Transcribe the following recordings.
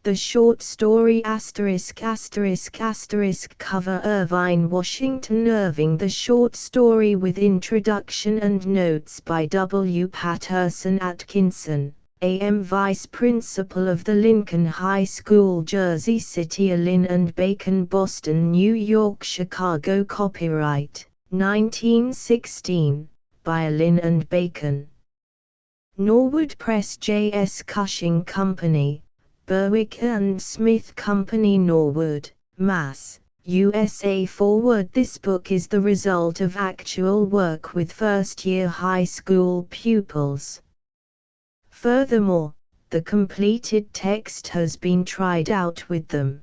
The short story **** cover Irvine Washington Irving. The short story with introduction and notes by W. Patterson Atkinson, A.M. Vice Principal of the Lincoln High School, Jersey City, Lynn and Bacon, Boston, New York, Chicago. Copyright 1916 by Lynn and Bacon. Norwood Press, J.S. Cushing Company, Berwick and Smith Company, Norwood, Mass., USA. Forward. This book is the result of actual work with first-year high school pupils. Furthermore, the completed text has been tried out with them.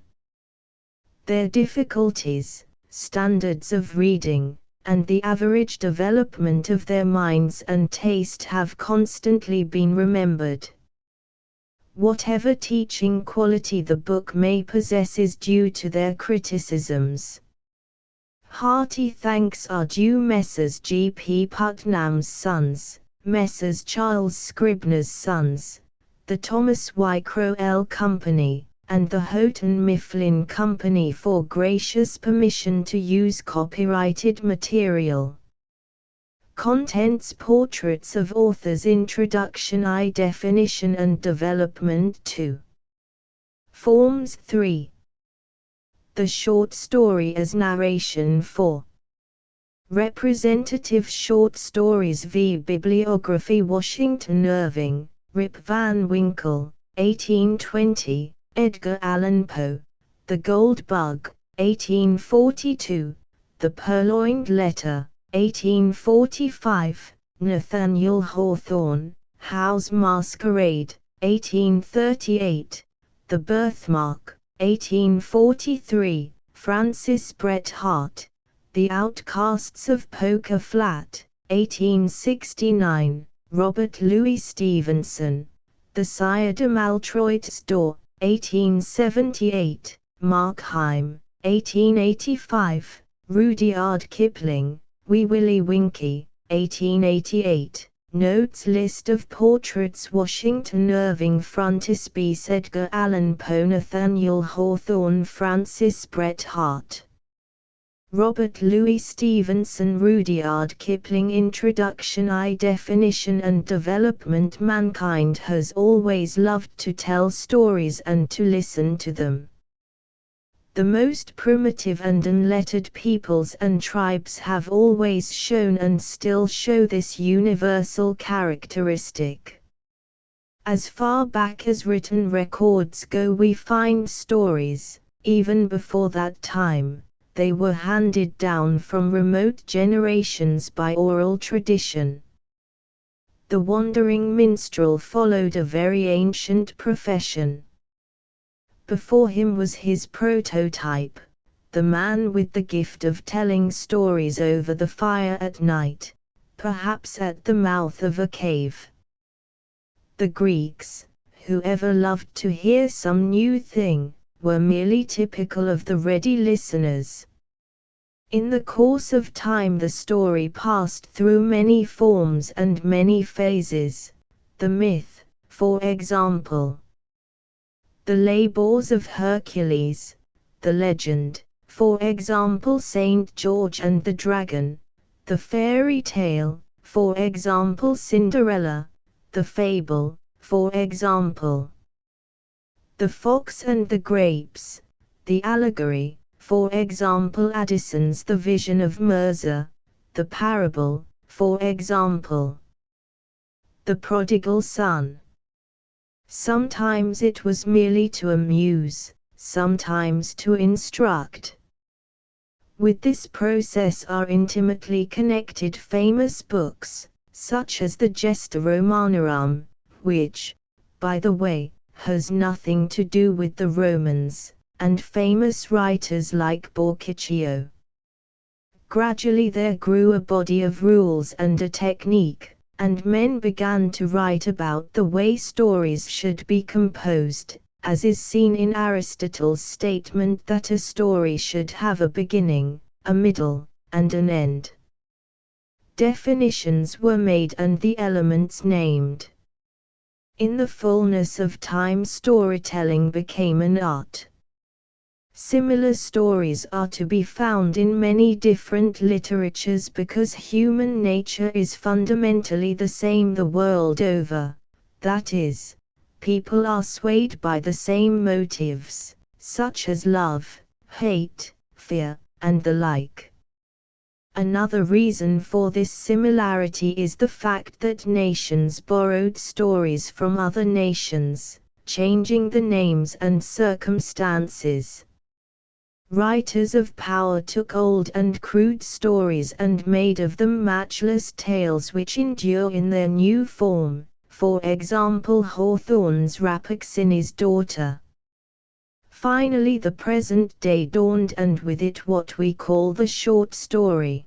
Their difficulties, standards of reading, and the average development of their minds and taste have constantly been remembered. Whatever teaching quality the book may possess is due to their criticisms. Hearty thanks are due Messrs. G. P. Putnam's Sons, Messrs. Charles Scribner's Sons, the Thomas Y. Crowell Company, and the Houghton Mifflin Company for gracious permission to use copyrighted material. Contents: portraits of authors, introduction, definition and development 2. Forms 3. The short story as narration 4. Representative short stories v. Bibliography. Washington Irving, Rip Van Winkle, 1820, Edgar Allan Poe, The Gold Bug, 1842, The Purloined Letter, 1845, Nathaniel Hawthorne, Howe's Masquerade, 1838, The Birthmark, 1843, Francis Bret Harte, The Outcasts of Poker Flat, 1869, Robert Louis Stevenson, The Sire de Maltroit's Door, 1878, Markheim, 1885, Rudyard Kipling, Wee Willie Winkie, 1888. Notes: list of portraits: Washington Irving, Frontispiece, Edgar Allan Poe, Nathaniel Hawthorne, Francis Bret Harte, Robert Louis Stevenson, Rudyard Kipling. Introduction. Definition and development. Mankind has always loved to tell stories and to listen to them. The most primitive and unlettered peoples and tribes have always shown and still show this universal characteristic. As far back as written records go, we find stories. Even before that time, they were handed down from remote generations by oral tradition. The wandering minstrel followed a very ancient profession. Before him was his prototype, the man with the gift of telling stories over the fire at night, perhaps at the mouth of a cave. The Greeks, who ever loved to hear some new thing, were merely typical of the ready listeners. In the course of time the story passed through many forms and many phases. The myth, for example. The labors of Hercules, the legend, for example Saint George and the Dragon, the fairy tale, for example Cinderella, the fable, for example The Fox and the Grapes, the allegory, for example Addison's The Vision of Mirza, the parable, for example The Prodigal Son. Sometimes it was merely to amuse, sometimes to instruct. With this process are intimately connected famous books, such as the Gesta Romanorum, which, by the way, has nothing to do with the Romans, and famous writers like Boccaccio. Gradually there grew a body of rules and a technique, and men began to write about the way stories should be composed, as is seen in Aristotle's statement that a story should have a beginning, a middle, and an end. Definitions were made and the elements named. In the fullness of time, storytelling became an art. Similar stories are to be found in many different literatures because human nature is fundamentally the same the world over. That is, people are swayed by the same motives, such as love, hate, fear, and the like. Another reason for this similarity is the fact that nations borrowed stories from other nations, changing the names and circumstances. Writers of power took old and crude stories and made of them matchless tales which endure in their new form, for example Hawthorne's Rappaccini's Daughter. Finally the present day dawned, and with it what we call the short story.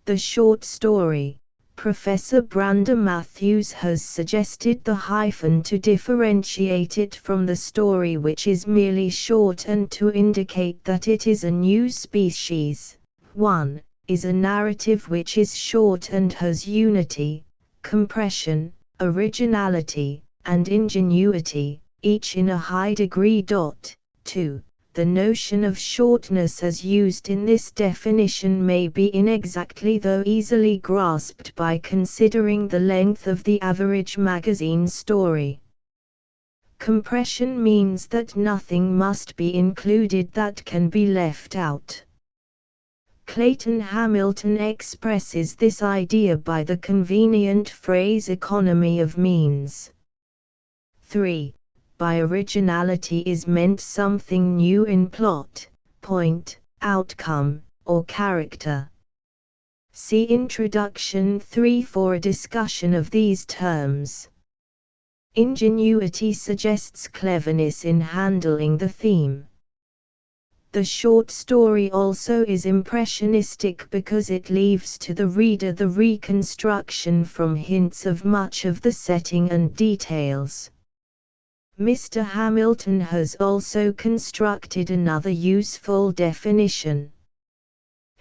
The short story. Professor Brander Matthews has suggested the hyphen to differentiate it from the story, which is merely short, and to indicate that it is a new species. 1. Is a narrative which is short and has unity, compression, originality, and ingenuity, each in a high degree. 2. The notion of shortness as used in this definition may be inexactly though easily grasped by considering the length of the average magazine story. Compression means that nothing must be included that can be left out. Clayton Hamilton expresses this idea by the convenient phrase economy of means. 3. By originality is meant something new in plot, point, outcome, or character. See Introduction 3 for a discussion of these terms. Ingenuity suggests cleverness in handling the theme. The short story also is impressionistic because it leaves to the reader the reconstruction from hints of much of the setting and details. Mr. Hamilton has also constructed another useful definition.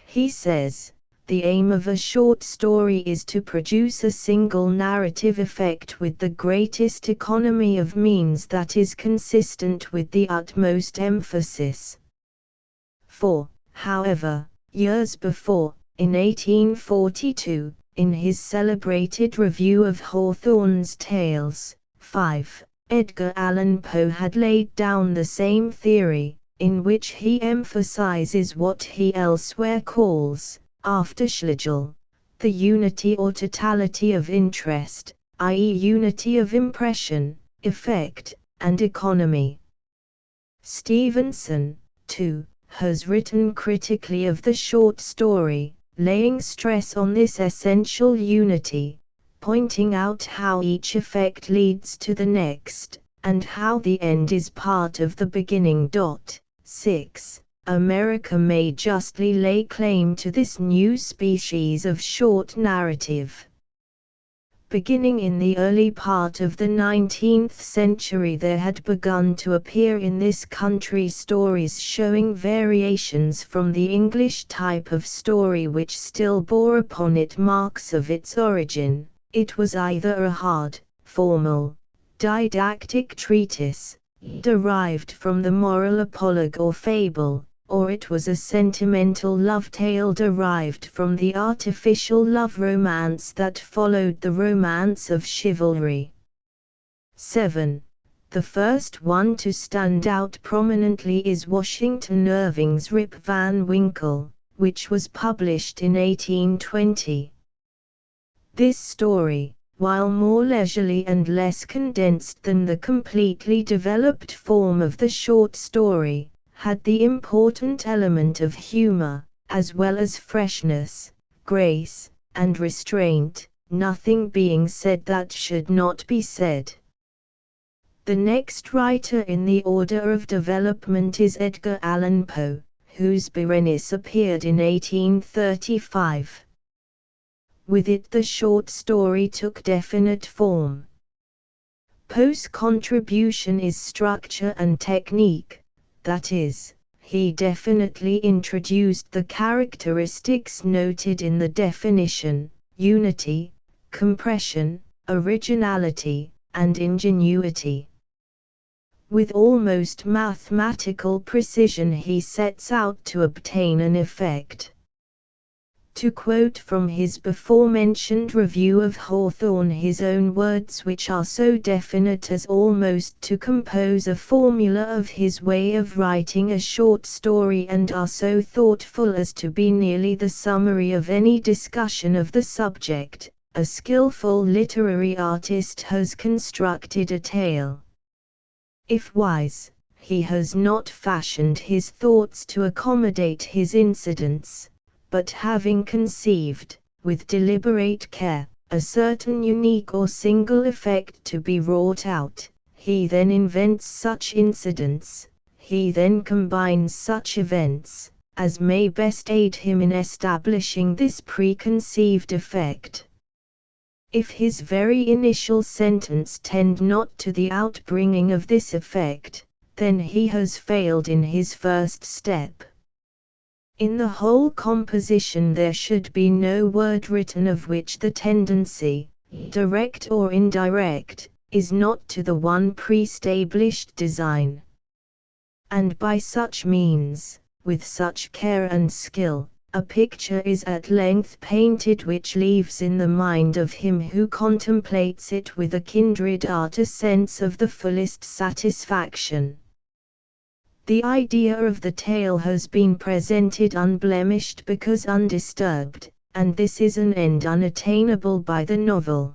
He says, the aim of a short story is to produce a single narrative effect with the greatest economy of means that is consistent with the utmost emphasis. 4. However, years before, in 1842, in his celebrated review of Hawthorne's Tales, 5. Edgar Allan Poe had laid down the same theory, in which he emphasizes what he elsewhere calls, Afterschlagel, the unity or totality of interest, i.e. unity of impression, effect, and economy. Stevenson, too, has written critically of the short story, laying stress on this essential unity, pointing out how each effect leads to the next, and how the end is part of the beginning. 6. America may justly lay claim to this new species of short narrative. Beginning in the early part of the 19th century, there had begun to appear in this country stories showing variations from the English type of story which still bore upon it marks of its origin. It was either a hard, formal, didactic treatise, derived from the moral apologue or fable, or it was a sentimental love tale derived from the artificial love romance that followed the romance of chivalry. 7. The first one to stand out prominently is Washington Irving's Rip Van Winkle, which was published in 1820. This story, while more leisurely and less condensed than the completely developed form of the short story, had the important element of humor, as well as freshness, grace, and restraint, nothing being said that should not be said. The next writer in the order of development is Edgar Allan Poe, whose Berenice appeared in 1835. With it the short story took definite form. Poe's contribution is structure and technique, that is, he definitely introduced the characteristics noted in the definition: unity, compression, originality, and ingenuity. With almost mathematical precision he sets out to obtain an effect. To quote from his before-mentioned review of Hawthorne his own words, which are so definite as almost to compose a formula of his way of writing a short story, and are so thoughtful as to be nearly the summary of any discussion of the subject: a skillful literary artist has constructed a tale. If wise, he has not fashioned his thoughts to accommodate his incidents, but having conceived, with deliberate care, a certain unique or single effect to be wrought out, he then invents such incidents, he then combines such events, as may best aid him in establishing this preconceived effect. If his very initial sentence tend not to the outbringing of this effect, then he has failed in his first step. In the whole composition there should be no word written of which the tendency, direct or indirect, is not to the one pre-established design. And by such means, with such care and skill, a picture is at length painted which leaves in the mind of him who contemplates it with a kindred art a sense of the fullest satisfaction. The idea of the tale has been presented unblemished because undisturbed, and this is an end unattainable by the novel.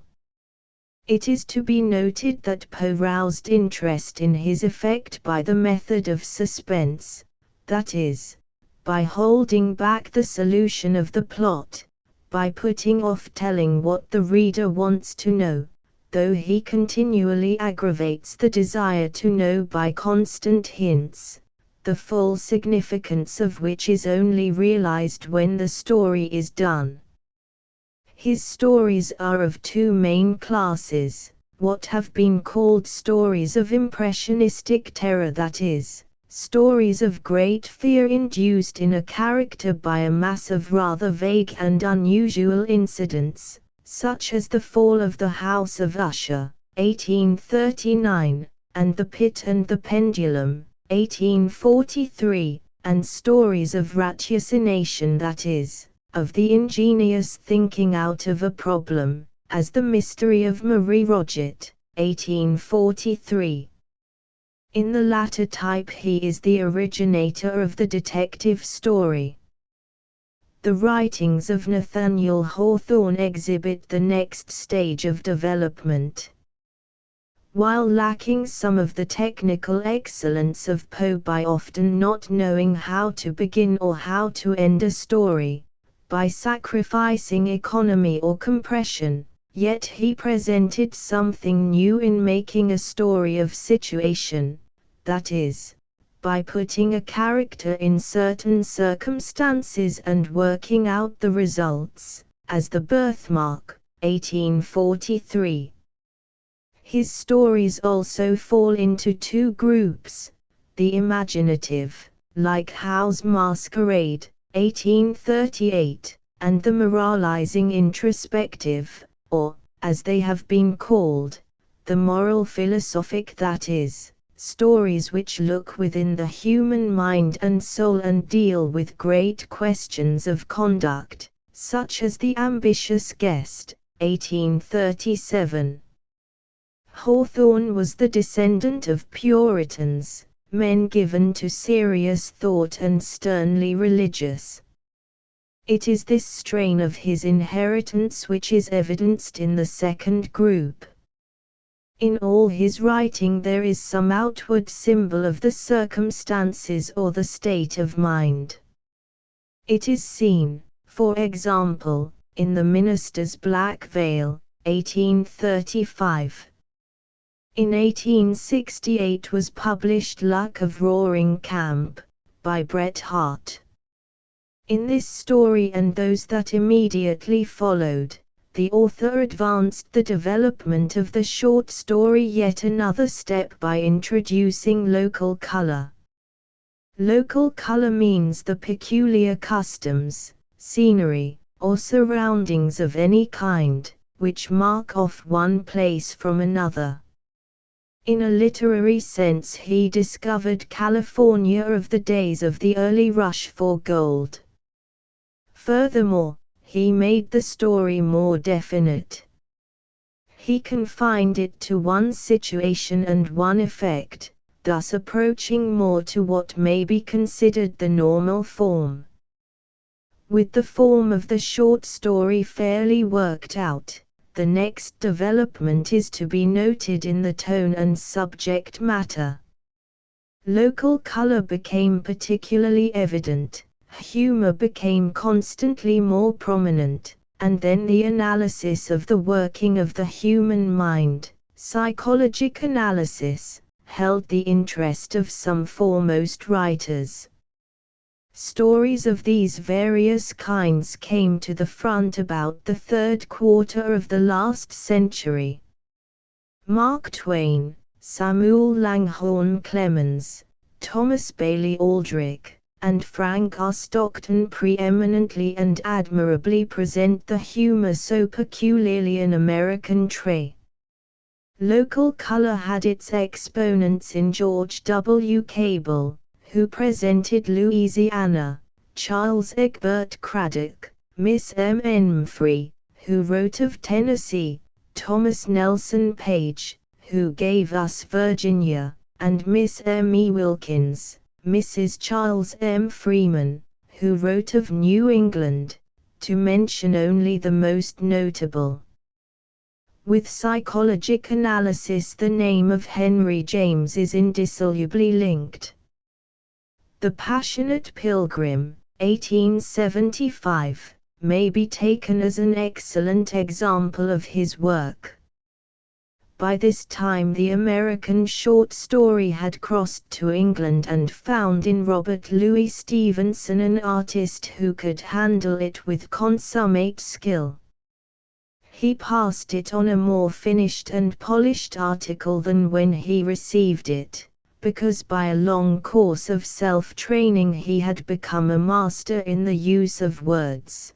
It is to be noted that Poe roused interest in his effect by the method of suspense, that is, by holding back the solution of the plot, by putting off telling what the reader wants to know, though he continually aggravates the desire to know by constant hints, the full significance of which is only realized when the story is done. His stories are of two main classes: what have been called stories of impressionistic terror, that is, stories of great fear induced in a character by a mass of rather vague and unusual incidents, such as the fall of the House of Usher, 1839, and the Pit and the Pendulum, 1843, and stories of ratiocination, that is, of the ingenious thinking out of a problem, as The Mystery of Marie Roget, 1843. In the latter type he is the originator of the detective story. The writings of Nathaniel Hawthorne exhibit the next stage of development. While lacking some of the technical excellence of Poe by often not knowing how to begin or how to end a story, by sacrificing economy or compression, yet he presented something new in making a story of situation, that is, by putting a character in certain circumstances and working out the results, as The Birthmark, 1843. His stories also fall into two groups: the imaginative, like How's Masquerade, 1838, and the moralizing introspective, or, as they have been called, the moral philosophic, that is, stories which look within the human mind and soul and deal with great questions of conduct, such as The Ambitious Guest, 1837. Hawthorne was the descendant of Puritans, men given to serious thought and sternly religious. It is this strain of his inheritance which is evidenced in the second group. In all his writing there is some outward symbol of the circumstances or the state of mind. It is seen, for example, in The Minister's Black Veil, 1835. In 1868 was published Luck of Roaring Camp, by Bret Harte. In this story and those that immediately followed, the author advanced the development of the short story yet another step by introducing local color. Local color means the peculiar customs, scenery, or surroundings of any kind, which mark off one place from another, In a literary sense, he discovered California of the days of the early rush for gold. Furthermore, he made the story more definite. He confined it to one situation and one effect, thus approaching more to what may be considered the normal form. With the form of the short story fairly worked out, the next development is to be noted in the tone and subject matter. Local color became particularly evident, humor became constantly more prominent, and then the analysis of the working of the human mind, psychologic analysis, held the interest of some foremost writers. Stories of these various kinds came to the front about the third quarter of the last century. Mark Twain, Samuel Langhorne Clemens, Thomas Bailey Aldrich, and Frank R. Stockton preeminently and admirably present the humor so peculiarly an American trait. Local color had its exponents in George W. Cable, who presented Louisiana, Charles Egbert Craddock, Miss M. Emfrey, who wrote of Tennessee, Thomas Nelson Page, who gave us Virginia, and Miss M. E. Wilkins, Mrs. Charles M. Freeman, who wrote of New England, to mention only the most notable. With psychologic analysis, the name of Henry James is indissolubly linked. The Passionate Pilgrim, 1875, may be taken as an excellent example of his work. By this time the American short story had crossed to England and found in Robert Louis Stevenson an artist who could handle it with consummate skill. He passed it on a more finished and polished article than when he received it, because by a long course of self-training he had become a master in the use of words.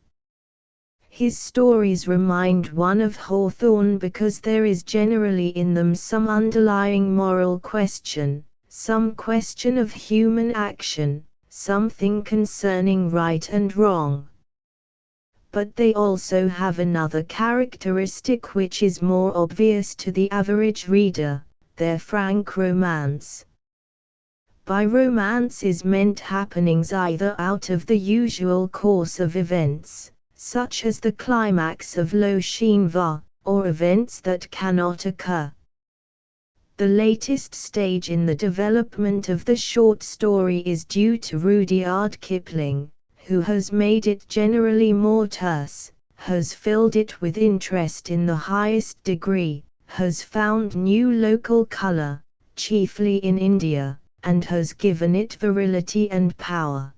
His stories remind one of Hawthorne because there is generally in them some underlying moral question, some question of human action, something concerning right and wrong. But they also have another characteristic which is more obvious to the average reader, their frank romance. By romance is meant happenings either out of the usual course of events, such as the climax of Lo Chien-Va, or events that cannot occur. The latest stage in the development of the short story is due to Rudyard Kipling, who has made it generally more terse, has filled it with interest in the highest degree, has found new local color, chiefly in India, and has given it virility and power.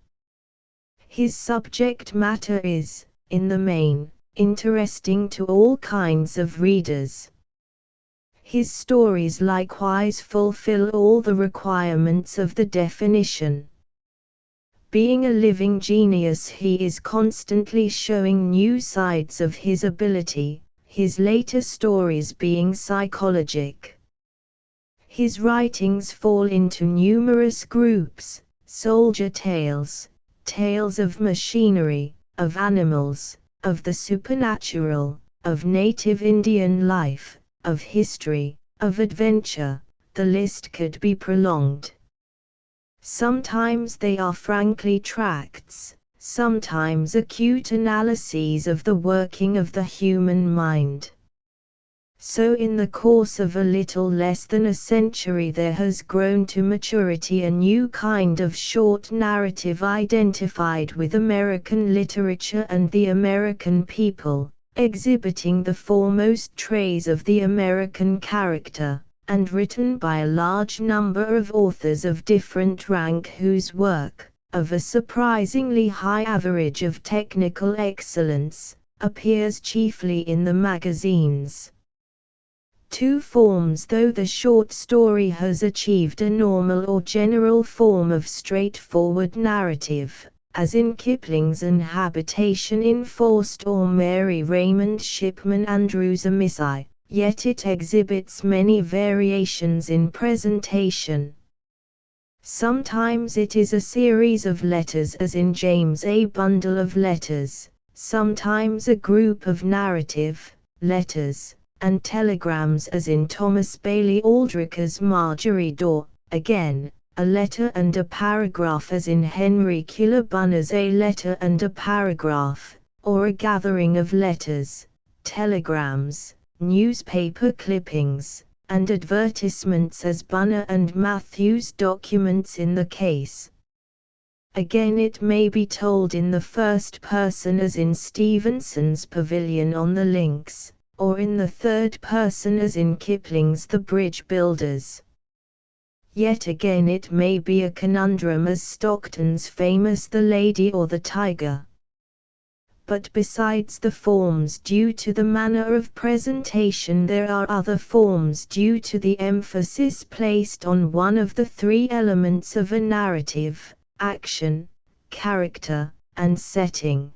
His subject matter is, in the main, interesting to all kinds of readers. His stories likewise fulfill all the requirements of the definition. Being a living genius, he is constantly showing new sides of his ability, his later stories being psychologic. His writings fall into numerous groups: soldier tales, tales of machinery, of animals, of the supernatural, of native Indian life, of history, of adventure. The list could be prolonged. Sometimes they are frankly tracts, sometimes acute analyses of the working of the human mind. So in the course of a little less than a century there has grown to maturity a new kind of short narrative identified with American literature and the American people, exhibiting the foremost traits of the American character, and written by a large number of authors of different rank whose work, of a surprisingly high average of technical excellence, appears chiefly in the magazines. Two forms. Though the short story has achieved a normal or general form of straightforward narrative, as in Kipling's An Habitation in Forest or Mary Raymond Shipman Andrews' A Missai, yet it exhibits many variations in presentation. Sometimes it is a series of letters as in James, a bundle of letters, sometimes a group of narrative letters and telegrams as in Thomas Bailey Aldrich's Marjorie Daw, again, a letter and a paragraph as in Henry Culler Bunner's A Letter and a Paragraph, or a gathering of letters, telegrams, newspaper clippings, and advertisements as Bunner and Matthews documents in the case. Again, it may be told in the first person as in Stevenson's Pavilion on the Links, or in the third person as in Kipling's The Bridge Builders. Yet again it may be a conundrum as Stockton's famous The Lady or the Tiger. But besides the forms due to the manner of presentation, there are other forms due to the emphasis placed on one of the three elements of a narrative: action, character, and setting.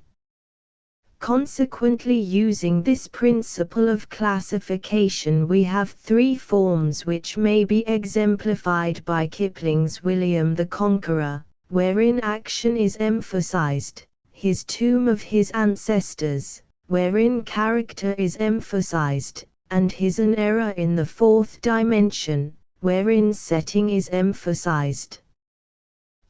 Consequently, using this principle of classification, we have three forms which may be exemplified by Kipling's William the Conqueror, wherein action is emphasized, his Tomb of His Ancestors, wherein character is emphasized, and his An Error in the Fourth Dimension, wherein setting is emphasized.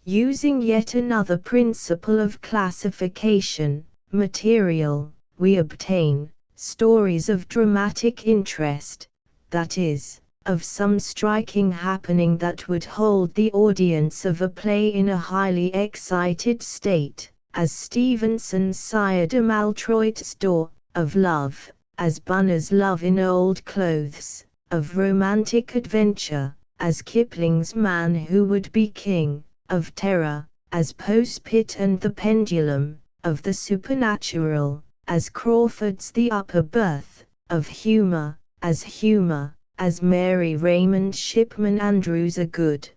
Using yet another principle of classification, material, we obtain stories of dramatic interest, that is, of some striking happening that would hold the audience of a play in a highly excited state, as Stevenson's Sire de Maltroit's Daw, of love, as Bunner's Love in Old Clothes, of romantic adventure, as Kipling's Man Who Would Be King, of terror, as Poe's Pit and the Pendulum, of the supernatural, as Crawford's The Upper Berth, of humor, as Mary Raymond Shipman Andrews' A Good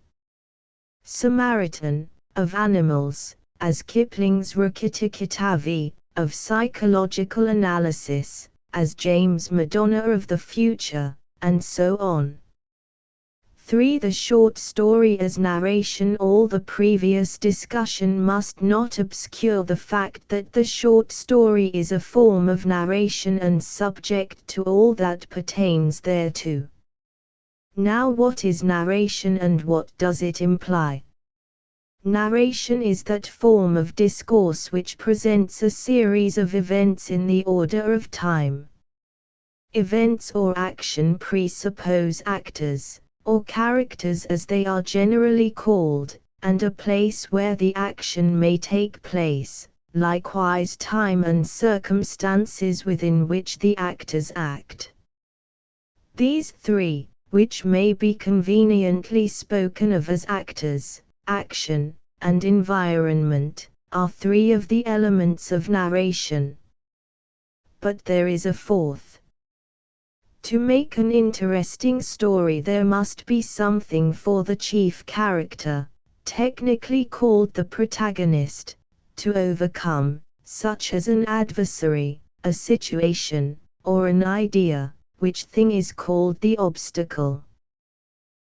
Samaritan, of animals, as Kipling's Rukkitikitavi, of psychological analysis, as James Madonna of the Future, and so on. 3. The short story as narration. All the previous discussion must not obscure the fact that the short story is a form of narration and subject to all that pertains thereto. Now, what is narration and what does it imply? Narration is that form of discourse which presents a series of events in the order of time. Events or action presuppose actors, or characters as they are generally called, and a place where the action may take place, likewise time and circumstances within which the actors act. These three, which may be conveniently spoken of as actors, action, and environment, are three of the elements of narration. But there is a fourth. To make an interesting story, there must be something for the chief character, technically called the protagonist, to overcome, such as an adversary, a situation, or an idea, which thing is called the obstacle.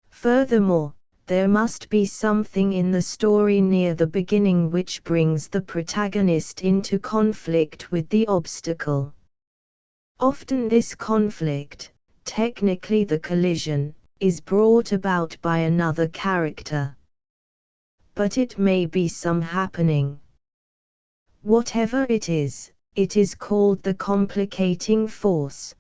Furthermore, there must be something in the story near the beginning which brings the protagonist into conflict with the obstacle. Often this conflict, technically the collision, is brought about by another character. But it may be some happening. Whatever it is called the complicating force.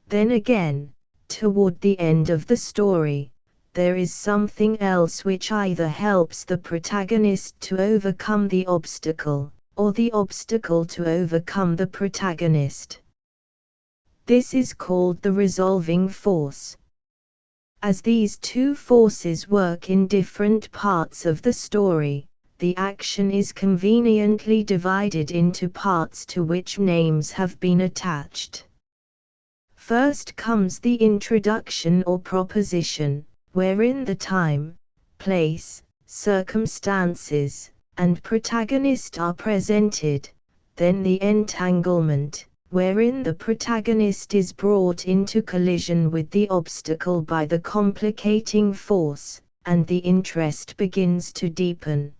Then again, toward the end of the story, there is something else which either helps the protagonist to overcome the obstacle, or the obstacle to overcome the protagonist. This is called the resolving force. As these two forces work in different parts of the story, the action is conveniently divided into parts to which names have been attached. First comes the introduction or proposition, wherein the time, place, circumstances, and protagonist are presented, then the entanglement, wherein the protagonist is brought into collision with the obstacle by the complicating force, and the interest begins to deepen.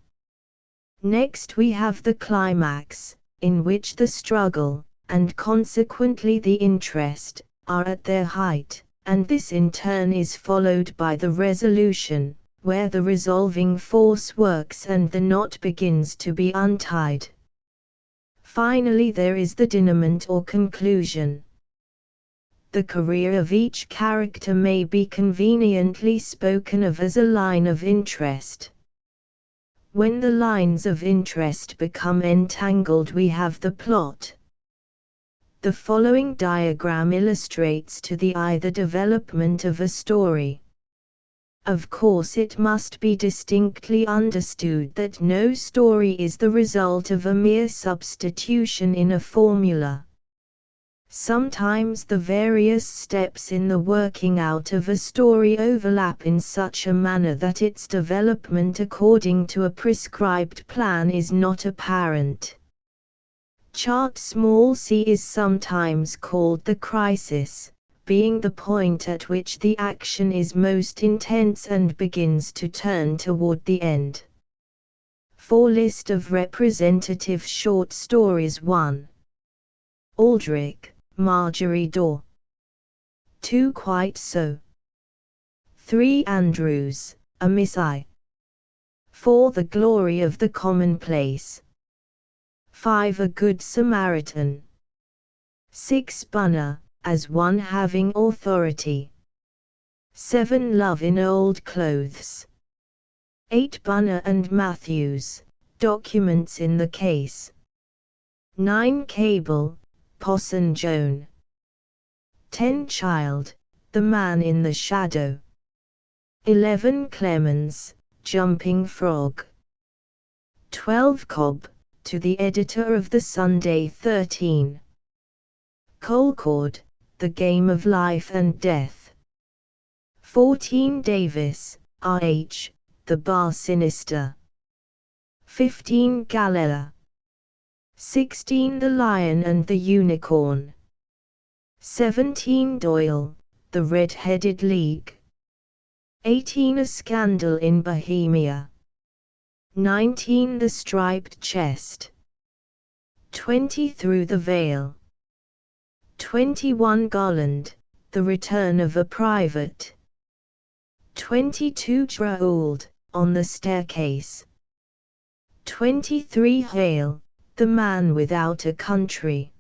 Next we have the climax, in which the struggle, and consequently the interest, are at their height, and this in turn is followed by the resolution, where the resolving force works and the knot begins to be untied. Finally there is the denouement or conclusion. The career of each character may be conveniently spoken of as a line of interest. When the lines of interest become entangled, we have the plot. The following diagram illustrates to the eye the development of a story. Of course, it must be distinctly understood that no story is the result of a mere substitution in a formula. Sometimes the various steps in the working out of a story overlap in such a manner that its development according to a prescribed plan is not apparent. Chart c is sometimes called the crisis, being the point at which the action is most intense and begins to turn toward the end. For list of representative short stories: 1. Aldrich, Marjorie Daw. 2. Quite So. 3. Andrews, A Miss I. 4. The Glory of the Commonplace. 5. A Good Samaritan. 6. Bunner, As One Having Authority. 7. Love in Old Clothes. 8. Bunner and Matthews, Documents in the Case. 9. Cable, Posson Joan. 10. Child, The Man in the Shadow. 11. Clemens, Jumping Frog. 12. Cobb, to the editor of the Sunday 13. Colcord, The Game of Life and Death. 14. Davis, R.H., The Bar Sinister. 15. Galella. 16. The Lion and the Unicorn. 17. Doyle, The Red-Headed League. 18. A Scandal in Bohemia. 19. The Striped Chest. 20. Through the Veil. 21. Garland, The Return of a Private. 22. Trauld, On the Staircase. 23. Hale, The Man Without a Country.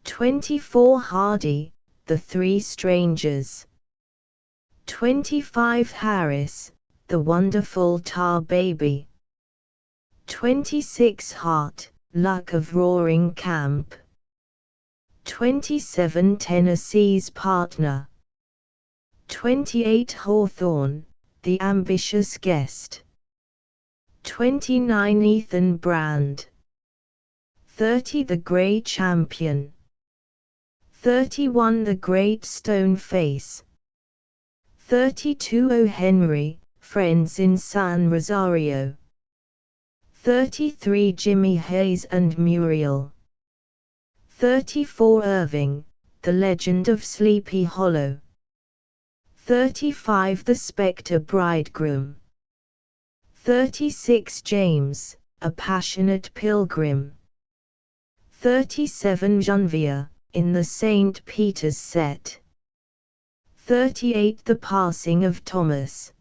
24. Hardy, The Three Strangers. 25. Harris, The Wonderful Tar Baby. 26. Hart, Luck of Roaring Camp. 27. Tennessee's Partner. 28. Hawthorne, The Ambitious Guest. 29. Ethan Brand. 30. The Grey Champion. 31. The Great Stone Face. 32. O. Henry, Friends in San Rosario. 33. Jimmy Hayes and Muriel. 34. Irving, The Legend of Sleepy Hollow. 35. The Spectre Bridegroom. 36. James, A Passionate Pilgrim. 37. Genevieve, in the St. Peter's Set. 38. The Passing of Thomas.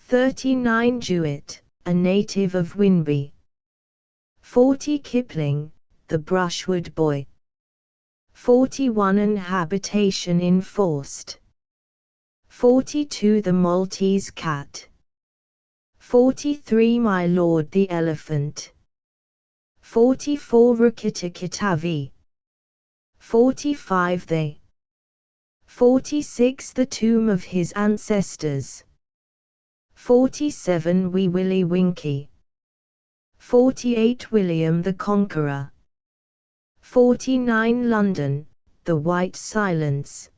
39. Jewett, A Native of Winby. 40. Kipling, The Brushwood Boy. 41. An Habitation Enforced. 42. The Maltese Cat. 43. My Lord the Elephant. 44. Rukkitikitavi. 45. They. 46. The Tomb of His Ancestors. 47. Wee Willie Winkie. 48. William the Conqueror. 49. London, The White Silence.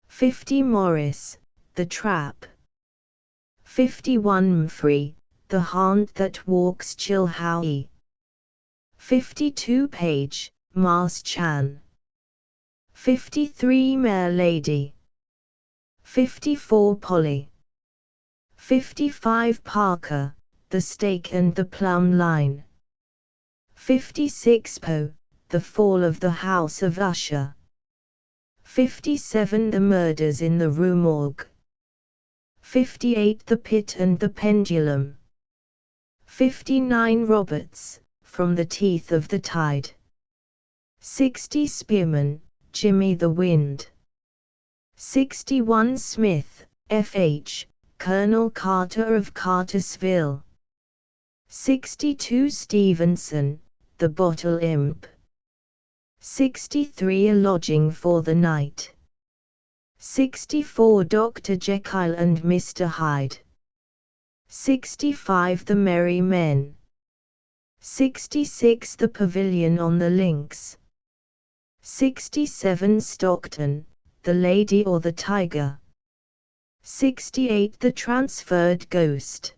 50. Morris, The Trap. 51. Mfree, The Haunt That Walks Chilhowie. 52. Page, Mars Chan. 53 Mare Lady. 54 Polly. 55 Parker, The Stake and the Plumb Line. 56 Poe, The Fall of the House of Usher. 57 The Murders in the Rue Morgue. 58 The Pit and the Pendulum. 59 Roberts, From the Teeth of the Tide. 60 Spearman, Jimmy the Wind. 61 Smith, F.H., Colonel Carter of Cartersville. 62 Stevenson, The Bottle Imp. 63 A Lodging for the Night. 64 Dr. Jekyll and Mr. Hyde. 65 The Merry Men. 66 The Pavilion on the Links. 67 Stockton, The Lady or the Tiger. 68 The Transferred Ghost.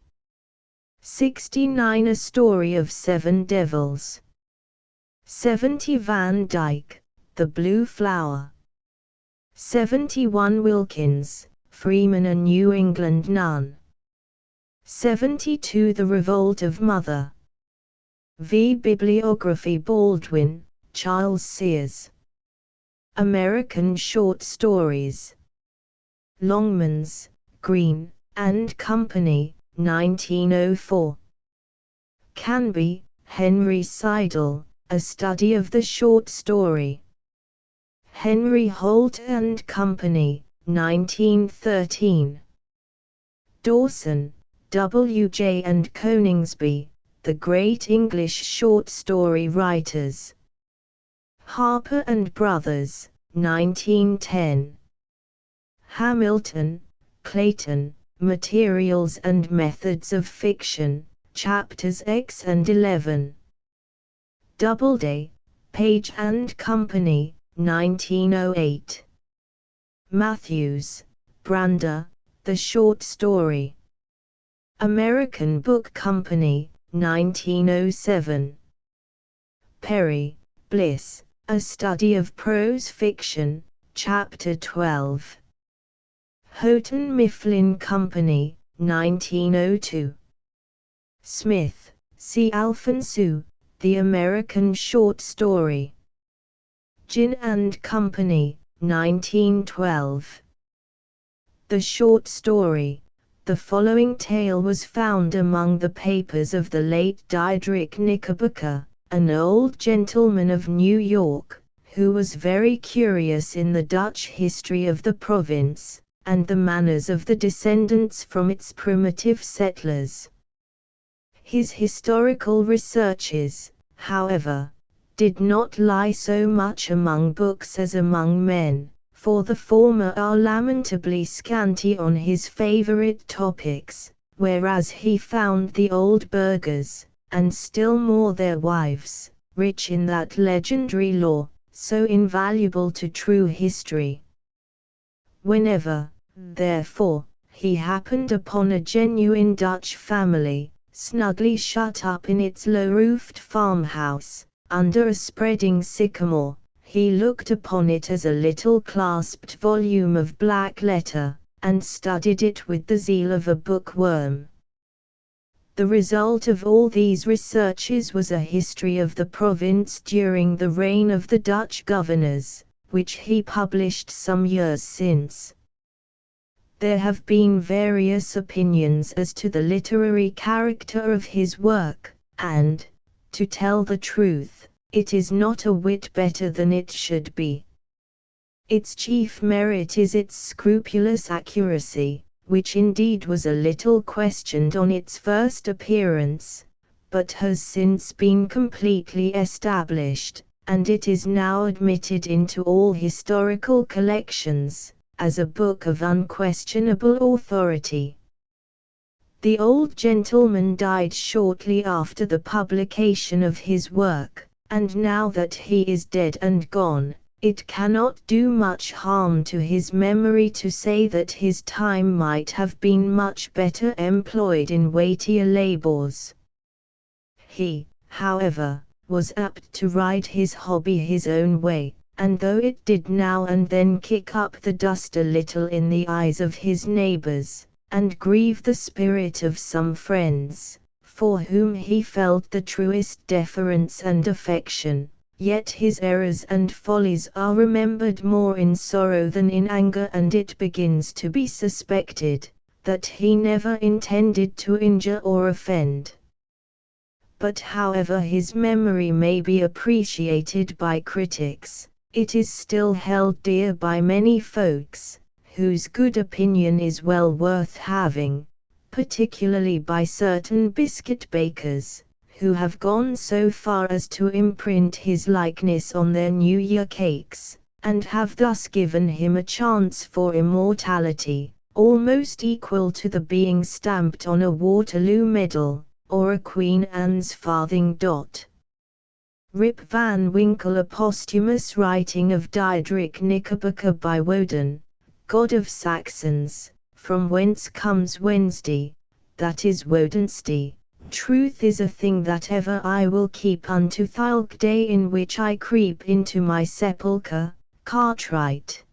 69 A Story of Seven Devils. 70 Van Dyke, The Blue Flower. 71 Wilkins, Freeman a New England Nun. 72 The Revolt of Mother v. Bibliography Baldwin, Charles Sears. American Short Stories. Longmans, Green, and Company, 1904. Canby, Henry Seidel, A Study of the Short Story. Henry Holt and Company, 1913. Dawson, W. J. and Coningsby, The Great English Short Story Writers. Harper and Brothers, 1910. Hamilton, Clayton, Materials and Methods of Fiction, Chapters X and 11. Doubleday, Page and Company, 1908. Matthews, Brander, The Short Story. American Book Company, 1907. Perry, Bliss, A Study of Prose Fiction, Chapter 12. Houghton Mifflin Company, 1902. Smith, C. Alphonso, The American Short Story. Ginn and Company, 1912. The Short Story. The following tale was found among the papers of the late Diedrich Knickerbocker, an old gentleman of New York, who was very curious in the Dutch history of the province, and the manners of the descendants from its primitive settlers. His historical researches, however, did not lie so much among books as among men, for the former are lamentably scanty on his favorite topics, whereas he found the old burghers, and still more their wives, rich in that legendary lore, so invaluable to true history. Whenever, therefore, he happened upon a genuine Dutch family, snugly shut up in its low-roofed farmhouse, under a spreading sycamore, he looked upon it as a little clasped volume of black letter, and studied it with the zeal of a bookworm. The result of all these researches was a history of the province during the reign of the Dutch governors, which he published some years since. There have been various opinions as to the literary character of his work, and, to tell the truth, it is not a whit better than it should be. Its chief merit is its scrupulous accuracy, which indeed was a little questioned on its first appearance, but has since been completely established, and it is now admitted into all historical collections, as a book of unquestionable authority. The old gentleman died shortly after the publication of his work, and now that he is dead and gone, it cannot do much harm to his memory to say that his time might have been much better employed in weightier labors. He, however, was apt to ride his hobby his own way, and though it did now and then kick up the dust a little in the eyes of his neighbors, and grieve the spirit of some friends, for whom he felt the truest deference and affection, yet his errors and follies are remembered more in sorrow than in anger, and it begins to be suspected that he never intended to injure or offend. But however his memory may be appreciated by critics, it is still held dear by many folks, whose good opinion is well worth having, particularly by certain biscuit bakers, who have gone so far as to imprint his likeness on their New Year cakes, and have thus given him a chance for immortality, almost equal to the being stamped on a Waterloo medal, or a Queen Anne's farthing dot. Rip Van Winkle, a posthumous writing of Diedrich Knickerbocker by Woden, god of Saxons, from whence comes Wednesday, that is Wednesday. Truth is a thing that ever I will keep unto Thilke day in which I creep into my sepulchre, Cartwright.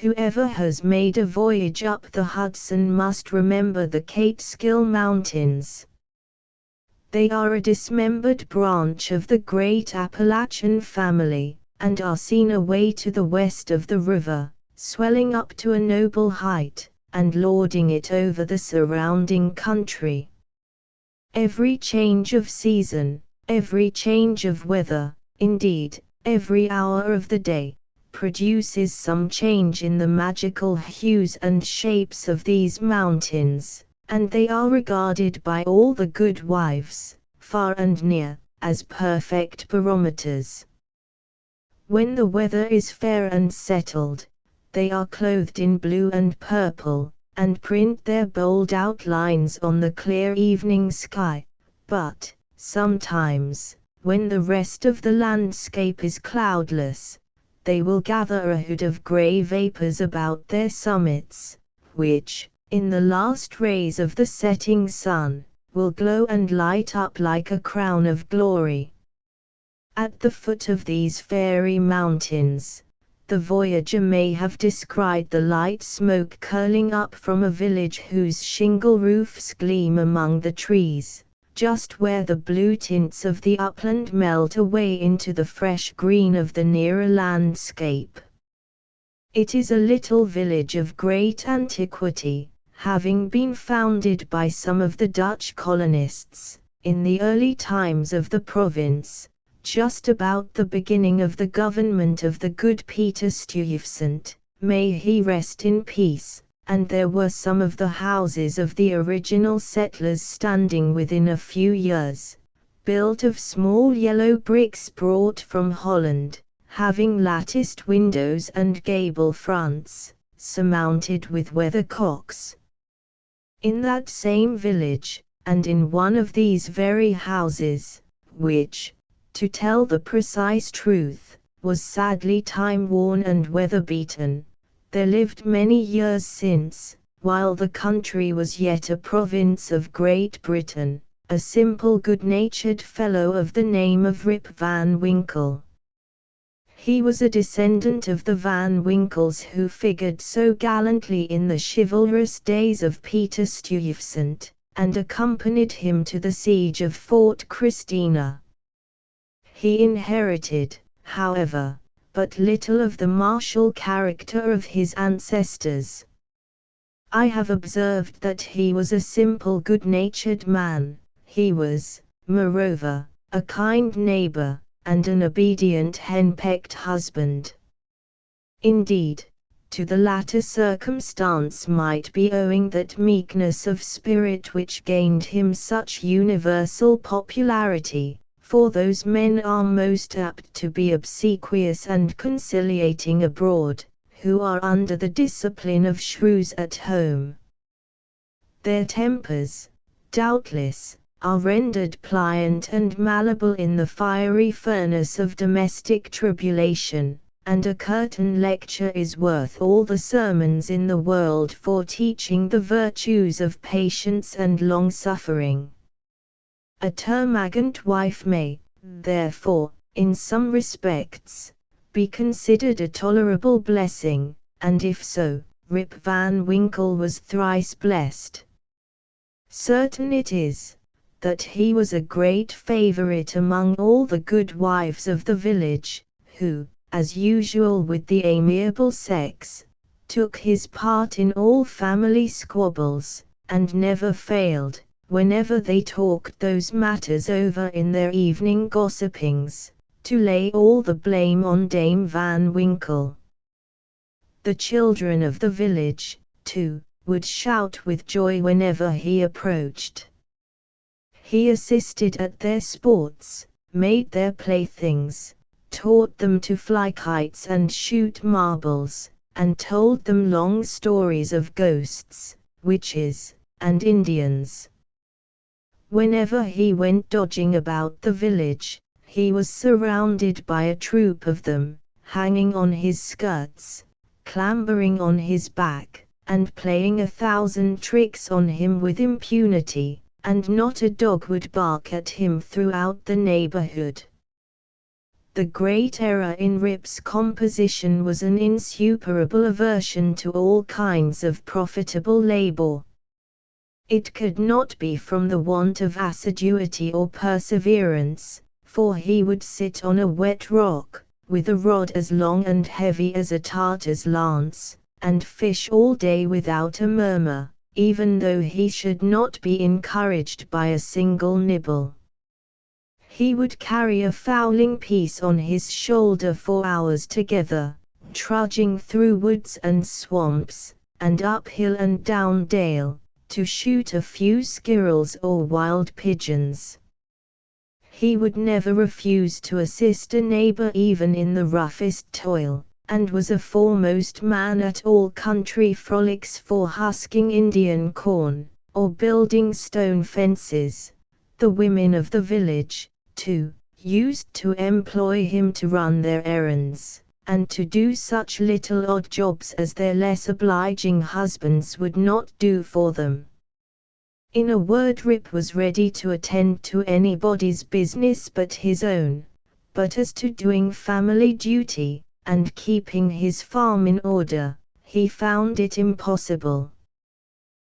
Whoever has made a voyage up the Hudson must remember the Catskill Mountains. They are a dismembered branch of the great Appalachian family, and are seen away to the west of the river, swelling up to a noble height, and lording it over the surrounding country. Every change of season, every change of weather, indeed, every hour of the day, produces some change in the magical hues and shapes of these mountains, and they are regarded by all the good wives, far and near, as perfect barometers. When the weather is fair and settled, they are clothed in blue and purple, and print their bold outlines on the clear evening sky, but, sometimes, when the rest of the landscape is cloudless, they will gather a hood of grey vapors about their summits, which, in the last rays of the setting sun, will glow and light up like a crown of glory. At the foot of these fairy mountains, the voyager may have descried the light smoke curling up from a village whose shingle roofs gleam among the trees, just where the blue tints of the upland melt away into the fresh green of the nearer landscape. It is a little village of great antiquity, having been founded by some of the Dutch colonists, in the early times of the province, just about the beginning of the government of the good Peter Stuyvesant, may he rest in peace, and there were some of the houses of the original settlers standing within a few years, built of small yellow bricks brought from Holland, having latticed windows and gable fronts, surmounted with weathercocks. In that same village, and in one of these very houses, which, to tell the precise truth, was sadly time-worn and weather-beaten, there lived many years since, while the country was yet a province of Great Britain, a simple good-natured fellow of the name of Rip Van Winkle. He was a descendant of the Van Winkles who figured so gallantly in the chivalrous days of Peter Stuyvesant, and accompanied him to the siege of Fort Christina. He inherited, however, but little of the martial character of his ancestors. I have observed that he was a simple good-natured man. He was, moreover, a kind neighbor, and an obedient henpecked husband. Indeed, to the latter circumstance might be owing that meekness of spirit which gained him such universal popularity, for those men are most apt to be obsequious and conciliating abroad, who are under the discipline of shrews at home. Their tempers, doubtless, are rendered pliant and malleable in the fiery furnace of domestic tribulation, and a curtain lecture is worth all the sermons in the world for teaching the virtues of patience and long-suffering. A termagant wife may, therefore, in some respects, be considered a tolerable blessing, and if so, Rip Van Winkle was thrice blessed. Certain it is, that he was a great favorite among all the good wives of the village, who, as usual with the amiable sex, took his part in all family squabbles, and never failed, whenever they talked those matters over in their evening gossipings, to lay all the blame on Dame Van Winkle. The children of the village, too, would shout with joy whenever he approached. He assisted at their sports, made their playthings, taught them to fly kites and shoot marbles, and told them long stories of ghosts, witches, and Indians. Whenever he went dodging about the village, he was surrounded by a troop of them, hanging on his skirts, clambering on his back, and playing 1,000 tricks on him with impunity, and not a dog would bark at him throughout the neighborhood. The great error in Rip's composition was an insuperable aversion to all kinds of profitable labor. It could not be from the want of assiduity or perseverance, for he would sit on a wet rock, with a rod as long and heavy as a Tartar's lance, and fish all day without a murmur, even though he should not be encouraged by a single nibble. He would carry a fowling piece on his shoulder for hours together, trudging through woods and swamps, and up hill and down dale, to shoot a few squirrels or wild pigeons. He would never refuse to assist a neighbor even in the roughest toil, and was a foremost man at all country frolics for husking Indian corn, or building stone fences. The women of the village, too, used to employ him to run their errands, and to do such little odd jobs as their less obliging husbands would not do for them. In a word, Rip was ready to attend to anybody's business but his own, but as to doing family duty, and keeping his farm in order, he found it impossible.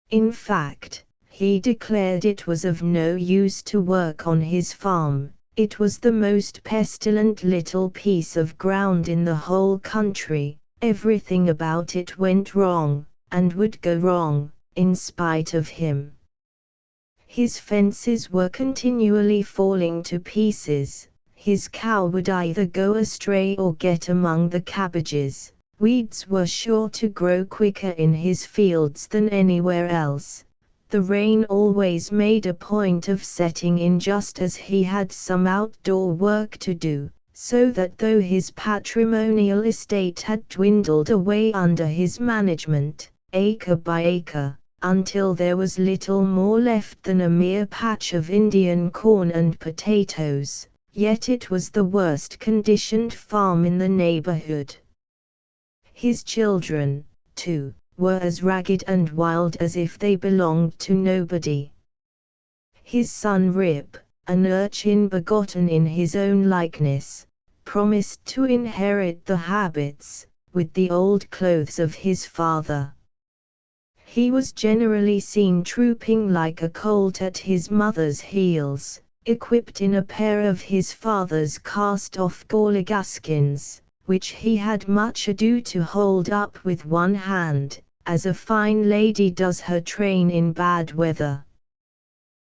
In fact, he declared it was of no use to work on his farm. It was the most pestilent little piece of ground in the whole country. Everything about it went wrong, and would go wrong, in spite of him. His fences were continually falling to pieces. His cow would either go astray or get among the cabbages. Weeds were sure to grow quicker in his fields than anywhere else. The rain always made a point of setting in just as he had some outdoor work to do, so that though his patrimonial estate had dwindled away under his management, acre by acre, until there was little more left than a mere patch of Indian corn and potatoes, yet it was the worst conditioned farm in the neighborhood. His children, too, were as ragged and wild as if they belonged to nobody. His son Rip, an urchin begotten in his own likeness, promised to inherit the habits, with the old clothes of his father. He was generally seen trooping like a colt at his mother's heels, equipped in a pair of his father's cast-off galligaskins, which he had much ado to hold up with one hand, as a fine lady does her train in bad weather.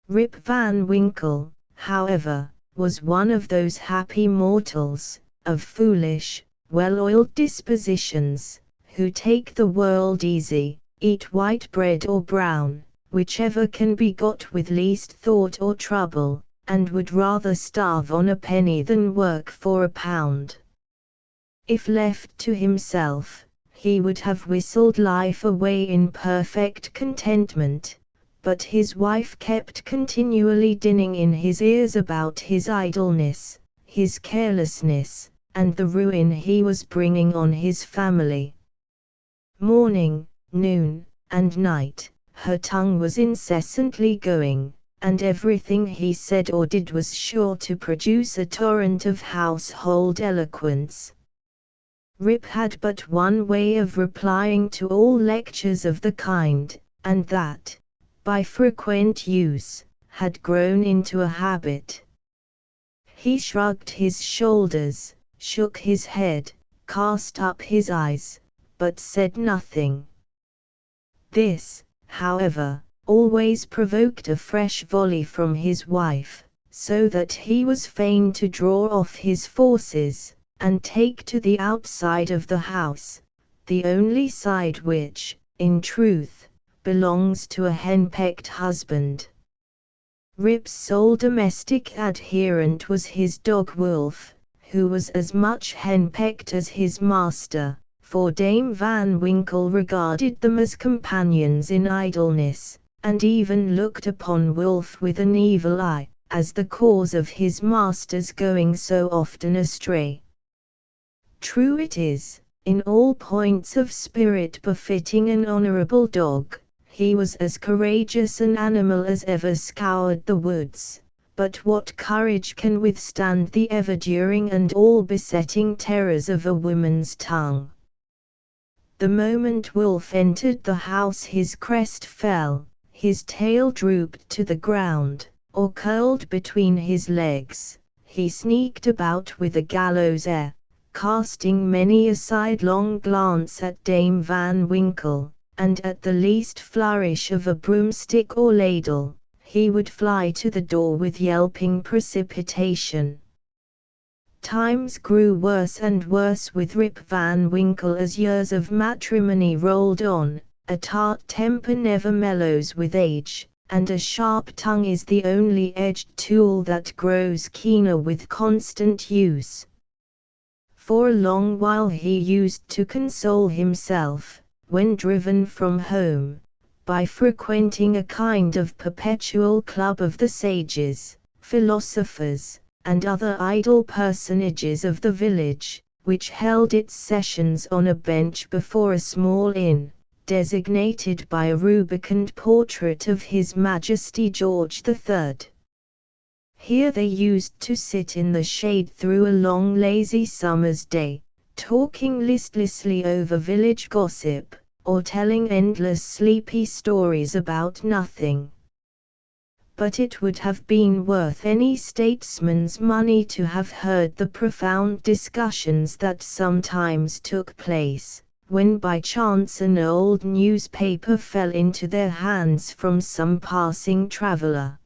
Rip Van Winkle, however, was one of those happy mortals, of foolish, well-oiled dispositions, who take the world easy, eat white bread or brown, whichever can be got with least thought or trouble, and would rather starve on a penny than work for a pound. If left to himself, he would have whistled life away in perfect contentment, but his wife kept continually dinning in his ears about his idleness, his carelessness, and the ruin he was bringing on his family. Morning, noon, and night, her tongue was incessantly going, and everything he said or did was sure to produce a torrent of household eloquence. Rip had but one way of replying to all lectures of the kind, and that, by frequent use, had grown into a habit. He shrugged his shoulders, shook his head, cast up his eyes, but said nothing. This, however, always provoked a fresh volley from his wife, so that he was fain to draw off his forces, and take to the outside of the house, the only side which, in truth, belongs to a henpecked husband. Rip's sole domestic adherent was his dog Wolf, who was as much henpecked as his master, for Dame Van Winkle regarded them as companions in idleness, and even looked upon Wolf with an evil eye, as the cause of his master's going so often astray. True it is, in all points of spirit befitting an honorable dog, he was as courageous an animal as ever scoured the woods, but what courage can withstand the ever-during and all-besetting terrors of a woman's tongue? The moment Wolf entered the house his crest fell, his tail drooped to the ground, or curled between his legs, he sneaked about with a gallows air, casting many a sidelong glance at Dame Van Winkle, and at the least flourish of a broomstick or ladle, he would fly to the door with yelping precipitation. Times grew worse and worse with Rip Van Winkle as years of matrimony rolled on. A tart temper never mellows with age, and a sharp tongue is the only edged tool that grows keener with constant use. For a long while he used to console himself, when driven from home, by frequenting a kind of perpetual club of the sages, philosophers, and other idle personages of the village, which held its sessions on a bench before a small inn, designated by a rubicund portrait of His Majesty George III. Here they used to sit in the shade through a long lazy summer's day, talking listlessly over village gossip, or telling endless sleepy stories about nothing. But it would have been worth any statesman's money to have heard the profound discussions that sometimes took place, when by chance an old newspaper fell into their hands from some passing traveller.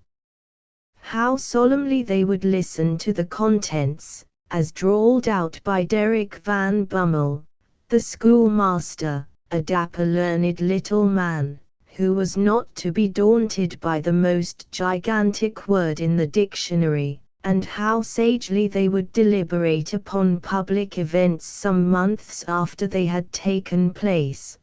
How solemnly they would listen to the contents, as drawled out by Derrick Van Bummel, the schoolmaster, a dapper learned little man, who was not to be daunted by the most gigantic word in the dictionary, and how sagely they would deliberate upon public events some months after they had taken place.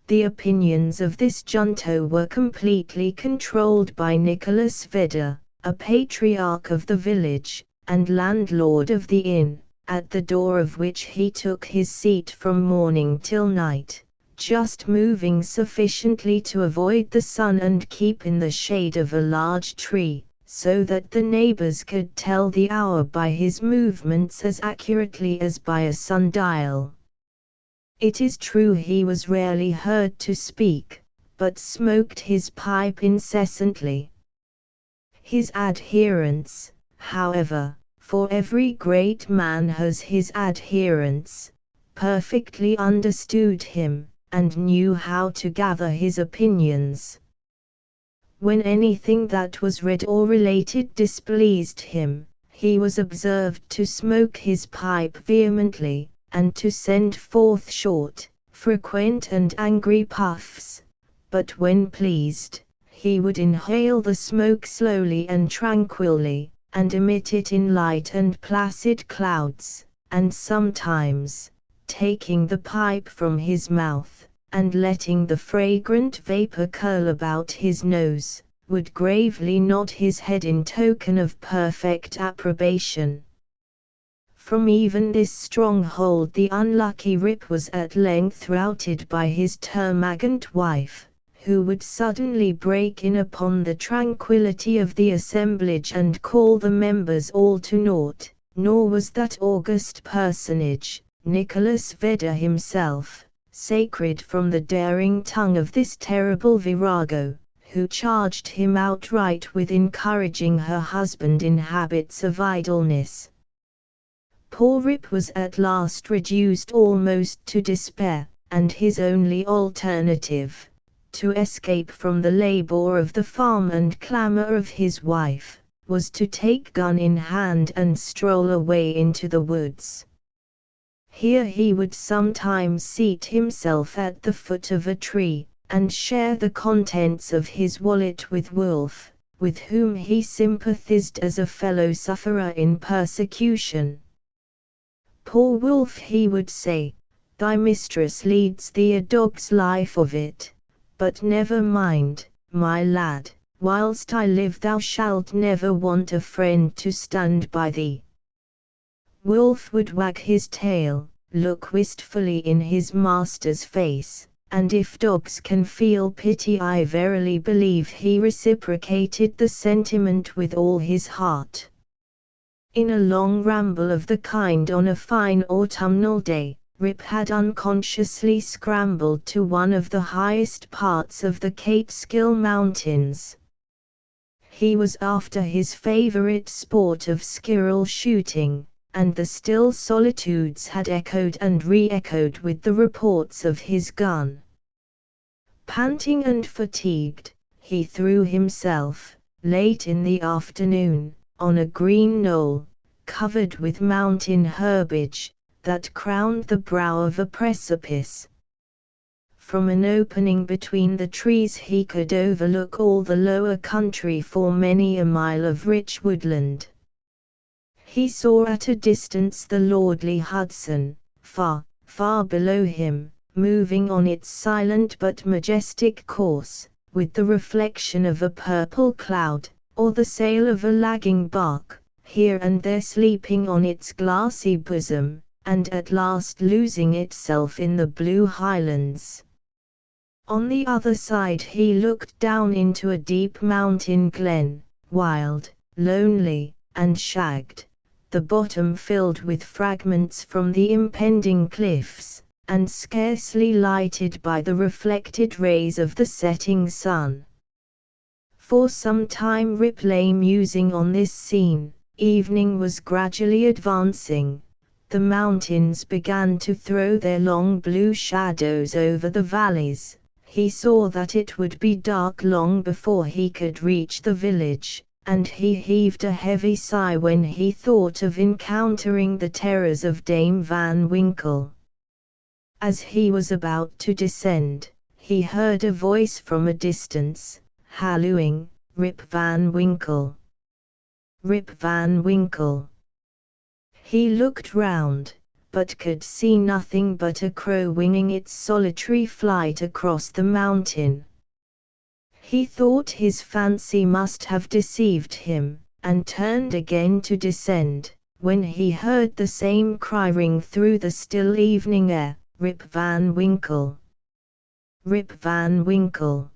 The opinions of this junto were completely controlled by Nicholas Vedder, a patriarch of the village, and landlord of the inn, at the door of which he took his seat from morning till night, just moving sufficiently to avoid the sun and keep in the shade of a large tree, so that the neighbors could tell the hour by his movements as accurately as by a sundial. It is true he was rarely heard to speak, but smoked his pipe incessantly. His adherents, however, for every great man has his adherents, perfectly understood him, and knew how to gather his opinions. When anything that was read or related displeased him, he was observed to smoke his pipe vehemently, and to send forth short, frequent and angry puffs, but when pleased, he would inhale the smoke slowly and tranquilly, and emit it in light and placid clouds, and sometimes, taking the pipe from his mouth, and letting the fragrant vapor curl about his nose, would gravely nod his head in token of perfect approbation. From even this stronghold the unlucky Rip was at length routed by his termagant wife, who would suddenly break in upon the tranquillity of the assemblage and call the members all to naught, nor was that august personage, Nicholas Vedder himself, sacred from the daring tongue of this terrible virago, who charged him outright with encouraging her husband in habits of idleness. Poor Rip was at last reduced almost to despair, and his only alternative, to escape from the labor of the farm and clamor of his wife, was to take gun in hand and stroll away into the woods. Here he would sometimes seat himself at the foot of a tree, and share the contents of his wallet with Wolf, with whom he sympathized as a fellow-sufferer in persecution. "Poor Wolf," he would say, "thy mistress leads thee a dog's life of it. But never mind, my lad, whilst I live thou shalt never want a friend to stand by thee." Wolf would wag his tail, look wistfully in his master's face, and if dogs can feel pity, I verily believe he reciprocated the sentiment with all his heart. In a long ramble of the kind on a fine autumnal day, Rip had unconsciously scrambled to one of the highest parts of the Catskill Mountains. He was after his favorite sport of squirrel shooting, and the still solitudes had echoed and re-echoed with the reports of his gun. Panting and fatigued, he threw himself, late in the afternoon, on a green knoll, covered with mountain herbage, that crowned the brow of a precipice. From an opening between the trees he could overlook all the lower country for many a mile of rich woodland. He saw at a distance the lordly Hudson, far, far below him, moving on its silent but majestic course, with the reflection of a purple cloud, or the sail of a lagging bark, here and there sleeping on its glassy bosom, and at last losing itself in the blue highlands. On the other side he looked down into a deep mountain glen, wild, lonely, and shagged, the bottom filled with fragments from the impending cliffs, and scarcely lighted by the reflected rays of the setting sun. For some time Rip lay musing on this scene. Evening was gradually advancing. The mountains began to throw their long blue shadows over the valleys. He saw that it would be dark long before he could reach the village, and he heaved a heavy sigh when he thought of encountering the terrors of Dame Van Winkle. As he was about to descend, he heard a voice from a distance, hallooing, "Rip Van Winkle! Rip Van Winkle!" He looked round, but could see nothing but a crow winging its solitary flight across the mountain. He thought his fancy must have deceived him, and turned again to descend, when he heard the same cry ring through the still evening air, "Rip Van Winkle! Rip Van Winkle!"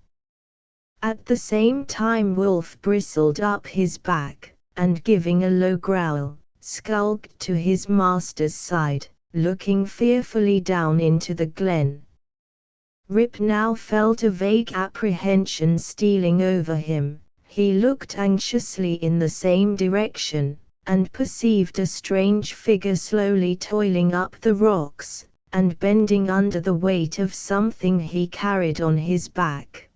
At the same time Wolf bristled up his back, and giving a low growl, skulked to his master's side, looking fearfully down into the glen. Rip now felt a vague apprehension stealing over him. He looked anxiously in the same direction, and perceived a strange figure slowly toiling up the rocks, and bending under the weight of something he carried on his back.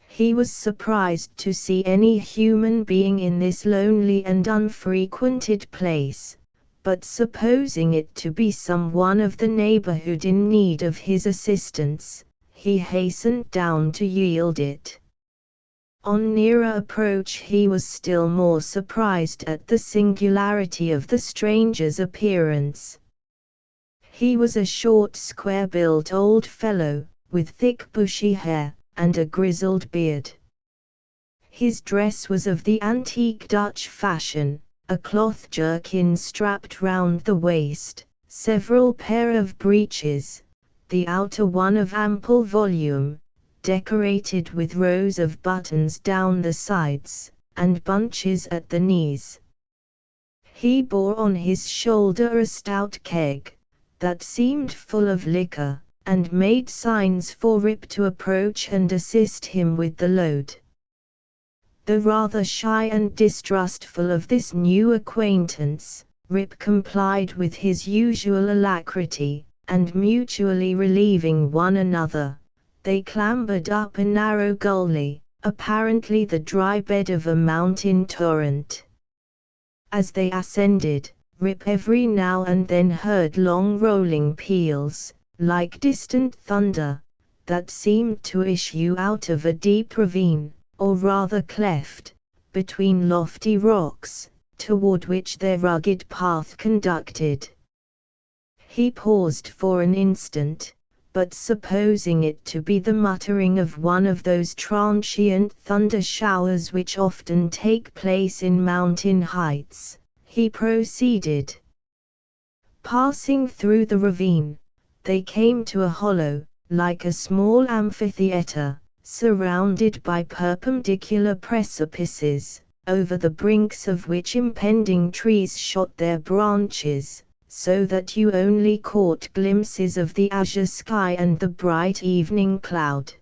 He was surprised to see any human being in this lonely and unfrequented place, but supposing it to be some one of the neighborhood in need of his assistance, he hastened down to yield it. On nearer approach he was still more surprised at the singularity of the stranger's appearance. He was a short square-built old fellow, with thick bushy hair, and a grizzled beard. His dress was of the antique Dutch fashion, a cloth jerkin strapped round the waist, several pair of breeches, the outer one of ample volume, decorated with rows of buttons down the sides, and bunches at the knees. He bore on his shoulder a stout keg, that seemed full of liquor, and made signs for Rip to approach and assist him with the load. Though rather shy and distrustful of this new acquaintance, Rip complied with his usual alacrity, and mutually relieving one another, they clambered up a narrow gully, apparently the dry bed of a mountain torrent. As they ascended, Rip every now and then heard long rolling peals, like distant thunder, that seemed to issue out of a deep ravine, or rather cleft, between lofty rocks, toward which their rugged path conducted. He paused for an instant, but supposing it to be the muttering of one of those transient thunder showers which often take place in mountain heights, he proceeded. Passing through the ravine, they came to a hollow, like a small amphitheater, surrounded by perpendicular precipices, over the brinks of which impending trees shot their branches, so that you only caught glimpses of the azure sky and the bright evening cloud.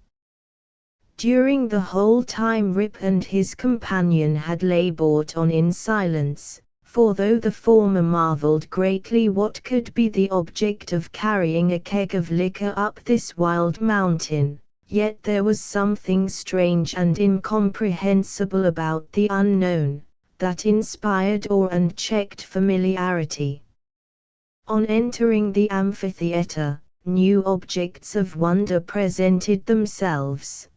During the whole time Rip and his companion had labored on in silence, for though the former marveled greatly what could be the object of carrying a keg of liquor up this wild mountain, yet there was something strange and incomprehensible about the unknown, that inspired awe and checked familiarity. On entering the amphitheater, new objects of wonder presented themselves.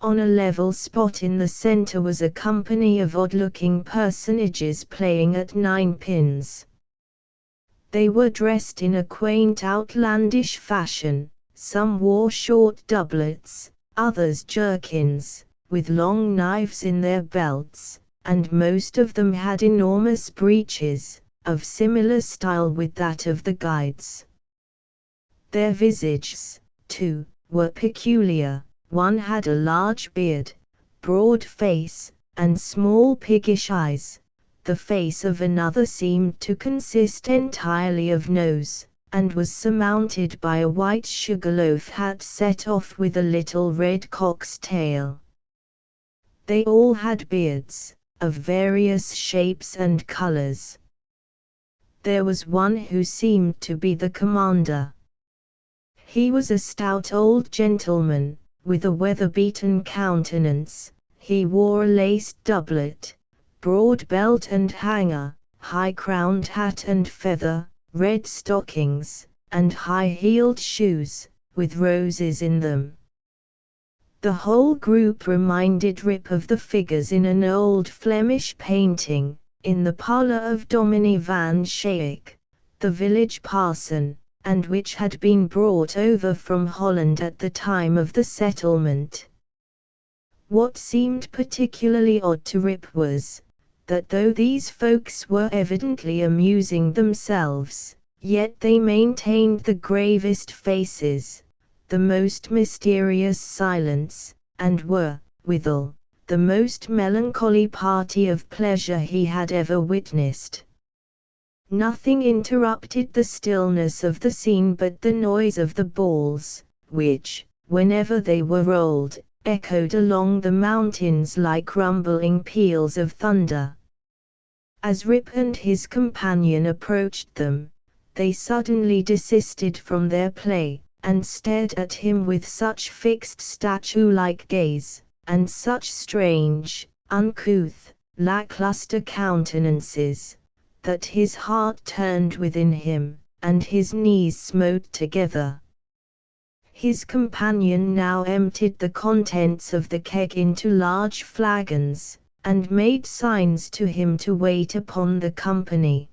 On a level spot in the center was a company of odd-looking personages playing at ninepins. They were dressed in a quaint outlandish fashion, some wore short doublets, others jerkins, with long knives in their belts, and most of them had enormous breeches, of similar style with that of the guides. Their visages, too, were peculiar. One had a large beard, broad face, and small piggish eyes. The face of another seemed to consist entirely of nose, and was surmounted by a white sugarloaf hat set off with a little red cock's tail. They all had beards, of various shapes and colors. There was one who seemed to be the commander. He was a stout old gentleman, with a weather-beaten countenance. He wore a laced doublet, broad belt and hanger, high-crowned hat and feather, red stockings, and high-heeled shoes, with roses in them. The whole group reminded Rip of the figures in an old Flemish painting, in the parlor of Dominie van Schaik, the village parson, and which had been brought over from Holland at the time of the settlement. What seemed particularly odd to Rip was, that though these folks were evidently amusing themselves, yet they maintained the gravest faces, the most mysterious silence, and were, withal, the most melancholy party of pleasure he had ever witnessed. Nothing interrupted the stillness of the scene but the noise of the balls, which, whenever they were rolled, echoed along the mountains like rumbling peals of thunder. As Rip and his companion approached them, they suddenly desisted from their play, and stared at him with such fixed statue-like gaze, and such strange, uncouth, lackluster countenances, that his heart turned within him, and his knees smote together. His companion now emptied the contents of the keg into large flagons, and made signs to him to wait upon the company.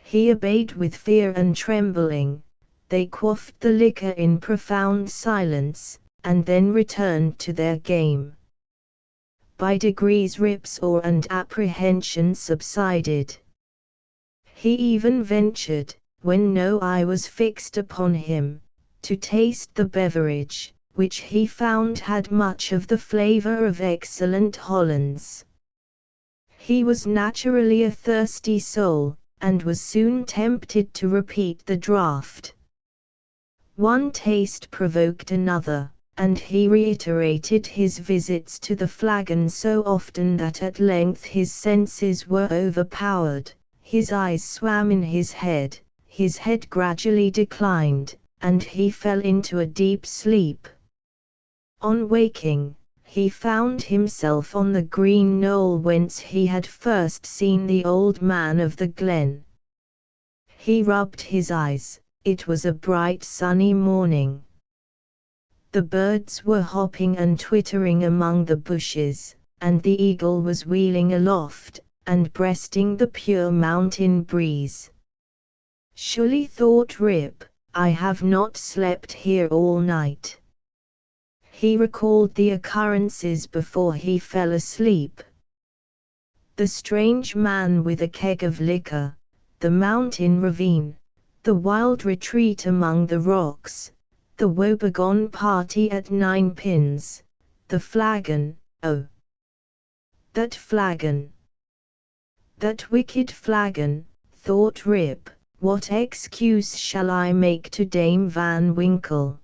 He obeyed with fear and trembling. They quaffed the liquor in profound silence, and then returned to their game. By degrees Rip's awe and apprehension subsided. He even ventured, when no eye was fixed upon him, to taste the beverage, which he found had much of the flavor of excellent Hollands. He was naturally a thirsty soul, and was soon tempted to repeat the draught. One taste provoked another, and he reiterated his visits to the flagon so often that at length his senses were overpowered, his eyes swam in his head gradually declined, and he fell into a deep sleep. On waking, he found himself on the green knoll whence he had first seen the old man of the glen. He rubbed his eyes. It was a bright sunny morning. The birds were hopping and twittering among the bushes, and the eagle was wheeling aloft, and breasting the pure mountain breeze. Surely, thought Rip, I have not slept here all night. He recalled the occurrences before he fell asleep. The strange man with a keg of liquor, the mountain ravine, the wild retreat among the rocks, the woebegone party at Ninepins, the flagon, oh! That flagon! That wicked flagon, thought Rip, what excuse shall I make to Dame Van Winkle?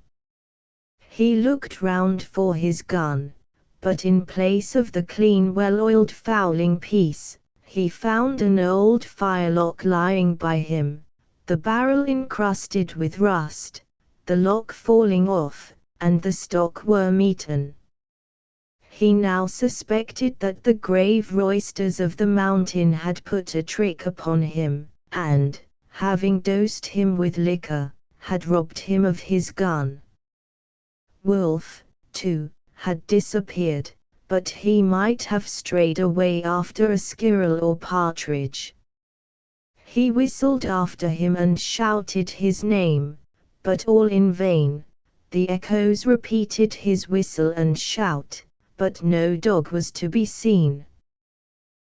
He looked round for his gun, but in place of the clean well-oiled fowling piece, he found an old firelock lying by him, the barrel encrusted with rust, the lock falling off, and the stock worm-eaten. He now suspected that the grave roysters of the mountain had put a trick upon him, and, having dosed him with liquor, had robbed him of his gun. Wolf, too, had disappeared, but he might have strayed away after a squirrel or partridge. He whistled after him and shouted his name, but all in vain. The echoes repeated his whistle and shout, but no dog was to be seen.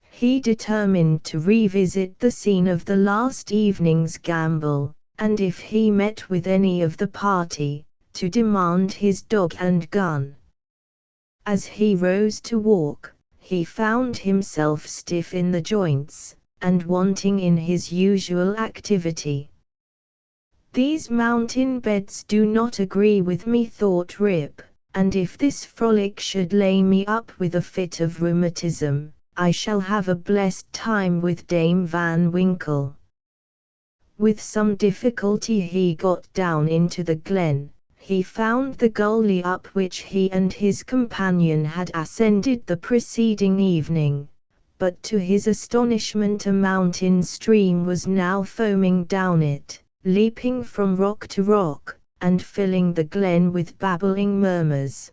He determined to revisit the scene of the last evening's gambol, and if he met with any of the party, to demand his dog and gun. As he rose to walk, he found himself stiff in the joints, and wanting in his usual activity. These mountain beds do not agree with me, thought Rip, and if this frolic should lay me up with a fit of rheumatism, I shall have a blessed time with Dame Van Winkle. With some difficulty he got down into the glen. He found the gully up which he and his companion had ascended the preceding evening, but to his astonishment a mountain stream was now foaming down it, leaping from rock to rock, and filling the glen with babbling murmurs.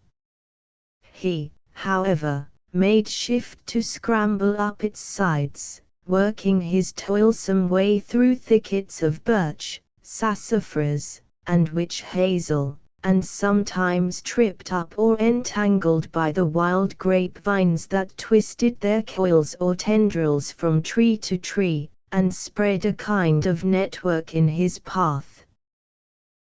He, however, made shift to scramble up its sides, working his toilsome way through thickets of birch, sassafras, and witch hazel, and sometimes tripped up or entangled by the wild grapevines that twisted their coils or tendrils from tree to tree, and spread a kind of network in his path.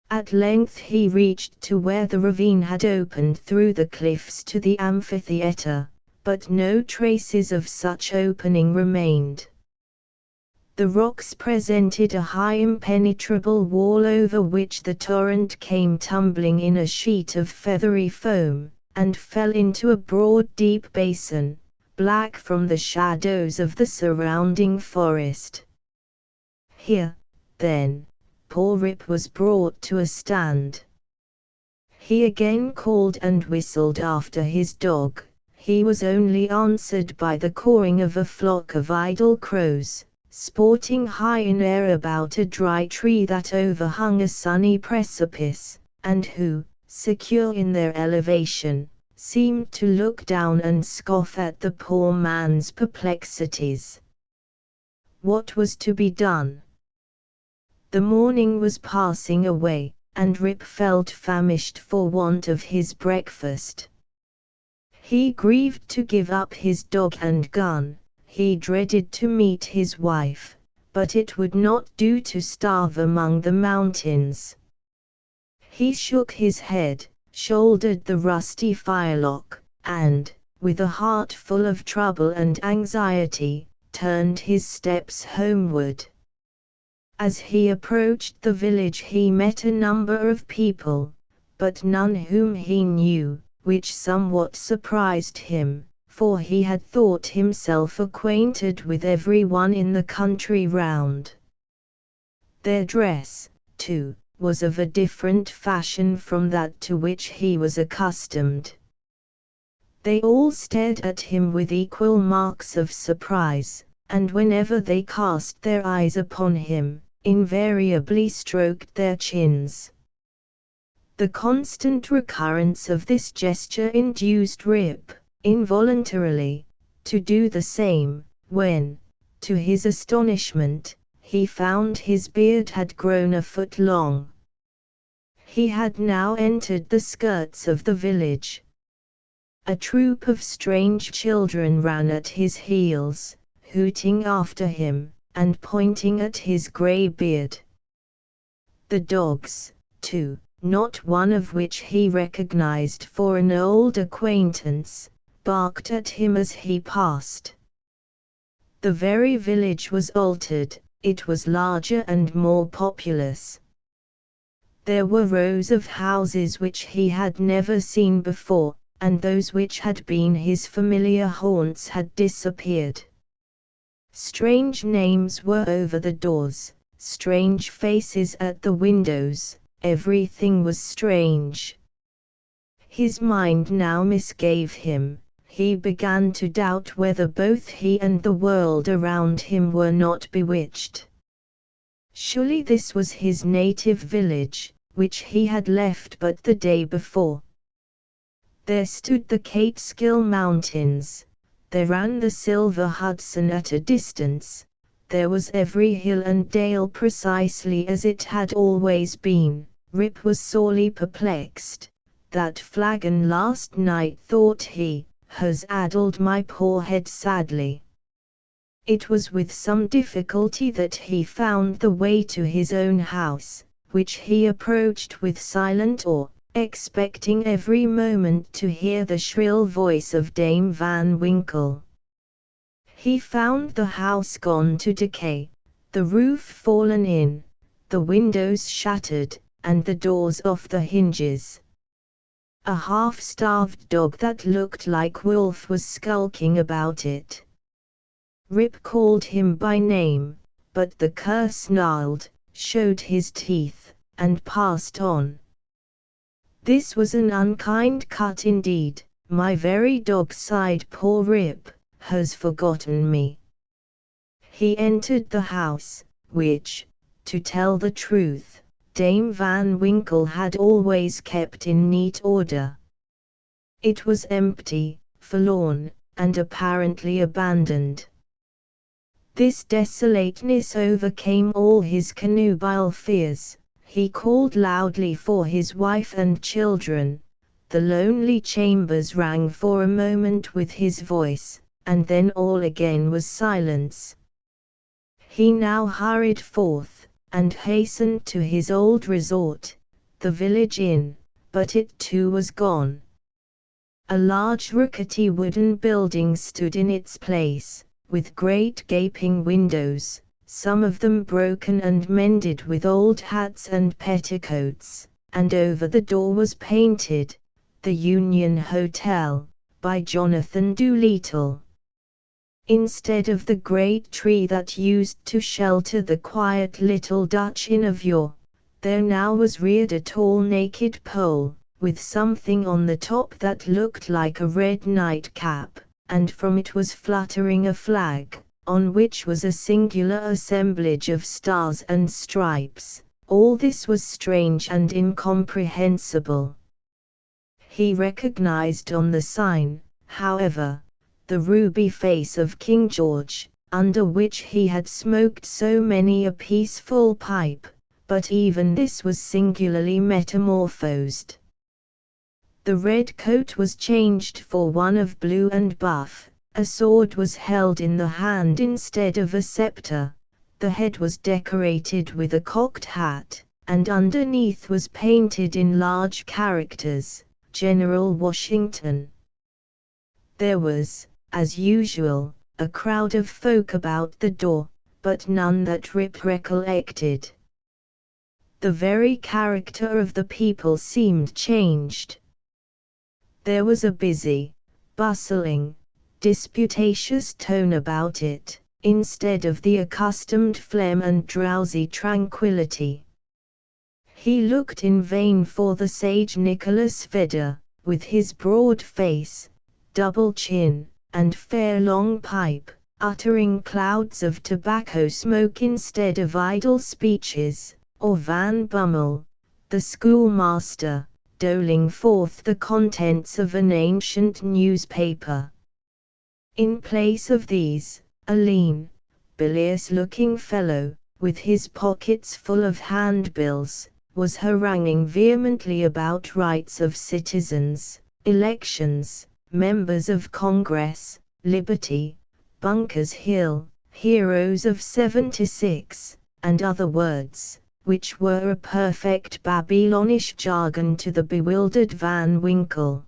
At length he reached to where the ravine had opened through the cliffs to the amphitheatre, but no traces of such opening remained. The rocks presented a high impenetrable wall over which the torrent came tumbling in a sheet of feathery foam, and fell into a broad deep basin, black from the shadows of the surrounding forest. Here, then, poor Rip was brought to a stand. He again called and whistled after his dog. He was only answered by the cawing of a flock of idle crows, sporting high in air about a dry tree that overhung a sunny precipice, and who, secure in their elevation, seemed to look down and scoff at the poor man's perplexities. What was to be done? The morning was passing away, and Rip felt famished for want of his breakfast. He grieved to give up his dog and gun. He dreaded to meet his wife, but it would not do to starve among the mountains. He shook his head, shouldered the rusty firelock, and, with a heart full of trouble and anxiety, turned his steps homeward. As he approached the village he met a number of people, but none whom he knew, which somewhat surprised him, for he had thought himself acquainted with everyone in the country round. Their dress, too, was of a different fashion from that to which he was accustomed. They all stared at him with equal marks of surprise, and whenever they cast their eyes upon him, invariably stroked their chins. The constant recurrence of this gesture induced Rip, involuntarily, to do the same, when, to his astonishment, he found his beard had grown a foot long. He had now entered the skirts of the village. A troop of strange children ran at his heels, hooting after him, and pointing at his grey beard. The dogs, too, not one of which he recognized for an old acquaintance, barked at him as he passed. The very village was altered, it was larger and more populous. There were rows of houses which he had never seen before, and those which had been his familiar haunts had disappeared. Strange names were over the doors, strange faces at the windows, everything was strange. His mind now misgave him, he began to doubt whether both he and the world around him were not bewitched. Surely this was his native village, which he had left but the day before. There stood the Catskill Mountains, there ran the silver Hudson at a distance, there was every hill and dale precisely as it had always been. Rip was sorely perplexed. That flagon last night, thought he, has addled my poor head sadly. It was with some difficulty that he found the way to his own house, which he approached with silent awe, expecting every moment to hear the shrill voice of Dame Van Winkle. He found the house gone to decay, the roof fallen in, the windows shattered, and the doors off the hinges. A half-starved dog that looked like Wolf was skulking about it. Rip called him by name, but the cur snarled, showed his teeth, and passed on. This was an unkind cut indeed, my very dog, sighed poor Rip, has forgotten me. He entered the house, which, to tell the truth, Dame Van Winkle had always kept in neat order. It was empty, forlorn, and apparently abandoned. This desolateness overcame all his connubial fears. He called loudly for his wife and children. The lonely chambers rang for a moment with his voice, and then all again was silence. He now hurried forth, and hastened to his old resort, the village inn, but it too was gone. A large rickety wooden building stood in its place, with great gaping windows, some of them broken and mended with old hats and petticoats, and over the door was painted, "The Union Hotel, by Jonathan Doolittle." Instead of the great tree that used to shelter the quiet little Dutch inn of yore, there now was reared a tall naked pole, with something on the top that looked like a red nightcap, and from it was fluttering a flag, on which was a singular assemblage of stars and stripes. All this was strange and incomprehensible. He recognized on the sign, however, the ruby face of King George, under which he had smoked so many a peaceful pipe, but even this was singularly metamorphosed. The red coat was changed for one of blue and buff, a sword was held in the hand instead of a scepter, the head was decorated with a cocked hat, and underneath was painted in large characters, General Washington. There was, as usual, a crowd of folk about the door, but none that Rip recollected. The very character of the people seemed changed. There was a busy, bustling, disputatious tone about it, instead of the accustomed phlegm and drowsy tranquillity. He looked in vain for the sage Nicholas Vedder, with his broad face, double chin, and fair long pipe, uttering clouds of tobacco smoke instead of idle speeches, or Van Bummel, the schoolmaster, doling forth the contents of an ancient newspaper. In place of these, a lean, bilious-looking fellow, with his pockets full of handbills, was haranguing vehemently about rights of citizens, elections, members of Congress, liberty, Bunker's Hill, heroes of '76, and other words, which were a perfect Babylonish jargon to the bewildered Van Winkle.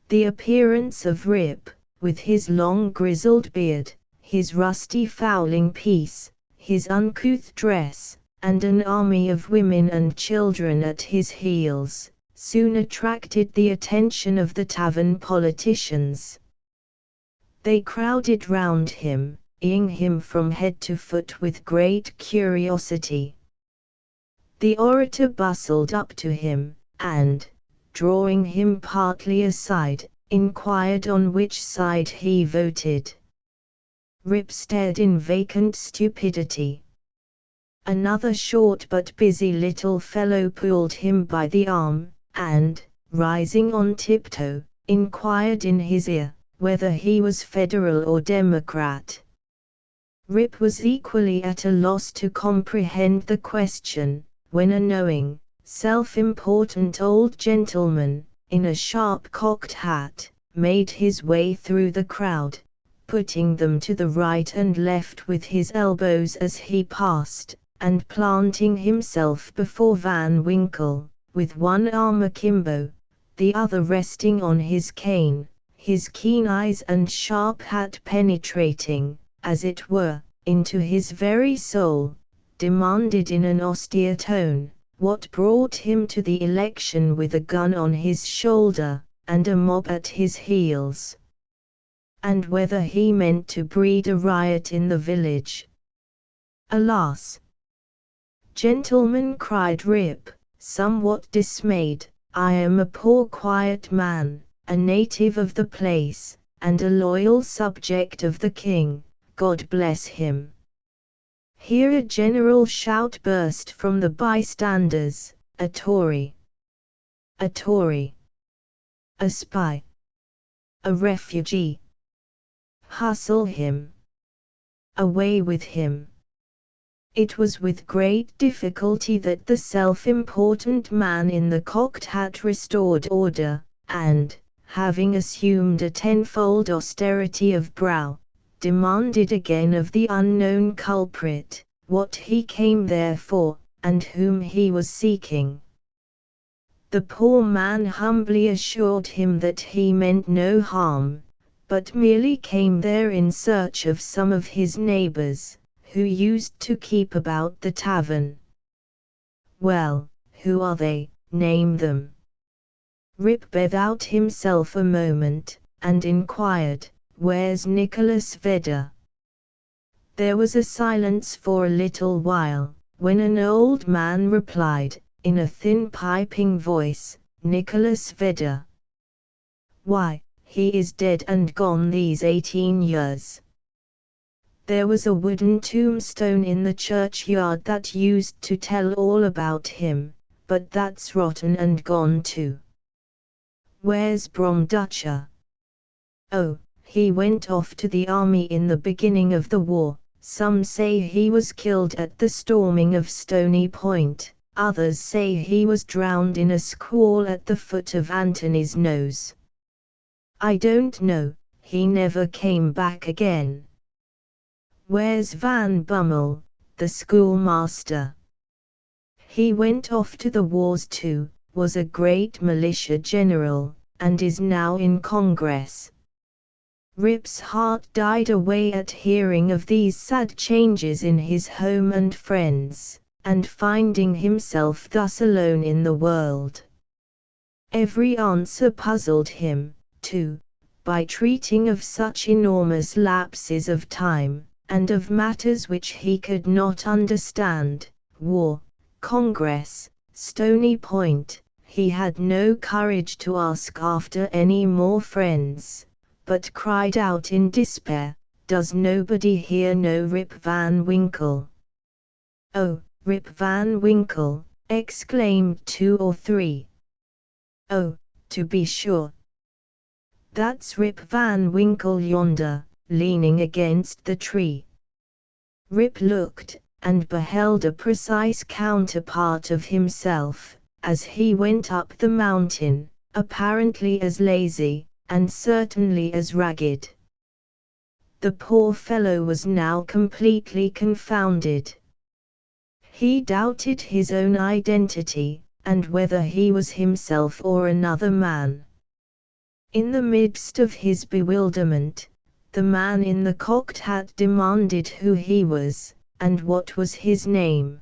The appearance of Rip, with his long grizzled beard, his rusty fowling piece, his uncouth dress, and an army of women and children at his heels, soon attracted the attention of the tavern politicians. They crowded round him, eyeing him from head to foot with great curiosity. The orator bustled up to him, and, drawing him partly aside, inquired on which side he voted. Rip stared in vacant stupidity. Another short but busy little fellow pulled him by the arm, and, rising on tiptoe, inquired in his ear whether he was Federal or Democrat. Rip was equally at a loss to comprehend the question, when a knowing, self-important old gentleman, in a sharp-cocked hat, made his way through the crowd, putting them to the right and left with his elbows as he passed, and planting himself before Van Winkle, with one arm akimbo, the other resting on his cane, his keen eyes and sharp hat penetrating, as it were, into his very soul, demanded in an austere tone, what brought him to the election with a gun on his shoulder, and a mob at his heels, and whether he meant to breed a riot in the village. Alas! Gentlemen, cried Rip, somewhat dismayed, I am a poor quiet man, a native of the place, and a loyal subject of the king, God bless him. Here a general shout burst from the bystanders, a Tory! A Tory! A spy! A refugee! Hustle him! Away with him! It was with great difficulty that the self-important man in the cocked hat restored order, and, having assumed a tenfold austerity of brow, demanded again of the unknown culprit, what he came there for, and whom he was seeking. The poor man humbly assured him that he meant no harm, but merely came there in search of some of his neighbors, who used to keep about the tavern. Well, who are they? Name them. Rip beat out himself a moment, and inquired, Where's Nicholas Vedder? There was a silence for a little while, when an old man replied, in a thin piping voice, Nicholas Vedder. Why, he is dead and gone these 18 years. There was a wooden tombstone in the churchyard that used to tell all about him, but that's rotten and gone too. Where's Bromdutcher? Oh, he went off to the army in the beginning of the war. Some say he was killed at the storming of Stony Point, others say he was drowned in a squall at the foot of Antony's Nose. I don't know, he never came back again. Where's Van Bummel, the schoolmaster? He went off to the wars too, was a great militia general, and is now in Congress. Rip's heart died away at hearing of these sad changes in his home and friends, and finding himself thus alone in the world. Every answer puzzled him, too, by treating of such enormous lapses of time, and of matters which he could not understand, war, Congress, Stony Point. He had no courage to ask after any more friends, but cried out in despair, "Does nobody here know Rip Van Winkle?" "Oh, Rip Van Winkle!" exclaimed 2 or 3. "Oh, to be sure. That's Rip Van Winkle yonder, leaning against the tree." Rip looked, and beheld a precise counterpart of himself, as he went up the mountain, apparently as lazy, and certainly as ragged. The poor fellow was now completely confounded. He doubted his own identity, and whether he was himself or another man. In the midst of his bewilderment, the man in the cocked hat demanded who he was, and what was his name.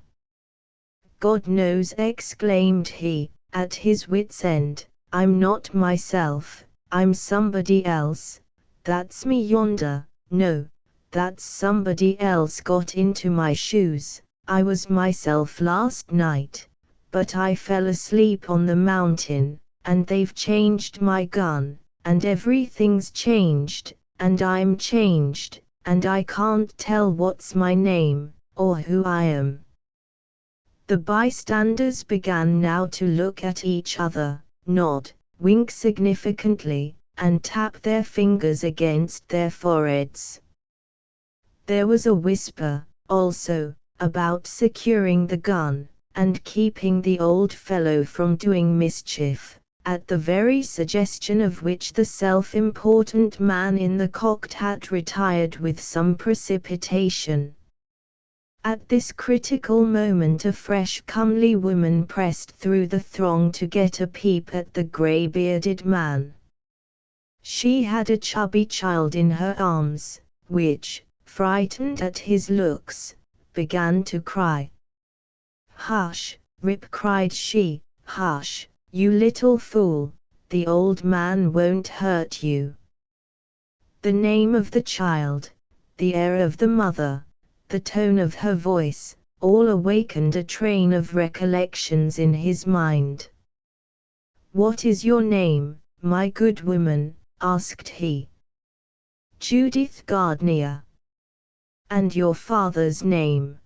"God knows," exclaimed he, at his wit's end, "I'm not myself, I'm somebody else. That's me yonder. No, that's somebody else got into my shoes. I was myself last night, but I fell asleep on the mountain, and they've changed my gun, and everything's changed, and I'm changed, and I can't tell what's my name, or who I am." The bystanders began now to look at each other, nod, wink significantly, and tap their fingers against their foreheads. There was a whisper, also, about securing the gun, and keeping the old fellow from doing mischief, at the very suggestion of which the self-important man in the cocked hat retired with some precipitation. At this critical moment a fresh comely woman pressed through the throng to get a peep at the grey-bearded man. She had a chubby child in her arms, which, frightened at his looks, began to cry. "Hush, Rip," cried she, "hush, you little fool, the old man won't hurt you." The name of the child, the air of the mother, the tone of her voice, all awakened a train of recollections in his mind. "What is your name, my good woman?" asked he. "Judith Gardner." "And your father's name?"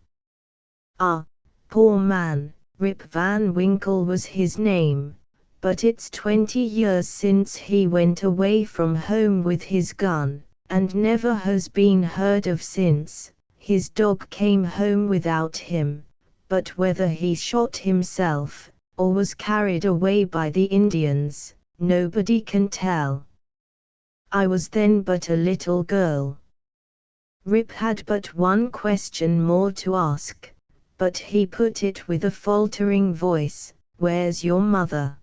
"Ah, poor man, Rip Van Winkle was his name, but it's 20 years since he went away from home with his gun, and never has been heard of since. His dog came home without him, but whether he shot himself, or was carried away by the Indians, nobody can tell. I was then but a little girl." Rip had but one question more to ask, but he put it with a faltering voice, "Where's your mother?"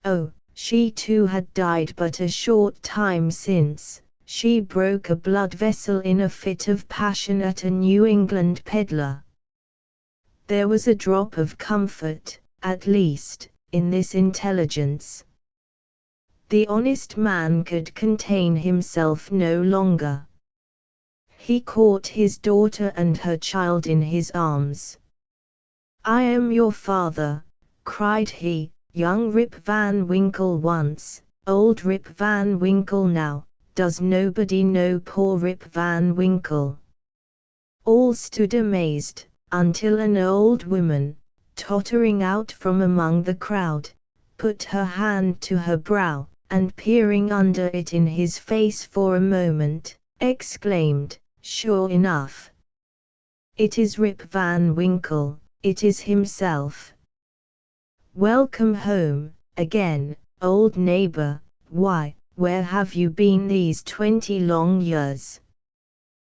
Oh, she too had died but a short time since. She broke a blood vessel in a fit of passion at a New England peddler. There was a drop of comfort, at least, in this intelligence. The honest man could contain himself no longer. He caught his daughter and her child in his arms. "I am your father," cried he, "young Rip Van Winkle once, old Rip Van Winkle now. Does nobody know poor Rip Van Winkle?" All stood amazed, until an old woman, tottering out from among the crowd, put her hand to her brow, and peering under it in his face for a moment, exclaimed, "Sure enough! It is Rip Van Winkle, it is himself. Welcome home, again, old neighbor. Why, where have you been these 20 long years?"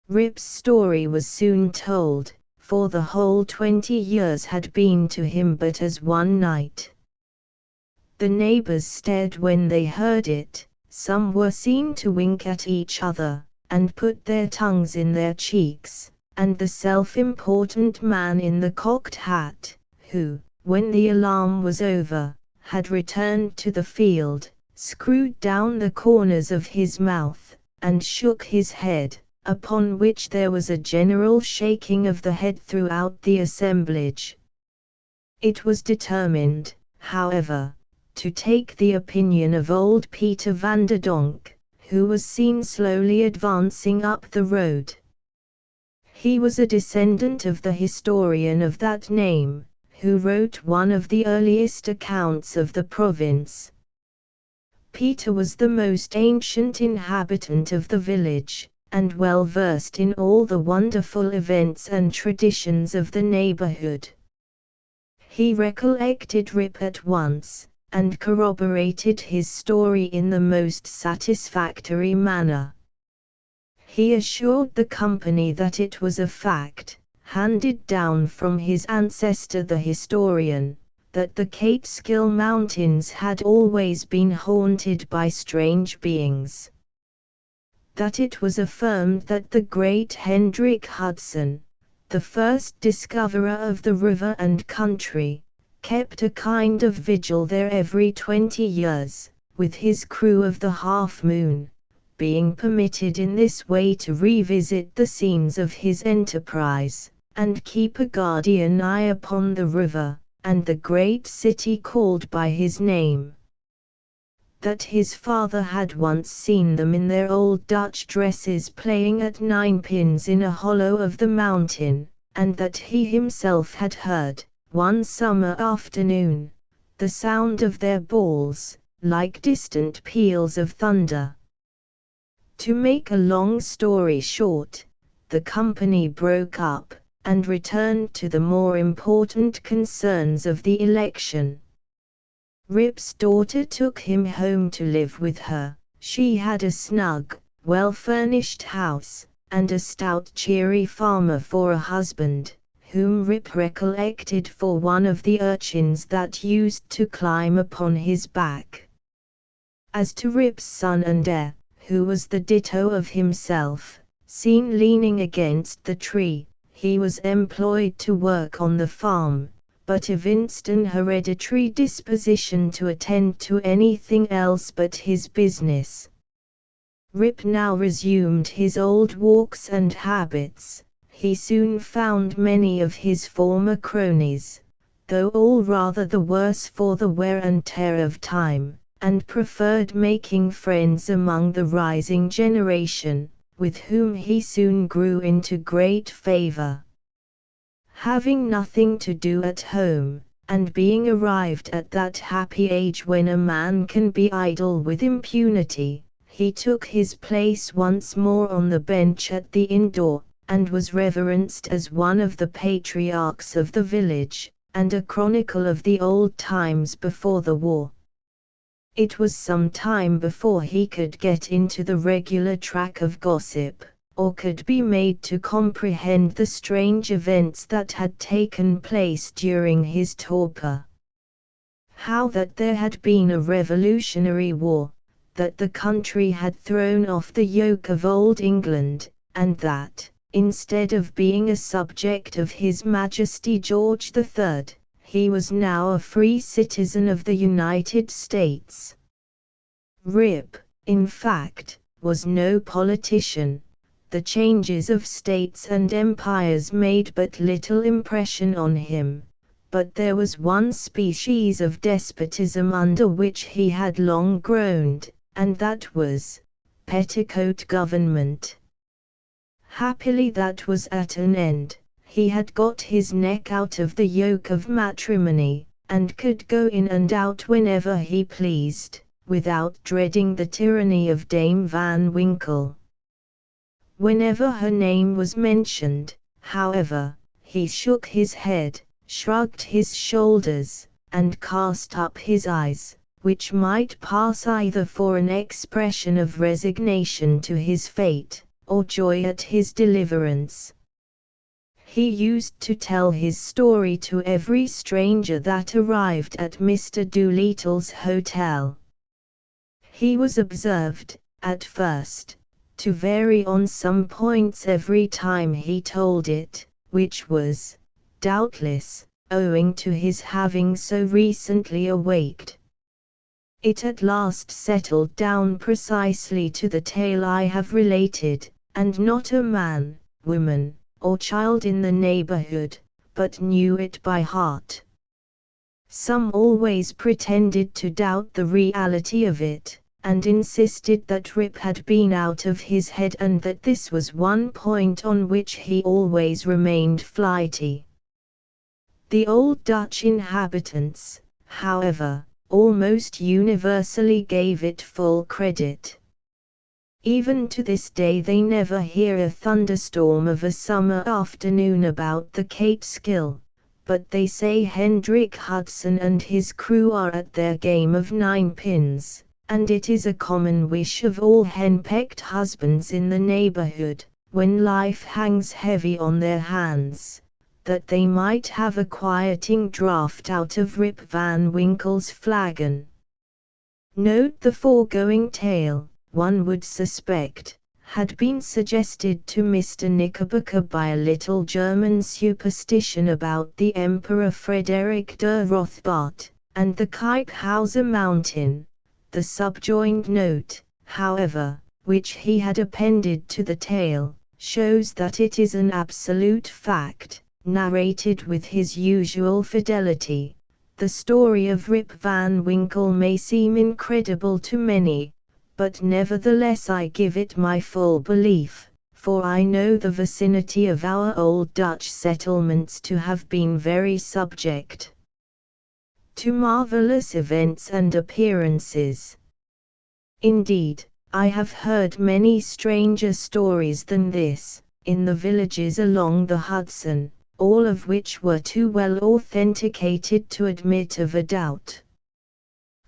Rip's story was soon told, for the whole 20 years had been to him but as one night. The neighbors stared when they heard it, some were seen to wink at each other, and put their tongues in their cheeks, and the self-important man in the cocked hat, who, when the alarm was over, had returned to the field, screwed down the corners of his mouth, and shook his head, upon which there was a general shaking of the head throughout the assemblage. It was determined, however, to take the opinion of old Peter van der Donck, who was seen slowly advancing up the road. He was a descendant of the historian of that name, who wrote one of the earliest accounts of the province. Peter was the most ancient inhabitant of the village, and well versed in all the wonderful events and traditions of the neighborhood. He recollected Rip at once, and corroborated his story in the most satisfactory manner. He assured the company that it was a fact, handed down from his ancestor the historian, that the Catskill Mountains had always been haunted by strange beings. That it was affirmed that the great Hendrik Hudson, the first discoverer of the river and country, kept a kind of vigil there every 20 years, with his crew of the Half Moon, being permitted in this way to revisit the scenes of his enterprise, and keep a guardian eye upon the river, and the great city called by his name. That his father had once seen them in their old Dutch dresses playing at ninepins in a hollow of the mountain, and that he himself had heard, one summer afternoon, the sound of their balls, like distant peals of thunder. To make a long story short, the company broke up, and returned to the more important concerns of the election. Rip's daughter took him home to live with her. She had a snug, well-furnished house, and a stout cheery farmer for a husband, whom Rip recollected for one of the urchins that used to climb upon his back. As to Rip's son and heir, who was the ditto of himself, seen leaning against the tree, he was employed to work on the farm, but evinced an hereditary disposition to attend to anything else but his business. Rip now resumed his old walks and habits. He soon found many of his former cronies, though all rather the worse for the wear and tear of time, and preferred making friends among the rising generation, with whom he soon grew into great favor. Having nothing to do at home, and being arrived at that happy age when a man can be idle with impunity, he took his place once more on the bench at the inn door, and was reverenced as one of the patriarchs of the village, and a chronicle of the old times before the war. It was some time before he could get into the regular track of gossip, or could be made to comprehend the strange events that had taken place during his torpor. How that there had been a revolutionary war, that the country had thrown off the yoke of old England, and that, instead of being a subject of His Majesty George III, he was now a free citizen of the United States. Rip, in fact, was no politician. The changes of states and empires made but little impression on him, but there was one species of despotism under which he had long groaned, and that was petticoat government. Happily that was at an end. He had got his neck out of the yoke of matrimony, and could go in and out whenever he pleased, without dreading the tyranny of Dame Van Winkle. Whenever her name was mentioned, however, he shook his head, shrugged his shoulders, and cast up his eyes, which might pass either for an expression of resignation to his fate, or joy at his deliverance. He used to tell his story to every stranger that arrived at Mr. Doolittle's hotel. He was observed, at first, to vary on some points every time he told it, which was, doubtless, owing to his having so recently awaked. It at last settled down precisely to the tale I have related, and not a man, woman, or child in the neighborhood, but knew it by heart. Some always pretended to doubt the reality of it, and insisted that Rip had been out of his head and that this was one point on which he always remained flighty. The old Dutch inhabitants, however, almost universally gave it full credit. Even to this day they never hear a thunderstorm of a summer afternoon about the Catskill, but they say Hendrik Hudson and his crew are at their game of ninepins, and it is a common wish of all henpecked husbands in the neighborhood, when life hangs heavy on their hands, that they might have a quieting draught out of Rip Van Winkle's flagon. Note the foregoing tale, one would suspect, had been suggested to Mr. Knickerbocker by a little German superstition about the Emperor Frederick der Rothbart, and the Keikhauser Mountain. The subjoined note, however, which he had appended to the tale, shows that it is an absolute fact, narrated with his usual fidelity. The story of Rip Van Winkle may seem incredible to many, but nevertheless I give it my full belief, for I know the vicinity of our old Dutch settlements to have been very subject to marvelous events and appearances. Indeed, I have heard many stranger stories than this, in the villages along the Hudson, all of which were too well authenticated to admit of a doubt.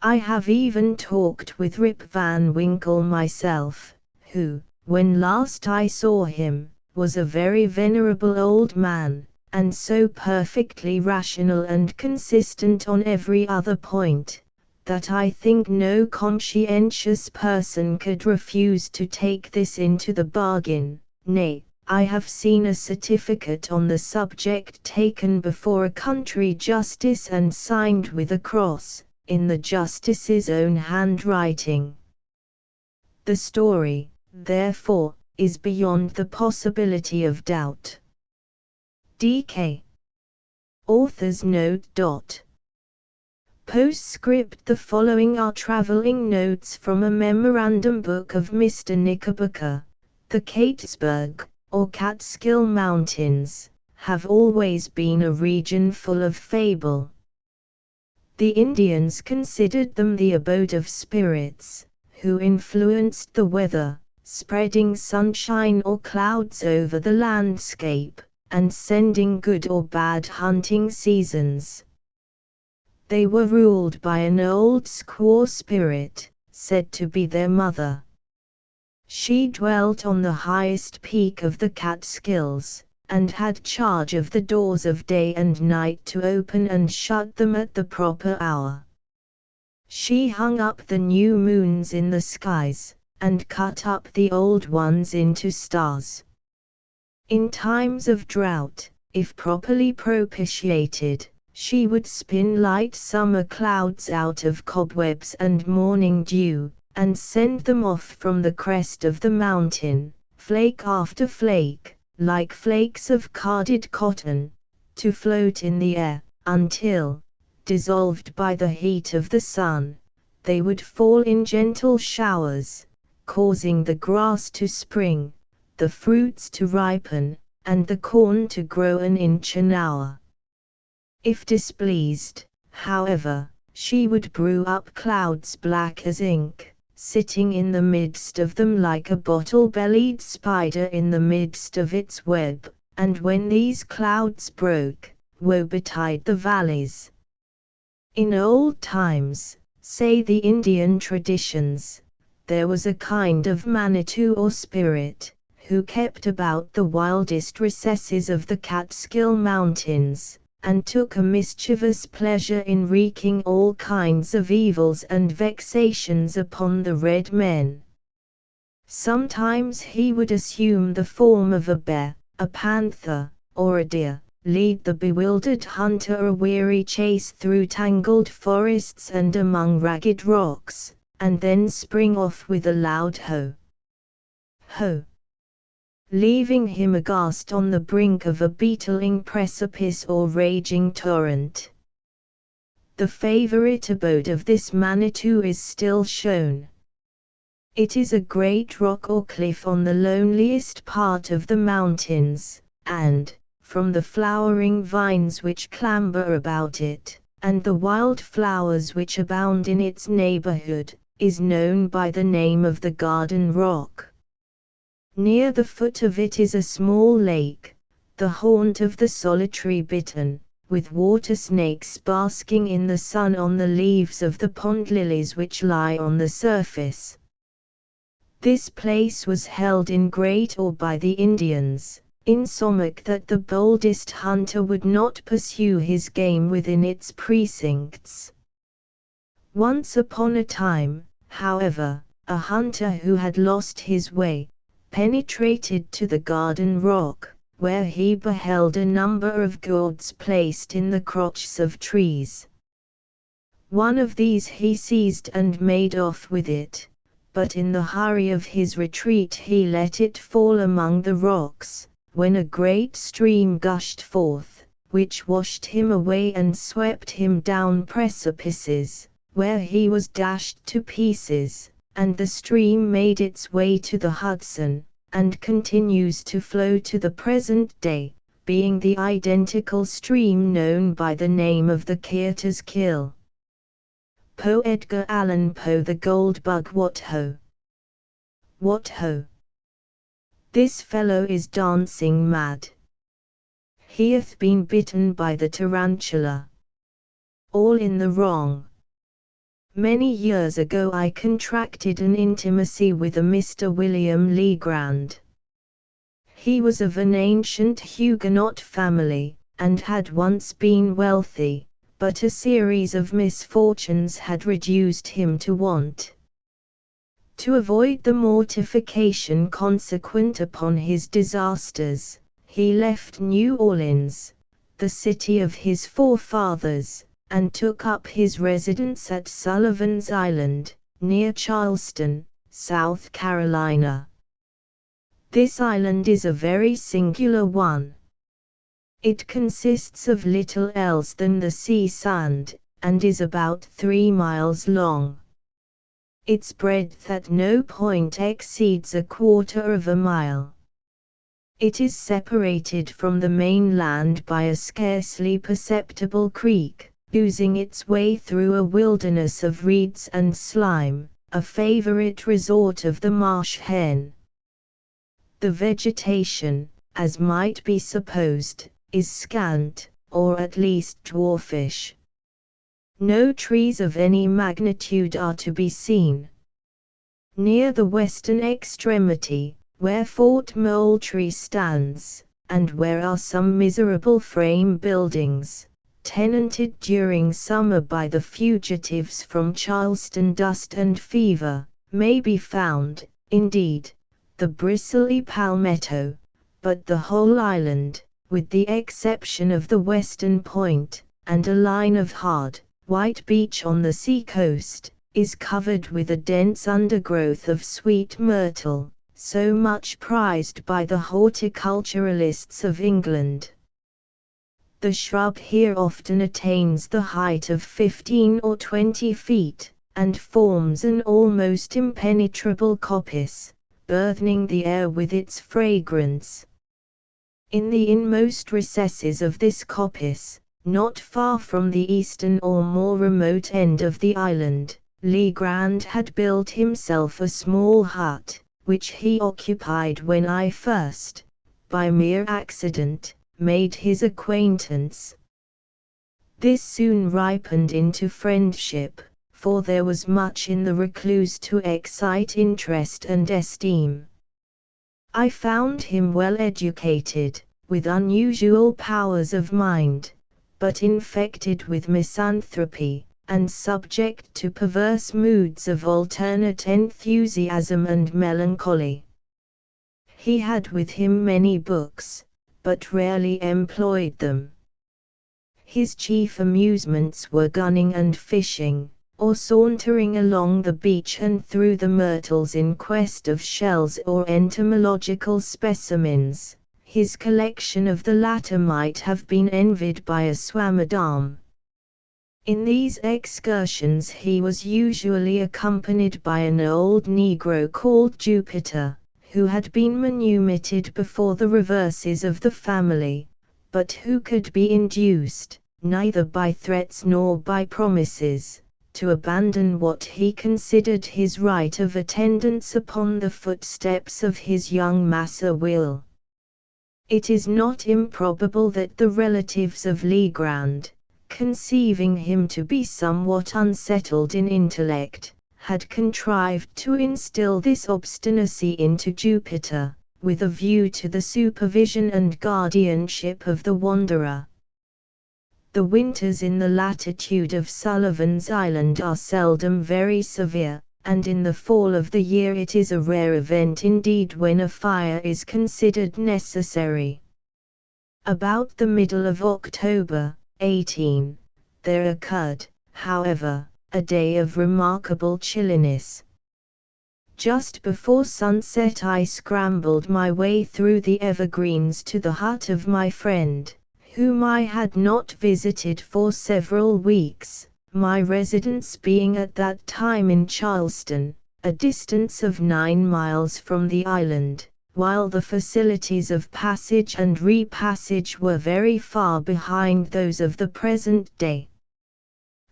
I have even talked with Rip Van Winkle myself, who, when last I saw him, was a very venerable old man, and so perfectly rational and consistent on every other point, that I think no conscientious person could refuse to take this into the bargain. Nay, I have seen a certificate on the subject taken before a country justice and signed with a cross, in the justice's own handwriting. The story, therefore, is beyond the possibility of doubt. D.K. Author's note. Postscript: the following are traveling notes from a memorandum book of Mr. Knickerbocker. The Catesburg, or Catskill Mountains, have always been a region full of fable. The Indians considered them the abode of spirits, who influenced the weather, spreading sunshine or clouds over the landscape, and sending good or bad hunting seasons. They were ruled by an old squaw spirit, said to be their mother. She dwelt on the highest peak of the Catskills, and had charge of the doors of day and night to open and shut them at the proper hour. She hung up the new moons in the skies, and cut up the old ones into stars. In times of drought, if properly propitiated, she would spin light summer clouds out of cobwebs and morning dew, and send them off from the crest of the mountain, flake after flake, like flakes of carded cotton, to float in the air, until, dissolved by the heat of the sun, they would fall in gentle showers, causing the grass to spring, the fruits to ripen, and the corn to grow an inch an hour. If displeased, however, she would brew up clouds black as ink, sitting in the midst of them like a bottle-bellied spider in the midst of its web, and when these clouds broke, woe betide the valleys. In old times, say the Indian traditions, there was a kind of Manitou or spirit, who kept about the wildest recesses of the Catskill Mountains, and took a mischievous pleasure in wreaking all kinds of evils and vexations upon the red men. Sometimes he would assume the form of a bear, a panther, or a deer, lead the bewildered hunter a weary chase through tangled forests and among ragged rocks, and then spring off with a loud ho! Ho! Leaving him aghast on the brink of a beetling precipice or raging torrent. The favorite abode of this Manitou is still shown. It is a great rock or cliff on the loneliest part of the mountains, and, from the flowering vines which clamber about it, and the wild flowers which abound in its neighborhood, is known by the name of the Garden Rock. Near the foot of it is a small lake, the haunt of the solitary bittern, with water snakes basking in the sun on the leaves of the pond lilies which lie on the surface. This place was held in great awe by the Indians, insomuch that the boldest hunter would not pursue his game within its precincts. Once upon a time, however, a hunter who had lost his way, penetrated to the Garden Rock, where he beheld a number of gourds placed in the crotches of trees. One of these he seized and made off with it, but in the hurry of his retreat he let it fall among the rocks, when a great stream gushed forth, which washed him away and swept him down precipices, where he was dashed to pieces, and the stream made its way to the Hudson, and continues to flow to the present day, being the identical stream known by the name of the Katerskill. Poe Edgar Allan Poe The Gold Bug. What ho! What ho! This fellow is dancing mad. He hath been bitten by the tarantula. All in the wrong. Many years ago I contracted an intimacy with a Mr. William Legrand. He was of an ancient Huguenot family, and had once been wealthy, but a series of misfortunes had reduced him to want. To avoid the mortification consequent upon his disasters, he left New Orleans, the city of his forefathers, and took up his residence at Sullivan's Island, near Charleston, South Carolina. This island is a very singular one. It consists of little else than the sea sand, and is about 3 miles long. Its breadth at no point exceeds 1/4 of a mile. It is separated from the mainland by a scarcely perceptible creek, oozing its way through a wilderness of reeds and slime, a favorite resort of the marsh hen. The vegetation, as might be supposed, is scant, or at least dwarfish. No trees of any magnitude are to be seen. Near the western extremity, where Fort Moultrie stands, and where are some miserable frame buildings, tenanted during summer by the fugitives from Charleston dust and fever, may be found, indeed, the bristly palmetto, but the whole island, with the exception of the western point, and a line of hard, white beach on the sea coast, is covered with a dense undergrowth of sweet myrtle, so much prized by the horticulturalists of England. The shrub here often attains the height of 15 or 20 feet, and forms an almost impenetrable coppice, burthening the air with its fragrance. In the inmost recesses of this coppice, not far from the eastern or more remote end of the island, Legrand had built himself a small hut, which he occupied when I first, by mere accident, made his acquaintance. This soon ripened into friendship, for there was much in the recluse to excite interest and esteem. I found him well educated, with unusual powers of mind, but infected with misanthropy, and subject to perverse moods of alternate enthusiasm and melancholy. He had with him many books, but rarely employed them. His chief amusements were gunning and fishing, or sauntering along the beach and through the myrtles in quest of shells or entomological specimens. His collection of the latter might have been envied by a swamadam. In these excursions he was usually accompanied by an old Negro called Jupiter, who had been manumitted before the reverses of the family, but who could be induced, neither by threats nor by promises, to abandon what he considered his right of attendance upon the footsteps of his young Massa Will. It is not improbable that the relatives of Legrand, conceiving him to be somewhat unsettled in intellect, had contrived to instill this obstinacy into Jupiter, with a view to the supervision and guardianship of the wanderer. The winters in the latitude of Sullivan's Island are seldom very severe, and in the fall of the year it is a rare event indeed when a fire is considered necessary. About the middle of October, 18, there occurred, however, a day of remarkable chilliness. Just before sunset I scrambled my way through the evergreens to the hut of my friend, whom I had not visited for several weeks, my residence being at that time in Charleston, a distance of 9 miles from the island, while the facilities of passage and repassage were very far behind those of the present day.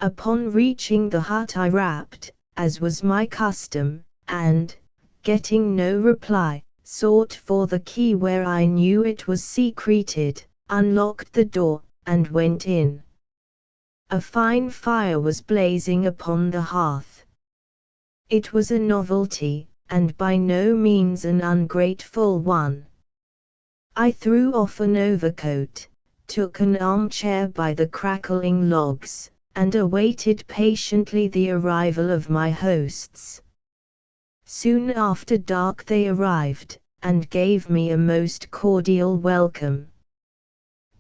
Upon reaching the hut I rapped, as was my custom, and, getting no reply, sought for the key where I knew it was secreted, unlocked the door, and went in. A fine fire was blazing upon the hearth. It was a novelty, and by no means an ungrateful one. I threw off an overcoat, took an armchair by the crackling logs, and awaited patiently the arrival of my hosts. Soon after dark they arrived, and gave me a most cordial welcome.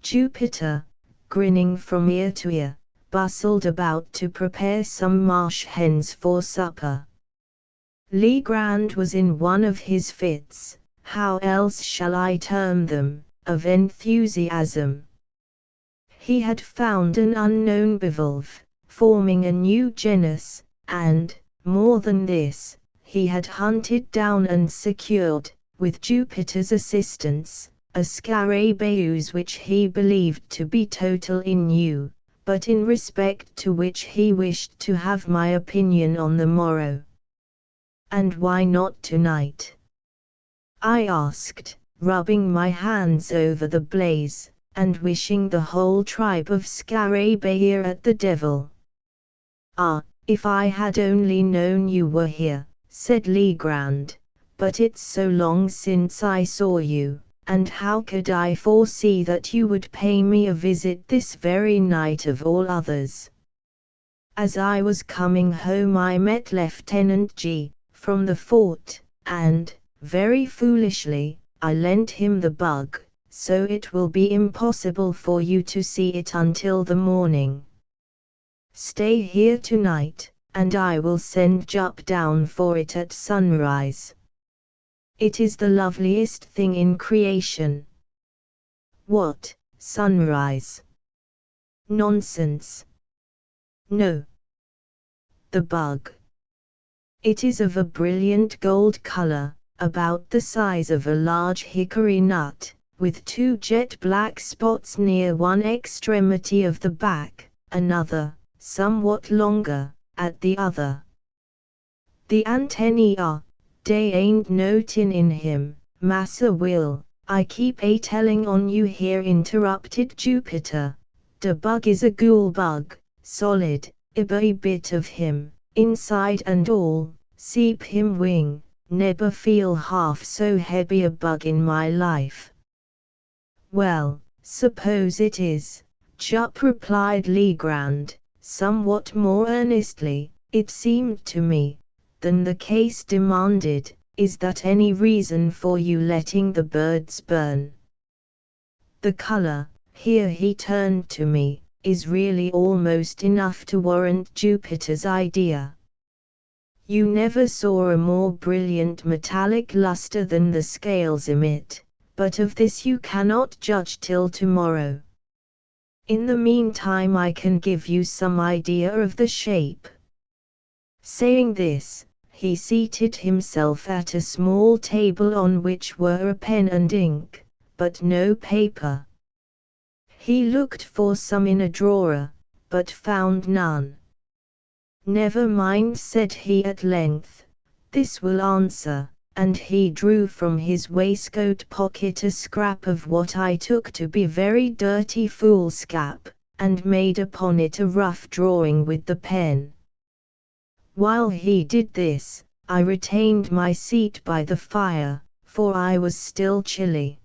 Jupiter, grinning from ear to ear, bustled about to prepare some marsh hens for supper. Legrand was in one of his fits, how else shall I term them, of enthusiasm. He had found an unknown bivalve, forming a new genus, and, more than this, he had hunted down and secured, with Jupiter's assistance, a scarabaeus which he believed to be totally new, but in respect to which he wished to have my opinion on the morrow. "And why not tonight?" I asked, rubbing my hands over the blaze, and wishing the whole tribe of scarabaei at the devil. "Ah, if I had only known you were here," said Legrand, "but it's so long since I saw you, and how could I foresee that you would pay me a visit this very night of all others? As I was coming home I met Lieutenant G. from the fort, and, very foolishly, I lent him the bug, so it will be impossible for you to see it until the morning. Stay here tonight, and I will send Jup down for it at sunrise. It is the loveliest thing in creation." "What, sunrise?" "Nonsense. No. The bug. It is of a brilliant gold color, about the size of a large hickory nut, with 2 jet-black spots near one extremity of the back, another, somewhat longer, at the other. The antennae are, dey ain't no tin in him, Massa Will, I keep a-telling on you here," interrupted Jupiter. "De bug is a ghoul bug, solid, every bit of him, inside and all, seep him wing, never feel half so heavy a bug in my life. Well, suppose it is, Jup replied Legrand, somewhat more earnestly. It seemed to me, than the case demanded. Is that any reason for you letting the birds burn? The color, here he turned to me, is really almost enough to warrant Jupiter's idea. You never saw a more brilliant metallic luster than the scales emit, but of this you cannot judge till tomorrow. In the meantime I can give you some idea of the shape. Saying this, he seated himself at a small table on which were a pen and ink, but no paper. He looked for some in a drawer, but found none. Never mind, said he at length, this will answer, and he drew from his waistcoat pocket a scrap of what I took to be very dirty foolscap, and made upon it a rough drawing with the pen. While he did this, I retained my seat by the fire, for I was still chilly.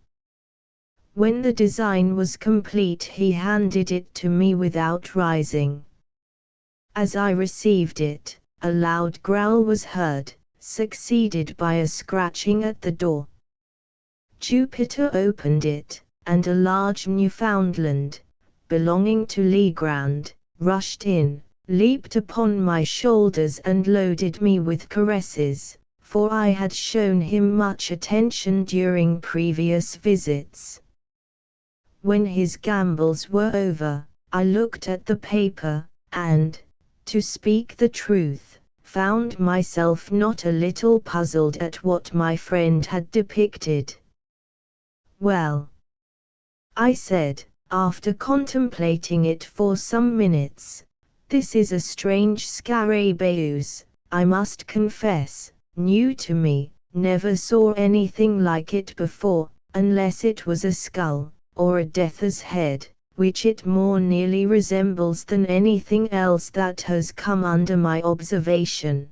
When the design was complete he handed it to me without rising. As I received it, a loud growl was heard, succeeded by a scratching at the door. Jupiter opened it, and a large Newfoundland, belonging to Legrand, rushed in, leaped upon my shoulders and loaded me with caresses, for I had shown him much attention during previous visits. When his gambols were over, I looked at the paper, and, to speak the truth, found myself not a little puzzled at what my friend had depicted. Well, I said, after contemplating it for some minutes, this is a strange scarabaeus, I must confess, new to me, never saw anything like it before, unless it was a skull, or a death's head, which it more nearly resembles than anything else that has come under my observation.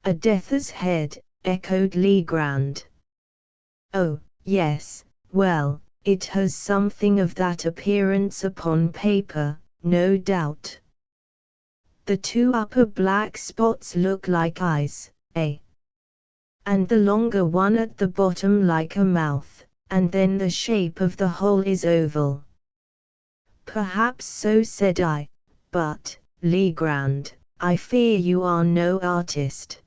A death's head, echoed Legrand. Oh, yes, well, it has something of that appearance upon paper, no doubt. The two upper black spots look like eyes, and the longer one at the bottom like a mouth, and then the shape of the whole is oval. Perhaps so, said I, but, Legrand, I fear you are no artist.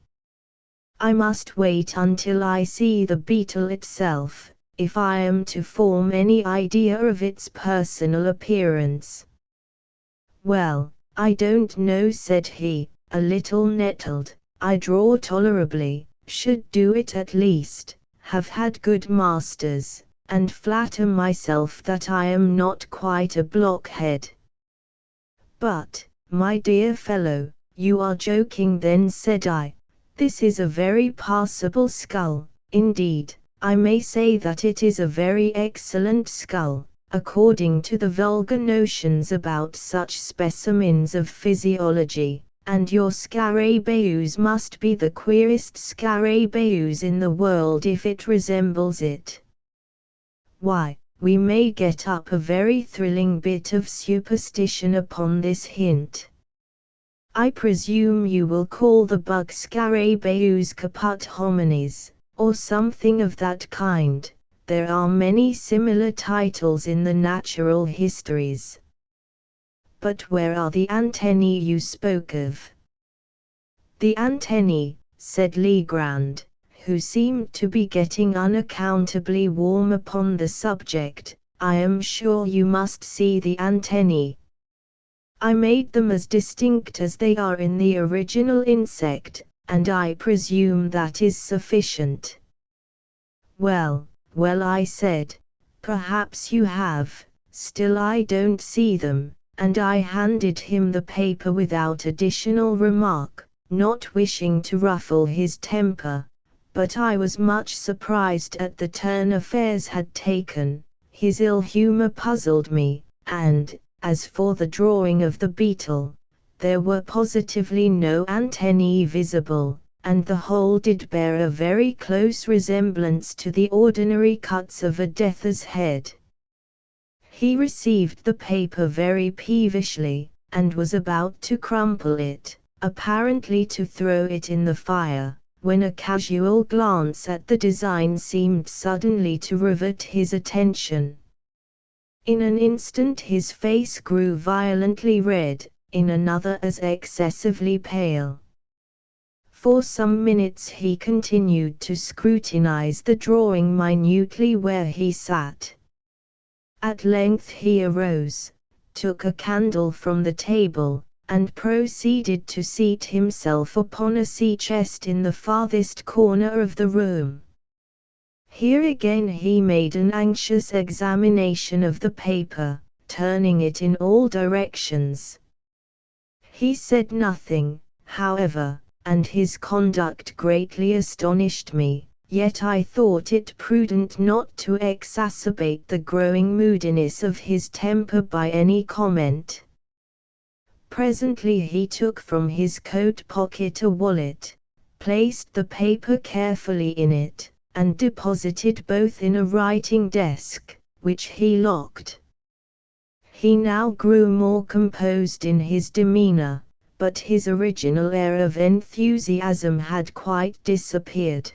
I must wait until I see the beetle itself, if I am to form any idea of its personal appearance. Well, I don't know, said he, a little nettled. I draw tolerably, should do it at least, have had good masters, and flatter myself that I am not quite a blockhead. But, my dear fellow, you are joking then, said I. This is a very passable skull. Indeed, I may say that it is a very excellent skull, according to the vulgar notions about such specimens of physiology, and your scarabaeus must be the queerest scarabaeus in the world if it resembles it. Why, we may get up a very thrilling bit of superstition upon this hint. I presume you will call the bug scarabaeus caput homines, or something of that kind. There are many similar titles in the natural histories. But where are the antennae you spoke of? The antennae, said Legrand, who seemed to be getting unaccountably warm upon the subject. I am sure you must see the antennae. I made them as distinct as they are in the original insect, and I presume that is sufficient. Well, I said, perhaps you have, still I don't see them, and I handed him the paper without additional remark, not wishing to ruffle his temper, but I was much surprised at the turn affairs had taken. His ill humor puzzled me, and, as for the drawing of the beetle, there were positively no antennae visible, and the whole did bear a very close resemblance to the ordinary cuts of a death's head. He received the paper very peevishly, and was about to crumple it, apparently to throw it in the fire, when a casual glance at the design seemed suddenly to rivet his attention. In an instant his face grew violently red, in another as excessively pale. For some minutes he continued to scrutinize the drawing minutely where he sat. At length he arose, took a candle from the table, and proceeded to seat himself upon a sea-chest in the farthest corner of the room. Here again he made an anxious examination of the paper, turning it in all directions. He said nothing, however, and his conduct greatly astonished me, yet I thought it prudent not to exacerbate the growing moodiness of his temper by any comment. Presently he took from his coat pocket a wallet, placed the paper carefully in it, and deposited both in a writing desk, which he locked. He now grew more composed in his demeanor, but his original air of enthusiasm had quite disappeared.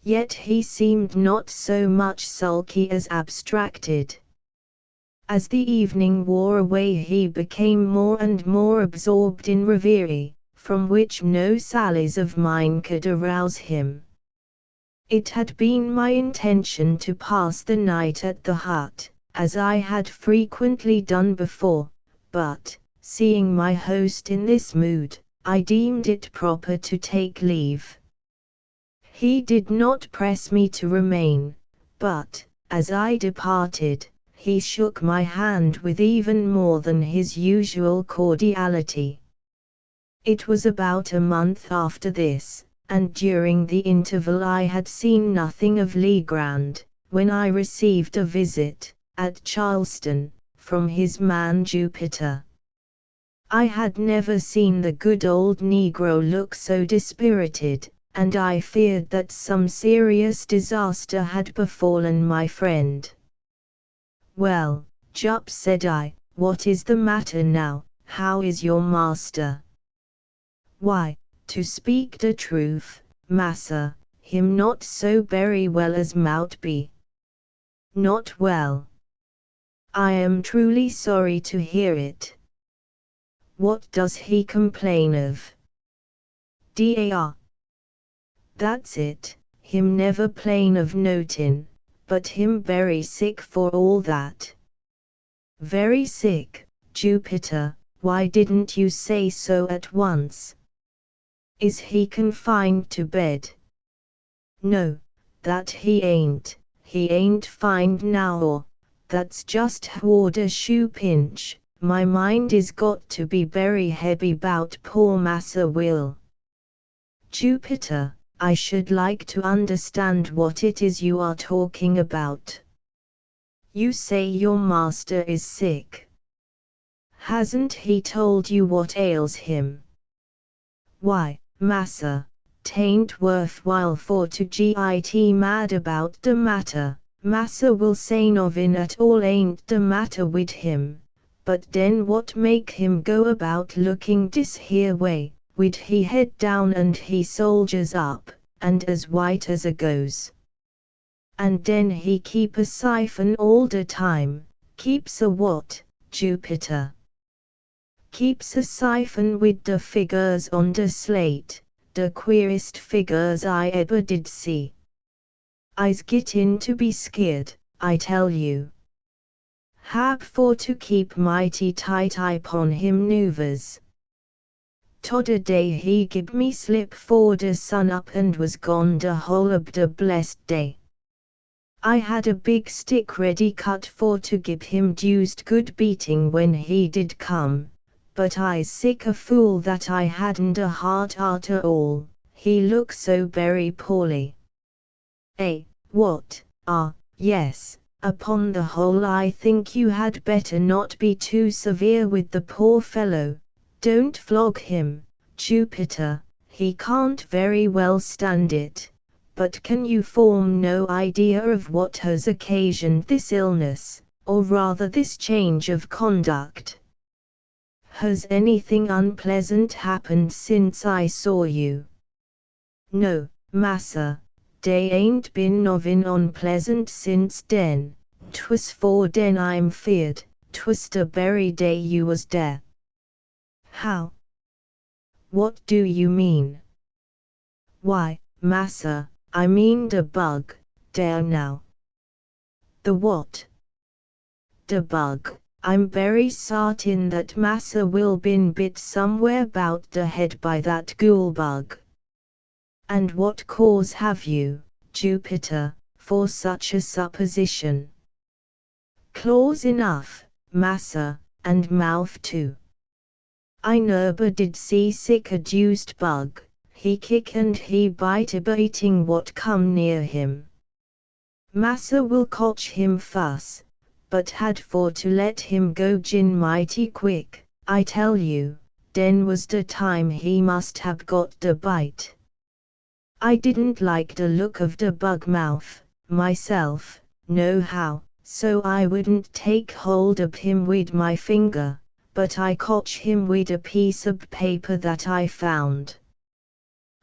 Yet he seemed not so much sulky as abstracted. As the evening wore away he became more and more absorbed in reverie, from which no sallies of mine could arouse him. It had been my intention to pass the night at the hut, as I had frequently done before, but, seeing my host in this mood, I deemed it proper to take leave. He did not press me to remain, but, as I departed, he shook my hand with even more than his usual cordiality. It was about a month after this, and during the interval I had seen nothing of Legrand, when I received a visit, at Charleston, from his man Jupiter. I had never seen the good old Negro look so dispirited, and I feared that some serious disaster had befallen my friend. "Well, Jup," said I, "what is the matter now? How is your master?" "Why, to speak the truth, massa, him not so very well as mout be." "Not well? I am truly sorry to hear it. What does he complain of?" "Dar. That's it, him never plain of notin', but him very sick for all that." "Very sick, Jupiter, why didn't you say so at once? Is he confined to bed?" "No, that he ain't fined now or, that's just how the shoe pinch. My mind is got to be very heavy 'bout poor Massa Will." "Jupiter, I should like to understand what it is you are talking about. You say your master is sick. Hasn't he told you what ails him?" "Why, massa, 'tain't worthwhile for to git mad about the matter. Massa will say novin at all ain't the matter wid him, but den what make him go about looking dis here way, wid he head down and he soldiers up, and as white as a ghost. And den he keep a siphon all the time." "Keeps a what, Jupiter?" "Keeps a siphon wid the figures on the slate, the queerest figures I eber did see. I's gittin' to be skeered, I tell you. Hab for to keep mighty tight eye pon him noovers. Todder day he gib me slip for de sun up and was gone de whole ob de blessed day. I had a big stick ready cut for to gib him deuced good beating when he did come, but I's sick a fool that I hadn't a heart arter all, he look so very poorly." "Eh, what? Yes, upon the whole I think you had better not be too severe with the poor fellow. Don't flog him, Jupiter, he can't very well stand it. But can you form no idea of what has occasioned this illness, or rather this change of conduct? Has anything unpleasant happened since I saw you? No, massa, dey ain't been novin unpleasant since den. 'Twas for den I'm feared, 'twas the berry day you was there. How? What do you mean? Why, massa, I mean the bug, there now. The what? The bug. I'm very sartin that massa will been bit somewhere bout the head by that ghoul bug. And what cause have you, Jupiter, for such a supposition? Claws enough, massa, and mouth too. I never did see sick a deuced bug, he kick and he bite a-biting what come near him. Massa will cotch him fuss, but had for to let him go gin mighty quick, I tell you, den was the time he must have got the bite. I didn't like the look of the bug mouth, myself, no how, so I wouldn't take hold of him wid my finger, but I cotch him wid a piece of paper that I found.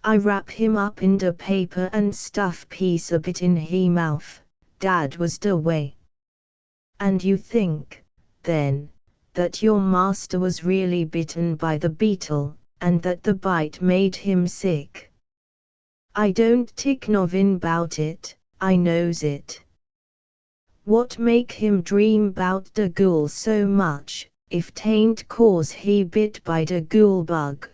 I wrap him up in the paper and stuff piece of it in he mouth, that was the way. And you think, then, that your master was really bitten by the beetle, and that the bite made him sick? I don't tick novin bout it, I knows it. What make him dream bout the ghoul so much, if tain't cause he bit by the ghoul bug?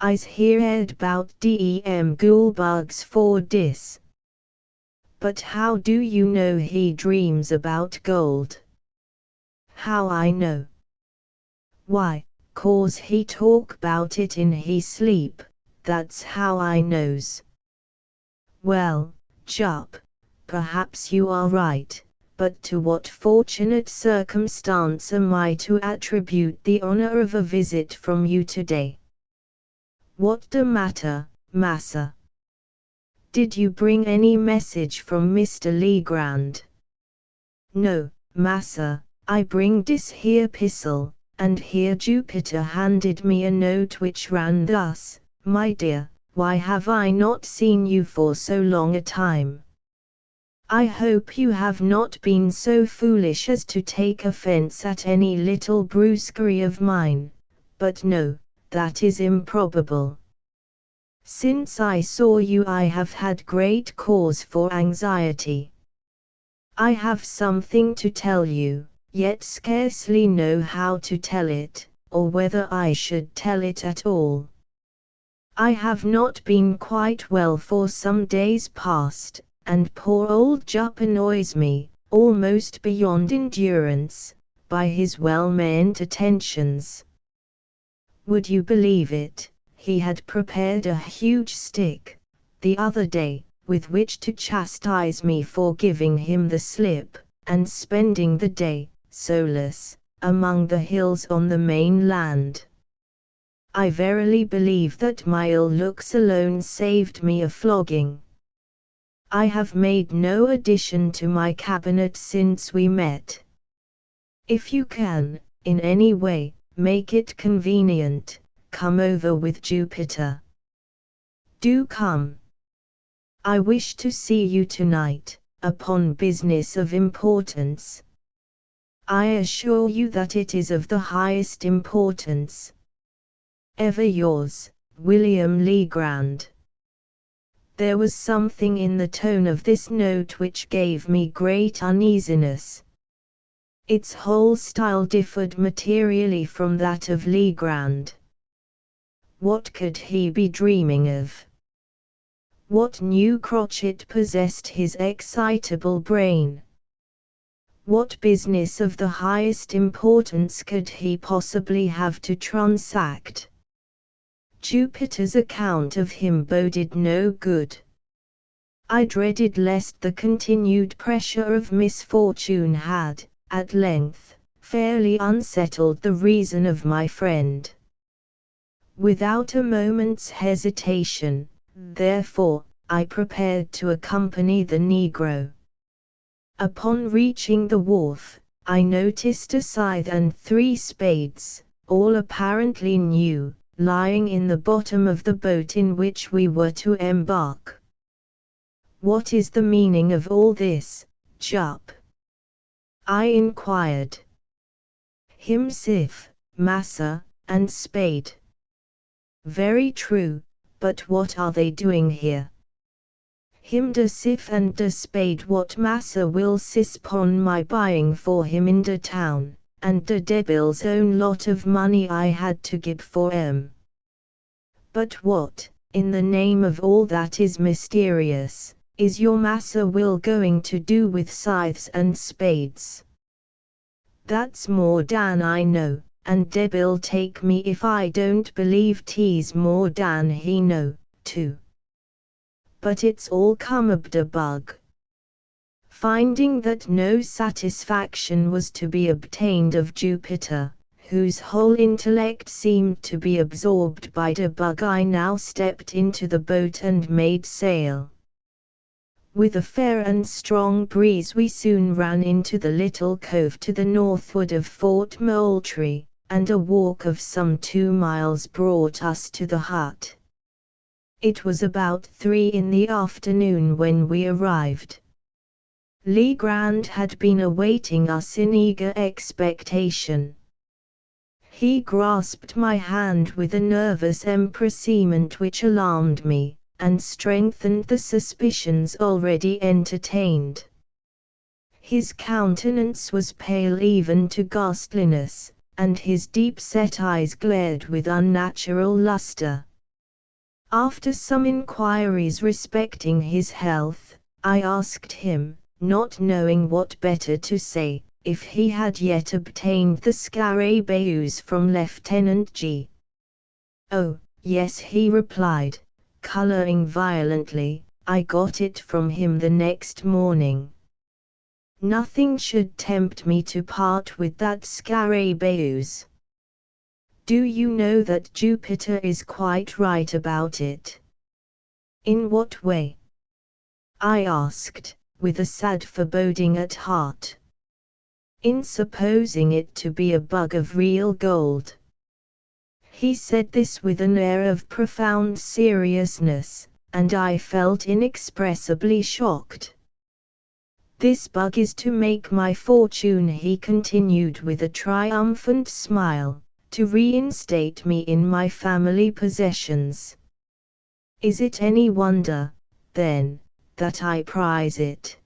I's heard bout dem ghoul bugs for dis. But how do you know he dreams about gold? How I know? Why, 'cause he talk bout it in he sleep, that's how I knows. Well, Jup, perhaps you are right, but to what fortunate circumstance am I to attribute the honor of a visit from you today? What the matter, massa? Did you bring any message from Mr. Legrand? No, massa, I bring dis here pistol, and here Jupiter handed me a note which ran thus: My dear, why have I not seen you for so long a time? I hope you have not been so foolish as to take offense at any little brusquerie of mine, but no, that is improbable. Since I saw you I have had great cause for anxiety. I have something to tell you, yet scarcely know how to tell it, or whether I should tell it at all. I have not been quite well for some days past, and poor old Jup annoys me, almost beyond endurance, by his well-meant attentions. Would you believe it, he had prepared a huge stick, the other day, with which to chastise me for giving him the slip, and spending the day, solus, among the hills on the mainland. I verily believe that my ill looks alone saved me a flogging. I have made no addition to my cabinet since we met. If you can, in any way, make it convenient, come over with Jupiter. Do come. I wish to see you tonight, upon business of importance. I assure you that it is of the highest importance. Ever yours, William Legrand. There was something in the tone of this note which gave me great uneasiness. Its whole style differed materially from that of Legrand. What could he be dreaming of? What new crotchet possessed his excitable brain? What business of the highest importance could he possibly have to transact? Jupiter's account of him boded no good. I dreaded lest the continued pressure of misfortune had, at length, fairly unsettled the reason of my friend. Without a moment's hesitation, therefore, I prepared to accompany the Negro. Upon reaching the wharf, I noticed a scythe and 3 spades, all apparently new, lying in the bottom of the boat in which we were to embark. "What is the meaning of all this, Jup?" I inquired. "Him scythe, massa, and spade." "Very true, but what are they doing here?" "Him de scythe and de spade what massa will sis pon my buying for him in de town, and de debil's own lot of money I had to give for 'em." "But what, in the name of all that is mysterious, is your massa Will going to do with scythes and spades?" "That's more dan I know, and debil take me if I don't believe 'tis more dan he know, too. But it's all come ob de bug." Finding that no satisfaction was to be obtained of Jupiter, whose whole intellect seemed to be absorbed by de bug, I now stepped into the boat and made sail. With a fair and strong breeze we soon ran into the little cove to the northward of Fort Moultrie, and a walk of some 2 miles brought us to the hut. It was about 3 in the afternoon when we arrived. Legrand had been awaiting us in eager expectation. He grasped my hand with a nervous empressement which alarmed me, and strengthened the suspicions already entertained. His countenance was pale even to ghastliness, and his deep-set eyes glared with unnatural luster. After some inquiries respecting his health, I asked him, not knowing what better to say, if he had yet obtained the scarabaeus from Lieutenant G. "Oh, yes," he replied, coloring violently, "I got it from him the next morning. Nothing should tempt me to part with that scarabaeus." "Do you know that Jupiter is quite right about it?" "In what way?" I asked, with a sad foreboding at heart. "In supposing it to be a bug of real gold." He said this with an air of profound seriousness, and I felt inexpressibly shocked. "This bug is to make my fortune," he continued with a triumphant smile, "to reinstate me in my family possessions. Is it any wonder, then, that I prize it?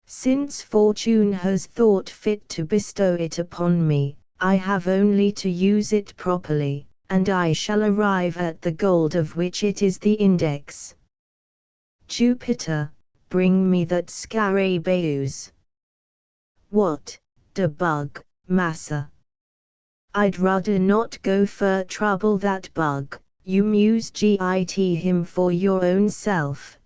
Since fortune has thought fit to bestow it upon me, I have only to use it properly, and I shall arrive at the gold of which it is the index. Jupiter, bring me that scarabaeus." "What, de bug, massa? I'd rudder not go fur trouble that bug, you muse git him for your own self."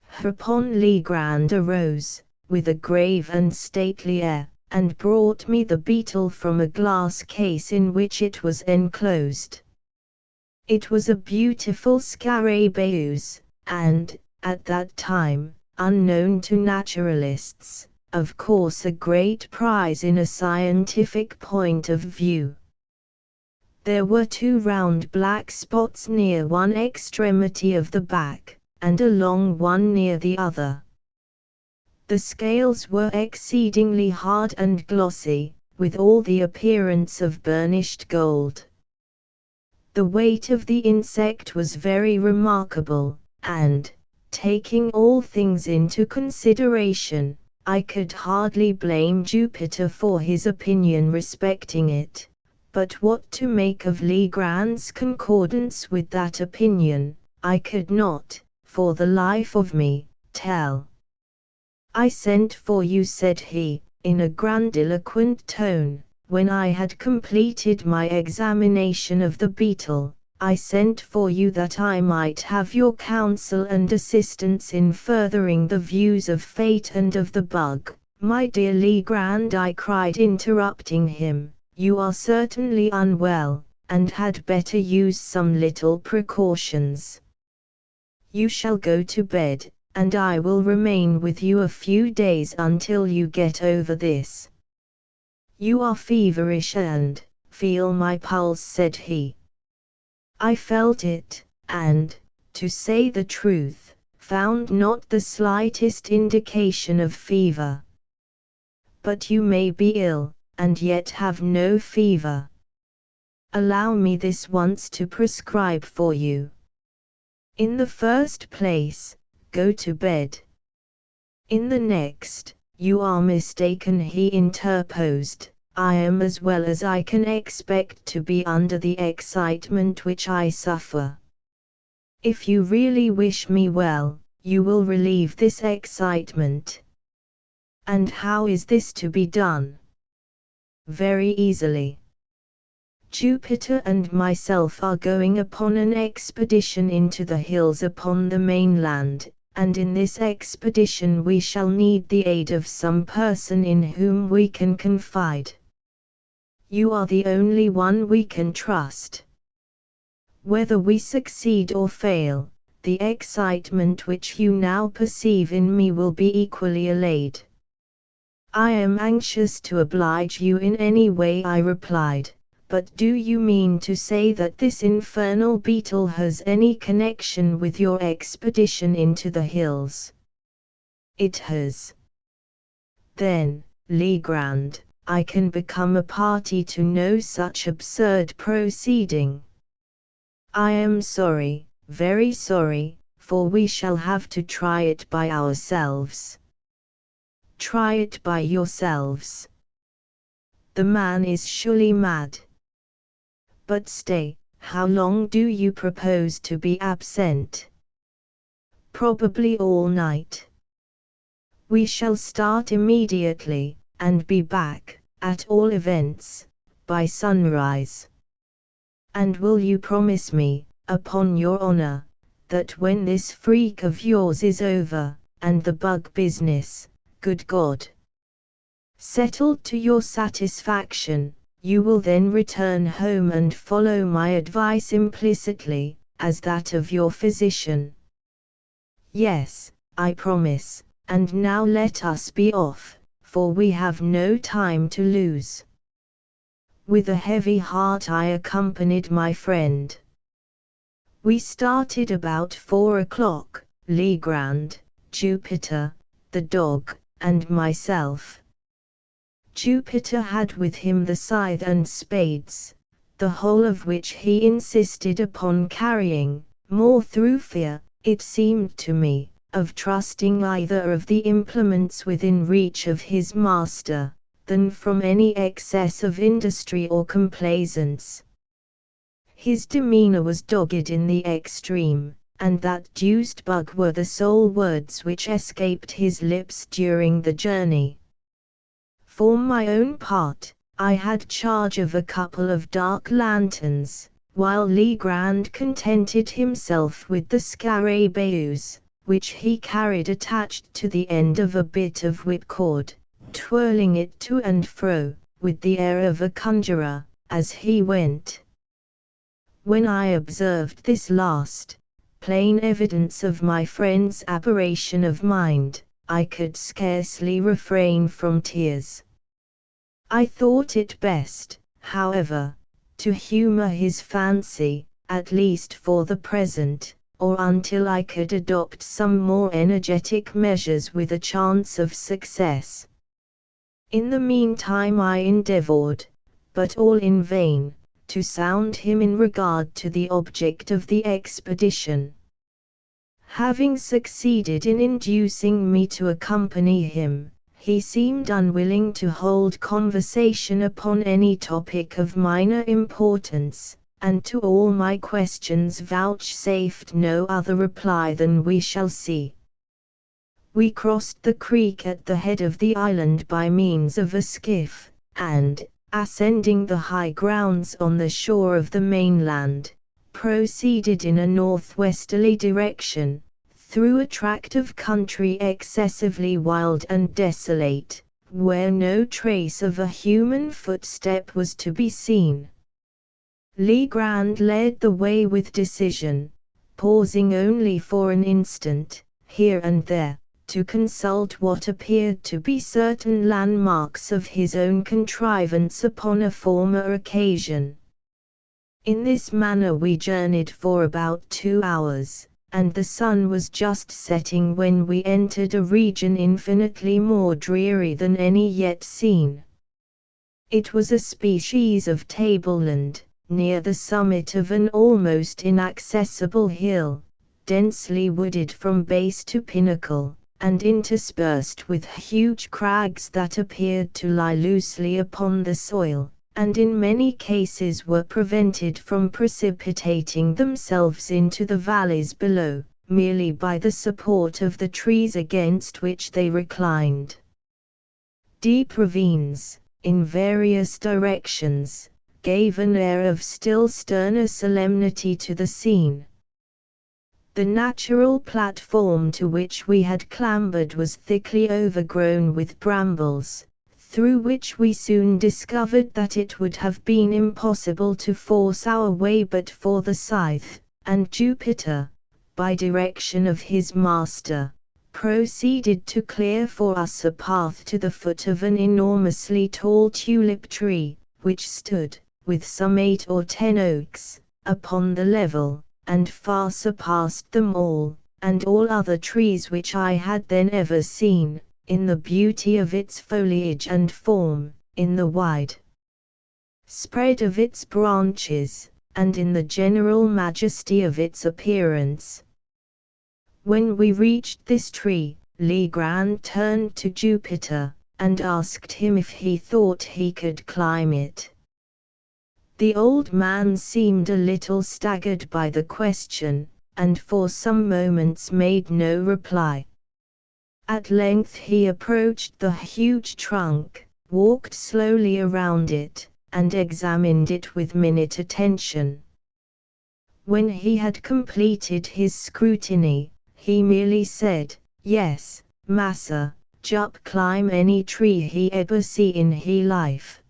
Hereupon Legrand arose, with a grave and stately air, and brought me the beetle from a glass case in which it was enclosed. It was a beautiful scarabaeus, and, at that time, unknown to naturalists, of course a great prize in a scientific point of view. There were 2 round black spots near one extremity of the back, and a long one near the other. The scales were exceedingly hard and glossy, with all the appearance of burnished gold. The weight of the insect was very remarkable, and, taking all things into consideration, I could hardly blame Jupiter for his opinion respecting it, but what to make of Legrand's concordance with that opinion, I could not, for the life of me, tell. "I sent for you," said he, in a grandiloquent tone, when I had completed my examination of the beetle. "I sent for you that I might have your counsel and assistance in furthering the views of fate and of the bug." "My dear Legrand," I cried, interrupting him, "you are certainly unwell, and had better use some little precautions. You shall go to bed, and I will remain with you a few days until you get over this. You are feverish and feel my pulse, said he. I felt it, and, to say the truth, found not the slightest indication of fever. But you may be ill, and yet have no fever. Allow me this once to prescribe for you. In the first place, go to bed. In the next, you are mistaken, he interposed. I am as well as I can expect to be under the excitement which I suffer. If you really wish me well, you will relieve this excitement. And how is this to be done? Very easily. Jupiter and myself are going upon an expedition into the hills upon the mainland, and in this expedition we shall need the aid of some person in whom we can confide. You are the only one we can trust. Whether we succeed or fail, the excitement which you now perceive in me will be equally allayed. I am anxious to oblige you in any way, I replied, but do you mean to say that this infernal beetle has any connection with your expedition into the hills? It has. Then, Legrand, I can become a party to no such absurd proceeding. I am sorry, very sorry, for we shall have to try it by ourselves. Try it by yourselves. The man is surely mad. But stay, how long do you propose to be absent? Probably all night. We shall start immediately, and be back, at all events, by sunrise. And will you promise me, upon your honor, that when this freak of yours is over, and the bug business, good God, settled to your satisfaction, you will then return home and follow my advice implicitly, as that of your physician? Yes, I promise, and now let us be off, for we have no time to lose. With a heavy heart I accompanied my friend. We started about 4 o'clock, Legrand, Jupiter, the dog, and myself. Jupiter had with him the scythe and spades, the whole of which he insisted upon carrying, more through fear, it seemed to me, of trusting either of the implements within reach of his master, than from any excess of industry or complaisance. His demeanor was dogged in the extreme, and that deuced bug were the sole words which escaped his lips during the journey. For my own part, I had charge of a couple of dark lanterns, while Legrand contented himself with the scarabaeus, which he carried attached to the end of a bit of whipcord, twirling it to and fro, with the air of a conjurer, as he went. When I observed this last, plain evidence of my friend's aberration of mind, I could scarcely refrain from tears. I thought it best, however, to humor his fancy, at least for the present, or until I could adopt some more energetic measures with a chance of success. In the meantime I endeavored, but all in vain, to sound him in regard to the object of the expedition. Having succeeded in inducing me to accompany him, he seemed unwilling to hold conversation upon any topic of minor importance, and to all my questions vouchsafed no other reply than "we shall see." We crossed the creek at the head of the island by means of a skiff, and, ascending the high grounds on the shore of the mainland, proceeded in a northwesterly direction, through a tract of country excessively wild and desolate, where no trace of a human footstep was to be seen. Legrand led the way with decision, pausing only for an instant, here and there, to consult what appeared to be certain landmarks of his own contrivance upon a former occasion. In this manner we journeyed for about 2 hours, and the sun was just setting when we entered a region infinitely more dreary than any yet seen. It was a species of tableland, near the summit of an almost inaccessible hill, densely wooded from base to pinnacle, and interspersed with huge crags that appeared to lie loosely upon the soil, and in many cases were prevented from precipitating themselves into the valleys below, merely by the support of the trees against which they reclined. Deep ravines, in various directions, gave an air of still sterner solemnity to the scene. The natural platform to which we had clambered was thickly overgrown with brambles, through which we soon discovered that it would have been impossible to force our way but for the scythe, and Jupiter, by direction of his master, proceeded to clear for us a path to the foot of an enormously tall tulip tree, which stood, with some 8 or 10 oaks, upon the level, and far surpassed them all, and all other trees which I had then ever seen, in the beauty of its foliage and form, in the wide spread of its branches, and in the general majesty of its appearance. When we reached this tree, Legrand turned to Jupiter, and asked him if he thought he could climb it. The old man seemed a little staggered by the question, and for some moments made no reply. At length he approached the huge trunk, walked slowly around it, and examined it with minute attention. When he had completed his scrutiny, he merely said, "Yes, massa, Jup climb any tree he eber see in he life.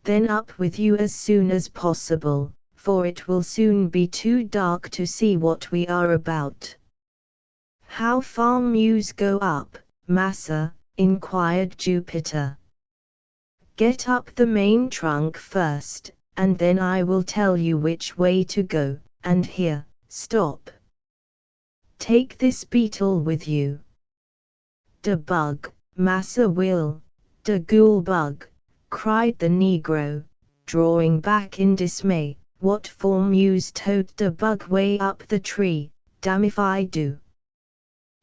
Then up with you as soon as possible, for it will soon be too dark to see what we are about." "How far muse go up, massa?" inquired Jupiter. "Get up the main trunk first, and then I will tell you which way to go, and here, stop. Take this beetle with you." "De bug, Massa Will, de ghoul bug," cried the Negro, drawing back in dismay. "What for muse tote de bug way up the tree, damn if I do."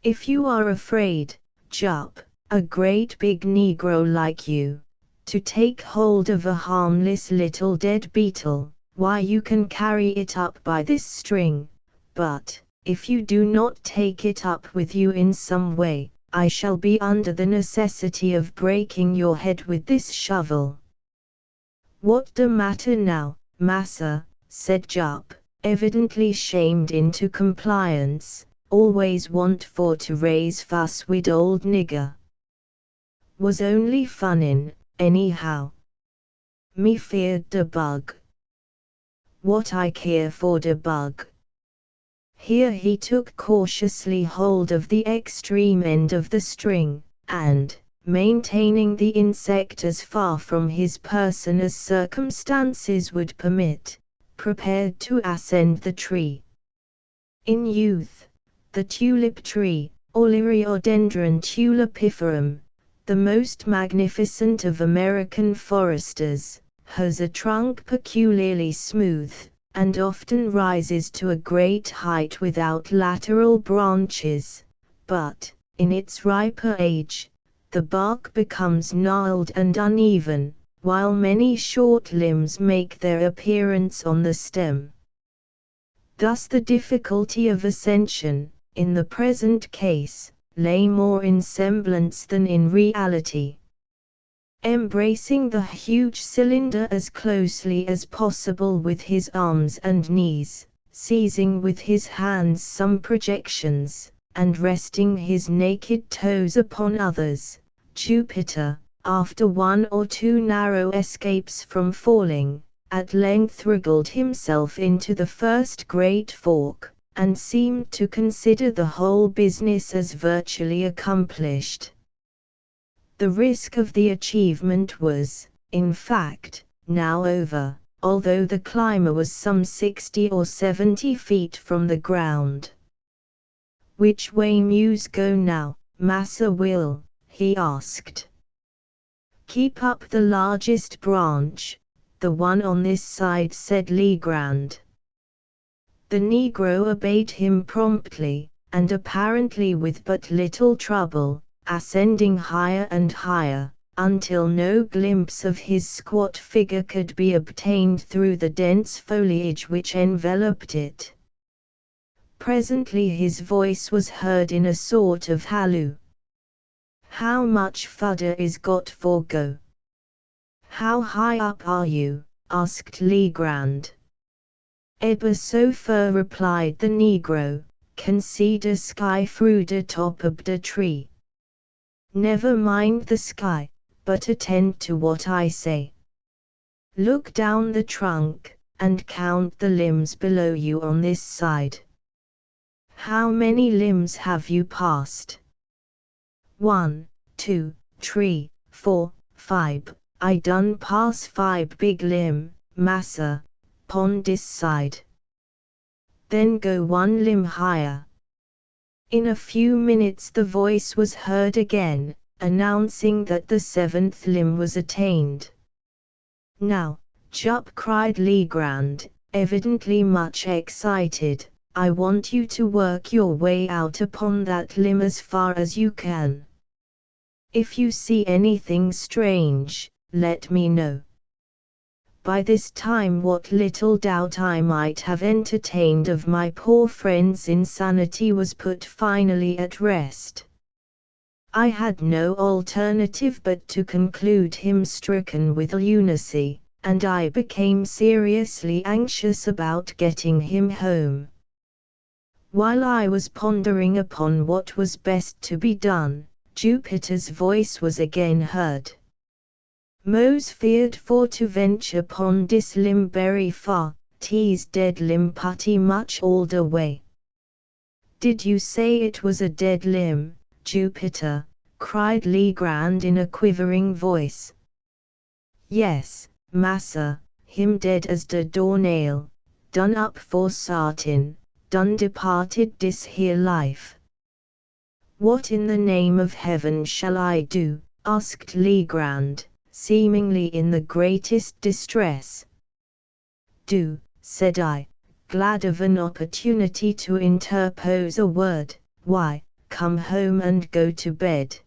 "If you are afraid, Jup, a great big Negro like you, to take hold of a harmless little dead beetle, why you can carry it up by this string, but, if you do not take it up with you in some way, I shall be under the necessity of breaking your head with this shovel." "What de matter now, massa?" said Jup, evidently shamed into compliance. "Always want for to raise fuss wid old nigger. Was only funnin', anyhow. Me feared de bug. What I care for de bug." Here he took cautiously hold of the extreme end of the string, and, maintaining the insect as far from his person as circumstances would permit, prepared to ascend the tree. In youth, the tulip tree, or Liriodendron tulipiferum, the most magnificent of American foresters, has a trunk peculiarly smooth, and often rises to a great height without lateral branches, but, in its riper age, the bark becomes gnarled and uneven, while many short limbs make their appearance on the stem. Thus the difficulty of ascension, in the present case, lay more in semblance than in reality. Embracing the huge cylinder as closely as possible with his arms and knees, seizing with his hands some projections, and resting his naked toes upon others, Jupiter, after 1 or 2 narrow escapes from falling, at length wriggled himself into the first great fork, and seemed to consider the whole business as virtually accomplished. The risk of the achievement was, in fact, now over, although the climber was some 60 or 70 feet from the ground. "Which way mews go now, Massa Will?" he asked. "Keep up the largest branch, the one on this side," said Legrand. The Negro obeyed him promptly, and apparently with but little trouble, ascending higher and higher, until no glimpse of his squat figure could be obtained through the dense foliage which enveloped it. Presently his voice was heard in a sort of halloo. "How much fudder is got for go?" "How high up are you?" asked Legrand. "Ebber so fur," replied the Negro, "can see de sky through de top ob de tree." "Never mind the sky, but attend to what I say. Look down the trunk, and count the limbs below you on this side." "How many limbs have you passed?" "1, 2, 3, 4, 5. I done pass 5 big limb, massa, pon dis side." "Then go 1 limb higher." In a few minutes the voice was heard again, announcing that the 7th limb was attained. "Now, Jup," cried Legrand, evidently much excited, "I want you to work your way out upon that limb as far as you can. If you see anything strange, let me know." By this time what little doubt I might have entertained of my poor friend's insanity was put finally at rest. I had no alternative but to conclude him stricken with lunacy, and I became seriously anxious about getting him home. While I was pondering upon what was best to be done, Jupiter's voice was again heard. "Mose feared for to venture pon dis limb berry far, tease dead limb putty much older way." "Did you say it was a dead limb, Jupiter?" cried Legrand in a quivering voice. "Yes, massa, him dead as de doornail, done up for sartin, done departed dis here life." "What in the name of heaven shall I do?" asked Legrand, seemingly in the greatest distress. "Do," said I, glad of an opportunity to interpose a word, "why, come home and go to bed.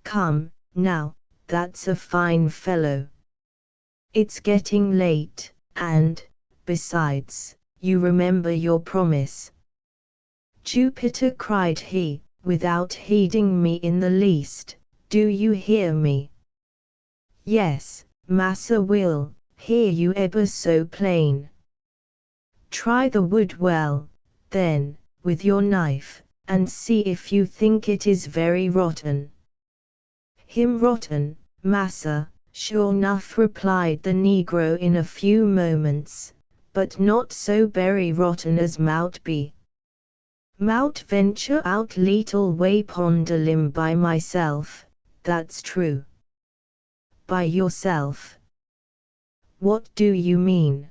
Come, now, that's a fine fellow. It's getting late, and, besides, you remember your promise." "Jupiter," cried he, without heeding me in the least, "do you hear me?" "Yes, Massa Will, hear you ever so plain." "Try the wood well, then, with your knife, and see if you think it is very rotten." "Him rotten, massa, sure nuff," replied the Negro in a few moments, "but not so berry rotten as mout be. Mout venture out leetle way pon de limb by myself, that's true." "By yourself? What do you mean?"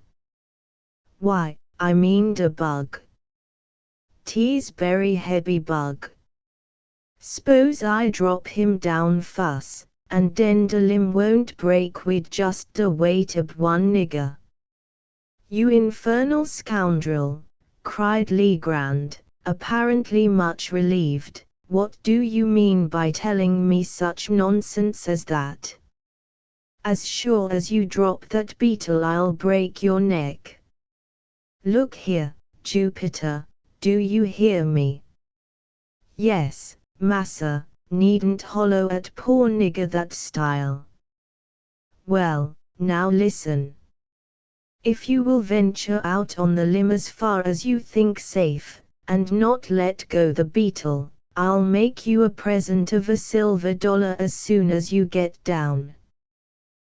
"Why, I mean de bug. Tease berry heavy bug. S'pose I drop him down fuss, and den de limb won't break wid just de weight ob one nigger." "You infernal scoundrel," cried Legrand, apparently much relieved, "what do you mean by telling me such nonsense as that? As sure as you drop that beetle I'll break your neck. Look here, Jupiter, do you hear me?" "Yes, massa, needn't hollow at poor nigger that style." "Well, now listen. If you will venture out on the limb as far as you think safe, and not let go the beetle, I'll make you a present of $1 as soon as you get down."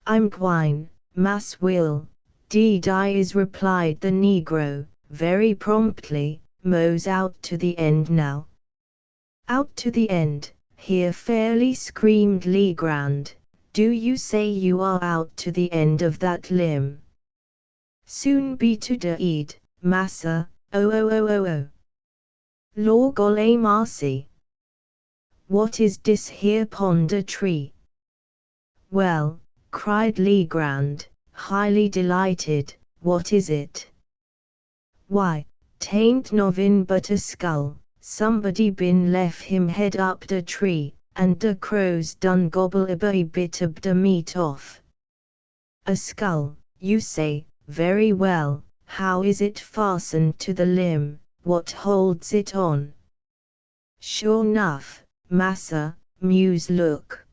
"I'm gwine, Mass Will," "Deed I is," replied the negro, very promptly. "Mo's out to the end now." "Out to the end," here fairly screamed Legrand. "Do you say you are out to the end of that limb?" "Soon be to de eed, massa, oh. Law golly marcy. What is dis here ponder tree?" "Well," cried Legrand, highly delighted, "what is it?" "Why, 'tain't novin but a skull. Somebody bin lef him head up de tree, and de crows done gobble a bit ob de meat off." "A skull, you say? Very well. How is it fastened to the limb? What holds it on?" "Sure nuff, massa, Muse look."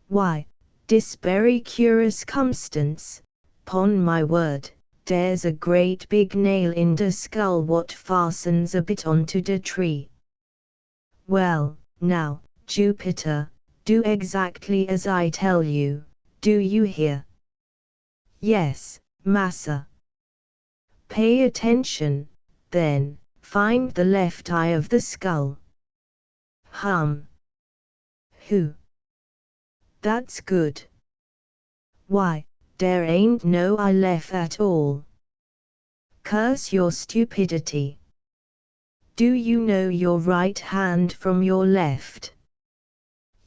"Why, dis berry curious cumstance, 'pon my word. Dere's a great big nail in de skull what fastens a bit onto de tree." "Well, now, Jupiter, do exactly as I tell you, do you hear?" "Yes, massa." "Pay attention, then. Find the left eye of the skull." "Who? That's good. Why, dere ain't no eye left at all." "Curse your stupidity. Do you know your right hand from your left?"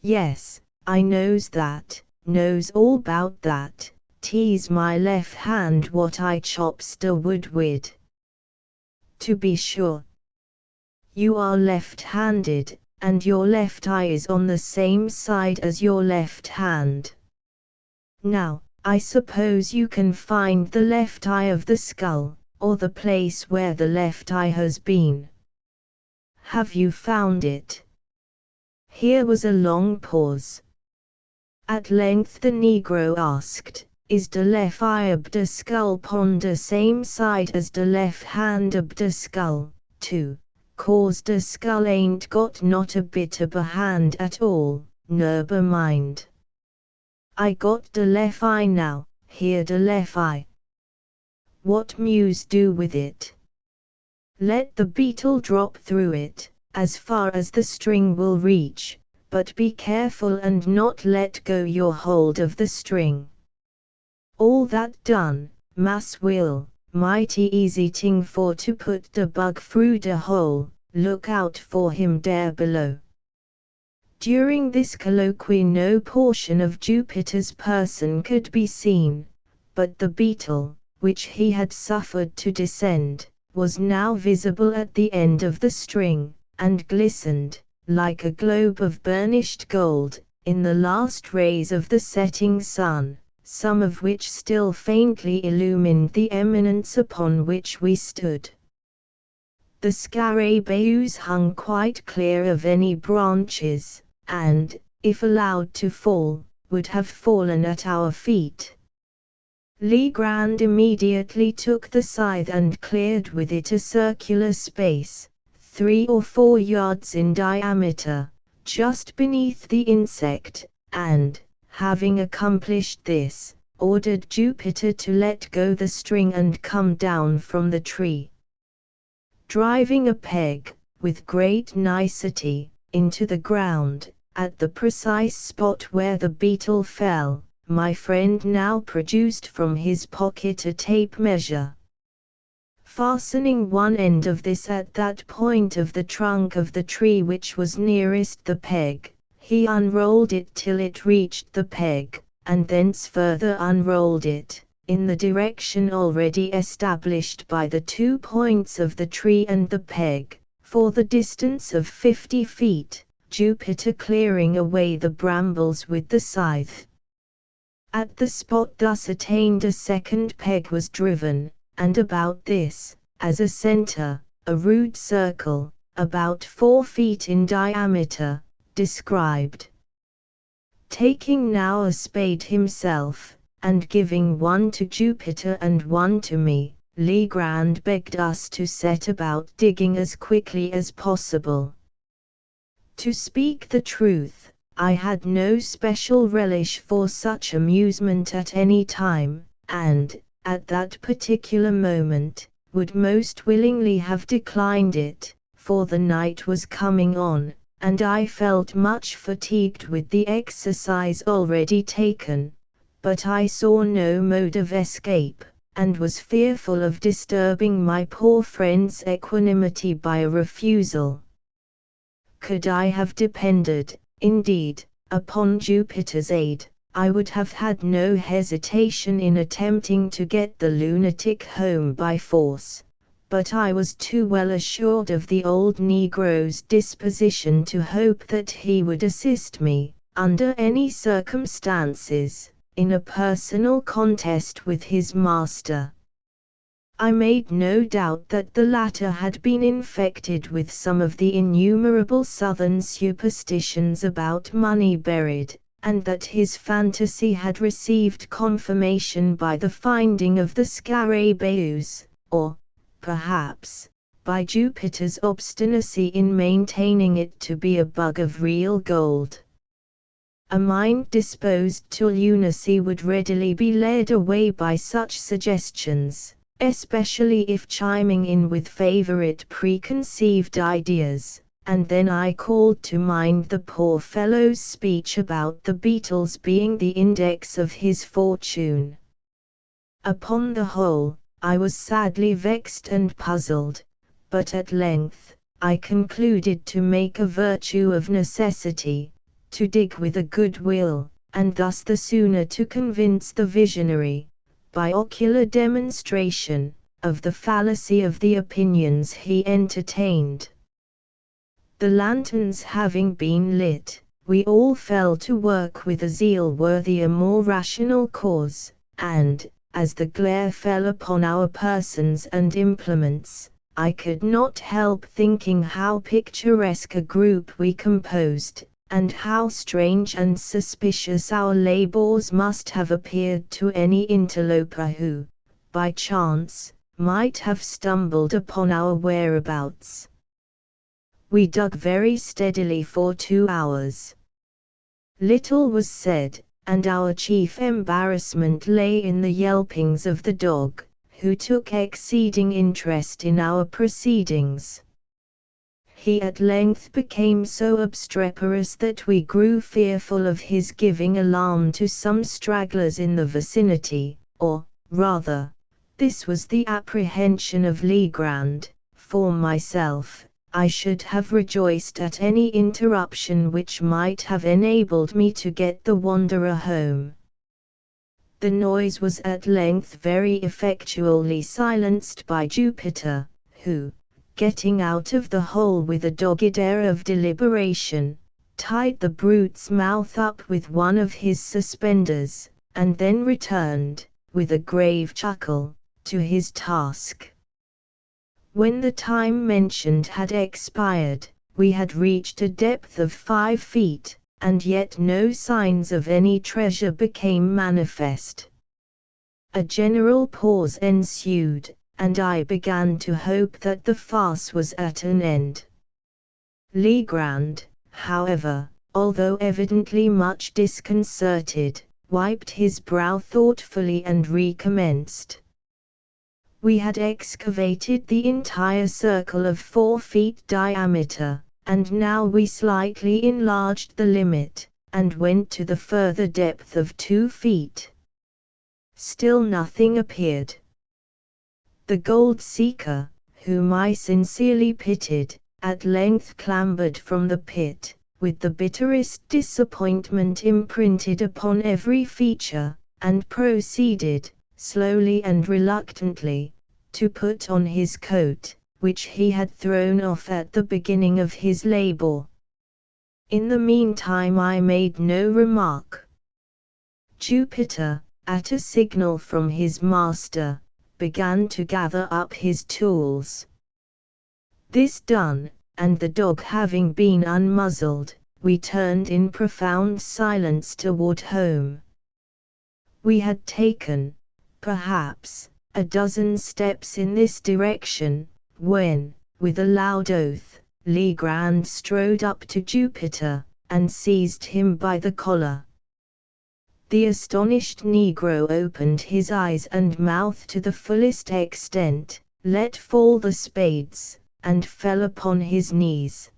"Yes, I knows that, knows all 'bout that. 'Tis my left hand what I chops de wood wid." "To be sure. You are left-handed, and your left eye is on the same side as your left hand. Now, I suppose you can find the left eye of the skull, or the place where the left eye has been." "Have you found it?" Here was a long pause. At length the negro asked, "Is de left eye ob de skull pon de same side as de left hand ob de skull, too? 'Cause de skull ain't got not a bit ob a hand at all, nerber mind." "I got de left eye now, here de left eye." "What Muse do with it?" "Let the beetle drop through it, as far as the string will reach, but be careful and not let go your hold of the string." "All that done, Mass Will, mighty easy ting for to put de bug through de hole, look out for him dere below." During this colloquy no portion of Jupiter's person could be seen, but the beetle, which he had suffered to descend, was now visible at the end of the string, and glistened, like a globe of burnished gold, in the last rays of the setting sun, some of which still faintly illumined the eminence upon which we stood. The scarabaeus hung quite clear of any branches, and, if allowed to fall, would have fallen at our feet. Legrand immediately took the scythe and cleared with it a circular space, 3 or 4 yards in diameter, just beneath the insect, and, having accomplished this, ordered Jupiter to let go the string and come down from the tree. Driving a peg, with great nicety, into the ground, at the precise spot where the beetle fell, my friend now produced from his pocket a tape measure. Fastening one end of this at that point of the trunk of the tree which was nearest the peg, he unrolled it till it reached the peg, and thence further unrolled it, in the direction already established by the 2 points of the tree and the peg, for the distance of 50 feet, Jupiter clearing away the brambles with the scythe. At the spot thus attained a second peg was driven, and about this, as a center, a rude circle, about 4 feet in diameter, described. Taking now a spade himself, and giving one to Jupiter and one to me, Legrand begged us to set about digging as quickly as possible. To speak the truth, I had no special relish for such amusement at any time, and, at that particular moment, would most willingly have declined it, for the night was coming on, and I felt much fatigued with the exercise already taken, but I saw no mode of escape, and was fearful of disturbing my poor friend's equanimity by a refusal. Could I have depended, indeed, upon Jupiter's aid, I would have had no hesitation in attempting to get the lunatic home by force, but I was too well assured of the old Negro's disposition to hope that he would assist me, under any circumstances, in a personal contest with his master. I made no doubt that the latter had been infected with some of the innumerable Southern superstitions about money buried, and that his fantasy had received confirmation by the finding of the scarabæus, or, perhaps, by Jupiter's obstinacy in maintaining it to be a bug of real gold. A mind disposed to lunacy would readily be led away by such suggestions, especially if chiming in with favorite preconceived ideas. And then I called to mind the poor fellow's speech about the beetles being the index of his fortune. Upon the whole, I was sadly vexed and puzzled, but at length, I concluded to make a virtue of necessity, to dig with a good will, and thus the sooner to convince the visionary, by ocular demonstration, of the fallacy of the opinions he entertained. The lanterns having been lit, we all fell to work with a zeal worthy a more rational cause, and, as the glare fell upon our persons and implements, I could not help thinking how picturesque a group we composed, and how strange and suspicious our labors must have appeared to any interloper who, by chance, might have stumbled upon our whereabouts. We dug very steadily for 2 hours. Little was said, and our chief embarrassment lay in the yelpings of the dog, who took exceeding interest in our proceedings. He at length became so obstreperous that we grew fearful of his giving alarm to some stragglers in the vicinity, or, rather, this was the apprehension of Legrand. For myself, I should have rejoiced at any interruption which might have enabled me to get the wanderer home. The noise was at length very effectually silenced by Jupiter, who, getting out of the hole with a dogged air of deliberation, tied the brute's mouth up with one of his suspenders, and then returned, with a grave chuckle, to his task. When the time mentioned had expired, we had reached a depth of 5 feet, and yet no signs of any treasure became manifest. A general pause ensued, and I began to hope that the farce was at an end. Legrand, however, although evidently much disconcerted, wiped his brow thoughtfully and recommenced. We had excavated the entire circle of 4 feet diameter, and now we slightly enlarged the limit, and went to the further depth of 2 feet. Still nothing appeared. The gold seeker, whom I sincerely pitied, at length clambered from the pit, with the bitterest disappointment imprinted upon every feature, and proceeded, slowly and reluctantly, to put on his coat, which he had thrown off at the beginning of his labor. In the meantime I made no remark. Jupiter, at a signal from his master, began to gather up his tools. This done, and the dog having been unmuzzled, we turned in profound silence toward home. We had taken, perhaps, a dozen steps in this direction, when, with a loud oath, Legrand strode up to Jupiter, and seized him by the collar. The astonished Negro opened his eyes and mouth to the fullest extent, let fall the spades, and fell upon his knees.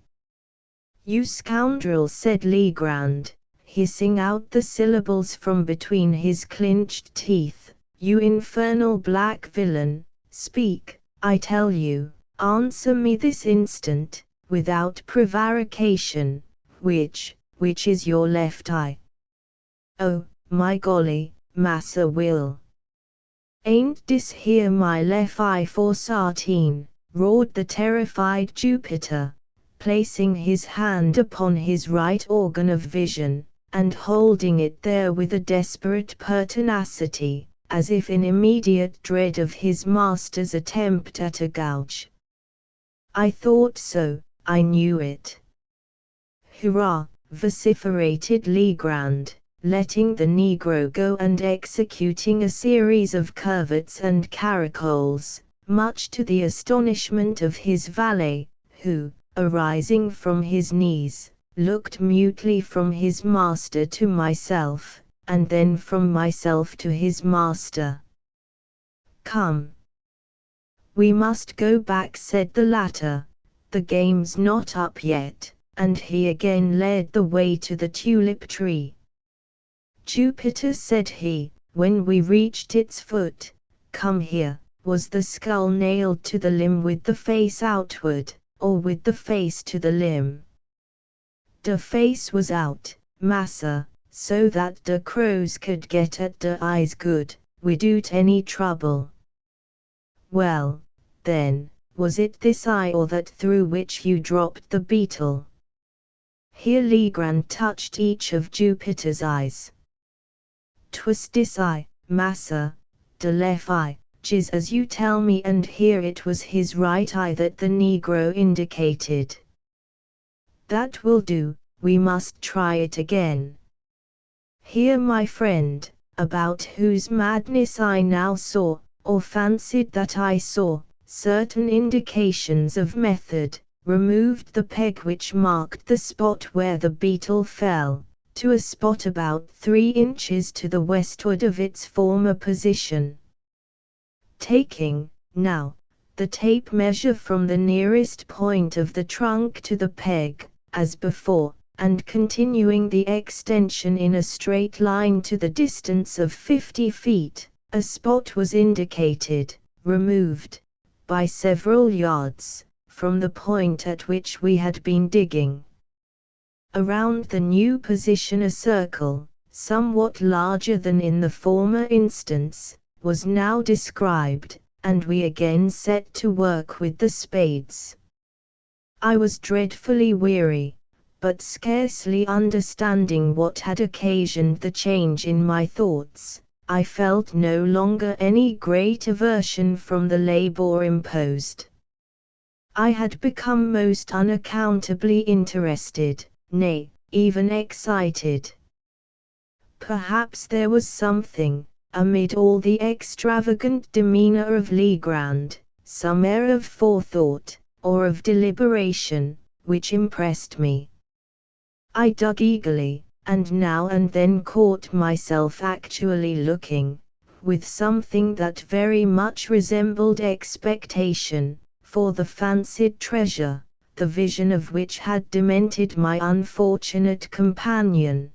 "You scoundrel," said Legrand, hissing out the syllables from between his clenched teeth, "you infernal black villain, speak, I tell you, answer me this instant, without prevarication, which is your left eye?" "Oh, my golly, Massa Will, ain't dis here my lef' eye for sarteen," roared the terrified Jupiter, placing his hand upon his right organ of vision, and holding it there with a desperate pertinacity, as if in immediate dread of his master's attempt at a gouge. "I thought so, I knew it." "Hurrah!" vociferated Legrand, letting the Negro go and executing a series of curvets and caracoles, much to the astonishment of his valet, who, arising from his knees, looked mutely from his master to myself, and then from myself to his master. "Come, we must go back," said the latter, "the game's not up yet," and he again led the way to the tulip tree. "Jupiter," said he, when we reached its foot, "come here, was the skull nailed to the limb with the face outward, or with the face to the limb?" "De face was out, massa, so that de crows could get at de eyes good, widout any trouble." "Well, then, was it this eye or that through which you dropped the beetle?" Here Legrand touched each of Jupiter's eyes. "'Twas dis eye, massa, de lef' eye, jes as you tell me," and here it was his right eye that the Negro indicated. "That will do, we must try it again. Here, my friend, about whose madness I now saw, or fancied that I saw, certain indications of method, removed the peg which marked the spot where the beetle fell, to a spot about 3 inches to the westward of its former position. Taking, now, the tape measure from the nearest point of the trunk to the peg, as before, and continuing the extension in a straight line to the distance of 50 feet, a spot was indicated, removed, by several yards, from the point at which we had been digging. Around the new position a circle, somewhat larger than in the former instance, was now described, and we again set to work with the spades. I was dreadfully weary, but scarcely understanding what had occasioned the change in my thoughts, I felt no longer any great aversion from the labor imposed. I had become most unaccountably interested, nay, even excited. Perhaps there was something, amid all the extravagant demeanor of Legrand, some air of forethought, or of deliberation, which impressed me. I dug eagerly, and now and then caught myself actually looking, with something that very much resembled expectation, for the fancied treasure, the vision of which had demented my unfortunate companion.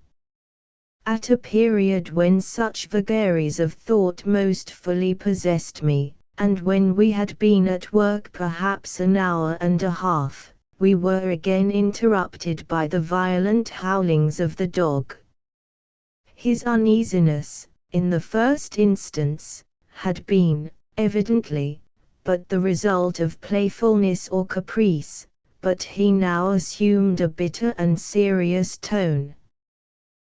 At a period when such vagaries of thought most fully possessed me, and when we had been at work perhaps an hour and a half, we were again interrupted by the violent howlings of the dog. His uneasiness, in the first instance, had been, evidently, but the result of playfulness or caprice, but he now assumed a bitter and serious tone.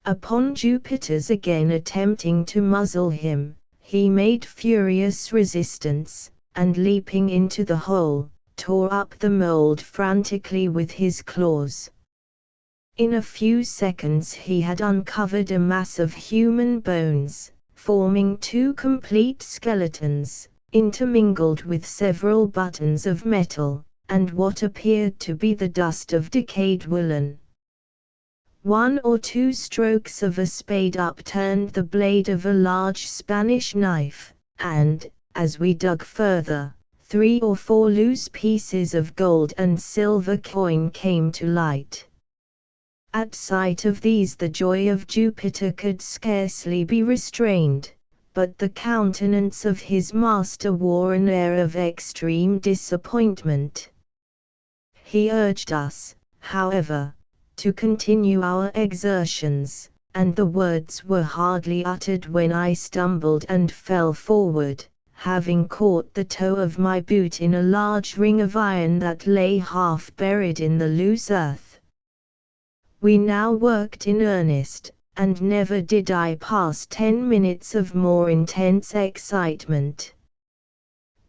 Upon Jupiter's again attempting to muzzle him, he made furious resistance, and leaping into the hole, tore up the mold frantically with his claws. In a few seconds he had uncovered a mass of human bones, forming 2 complete skeletons, intermingled with several buttons of metal, and what appeared to be the dust of decayed woolen. 1 or 2 strokes of a spade upturned the blade of a large Spanish knife, and, as we dug further, 3 or 4 loose pieces of gold and silver coin came to light. At sight of these the joy of Jupiter could scarcely be restrained, but the countenance of his master wore an air of extreme disappointment. He urged us, however, to continue our exertions, and the words were hardly uttered when I stumbled and fell forward, having caught the toe of my boot in a large ring of iron that lay half buried in the loose earth. We now worked in earnest, and never did I pass 10 minutes of more intense excitement.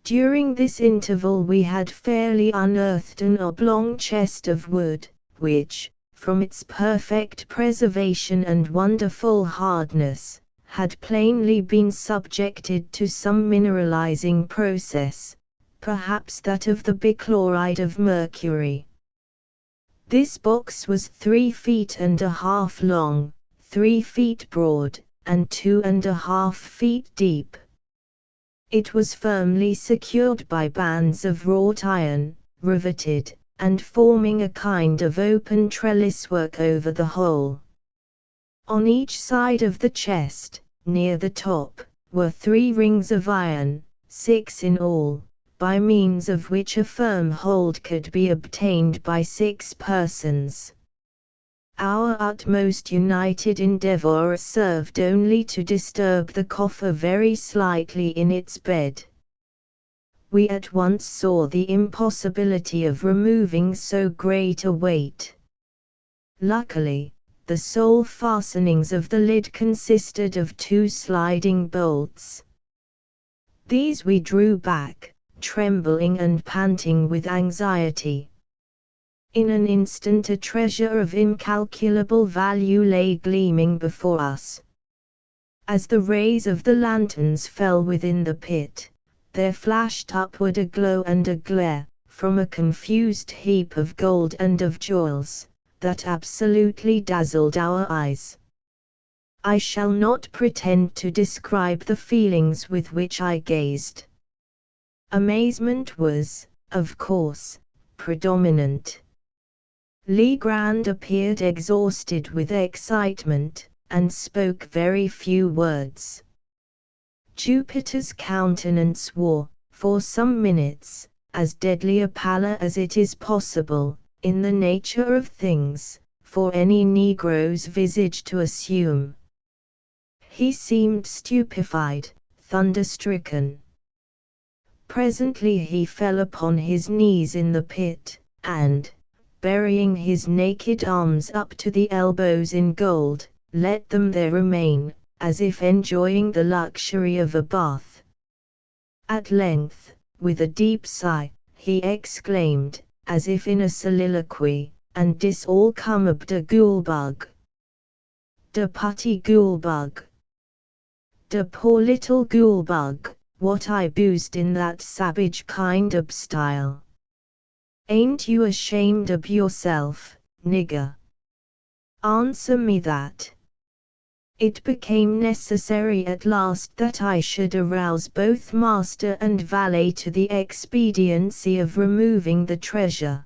During this interval we had fairly unearthed an oblong chest of wood, which, from its perfect preservation and wonderful hardness, had plainly been subjected to some mineralizing process, perhaps that of the bichloride of mercury. This box was 3.5 feet long, 3 feet broad, and 2.5 feet deep. It was firmly secured by bands of wrought iron, riveted, and forming a kind of open trelliswork over the whole. On each side of the chest, near the top, were 3 rings of iron, 6 in all, by means of which a firm hold could be obtained by 6 persons. Our utmost united endeavor served only to disturb the coffer very slightly in its bed. We at once saw the impossibility of removing so great a weight. Luckily, the sole fastenings of the lid consisted of 2 sliding bolts. These we drew back, trembling and panting with anxiety. In an instant a treasure of incalculable value lay gleaming before us. As the rays of the lanterns fell within the pit, there flashed upward a glow and a glare, from a confused heap of gold and of jewels, that absolutely dazzled our eyes. I shall not pretend to describe the feelings with which I gazed. Amazement was, of course, predominant. Legrand appeared exhausted with excitement, and spoke very few words. Jupiter's countenance wore, for some minutes, as deadly a pallor as it is possible, in the nature of things, for any Negro's visage to assume. He seemed stupefied, thunderstricken. Presently he fell upon his knees in the pit, and, burying his naked arms up to the elbows in gold, let them there remain, as if enjoying the luxury of a bath. At length, with a deep sigh, he exclaimed, as if in a soliloquy, "And dis all come ob de ghoul-bug. De putty ghoul-bug. De poor little ghoul-bug, what I boozed in that savage kind ob style. Ain't you ashamed ob yourself, nigger? Answer me that." It became necessary at last that I should arouse both master and valet to the expediency of removing the treasure.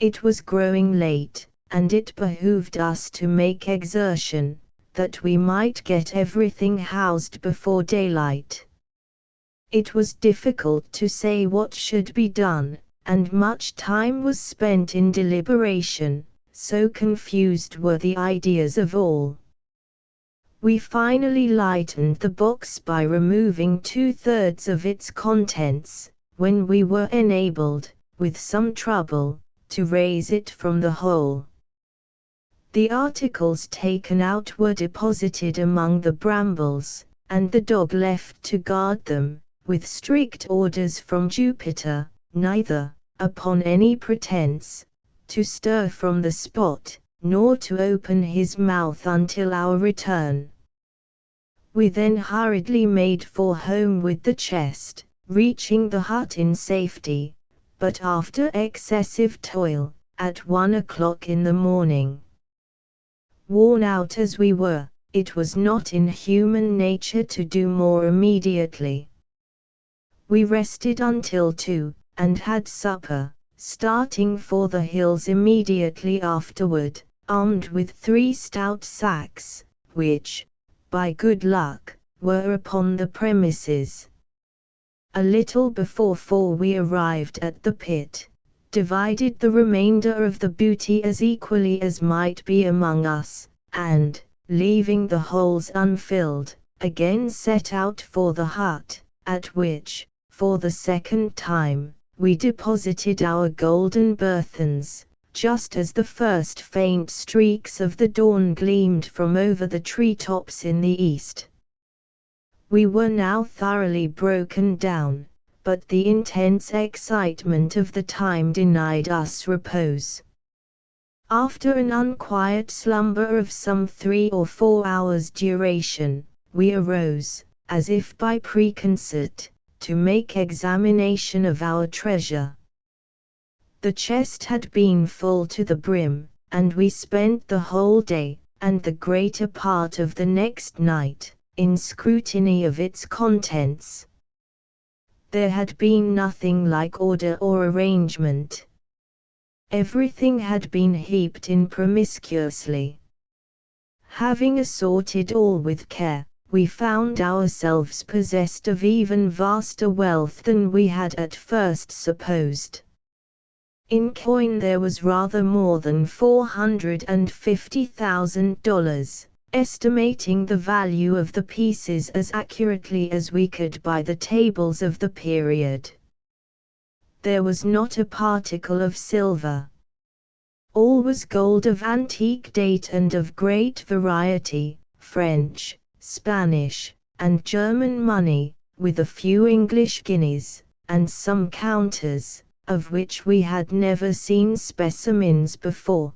It was growing late, and it behooved us to make exertion, that we might get everything housed before daylight. It was difficult to say what should be done, and much time was spent in deliberation, so confused were the ideas of all. We finally lightened the box by removing 2/3 of its contents, when we were enabled, with some trouble, to raise it from the hole. The articles taken out were deposited among the brambles, and the dog left to guard them, with strict orders from Jupiter, neither, upon any pretense, to stir from the spot, nor to open his mouth until our return. We then hurriedly made for home with the chest, reaching the hut in safety, but after excessive toil, at 1 o'clock in the morning. Worn out as we were, it was not in human nature to do more immediately. We rested until 2, and had supper, starting for the hills immediately afterward, armed with 3 stout sacks, which, by good luck, were upon the premises. A little before 4 we arrived at the pit, divided the remainder of the booty as equally as might be among us, and, leaving the holes unfilled, again set out for the hut, at which, for the second time, we deposited our golden burthens, just as the first faint streaks of the dawn gleamed from over the treetops in the east. We were now thoroughly broken down, but the intense excitement of the time denied us repose. After an unquiet slumber of some 3 or 4 hours' duration, we arose, as if by preconcert, to make examination of our treasure. The chest had been full to the brim, and we spent the whole day, and the greater part of the next night, in scrutiny of its contents. There had been nothing like order or arrangement. Everything had been heaped in promiscuously. Having assorted all with care, we found ourselves possessed of even vaster wealth than we had at first supposed. In coin there was rather more than $450,000, estimating the value of the pieces as accurately as we could by the tables of the period. There was not a particle of silver. All was gold of antique date and of great variety, French, Spanish, and German money, with a few English guineas, and some counters, of which we had never seen specimens before.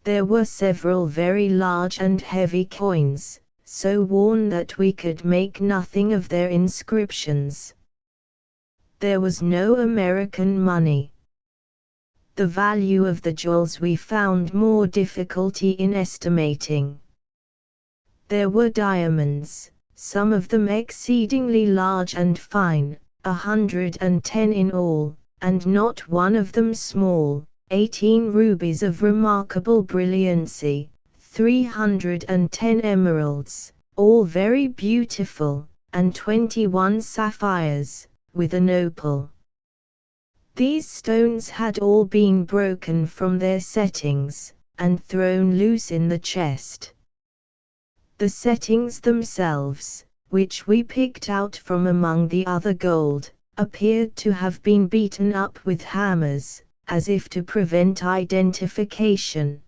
There were several very large and heavy coins, so worn that we could make nothing of their inscriptions. There was no American money. The value of the jewels we found more difficulty in estimating. There were diamonds, some of them exceedingly large and fine, 110 in all, and not one of them small, 18 rubies of remarkable brilliancy, 310 emeralds, all very beautiful, and 21 sapphires, with an opal. These stones had all been broken from their settings, and thrown loose in the chest. The settings themselves, which we picked out from among the other gold, appeared to have been beaten up with hammers, as if to prevent identification.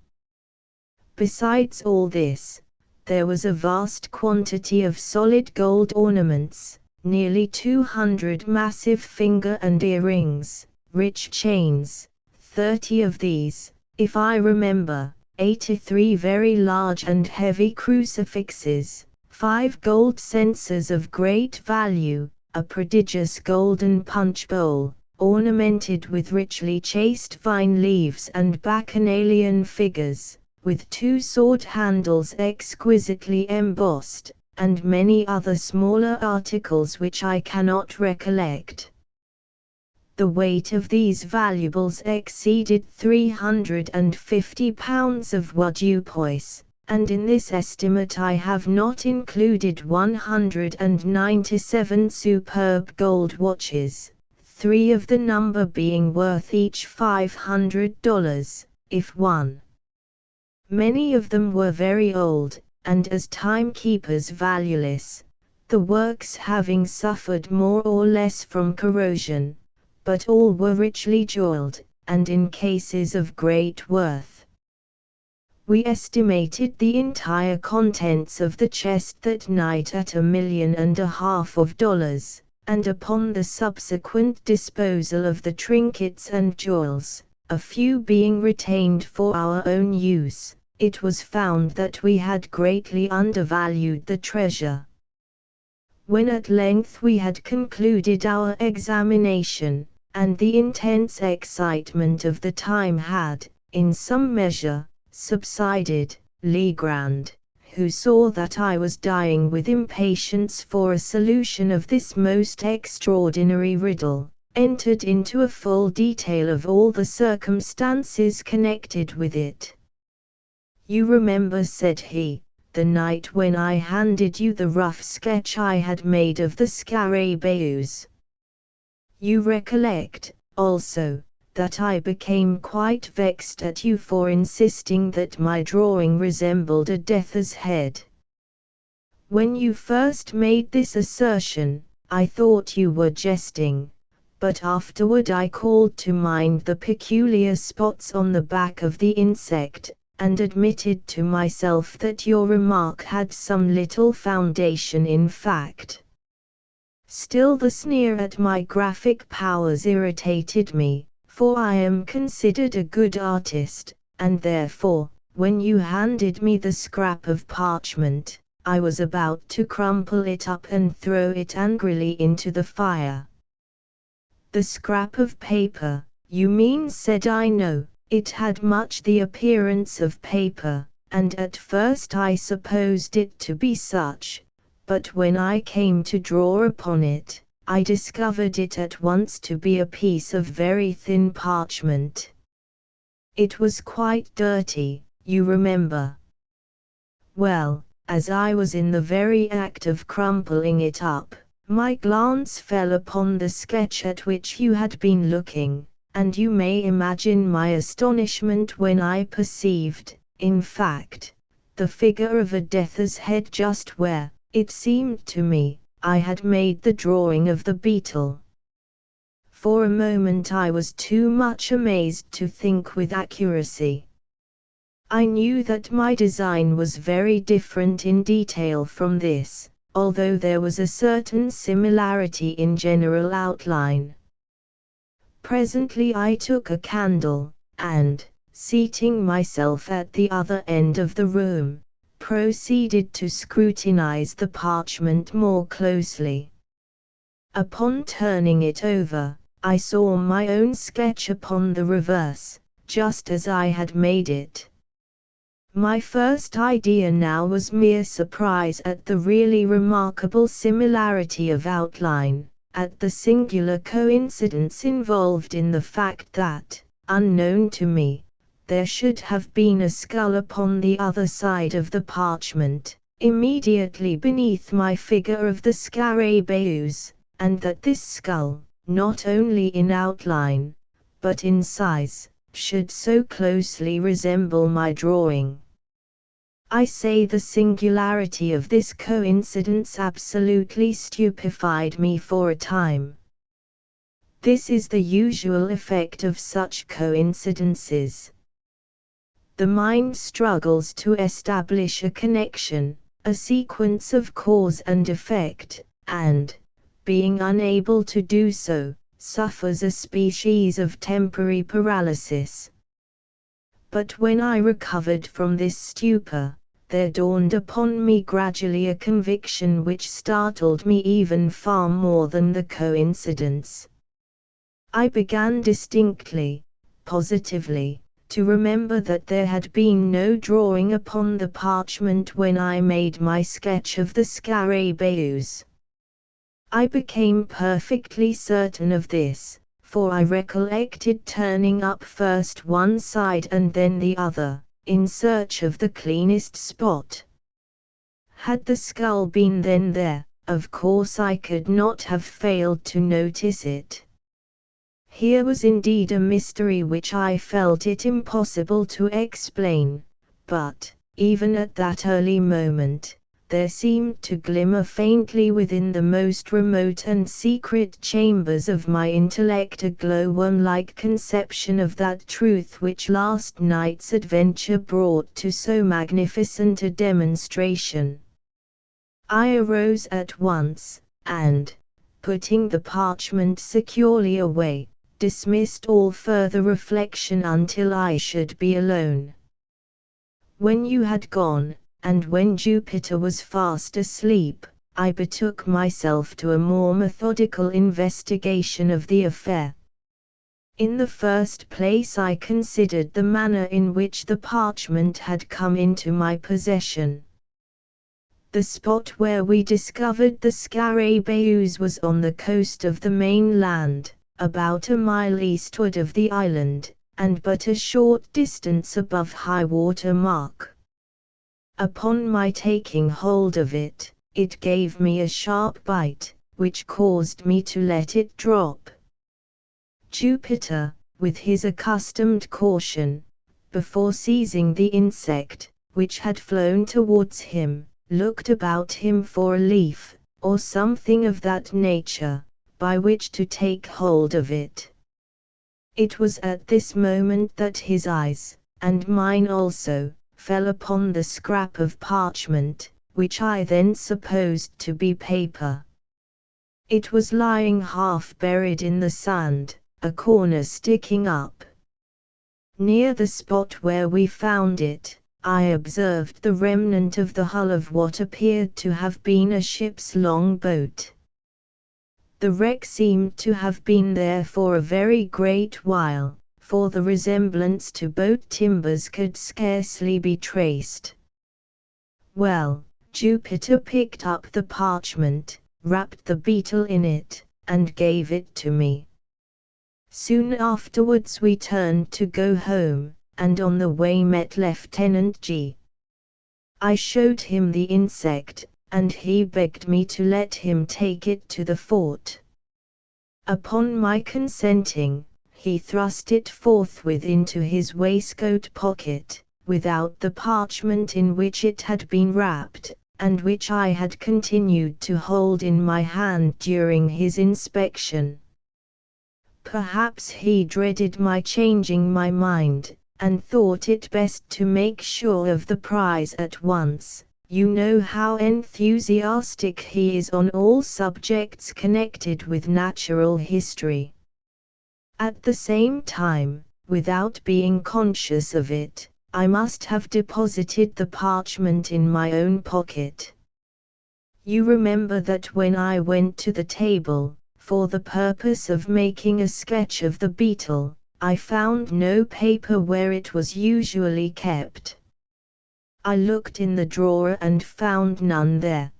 Besides all this, there was a vast quantity of solid gold ornaments, nearly 200 massive finger and earrings, rich chains, 30 of these, if I remember, 83 very large and heavy crucifixes, 5 gold censers of great value, a prodigious golden punch bowl, ornamented with richly chased vine leaves and bacchanalian figures, with 2 sword handles exquisitely embossed, and many other smaller articles which I cannot recollect. The weight of these valuables exceeded 350 pounds of wadoupois, and in this estimate I have not included 197 superb gold watches, 3 of the number being worth each $500, if one. Many of them were very old, and as timekeepers valueless, the works having suffered more or less from corrosion, but all were richly jeweled, and in cases of great worth. We estimated the entire contents of the chest that night at $1.5 million, and upon the subsequent disposal of the trinkets and jewels, a few being retained for our own use, it was found that we had greatly undervalued the treasure. When at length we had concluded our examination, and the intense excitement of the time had, in some measure, subsided, Legrand, who saw that I was dying with impatience for a solution of this most extraordinary riddle, entered into a full detail of all the circumstances connected with it. "You remember," said he, "the night when I handed you the rough sketch I had made of the Scarabaeus. You recollect, also, that I became quite vexed at you for insisting that my drawing resembled a death's head. When you first made this assertion, I thought you were jesting, but afterward I called to mind the peculiar spots on the back of the insect, and admitted to myself that your remark had some little foundation in fact. Still the sneer at my graphic powers irritated me, for I am considered a good artist, and therefore, when you handed me the scrap of parchment, I was about to crumple it up and throw it angrily into the fire." "The scrap of paper, you mean," said I. "No, it had much the appearance of paper, and at first I supposed it to be such, but when I came to draw upon it, I discovered it at once to be a piece of very thin parchment. It was quite dirty, you remember. Well, as I was in the very act of crumpling it up, my glance fell upon the sketch at which you had been looking, and you may imagine my astonishment when I perceived, in fact, the figure of a death's head just where, it seemed to me, I had made the drawing of the beetle. For a moment I was too much amazed to think with accuracy. I knew that my design was very different in detail from this, although there was a certain similarity in general outline. Presently I took a candle, and, seating myself at the other end of the room, proceeded to scrutinize the parchment more closely. Upon turning it over, I saw my own sketch upon the reverse, just as I had made it. My first idea now was mere surprise at the really remarkable similarity of outline, at the singular coincidence involved in the fact that, unknown to me, there should have been a skull upon the other side of the parchment, immediately beneath my figure of the Scarabaeus, and that this skull, not only in outline, but in size, should so closely resemble my drawing. I say the singularity of this coincidence absolutely stupefied me for a time. This is the usual effect of such coincidences. The mind struggles to establish a connection, a sequence of cause and effect, and, being unable to do so, suffers a species of temporary paralysis. But when I recovered from this stupor, there dawned upon me gradually a conviction which startled me even far more than the coincidence. I began distinctly, positively, to remember that there had been no drawing upon the parchment when I made my sketch of the Scarabaeus. I became perfectly certain of this, for I recollected turning up first one side and then the other, in search of the cleanest spot. Had the skull been then there, of course I could not have failed to notice it. Here was indeed a mystery which I felt it impossible to explain, but, even at that early moment, there seemed to glimmer faintly within the most remote and secret chambers of my intellect a glow-worm-like conception of that truth which last night's adventure brought to so magnificent a demonstration. I arose at once, and, putting the parchment securely away, dismissed all further reflection until I should be alone. When you had gone, and when Jupiter was fast asleep, I betook myself to a more methodical investigation of the affair. In the first place I considered the manner in which the parchment had come into my possession. The spot where we discovered the Scarabaeus was on the coast of the mainland, about a mile eastward of the island, and but a short distance above high water mark. Upon my taking hold of it, it gave me a sharp bite, which caused me to let it drop. Jupiter, with his accustomed caution, before seizing the insect, which had flown towards him, looked about him for a leaf, or something of that nature, by which to take hold of it. It was at this moment that his eyes, and mine also, fell upon the scrap of parchment, which I then supposed to be paper. It was lying half buried in the sand, a corner sticking up. Near the spot where we found it, I observed the remnant of the hull of what appeared to have been a ship's long boat. The wreck seemed to have been there for a very great while, for the resemblance to boat timbers could scarcely be traced. Well, Jupiter picked up the parchment, wrapped the beetle in it, and gave it to me. Soon afterwards we turned to go home, and on the way met Lieutenant G. I showed him the insect, and he begged me to let him take it to the fort. Upon my consenting, he thrust it forthwith into his waistcoat pocket, without the parchment in which it had been wrapped, and which I had continued to hold in my hand during his inspection. Perhaps he dreaded my changing my mind, and thought it best to make sure of the prize at once. You know how enthusiastic he is on all subjects connected with natural history. At the same time, without being conscious of it, I must have deposited the parchment in my own pocket. You remember that when I went to the table, for the purpose of making a sketch of the beetle, I found no paper where it was usually kept. I looked in the drawer and found none there.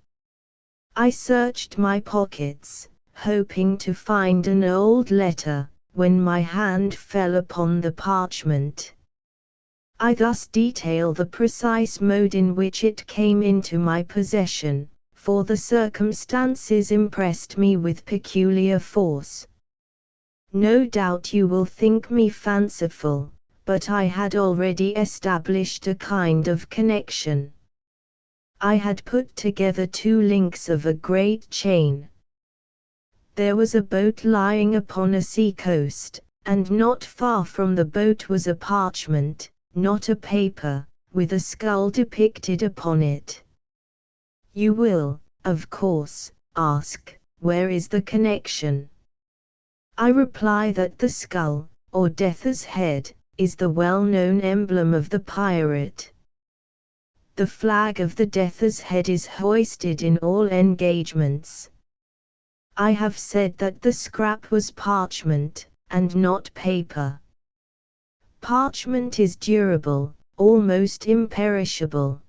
I searched my pockets, hoping to find an old letter, when my hand fell upon the parchment. I thus detail the precise mode in which it came into my possession, for the circumstances impressed me with peculiar force. No doubt you will think me fanciful, but I had already established a kind of connection. I had put together two links of a great chain. There was a boat lying upon a sea coast, and not far from the boat was a parchment, not a paper, with a skull depicted upon it. You will, of course, ask, where is the connection? I reply that the skull, or death's head, is the well-known emblem of the pirate. The flag of the death's head is hoisted in all engagements. I have said that the scrap was parchment, and not paper. Parchment is durable, almost imperishable.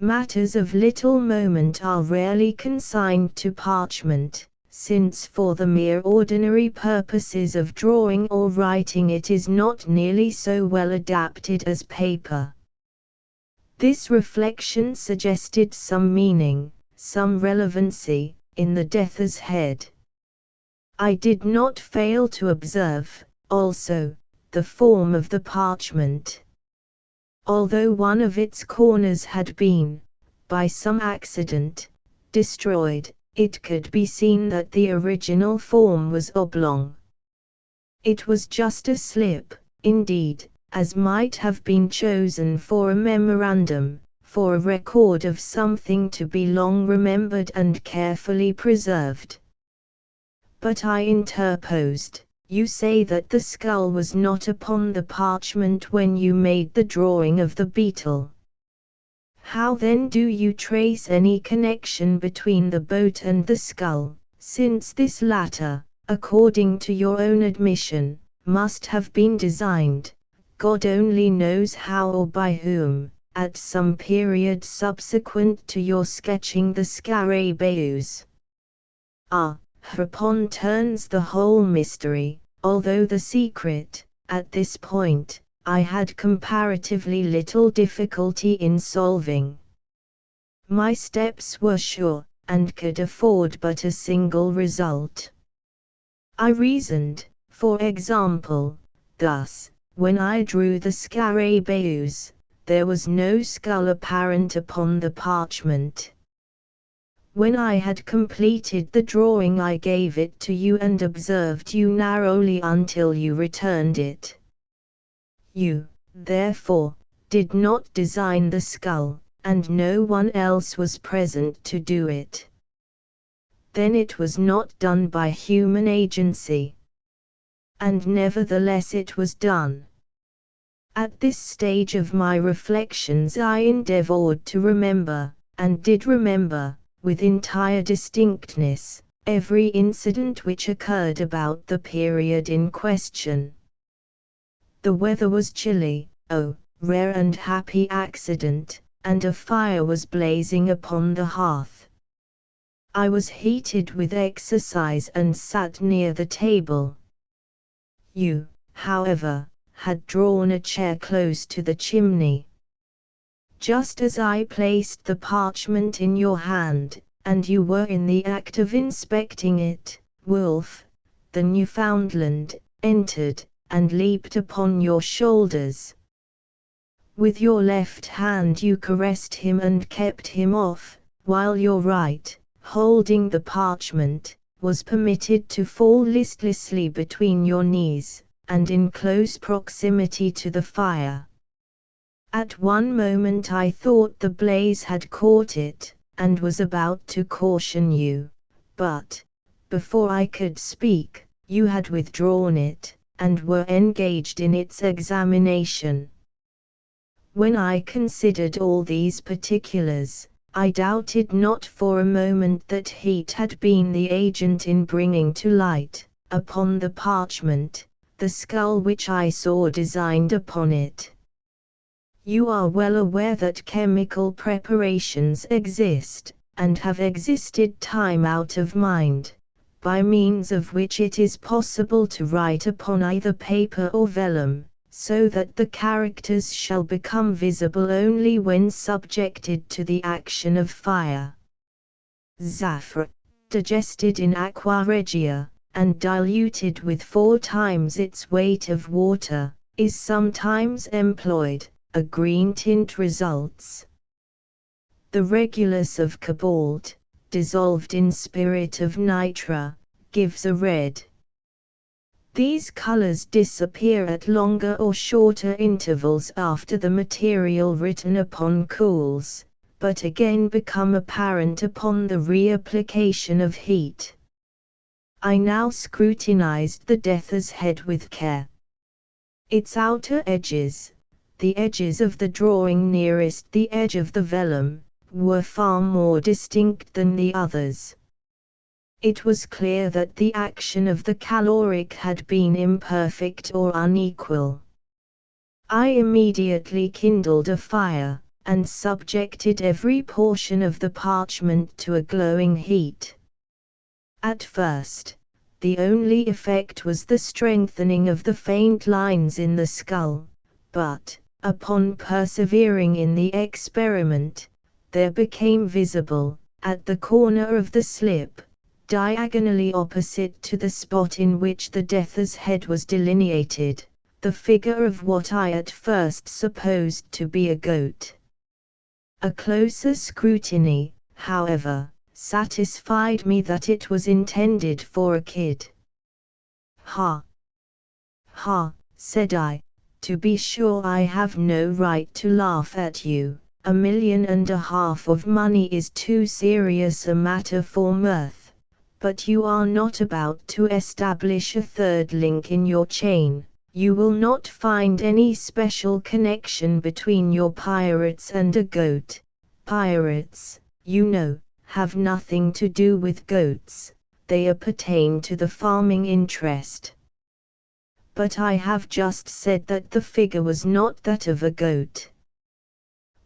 Matters of little moment are rarely consigned to parchment, since for the mere ordinary purposes of drawing or writing it is not nearly so well adapted as paper. This reflection suggested some meaning, some relevancy, in the death's head. I did not fail to observe, also, the form of the parchment. Although one of its corners had been, by some accident, destroyed, it could be seen that the original form was oblong. It was just a slip, indeed, as might have been chosen for a memorandum, for a record of something to be long remembered and carefully preserved. But I interposed. You say that the skull was not upon the parchment when you made the drawing of the beetle. How then do you trace any connection between the boat and the skull, since this latter, according to your own admission, must have been designed, God only knows how or by whom, at some period subsequent to your sketching the Scarabaeus. Hereupon turns the whole mystery, although the secret, at this point, I had comparatively little difficulty in solving. My steps were sure, and could afford but a single result. I reasoned, for example, thus: when I drew the Scarabaeus, there was no skull apparent upon the parchment. When I had completed the drawing, I gave it to you and observed you narrowly until you returned it. You, therefore, did not design the skull, and no one else was present to do it. Then it was not done by human agency. And nevertheless it was done. At this stage of my reflections I endeavored to remember, and did remember, with entire distinctness, every incident which occurred about the period in question. The weather was chilly, oh, rare and happy accident, and a fire was blazing upon the hearth. I was heated with exercise and sat near the table. You, however, had drawn a chair close to the chimney. Just as I placed the parchment in your hand, and you were in the act of inspecting it, Wolf, the Newfoundland, entered, and leaped upon your shoulders. With your left hand you caressed him and kept him off, while your right, holding the parchment, was permitted to fall listlessly between your knees, and in close proximity to the fire. At one moment I thought the blaze had caught it, and was about to caution you, but, before I could speak, you had withdrawn it, and were engaged in its examination. When I considered all these particulars, I doubted not for a moment that heat had been the agent in bringing to light, upon the parchment, the skull which I saw designed upon it. You are well aware that chemical preparations exist, and have existed time out of mind, by means of which it is possible to write upon either paper or vellum, so that the characters shall become visible only when subjected to the action of fire. Zaffre, digested in aqua regia, and diluted with 4 times its weight of water, is sometimes employed. A green tint results. The regulus of cobalt, dissolved in spirit of nitra, gives a red. These colors disappear at longer or shorter intervals after the material written upon cools, but again become apparent upon the reapplication of heat. I now scrutinized the death's head with care. Its outer edges, the edges of the drawing nearest the edge of the vellum, were far more distinct than the others. It was clear that the action of the caloric had been imperfect or unequal. I immediately kindled a fire, and subjected every portion of the parchment to a glowing heat. At first, the only effect was the strengthening of the faint lines in the skull, but, upon persevering in the experiment, there became visible, at the corner of the slip, diagonally opposite to the spot in which the death's head was delineated, the figure of what I at first supposed to be a goat. A closer scrutiny, however, satisfied me that it was intended for a kid. Ha! Ha! Said I. To be sure I have no right to laugh at you. $1.5 million of money is too serious a matter for mirth. But you are not about to establish a third link in your chain. You will not find any special connection between your pirates and a goat. Pirates, you know, have nothing to do with goats. They appertain to the farming interest. But I have just said that the figure was not that of a goat.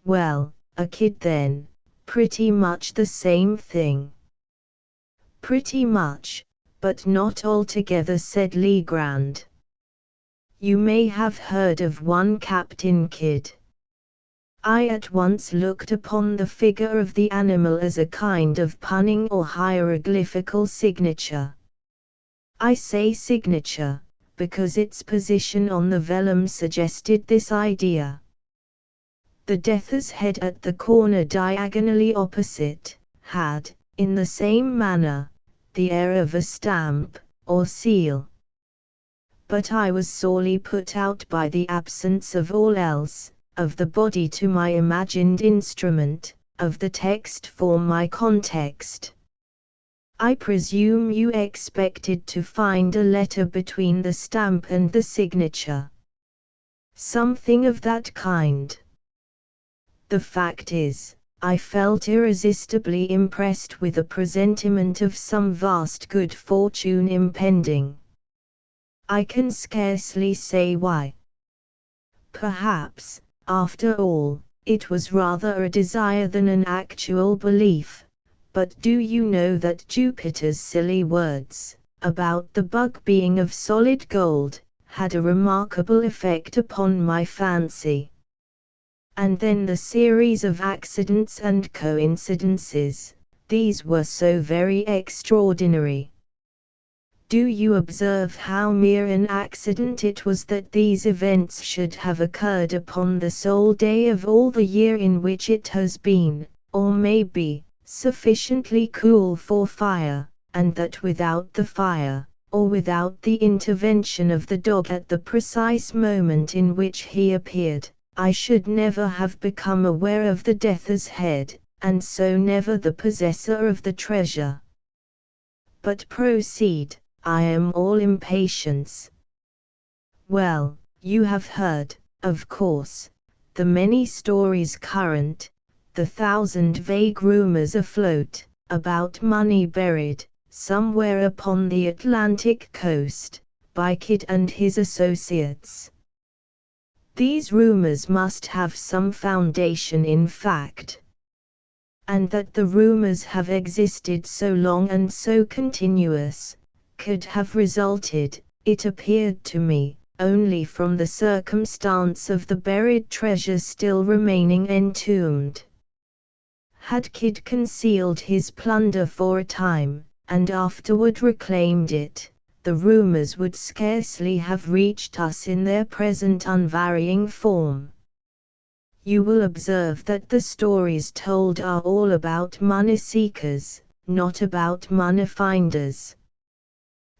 Well, a kid then, pretty much the same thing. Pretty much, but not altogether, said Legrand. You may have heard of one Captain Kidd. I at once looked upon the figure of the animal as a kind of punning or hieroglyphical signature. I say signature, because its position on the vellum suggested this idea. The death's head at the corner diagonally opposite, had, in the same manner, the air of a stamp, or seal. But I was sorely put out by the absence of all else, of the body to my imagined instrument, of the text for my context. I presume you expected to find a letter between the stamp and the signature. Something of that kind. The fact is, I felt irresistibly impressed with a presentiment of some vast good fortune impending. I can scarcely say why. Perhaps, after all, it was rather a desire than an actual belief, but do you know that Jupiter's silly words, about the bug being of solid gold, had a remarkable effect upon my fancy? And then the series of accidents and coincidences, these were so very extraordinary. Do you observe how mere an accident it was that these events should have occurred upon the sole day of all the year in which it has been, or may be, sufficiently cool for fire, and that without the fire, or without the intervention of the dog at the precise moment in which he appeared, I should never have become aware of the death's head, and so never the possessor of the treasure. But proceed, I am all impatience. Well, you have heard, of course, the many stories current, the 1,000 vague rumors afloat, about money buried, somewhere upon the Atlantic coast, by Kidd and his associates. These rumors must have some foundation in fact. And that the rumors have existed so long and so continuous, could have resulted, it appeared to me, only from the circumstance of the buried treasure still remaining entombed. Had Kidd concealed his plunder for a time, and afterward reclaimed it, the rumors would scarcely have reached us in their present unvarying form. You will observe that the stories told are all about money seekers, not about money finders.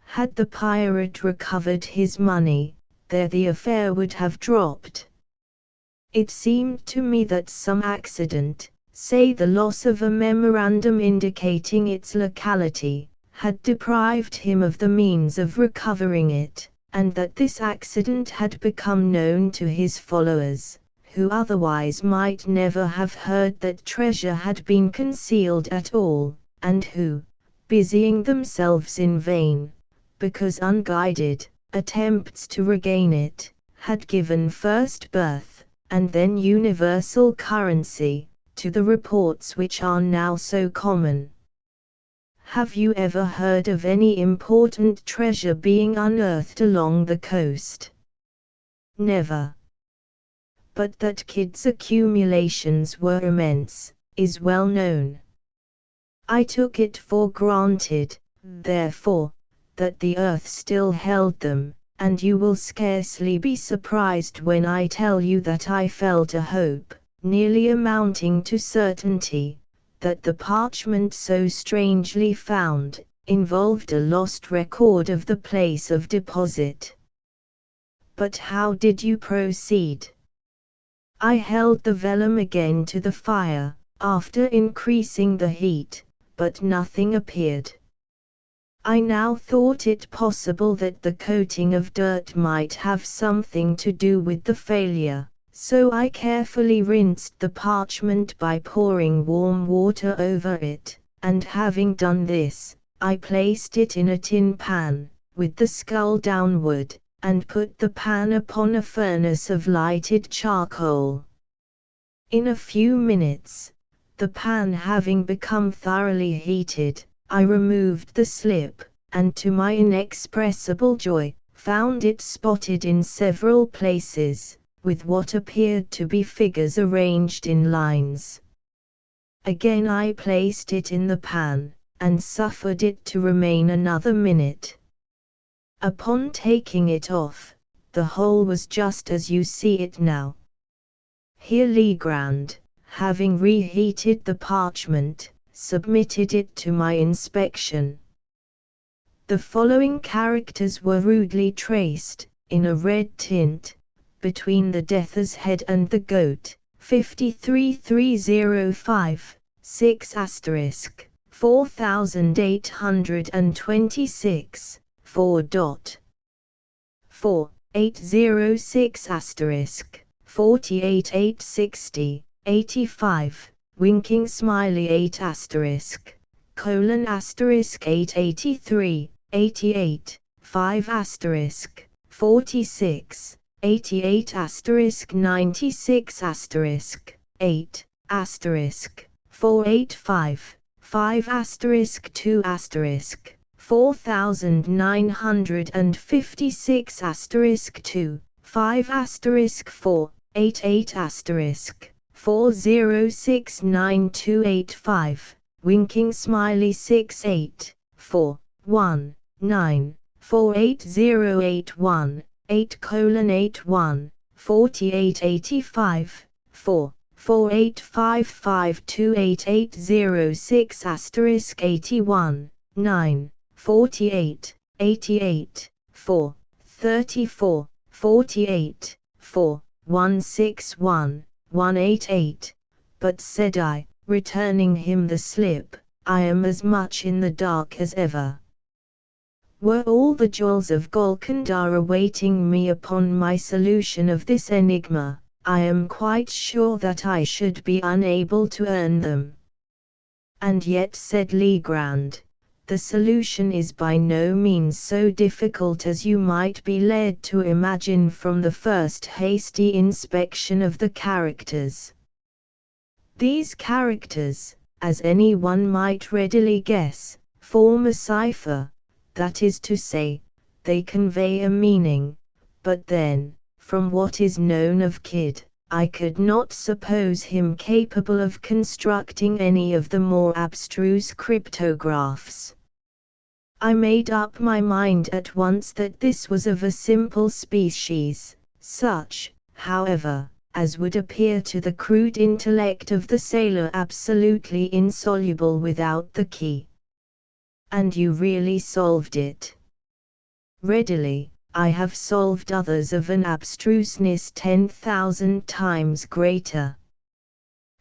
Had the pirate recovered his money, there the affair would have dropped. It seemed to me that some accident, say the loss of a memorandum indicating its locality, had deprived him of the means of recovering it, and that this accident had become known to his followers, who otherwise might never have heard that treasure had been concealed at all, and who, busying themselves in vain, because unguided, attempts to regain it, had given first birth, and then universal currency, to the reports which are now so common. Have you ever heard of any important treasure being unearthed along the coast? Never. But that Kidd's accumulations were immense, is well known. I took it for granted, therefore, that the earth still held them, and you will scarcely be surprised when I tell you that I felt a hope, nearly amounting to certainty, that the parchment so strangely found, involved a lost record of the place of deposit. But how did you proceed? I held the vellum again to the fire, after increasing the heat, but nothing appeared. I now thought it possible that the coating of dirt might have something to do with the failure, so I carefully rinsed the parchment by pouring warm water over it, and having done this, I placed it in a tin pan, with the skull downward, and put the pan upon a furnace of lighted charcoal. In a few minutes, the pan having become thoroughly heated, I removed the slip, and to my inexpressible joy, found it spotted in several places, with what appeared to be figures arranged in lines. Again I placed it in the pan, and suffered it to remain another minute. Upon taking it off, the whole was just as you see it now. Here Legrand, having reheated the parchment, submitted it to my inspection. The following characters were rudely traced, in a red tint, between the death's head and the goat: 53305, 6 asterisk, 4826, 4. 806 asterisk, 48860, 85, winking smiley 8 asterisk, colon asterisk 883, 88, 5 asterisk, 46, 88 asterisk 96 asterisk, 8, asterisk, 485, 5 asterisk 2 asterisk, 4956 asterisk 2, 5 asterisk 4, 88 asterisk, 40692885, winking smiley 68, 4, 1, 9, 48081, 8:81, 4885, 4, 48552880 asterisk 81, 9, 48, 88, 4, 34, 48, 4, 161, 188, but said I, returning him the slip, I am as much in the dark as ever. Were all the jewels of Golconda awaiting me upon my solution of this enigma, I am quite sure that I should be unable to earn them. And yet, said Legrand, the solution is by no means so difficult as you might be led to imagine from the first hasty inspection of the characters. These characters, as anyone might readily guess, form a cipher, that is to say, they convey a meaning, but then, from what is known of Kidd, I could not suppose him capable of constructing any of the more abstruse cryptographs. I made up my mind at once that this was of a simple species, such, however, as would appear to the crude intellect of the sailor absolutely insoluble without the key. And you really solved it? Readily. I have solved others of an abstruseness 10,000 times greater.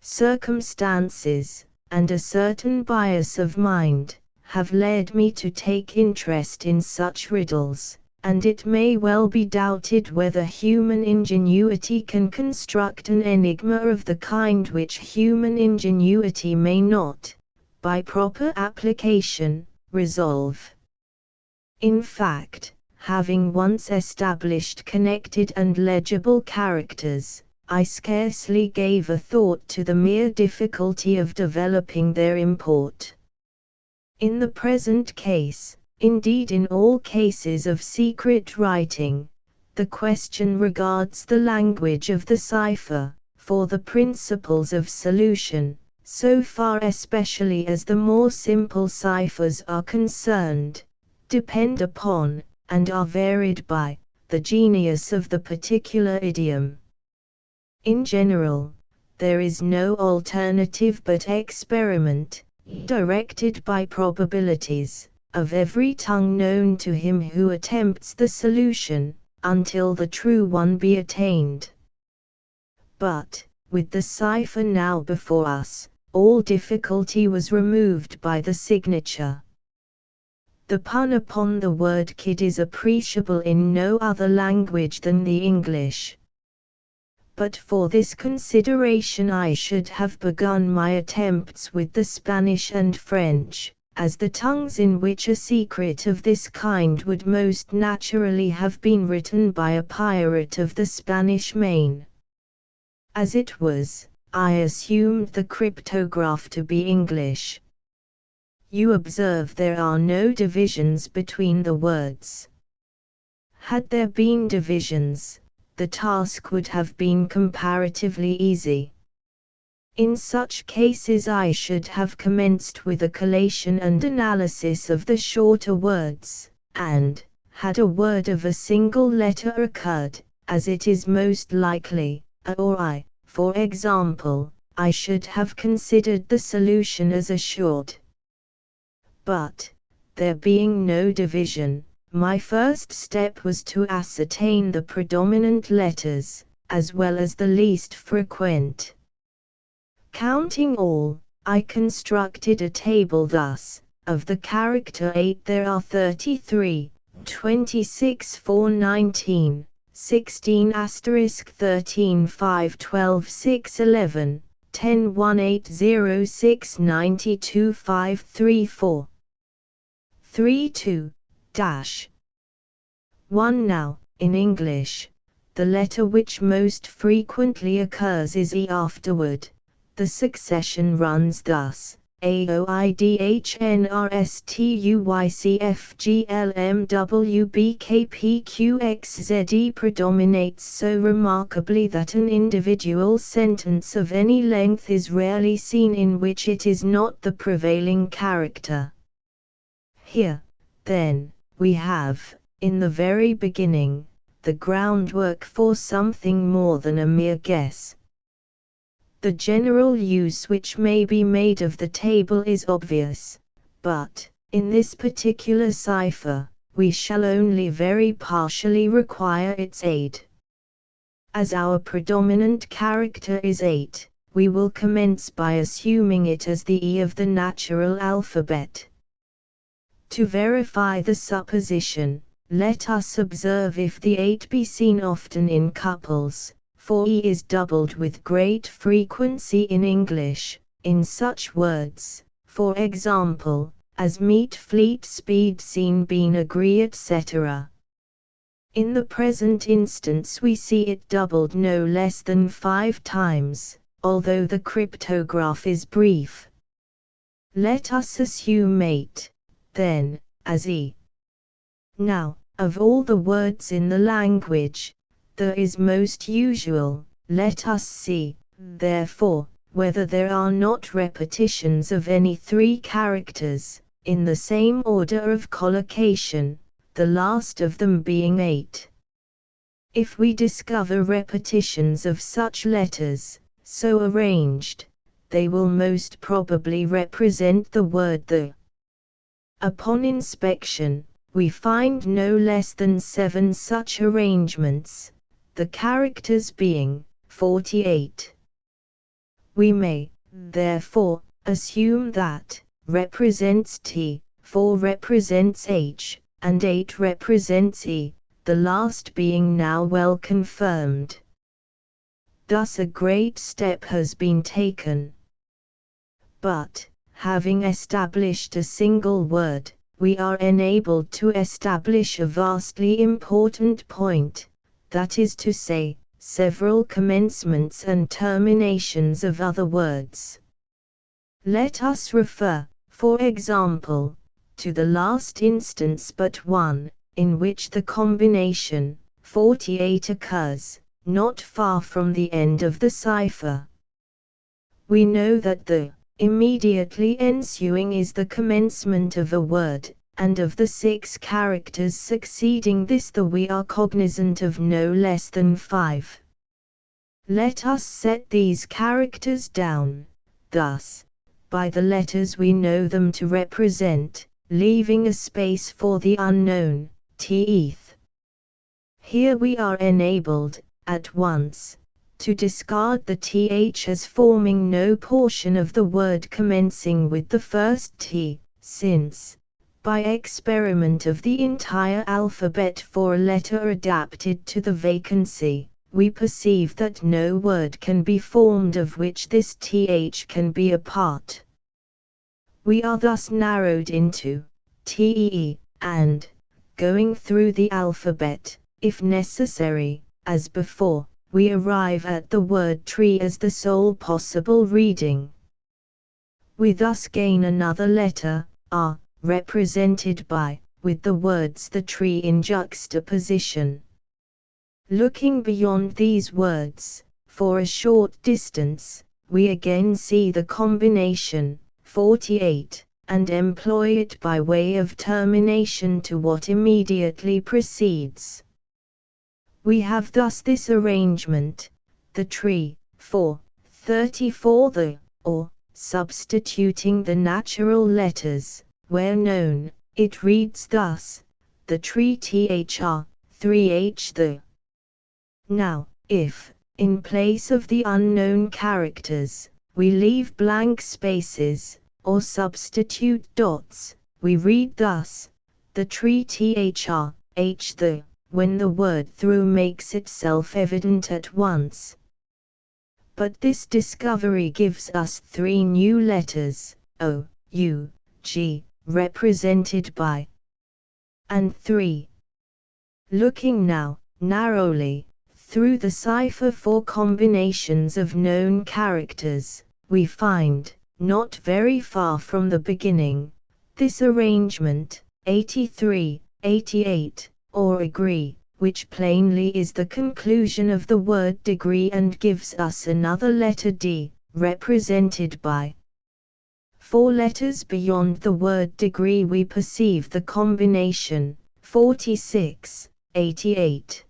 Circumstances, and a certain bias of mind, have led me to take interest in such riddles, and it may well be doubted whether human ingenuity can construct an enigma of the kind which human ingenuity may not, by proper application, resolve. In fact, having once established connected and legible characters, I scarcely gave a thought to the mere difficulty of developing their import. In the present case, indeed in all cases of secret writing, the question regards the language of the cipher, for the principles of solution, so far especially as the more simple ciphers are concerned, depend upon, and are varied by, the genius of the particular idiom. In general, there is no alternative but experiment, directed by probabilities, of every tongue known to him who attempts the solution, until the true one be attained. But, with the cipher now before us, all difficulty was removed by the signature. The pun upon the word Kidd is appreciable in no other language than the English. But for this consideration I should have begun my attempts with the Spanish and French, as the tongues in which a secret of this kind would most naturally have been written by a pirate of the Spanish Main. As it was, I assumed the cryptograph to be English. You observe there are no divisions between the words. Had there been divisions, the task would have been comparatively easy. In such cases I should have commenced with a collation and analysis of the shorter words, and, had a word of a single letter occurred, as it is most likely, a or I, for example, I should have considered the solution as assured. But, there being no division, my first step was to ascertain the predominant letters, as well as the least frequent. Counting all, I constructed a table thus: of the character 8 there are 33, 26 4 19, 16 *13 5 12 6 11, 10 1 8 0 6 92 5 3 4 3 2 1. Now, in English, the letter which most frequently occurs is E. Afterward, the succession runs thus: A O I D H N R S T U Y C F G L M W B K P Q X Z E predominates so remarkably that an individual sentence of any length is rarely seen in which it is not the prevailing character. Here, then, we have, in the very beginning, the groundwork for something more than a mere guess. The general use which may be made of the table is obvious, but, in this particular cipher, we shall only very partially require its aid. As our predominant character is 8, we will commence by assuming it as the E of the natural alphabet. To verify the supposition, let us observe if the 8 be seen often in couples, for E is doubled with great frequency in English, in such words, for example, as meet, fleet, speed, seen, been, agree, etc. In the present instance we see it doubled no less than 5 times, although the cryptograph is brief. Let us assume 8, then, as E. Now, of all the words in the language, the is most usual. Let us see, therefore, whether there are not repetitions of any 3 characters, in the same order of collocation, the last of them being 8. If we discover repetitions of such letters, so arranged, they will most probably represent the word the. Upon inspection, we find no less than 7 such arrangements, the characters being 48. We may, therefore, assume that represents T, 4 represents H, and 8 represents E, the last being now well confirmed. Thus a great step has been taken. But, having established a single word, we are enabled to establish a vastly important point, that is to say, several commencements and terminations of other words. Let us refer, for example, to the last instance but one, in which the combination 48 occurs, not far from the end of the cipher. We know that the immediately ensuing is the commencement of a word, and of the 6 characters succeeding this we are cognizant of no less than 5. Let us set these characters down, thus, by the letters we know them to represent, leaving a space for the unknown, teeth. Here we are enabled, at once, to discard the th as forming no portion of the word commencing with the first t, since, by experiment of the entire alphabet for a letter adapted to the vacancy, we perceive that no word can be formed of which this th can be a part. We are thus narrowed into TE, and, going through the alphabet, if necessary, as before, we arrive at the word tree as the sole possible reading. We thus gain another letter, R, represented by, with the words the tree in juxtaposition. Looking beyond these words, for a short distance, we again see the combination, 48, and employ it by way of termination to what immediately precedes. We have thus this arrangement, the tree, for 34 the, or, substituting the natural letters, where known, it reads thus, the tree thr, 3h the. Now, if, in place of the unknown characters, we leave blank spaces, or substitute dots, we read thus, the tree thr, h the, when the word through makes itself evident at once. But this discovery gives us three new letters, O, U, G, represented by, and 3. Looking now, narrowly, through the cipher for combinations of known characters, we find, not very far from the beginning, this arrangement, 83, 88, or agree, which plainly is the conclusion of the word degree and gives us another letter D, represented by 4 letters beyond the word degree we perceive the combination, 46, 88.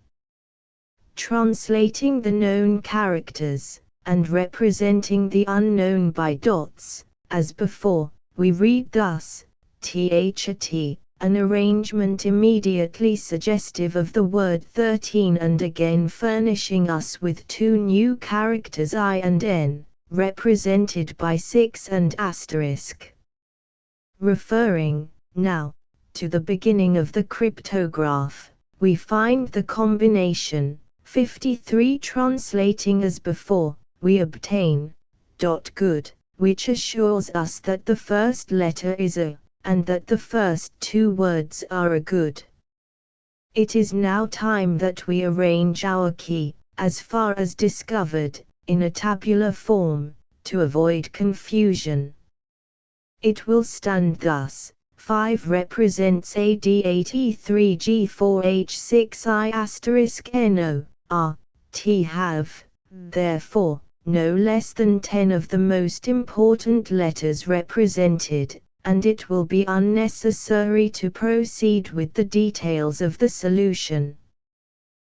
Translating the known characters, and representing the unknown by dots, as before, we read thus, THT, an arrangement immediately suggestive of the word 13 and again furnishing us with 2 new characters I and N, represented by 6 and asterisk. Referring, now, to the beginning of the cryptograph, we find the combination, 53 translating as before, we obtain, good, which assures us that the first letter is A, and that the first 2 words are a good. It is now time that we arrange our key, as far as discovered, in a tabular form, to avoid confusion. It will stand thus. 5 represents AD83G4H6I*NO, R, T have, therefore, no less than 10 of the most important letters represented, and it will be unnecessary to proceed with the details of the solution.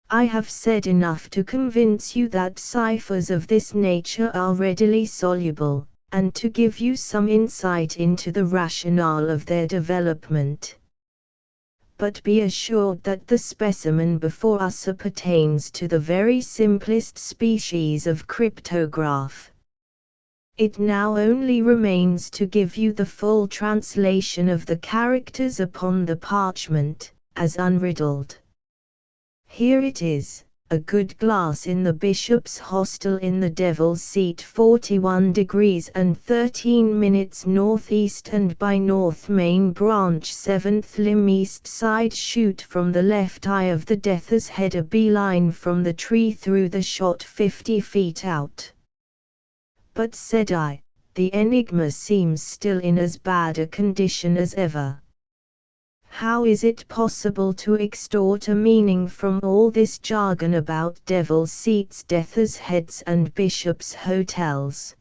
I have said enough to convince you that ciphers of this nature are readily soluble, and to give you some insight into the rationale of their development. But be assured that the specimen before us appertains to the very simplest species of cryptograph. It now only remains to give you the full translation of the characters upon the parchment, as unriddled. Here it is. A good glass in the bishop's hostel in the Devil's Seat 41 degrees and 13 minutes northeast and by North Main Branch 7th limb east side shoot from the left eye of the Death's Head a beeline from the tree through the shot 50 feet out. But said I, the enigma seems still in as bad a condition as ever. How is it possible to extort a meaning from all this jargon about devil's seats, death's heads and bishops' hotels?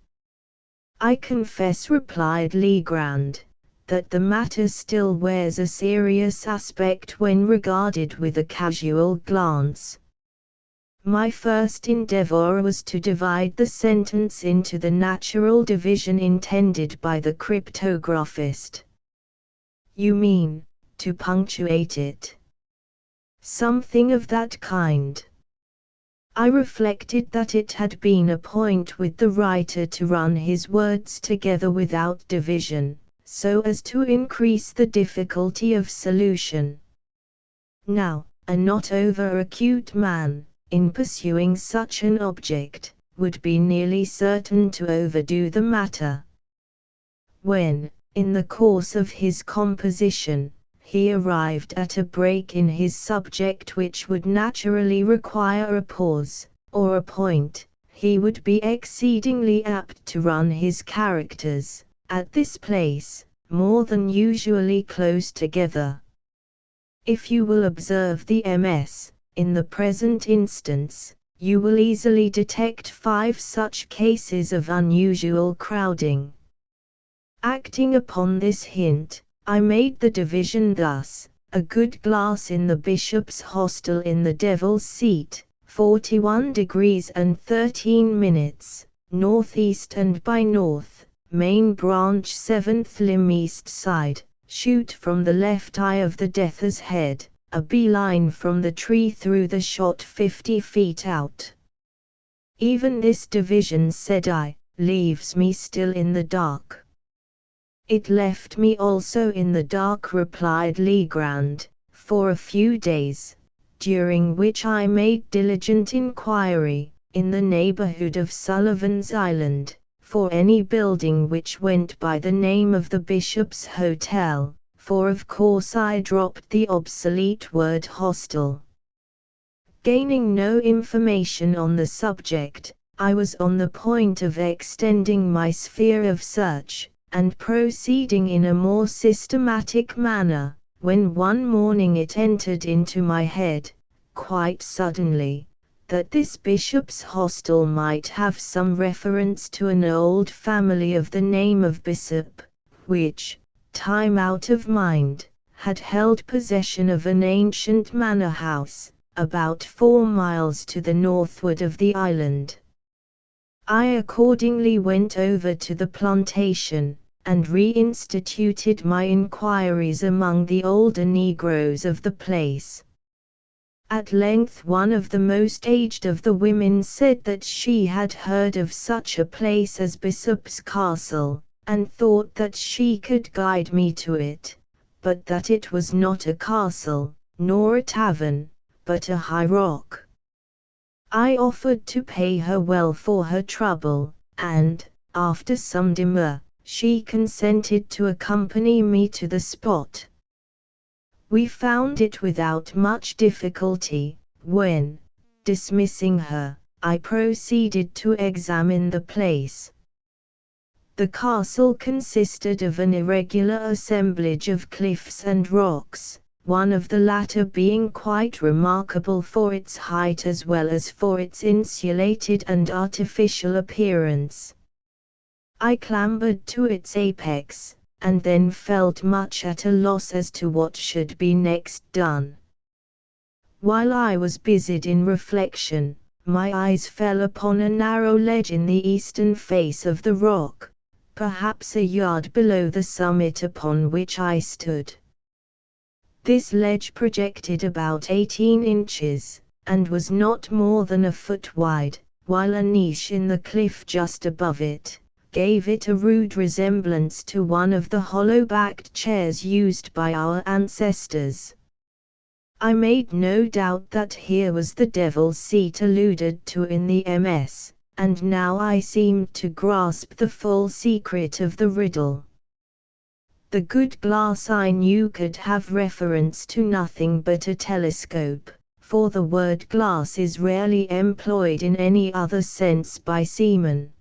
I confess, replied Legrand, that the matter still wears a serious aspect when regarded with a casual glance. My first endeavor was to divide the sentence into the natural division intended by the cryptographist. You mean, to punctuate it? Something of that kind. I reflected that it had been a point with the writer to run his words together without division, so as to increase the difficulty of solution. Now, a not over-acute man, in pursuing such an object, would be nearly certain to overdo the matter. When, In the course of his composition, he arrived at a break in his subject which would naturally require a pause, or a point. He would be exceedingly apt to run his characters, at this place, more than usually close together. If you will observe the MS, in the present instance, you will easily detect 5 such cases of unusual crowding. Acting upon this hint, I made the division thus: a good glass in the bishop's hostel in the Devil's Seat, 41 degrees and 13 minutes, northeast and by north, main branch 7th limb east side, shoot from the left eye of the Death's Head, a beeline from the tree through the shot 50 feet out. Even this division, said I, leaves me still in the dark. It left me also in the dark, replied Legrand, for a few days, during which I made diligent inquiry, in the neighborhood of Sullivan's Island, for any building which went by the name of the Bishop's Hotel, for of course I dropped the obsolete word hostel. Gaining no information on the subject, I was on the point of extending my sphere of search, and proceeding in a more systematic manner, when one morning it entered into my head, quite suddenly, that this bishop's hostel might have some reference to an old family of the name of Bishop, which, time out of mind, had held possession of an ancient manor house, about 4 miles to the northward of the island. I accordingly went over to the plantation, and reinstituted my inquiries among the older negroes of the place. At length one of the most aged of the women said that she had heard of such a place as Bishop's Castle, and thought that she could guide me to it, but that it was not a castle, nor a tavern, but a high rock. I offered to pay her well for her trouble, and, after some demur, she consented to accompany me to the spot. We found it without much difficulty, when, dismissing her, I proceeded to examine the place. The castle consisted of an irregular assemblage of cliffs and rocks, one of the latter being quite remarkable for its height as well as for its insulated and artificial appearance. I clambered to its apex, and then felt much at a loss as to what should be next done. While I was busied in reflection, my eyes fell upon a narrow ledge in the eastern face of the rock, perhaps a yard below the summit upon which I stood. This ledge projected about 18 inches, and was not more than a foot wide, while a niche in the cliff just above it gave it a rude resemblance to one of the hollow-backed chairs used by our ancestors. I made no doubt that here was the Devil's Seat alluded to in the MS, and now I seemed to grasp the full secret of the riddle. The good glass I knew could have reference to nothing but a telescope, for the word glass is rarely employed in any other sense by seamen.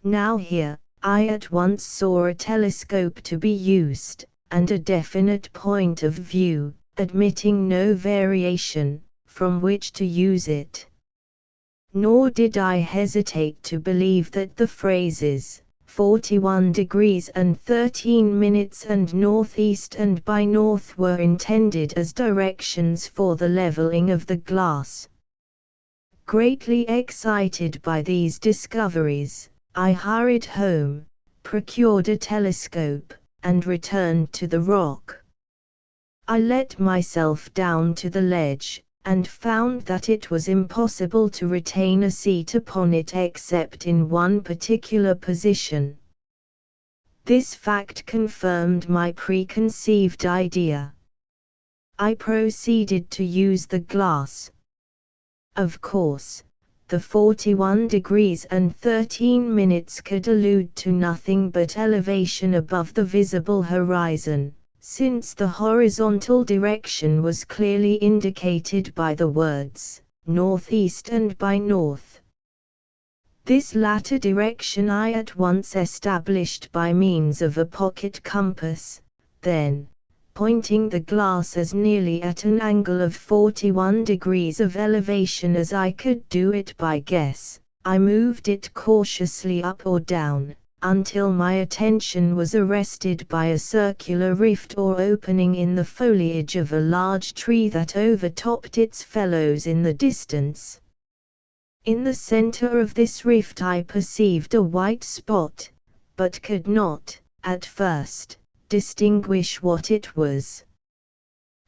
Now here, I at once saw a telescope to be used, and a definite point of view, admitting no variation, from which to use it. Nor did I hesitate to believe that the phrases, 41 degrees and 13 minutes and northeast and by north were intended as directions for the leveling of the glass. Greatly excited by these discoveries, I hurried home, procured a telescope, and returned to the rock. I let myself down to the ledge, and found that it was impossible to retain a seat upon it except in one particular position. This fact confirmed my preconceived idea. I proceeded to use the glass. Of course, the 41 degrees and 13 minutes could allude to nothing but elevation above the visible horizon, since the horizontal direction was clearly indicated by the words, northeast and by north. This latter direction I at once established by means of a pocket compass, then, pointing the glass as nearly at an angle of 41 degrees of elevation as I could do it by guess, I moved it cautiously up or down, until my attention was arrested by a circular rift or opening in the foliage of a large tree that overtopped its fellows in the distance. In the center of this rift I perceived a white spot, but could not, at first, distinguish what it was.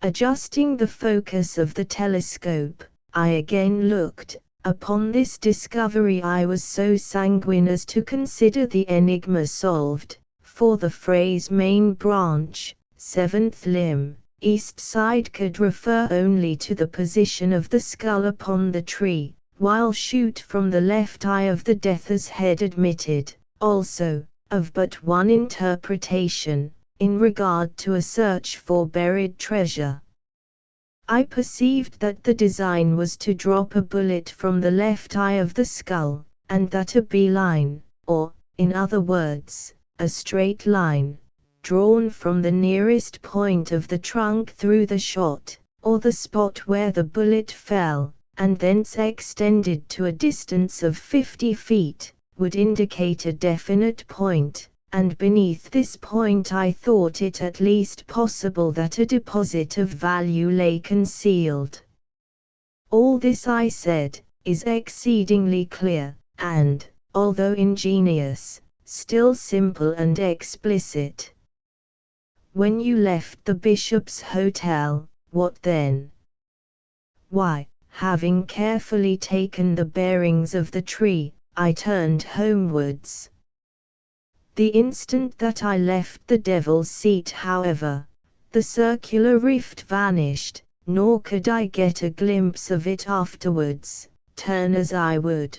Adjusting the focus of the telescope, I again looked. Upon this discovery I was so sanguine as to consider the enigma solved, for the phrase main branch, seventh limb, east side could refer only to the position of the skull upon the tree, while shoot from the left eye of the death's head admitted, also, of but one interpretation, in regard to a search for buried treasure. I perceived that the design was to drop a bullet from the left eye of the skull, and that a beeline, or, in other words, a straight line, drawn from the nearest point of the trunk through the shot, or the spot where the bullet fell, and thence extended to a distance of 50 feet, would indicate a definite point, and beneath this point I thought it at least possible that a deposit of value lay concealed. All this, I said, is exceedingly clear, and, although ingenious, still simple and explicit. When you left the Bishop's Hotel, what then? Why, having carefully taken the bearings of the tree, I turned homewards. The instant that I left the Devil's Seat, however, the circular rift vanished, nor could I get a glimpse of it afterwards, turn as I would.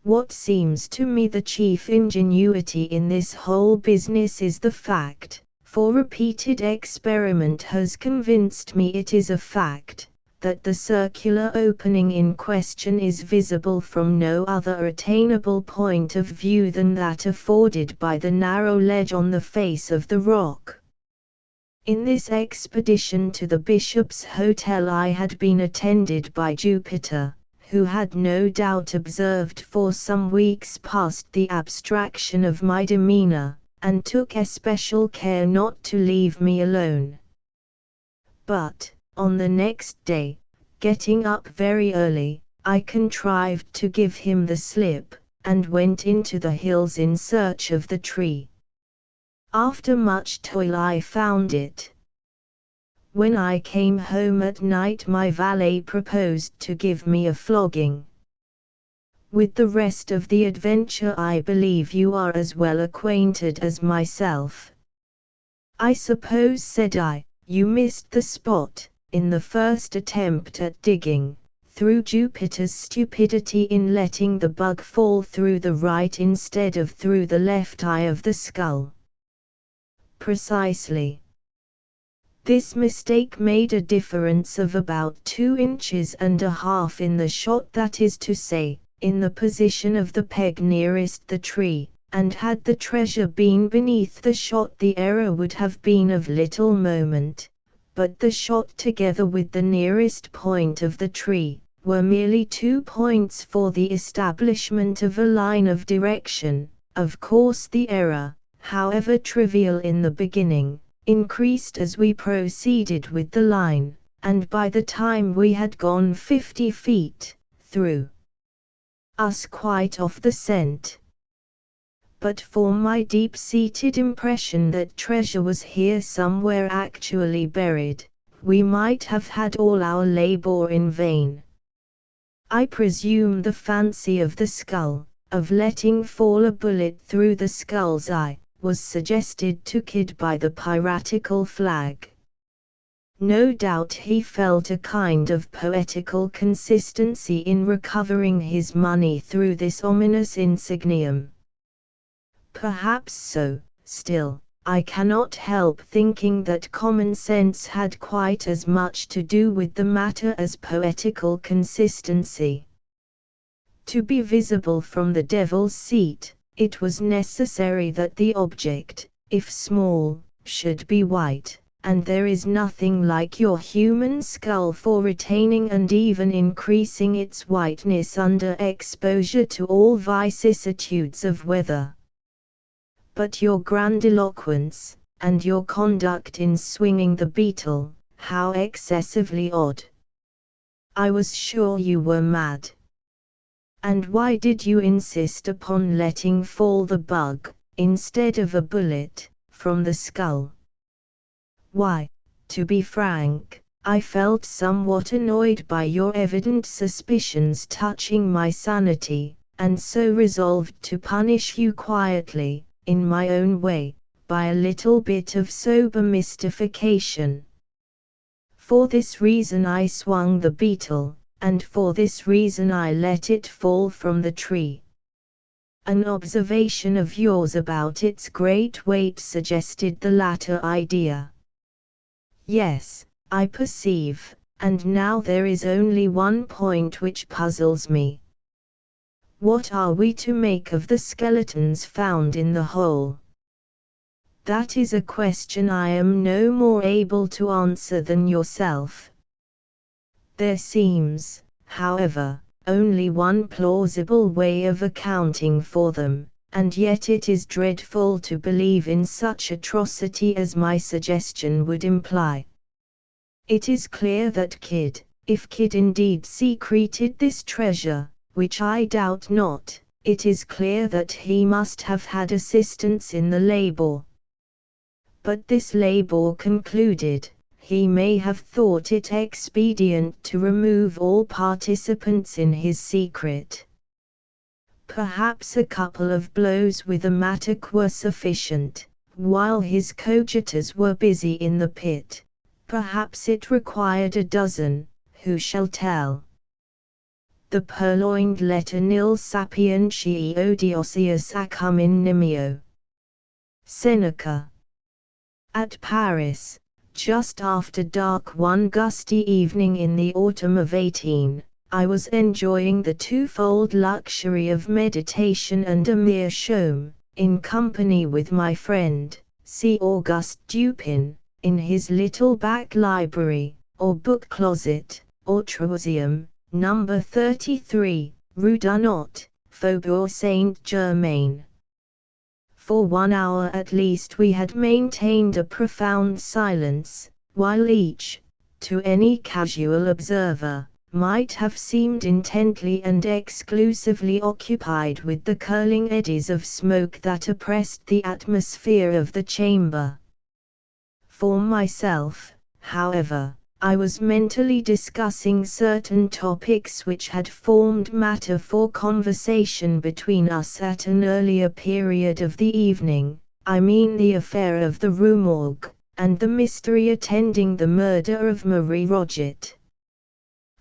What seems to me the chief ingenuity in this whole business is the fact, for repeated experiment has convinced me it is a fact, that the circular opening in question is visible from no other attainable point of view than that afforded by the narrow ledge on the face of the rock. In this expedition to the Bishop's Hotel I had been attended by Jupiter, who had no doubt observed for some weeks past the abstraction of my demeanor, and took especial care not to leave me alone. But, on the next day, getting up very early, I contrived to give him the slip, and went into the hills in search of the tree. After much toil I found it. When I came home at night my valet proposed to give me a flogging. With the rest of the adventure I believe you are as well acquainted as myself. I suppose, said I, you missed the spot, in the first attempt at digging, through Jupiter's stupidity in letting the bug fall through the right instead of through the left eye of the skull. Precisely. This mistake made a difference of about 2.5 inches in the shot, that is to say, in the position of the peg nearest the tree, and had the treasure been beneath the shot the error would have been of little moment. But the shot together with the nearest point of the tree, were merely 2 points for the establishment of a line of direction. Of course the error, however trivial in the beginning, increased as we proceeded with the line, and by the time we had gone 50 feet, threw us quite off the scent. But for my deep-seated impression that treasure was here somewhere actually buried, we might have had all our labor in vain. I presume the fancy of the skull, of letting fall a bullet through the skull's eye, was suggested to Kidd by the piratical flag. No doubt he felt a kind of poetical consistency in recovering his money through this ominous insignium. Perhaps so. Still, I cannot help thinking that common sense had quite as much to do with the matter as poetical consistency. To be visible from the devil's seat, it was necessary that the object, if small, should be white, and there is nothing like your human skull for retaining and even increasing its whiteness under exposure to all vicissitudes of weather. But your grandiloquence, and your conduct in swinging the beetle, how excessively odd! I was sure you were mad. And why did you insist upon letting fall the bug, instead of a bullet, from the skull? Why, to be frank, I felt somewhat annoyed by your evident suspicions touching my sanity, and so resolved to punish you quietly, in my own way, by a little bit of sober mystification. For this reason I swung the beetle, and for this reason I let it fall from the tree. An observation of yours about its great weight suggested the latter idea. Yes, I perceive, and now there is only one point which puzzles me. What are we to make of the skeletons found in the hole? That is a question I am no more able to answer than yourself. There seems, however, only one plausible way of accounting for them, and yet it is dreadful to believe in such atrocity as my suggestion would imply. It is clear that Kidd, if Kidd indeed secreted this treasure, which I doubt not, it is clear that he must have had assistance in the labor. But this labor concluded, he may have thought it expedient to remove all participants in his secret. Perhaps a couple of blows with a mattock were sufficient, while his coadjutors were busy in the pit. Perhaps it required a dozen, who shall tell? The purloined letter nil sapientiae odiosius accum in nimio. Seneca. At Paris, just after dark one gusty evening in the autumn of 18, I was enjoying the twofold luxury of meditation and a meerschaum, in company with my friend, C. Auguste Dupin, in his little back library, or book closet, or troisième, number 33, Rue Dunot, Faubourg Saint-Germain. For 1 hour at least we had maintained a profound silence, while each, to any casual observer, might have seemed intently and exclusively occupied with the curling eddies of smoke that oppressed the atmosphere of the chamber. For myself, however, I was mentally discussing certain topics which had formed matter for conversation between us at an earlier period of the evening, I mean the affair of the Rue Morgue, and the mystery attending the murder of Marie Roget.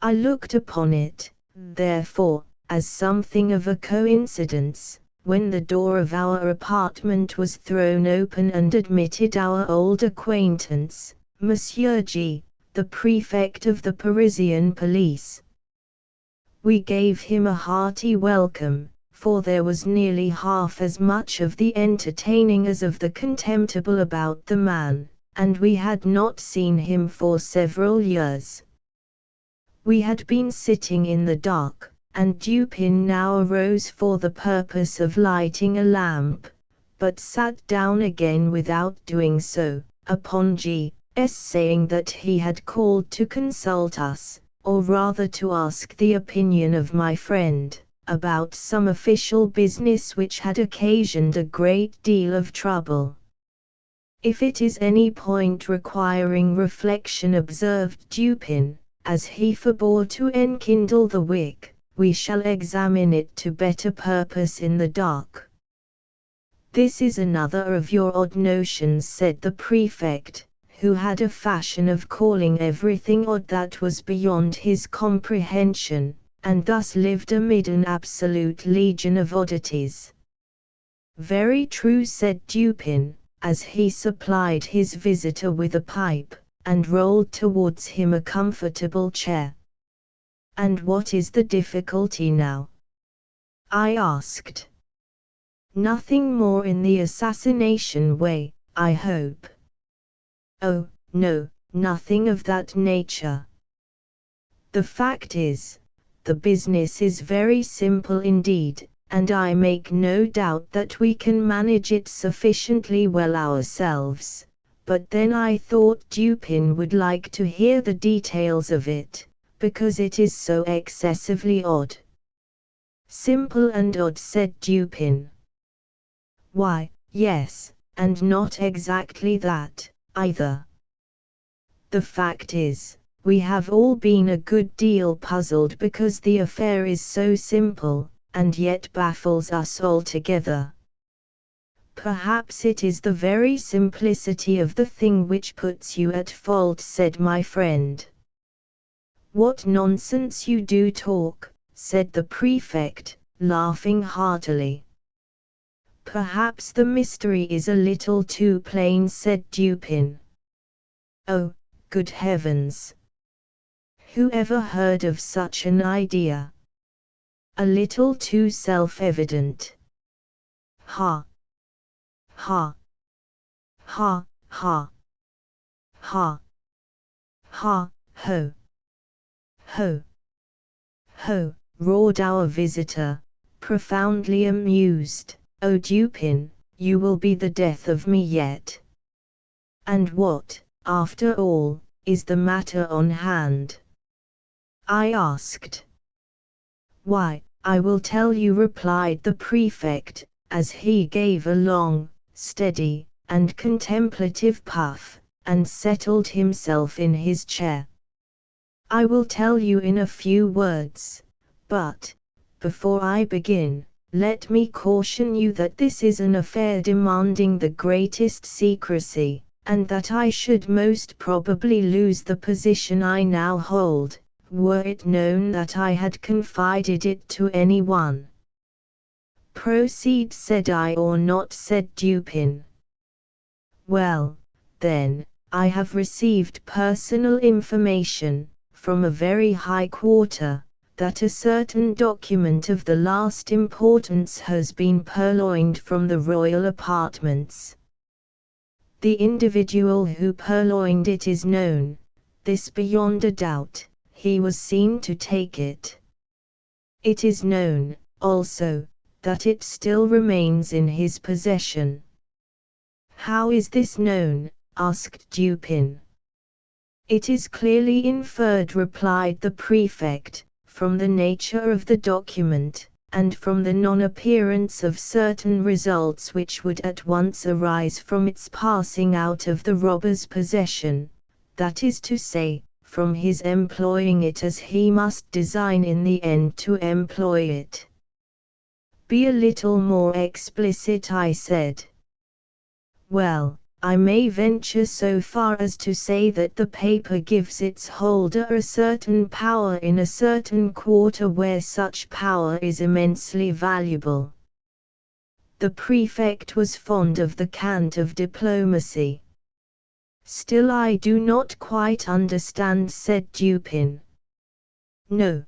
I looked upon it, therefore, as something of a coincidence, when the door of our apartment was thrown open and admitted our old acquaintance, Monsieur G., the prefect of the Parisian police. We gave him a hearty welcome, for there was nearly half as much of the entertaining as of the contemptible about the man, and we had not seen him for several years. We had been sitting in the dark, and Dupin now arose for the purpose of lighting a lamp, but sat down again without doing so, upon G.'s saying that he had called to consult us, or rather to ask the opinion of my friend, about some official business which had occasioned a great deal of trouble. If it is any point requiring reflection, observed Dupin, as he forbore to enkindle the wick, we shall examine it to better purpose in the dark. This is another of your odd notions, said the prefect, who had a fashion of calling everything odd that was beyond his comprehension, and thus lived amid an absolute legion of oddities. "Very true," said Dupin, as he supplied his visitor with a pipe, and rolled towards him a comfortable chair. "And what is the difficulty now?" I asked. "Nothing more in the assassination way, I hope?" "Oh, no, nothing of that nature. The fact is, the business is very simple indeed, and I make no doubt that we can manage it sufficiently well ourselves, but then I thought Dupin would like to hear the details of it, because it is so excessively odd." "Simple and odd," said Dupin. "Why, yes, and not exactly that, either. The fact is, we have all been a good deal puzzled because the affair is so simple, and yet baffles us altogether. Perhaps it is the very simplicity of the thing which puts you at fault," said my friend. "What nonsense you do talk," said the prefect, laughing heartily. "Perhaps the mystery is a little too plain," said Dupin. "Oh, good heavens! Who ever heard of such an idea? A little too self-evident. Ha! Ha! Ha! Ha! Ha! Ha! Ho! Ho! Ho!" roared our visitor, profoundly amused. "Oh, Dupin, you will be the death of me yet. And what, after all, is the matter on hand?" I asked. "Why, I will tell you," replied the prefect, as he gave a long, steady, and contemplative puff, and settled himself in his chair. "I will tell you in a few words, but, before I begin, let me caution you that this is an affair demanding the greatest secrecy, and that I should most probably lose the position I now hold, were it known that I had confided it to anyone." "Proceed," said I. "Or not," said Dupin. "Well, then, I have received personal information, from a very high quarter, that a certain document of the last importance has been purloined from the royal apartments. The individual who purloined it is known, this beyond a doubt. He was seen to take it. It is known, also, that it still remains in his possession." "How is this known?" asked Dupin. "It is clearly inferred," replied the prefect, "from the nature of the document, and from the non-appearance of certain results which would at once arise from its passing out of the robber's possession, that is to say, from his employing it as he must design in the end to employ it." "Be a little more explicit," I said. "Well, I may venture so far as to say that the paper gives its holder a certain power in a certain quarter where such power is immensely valuable." The prefect was fond of the cant of diplomacy. "Still I do not quite understand," said Dupin. "No.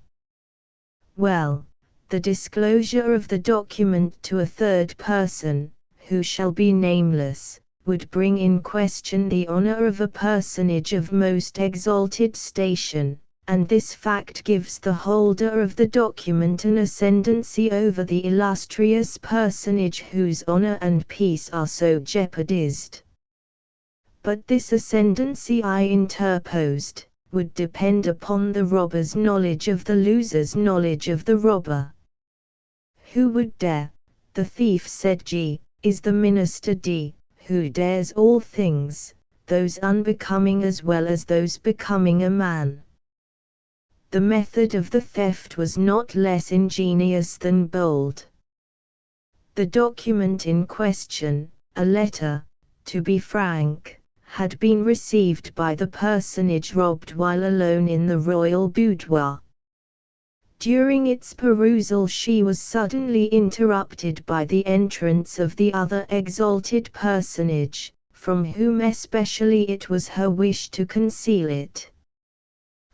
Well, the disclosure of the document to a third person, who shall be nameless, would bring in question the honor of a personage of most exalted station, and this fact gives the holder of the document an ascendancy over the illustrious personage whose honor and peace are so jeopardized." "But this ascendancy," I interposed, "would depend upon the robber's knowledge of the loser's knowledge of the robber." "Who would dare? The thief," said G, "is the minister D, who dares all things, those unbecoming as well as those becoming a man." The method of the theft was not less ingenious than bold. The document in question, a letter, to be frank, had been received by the personage robbed while alone in the royal boudoir. During its perusal she was suddenly interrupted by the entrance of the other exalted personage, from whom especially it was her wish to conceal it.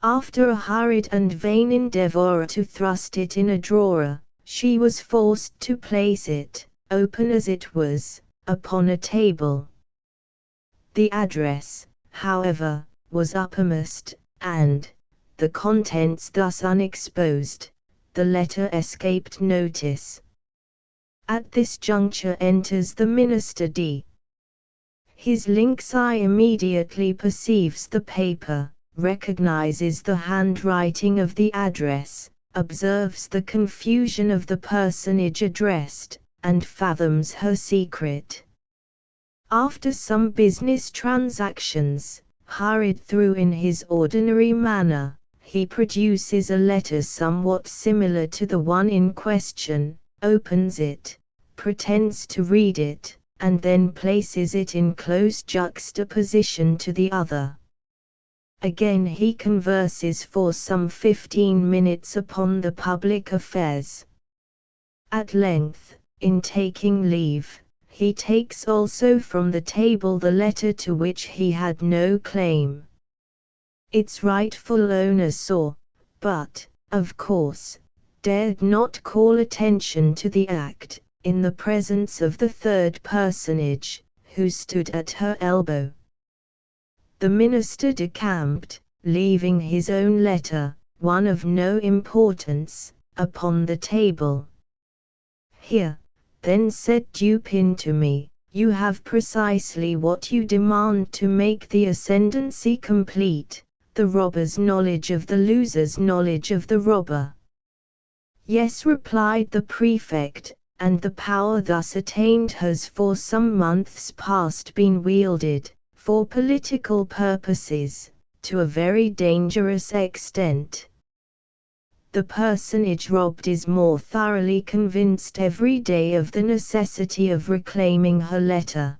After a hurried and vain endeavour to thrust it in a drawer, she was forced to place it, open as it was, upon a table. The address, however, was uppermost, and, the contents thus unexposed, the letter escaped notice. At this juncture enters the minister D. His lynx eye immediately perceives the paper, recognizes the handwriting of the address, observes the confusion of the personage addressed, and fathoms her secret. After some business transactions, hurried through in his ordinary manner, he produces a letter somewhat similar to the one in question, opens it, pretends to read it, and then places it in close juxtaposition to the other. Again he converses for some 15 minutes upon the public affairs. At length, in taking leave, he takes also from the table the letter to which he had no claim. Its rightful owner saw, but, of course, dared not call attention to the act, in the presence of the third personage, who stood at her elbow. The minister decamped, leaving his own letter, one of no importance, upon the table. "Here," then said Dupin to me, "you have precisely what you demand to make the ascendancy complete, the robber's knowledge of the loser's knowledge of the robber." "Yes," replied the prefect, "and the power thus attained has for some months past been wielded, for political purposes, to a very dangerous extent. The personage robbed is more thoroughly convinced every day of the necessity of reclaiming her letter.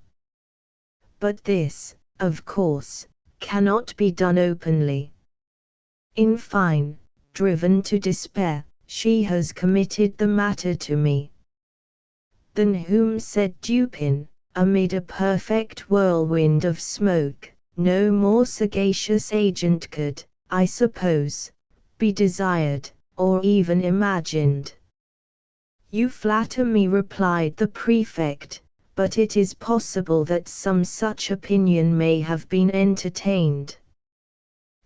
But this, of course, cannot be done openly. In fine, driven to despair, she has committed the matter to me." "Than whom?" said Dupin, amid a perfect whirlwind of smoke. "No more sagacious agent could, I suppose, be desired, or even imagined." "You flatter me," replied the prefect, "but it is possible that some such opinion may have been entertained."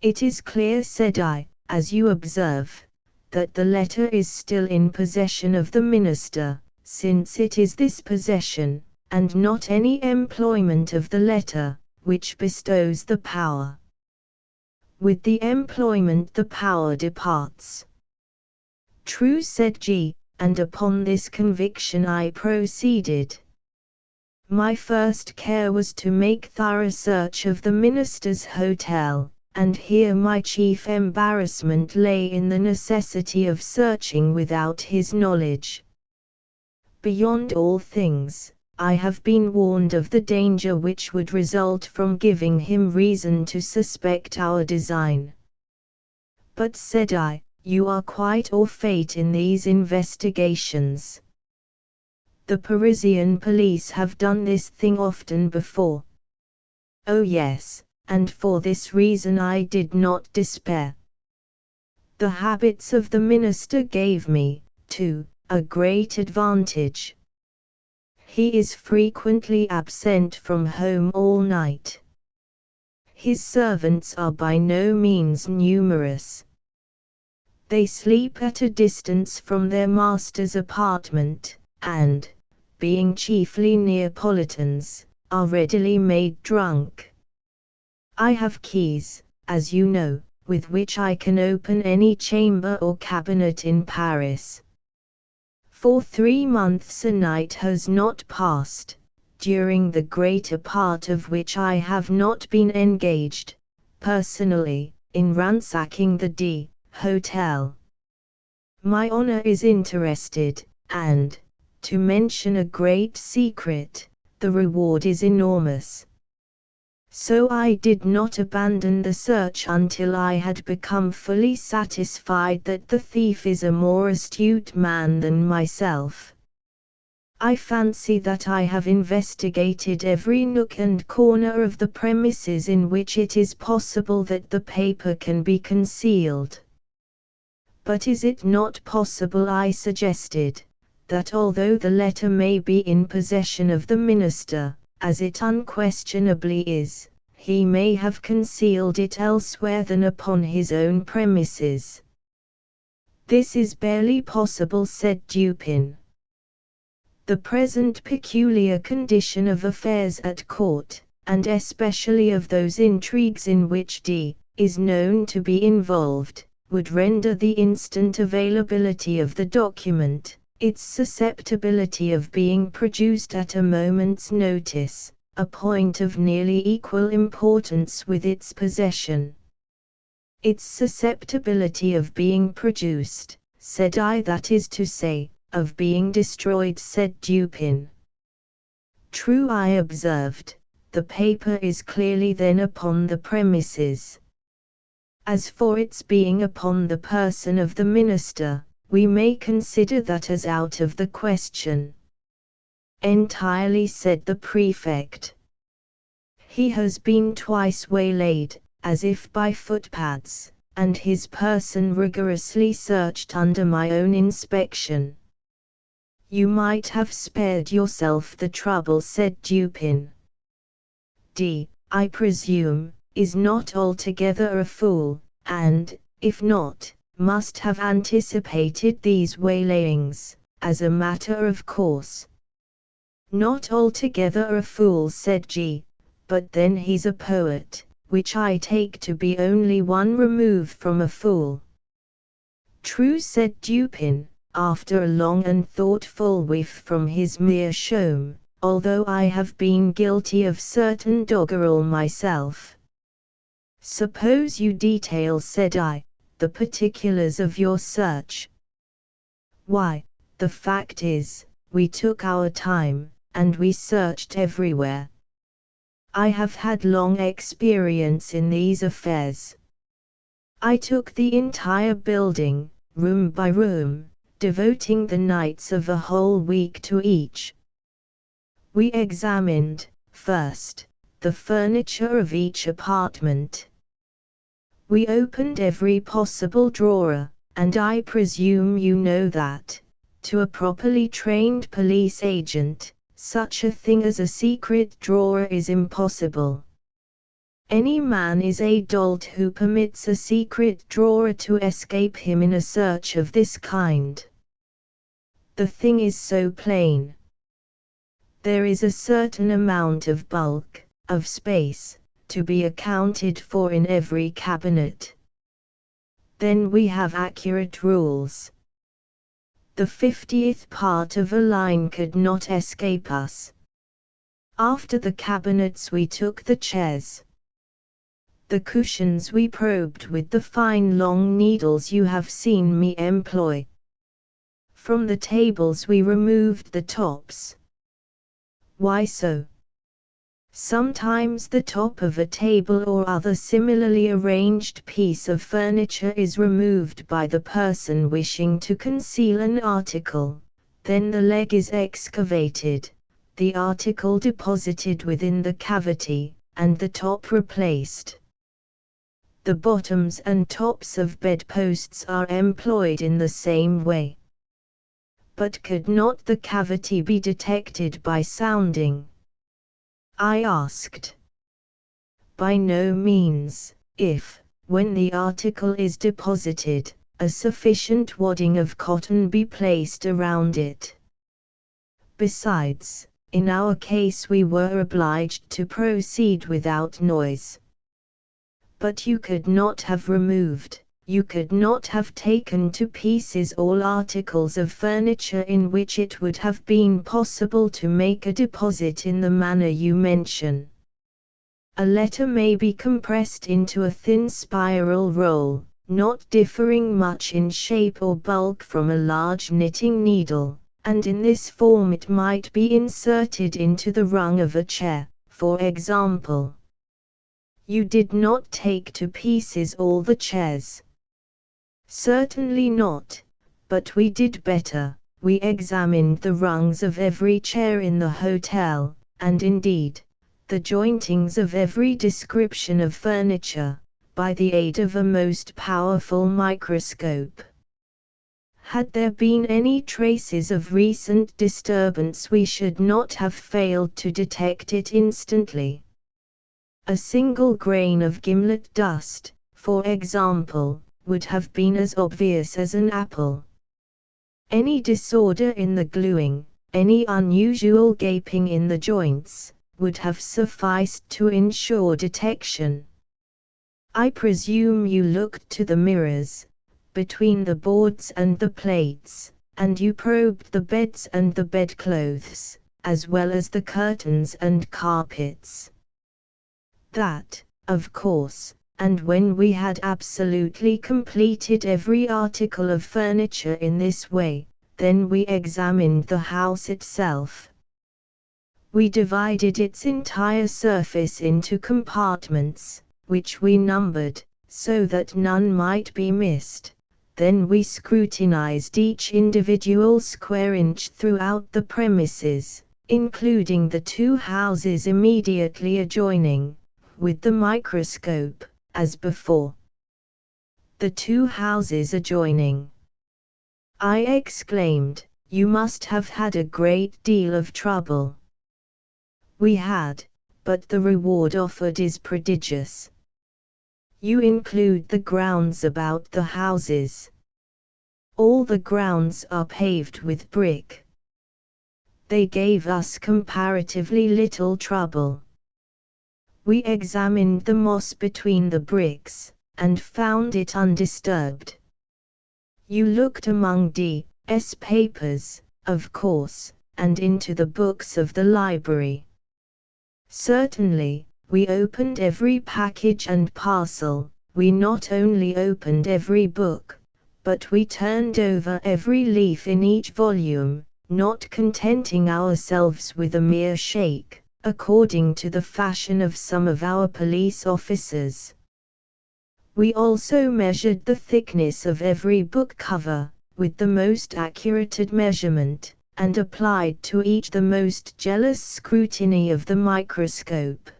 "It is clear," said I, "as you observe, that the letter is still in possession of the minister, since it is this possession, and not any employment of the letter, which bestows the power. With the employment the power departs." "True," said G, and upon this conviction I proceeded. My first care was to make thorough search of the minister's hotel, and here my chief embarrassment lay in the necessity of searching without his knowledge. Beyond all things, I have been warned of the danger which would result from giving him reason to suspect our design. "But," said I, "you are quite au fait in these investigations. The Parisian police have done this thing often before." "Oh yes, and for this reason I did not despair. The habits of the minister gave me, too, a great advantage. He is frequently absent from home all night. His servants are by no means numerous. They sleep at a distance from their master's apartment, and, being chiefly Neapolitans, are readily made drunk. I have keys, as you know, with which I can open any chamber or cabinet in Paris. For 3 months a night has not passed, during the greater part of which I have not been engaged, personally, in ransacking the D. Hotel. My honor is interested, and, to mention a great secret, the reward is enormous. So I did not abandon the search until I had become fully satisfied that the thief is a more astute man than myself. I fancy that I have investigated every nook and corner of the premises in which it is possible that the paper can be concealed. But is it not possible, I suggested, that although the letter may be in possession of the minister, as it unquestionably is, he may have concealed it elsewhere than upon his own premises? This is barely possible, said Dupin. The present peculiar condition of affairs at court, and especially of those intrigues in which D. is known to be involved, would render the instant availability of the document, its susceptibility of being produced at a moment's notice, a point of nearly equal importance with its possession. Its susceptibility of being produced, said I. That is to say, of being destroyed, said Dupin. True, I observed. The paper is clearly then upon the premises. As for its being upon the person of the minister, we may consider that as out of the question. Entirely, said the prefect. He has been twice waylaid, as if by footpads, and his person rigorously searched under my own inspection. You might have spared yourself the trouble, said Dupin. D., I presume, is not altogether a fool, and, if not, must have anticipated these waylayings, as a matter of course. Not altogether a fool, said G., but then he's a poet, which I take to be only one remove from a fool. True, said Dupin, after a long and thoughtful whiff from his meerschaum, although I have been guilty of certain doggerel myself. Suppose you detail, said I, the particulars of your search. Why, the fact is, we took our time, and we searched everywhere. I have had long experience in these affairs. I took the entire building, room by room, devoting the nights of a whole week to each. We examined, first, the furniture of each apartment. We opened every possible drawer, and I presume you know that, to a properly trained police agent, such a thing as a secret drawer is impossible. Any man is a dolt who permits a secret drawer to escape him in a search of this kind. The thing is so plain. There is a certain amount of bulk, of space, to be accounted for in every cabinet. Then we have accurate rules. The 50th part of a line could not escape us. After the cabinets we took the chairs. The cushions we probed with the fine long needles you have seen me employ. From the tables we removed the tops. Why so? Sometimes the top of a table or other similarly arranged piece of furniture is removed by the person wishing to conceal an article, then the leg is excavated, the article deposited within the cavity, and the top replaced. The bottoms and tops of bedposts are employed in the same way. But could not the cavity be detected by sounding? I asked. By no means, if, when the article is deposited, a sufficient wadding of cotton be placed around it. Besides, in our case we were obliged to proceed without noise. But you could not have removed, you could not have taken to pieces all articles of furniture in which it would have been possible to make a deposit in the manner you mention. A letter may be compressed into a thin spiral roll, not differing much in shape or bulk from a large knitting needle, and in this form it might be inserted into the rung of a chair, for example. You did not take to pieces all the chairs. Certainly not, but we did better. We examined the rungs of every chair in the hotel, and indeed, the jointings of every description of furniture, by the aid of a most powerful microscope. Had there been any traces of recent disturbance, we should not have failed to detect it instantly. A single grain of gimlet dust, for example, would have been as obvious as an apple. Any disorder in the gluing, any unusual gaping in the joints, would have sufficed to ensure detection. I presume you looked to the mirrors, between the boards and the plates, and you probed the beds and the bedclothes, as well as the curtains and carpets. That, of course, and when we had absolutely completed every article of furniture in this way, then we examined the house itself. We divided its entire surface into compartments, which we numbered, so that none might be missed. Then we scrutinized each individual square inch throughout the premises, including the two houses immediately adjoining, with the microscope, as before. The two houses adjoining! I exclaimed, you must have had a great deal of trouble. We had, but the reward offered is prodigious. You include the grounds about the houses. All the grounds are paved with brick. They gave us comparatively little trouble. We examined the moss between the bricks, and found it undisturbed. You looked among D.'s papers, of course, and into the books of the library. Certainly, we opened every package and parcel. We not only opened every book, but we turned over every leaf in each volume, not contenting ourselves with a mere shake, according to the fashion of some of our police officers. We also measured the thickness of every book cover, with the most accurate measurement, and applied to each the most jealous scrutiny of the microscope.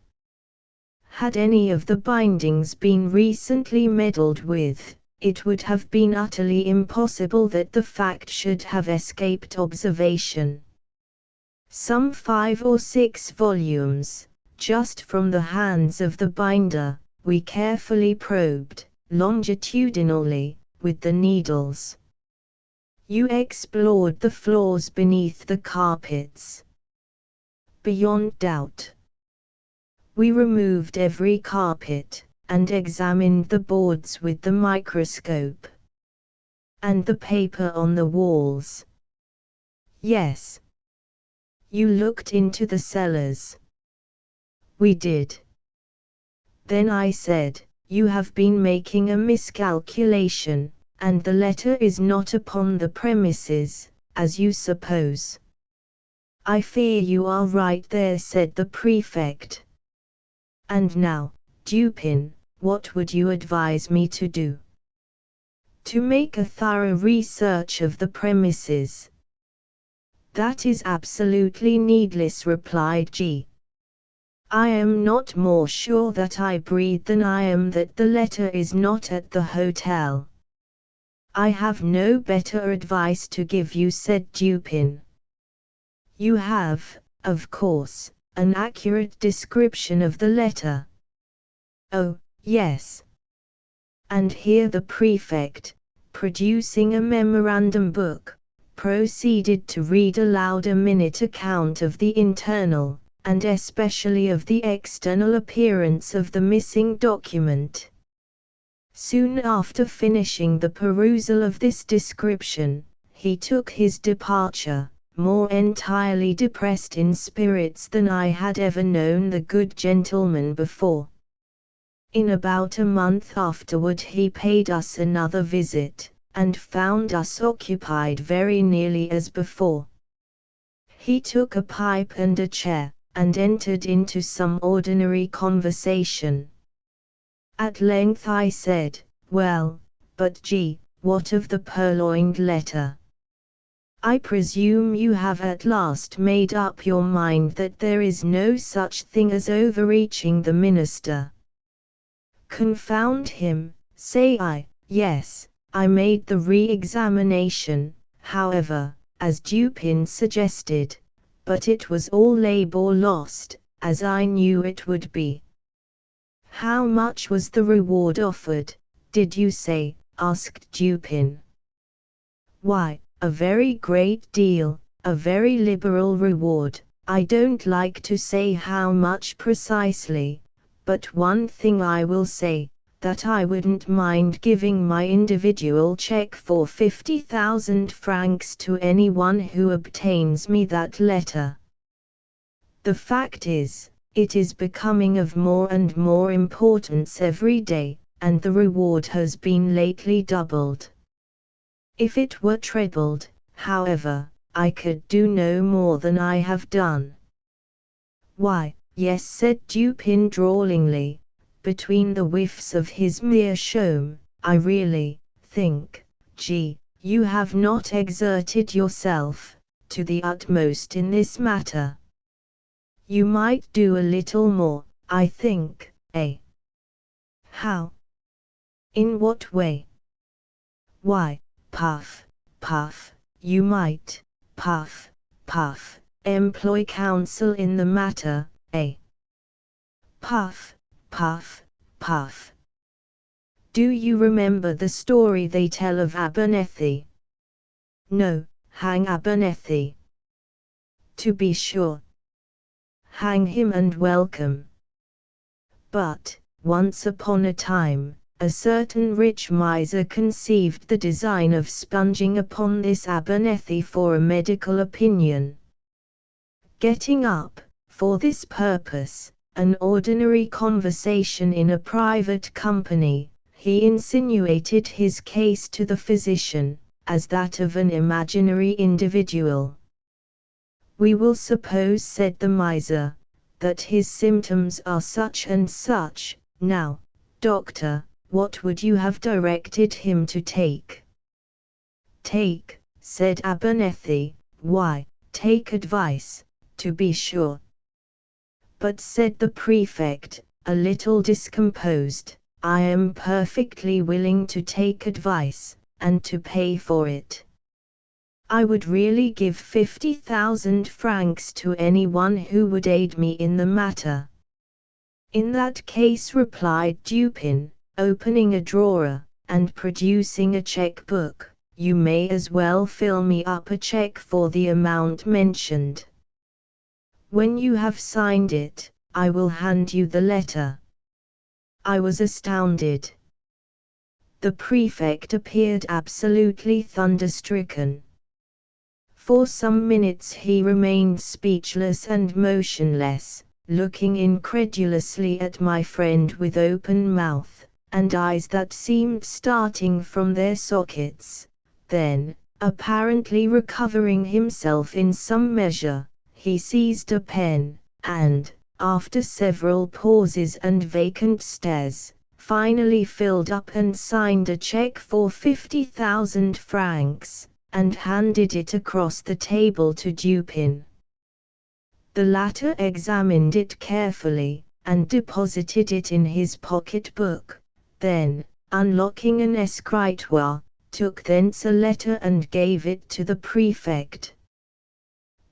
Had any of the bindings been recently meddled with, it would have been utterly impossible that the fact should have escaped observation. Some 5 or 6 volumes, just from the hands of the binder, we carefully probed, longitudinally, with the needles. You explored the floors beneath the carpets. Beyond doubt. We removed every carpet, and examined the boards with the microscope. And the paper on the walls. Yes. You looked into the cellars. We did. Then I said, you have been making a miscalculation, and the letter is not upon the premises, as you suppose. I fear you are right there, said the prefect. And now, Dupin, what would you advise me to do? To make a thorough research of the premises. That is absolutely needless, replied G. I am not more sure that I breathe than I am that the letter is not at the hotel. I have no better advice to give you, said Dupin. You have, of course, an accurate description of the letter. Oh, yes. And here the prefect, producing a memorandum book, proceeded to read aloud a minute account of the internal, and especially of the external appearance of the missing document. Soon after finishing the perusal of this description, he took his departure, more entirely depressed in spirits than I had ever known the good gentleman before. In about a month afterward he paid us another visit, and found us occupied very nearly as before. He took a pipe and a chair, and entered into some ordinary conversation. At length I said, "Well, but G, what of the purloined letter? I presume you have at last made up your mind that there is no such thing as overreaching the minister." "Confound him," say I. Yes, I made the re-examination, however, as Dupin suggested, but it was all labor lost, as I knew it would be. "How much was the reward offered, did you say?" asked Dupin. "Why, a very great deal, a very liberal reward. I don't like to say how much precisely, but one thing I will say, that I wouldn't mind giving my individual check for 50,000 francs to anyone who obtains me that letter. The fact is, it is becoming of more and more importance every day, and the reward has been lately doubled. If it were trebled, however, I could do no more than I have done." "Why, yes," said Dupin drawlingly, between the whiffs of his meerschaum, "I really think, G, you have not exerted yourself to the utmost in this matter. You might do a little more, I think, eh?" "How? In what way?" "Why, puff, puff, you might, puff, puff, employ counsel in the matter, eh?" "Puff, puff, puff. Do you remember the story they tell of Abernethy?" "No, hang Abernethy." "To be sure. Hang him and welcome. But, once upon a time, a certain rich miser conceived the design of sponging upon this Abernethy for a medical opinion. Getting up, for this purpose, an ordinary conversation in a private company, he insinuated his case to the physician, as that of an imaginary individual. 'We will suppose,' said the miser, 'that his symptoms are such and such. Now, doctor, what would you have directed him to take?' 'Take,' said Abernethy, 'why, take advice, to be sure.' 'But,' said the prefect, a little discomposed, 'I am perfectly willing to take advice, and to pay for it. I would really give 50,000 francs to anyone who would aid me in the matter.' 'In that case,' replied Dupin, opening a drawer, and producing a cheque-book, 'you may as well fill me up a cheque for the amount mentioned. When you have signed it, I will hand you the letter.' I was astounded. The prefect appeared absolutely thunderstricken. For some minutes he remained speechless and motionless, looking incredulously at my friend with open mouth, and eyes that seemed starting from their sockets. Then, apparently recovering himself in some measure, he seized a pen, and, after several pauses and vacant stares, finally filled up and signed a cheque for 50,000 francs, and handed it across the table to Dupin. The latter examined it carefully, and deposited it in his pocket-book, then, unlocking an escritoire, took thence a letter and gave it to the prefect.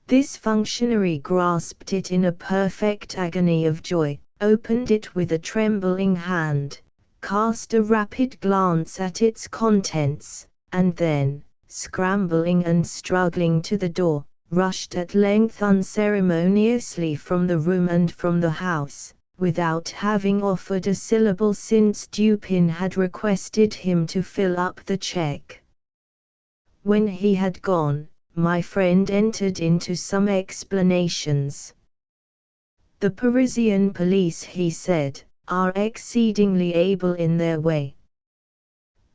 This functionary grasped it in a perfect agony of joy, opened it with a trembling hand, cast a rapid glance at its contents, and then, scrambling and struggling to the door, rushed at length unceremoniously from the room and from the house, without having offered a syllable since Dupin had requested him to fill up the cheque. When he had gone, my friend entered into some explanations. 'The Parisian police,' he said, 'are exceedingly able in their way.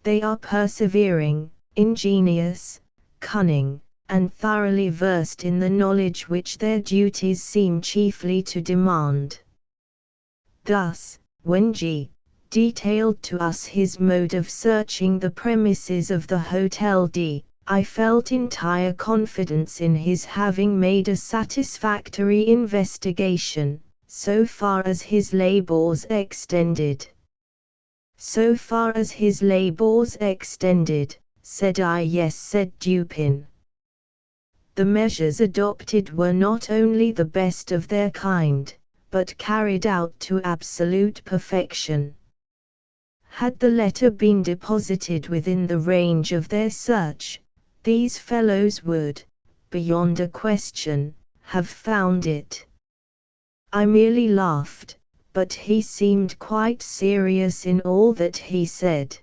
They are persevering, ingenious, cunning, and thoroughly versed in the knowledge which their duties seem chiefly to demand. Thus, when G. detailed to us his mode of searching the premises of the Hotel D. I felt entire confidence in his having made a satisfactory investigation, so far as his labors extended. So far as his labors extended, said I. Yes, said Dupin. The measures adopted were not only the best of their kind, but carried out to absolute perfection. Had the letter been deposited within the range of their search, these fellows would, beyond a question, have found it. I merely laughed, but he seemed quite serious in all that he said.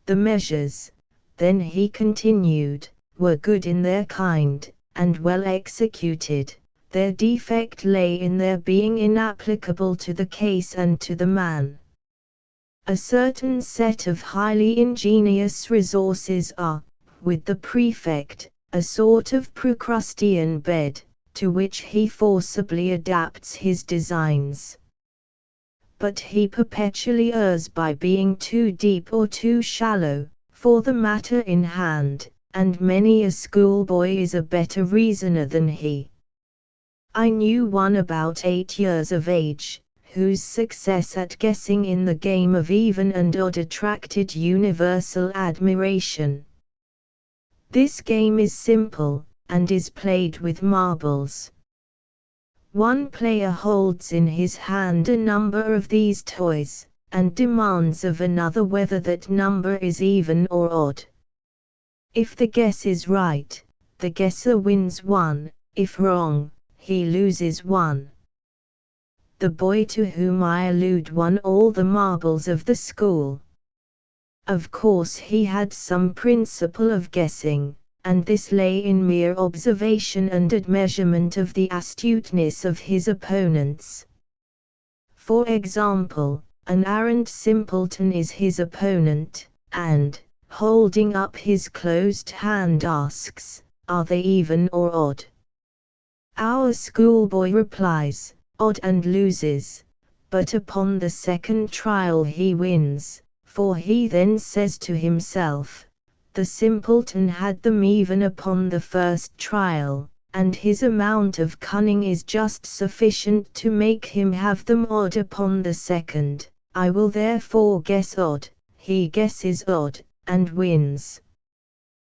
The measures, then he continued, were good in their kind, and well executed. Their defect lay in their being inapplicable to the case and to the man. A certain set of highly ingenious resources are, with the prefect, a sort of Procrustean bed, to which he forcibly adapts his designs. But he perpetually errs by being too deep or too shallow, for the matter in hand, and many a schoolboy is a better reasoner than he. I knew one about 8 years of age, whose success at guessing in the game of even and odd attracted universal admiration. This game is simple, and is played with marbles. One player holds in his hand a number of these toys, and demands of another whether that number is even or odd. If the guess is right, the guesser wins 1, if wrong, he loses 1. The boy to whom I allude won all the marbles of the school. Of course he had some principle of guessing, and this lay in mere observation and admeasurement of the astuteness of his opponents. For example, an arrant simpleton is his opponent, and, holding up his closed hand, asks, "Are they even or odd?" Our schoolboy replies, "Odd," and loses, but upon the second trial he wins, for he then says to himself, "The simpleton had them even upon the first trial, and his amount of cunning is just sufficient to make him have them odd upon the second. I will therefore guess odd." He guesses odd, and wins.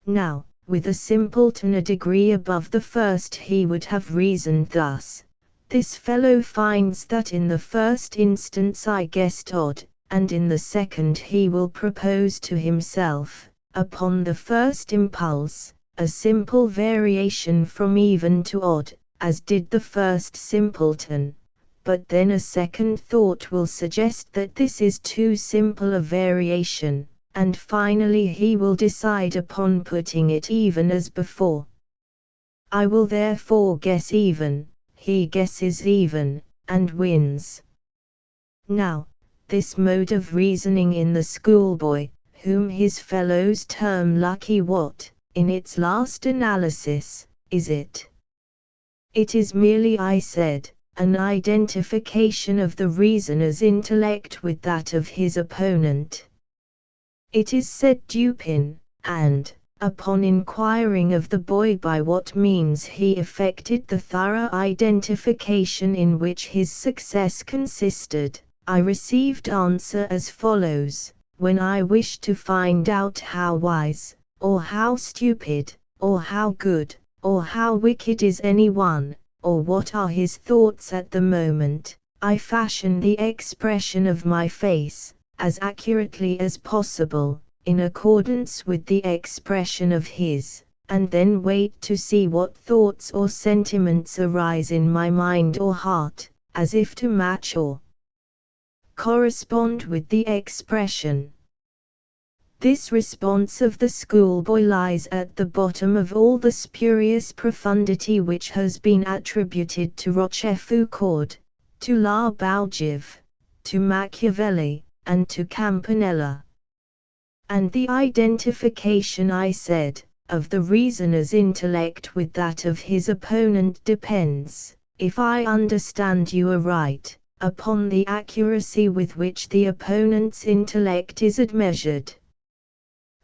Now, with a simpleton a degree above the first, he would have reasoned thus: "This fellow finds that in the first instance I guessed odd, and in the second he will propose to himself, upon the first impulse, a simple variation from even to odd, as did the first simpleton. But then a second thought will suggest that this is too simple a variation, and finally he will decide upon putting it even as before. I will therefore guess even." He guesses even, and wins. Now, this mode of reasoning in the schoolboy, whom his fellows term lucky, what, in its last analysis, is it? It is merely, I said, an identification of the reasoner's intellect with that of his opponent. It is, said Dupin, and, upon inquiring of the boy by what means he effected the thorough identification in which his success consisted, I received answer as follows: "When I wish to find out how wise, or how stupid, or how good, or how wicked is anyone, or what are his thoughts at the moment, I fashion the expression of my face, as accurately as possible, in accordance with the expression of his, and then wait to see what thoughts or sentiments arise in my mind or heart, as if to match or correspond with the expression." This response of the schoolboy lies at the bottom of all the spurious profundity which has been attributed to Rochefoucauld, to La Bougive, to Machiavelli, and to Campanella. And the identification, I said, of the reasoner's intellect with that of his opponent depends, if I understand you aright, upon the accuracy with which the opponent's intellect is admeasured.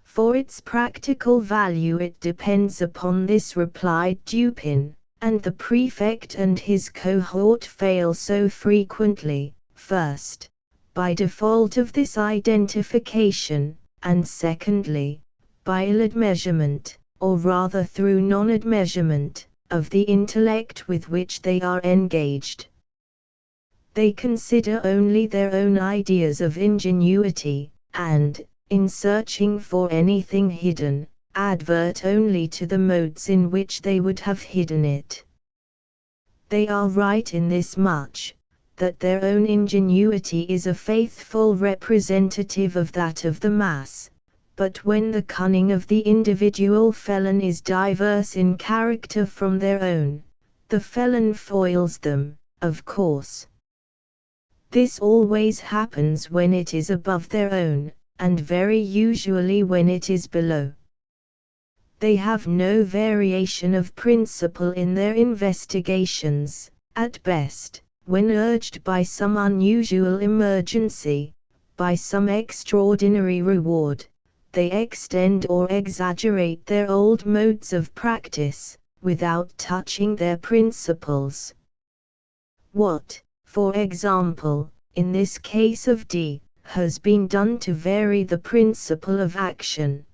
For its practical value it depends upon this, replied Dupin, and the prefect and his cohort fail so frequently, first, by default of this identification, and secondly, by ill-admeasurement, or rather through non-admeasurement, of the intellect with which they are engaged. They consider only their own ideas of ingenuity, and, in searching for anything hidden, advert only to the modes in which they would have hidden it. They are right in this much, that their own ingenuity is a faithful representative of that of the mass, but when the cunning of the individual felon is diverse in character from their own, the felon foils them, of course. This always happens when it is above their own, and very usually when it is below. They have no variation of principle in their investigations. At best, when urged by some unusual emergency, by some extraordinary reward, they extend or exaggerate their old modes of practice, without touching their principles. What, for example, in this case of D, has been done to vary the principle of action?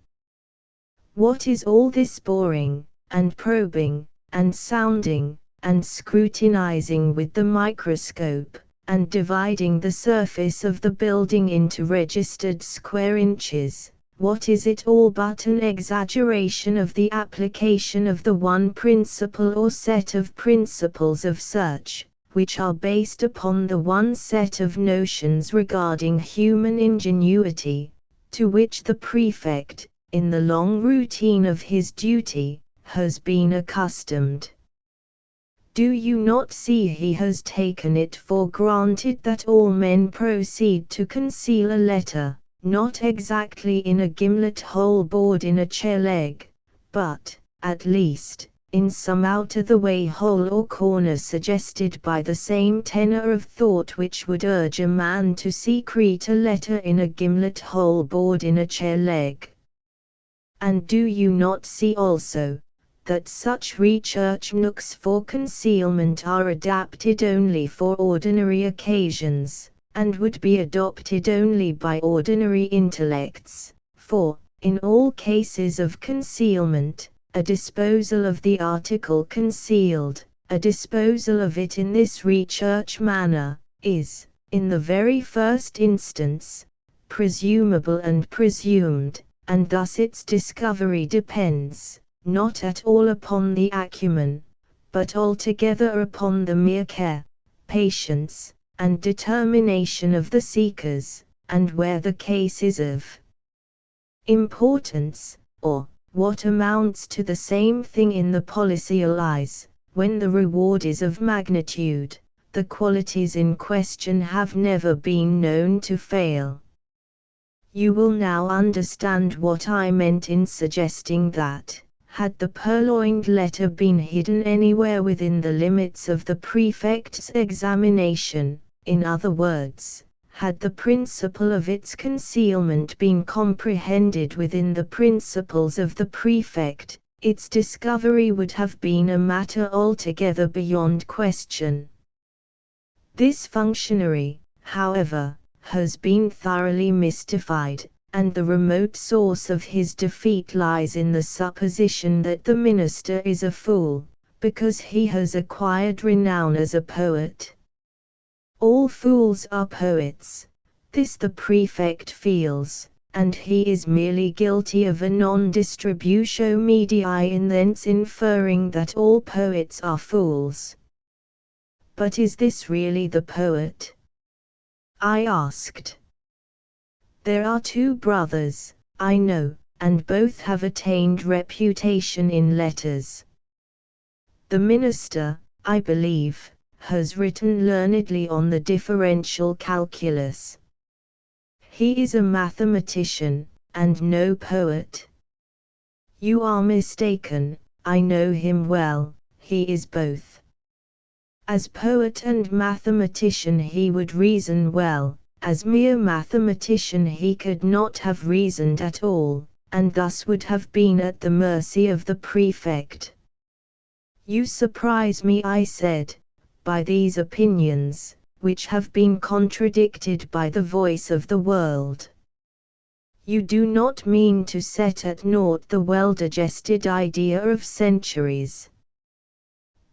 What is all this boring, and probing, and sounding, and scrutinizing with the microscope, and dividing the surface of the building into registered square inches? What is it all but an exaggeration of the application of the one principle or set of principles of search, which are based upon the one set of notions regarding human ingenuity, to which the prefect, in the long routine of his duty, has been accustomed? Do you not see he has taken it for granted that all men proceed to conceal a letter, not exactly in a gimlet hole bored in a chair leg, but, at least, in some out-of-the-way hole or corner suggested by the same tenor of thought which would urge a man to secrete a letter in a gimlet hole bored in a chair leg? And do you not see also, that such research nooks for concealment are adapted only for ordinary occasions, and would be adopted only by ordinary intellects, for, in all cases of concealment, a disposal of the article concealed, a disposal of it in this research manner, is, in the very first instance, presumable and presumed, and thus its discovery depends, not at all upon the acumen, but altogether upon the mere care, patience, and determination of the seekers, and where the case is of importance, or, what amounts to the same thing in the policial eyes, when the reward is of magnitude, the qualities in question have never been known to fail. You will now understand what I meant in suggesting that, had the purloined letter been hidden anywhere within the limits of the prefect's examination, in other words, had the principle of its concealment been comprehended within the principles of the prefect, its discovery would have been a matter altogether beyond question. This functionary, however, has been thoroughly mystified, and the remote source of his defeat lies in the supposition that the minister is a fool, because he has acquired renown as a poet. All fools are poets, this the prefect feels, and he is merely guilty of a non-distributio medii in thence inferring that all poets are fools. But is this really the poet? I asked. There are two brothers, I know, and both have attained reputation in letters. The minister, I believe, has written learnedly on the differential calculus. He is a mathematician, and no poet. You are mistaken, I know him well, he is both. As poet and mathematician he would reason well, as mere mathematician he could not have reasoned at all, and thus would have been at the mercy of the prefect. You surprise me, I said, by these opinions, which have been contradicted by the voice of the world. You do not mean to set at naught the well-digested idea of centuries.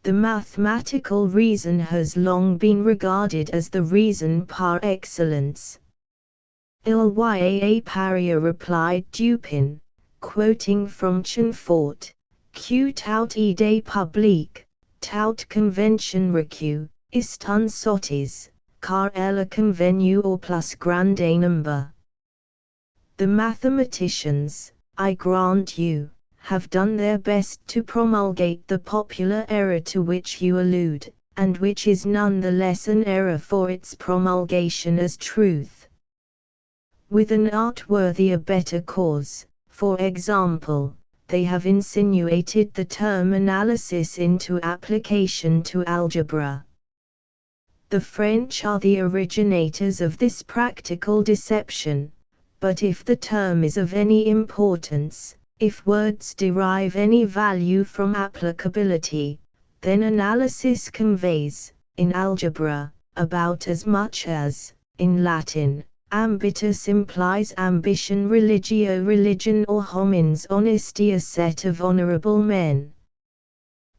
The mathematical reason has long been regarded as the reason par excellence. Il y a paria, replied Dupin, quoting from Chanfort, que tout idée publique, tout convention reçue, est une sottise, car elle convenue au plus grand nombre. The mathematicians, I grant you, have done their best to promulgate the popular error to which you allude, and which is none the less an error for its promulgation as truth. With an art worthy a better cause, for example, they have insinuated the term analysis into application to algebra. The French are the originators of this practical deception, but if the term is of any importance, if words derive any value from applicability, then analysis conveys, in algebra, about as much as, in Latin, ambitus implies ambition, religio religion, or homines honesty a set of honorable men.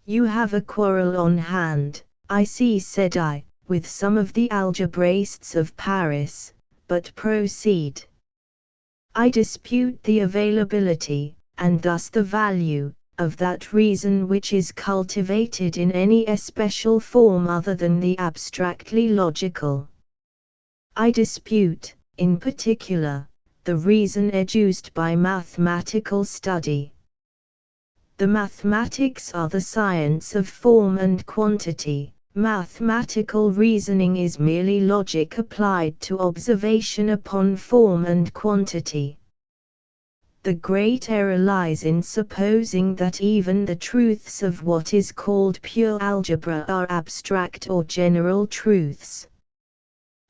You have a quarrel on hand, I see, said I, with some of the algebraists of Paris, but proceed. I dispute the availability, and thus the value, of that reason which is cultivated in any especial form other than the abstractly logical. I dispute, in particular, the reason educed by mathematical study. The mathematics are the science of form and quantity. Mathematical reasoning is merely logic applied to observation upon form and quantity. The great error lies in supposing that even the truths of what is called pure algebra are abstract or general truths.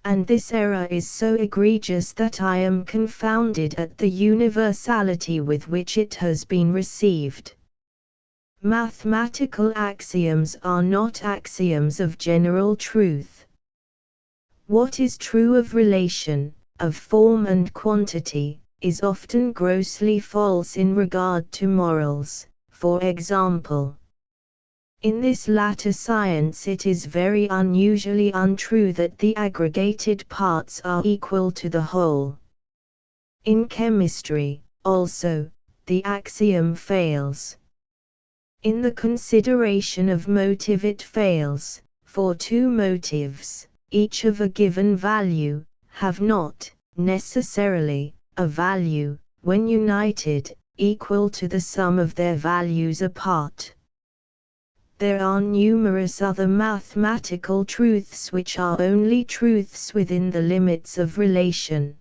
And this error is so egregious that I am confounded at the universality with which it has been received. Mathematical axioms are not axioms of general truth. What is true of relation, of form and quantity, is often grossly false in regard to morals, for example. In this latter science it is very unusually untrue that the aggregated parts are equal to the whole. In chemistry, also, the axiom fails. In the consideration of motive it fails, for two motives, each of a given value, have not, necessarily, a value, when united, equal to the sum of their values apart. There are numerous other mathematical truths which are only truths within the limits of relation.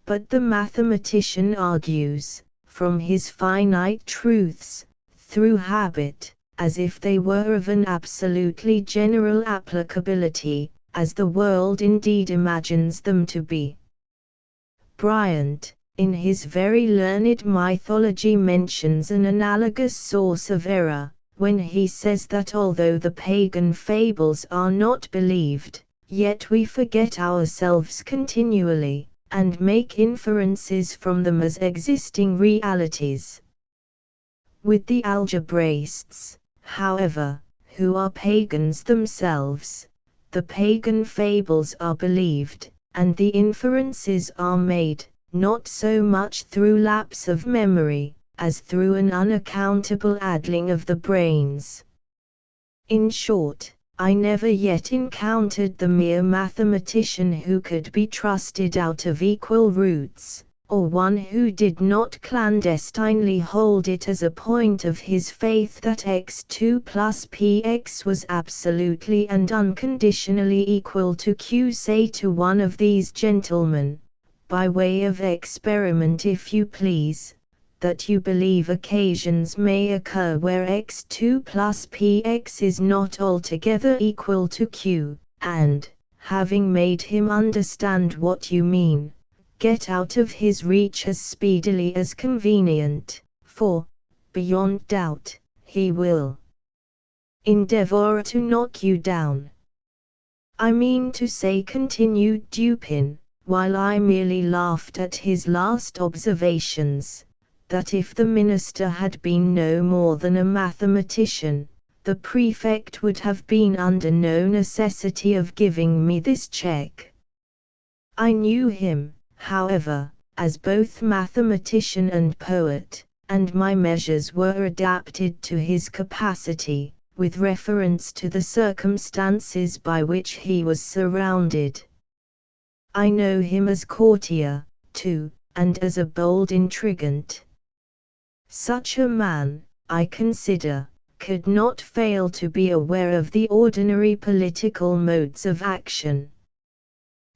But the mathematician argues, from his finite truths, through habit, as if they were of an absolutely general applicability, as the world indeed imagines them to be. Bryant, in his very learned mythology, mentions an analogous source of error, when he says that although the pagan fables are not believed, yet we forget ourselves continually, and make inferences from them as existing realities. With the algebraists, however, who are pagans themselves, the pagan fables are believed, and the inferences are made, not so much through lapse of memory, as through an unaccountable addling of the brains. In short, I never yet encountered the mere mathematician who could be trusted out of equal roots, or one who did not clandestinely hold it as a point of his faith that x2 plus px was absolutely and unconditionally equal to q. Say to one of these gentlemen, by way of experiment if you please, that you believe occasions may occur where x2 plus px is not altogether equal to q, and, having made him understand what you mean, get out of his reach as speedily as convenient, for, beyond doubt, he will endeavor to knock you down. I mean to say, continued Dupin, while I merely laughed at his last observations, that if the minister had been no more than a mathematician, the prefect would have been under no necessity of giving me this check. I knew him, however, as both mathematician and poet, and my measures were adapted to his capacity, with reference to the circumstances by which he was surrounded. I know him as courtier, too, and as a bold intrigant. Such a man, I consider, could not fail to be aware of the ordinary political modes of action.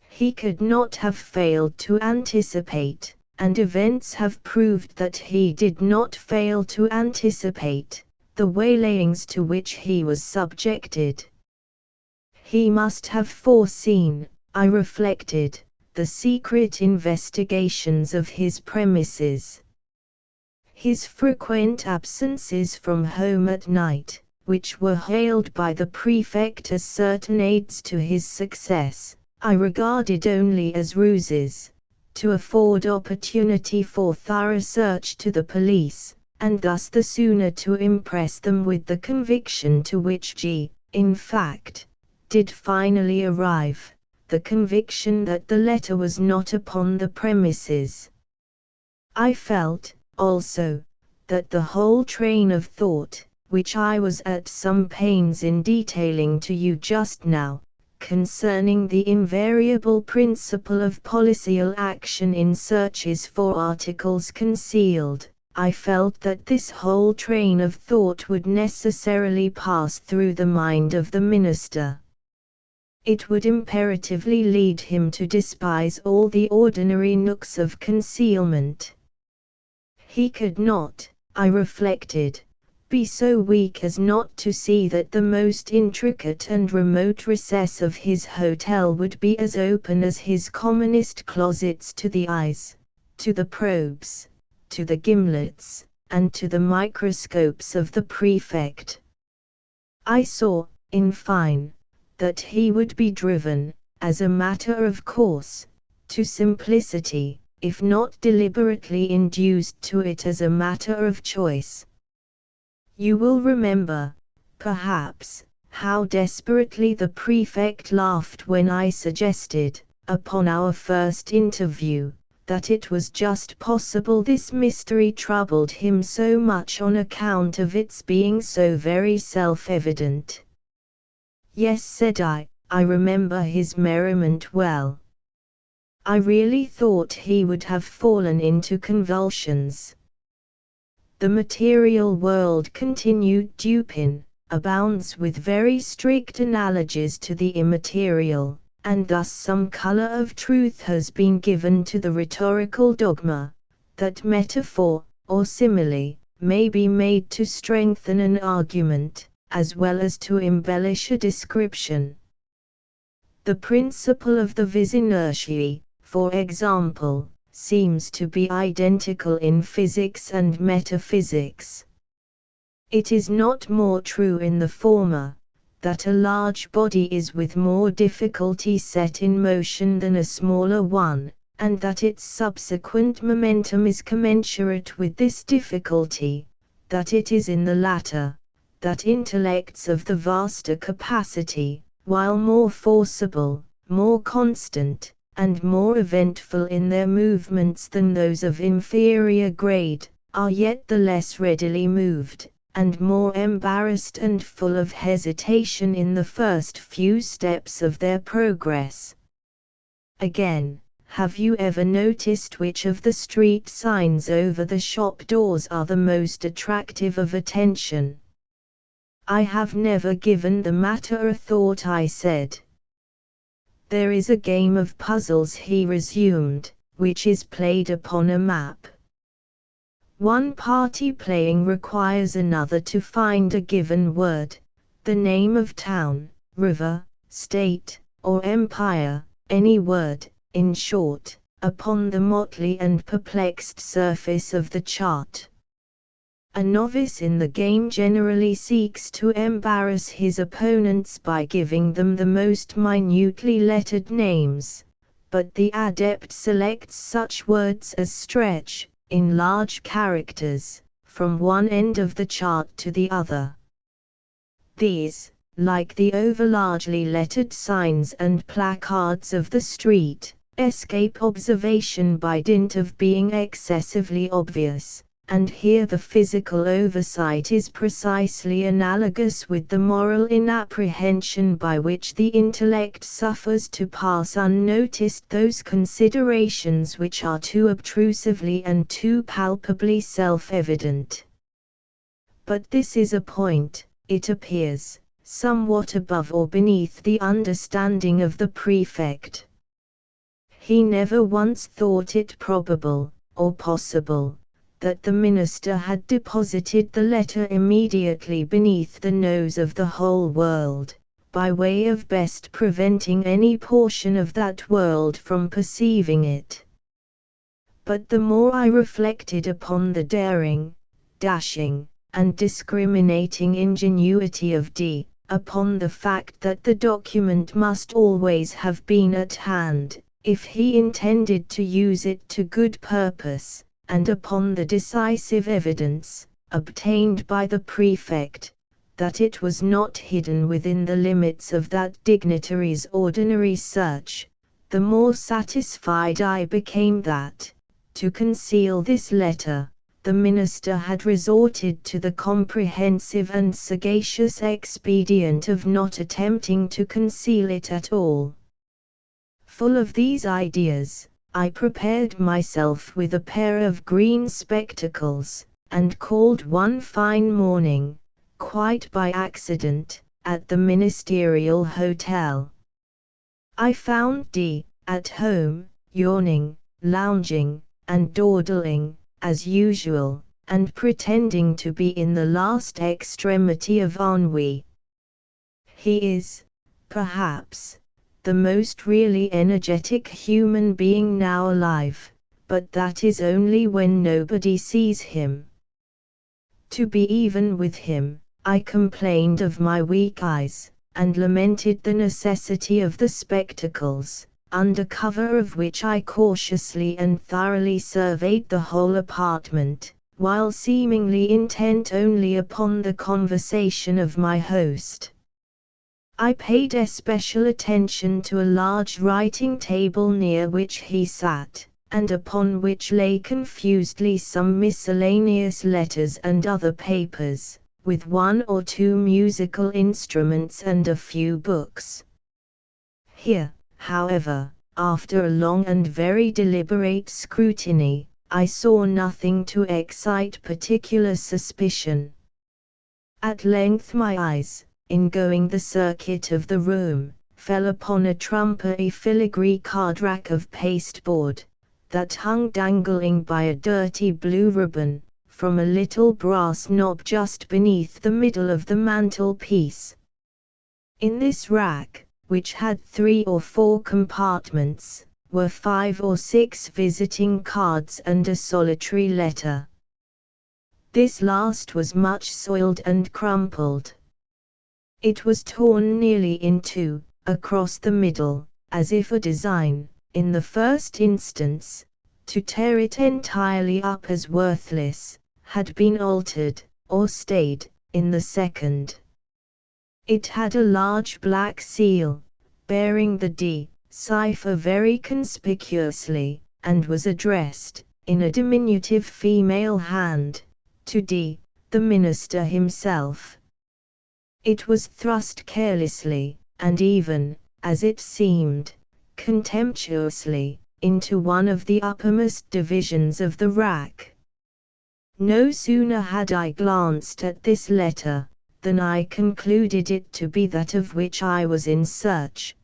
He could not have failed to anticipate, and events have proved that he did not fail to anticipate, the waylayings to which he was subjected. He must have foreseen, I reflected, the secret investigations of his premises. His frequent absences from home at night, which were hailed by the prefect as certain aids to his success, I regarded only as ruses, to afford opportunity for thorough search to the police, and thus the sooner to impress them with the conviction to which G, in fact, did finally arrive, the conviction that the letter was not upon the premises. I felt, also, that the whole train of thought, which I was at some pains in detailing to you just now, concerning the invariable principle of policial action in searches for articles concealed, I felt that this whole train of thought would necessarily pass through the mind of the minister. It would imperatively lead him to despise all the ordinary nooks of concealment. He could not, I reflected, be so weak as not to see that the most intricate and remote recess of his hotel would be as open as his commonest closets to the eyes, to the probes, to the gimlets, and to the microscopes of the prefect. I saw, in fine, that he would be driven, as a matter of course, to simplicity, if not deliberately induced to it as a matter of choice. You will remember, perhaps, how desperately the prefect laughed when I suggested, upon our first interview, that it was just possible this mystery troubled him so much on account of its being so very self-evident. Yes, said I remember his merriment well. I really thought he would have fallen into convulsions. The material world, continued Dupin, abounds with very strict analogies to the immaterial, and thus some color of truth has been given to the rhetorical dogma, that metaphor, or simile, may be made to strengthen an argument, as well as to embellish a description. The principle of the vis inertiae, for example, seems to be identical in physics and metaphysics. It is not more true in the former, that a large body is with more difficulty set in motion than a smaller one, and that its subsequent momentum is commensurate with this difficulty, that it is in the latter, that intellects of the vaster capacity, while more forcible, more constant, and more eventful in their movements than those of inferior grade, are yet the less readily moved, and more embarrassed and full of hesitation in the first few steps of their progress. Again, have you ever noticed which of the street signs over the shop doors are the most attractive of attention? I have never given the matter a thought, I said. There is a game of puzzles, he resumed, which is played upon a map. One party playing requires another to find a given word, the name of town, river, state, or empire, any word, in short, upon the motley and perplexed surface of the chart. A novice in the game generally seeks to embarrass his opponents by giving them the most minutely lettered names, but the adept selects such words as stretch, in large characters, from one end of the chart to the other. These, like the over-largely lettered signs and placards of the street, escape observation by dint of being excessively obvious, and here the physical oversight is precisely analogous with the moral inapprehension by which the intellect suffers to pass unnoticed those considerations which are too obtrusively and too palpably self-evident. But this is a point, it appears, somewhat above or beneath the understanding of the prefect. He never once thought it probable, or possible, that the minister had deposited the letter immediately beneath the nose of the whole world, by way of best preventing any portion of that world from perceiving it. But the more I reflected upon the daring, dashing, and discriminating ingenuity of D, upon the fact that the document must always have been at hand, if he intended to use it to good purpose, and upon the decisive evidence, obtained by the prefect, that it was not hidden within the limits of that dignitary's ordinary search, the more satisfied I became that, to conceal this letter, the minister had resorted to the comprehensive and sagacious expedient of not attempting to conceal it at all. Full of these ideas, I prepared myself with a pair of green spectacles, and called one fine morning, quite by accident, at the ministerial hotel. I found D. at home, yawning, lounging, and dawdling, as usual, and pretending to be in the last extremity of ennui. He is, perhaps, the most really energetic human being now alive, but that is only when nobody sees him. To be even with him, I complained of my weak eyes, and lamented the necessity of the spectacles, under cover of which I cautiously and thoroughly surveyed the whole apartment, while seemingly intent only upon the conversation of my host. I paid especial attention to a large writing table near which he sat, and upon which lay confusedly some miscellaneous letters and other papers, with one or two musical instruments and a few books. Here, however, after a long and very deliberate scrutiny, I saw nothing to excite particular suspicion. At length my eyes, in going the circuit of the room, fell upon a trumpery filigree card rack of pasteboard, that hung dangling by a dirty blue ribbon, from a little brass knob just beneath the middle of the mantelpiece. In this rack, which had 3 or 4 compartments, were 5 or 6 visiting cards and a solitary letter. This last was much soiled and crumpled. It was torn nearly in two, across the middle, as if a design, in the first instance, to tear it entirely up as worthless, had been altered, or stayed, in the second. It had a large black seal, bearing the D cipher very conspicuously, and was addressed, in a diminutive female hand, to D, the minister himself. It was thrust carelessly, and even, as it seemed, contemptuously, into one of the uppermost divisions of the rack. No sooner had I glanced at this letter, than I concluded it to be that of which I was in search.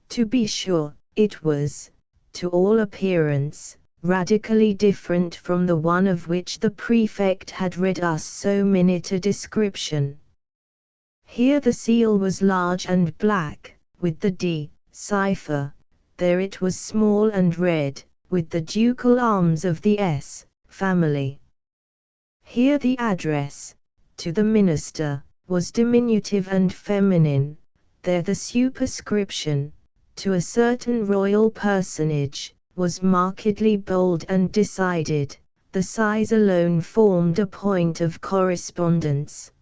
To be sure, it was, to all appearance, radically different from the one of which the prefect had read us so minute a description. Here the seal was large and black, with the D cipher; there it was small and red, with the ducal arms of the S family. Here the address, to the minister, was diminutive and feminine; there the superscription, to a certain royal personage, was markedly bold and decided. The size alone formed a point of correspondence.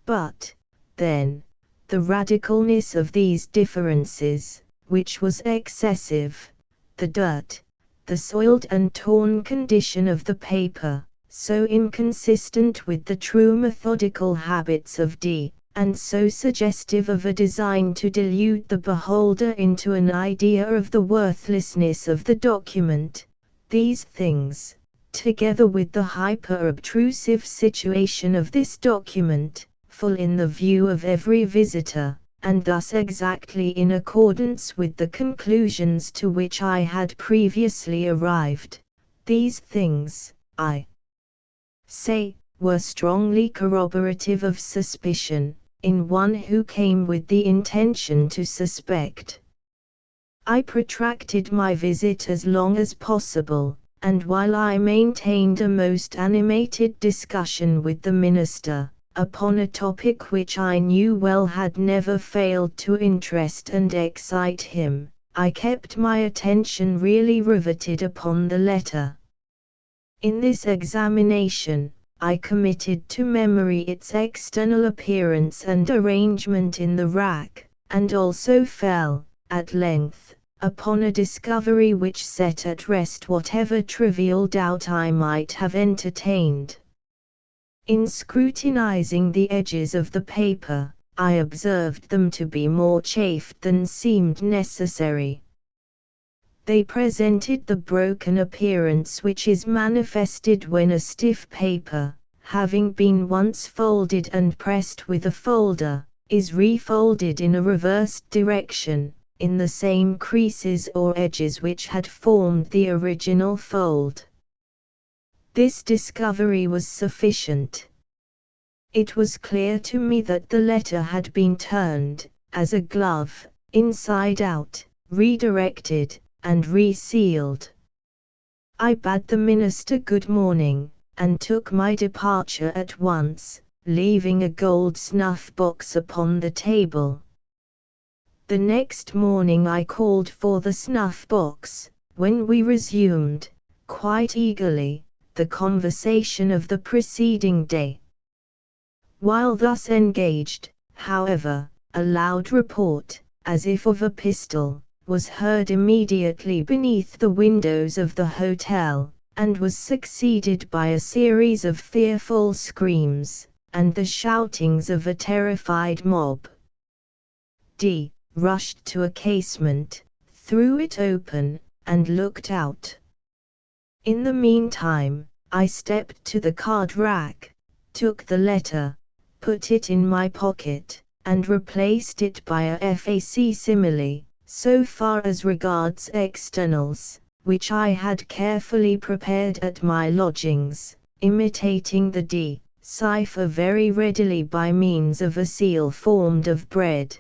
But, then, the radicalness of these differences, which was excessive, the dirt, the soiled and torn condition of the paper, so inconsistent with the true methodical habits of D, and so suggestive of a design to delude the beholder into an idea of the worthlessness of the document, these things, together with the hyper-obtrusive situation of this document, full in the view of every visitor, and thus exactly in accordance with the conclusions to which I had previously arrived, these things, I say, were strongly corroborative of suspicion, in one who came with the intention to suspect. I protracted my visit as long as possible, and while I maintained a most animated discussion with the minister, upon a topic which I knew well had never failed to interest and excite him, I kept my attention really riveted upon the letter. In this examination, I committed to memory its external appearance and arrangement in the rack, and also fell, at length, upon a discovery which set at rest whatever trivial doubt I might have entertained. In scrutinizing the edges of the paper, I observed them to be more chafed than seemed necessary. They presented the broken appearance which is manifested when a stiff paper, having been once folded and pressed with a folder, is refolded in a reversed direction, in the same creases or edges which had formed the original fold. This discovery was sufficient. It was clear to me that the letter had been turned, as a glove, inside out, redirected, and resealed. I bade the minister good morning, and took my departure at once, leaving a gold snuff-box upon the table. The next morning I called for the snuff-box, when we resumed, quite eagerly, the conversation of the preceding day. While thus engaged, however, a loud report, as if of a pistol, was heard immediately beneath the windows of the hotel, and was succeeded by a series of fearful screams, and the shoutings of a terrified mob. D rushed to a casement, threw it open, and looked out. In the meantime, I stepped to the card rack, took the letter, put it in my pocket, and replaced it by a facsimile, so far as regards externals, which I had carefully prepared at my lodgings, imitating the D cipher very readily by means of a seal formed of bread.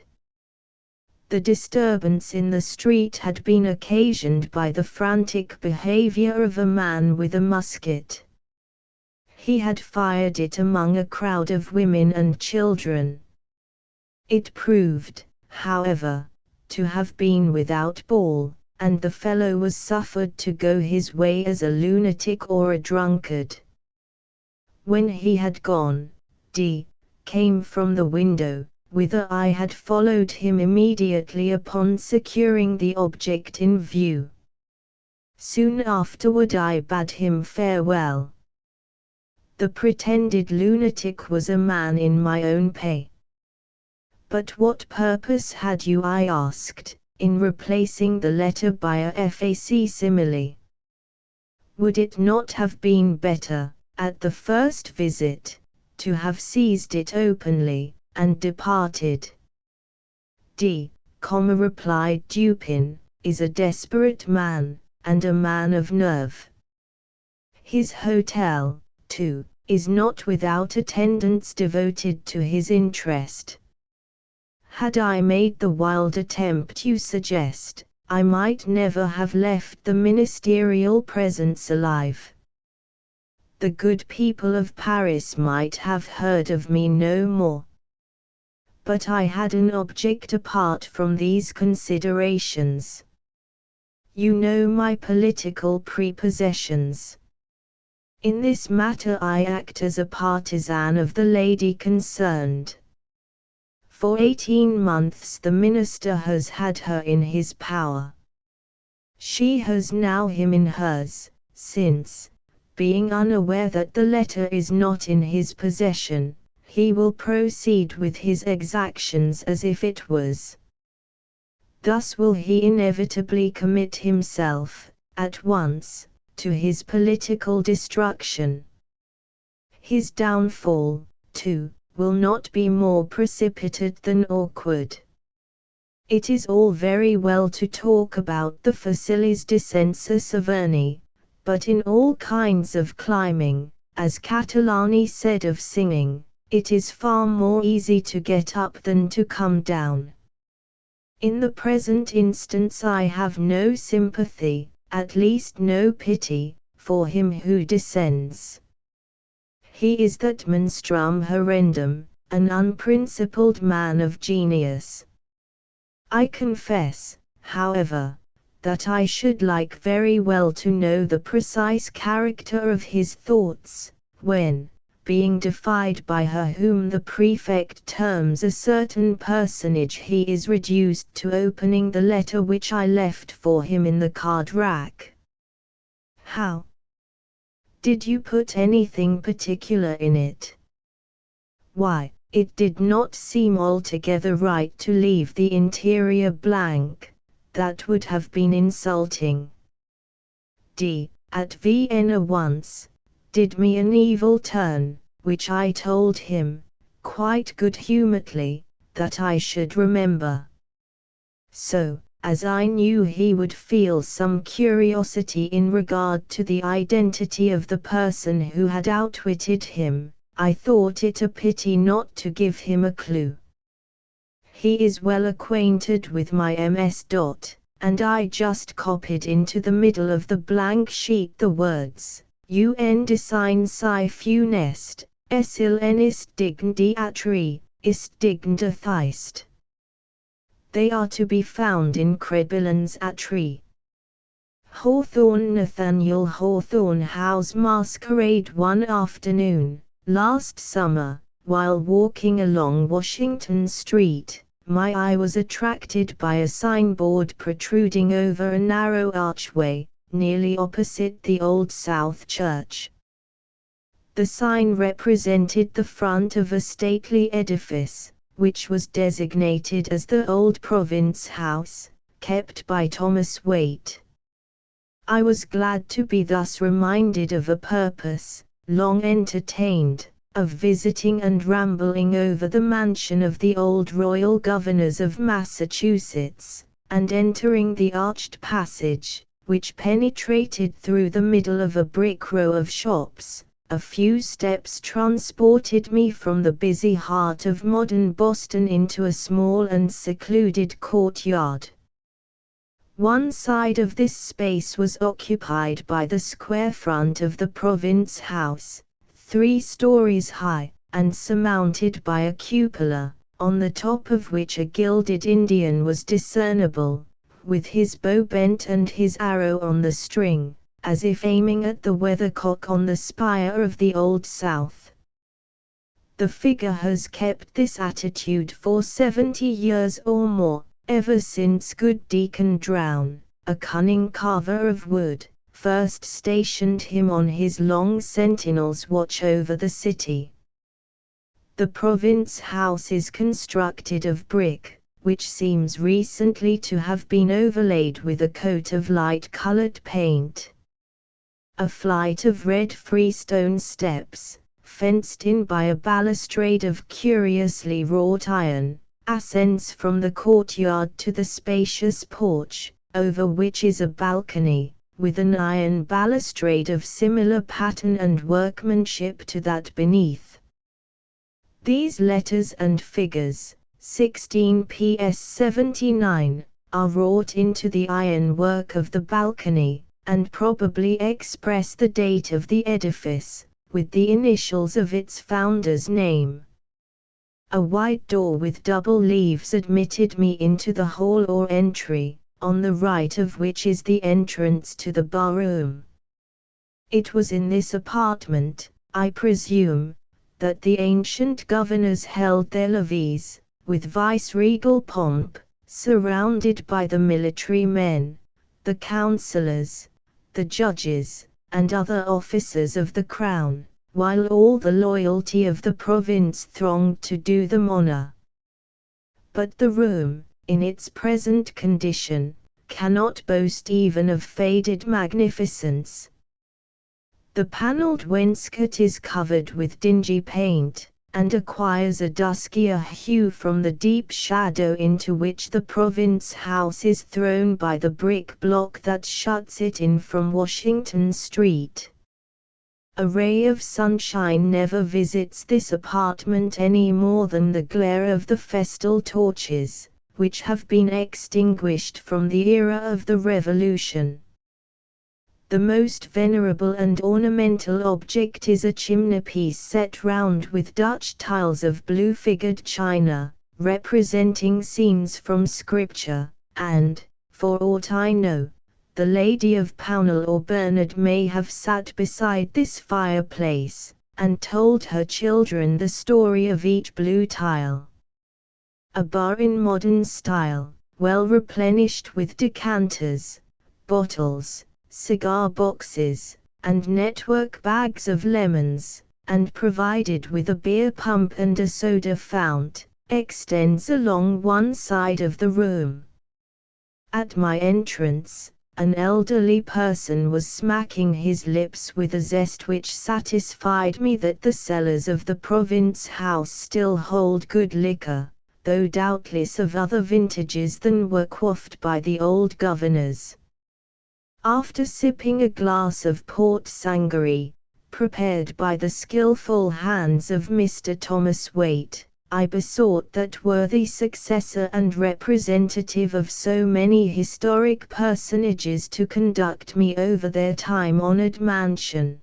The disturbance in the street had been occasioned by the frantic behavior of a man with a musket. He had fired it among a crowd of women and children. It proved, however, to have been without ball, and the fellow was suffered to go his way as a lunatic or a drunkard. When he had gone, D came from the window, whither I had followed him immediately upon securing the object in view. Soon afterward I bade him farewell. The pretended lunatic was a man in my own pay. But what purpose had you, I asked, in replacing the letter by a facsimile? Would it not have been better, at the first visit, to have seized it openly, and departed? D, replied Dupin, is a desperate man, and a man of nerve. His hotel, too, is not without attendants devoted to his interest. Had I made the wild attempt you suggest, I might never have left the ministerial presence alive. The good people of Paris might have heard of me no more. But I had an object apart from these considerations. You know my political prepossessions. In this matter I act as a partisan of the lady concerned. For 18 months the minister has had her in his power. She has now him in hers, since, being unaware that the letter is not in his possession, he will proceed with his exactions as if it was. Thus will he inevitably commit himself, at once, to his political destruction. His downfall, too, will not be more precipitate than awkward. It is all very well to talk about the facilis descensus Averni, but in all kinds of climbing, as Catalani said of singing, it is far more easy to get up than to come down. In the present instance I have no sympathy, at least no pity, for him who descends. He is that monstrum horrendum, an unprincipled man of genius. I confess, however, that I should like very well to know the precise character of his thoughts, when, being defied by her whom the prefect terms a certain personage, he is reduced to opening the letter which I left for him in the card rack. How? Did you put anything particular in it? Why, it did not seem altogether right to leave the interior blank. That would have been insulting. D. at Vienna once, did me an evil turn, which I told him, quite good-humouredly, that I should remember. So, as I knew he would feel some curiosity in regard to the identity of the person who had outwitted him, I thought it a pity not to give him a clue. He is well acquainted with my MS. And I just copied into the middle of the blank sheet the words, un design sci funest, esil enist digndi atri, ist digenda theist. They are to be found in Crebillon's Atri. Hawthorne Nathaniel Hawthorne Howe's Masquerade. One afternoon, last summer, while walking along Washington Street, my eye was attracted by a signboard protruding over a narrow archway, nearly opposite the Old South Church. The sign represented the front of a stately edifice, which was designated as the Old Province House, kept by Thomas Waite. I was glad to be thus reminded of a purpose, long entertained, of visiting and rambling over the mansion of the old royal governors of Massachusetts, and entering the arched passage, which penetrated through the middle of a brick row of shops. A few steps transported me from the busy heart of modern Boston into a small and secluded courtyard. One side of this space was occupied by the square front of the Province House, 3 stories high, and surmounted by a cupola, on the top of which a gilded Indian was discernible, with his bow bent and his arrow on the string, as if aiming at the weathercock on the spire of the Old South. The figure has kept this attitude for 70 years or more, ever since good Deacon Drown, a cunning carver of wood, first stationed him on his long sentinel's watch over the city. The Province House is constructed of brick, which seems recently to have been overlaid with a coat of light-colored paint. A flight of red freestone steps, fenced in by a balustrade of curiously wrought iron, ascends from the courtyard to the spacious porch, over which is a balcony, with an iron balustrade of similar pattern and workmanship to that beneath. These letters and figures, 16 ps 79, are wrought into the ironwork of the balcony, and probably express the date of the edifice, with the initials of its founder's name. A wide door with double leaves admitted me into the hall or entry, on the right of which is the entrance to the barroom. It was in this apartment, I presume, that the ancient governors held their levees, with viceregal pomp, surrounded by the military men, the councillors, the judges, and other officers of the crown, while all the loyalty of the province thronged to do them honor. But the room, in its present condition, cannot boast even of faded magnificence. The panelled wainscot is covered with dingy paint, and acquires a duskier hue from the deep shadow into which the province house is thrown by the brick block that shuts it in from Washington Street. A ray of sunshine never visits this apartment any more than the glare of the festal torches, which have been extinguished from the era of the Revolution. The most venerable and ornamental object is a chimney-piece set round with Dutch tiles of blue-figured china, representing scenes from Scripture, and, for aught I know, the Lady of Pownall or Bernard may have sat beside this fireplace, and told her children the story of each blue tile. A bar in modern style, well replenished with decanters, bottles, cigar boxes, and network bags of lemons, and provided with a beer pump and a soda fount, extends along one side of the room. At my entrance, an elderly person was smacking his lips with a zest which satisfied me that the cellars of the province house still hold good liquor, though doubtless of other vintages than were quaffed by the old governors. After sipping a glass of port sangaree, prepared by the skillful hands of Mr. Thomas Waite, I besought that worthy successor and representative of so many historic personages to conduct me over their time-honored mansion.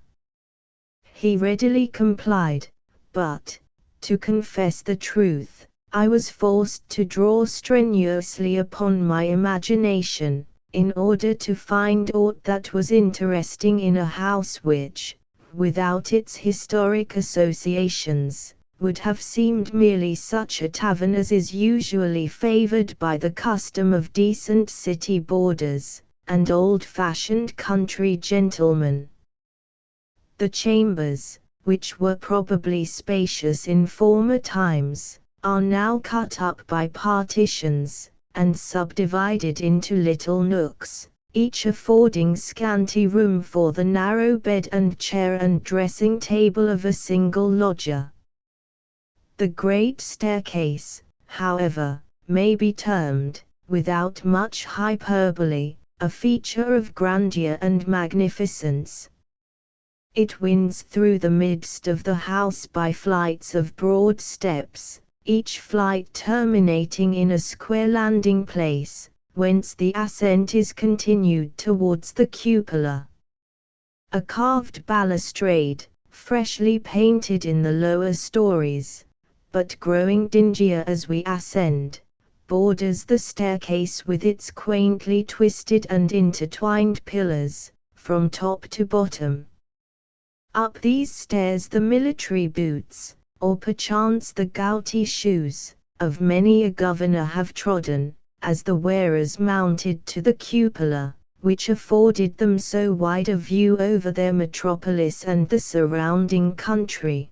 He readily complied, but, to confess the truth, I was forced to draw strenuously upon my imagination, in order to find aught that was interesting in a house which, without its historic associations, would have seemed merely such a tavern as is usually favored by the custom of decent city boarders, and old-fashioned country gentlemen. The chambers, which were probably spacious in former times, are now cut up by partitions, and subdivided into little nooks, each affording scanty room for the narrow bed and chair and dressing table of a single lodger. The great staircase, however, may be termed, without much hyperbole, a feature of grandeur and magnificence. It winds through the midst of the house by flights of broad steps, each flight terminating in a square landing place, whence the ascent is continued towards the cupola. A carved balustrade, freshly painted in the lower stories, but growing dingier as we ascend, borders the staircase with its quaintly twisted and intertwined pillars, from top to bottom. Up these stairs the military boots, or perchance the gouty shoes, of many a governor have trodden, as the wearers mounted to the cupola, which afforded them so wide a view over their metropolis and the surrounding country.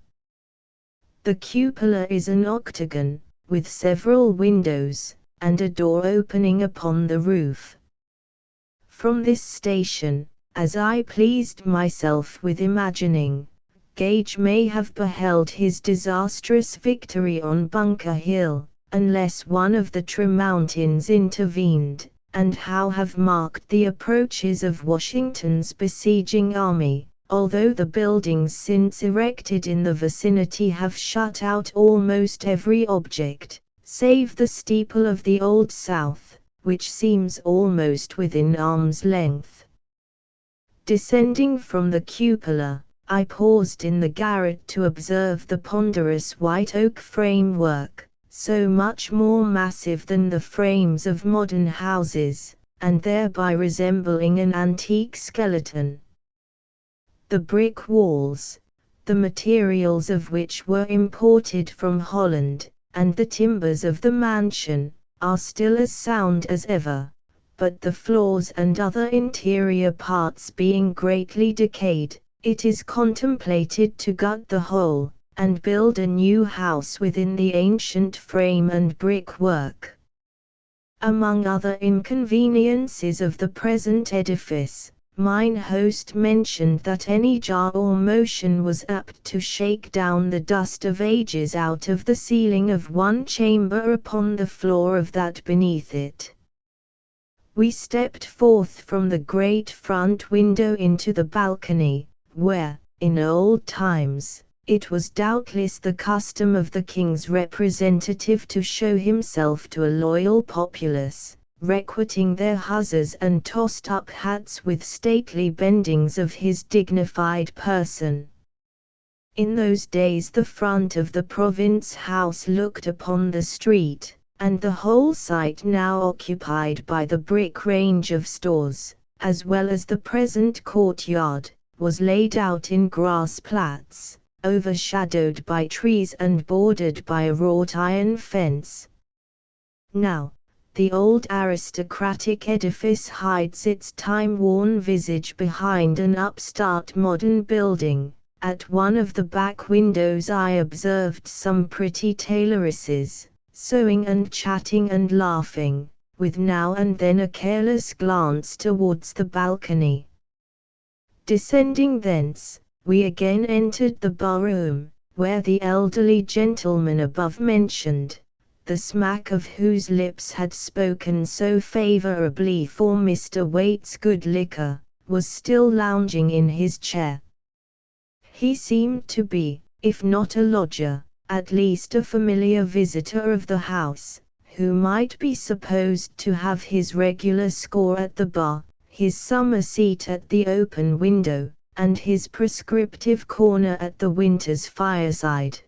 The cupola is an octagon, with several windows, and a door opening upon the roof. From this station, as I pleased myself with imagining, Gage may have beheld his disastrous victory on Bunker Hill, unless one of the Tremountains intervened, and how have marked the approaches of Washington's besieging army, although the buildings since erected in the vicinity have shut out almost every object, save the steeple of the Old South, which seems almost within arm's length. Descending from the cupola, I paused in the garret to observe the ponderous white oak framework, so much more massive than the frames of modern houses, and thereby resembling an antique skeleton. The brick walls, the materials of which were imported from Holland, and the timbers of the mansion, are still as sound as ever, but the floors and other interior parts being greatly decayed, it is contemplated to gut the whole, and build a new house within the ancient frame and brickwork. Among other inconveniences of the present edifice, mine host mentioned that any jar or motion was apt to shake down the dust of ages out of the ceiling of one chamber upon the floor of that beneath it. We stepped forth from the great front window into the balcony, where, in old times, it was doubtless the custom of the king's representative to show himself to a loyal populace, requiting their huzzas and tossed-up hats with stately bendings of his dignified person. In those days the front of the province house looked upon the street, and the whole site now occupied by the brick range of stores, as well as the present courtyard, was laid out in grass plats, overshadowed by trees and bordered by a wrought iron fence. Now, the old aristocratic edifice hides its time-worn visage behind an upstart modern building. At one of the back windows I observed some pretty tailoresses, sewing and chatting and laughing, with now and then a careless glance towards the balcony. Descending thence, we again entered the bar-room, where the elderly gentleman above mentioned, the smack of whose lips had spoken so favorably for Mr. Waite's good liquor, was still lounging in his chair. He seemed to be, if not a lodger, at least a familiar visitor of the house, who might be supposed to have his regular score at the bar, his summer seat at the open window, and his prescriptive corner at the winter's fireside.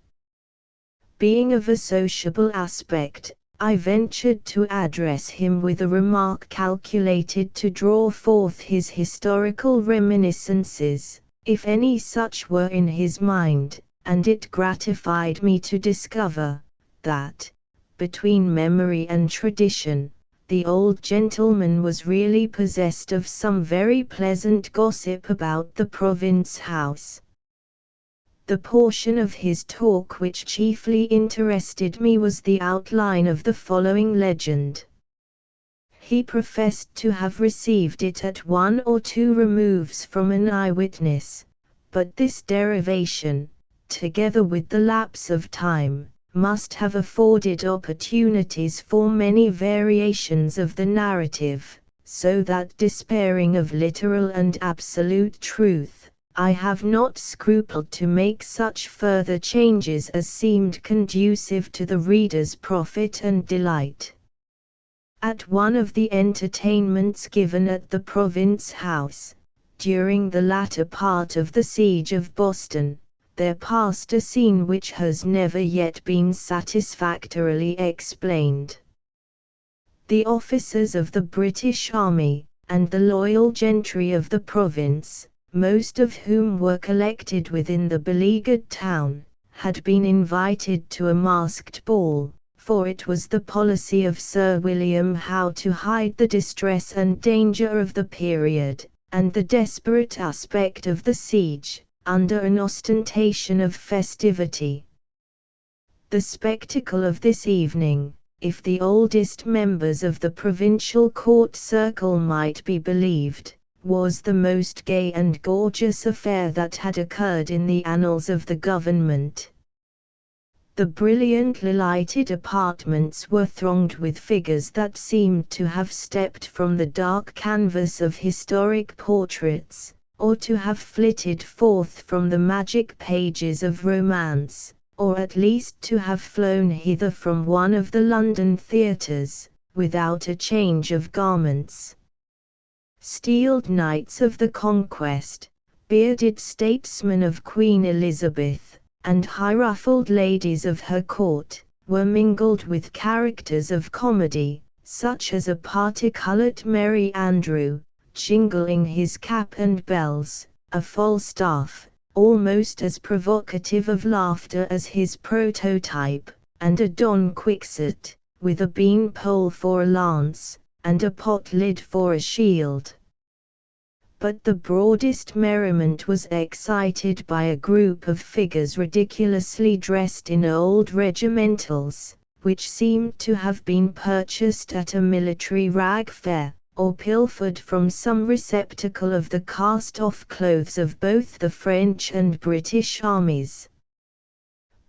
Being of a sociable aspect, I ventured to address him with a remark calculated to draw forth his historical reminiscences, if any such were in his mind, and it gratified me to discover that, between memory and tradition, the old gentleman was really possessed of some very pleasant gossip about the province house. The portion of his talk which chiefly interested me was the outline of the following legend. He professed to have received it at one or two removes from an eyewitness, but this derivation, together with the lapse of time, must have afforded opportunities for many variations of the narrative, so that despairing of literal and absolute truth, I have not scrupled to make such further changes as seemed conducive to the reader's profit and delight. At one of the entertainments given at the Province House, during the latter part of the siege of Boston, there passed a scene which has never yet been satisfactorily explained. The officers of the British Army, and the loyal gentry of the province, most of whom were collected within the beleaguered town, had been invited to a masked ball, for it was the policy of Sir William Howe to hide the distress and danger of the period, and the desperate aspect of the siege, under an ostentation of festivity. The spectacle of this evening, if the oldest members of the provincial court circle might be believed, was the most gay and gorgeous affair that had occurred in the annals of the government. The brilliantly lighted apartments were thronged with figures that seemed to have stepped from the dark canvas of historic portraits, or to have flitted forth from the magic pages of romance, or at least to have flown hither from one of the London theatres, without a change of garments. Steeled knights of the Conquest, bearded statesmen of Queen Elizabeth, and high-ruffled ladies of her court, were mingled with characters of comedy, such as a parti-coloured Merry Andrew, jingling his cap and bells, a Falstaff, almost as provocative of laughter as his prototype, and a Don Quixote, with a bean-pole for a lance, and a pot-lid for a shield. But the broadest merriment was excited by a group of figures ridiculously dressed in old regimentals, which seemed to have been purchased at a military rag fair, or pilfered from some receptacle of the cast-off clothes of both the French and British armies.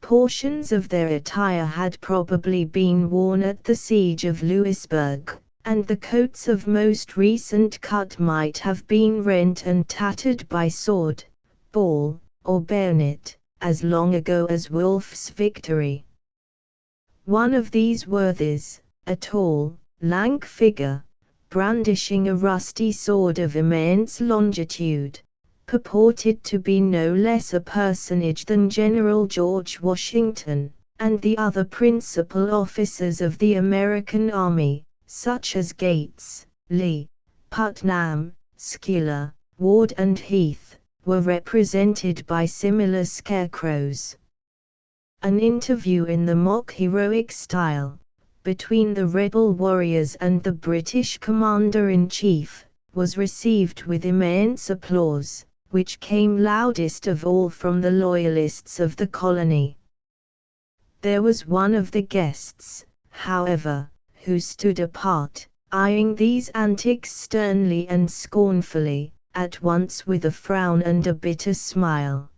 Portions of their attire had probably been worn at the siege of Louisbourg, and the coats of most recent cut might have been rent and tattered by sword, ball, or bayonet, as long ago as Wolfe's victory. One of these worthies, a tall, lank figure, brandishing a rusty sword of immense longitude, purported to be no less a personage than General George Washington, and the other principal officers of the American army, such as Gates, Lee, Putnam, Schuyler, Ward and Heath, were represented by similar scarecrows. An interview in the mock-heroic style, between the rebel warriors and the British commander-in-chief, was received with immense applause, which came loudest of all from the loyalists of the colony. There was one of the guests, however, who stood apart, eyeing these antics sternly and scornfully, at once with a frown and a bitter smile.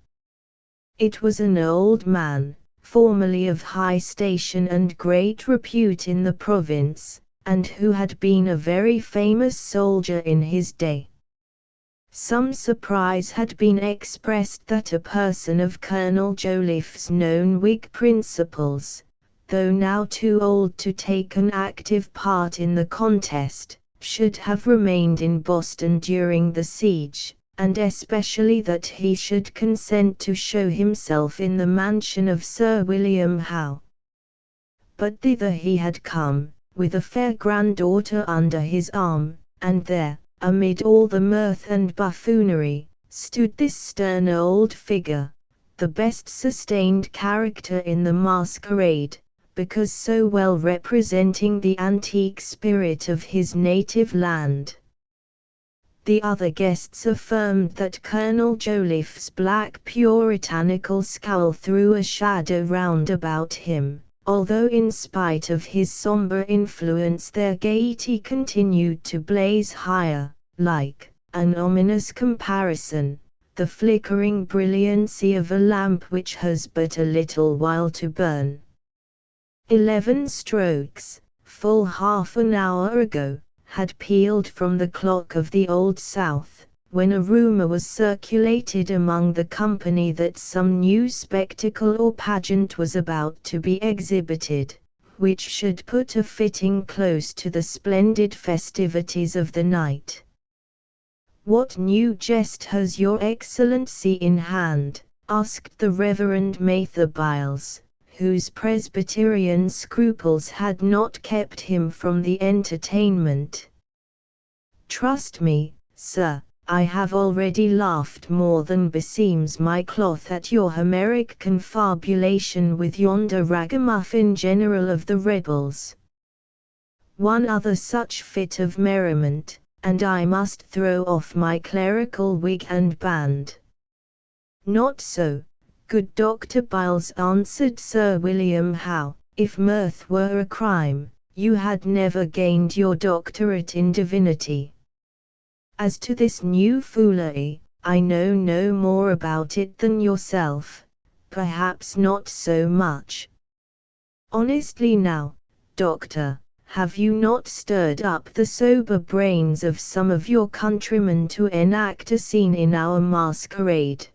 It was an old man, formerly of high station and great repute in the province, and who had been a very famous soldier in his day. Some surprise had been expressed that a person of Colonel Joliffe's known Whig principles, though now too old to take an active part in the contest, should have remained in Boston during the siege, and especially that he should consent to show himself in the mansion of Sir William Howe. But thither he had come, with a fair granddaughter under his arm, and there, amid all the mirth and buffoonery, stood this stern old figure, the best sustained character in the masquerade, because so well representing the antique spirit of his native land. The other guests affirmed that Colonel Joliffe's black puritanical scowl threw a shadow round about him, although in spite of his somber influence their gaiety continued to blaze higher, like an ominous comparison, the flickering brilliancy of a lamp which has but a little while to burn. 11 strokes, full half an hour ago, had pealed from the clock of the Old South, when a rumor was circulated among the company that some new spectacle or pageant was about to be exhibited, which should put a fitting close to the splendid festivities of the night. "What new jest has your Excellency in hand?" asked the Reverend Mather Byles, whose Presbyterian scruples had not kept him from the entertainment. "Trust me, sir, I have already laughed more than beseems my cloth at your Homeric confabulation with yonder ragamuffin general of the rebels. One other such fit of merriment, and I must throw off my clerical wig and band." "Not so, good Dr. Byles," answered Sir William Howe, "if mirth were a crime, you had never gained your doctorate in divinity. As to this new foolery, I know no more about it than yourself, perhaps not so much, Honestly now, Doctor, have you not stirred up the sober brains of some of your countrymen to enact a scene in our masquerade?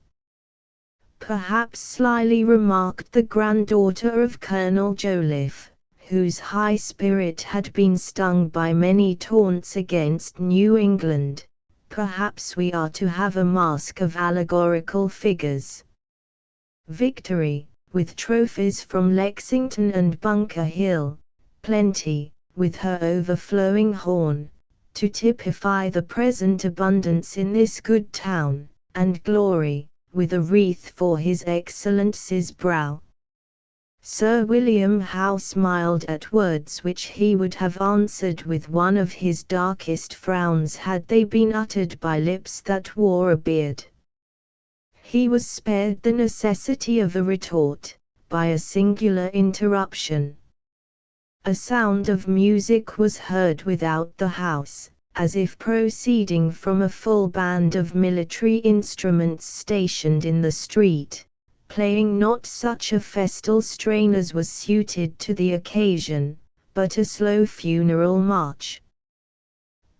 Perhaps slyly remarked the granddaughter of Colonel Joliffe, whose high spirit had been stung by many taunts against New England. Perhaps we are to have a masque of allegorical figures. Victory, with trophies from Lexington and Bunker Hill, Plenty, with her overflowing horn, to typify the present abundance in this good town, and Glory, with a wreath for His Excellency's brow. Sir William Howe smiled at words which he would have answered with one of his darkest frowns had they been uttered by lips that wore a beard. He was spared the necessity of a retort, by a singular interruption. A sound of music was heard without the house, as if proceeding from a full band of military instruments stationed in the street, playing not such a festal strain as was suited to the occasion, but a slow funeral march.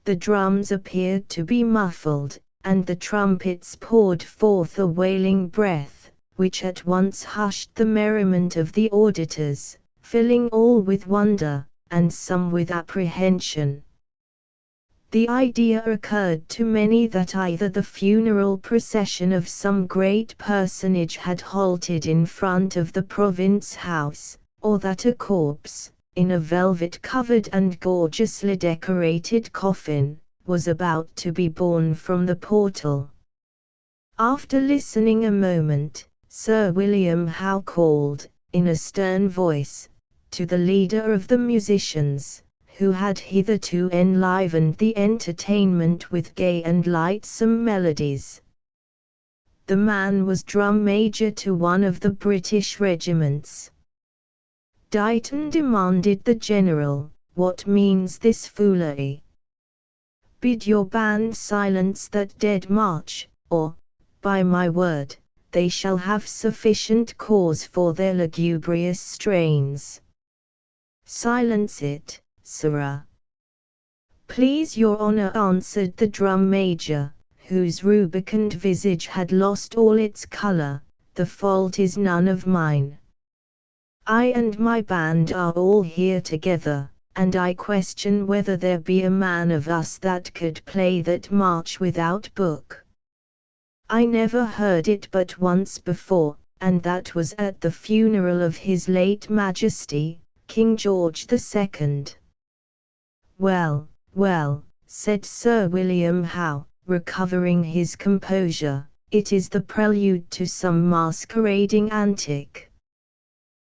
The drums appeared to be muffled, and the trumpets poured forth a wailing breath, which at once hushed the merriment of the auditors, filling all with wonder, and some with apprehension. The idea occurred to many that either the funeral procession of some great personage had halted in front of the Province House, or that a corpse, in a velvet-covered and gorgeously decorated coffin, was about to be borne from the portal. After listening a moment, Sir William Howe called, in a stern voice, to the leader of the musicians, who had hitherto enlivened the entertainment with gay and lightsome melodies. The man was drum major to one of the British regiments. Dighton, demanded the general, what means this foolery? Bid your band silence that dead march, or, by my word, they shall have sufficient cause for their lugubrious strains. Silence it, sirrah. Please your honor, answered the drum major, whose rubicund visage had lost all its color. The fault is none of mine. I and my band are all here together, and I question whether there be a man of us that could play that march without book. I never heard it but once before, and that was at the funeral of His late Majesty, King George II. Well, well, said Sir William Howe, recovering his composure, it is the prelude to some masquerading antic.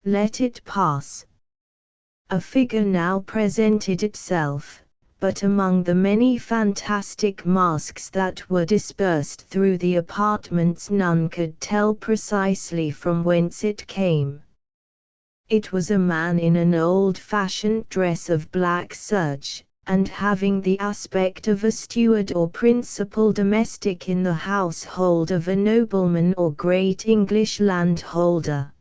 Let it pass. A figure now presented itself, but among the many fantastic masks that were dispersed through the apartments none could tell precisely from whence it came. It was a man in an old-fashioned dress of black serge, and having the aspect of a steward or principal domestic in the household of a nobleman or great English landholder.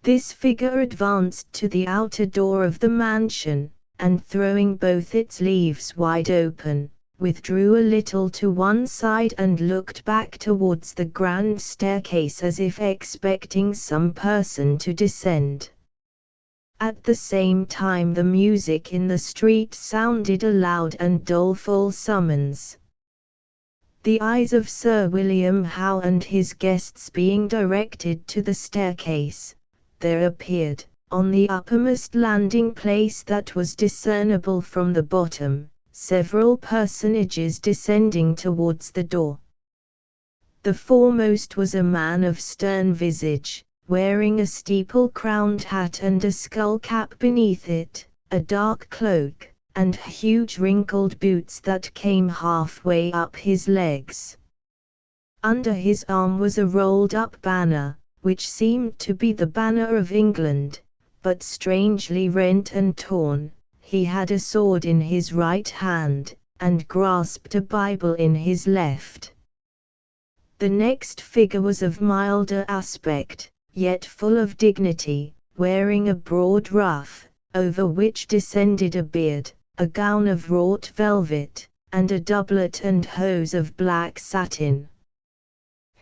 This figure advanced to the outer door of the mansion, and throwing both its leaves wide open, withdrew a little to one side and looked back towards the grand staircase as if expecting some person to descend. At the same time the music in the street sounded a loud and doleful summons. The eyes of Sir William Howe and his guests being directed to the staircase, there appeared, on the uppermost landing place that was discernible from the bottom, several personages descending towards the door. The foremost was a man of stern visage, wearing a steeple-crowned hat and a skull-cap beneath it, a dark cloak, and huge wrinkled boots that came halfway up his legs. Under his arm was a rolled-up banner, which seemed to be the banner of England, but strangely rent and torn. He had a sword in his right hand, and grasped a Bible in his left. The next figure was of milder aspect, yet full of dignity, wearing a broad ruff, over which descended a beard, a gown of wrought velvet, and a doublet and hose of black satin.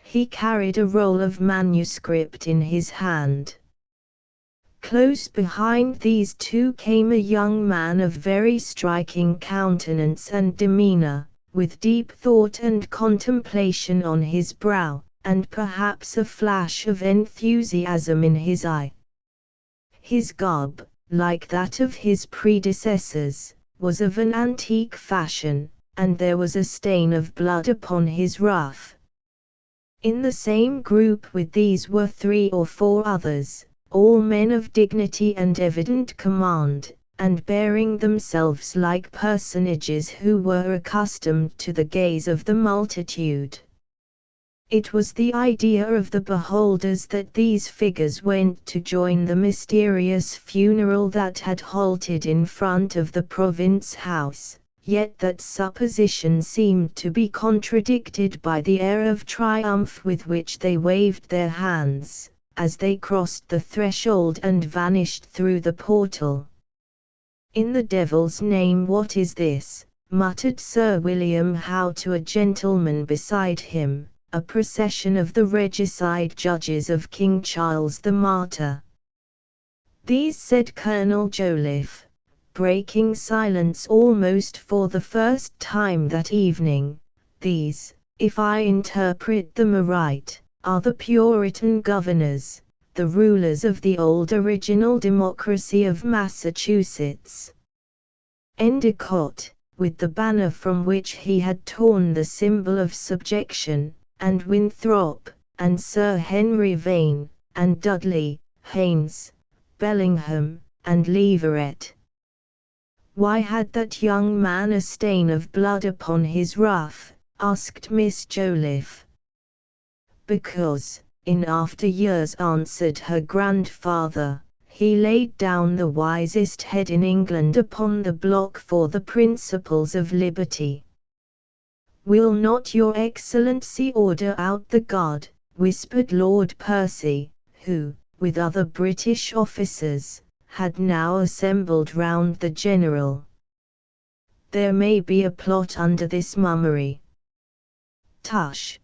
He carried a roll of manuscript in his hand. Close behind these two came a young man of very striking countenance and demeanor, with deep thought and contemplation on his brow, and perhaps a flash of enthusiasm in his eye. His garb, like that of his predecessors, was of an antique fashion, and there was a stain of blood upon his ruff. In the same group with these were 3 or 4 others, all men of dignity and evident command, and bearing themselves like personages who were accustomed to the gaze of the multitude. It was the idea of the beholders that these figures went to join the mysterious funeral that had halted in front of the province house, yet that supposition seemed to be contradicted by the air of triumph with which they waved their hands, as they crossed the threshold and vanished through the portal. "In the devil's name, what is this?" muttered Sir William Howe to a gentleman beside him, a procession of the regicide judges of King Charles the Martyr. "These," said Colonel Joliffe, breaking silence almost for the first time that evening, "these, if I interpret them aright, are the Puritan governors, the rulers of the old original democracy of Massachusetts." Endicott, with the banner from which he had torn the symbol of subjection, and Winthrop, and Sir Henry Vane, and Dudley, Haynes, Bellingham, and Leverett. "Why had that young man a stain of blood upon his ruff?" asked Miss Joliffe. "Because," in after years answered her grandfather, "he laid down the wisest head in England upon the block for the principles of liberty." "Will not your Excellency order out the guard?" whispered Lord Percy, who, with other British officers, had now assembled round the general. "There may be a plot under this mummery." "Tush!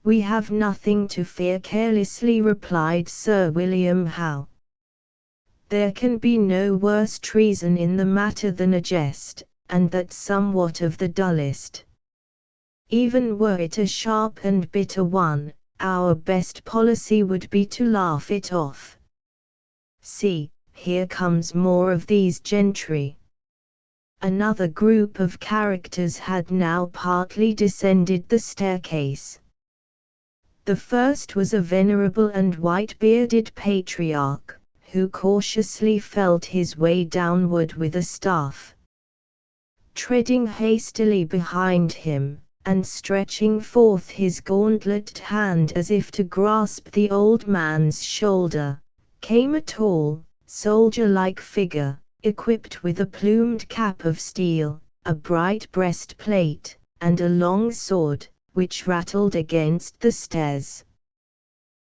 We have nothing to fear," carelessly replied Sir William Howe. "There can be no worse treason in the matter than a jest, and that somewhat of the dullest. Even were it a sharp and bitter one, our best policy would be to laugh it off. See, here comes more of these gentry." Another group of characters had now partly descended the staircase. The first was a venerable and white-bearded patriarch, who cautiously felt his way downward with a staff. Treading hastily behind him, and stretching forth his gauntleted hand as if to grasp the old man's shoulder, came a tall, soldier-like figure, equipped with a plumed cap of steel, a bright breastplate, and a long sword, which rattled against the stairs.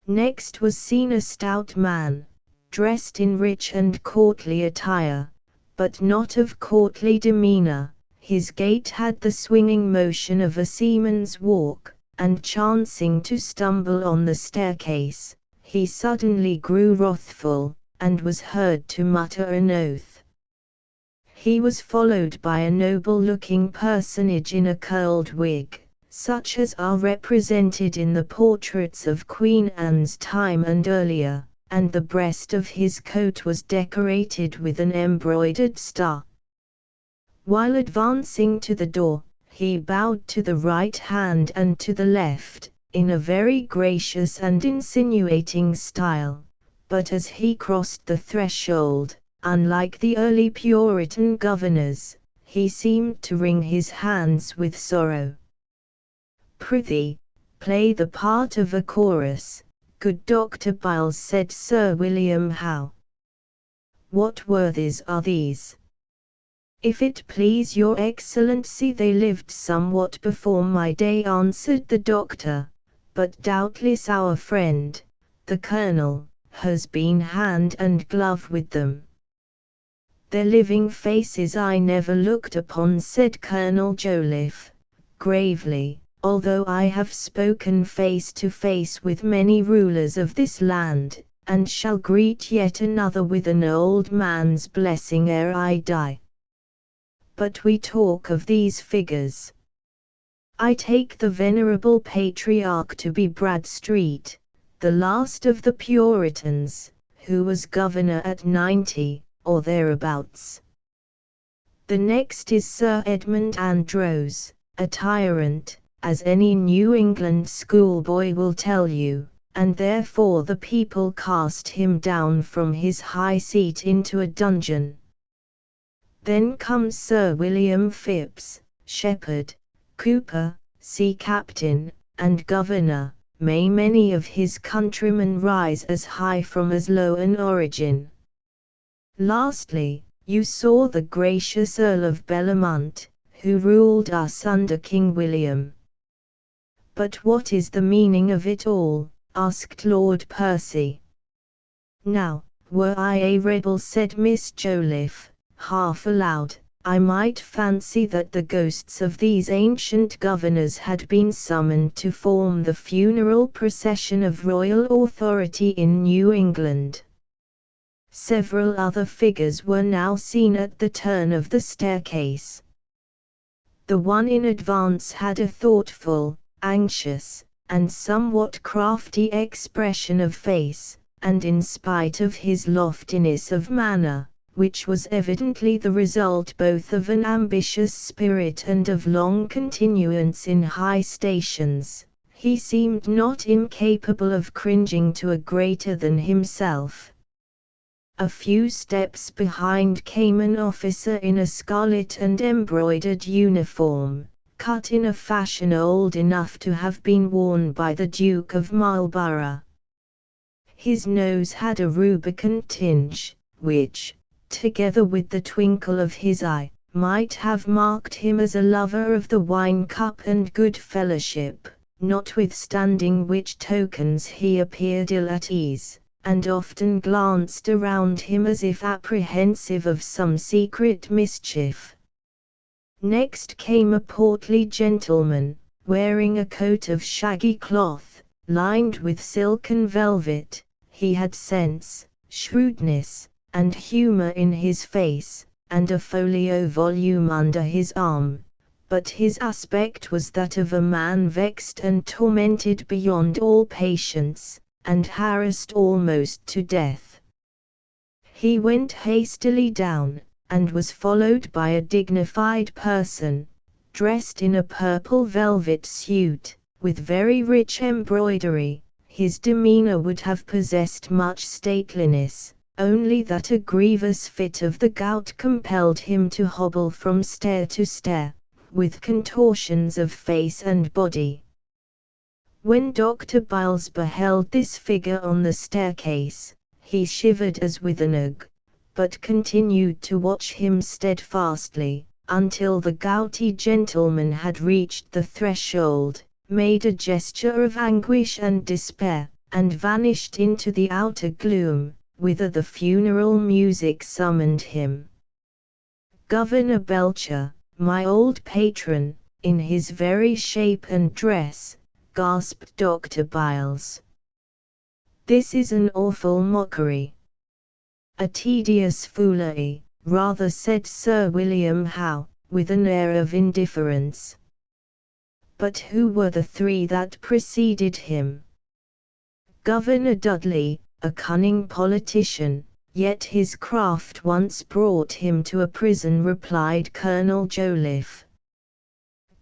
Next was seen a stout man, dressed in rich and courtly attire, but not of courtly demeanor. His gait had the swinging motion of a seaman's walk, and chancing to stumble on the staircase, he suddenly grew wrathful, and was heard to mutter an oath. He was followed by a noble-looking personage in a curled wig, such as are represented in the portraits of Queen Anne's time and earlier, and the breast of his coat was decorated with an embroidered star. While advancing to the door, he bowed to the right hand and to the left, in a very gracious and insinuating style, but as he crossed the threshold, unlike the early Puritan governors, he seemed to wring his hands with sorrow. "Prithee, play the part of a chorus, good Dr. Byles," said Sir William Howe. "What worthies are these?" "If it please your Excellency, they lived somewhat before my day," answered the doctor, "but doubtless our friend, the Colonel, has been hand and glove with them. Their living faces I never looked upon, said Colonel Joliffe, gravely, although I have spoken face to face with many rulers of this land, and shall greet yet another with an old man's blessing ere I die. But we talk of these figures. I take the venerable patriarch to be Bradstreet, the last of the Puritans, who was governor at 90, or thereabouts. The next is Sir Edmund Andros, a tyrant, as any New England schoolboy will tell you, and therefore the people cast him down from his high seat into a dungeon. Then comes Sir William Phipps, shepherd, cooper, sea captain, and governor. May many of his countrymen rise as high from as low an origin. Lastly, you saw the gracious Earl of Bellamont, who ruled us under King William. But what is the meaning of it all? Asked Lord Percy. Now, were I a rebel, said Miss Joliffe, half aloud, I might fancy that the ghosts of these ancient governors had been summoned to form the funeral procession of royal authority in New England. Several other figures were now seen at the turn of the staircase. The one in advance had a thoughtful, anxious, and somewhat crafty expression of face, and in spite of his loftiness of manner, which was evidently the result both of an ambitious spirit and of long continuance in high stations, he seemed not incapable of cringing to a greater than himself. A few steps behind came an officer in a scarlet and embroidered uniform, cut in a fashion old enough to have been worn by the Duke of Marlborough. His nose had a rubicund tinge, which, together with the twinkle of his eye, might have marked him as a lover of the wine-cup and good fellowship, notwithstanding which tokens he appeared ill at ease, and often glanced around him as if apprehensive of some secret mischief. Next came a portly gentleman, wearing a coat of shaggy cloth, lined with silken velvet. He had sense, shrewdness, and humor in his face, and a folio volume under his arm, but his aspect was that of a man vexed and tormented beyond all patience, and harassed almost to death. He went hastily down, and was followed by a dignified person, dressed in a purple velvet suit, with very rich embroidery. His demeanor would have possessed much stateliness, only that a grievous fit of the gout compelled him to hobble from stair to stair, with contortions of face and body. When Dr. Byles beheld this figure on the staircase, he shivered as with an ague, but continued to watch him steadfastly, until the gouty gentleman had reached the threshold, made a gesture of anguish and despair, and vanished into the outer gloom, whither the funeral music summoned him. Governor Belcher, my old patron, in his very shape and dress, gasped Dr. Byles. This is an awful mockery. A tedious foolery, rather, said Sir William Howe, with an air of indifference. But who were the three that preceded him? Governor Dudley, a cunning politician, yet his craft once brought him to a prison, replied Colonel Joliffe.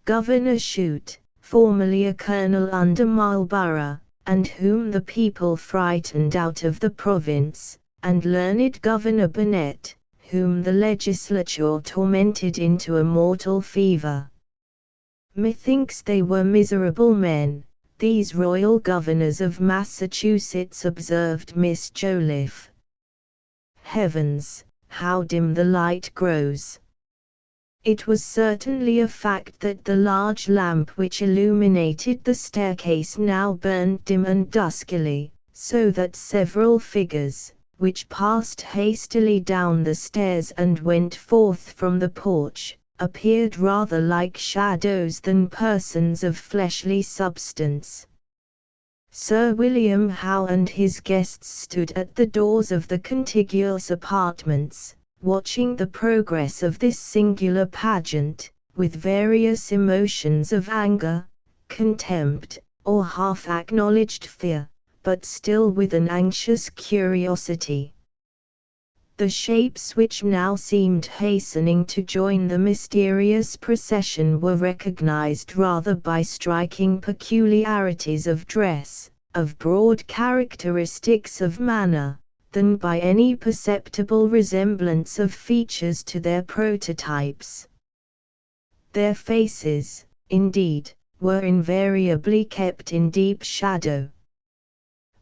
Governor Shute, formerly a colonel under Marlborough, and whom the people frightened out of the province, and learned Governor Burnet, whom the legislature tormented into a mortal fever. Methinks they were miserable men, these royal governors of Massachusetts, observed Miss Joliffe. Heavens, how dim the light grows! It was certainly a fact that the large lamp which illuminated the staircase now burned dim and duskily, so that several figures, which passed hastily down the stairs and went forth from the porch, appeared rather like shadows than persons of fleshly substance. Sir William Howe and his guests stood at the doors of the contiguous apartments, watching the progress of this singular pageant, with various emotions of anger, contempt, or half-acknowledged fear, but still with an anxious curiosity. The shapes which now seemed hastening to join the mysterious procession were recognized rather by striking peculiarities of dress, of broad characteristics of manner, than by any perceptible resemblance of features to their prototypes. Their faces, indeed, were invariably kept in deep shadow.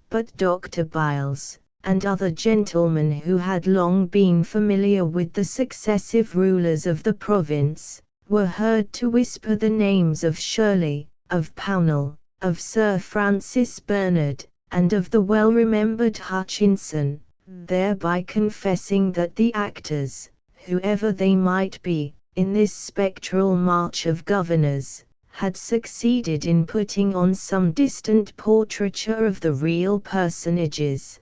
But Dr. Byles, and other gentlemen who had long been familiar with the successive rulers of the province, were heard to whisper the names of Shirley, of Pownall, of Sir Francis Bernard, and of the well-remembered Hutchinson, thereby confessing that the actors, whoever they might be, in this spectral march of governors, had succeeded in putting on some distant portraiture of the real personages.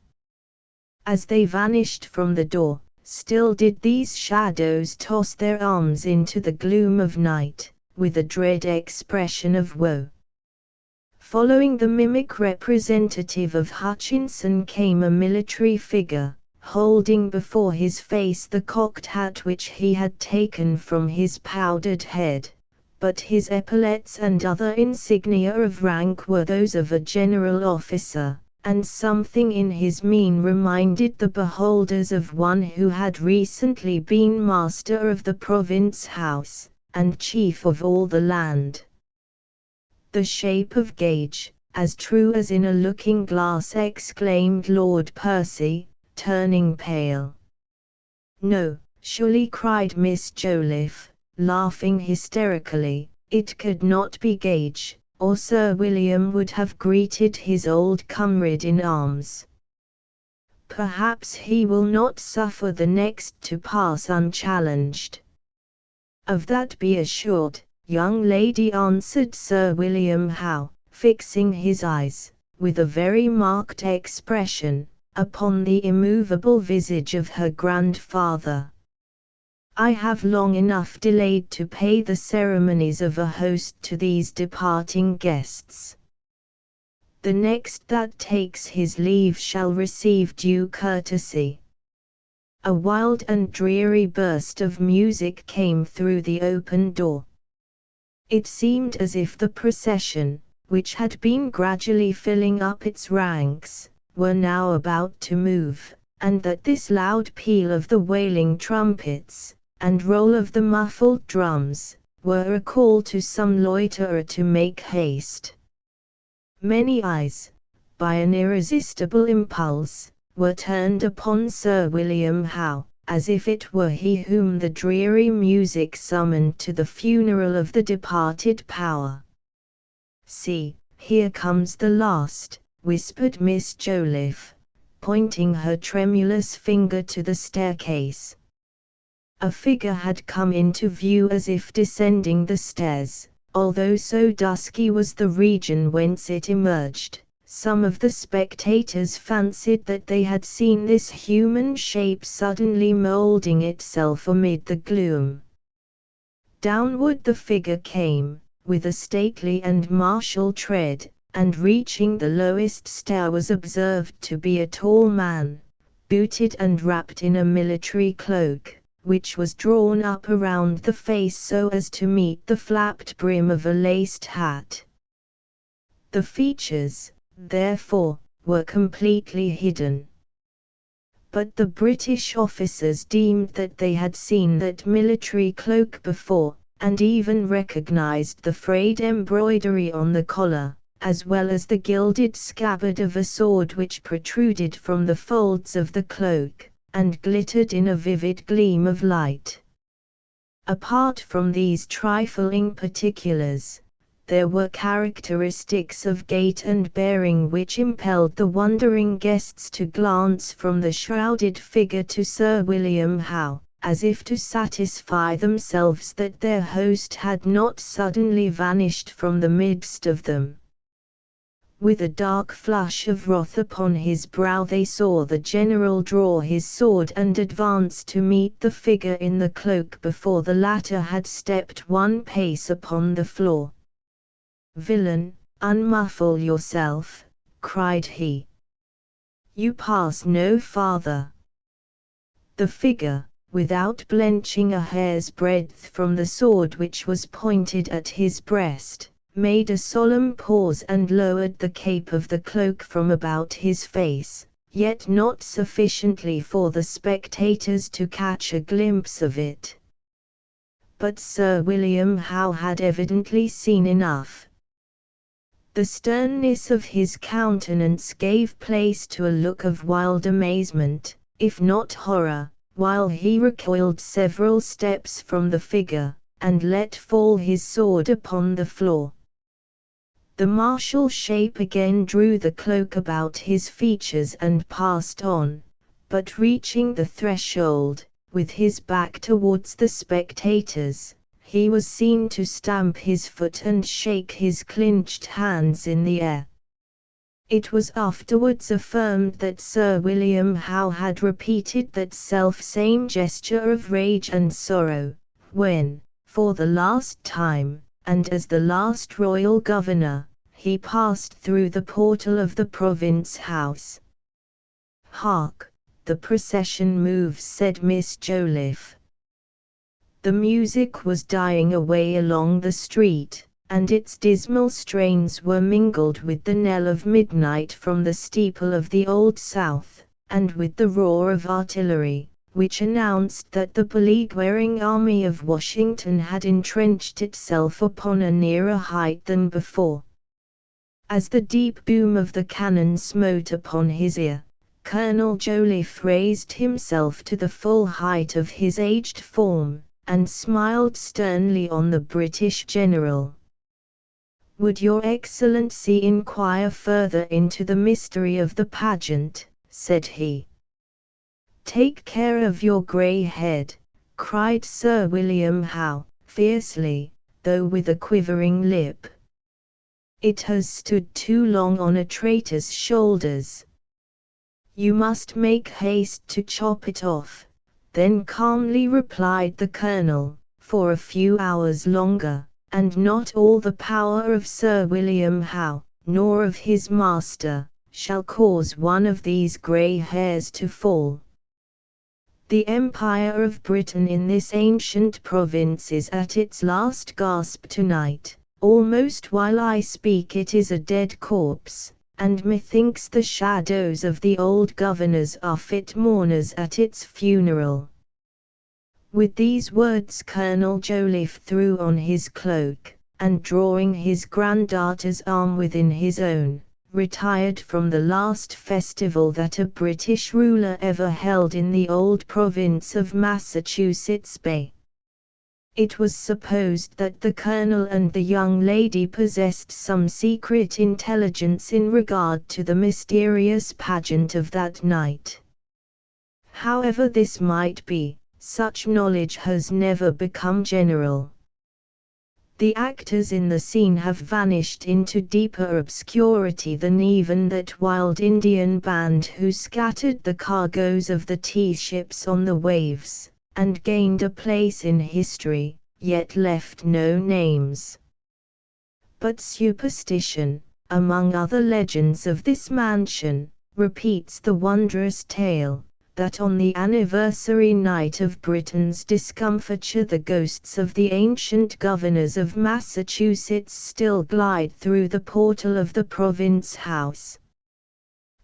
As they vanished from the door, still did these shadows toss their arms into the gloom of night, with a dread expression of woe. Following the mimic representative of Hutchinson came a military figure, holding before his face the cocked hat which he had taken from his powdered head, but his epaulets and other insignia of rank were those of a general officer, and something in his mien reminded the beholders of one who had recently been master of the province house, and chief of all the land. "The shape of Gage, as true as in a looking-glass," exclaimed Lord Percy, turning pale. "No, surely," cried Miss Joliffe, laughing hysterically, "it could not be Gage, or Sir William would have greeted his old comrade in arms. Perhaps he will not suffer the next to pass unchallenged." "Of that be assured, young lady," answered Sir William Howe, fixing his eyes, with a very marked expression, upon the immovable visage of her grandfather. "I have long enough delayed to pay the ceremonies of a host to these departing guests. The next that takes his leave shall receive due courtesy." A wild and dreary burst of music came through the open door. It seemed as if the procession, which had been gradually filling up its ranks, were now about to move, and that this loud peal of the wailing trumpets, and roll of the muffled drums, were a call to some loiterer to make haste. Many eyes, by an irresistible impulse, were turned upon Sir William Howe, as if it were he whom the dreary music summoned to the funeral of the departed power. "See, here comes the last," whispered Miss Joliffe, pointing her tremulous finger to the staircase. A figure had come into view as if descending the stairs, although so dusky was the region whence it emerged. Some of the spectators fancied that they had seen this human shape suddenly moulding itself amid the gloom. Downward the figure came, with a stately and martial tread, and reaching the lowest stair was observed to be a tall man, booted and wrapped in a military cloak, which was drawn up around the face so as to meet the flapped brim of a laced hat. The features, therefore, were completely hidden. But the British officers deemed that they had seen that military cloak before, and even recognized the frayed embroidery on the collar, as well as the gilded scabbard of a sword which protruded from the folds of the cloak, and glittered in a vivid gleam of light. Apart from these trifling particulars, there were characteristics of gait and bearing which impelled the wondering guests to glance from the shrouded figure to Sir William Howe, as if to satisfy themselves that their host had not suddenly vanished from the midst of them. With a dark flush of wrath upon his brow they saw the general draw his sword and advance to meet the figure in the cloak before the latter had stepped one pace upon the floor. "Villain, unmuffle yourself," cried he. "You pass no farther." The figure, without blenching a hair's breadth from the sword which was pointed at his breast, made a solemn pause and lowered the cape of the cloak from about his face, yet not sufficiently for the spectators to catch a glimpse of it. But Sir William Howe had evidently seen enough. The sternness of his countenance gave place to a look of wild amazement, if not horror, while he recoiled several steps from the figure, and let fall his sword upon the floor. The martial shape again drew the cloak about his features and passed on, but reaching the threshold, with his back towards the spectators, he was seen to stamp his foot and shake his clenched hands in the air. It was afterwards affirmed that Sir William Howe had repeated that self-same gesture of rage and sorrow, when, for the last time, and as the last royal governor, he passed through the portal of the province house. "Hark, the procession moves," said Miss Joliffe. The music was dying away along the street, and its dismal strains were mingled with the knell of midnight from the steeple of the Old South, and with the roar of artillery, which announced that the beleaguering army of Washington had entrenched itself upon a nearer height than before. As the deep boom of the cannon smote upon his ear, Colonel Joliffe raised himself to the full height of his aged form, and smiled sternly on the British general. "Would your Excellency inquire further into the mystery of the pageant?" said he. "Take care of your grey head," cried Sir William Howe, fiercely, though with a quivering lip. "It has stood too long on a traitor's shoulders. You must make haste to chop it off." Then calmly replied the colonel, "For a few hours longer, and not all the power of Sir William Howe, nor of his master, shall cause one of these grey hairs to fall. The Empire of Britain in this ancient province is at its last gasp tonight. Almost while I speak it is a dead corpse, and methinks the shadows of the old governors are fit mourners at its funeral." With these words Colonel Joliffe threw on his cloak, and drawing his granddaughter's arm within his own, retired from the last festival that a British ruler ever held in the old province of Massachusetts Bay. It was supposed that the colonel and the young lady possessed some secret intelligence in regard to the mysterious pageant of that night. However this might be, such knowledge has never become general. The actors in the scene have vanished into deeper obscurity than even that wild Indian band who scattered the cargoes of the tea ships on the waves, and gained a place in history, yet left no names. But superstition, among other legends of this mansion, repeats the wondrous tale, that on the anniversary night of Britain's discomfiture the ghosts of the ancient governors of Massachusetts still glide through the portal of the province house.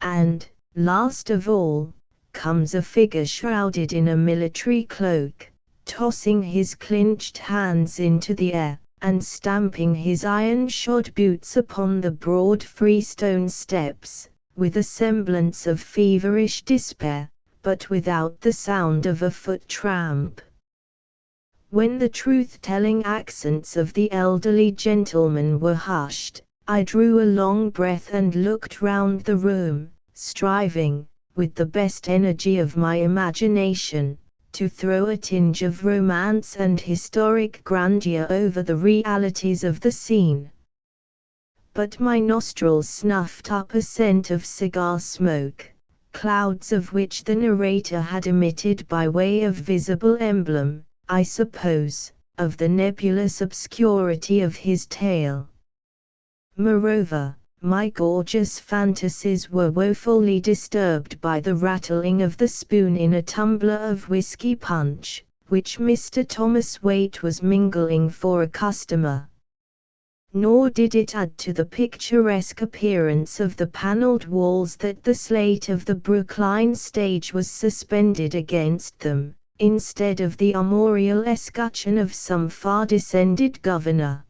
And, last of all, comes a figure shrouded in a military cloak, tossing his clenched hands into the air, and stamping his iron-shod boots upon the broad freestone steps, with a semblance of feverish despair, but without the sound of a foot tramp. When the truth-telling accents of the elderly gentleman were hushed, I drew a long breath and looked round the room, striving, with the best energy of my imagination, to throw a tinge of romance and historic grandeur over the realities of the scene. But my nostrils snuffed up a scent of cigar smoke, clouds of which the narrator had emitted by way of visible emblem, I suppose, of the nebulous obscurity of his tale. Moreover, my gorgeous fantasies were woefully disturbed by the rattling of the spoon in a tumbler of whiskey punch, which Mr. Thomas Waite was mingling for a customer. Nor did it add to the picturesque appearance of the panelled walls that the slate of the Brookline stage was suspended against them, instead of the armorial escutcheon of some far-descended governor.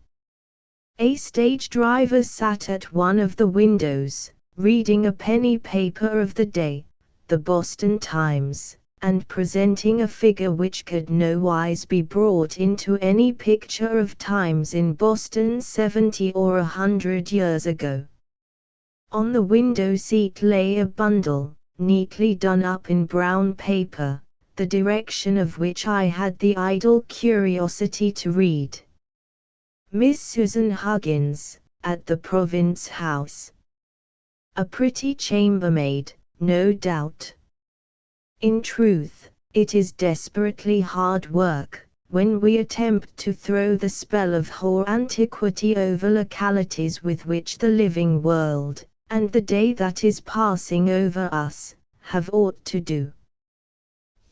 A stage driver sat at one of the windows, reading a penny paper of the day, the Boston Times, and presenting a figure which could nowise be brought into any picture of times in Boston 70 or 100 years ago. On the window seat lay a bundle, neatly done up in brown paper, the direction of which I had the idle curiosity to read. Miss Susan Huggins, at the Province House. A pretty chambermaid, no doubt. In truth, it is desperately hard work, when we attempt to throw the spell of hoar antiquity over localities with which the living world, and the day that is passing over us, have aught to do.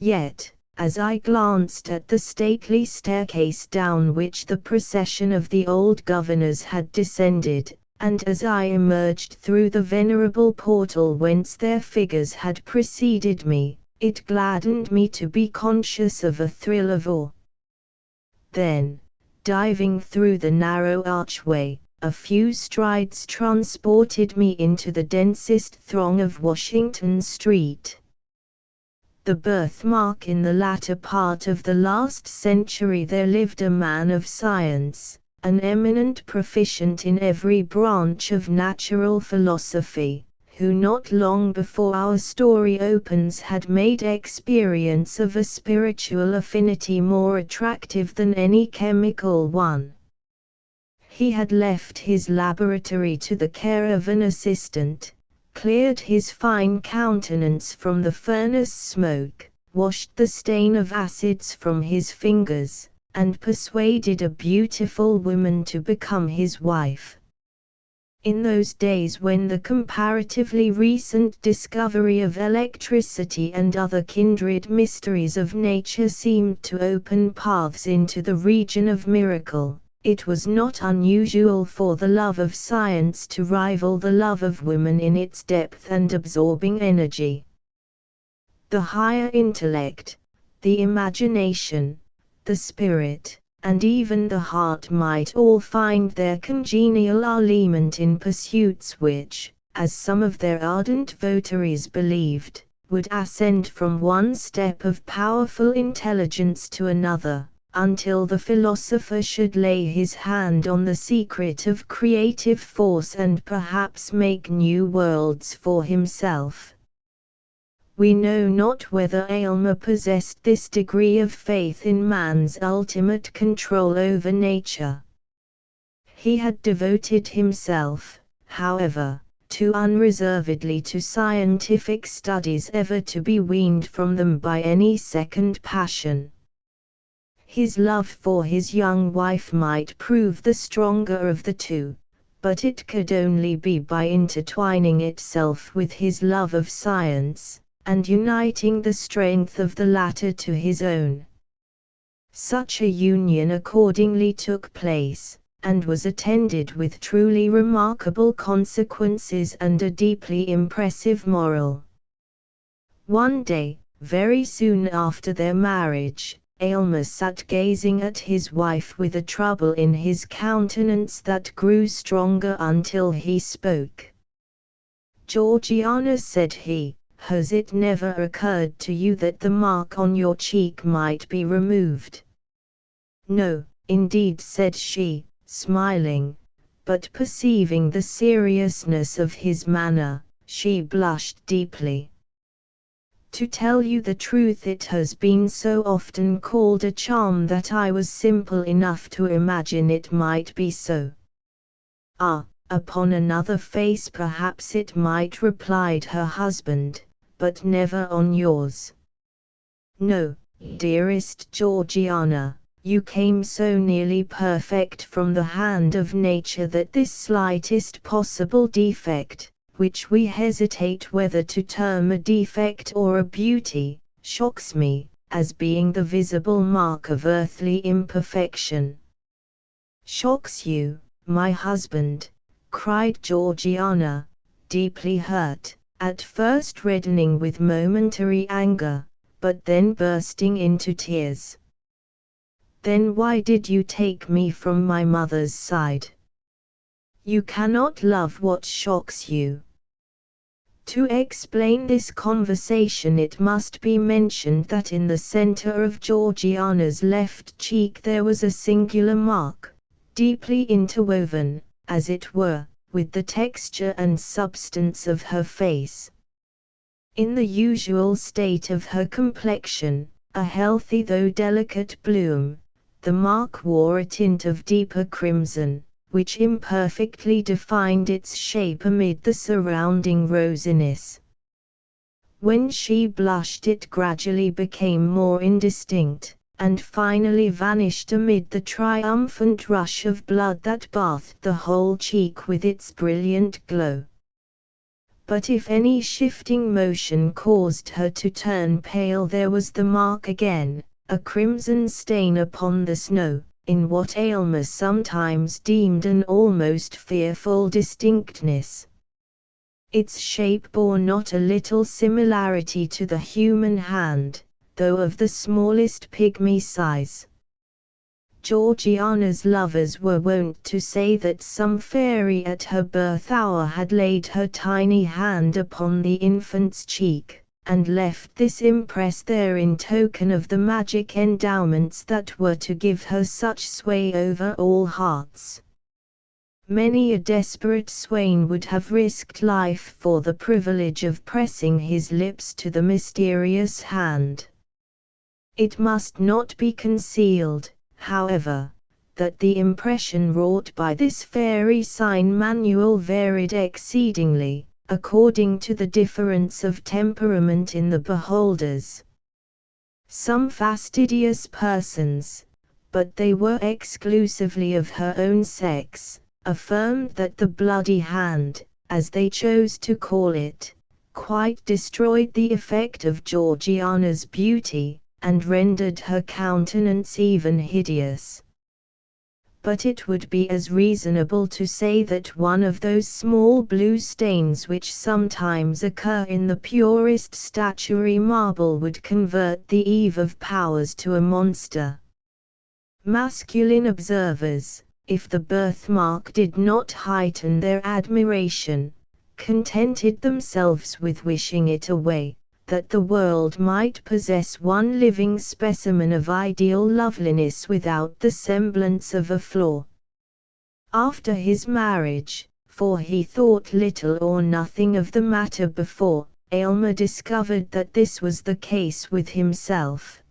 Yet, as I glanced at the stately staircase down which the procession of the old governors had descended, and as I emerged through the venerable portal whence their figures had preceded me, it gladdened me to be conscious of a thrill of awe. Then, diving through the narrow archway, a few strides transported me into the densest throng of Washington Street. The birthmark. In the latter part of the last century there lived a man of science, an eminent proficient in every branch of natural philosophy, who not long before our story opens had made experience of a spiritual affinity more attractive than any chemical one. He had left his laboratory to the care of an assistant, cleared his fine countenance from the furnace smoke, washed the stain of acids from his fingers, and persuaded a beautiful woman to become his wife. In those days when the comparatively recent discovery of electricity and other kindred mysteries of nature seemed to open paths into the region of miracle, it was not unusual for the love of science to rival the love of woman in its depth and absorbing energy. The higher intellect, the imagination, the spirit, and even the heart might all find their congenial aliment in pursuits which, as some of their ardent votaries believed, would ascend from one step of powerful intelligence to another, until the philosopher should lay his hand on the secret of creative force and perhaps make new worlds for himself. We know not whether Aylmer possessed this degree of faith in man's ultimate control over nature. He had devoted himself, however, too unreservedly to scientific studies ever to be weaned from them by any second passion. His love for his young wife might prove the stronger of the two, but it could only be by intertwining itself with his love of science, and uniting the strength of the latter to his own. Such a union accordingly took place, and was attended with truly remarkable consequences and a deeply impressive moral. One day, very soon after their marriage, Aylmer sat gazing at his wife with a trouble in his countenance that grew stronger until he spoke. "Georgiana," said he, "has it never occurred to you that the mark on your cheek might be removed?" "No, indeed," said she, smiling, but perceiving the seriousness of his manner, she blushed deeply. "To tell you the truth, it has been so often called a charm that I was simple enough to imagine it might be so." "Ah, upon another face perhaps it might," replied her husband, "but never on yours." "No, dearest Georgiana, you came so nearly perfect from the hand of nature that this slightest possible defect, which we hesitate whether to term a defect or a beauty, shocks me, as being the visible mark of earthly imperfection." "Shocks you, my husband?" cried Georgiana, deeply hurt, at first reddening with momentary anger, but then bursting into tears. "Then why did you take me from my mother's side? You cannot love what shocks you." To explain this conversation, it must be mentioned that in the center of Georgiana's left cheek there was a singular mark, deeply interwoven, as it were, with the texture and substance of her face. In the usual state of her complexion, a healthy though delicate bloom, the mark wore a tint of deeper crimson, which imperfectly defined its shape amid the surrounding rosiness. When she blushed, it gradually became more indistinct, and finally vanished amid the triumphant rush of blood that bathed the whole cheek with its brilliant glow. But if any shifting motion caused her to turn pale, there was the mark again, a crimson stain upon the snow, in what Aylmer sometimes deemed an almost fearful distinctness. Its shape bore not a little similarity to the human hand, though of the smallest pygmy size. Georgiana's lovers were wont to say that some fairy at her birth hour had laid her tiny hand upon the infant's cheek, and left this impress there in token of the magic endowments that were to give her such sway over all hearts. Many a desperate swain would have risked life for the privilege of pressing his lips to the mysterious hand. It must not be concealed, however, that the impression wrought by this fairy sign manual varied exceedingly, according to the difference of temperament in the beholders. Some fastidious persons, but they were exclusively of her own sex, affirmed that the bloody hand, as they chose to call it, quite destroyed the effect of Georgiana's beauty, and rendered her countenance even hideous. But it would be as reasonable to say that one of those small blue stains which sometimes occur in the purest statuary marble would convert the Eve of Powers to a monster. Masculine observers, if the birthmark did not heighten their admiration, contented themselves with wishing it away, that the world might possess one living specimen of ideal loveliness without the semblance of a flaw. After his marriage, for he thought little or nothing of the matter before, Aylmer discovered that this was the case with himself.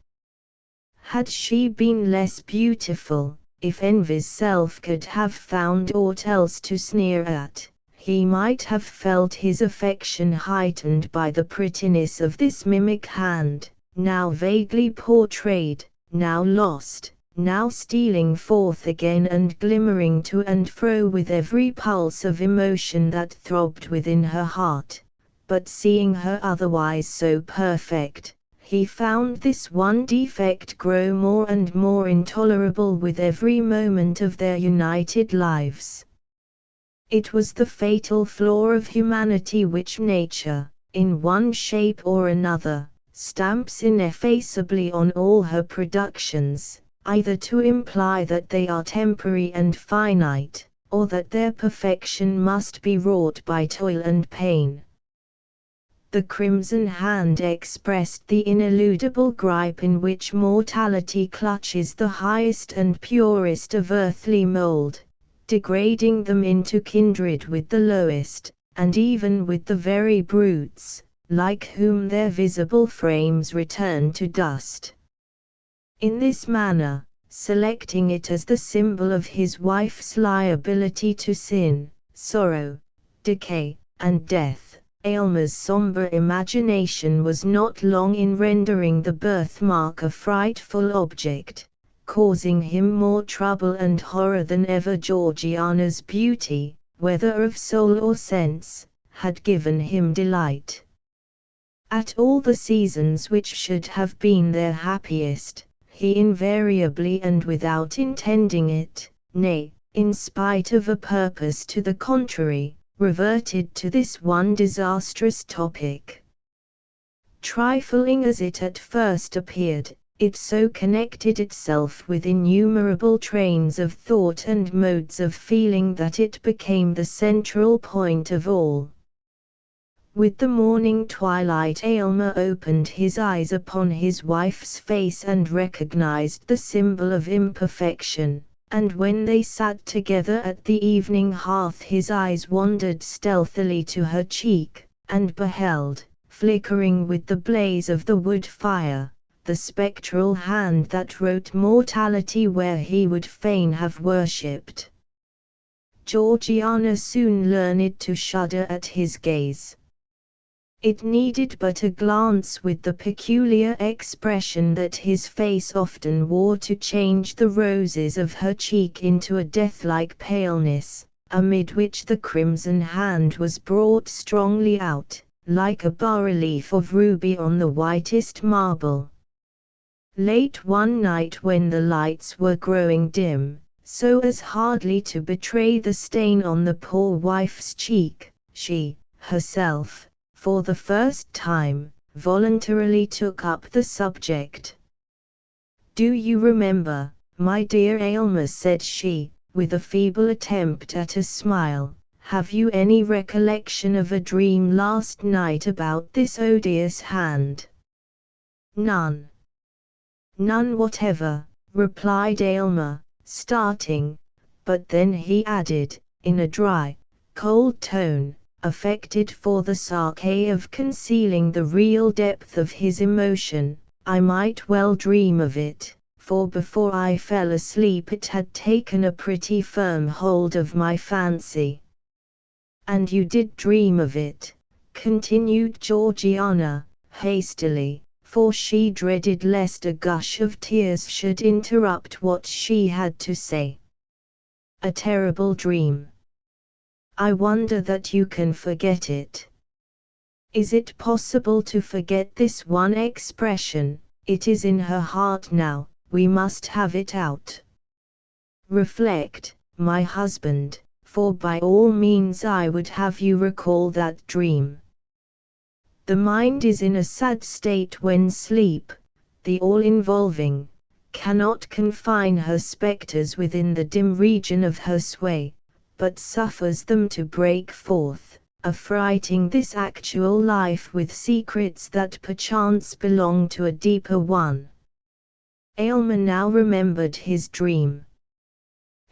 Had she been less beautiful, if envy's self could have found aught else to sneer at, he might have felt his affection heightened by the prettiness of this mimic hand, now vaguely portrayed, now lost, now stealing forth again and glimmering to and fro with every pulse of emotion that throbbed within her heart. But seeing her otherwise so perfect, he found this one defect grow more and more intolerable with every moment of their united lives. It was the fatal flaw of humanity which nature, in one shape or another, stamps ineffaceably on all her productions, either to imply that they are temporary and finite, or that their perfection must be wrought by toil and pain. the crimson hand expressed the ineludible gripe in which mortality clutches the highest and purest of earthly mold, degrading them into kindred with the lowest, and even with the very brutes, like whom their visible frames return to dust. In this manner, selecting it as the symbol of his wife's liability to sin, sorrow, decay, and death, Aylmer's somber imagination was not long in rendering the birthmark a frightful object, causing him more trouble and horror than ever Georgiana's beauty, whether of soul or sense, had given him delight. At all the seasons which should have been their happiest, he invariably and without intending it, nay, in spite of a purpose to the contrary, reverted to this one disastrous topic. Trifling as it at first appeared, it so connected itself with innumerable trains of thought and modes of feeling that it became the central point of all. With the morning twilight Aylmer opened his eyes upon his wife's face and recognized the symbol of imperfection, and when they sat together at the evening hearth his eyes wandered stealthily to her cheek, and beheld, flickering with the blaze of the wood fire, the spectral hand that wrote mortality where he would fain have worshipped. Georgiana soon learned to shudder at his gaze. It needed but a glance with the peculiar expression that his face often wore to change the roses of her cheek into a death-like paleness, amid which the crimson hand was brought strongly out, like a bas-relief of ruby on the whitest marble. Late one night when the lights were growing dim, so as hardly to betray the stain on the poor wife's cheek, she, herself, for the first time, voluntarily took up the subject. "Do you remember, my dear Aylmer," said she, with a feeble attempt at a smile, "have you any recollection of a dream last night about this odious hand?" "None. None whatever," replied Aylmer, starting, but then he added, in a dry, cold tone, affected for the sake of concealing the real depth of his emotion, "I might well dream of it, for before I fell asleep it had taken a pretty firm hold of my fancy." "And you did dream of it?" continued Georgiana, hastily, for she dreaded lest a gush of tears should interrupt what she had to say. "A terrible dream. I wonder that you can forget it. Is it possible to forget this one expression, 'It is in her heart now, we must have it out'? Reflect, my husband, for by all means I would have you recall that dream. The mind is in a sad state when sleep, the all-involving, cannot confine her spectres within the dim region of her sway, but suffers them to break forth, affrighting this actual life with secrets that perchance belong to a deeper one." Aylmer now remembered his dream.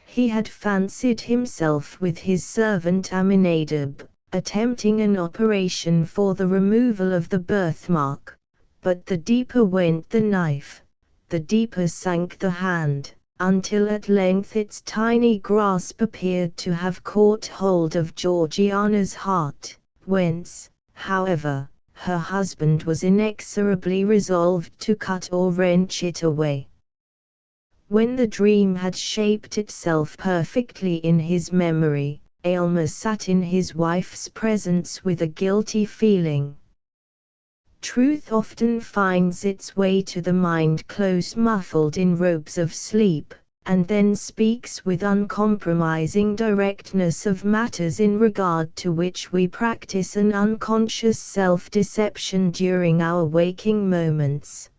He had fancied himself with his servant Aminadab, attempting an operation for the removal of the birthmark, but the deeper went the knife, the deeper sank the hand, until at length its tiny grasp appeared to have caught hold of Georgiana's heart, whence, however, her husband was inexorably resolved to cut or wrench it away. When the dream had shaped itself perfectly in his memory, Aylmer sat in his wife's presence with a guilty feeling. Truth often finds its way to the mind close muffled in robes of sleep, and then speaks with uncompromising directness of matters in regard to which we practice an unconscious self-deception during our waking moments.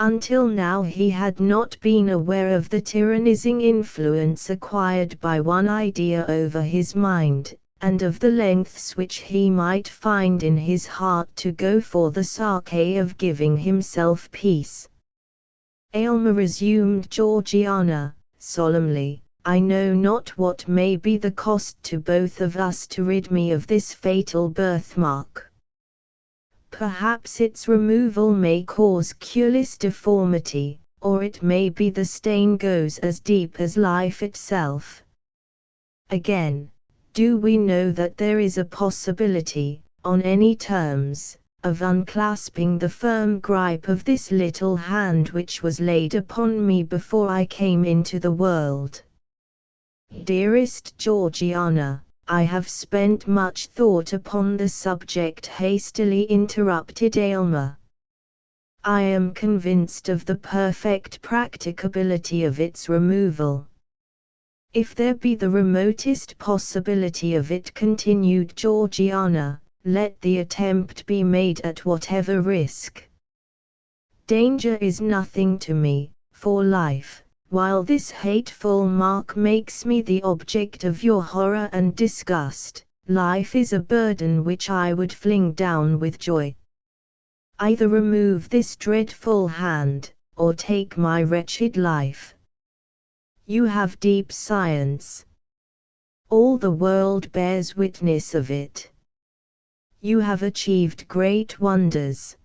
Until now he had not been aware of the tyrannizing influence acquired by one idea over his mind, and of the lengths which he might find in his heart to go for the sake of giving himself peace. Aylmer, resumed Georgiana, solemnly, I know not what may be the cost to both of us to rid me of this fatal birthmark. Perhaps its removal may cause cureless deformity, or it may be the stain goes as deep as life itself. Again, do we know that there is a possibility, on any terms, of unclasping the firm gripe of this little hand which was laid upon me before I came into the world? Dearest Georgiana, I have spent much thought upon the subject, hastily interrupted Aylmer. I am convinced of the perfect practicability of its removal. If there be the remotest possibility of it, continued Georgiana, let the attempt be made at whatever risk. Danger is nothing to me, for life, while this hateful mark makes me the object of your horror and disgust, life is a burden which I would fling down with joy. Either remove this dreadful hand, or take my wretched life. You have deep science. All the world bears witness of it. You have achieved great wonders.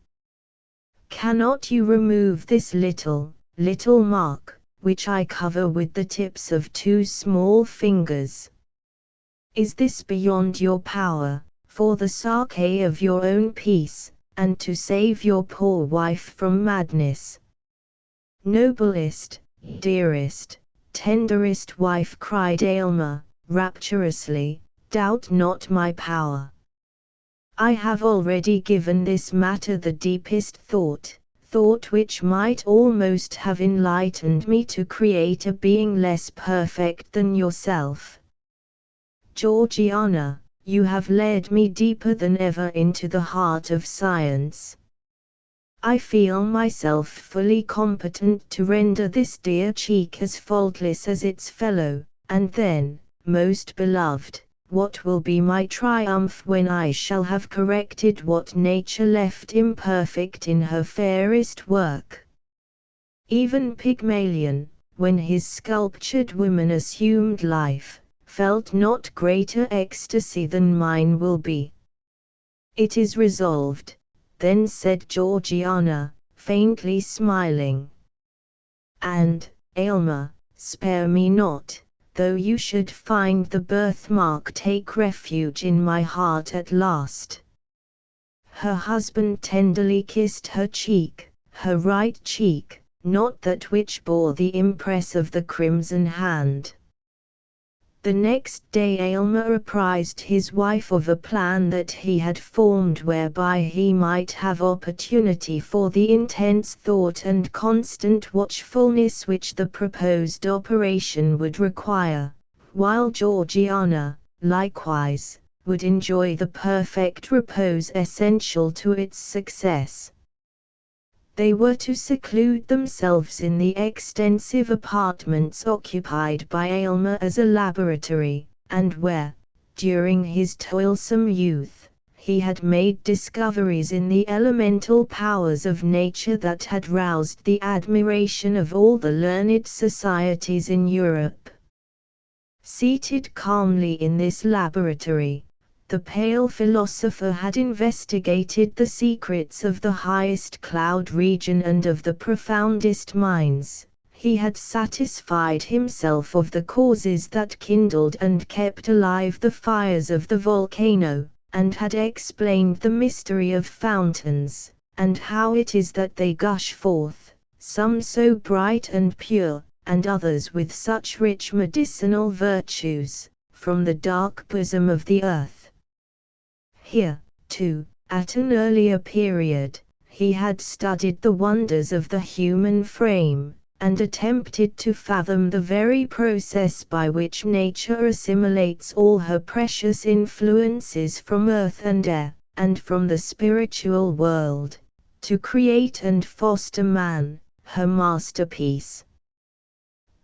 Cannot you remove this little mark, which I cover with the tips of 2 small fingers? Is this beyond your power, for the sake of your own peace, and to save your poor wife from madness? Noblest, dearest, tenderest wife, cried Aylmer, rapturously, doubt not my power. I have already given this matter the deepest thought which might almost have enlightened me to create a being less perfect than yourself. Georgiana, you have led me deeper than ever into the heart of science. I feel myself fully competent to render this dear cheek as faultless as its fellow, and then, most beloved, what will be my triumph when I shall have corrected what nature left imperfect in her fairest work? Even Pygmalion, when his sculptured woman assumed life, felt not greater ecstasy than mine will be. It is resolved, then, said Georgiana, faintly smiling. And, Aylmer, spare me not. Though you should find the birthmark take refuge in my heart at last. Her husband tenderly kissed her cheek, her right cheek, not that which bore the impress of the crimson hand. The next day Aylmer apprised his wife of a plan that he had formed whereby he might have opportunity for the intense thought and constant watchfulness which the proposed operation would require, while Georgiana, likewise, would enjoy the perfect repose essential to its success. They were to seclude themselves in the extensive apartments occupied by Aylmer as a laboratory, and where, during his toilsome youth, he had made discoveries in the elemental powers of nature that had roused the admiration of all the learned societies in Europe. Seated calmly in this laboratory, the pale philosopher had investigated the secrets of the highest cloud region and of the profoundest mines. He had satisfied himself of the causes that kindled and kept alive the fires of the volcano, and had explained the mystery of fountains, and how it is that they gush forth, some so bright and pure, and others with such rich medicinal virtues, from the dark bosom of the earth. Here, too, at an earlier period, he had studied the wonders of the human frame, and attempted to fathom the very process by which nature assimilates all her precious influences from earth and air, and from the spiritual world, to create and foster man, her masterpiece.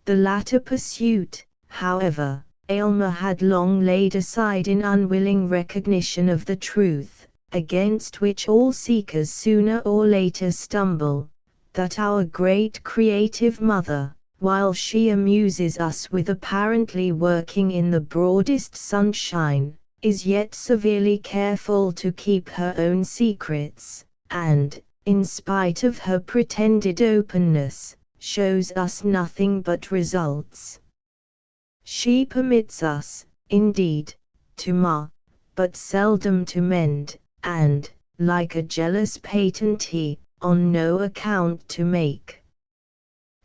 The latter pursuit, however, Aylmer had long laid aside in unwilling recognition of the truth, against which all seekers sooner or later stumble, that our great creative mother, while she amuses us with apparently working in the broadest sunshine, is yet severely careful to keep her own secrets, and, in spite of her pretended openness, shows us nothing but results. She permits us, indeed, to mar, but seldom to mend, and, like a jealous patentee, on no account to make.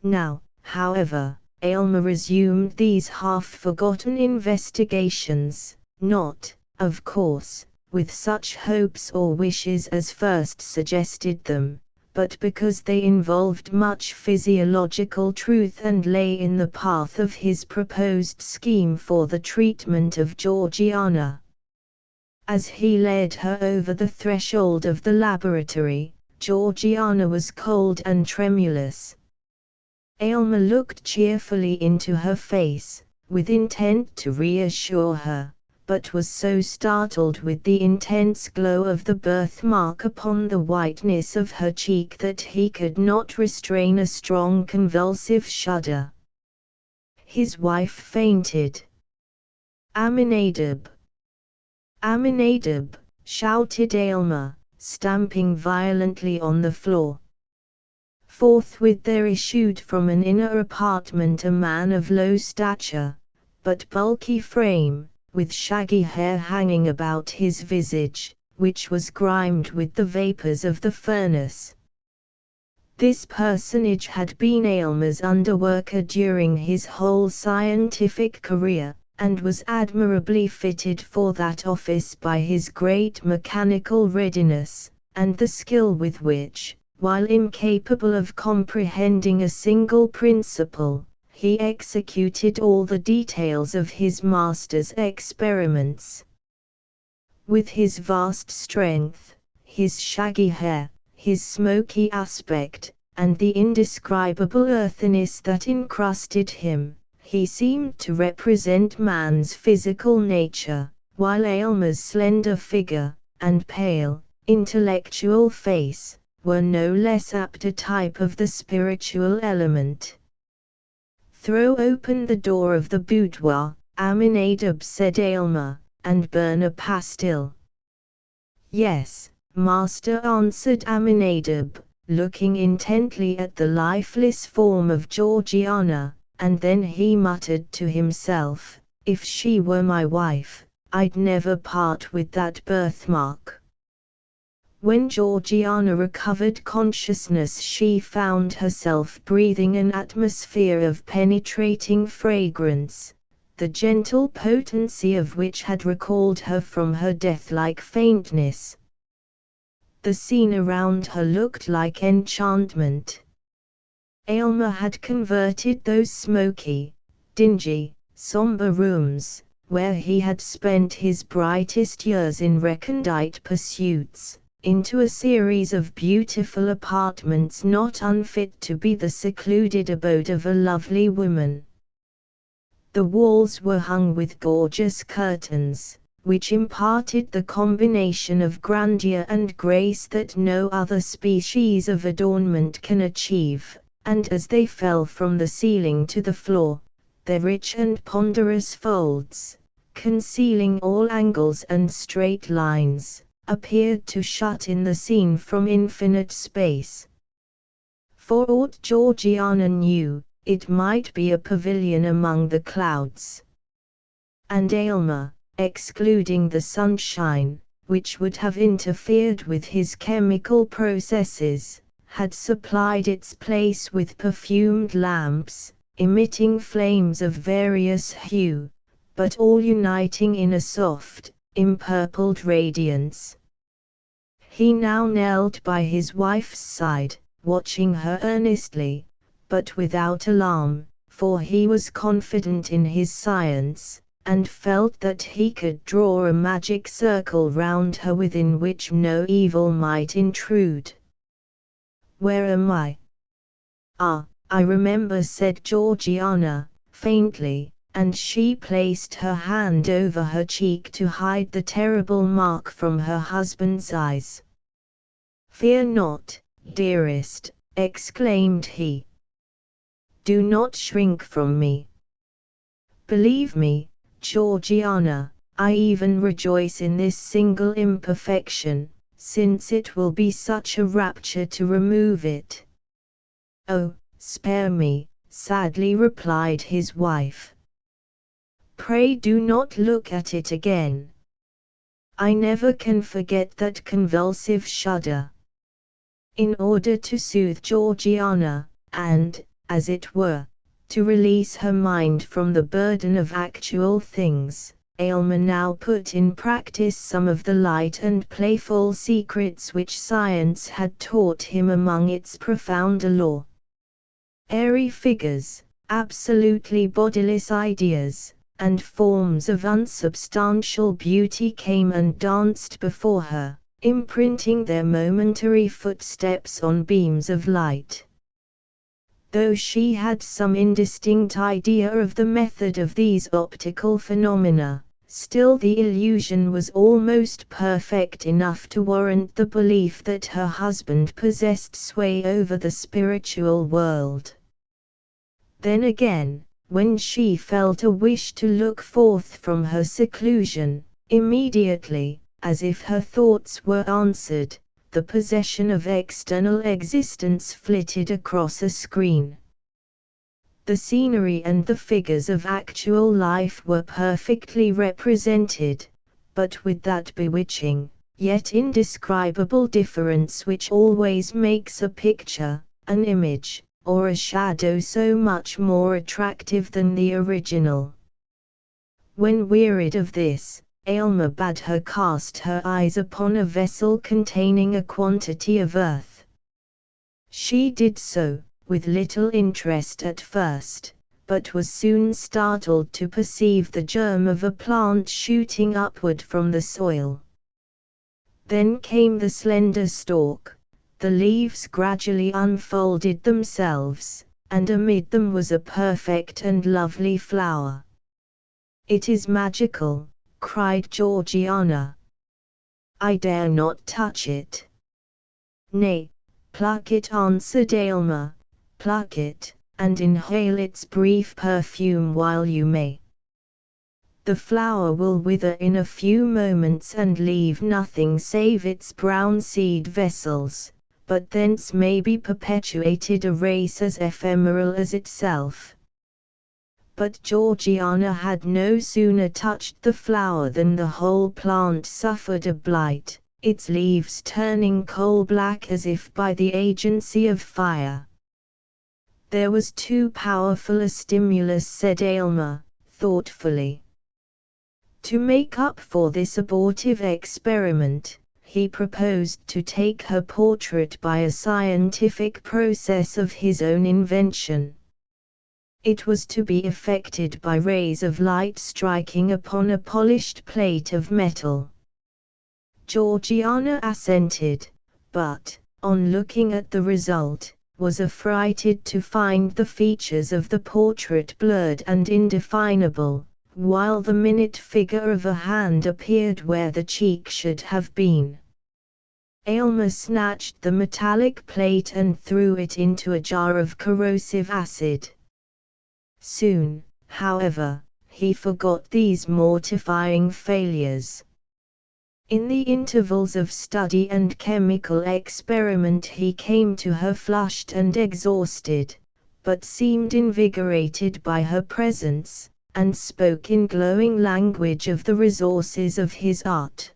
Now, however, Aylmer resumed these half-forgotten investigations, not, of course, with such hopes or wishes as first suggested them, but because they involved much physiological truth and lay in the path of his proposed scheme for the treatment of Georgiana. As he led her over the threshold of the laboratory, Georgiana was cold and tremulous. Aylmer looked cheerfully into her face, with intent to reassure her, but was so startled with the intense glow of the birthmark upon the whiteness of her cheek that he could not restrain a strong convulsive shudder. His wife fainted. "Aminadab! Aminadab!" shouted Aylmer, stamping violently on the floor. Forthwith there issued from an inner apartment a man of low stature, but bulky frame, with shaggy hair hanging about his visage, which was grimed with the vapors of the furnace. This personage had been Aylmer's underworker during his whole scientific career, and was admirably fitted for that office by his great mechanical readiness, and the skill with which, while incapable of comprehending a single principle, he executed all the details of his master's experiments. With his vast strength, his shaggy hair, his smoky aspect, and the indescribable earthiness that encrusted him, he seemed to represent man's physical nature, while Aylmer's slender figure, and pale, intellectual face, were no less apt a type of the spiritual element. "Throw open the door of the boudoir, Aminadab," said Aylmer, "and burn a pastil." "Yes, master," answered Aminadab, looking intently at the lifeless form of Georgiana, and then he muttered to himself, "If she were my wife, I'd never part with that birthmark." When Georgiana recovered consciousness she found herself breathing an atmosphere of penetrating fragrance, the gentle potency of which had recalled her from her death-like faintness. The scene around her looked like enchantment. Aylmer had converted those smoky, dingy, somber rooms, where he had spent his brightest years in recondite pursuits, into a series of beautiful apartments not unfit to be the secluded abode of a lovely woman. The walls were hung with gorgeous curtains, which imparted the combination of grandeur and grace that no other species of adornment can achieve, and as they fell from the ceiling to the floor, their rich and ponderous folds, concealing all angles and straight lines, appeared to shut in the scene from infinite space. For aught Georgiana knew, it might be a pavilion among the clouds. And Aylmer, excluding the sunshine, which would have interfered with his chemical processes, had supplied its place with perfumed lamps, emitting flames of various hue, but all uniting in a soft, empurpled radiance. He now knelt by his wife's side, watching her earnestly, but without alarm, for he was confident in his science, and felt that he could draw a magic circle round her within which no evil might intrude. "Where am I?" "Ah, I remember," said Georgiana, faintly, and she placed her hand over her cheek to hide the terrible mark from her husband's eyes. "Fear not, dearest," exclaimed he. "Do not shrink from me. Believe me, Georgiana, I even rejoice in this single imperfection, since it will be such a rapture to remove it." "Oh, spare me," sadly replied his wife. "Pray do not look at it again. I never can forget that convulsive shudder." In order to soothe Georgiana, and, as it were, to release her mind from the burden of actual things, Aylmer now put in practice some of the light and playful secrets which science had taught him among its profounder lore. Airy figures, absolutely bodiless ideas, and forms of unsubstantial beauty came and danced before her, imprinting their momentary footsteps on beams of light. Though she had some indistinct idea of the method of these optical phenomena, still the illusion was almost perfect enough to warrant the belief that her husband possessed sway over the spiritual world. Then again, when she felt a wish to look forth from her seclusion, immediately, as if her thoughts were answered, the possession of external existence flitted across a screen. The scenery and the figures of actual life were perfectly represented, but with that bewitching, yet indescribable difference which always makes a picture, an image, or a shadow so much more attractive than the original. When wearied of this, Aylmer bade her cast her eyes upon a vessel containing a quantity of earth. She did so, with little interest at first, but was soon startled to perceive the germ of a plant shooting upward from the soil. Then came the slender stalk, the leaves gradually unfolded themselves, and amid them was a perfect and lovely flower. "It is magical," cried Georgiana. "I dare not touch it." "Nay, pluck it," answered Aylmer, "pluck it, and inhale its brief perfume while you may. The flower will wither in a few moments and leave nothing save its brown seed vessels, but thence may be perpetuated a race as ephemeral as itself." But Georgiana had no sooner touched the flower than the whole plant suffered a blight, its leaves turning coal-black as if by the agency of fire. "There was too powerful a stimulus," said Aylmer, thoughtfully. To make up for this abortive experiment, he proposed to take her portrait by a scientific process of his own invention. It was to be effected by rays of light striking upon a polished plate of metal. Georgiana assented, but, on looking at the result, was affrighted to find the features of the portrait blurred and indefinable, while the minute figure of a hand appeared where the cheek should have been. Aylmer snatched the metallic plate and threw it into a jar of corrosive acid. Soon, however, he forgot these mortifying failures. In the intervals of study and chemical experiment he came to her flushed and exhausted, but seemed invigorated by her presence, and spoke in glowing language of the resources of his art.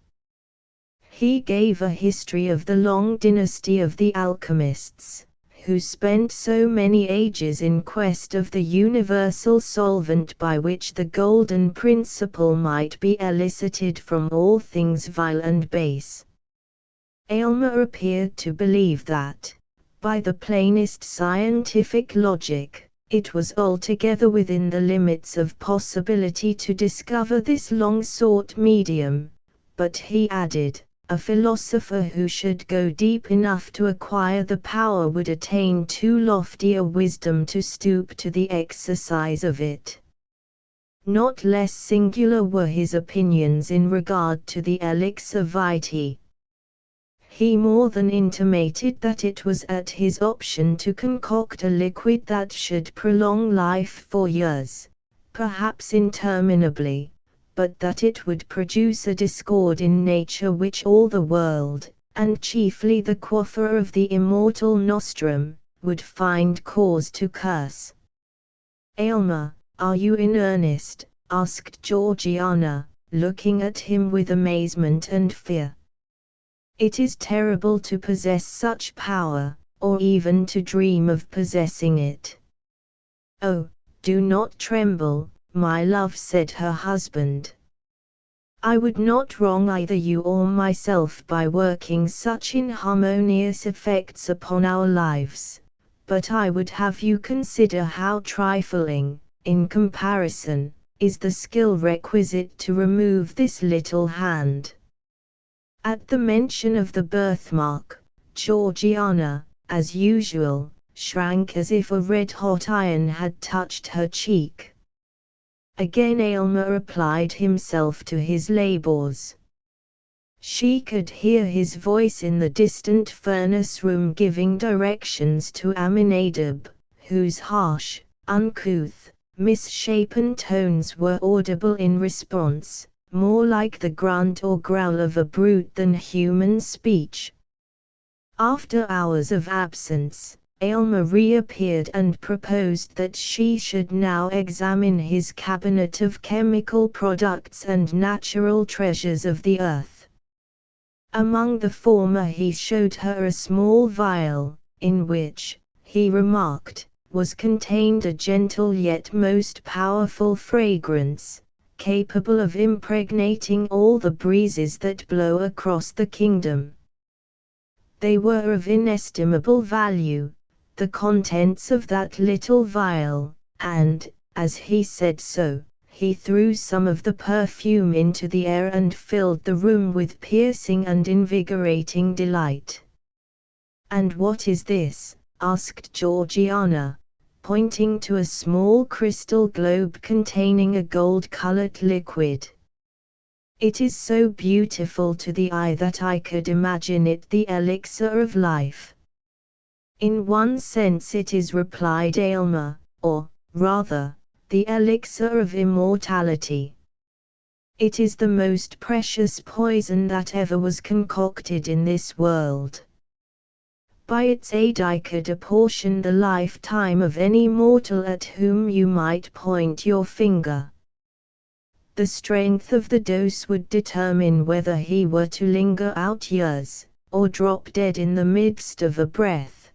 He gave a history of the long dynasty of the alchemists, who spent so many ages in quest of the universal solvent by which the golden principle might be elicited from all things vile and base. Aylmer appeared to believe that, by the plainest scientific logic, it was altogether within the limits of possibility to discover this long-sought medium, but he added, a philosopher who should go deep enough to acquire the power would attain too lofty a wisdom to stoop to the exercise of it. Not less singular were his opinions in regard to the elixir vitae. He more than intimated that it was at his option to concoct a liquid that should prolong life for years, perhaps interminably, but that it would produce a discord in nature which all the world, and chiefly the quaffer of the immortal nostrum, would find cause to curse. "Aylmer, are you in earnest?" asked Georgiana, looking at him with amazement and fear. "It is terrible to possess such power, or even to dream of possessing it." "Oh, do not tremble, my love," said her husband. "I would not wrong either you or myself by working such inharmonious effects upon our lives, but I would have you consider how trifling, in comparison, is the skill requisite to remove this little hand." At the mention of the birthmark, Georgiana, as usual, shrank as if a red-hot iron had touched her cheek. Again Aylmer applied himself to his labours. She could hear his voice in the distant furnace room giving directions to Aminadab, whose harsh, uncouth, misshapen tones were audible in response, more like the grunt or growl of a brute than human speech. After hours of absence, Aylmer reappeared and proposed that she should now examine his cabinet of chemical products and natural treasures of the earth. Among the former he showed her a small vial, in which, he remarked, was contained a gentle yet most powerful fragrance, capable of impregnating all the breezes that blow across the kingdom. They were of inestimable value, the contents of that little vial, and, as he said so, he threw some of the perfume into the air and filled the room with piercing and invigorating delight. "And what is this?" asked Georgiana, pointing to a small crystal globe containing a gold-colored liquid. "It is so beautiful to the eye that I could imagine it the elixir of life." "In one sense it is," replied Aylmer, "or, rather, the elixir of immortality. It is the most precious poison that ever was concocted in this world. By its aid I could apportion the lifetime of any mortal at whom you might point your finger. The strength of the dose would determine whether he were to linger out years, or drop dead in the midst of a breath.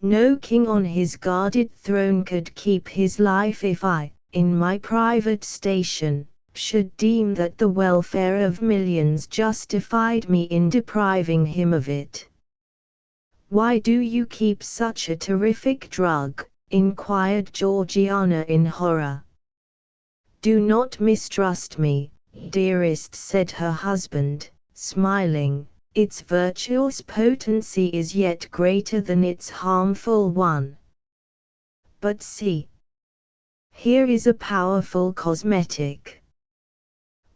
No king on his guarded throne could keep his life if I, in my private station, should deem that the welfare of millions justified me in depriving him of it." "Why do you keep such a terrific drug?" inquired Georgiana in horror. "Do not mistrust me, dearest," said her husband, smiling. "Its virtuous potency is yet greater than its harmful one. But see, here is a powerful cosmetic.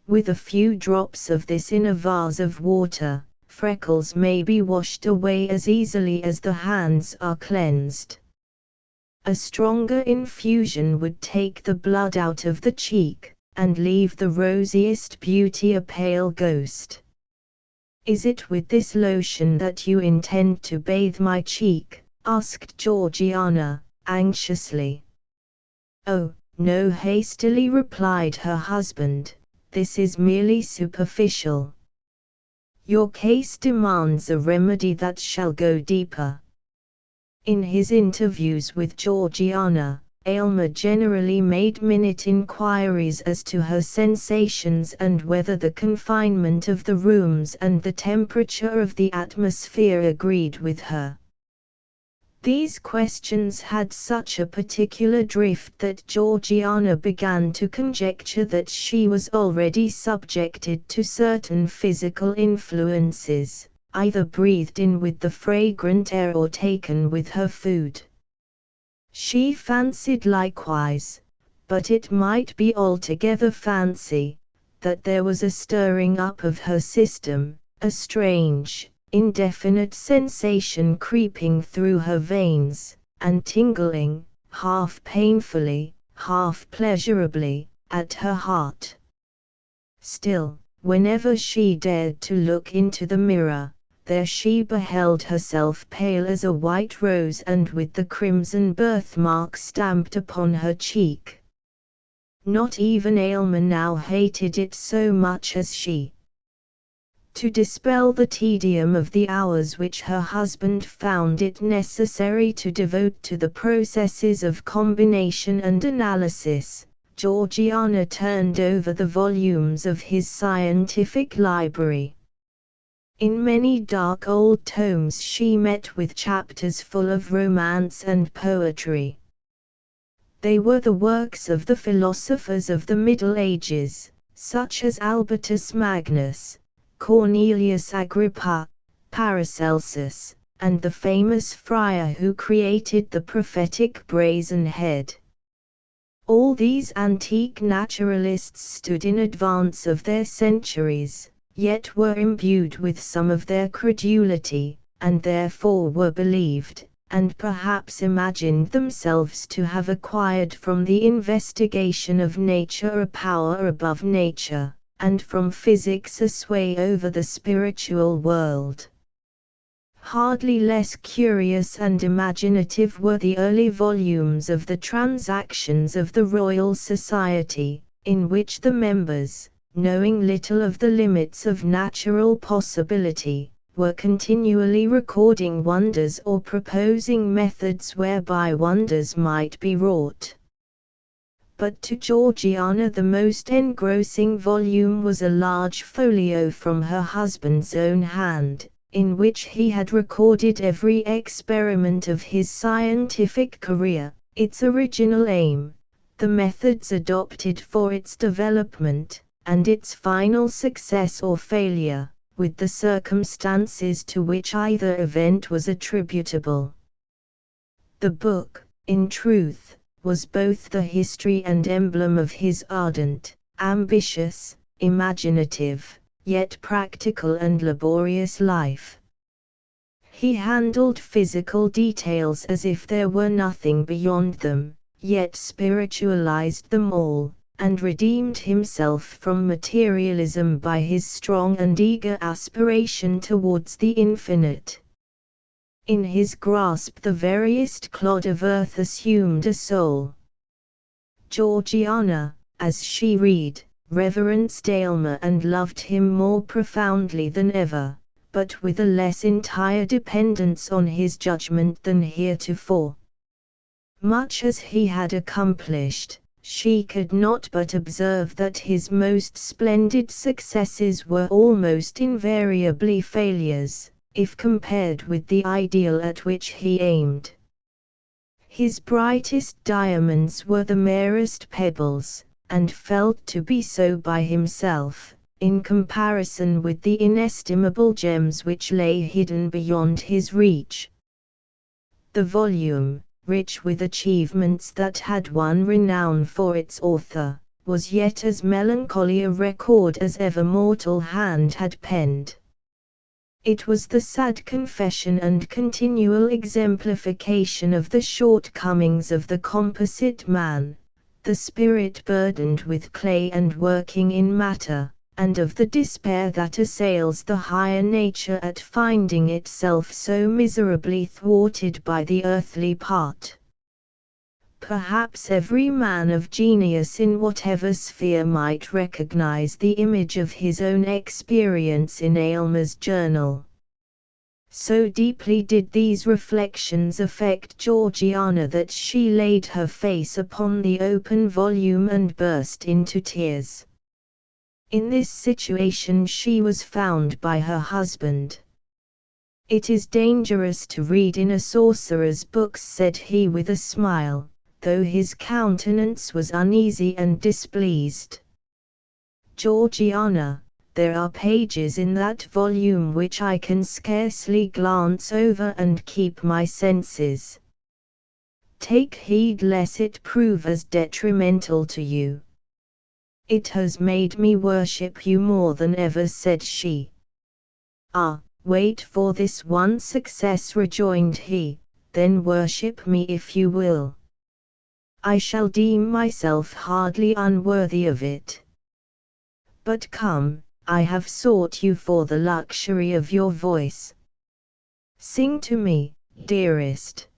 With a few drops of this in a vase of water, freckles may be washed away as easily as the hands are cleansed. A stronger infusion would take the blood out of the cheek, and leave the rosiest beauty a pale ghost. Is it with this lotion that you intend to bathe my cheek?" asked Georgiana, anxiously. "Oh, no," hastily replied her husband, "this is merely superficial. Your case demands a remedy that shall go deeper." In his interviews with Georgiana, Aylmer generally made minute inquiries as to her sensations and whether the confinement of the rooms and the temperature of the atmosphere agreed with her. These questions had such a particular drift that Georgiana began to conjecture that she was already subjected to certain physical influences, either breathed in with the fragrant air or taken with her food. She fancied likewise, but it might be altogether fancy, that there was a stirring up of her system, a strange, indefinite sensation creeping through her veins, and tingling, half painfully, half pleasurably, at her heart. Still, whenever she dared to look into the mirror, there she beheld herself pale as a white rose and with the crimson birthmark stamped upon her cheek. Not even Aylmer now hated it so much as she. To dispel the tedium of the hours which her husband found it necessary to devote to the processes of combination and analysis, Georgiana turned over the volumes of his scientific library. In many dark old tomes she met with chapters full of romance and poetry. They were the works of the philosophers of the Middle Ages, such as Albertus Magnus, Cornelius Agrippa, Paracelsus, and the famous friar who created the prophetic brazen head. All these antique naturalists stood in advance of their centuries, yet were imbued with some of their credulity, and therefore were believed, and perhaps imagined themselves to have acquired from the investigation of nature a power above nature, and from physics a sway over the spiritual world. Hardly less curious and imaginative were the early volumes of the Transactions of the Royal Society, in which the members, knowing little of the limits of natural possibility, were continually recording wonders or proposing methods whereby wonders might be wrought. But to Georgiana the most engrossing volume was a large folio from her husband's own hand, in which he had recorded every experiment of his scientific career, its original aim, the methods adopted for its development, and its final success or failure, with the circumstances to which either event was attributable. The book, in truth, was both the history and emblem of his ardent, ambitious, imaginative, yet practical and laborious life. He handled physical details as if there were nothing beyond them, yet spiritualized them all, and redeemed himself from materialism by his strong and eager aspiration towards the infinite. In his grasp the veriest clod of earth assumed a soul. Georgiana, as she read, reverenced Aylmer and loved him more profoundly than ever, but with a less entire dependence on his judgment than heretofore. Much as he had accomplished, she could not but observe that his most splendid successes were almost invariably failures, if compared with the ideal at which he aimed. His brightest diamonds were the merest pebbles, and felt to be so by himself, in comparison with the inestimable gems which lay hidden beyond his reach. The volume, rich with achievements that had won renown for its author, was yet as melancholy a record as ever mortal hand had penned. It was the sad confession and continual exemplification of the shortcomings of the composite man, the spirit burdened with clay and working in matter, and of the despair that assails the higher nature at finding itself so miserably thwarted by the earthly part. Perhaps every man of genius in whatever sphere might recognize the image of his own experience in Aylmer's journal. So deeply did these reflections affect Georgiana that she laid her face upon the open volume and burst into tears. In this situation she was found by her husband. "It is dangerous to read in a sorcerer's books," said he with a smile, though his countenance was uneasy and displeased. "Georgiana, there are pages in that volume which I can scarcely glance over and keep my senses." Take heed lest it prove as detrimental to you. It has made me worship you more than ever, said she. Ah, wait for this one success, rejoined he, then worship me if you will. I shall deem myself hardly unworthy of it. But come, I have sought you for the luxury of your voice. Sing to me, dearest.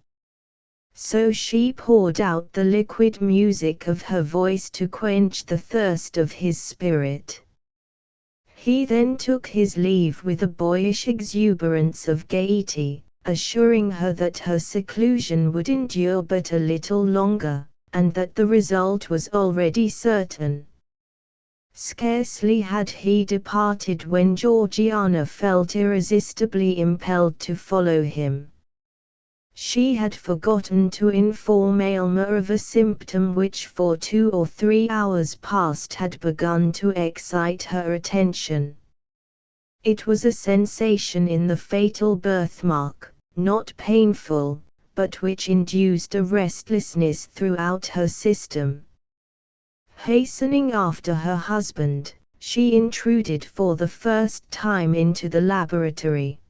So she poured out the liquid music of her voice to quench the thirst of his spirit. He then took his leave with a boyish exuberance of gaiety, assuring her that her seclusion would endure but a little longer, and that the result was already certain. Scarcely had he departed when Georgiana felt irresistibly impelled to follow him. She had forgotten to inform Aylmer of a symptom which for 2 or 3 hours past had begun to excite her attention. It was a sensation in the fatal birthmark, not painful, but which induced a restlessness throughout her system. Hastening after her husband, she intruded for the first time into the laboratory.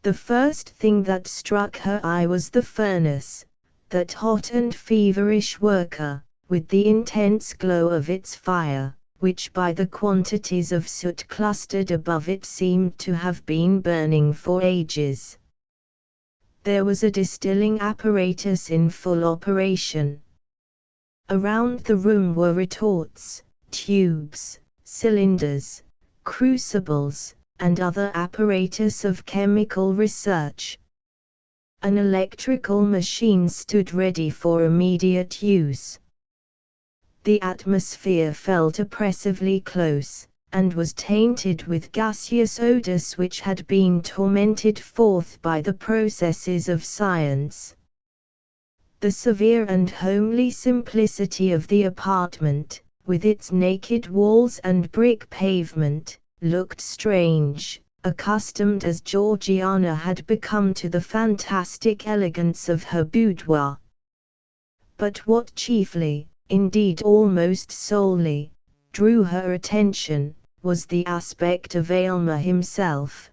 The first thing that struck her eye was the furnace, that hot and feverish worker, with the intense glow of its fire, which by the quantities of soot clustered above it seemed to have been burning for ages. There was a distilling apparatus in full operation. Around the room were retorts, tubes, cylinders, crucibles, and other apparatus of chemical research. An electrical machine stood ready for immediate use. The atmosphere felt oppressively close, and was tainted with gaseous odors which had been tormented forth by the processes of science. The severe and homely simplicity of the apartment, with its naked walls and brick pavement, looked strange, accustomed as Georgiana had become to the fantastic elegance of her boudoir. But what chiefly, indeed almost solely, drew her attention, was the aspect of Aylmer himself.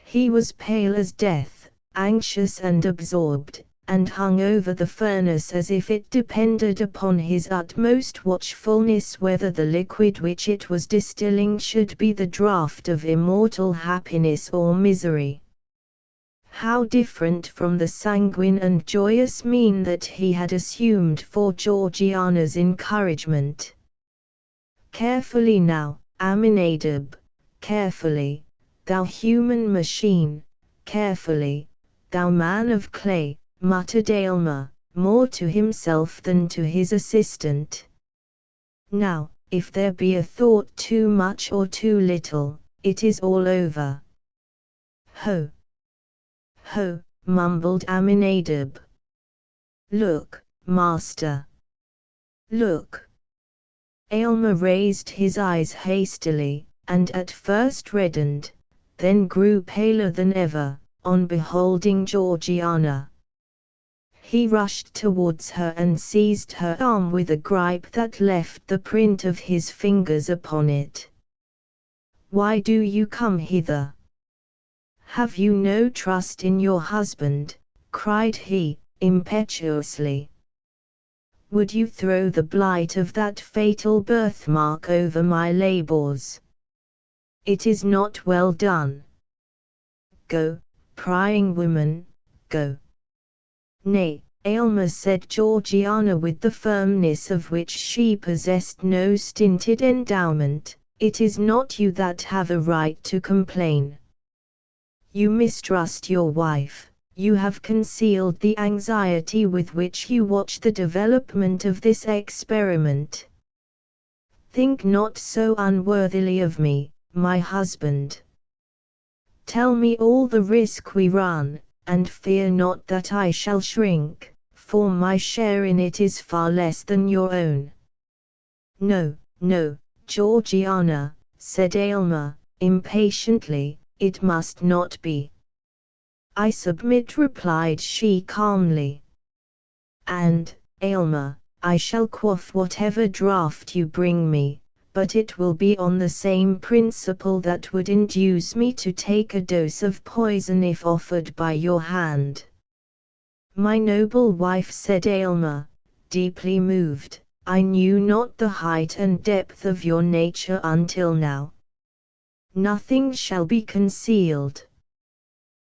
He was pale as death, anxious and absorbed, and hung over the furnace as if it depended upon his utmost watchfulness whether the liquid which it was distilling should be the draught of immortal happiness or misery. How different from the sanguine and joyous mien that he had assumed for Georgiana's encouragement. Carefully now, Aminadab, carefully, thou human machine, carefully, thou man of clay, muttered Aylmer, more to himself than to his assistant. Now, if there be a thought too much or too little, it is all over. Ho! Ho! Mumbled Aminadab. Look, master! Look! Aylmer raised his eyes hastily, and at first reddened, then grew paler than ever, on beholding Georgiana. He rushed towards her and seized her arm with a gripe that left the print of his fingers upon it. Why do you come hither? Have you no trust in your husband? Cried he, impetuously. Would you throw the blight of that fatal birthmark over my labours? It is not well done. Go, prying woman, go. Nay, Aylmer, said Georgiana with the firmness of which she possessed no stinted endowment, it is not you that have a right to complain. You mistrust your wife, you have concealed the anxiety with which you watch the development of this experiment. Think not so unworthily of me, my husband. Tell me all the risk we run, and fear not that I shall shrink, for my share in it is far less than your own. No, no, Georgiana, said Aylmer, impatiently, it must not be. I submit, replied she calmly. And, Aylmer, I shall quaff whatever draught you bring me, but it will be on the same principle that would induce me to take a dose of poison if offered by your hand. My noble wife, said Aylmer, deeply moved, I knew not the height and depth of your nature until now. Nothing shall be concealed.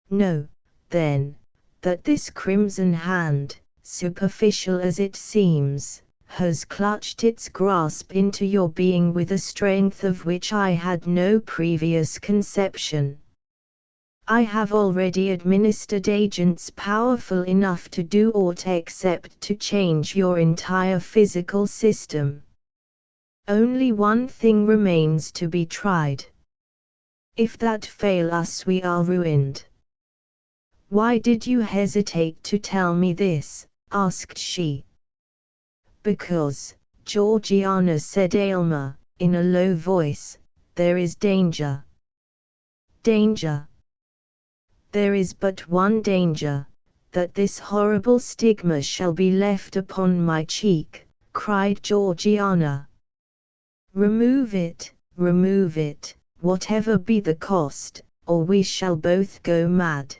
Know, then, that this crimson hand, superficial as it seems, has clutched its grasp into your being with a strength of which I had no previous conception. I have already administered agents powerful enough to do aught except to change your entire physical system. Only one thing remains to be tried. If that fail us, we are ruined. Why did you hesitate to tell me this? Asked she. Because, Georgiana, said Aylmer, in a low voice, there is danger. Danger. There is but one danger, that this horrible stigma shall be left upon my cheek, cried Georgiana. Remove it, whatever be the cost, or we shall both go mad.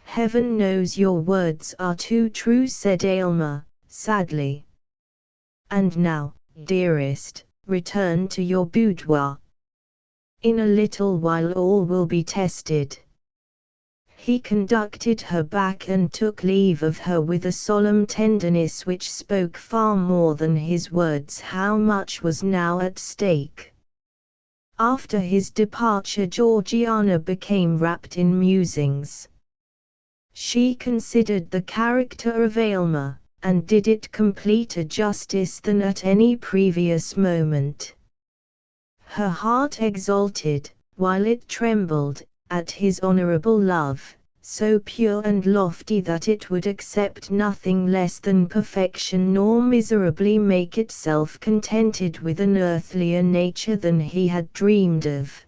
Heaven knows your words are too true, said Aylmer, sadly. And now, dearest, return to your boudoir. In a little while all will be tested. He conducted her back and took leave of her with a solemn tenderness which spoke far more than his words how much was now at stake. After his departure, Georgiana became wrapped in musings. She considered the character of Aylmer, and did it completer justice than at any previous moment. Her heart exulted, while it trembled, at his honourable love, so pure and lofty that it would accept nothing less than perfection nor miserably make itself contented with an earthlier nature than he had dreamed of.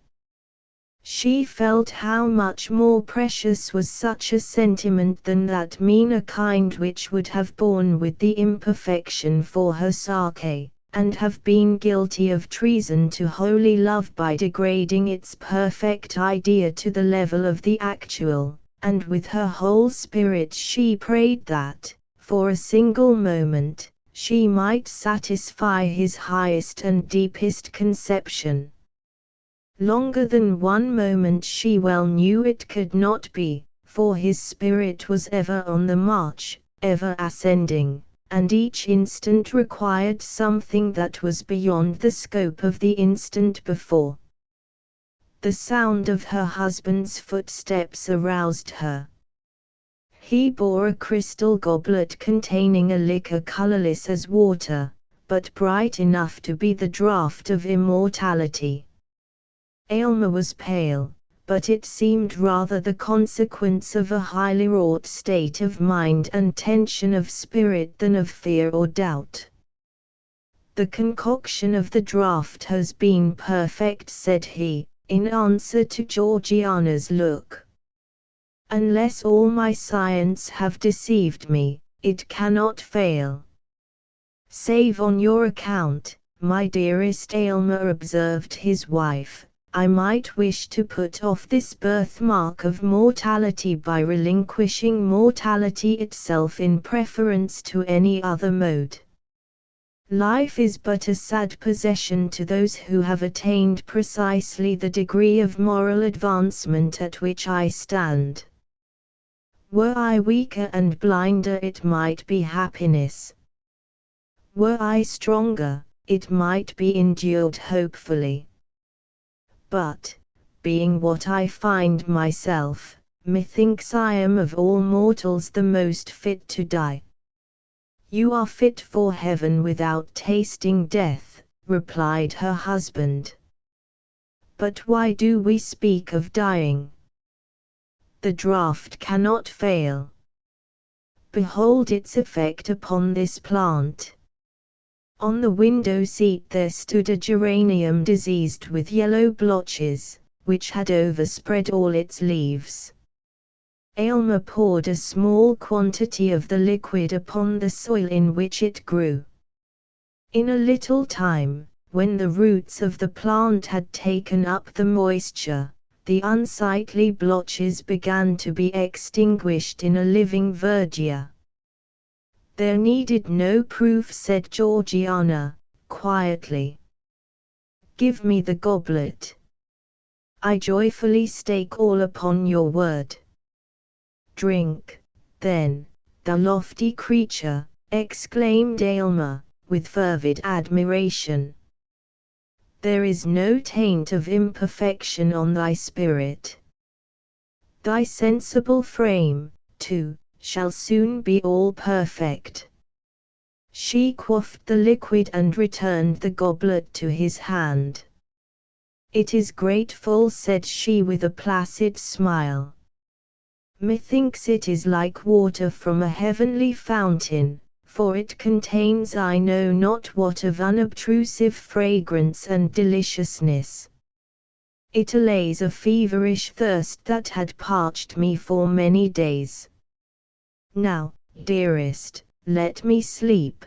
She felt how much more precious was such a sentiment than that meaner kind which would have borne with the imperfection for her Sake, and have been guilty of treason to holy love by degrading its perfect idea to the level of the actual, and with her whole spirit she prayed that, for a single moment, she might satisfy his highest and deepest conception. Longer than one moment she well knew it could not be, for his spirit was ever on the march, ever ascending, and each instant required something that was beyond the scope of the instant before. The sound of her husband's footsteps aroused her. He bore a crystal goblet containing a liquor colourless as water, but bright enough to be the draught of immortality. Aylmer was pale, but it seemed rather the consequence of a highly wrought state of mind and tension of spirit than of fear or doubt. The concoction of the draught has been perfect, said he, in answer to Georgiana's look. Unless all my science have deceived me, it cannot fail. Save on your account, my dearest Aylmer, observed his wife, I might wish to put off this birthmark of mortality by relinquishing mortality itself in preference to any other mode. Life is but a sad possession to those who have attained precisely the degree of moral advancement at which I stand. Were I weaker and blinder, it might be happiness. Were I stronger, it might be endured hopefully. But, being what I find myself, methinks I am of all mortals the most fit to die. You are fit for heaven without tasting death, replied her husband. But why do we speak of dying? The draught cannot fail. Behold its effect upon this plant. On the window seat there stood a geranium diseased with yellow blotches, which had overspread all its leaves. Aylmer poured a small quantity of the liquid upon the soil in which it grew. In a little time, when the roots of the plant had taken up the moisture, the unsightly blotches began to be extinguished in a living verdure. "There needed no proof," said Georgiana, quietly. "Give me the goblet. I joyfully stake all upon your word." "Drink, then, thou lofty creature," exclaimed Aylmer, with fervid admiration. "There is no taint of imperfection on thy spirit. Thy sensible frame, too, shall soon be all perfect." She quaffed the liquid and returned the goblet to his hand. "It is grateful," said she with a placid smile. "Methinks it is like water from a heavenly fountain, for it contains I know not what of unobtrusive fragrance and deliciousness. It allays a feverish thirst that had parched me for many days. Now, dearest, let me sleep.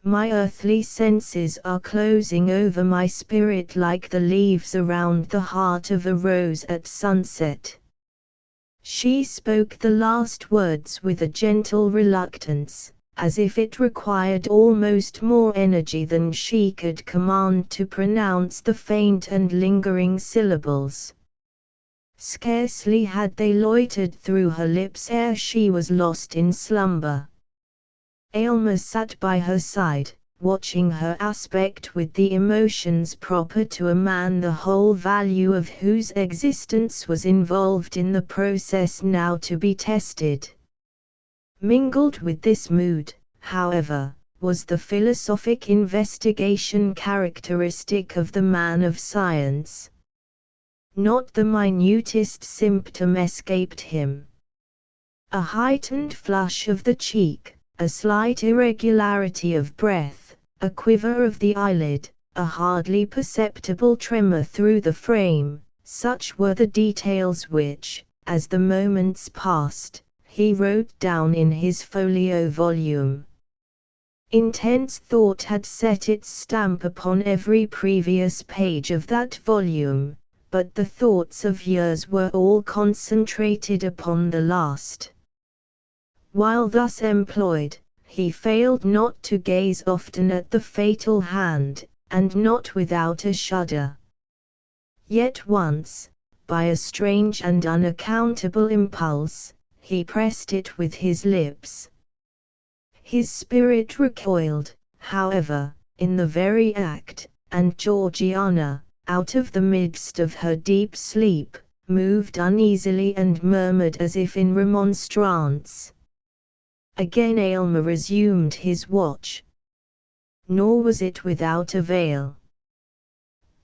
My earthly senses are closing over my spirit like the leaves around the heart of a rose at sunset." She spoke the last words with a gentle reluctance, as if it required almost more energy than she could command to pronounce the faint and lingering syllables. Scarcely had they loitered through her lips ere she was lost in slumber. Aylmer sat by her side, watching her aspect with the emotions proper to a man the whole value of whose existence was involved in the process now to be tested. Mingled with this mood, however, was the philosophic investigation characteristic of the man of science. Not the minutest symptom escaped him. A heightened flush of the cheek, a slight irregularity of breath, a quiver of the eyelid, a hardly perceptible tremor through the frame, such were the details which, as the moments passed, he wrote down in his folio volume. Intense thought had set its stamp upon every previous page of that volume, but the thoughts of years were all concentrated upon the last. While thus employed, he failed not to gaze often at the fatal hand, and not without a shudder. Yet once, by a strange and unaccountable impulse, he pressed it with his lips. His spirit recoiled, however, in the very act, and Georgiana, out of the midst of her deep sleep, moved uneasily and murmured as if in remonstrance. Again Aylmer resumed his watch. Nor was it without avail.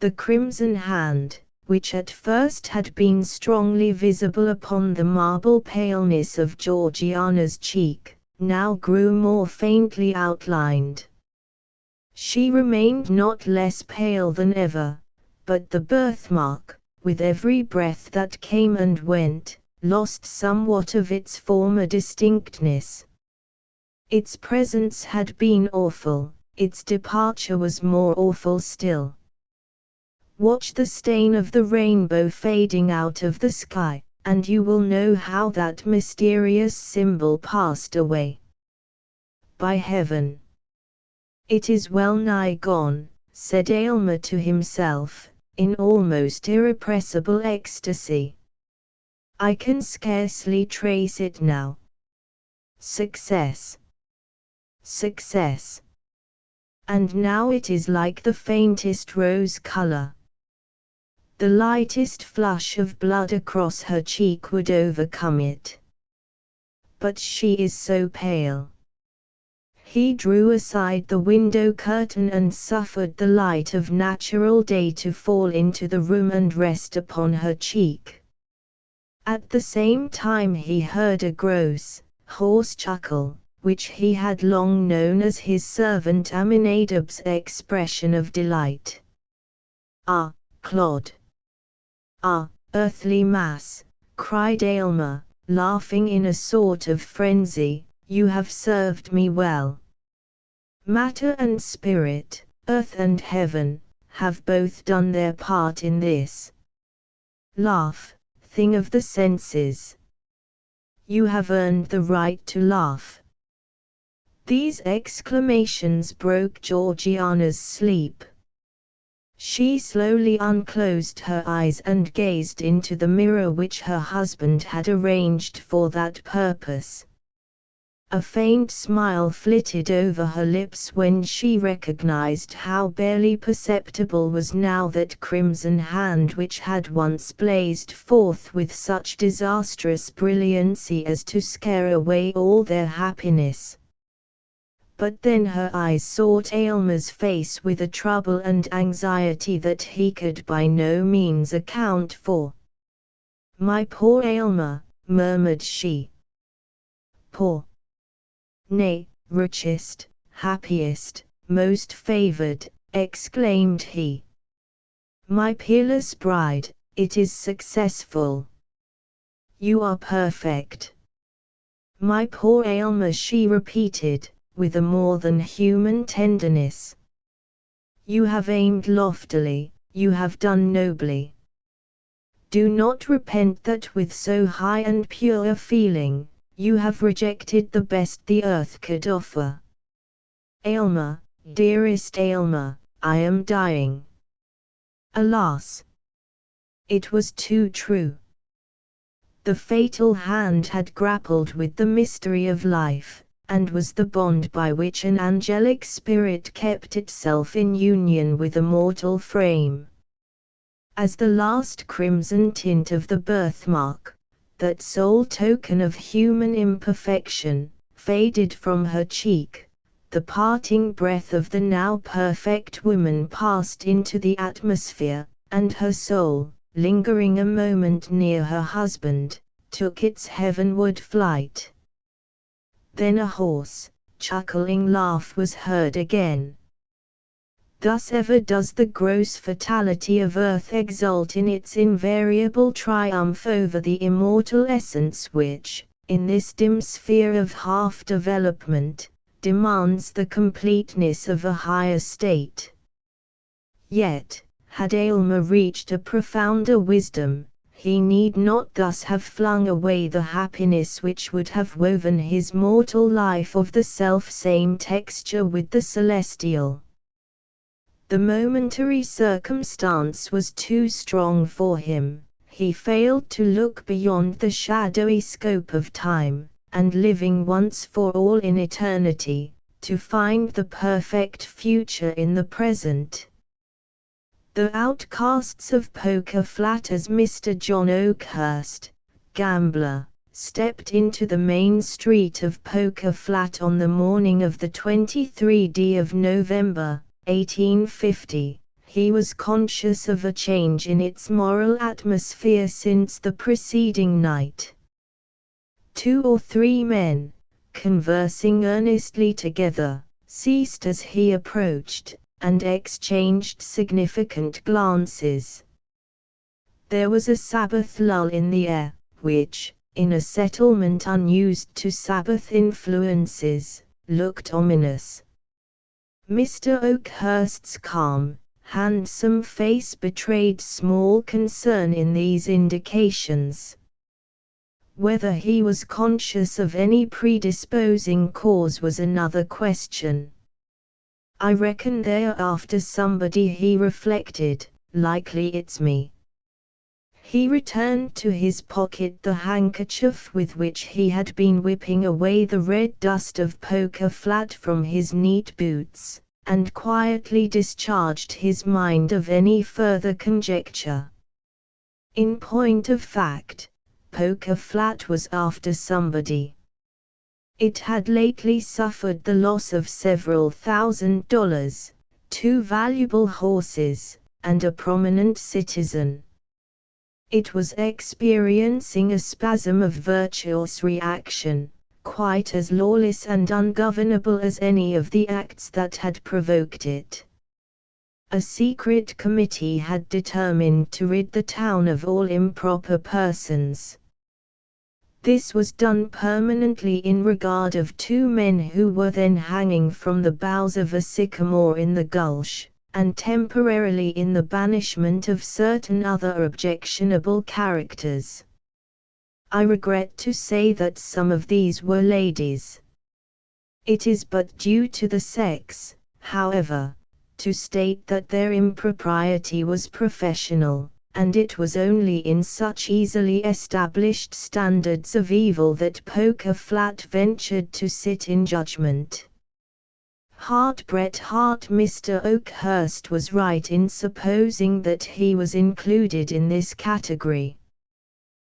The crimson hand, which at first had been strongly visible upon the marble paleness of Georgiana's cheek, now grew more faintly outlined. She remained not less pale than ever, but the birthmark, with every breath that came and went, lost somewhat of its former distinctness. Its presence had been awful, its departure was more awful still. Watch the stain of the rainbow fading out of the sky, and you will know how that mysterious symbol passed away. By heaven! It is well nigh gone, said Aylmer to himself, in almost irrepressible ecstasy. I can scarcely trace it now. Success! Success! And now it is like the faintest rose color. The lightest flush of blood across her cheek would overcome it. But she is so pale. He drew aside the window curtain and suffered the light of natural day to fall into the room and rest upon her cheek. At the same time he heard a gross, hoarse chuckle, which he had long known as his servant Aminadab's expression of delight. Ah, clod! Ah, earthly mass, cried Aylmer, laughing in a sort of frenzy, "You have served me well. Matter and spirit, earth and heaven, have both done their part in this. Laugh, thing of the senses. You have earned the right to laugh." These exclamations broke Georgiana's sleep. She slowly unclosed her eyes and gazed into the mirror which her husband had arranged for that purpose. A faint smile flitted over her lips when she recognized how barely perceptible was now that crimson hand which had once blazed forth with such disastrous brilliancy as to scare away all their happiness. But then her eyes sought Aylmer's face with a trouble and anxiety that he could by no means account for. "My poor Aylmer," murmured she. "Poor? Nay, richest, happiest, most favored," exclaimed he. "My peerless bride, it is successful. You are perfect." "My poor Aylmer," she repeated, with a more than human tenderness. "You have aimed loftily, you have done nobly. Do not repent that with so high and pure a feeling, you have rejected the best the earth could offer. Aylmer, dearest Aylmer, I am dying." Alas! It was too true. The fatal hand had grappled with the mystery of life, and was the bond by which an angelic spirit kept itself in union with a mortal frame. As the last crimson tint of the birthmark, that sole token of human imperfection, faded from her cheek, the parting breath of the now perfect woman passed into the atmosphere, and her soul, lingering a moment near her husband, took its heavenward flight. Then a hoarse, chuckling laugh was heard again. Thus ever does the gross fatality of earth exult in its invariable triumph over the immortal essence which, in this dim sphere of half-development, demands the completeness of a higher state. Yet, had Aylmer reached a profounder wisdom, he need not thus have flung away the happiness which would have woven his mortal life of the self-same texture with the celestial. The momentary circumstance was too strong for him. He failed to look beyond the shadowy scope of time, and living once for all in eternity, to find the perfect future in the present. The outcasts of Poker Flat, as Mr. John Oakhurst, gambler, stepped into the main street of Poker Flat on the morning of the 23rd of November, 1850, he was conscious of a change in its moral atmosphere since the preceding night. 2 or 3 men, conversing earnestly together, ceased as he approached, and exchanged significant glances. There was a Sabbath lull in the air, which, in a settlement unused to Sabbath influences, looked ominous. Mr. Oakhurst's calm, handsome face betrayed small concern in these indications. Whether he was conscious of any predisposing cause was another question. "I reckon they're after somebody," he reflected, "likely it's me." He returned to his pocket the handkerchief with which he had been whipping away the red dust of Poker Flat from his neat boots, and quietly discharged his mind of any further conjecture. In point of fact, Poker Flat was after somebody. It had lately suffered the loss of several $1,000, 2 valuable horses, and a prominent citizen. It was experiencing a spasm of virtuous reaction, quite as lawless and ungovernable as any of the acts that had provoked it. A secret committee had determined to rid the town of all improper persons. This was done permanently in regard of 2 men who were then hanging from the boughs of a sycamore in the gulch, and temporarily in the banishment of certain other objectionable characters. I regret to say that some of these were ladies. It is but due to the sex, however, to state that their impropriety was professional, and it was only in such easily established standards of evil that Poker Flat ventured to sit in judgment. Bret Hart. Mr. Oakhurst was right in supposing that he was included in this category.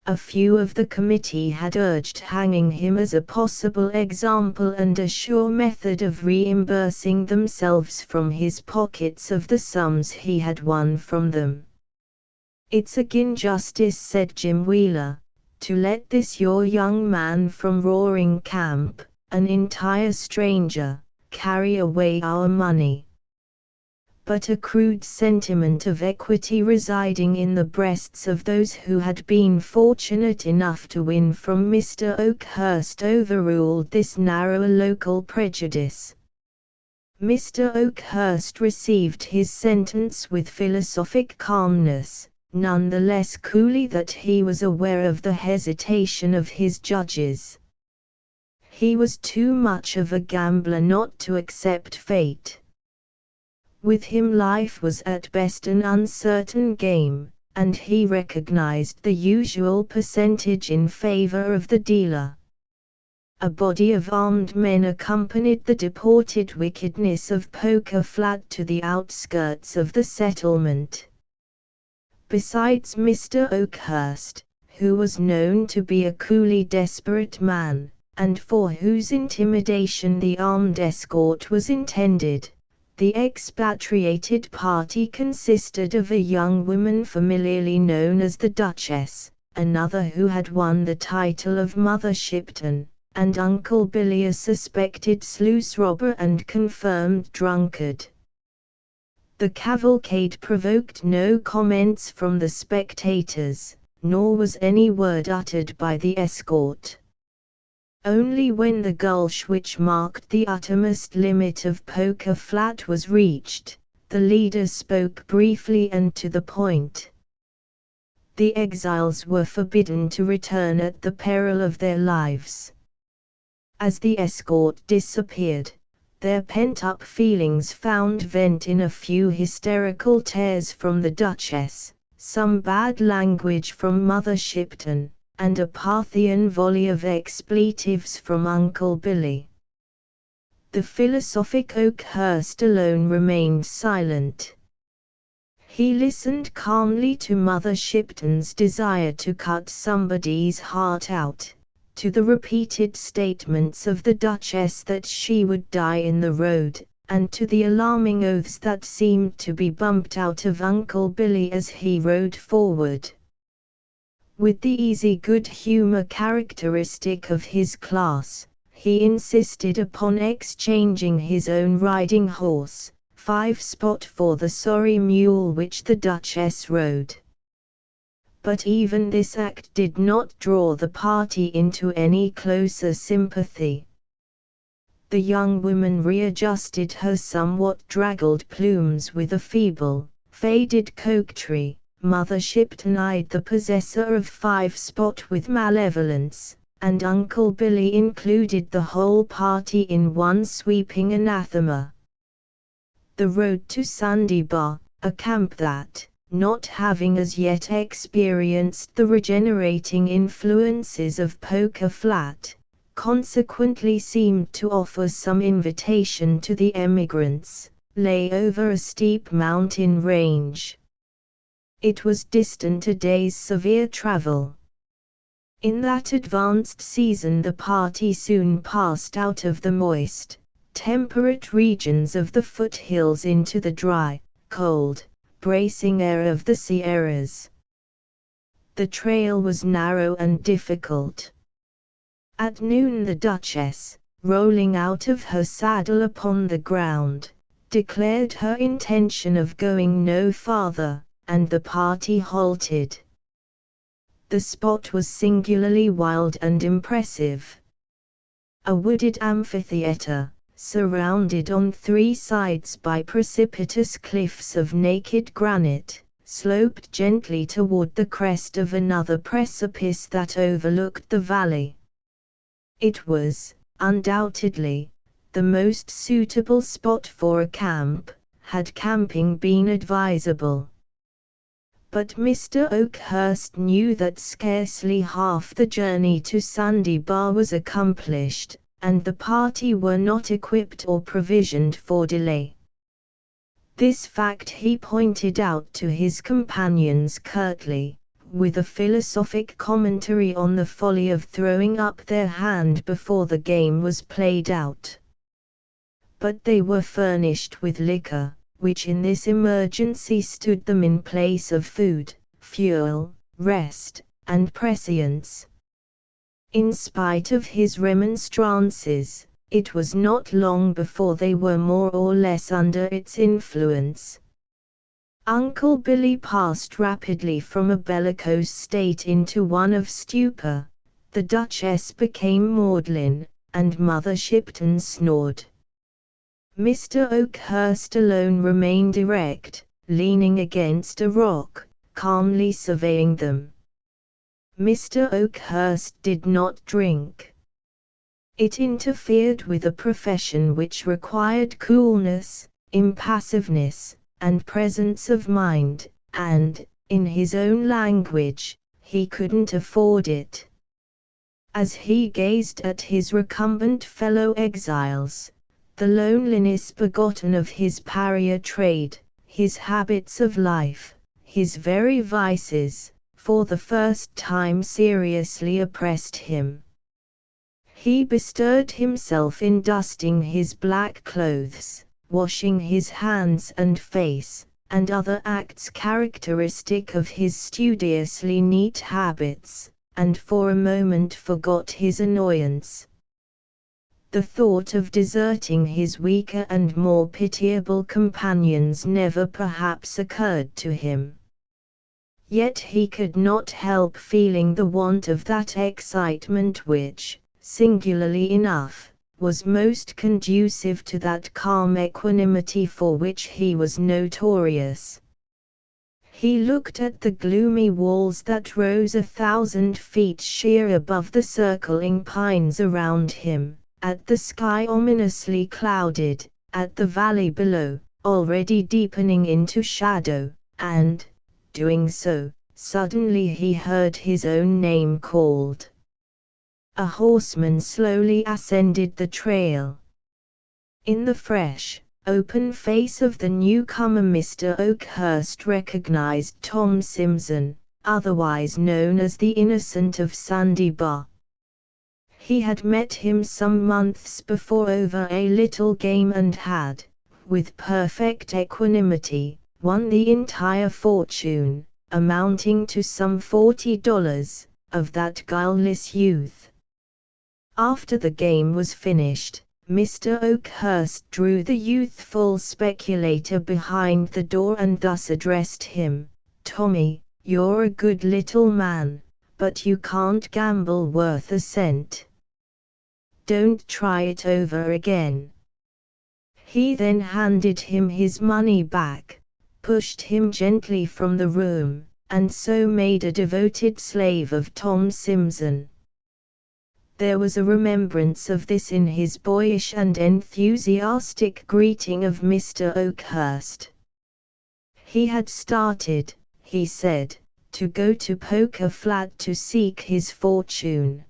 A few of the committee had urged hanging him as a possible example and a sure method of reimbursing themselves from his pockets of the sums he had won from them. "It's agin justice," said Jim Wheeler, "to let this your young man from Roaring Camp, an entire stranger, carry away our money." But a crude sentiment of equity residing in the breasts of those who had been fortunate enough to win from Mr. Oakhurst overruled this narrow local prejudice. Mr. Oakhurst received his sentence with philosophic calmness, none the less coolly that he was aware of the hesitation of his judges. He was too much of a gambler not to accept fate. With him life was at best an uncertain game, and he recognized the usual percentage in favor of the dealer. A body of armed men accompanied the deported wickedness of Poker Flat to the outskirts of the settlement. Besides Mr. Oakhurst, who was known to be a coolly desperate man, and for whose intimidation the armed escort was intended, the expatriated party consisted of a young woman familiarly known as the Duchess, another who had won the title of Mother Shipton, and Uncle Billy, a suspected sluice robber and confirmed drunkard. The cavalcade provoked no comments from the spectators, nor was any word uttered by the escort. Only when the gulch which marked the uttermost limit of Poker Flat was reached, the leader spoke briefly and to the point. The exiles were forbidden to return at the peril of their lives. As the escort disappeared, their pent-up feelings found vent in a few hysterical tears from the Duchess, some bad language from Mother Shipton, and a Parthian volley of expletives from Uncle Billy. The philosophic Oakhurst alone remained silent. He listened calmly to Mother Shipton's desire to cut somebody's heart out, to the repeated statements of the Duchess that she would die in the road, and to the alarming oaths that seemed to be bumped out of Uncle Billy as he rode forward. With the easy good humor characteristic of his class, he insisted upon exchanging his own riding horse, 5 Spot, for the sorry mule which the Duchess rode. But even this act did not draw the party into any closer sympathy. The young woman readjusted her somewhat draggled plumes with a feeble, faded coquetry. Mother Shipton eyed the possessor of 5 Spot with malevolence, and Uncle Billy included the whole party in one sweeping anathema. The road to Sandybar, a camp that, not having as yet experienced the regenerating influences of Poker Flat, consequently seemed to offer some invitation to the emigrants, lay over a steep mountain range. It was distant a day's severe travel. In that advanced season the party soon passed out of the moist, temperate regions of the foothills into the dry, cold, bracing air of the Sierras. The trail was narrow and difficult. At noon the Duchess, rolling out of her saddle upon the ground, declared her intention of going no farther, and the party halted. The spot was singularly wild and impressive. A wooded amphitheater, surrounded on three sides by precipitous cliffs of naked granite, sloped gently toward the crest of another precipice that overlooked the valley. It was, undoubtedly, the most suitable spot for a camp, had camping been advisable. But Mr. Oakhurst knew that scarcely half the journey to Sandy Bar was accomplished, and the party were not equipped or provisioned for delay. This fact he pointed out to his companions curtly, with a philosophic commentary on the folly of throwing up their hand before the game was played out. But they were furnished with liquor, which in this emergency stood them in place of food, fuel, rest, and prescience. In spite of his remonstrances, it was not long before they were more or less under its influence. Uncle Billy passed rapidly from a bellicose state into one of stupor, the Duchess became maudlin, and Mother Shipton snored. Mr. Oakhurst alone remained erect, leaning against a rock, calmly surveying them. Mr. Oakhurst did not drink. It interfered with a profession which required coolness, impassiveness, and presence of mind, and, in his own language, he couldn't afford it. As he gazed at his recumbent fellow exiles, the loneliness begotten of his pariah trade, his habits of life, his very vices, for the first time seriously oppressed him. He bestirred himself in dusting his black clothes, washing his hands and face, and other acts characteristic of his studiously neat habits, and for a moment forgot his annoyance. The thought of deserting his weaker and more pitiable companions never perhaps occurred to him. Yet he could not help feeling the want of that excitement which, singularly enough, was most conducive to that calm equanimity for which he was notorious. He looked at the gloomy walls that rose 1,000 feet sheer above the circling pines around him, at the sky ominously clouded, at the valley below, already deepening into shadow, and, doing so, suddenly he heard his own name called. A horseman slowly ascended the trail. In the fresh, open face of the newcomer Mr. Oakhurst recognized Tom Simpson, otherwise known as the Innocent of Sandy Bar. He had met him some months before over a little game and had, with perfect equanimity, won the entire fortune, amounting to some $40, of that guileless youth. After the game was finished, Mr. Oakhurst drew the youthful speculator behind the door and thus addressed him, "Tommy, you're a good little man, but you can't gamble worth a cent. Don't try it over again." He then handed him his money back, pushed him gently from the room, and so made a devoted slave of Tom Simpson. There was a remembrance of this in his boyish and enthusiastic greeting of Mr. Oakhurst. He had started, he said, to go to Poker Flat to seek his fortune.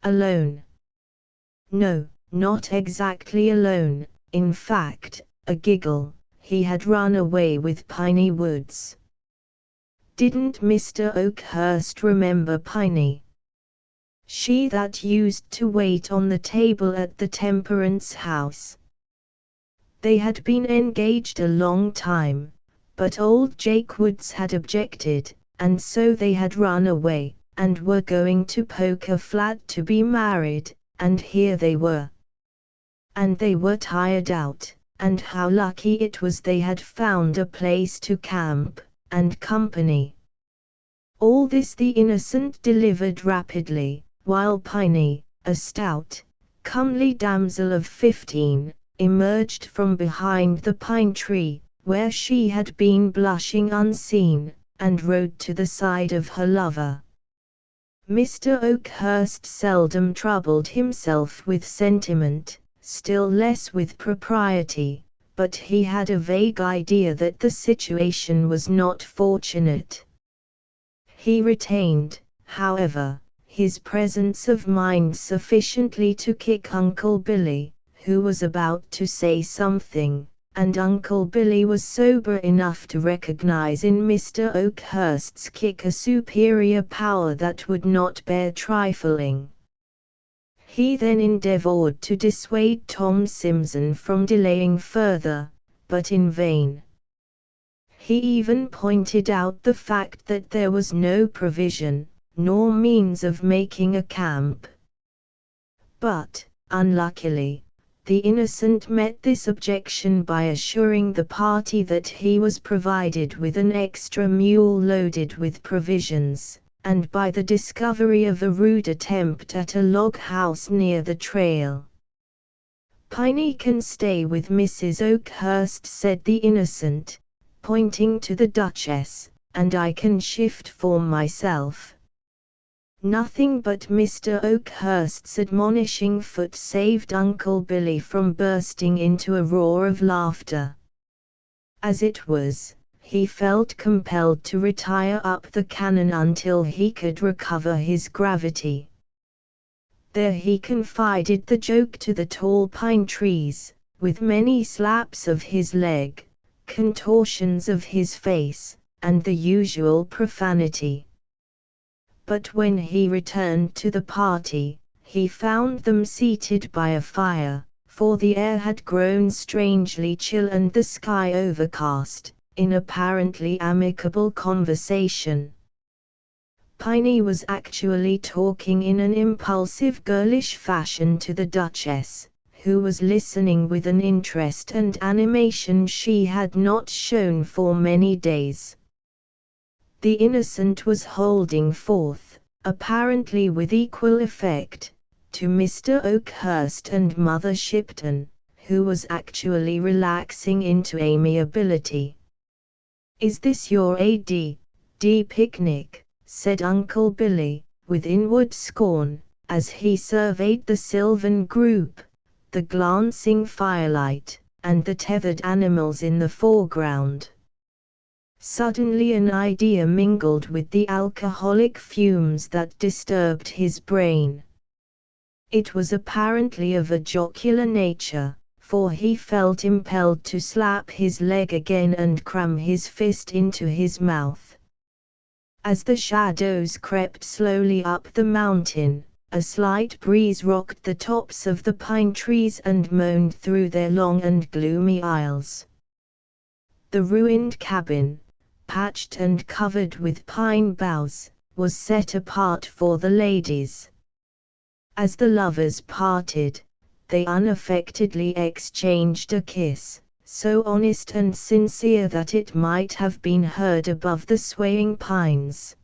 Alone? No, not exactly alone, in fact, a giggle, he had run away with Piney Woods. Didn't Mr. Oakhurst remember Piney? She that used to wait on the table at the Temperance House. They had been engaged a long time, but old Jake Woods had objected, and so they had run away, and were going to Poker Flat to be married, and here they were. And they were tired out, and how lucky it was they had found a place to camp, and company. All this the innocent delivered rapidly, while Piney, a stout, comely damsel of 15, emerged from behind the pine tree, where she had been blushing unseen, and rode to the side of her lover. Mr. Oakhurst seldom troubled himself with sentiment, still less with propriety, but he had a vague idea that the situation was not fortunate. He retained, however, his presence of mind sufficiently to kick Uncle Billy, who was about to say something, and Uncle Billy was sober enough to recognize in Mr. Oakhurst's kick a superior power that would not bear trifling. He then endeavored to dissuade Tom Simpson from delaying further, but in vain. He even pointed out the fact that there was no provision, nor means of making a camp. But, unluckily, the innocent met this objection by assuring the party that he was provided with an extra mule loaded with provisions, and by the discovery of a rude attempt at a log house near the trail. "Piney can stay with Mrs. Oakhurst," said the innocent, pointing to the Duchess, "and I can shift for myself." Nothing but Mr. Oakhurst's admonishing foot saved Uncle Billy from bursting into a roar of laughter. As it was, he felt compelled to retire up the canon until he could recover his gravity. There he confided the joke to the tall pine trees, with many slaps of his leg, contortions of his face, and the usual profanity. But when he returned to the party, he found them seated by a fire, for the air had grown strangely chill and the sky overcast, in apparently amicable conversation. Piney was actually talking in an impulsive girlish fashion to the Duchess, who was listening with an interest and animation she had not shown for many days. The innocent was holding forth, apparently with equal effect, to Mr. Oakhurst and Mother Shipton, who was actually relaxing into amiability. "Is this your A.D.D. picnic?" said Uncle Billy, with inward scorn, as he surveyed the sylvan group, the glancing firelight, and the tethered animals in the foreground. Suddenly an idea mingled with the alcoholic fumes that disturbed his brain. It was apparently of a jocular nature, for he felt impelled to slap his leg again and cram his fist into his mouth. As the shadows crept slowly up the mountain, a slight breeze rocked the tops of the pine trees and moaned through their long and gloomy aisles. The ruined cabin, patched and covered with pine boughs, was set apart for the ladies. As the lovers parted, they unaffectedly exchanged a kiss, so honest and sincere that it might have been heard above the swaying pines.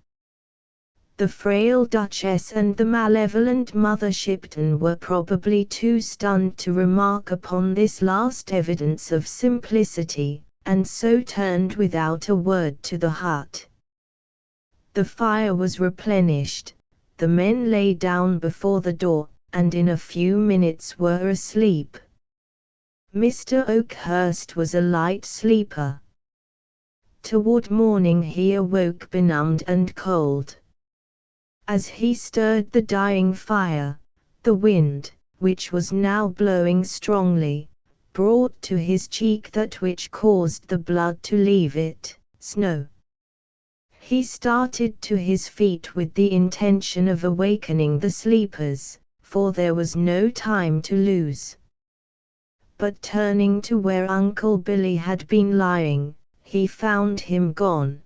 The frail Duchess and the malevolent Mother Shipton were probably too stunned to remark upon this last evidence of simplicity, and so turned without a word to the hut. The fire was replenished, the men lay down before the door, and in a few minutes were asleep. Mr. Oakhurst was a light sleeper. Toward morning he awoke benumbed and cold. As he stirred the dying fire, the wind, which was now blowing strongly, brought to his cheek that which caused the blood to leave it, snow. He started to his feet with the intention of awakening the sleepers, for there was no time to lose. But turning to where Uncle Billy had been lying, he found him gone.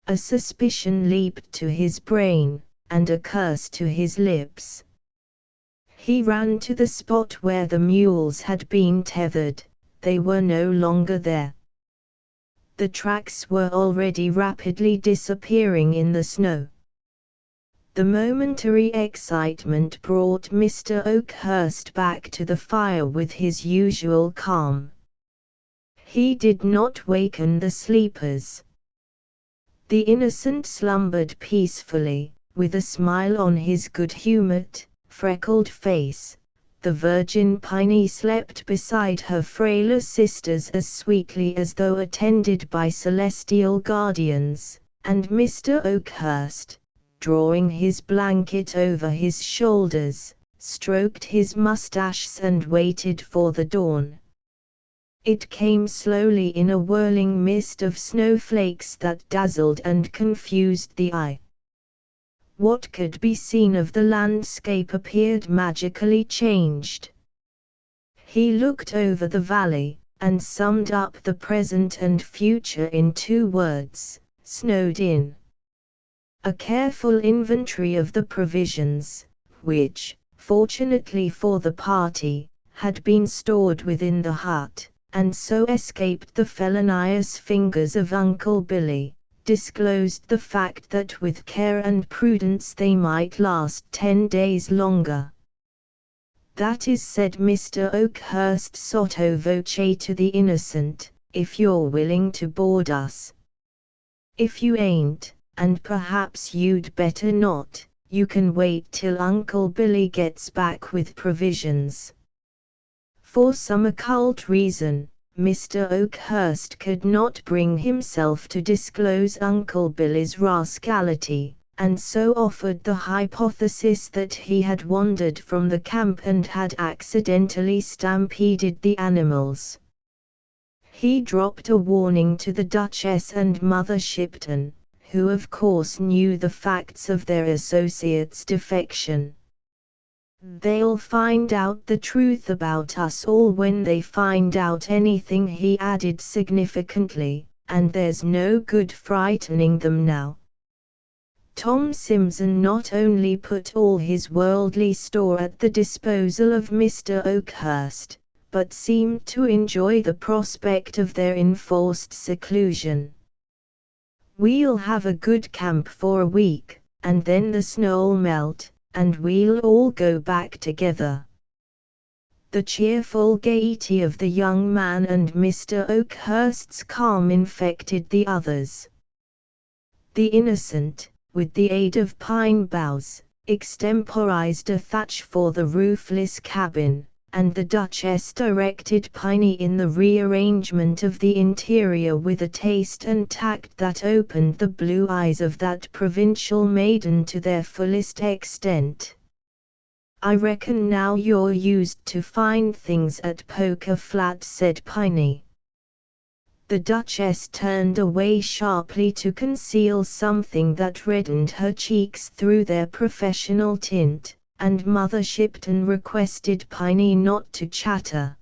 A suspicion leaped to his brain, and a curse to his lips. He ran to the spot where the mules had been tethered. They were no longer there. The tracks were already rapidly disappearing in the snow. The momentary excitement brought Mr. Oakhurst back to the fire with his usual calm. He did not waken the sleepers. The innocent slumbered peacefully, with a smile on his good-humored, freckled face. The virgin Piney slept beside her frailer sisters as sweetly as though attended by celestial guardians, and Mr. Oakhurst, drawing his blanket over his shoulders, stroked his mustaches and waited for the dawn. It came slowly in a whirling mist of snowflakes that dazzled and confused the eye. What could be seen of the landscape appeared magically changed. He looked over the valley, and summed up the present and future in 2 words: snowed in. A careful inventory of the provisions, which, fortunately for the party, had been stored within the hut, and so escaped the felonious fingers of Uncle Billy, disclosed the fact that with care and prudence they might last 10 days longer. "That is," said Mr. Oakhurst sotto voce to the innocent, "if you're willing to board us. If you ain't, and perhaps you'd better not, you can wait till Uncle Billy gets back with provisions." For some occult reason, Mr. Oakhurst could not bring himself to disclose Uncle Billy's rascality, and so offered the hypothesis that he had wandered from the camp and had accidentally stampeded the animals. He dropped a warning to the Duchess and Mother Shipton, who of course knew the facts of their associate's defection. "They'll find out the truth about us all when they find out anything," he added significantly, "and there's no good frightening them now." Tom Simpson not only put all his worldly store at the disposal of Mr. Oakhurst, but seemed to enjoy the prospect of their enforced seclusion. "We'll have a good camp for a week, and then the snow'll melt, and we'll all go back together." The cheerful gaiety of the young man and Mr. Oakhurst's calm infected the others. The innocent, with the aid of pine boughs, extemporized a thatch for the roofless cabin, and the Duchess directed Piney in the rearrangement of the interior with a taste and tact that opened the blue eyes of that provincial maiden to their fullest extent. "I reckon now you're used to fine things at Poker Flat," said Piney. The Duchess turned away sharply to conceal something that reddened her cheeks through their professional tint, and Mother Shipton requested Piney not to chatter.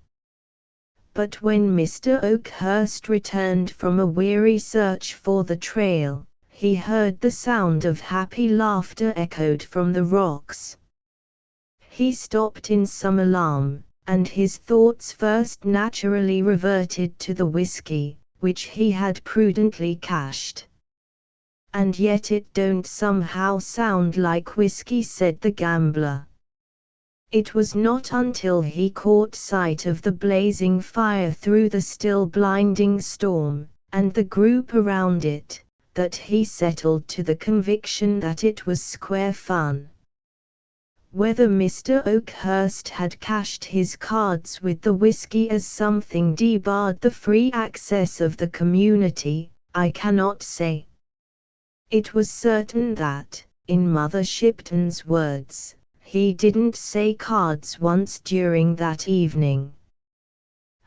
But when Mr. Oakhurst returned from a weary search for the trail, he heard the sound of happy laughter echoed from the rocks. He stopped in some alarm, and his thoughts first naturally reverted to the whiskey, which he had prudently cached. "And yet it don't somehow sound like whiskey," said the gambler. It was not until he caught sight of the blazing fire through the still blinding storm, and the group around it, that he settled to the conviction that it was square fun. Whether Mr. Oakhurst had cached his cards with the whiskey as something debarred the free access of the community, I cannot say. It was certain that, in Mother Shipton's words, he didn't say cards once during that evening.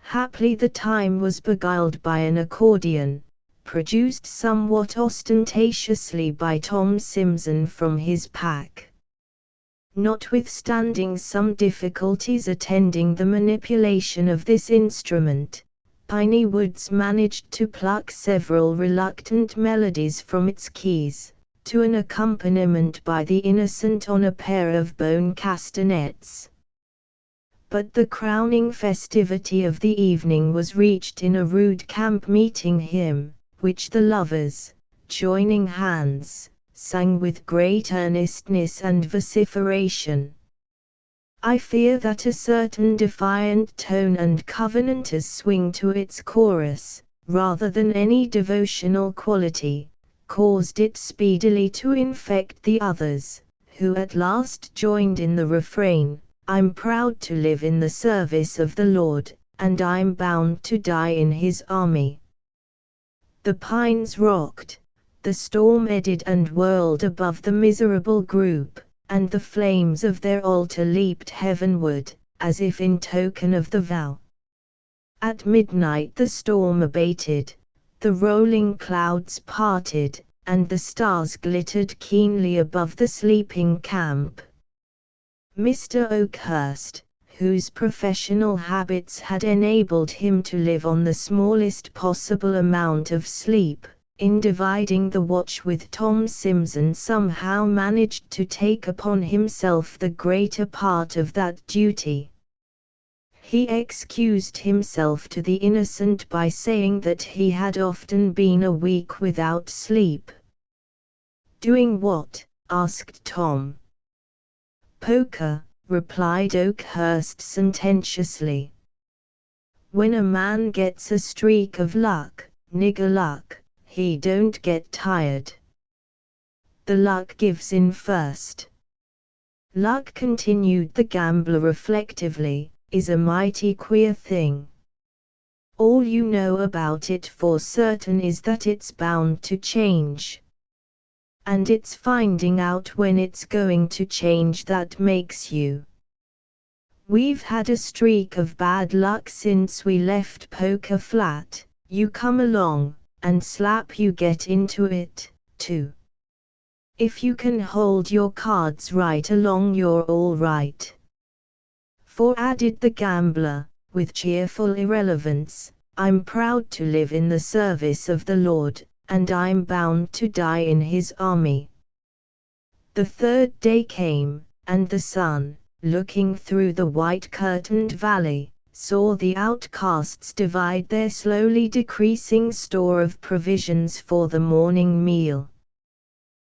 Haply the time was beguiled by an accordion, produced somewhat ostentatiously by Tom Simpson from his pack. Notwithstanding some difficulties attending the manipulation of this instrument, Piney Woods managed to pluck several reluctant melodies from its keys, to an accompaniment by the innocent on a pair of bone castanets. But the crowning festivity of the evening was reached in a rude camp meeting hymn, which the lovers, joining hands, sang with great earnestness and vociferation. I fear that a certain defiant tone and covenanters swing to its chorus, rather than any devotional quality, caused it speedily to infect the others, who at last joined in the refrain, I'm proud to live in the service of the Lord, and I'm bound to die in his army. The pines rocked, the storm eddied and whirled above the miserable group, and the flames of their altar leaped heavenward, as if in token of the vow. At midnight the storm abated, the rolling clouds parted, and the stars glittered keenly above the sleeping camp. Mr. Oakhurst, whose professional habits had enabled him to live on the smallest possible amount of sleep, in dividing the watch with Tom Simpson somehow managed to take upon himself the greater part of that duty. He excused himself to the innocent by saying that he had often been a week without sleep. "Doing what?" asked Tom. "Poker," replied Oakhurst sententiously. "When a man gets a streak of luck, nigger luck, he don't get tired. The luck gives in first." "Luck," continued the gambler reflectively, "is a mighty queer thing. All you know about it for certain is that it's bound to change. And it's finding out when it's going to change that makes you. We've had a streak of bad luck since we left Poker Flat. You come along, and slap you get into it, too. If you can hold your cards right along you're all right. For," added the gambler, with cheerful irrelevance, "I'm proud to live in the service of the Lord, and I'm bound to die in his army." The third day came, and the sun, looking through the white-curtained valley, saw the outcasts divide their slowly decreasing store of provisions for the morning meal.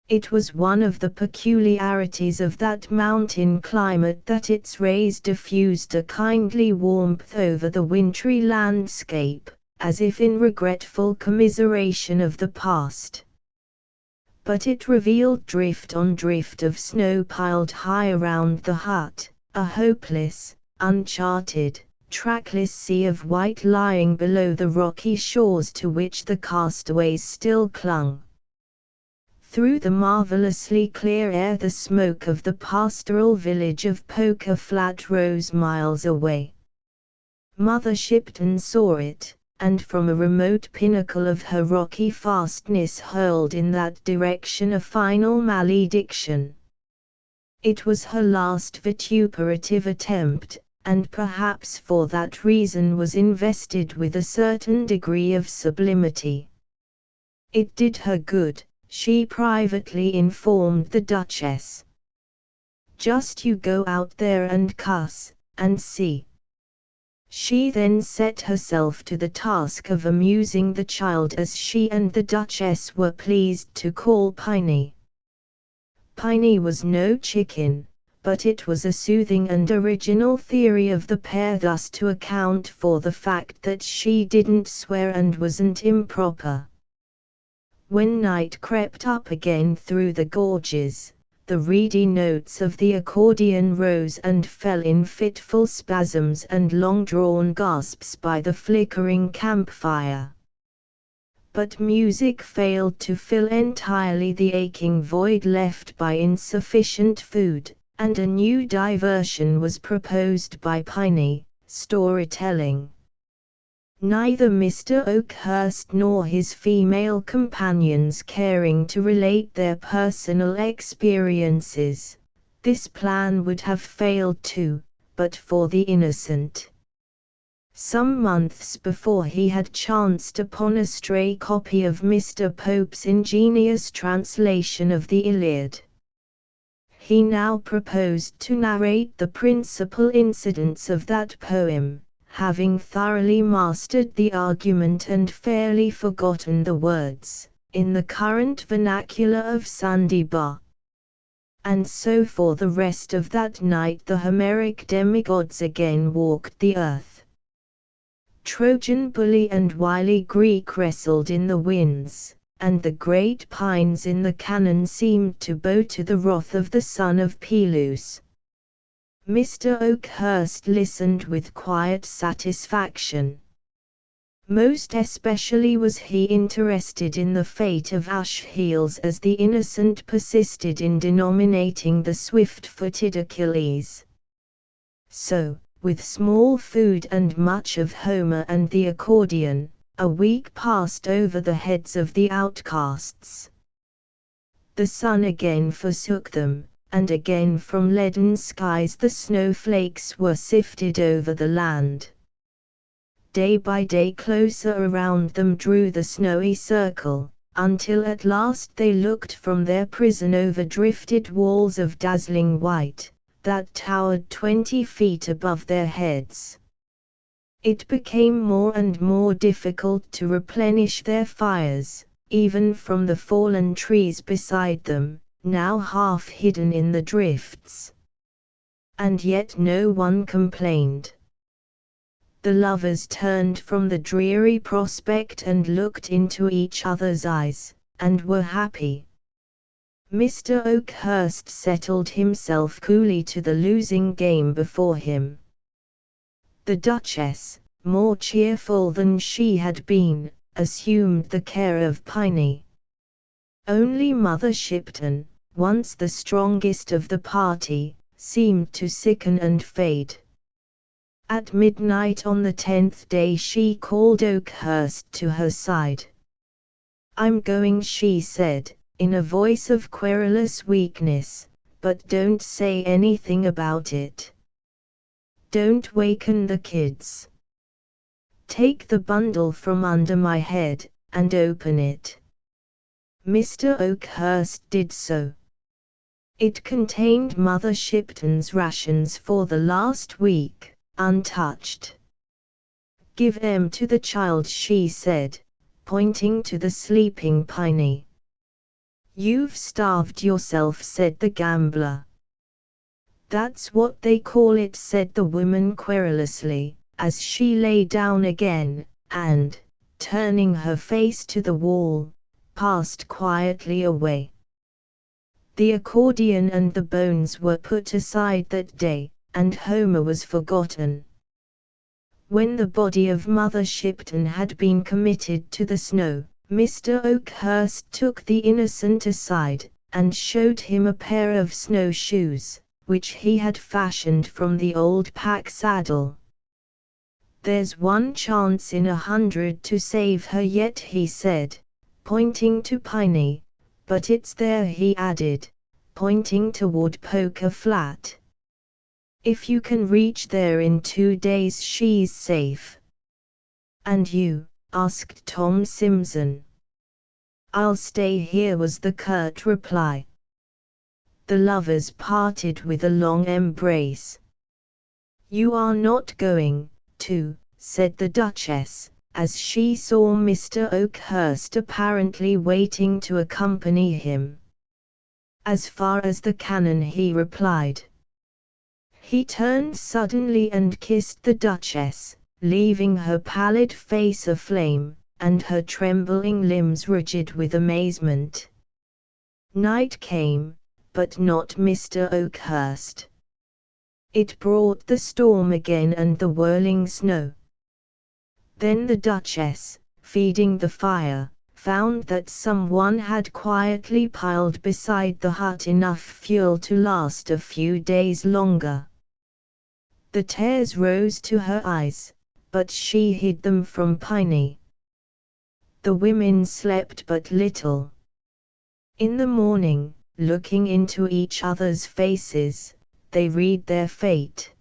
It was one of the peculiarities of that mountain climate that its rays diffused a kindly warmth over the wintry landscape, as if in regretful commiseration of the past. But it revealed drift on drift of snow piled high around the hut, a hopeless, uncharted, trackless sea of white lying below the rocky shores to which the castaways still clung. Through the marvelously clear air the smoke of the pastoral village of Poker Flat rose miles away. Mother Shipton saw it, and from a remote pinnacle of her rocky fastness hurled in that direction a final malediction. It was her last vituperative attempt, and perhaps for that reason was invested with a certain degree of sublimity. It did her good, she privately informed the Duchess. "Just you go out there and cuss, and see." She then set herself to the task of amusing the child as she and the Duchess were pleased to call Piney. Piney was no chicken, but it was a soothing and original theory of the pair thus to account for the fact that she didn't swear and wasn't improper. When night crept up again through the gorges, the reedy notes of the accordion rose and fell in fitful spasms and long-drawn gasps by the flickering campfire. But music failed to fill entirely the aching void left by insufficient food, and a new diversion was proposed by Piney, storytelling. Neither Mr. Oakhurst nor his female companions caring to relate their personal experiences, this plan would have failed too, but for the innocent. Some months before he had chanced upon a stray copy of Mr. Pope's ingenious translation of the Iliad. He now proposed to narrate the principal incidents of that poem, having thoroughly mastered the argument and fairly forgotten the words, in the current vernacular of Sandibar. And so for the rest of that night the Homeric demigods again walked the earth. Trojan bully and wily Greek wrestled in the winds, and the great pines in the canon seemed to bow to the wrath of the son of Peleus. Mr. Oakhurst listened with quiet satisfaction. Most especially was he interested in the fate of Ashheels, as the innocent persisted in denominating the swift-footed Achilles. So, with small food and much of Homer and the accordion, a week passed over the heads of the outcasts. The sun again forsook them, and again from leaden skies the snowflakes were sifted over the land. Day by day closer around them drew the snowy circle, until at last they looked from their prison over drifted walls of dazzling white, that towered 20 feet above their heads. It became more and more difficult to replenish their fires, even from the fallen trees beside them, now half hidden in the drifts. And yet no one complained. The lovers turned from the dreary prospect and looked into each other's eyes, and were happy. Mr. Oakhurst settled himself coolly to the losing game before him. The Duchess, more cheerful than she had been, assumed the care of Piney. Only Mother Shipton, once the strongest of the party, seemed to sicken and fade. At midnight on the 10th day she called Oakhurst to her side. "I'm going," she said, in a voice of querulous weakness, "but don't say anything about it. Don't waken the kids. Take the bundle from under my head, and open it." Mr. Oakhurst did so. It contained Mother Shipton's rations for the last week, untouched. "Give 'em to the child," she said, pointing to the sleeping Piney. "You've starved yourself," said the gambler. "That's what they call it," said the woman querulously, as she lay down again, and, turning her face to the wall, passed quietly away. The accordion and the bones were put aside that day, and Homer was forgotten. When the body of Mother Shipton had been committed to the snow, Mr. Oakhurst took the innocent aside, and showed him a pair of snowshoes, which he had fashioned from the old pack saddle. "There's one chance in 100 to save her yet," he said, pointing to Piney, "but it's there," he added, pointing toward Poker Flat. "If you can reach there in 2 days she's safe." "And you?" asked Tom Simpson. "I'll stay here," was the curt reply. The lovers parted with a long embrace. "You are not going to," said the Duchess, as she saw Mr. Oakhurst apparently waiting to accompany him. "As far as the canon," he replied. He turned suddenly and kissed the Duchess, leaving her pallid face aflame, and her trembling limbs rigid with amazement. Night came, but not Mr. Oakhurst. It brought the storm again and the whirling snow. Then the Duchess, feeding the fire, found that someone had quietly piled beside the hut enough fuel to last a few days longer. The tears rose to her eyes, but she hid them from Piney. The women slept but little. In the morning, looking into each other's faces, they read their fate.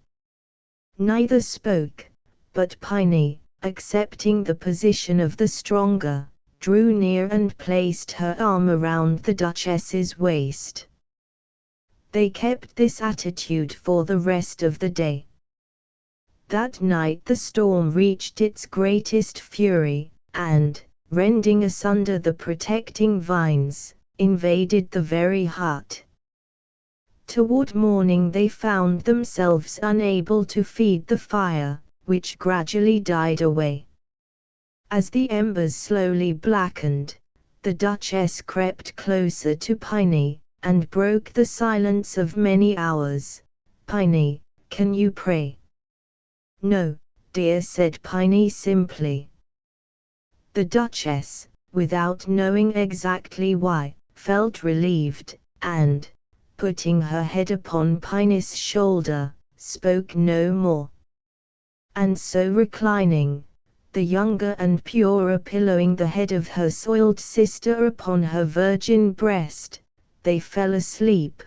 Neither spoke, but Piney, accepting the position of the stronger, drew near and placed her arm around the Duchess's waist. They kept this attitude for the rest of the day. That night the storm reached its greatest fury, and, rending asunder the protecting vines, invaded the very hut. Toward morning they found themselves unable to feed the fire, which gradually died away. As the embers slowly blackened, the Duchess crept closer to Piney, and broke the silence of many hours. "Piney, can you pray?" "No, dear," said Piney simply. The Duchess, without knowing exactly why, felt relieved, and, putting her head upon Piney's shoulder, spoke no more. And so reclining, the younger and purer pillowing the head of her soiled sister upon her virgin breast, they fell asleep.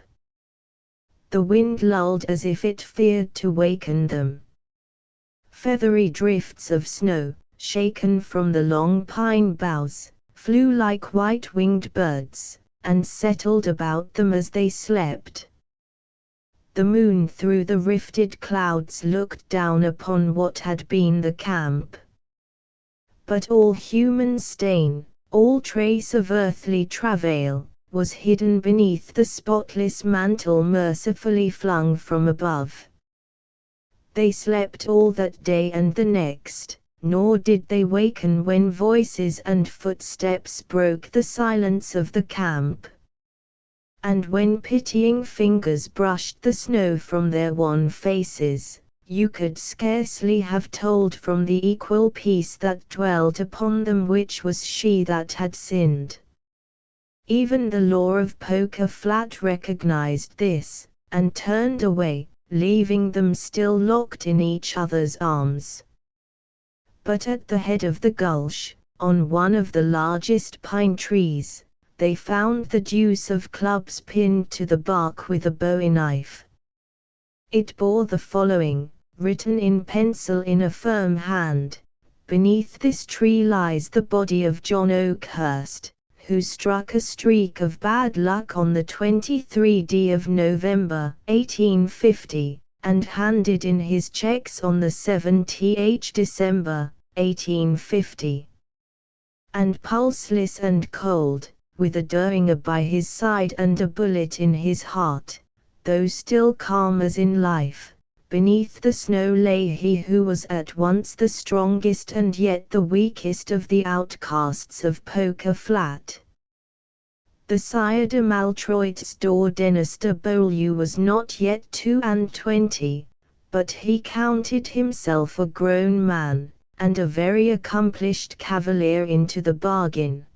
The wind lulled as if it feared to waken them. Feathery drifts of snow, shaken from the long pine boughs, flew like white-winged birds, and settled about them as they slept. The moon through the rifted clouds looked down upon what had been the camp. But all human stain, all trace of earthly travail, was hidden beneath the spotless mantle mercifully flung from above. They slept all that day and the next, nor did they waken when voices and footsteps broke the silence of the camp. And when pitying fingers brushed the snow from their wan faces, you could scarcely have told from the equal peace that dwelt upon them which was she that had sinned. Even the law of Poker Flat recognized this, and turned away, leaving them still locked in each other's arms. But at the head of the gulch, on one of the largest pine trees, they found the deuce of clubs pinned to the bark with a bowie knife. It bore the following, written in pencil in a firm hand: "Beneath this tree lies the body of John Oakhurst, who struck a streak of bad luck on the 23rd of November, 1850, and handed in his checks on the 7th December, 1850. And pulseless and cold, with a doinger by his side and a bullet in his heart, though still calm as in life, beneath the snow lay he who was at once the strongest and yet the weakest of the outcasts of Poker Flat." The Sire de Maltroit's Dennis de Beaulieu was not yet 22, but he counted himself a grown man, and a very accomplished cavalier into the bargain.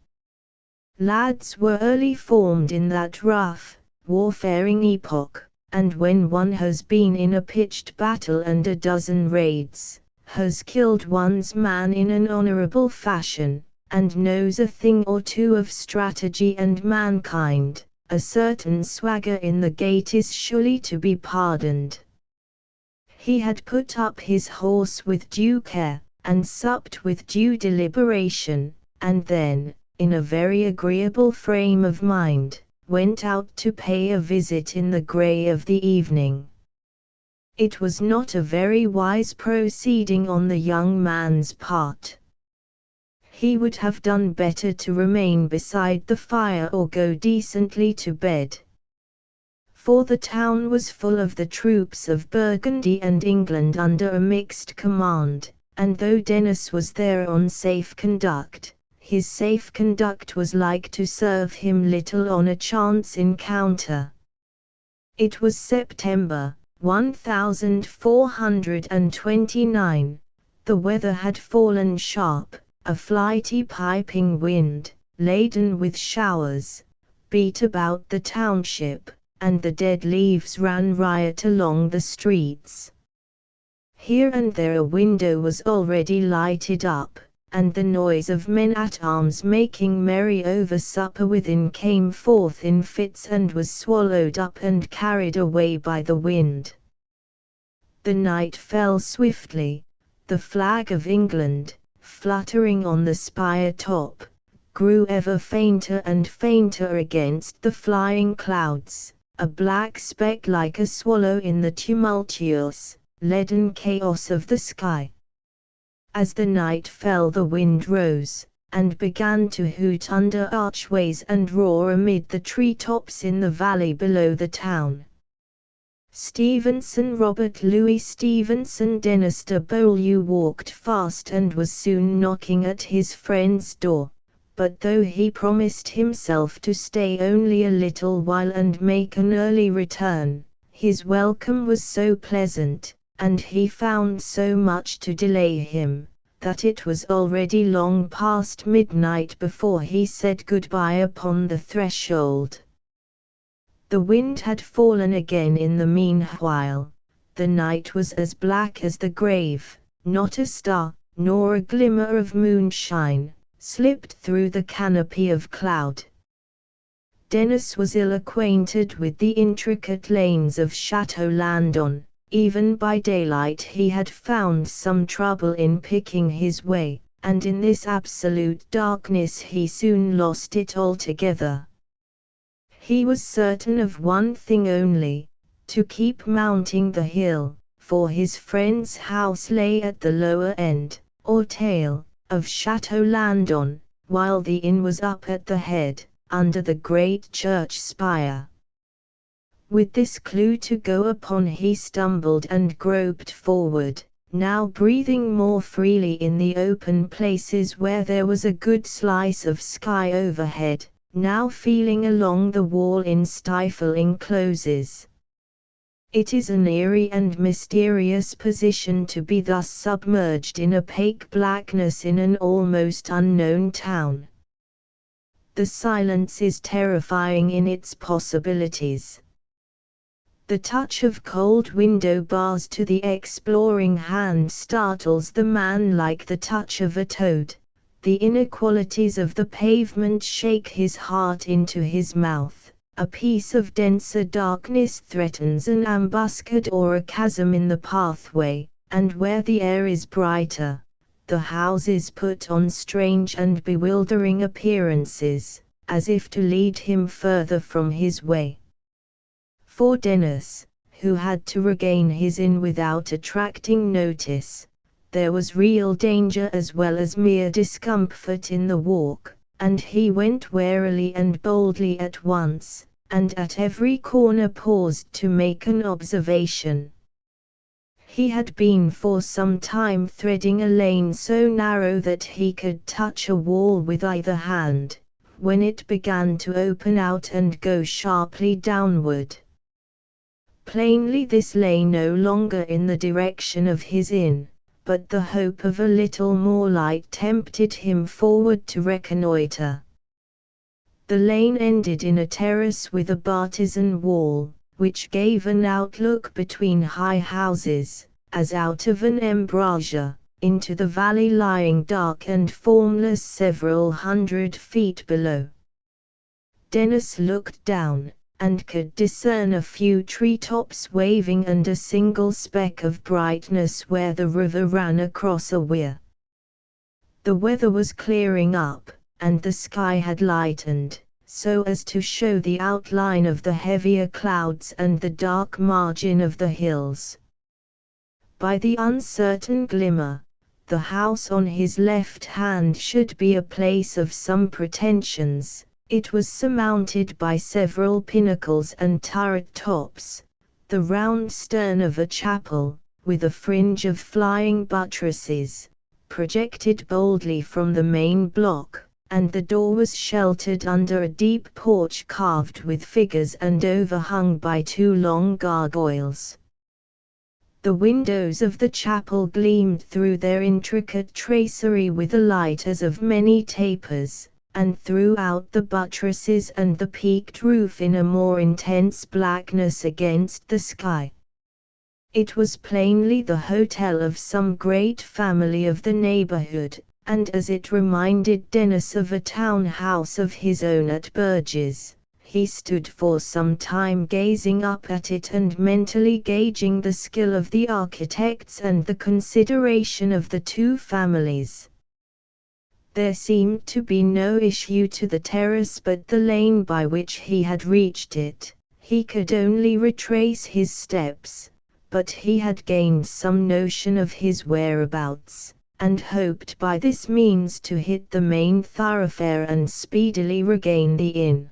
Lads were early formed in that rough, warfaring epoch, and when one has been in a pitched battle and a dozen raids, has killed one's man in an honorable fashion, and knows a thing or two of strategy and mankind, a certain swagger in the gait is surely to be pardoned. He had put up his horse with due care, and supped with due deliberation, and then, in a very agreeable frame of mind, went out to pay a visit in the grey of the evening. It was not a very wise proceeding on the young man's part. He would have done better to remain beside the fire or go decently to bed. For the town was full of the troops of Burgundy and England under a mixed command, and though Dennis was there on safe conduct, his safe conduct was like to serve him little on a chance encounter. It was September, 1429. The weather had fallen sharp, a flighty piping wind, laden with showers, beat about the township, and the dead leaves ran riot along the streets. Here and there a window was already lighted up, and the noise of men-at-arms making merry over supper within came forth in fits and was swallowed up and carried away by the wind. The night fell swiftly. The flag of England, fluttering on the spire top, grew ever fainter and fainter against the flying clouds, a black speck like a swallow in the tumultuous, leaden chaos of the sky. As the night fell, the wind rose, and began to hoot under archways and roar amid the treetops in the valley below the town. Stevenson Robert Louis Stevenson Dennis de Beaulieu walked fast and was soon knocking at his friend's door, but though he promised himself to stay only a little while and make an early return, his welcome was so pleasant, and he found so much to delay him, that it was already long past midnight before he said goodbye upon the threshold. The wind had fallen again in the meanwhile. The night was as black as the grave, not a star, nor a glimmer of moonshine, slipped through the canopy of cloud. Dennis was ill acquainted with the intricate lanes of Chateau Landon. Even by daylight he had found some trouble in picking his way, and in this absolute darkness he soon lost it altogether. He was certain of one thing only, to keep mounting the hill, for his friend's house lay at the lower end, or tail, of Chateau Landon, while the inn was up at the head, under the great church spire. With this clue to go upon he stumbled and groped forward, now breathing more freely in the open places where there was a good slice of sky overhead, now feeling along the wall in stifling closes. It is an eerie and mysterious position to be thus submerged in opaque blackness in an almost unknown town. The silence is terrifying in its possibilities. The touch of cold window bars to the exploring hand startles the man like the touch of a toad. The inequalities of the pavement shake his heart into his mouth. A piece of denser darkness threatens an ambuscade or a chasm in the pathway, and where the air is brighter, the houses put on strange and bewildering appearances, as if to lead him further from his way. For Dennis, who had to regain his inn without attracting notice, there was real danger as well as mere discomfort in the walk, and he went warily and boldly at once, and at every corner paused to make an observation. He had been for some time threading a lane so narrow that he could touch a wall with either hand, when it began to open out and go sharply downward. Plainly this lay no longer in the direction of his inn, but the hope of a little more light tempted him forward to reconnoiter. The lane ended in a terrace with a bartizan wall, which gave an outlook between high houses, as out of an embrasure, into the valley lying dark and formless several 100 feet below. Dennis looked down, and could discern a few treetops waving and a single speck of brightness where the river ran across a weir. The weather was clearing up, and the sky had lightened, so as to show the outline of the heavier clouds and the dark margin of the hills. By the uncertain glimmer, the house on his left hand should be a place of some pretensions. It was surmounted by several pinnacles and turret tops, the round stern of a chapel, with a fringe of flying buttresses, projected boldly from the main block, and the door was sheltered under a deep porch carved with figures and overhung by 2 long gargoyles. The windows of the chapel gleamed through their intricate tracery with a light as of many tapers, and threw out the buttresses and the peaked roof in a more intense blackness against the sky. It was plainly the hotel of some great family of the neighborhood, and as it reminded Dennis of a town house of his own at Burgess, he stood for some time gazing up at it and mentally gauging the skill of the architects and the consideration of the 2 families. There seemed to be no issue to the terrace but the lane by which he had reached it. He could only retrace his steps, but he had gained some notion of his whereabouts, and hoped by this means to hit the main thoroughfare and speedily regain the inn.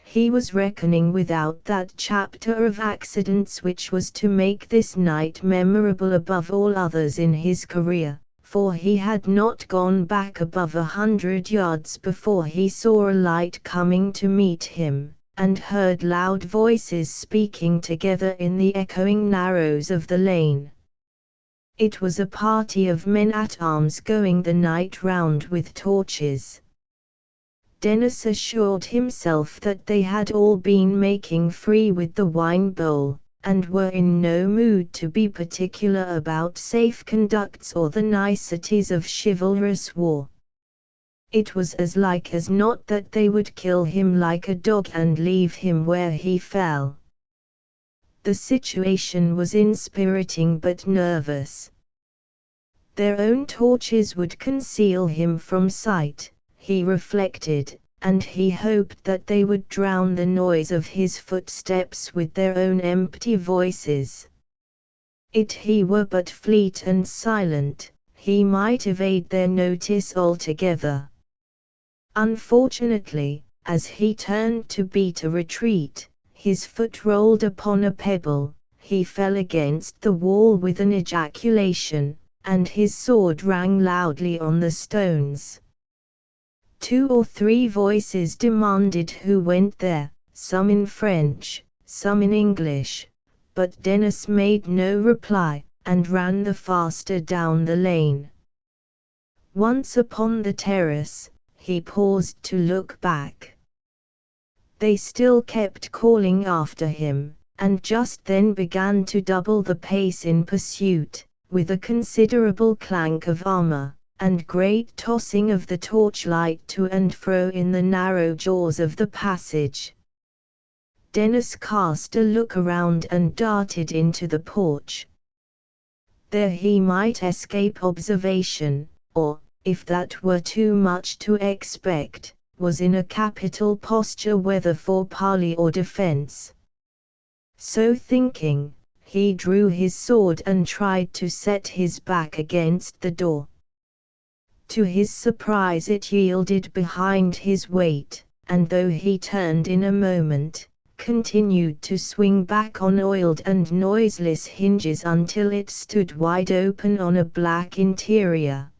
He was reckoning without that chapter of accidents which was to make this night memorable above all others in his career, for he had not gone back above 100 yards before he saw a light coming to meet him, and heard loud voices speaking together in the echoing narrows of the lane. It was a party of men-at-arms going the night round with torches. Dennis assured himself that they had all been making free with the wine bowl, and were in no mood to be particular about safe conducts or the niceties of chivalrous war. It was as like as not that they would kill him like a dog and leave him where he fell. The situation was inspiriting but nervous. Their own torches would conceal him from sight, he reflected, and he hoped that they would drown the noise of his footsteps with their own empty voices. If he were but fleet and silent, he might evade their notice altogether. Unfortunately, as he turned to beat a retreat, his foot rolled upon a pebble, he fell against the wall with an ejaculation, and his sword rang loudly on the stones. 2 or 3 voices demanded who went there, some in French, some in English, but Dennis made no reply, and ran the faster down the lane. Once upon the terrace, he paused to look back. They still kept calling after him, and just then began to double the pace in pursuit, with a considerable clank of armor, and great tossing of the torchlight to and fro in the narrow jaws of the passage. Dennis cast a look around and darted into the porch. There he might escape observation, or, if that were too much to expect, was in a capital posture whether for parley or defense. So thinking, he drew his sword and tried to set his back against the door. To his surprise it yielded behind his weight, and though he turned in a moment, continued to swing back on oiled and noiseless hinges until it stood wide open on a black interior.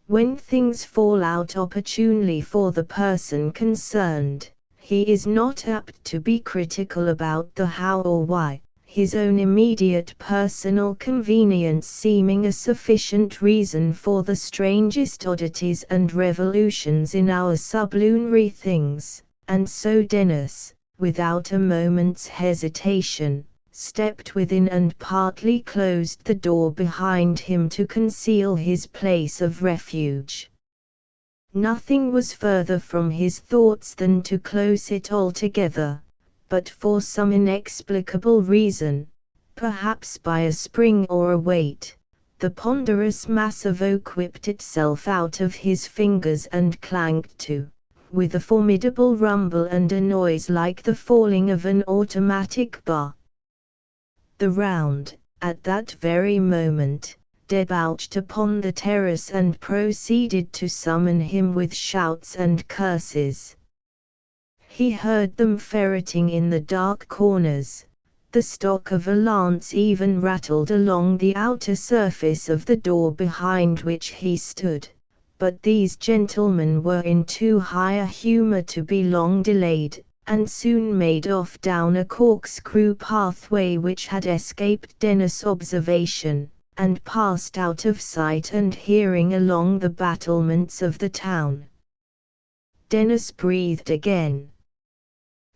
When things fall out opportunely for the person concerned, he is not apt to be critical about the how or why, his own immediate personal convenience seeming a sufficient reason for the strangest oddities and revolutions in our sublunary things, and so Dennis, without a moment's hesitation, stepped within and partly closed the door behind him to conceal his place of refuge. Nothing was further from his thoughts than to close it altogether, but for some inexplicable reason, perhaps by a spring or a weight, the ponderous mass of oak whipped itself out of his fingers and clanked to, with a formidable rumble and a noise like the falling of an automatic bar. The round, at that very moment, debouched upon the terrace and proceeded to summon him with shouts and curses. He heard them ferreting in the dark corners, the stock of a lance even rattled along the outer surface of the door behind which he stood, but these gentlemen were in too high a humor to be long delayed, and soon made off down a corkscrew pathway which had escaped Dennis' observation, and passed out of sight and hearing along the battlements of the town. Dennis breathed again.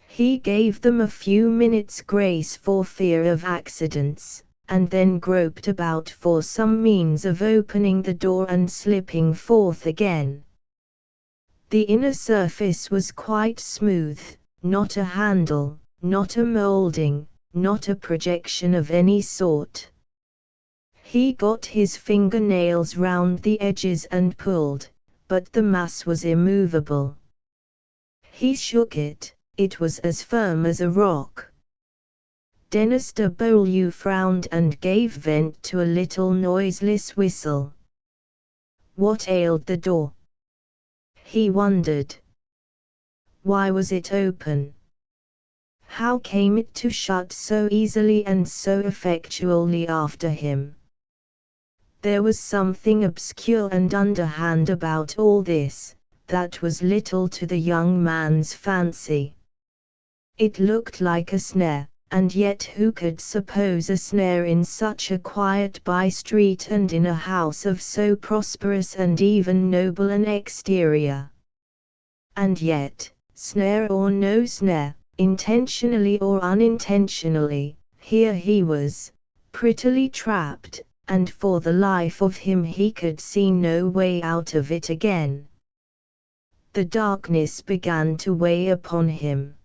He gave them a few minutes' grace for fear of accidents, and then groped about for some means of opening the door and slipping forth again. The inner surface was quite smooth, not a handle, not a molding, not a projection of any sort. He got his fingernails round the edges and pulled, but the mass was immovable. He shook it. It was as firm as a rock. Dennis de Beaulieu frowned and gave vent to a little noiseless whistle. What ailed the door? He wondered. Why was it open? How came it to shut so easily and so effectually after him? There was something obscure and underhand about all this, that was little to the young man's fancy. It looked like a snare, and yet who could suppose a snare in such a quiet by-street and in a house of so prosperous and even noble an exterior? And yet, snare or no snare, intentionally or unintentionally, here he was, prettily trapped, and for the life of him he could see no way out of it again. The darkness began to weigh upon him.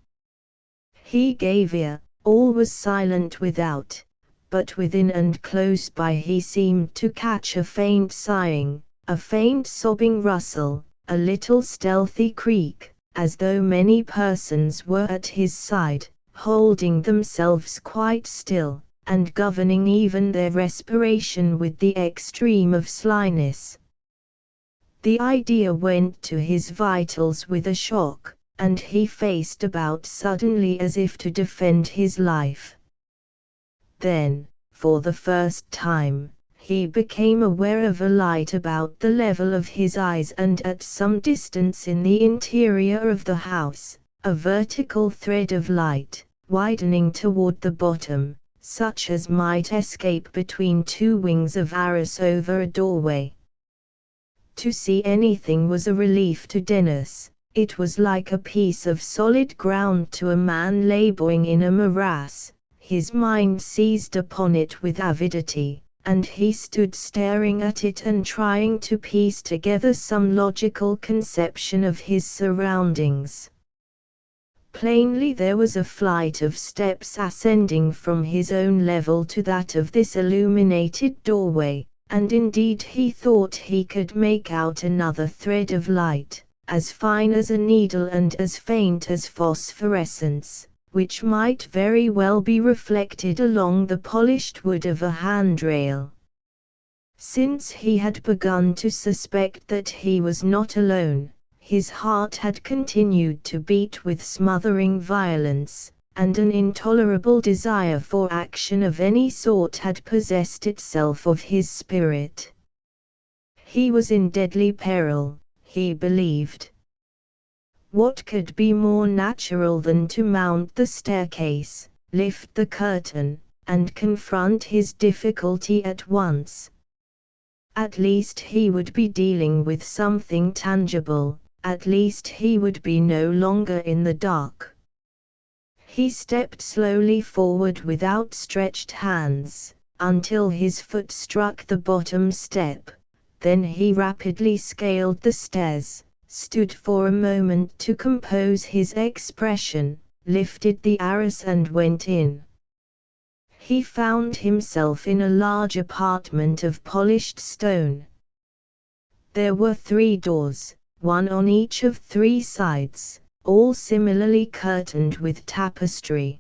He gave ear, all was silent without, but within and close by he seemed to catch a faint sighing, a faint sobbing rustle, a little stealthy creak, as though many persons were at his side, holding themselves quite still, and governing even their respiration with the extreme of slyness. The idea went to his vitals with a shock, and he faced about suddenly as if to defend his life. Then, for the first time, he became aware of a light about the level of his eyes and at some distance in the interior of the house, a vertical thread of light, widening toward the bottom, such as might escape between two wings of arras over a doorway. To see anything was a relief to Dennis. It was like a piece of solid ground to a man laboring in a morass. His mind seized upon it with avidity, and he stood staring at it and trying to piece together some logical conception of his surroundings. Plainly there was a flight of steps ascending from his own level to that of this illuminated doorway, and indeed he thought he could make out another thread of light, as fine as a needle and as faint as phosphorescence, which might very well be reflected along the polished wood of a handrail. Since he had begun to suspect that he was not alone, his heart had continued to beat with smothering violence, and an intolerable desire for action of any sort had possessed itself of his spirit. He was in deadly peril, he believed. What could be more natural than to mount the staircase, lift the curtain, and confront his difficulty at once? At least he would be dealing with something tangible, at least he would be no longer in the dark. He stepped slowly forward with outstretched hands, until his foot struck the bottom step, then he rapidly scaled the stairs, stood for a moment to compose his expression, lifted the arras and went in. He found himself in a large apartment of polished stone. There were 3 doors, one on each of 3 sides, all similarly curtained with tapestry.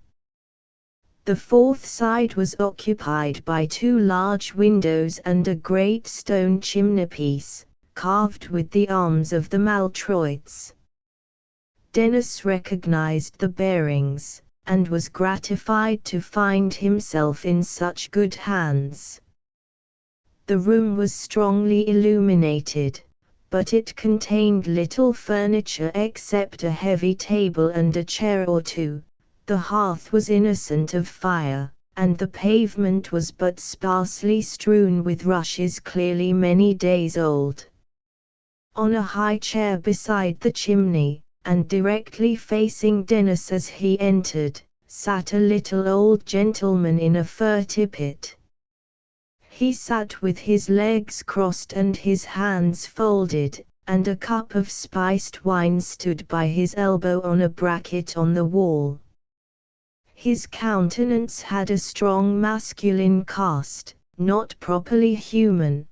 The 4th side was occupied by 2 large windows and a great stone chimneypiece, carved with the arms of the Maltroits. Dennis recognized the bearings, and was gratified to find himself in such good hands. The room was strongly illuminated, but it contained little furniture except a heavy table and a chair or two. The hearth was innocent of fire, and the pavement was but sparsely strewn with rushes clearly many days old. On a high chair beside the chimney, and directly facing Dennis as he entered, sat a little old gentleman in a fur tippet. He sat with his legs crossed and his hands folded, and a cup of spiced wine stood by his elbow on a bracket on the wall. His countenance had a strong masculine cast, not properly human,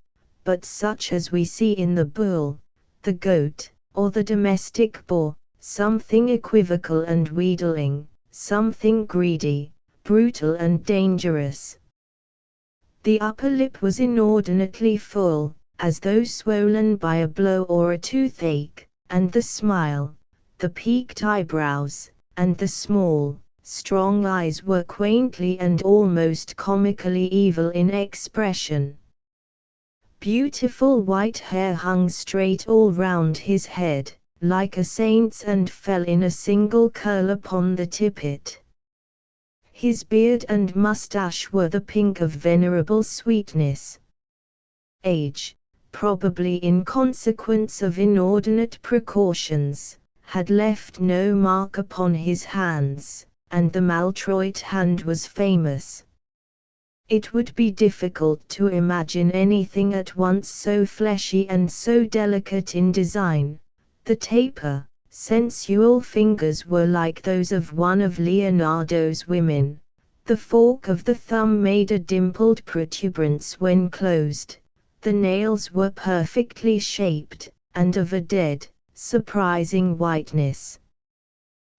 but such as we see in the bull, the goat, or the domestic boar, something equivocal and wheedling, something greedy, brutal and dangerous. The upper lip was inordinately full, as though swollen by a blow or a toothache, and the smile, the peaked eyebrows, and the small, strong eyes were quaintly and almost comically evil in expression. Beautiful white hair hung straight all round his head, like a saint's, and fell in a single curl upon the tippet. His beard and moustache were the pink of venerable sweetness. Age, probably in consequence of inordinate precautions, had left no mark upon his hands, and the maltroit hand was famous. It would be difficult to imagine anything at once so fleshy and so delicate in design. The taper, sensual fingers were like those of one of Leonardo's women. The fork of the thumb made a dimpled protuberance when closed. The nails were perfectly shaped, and of a dead, surprising whiteness.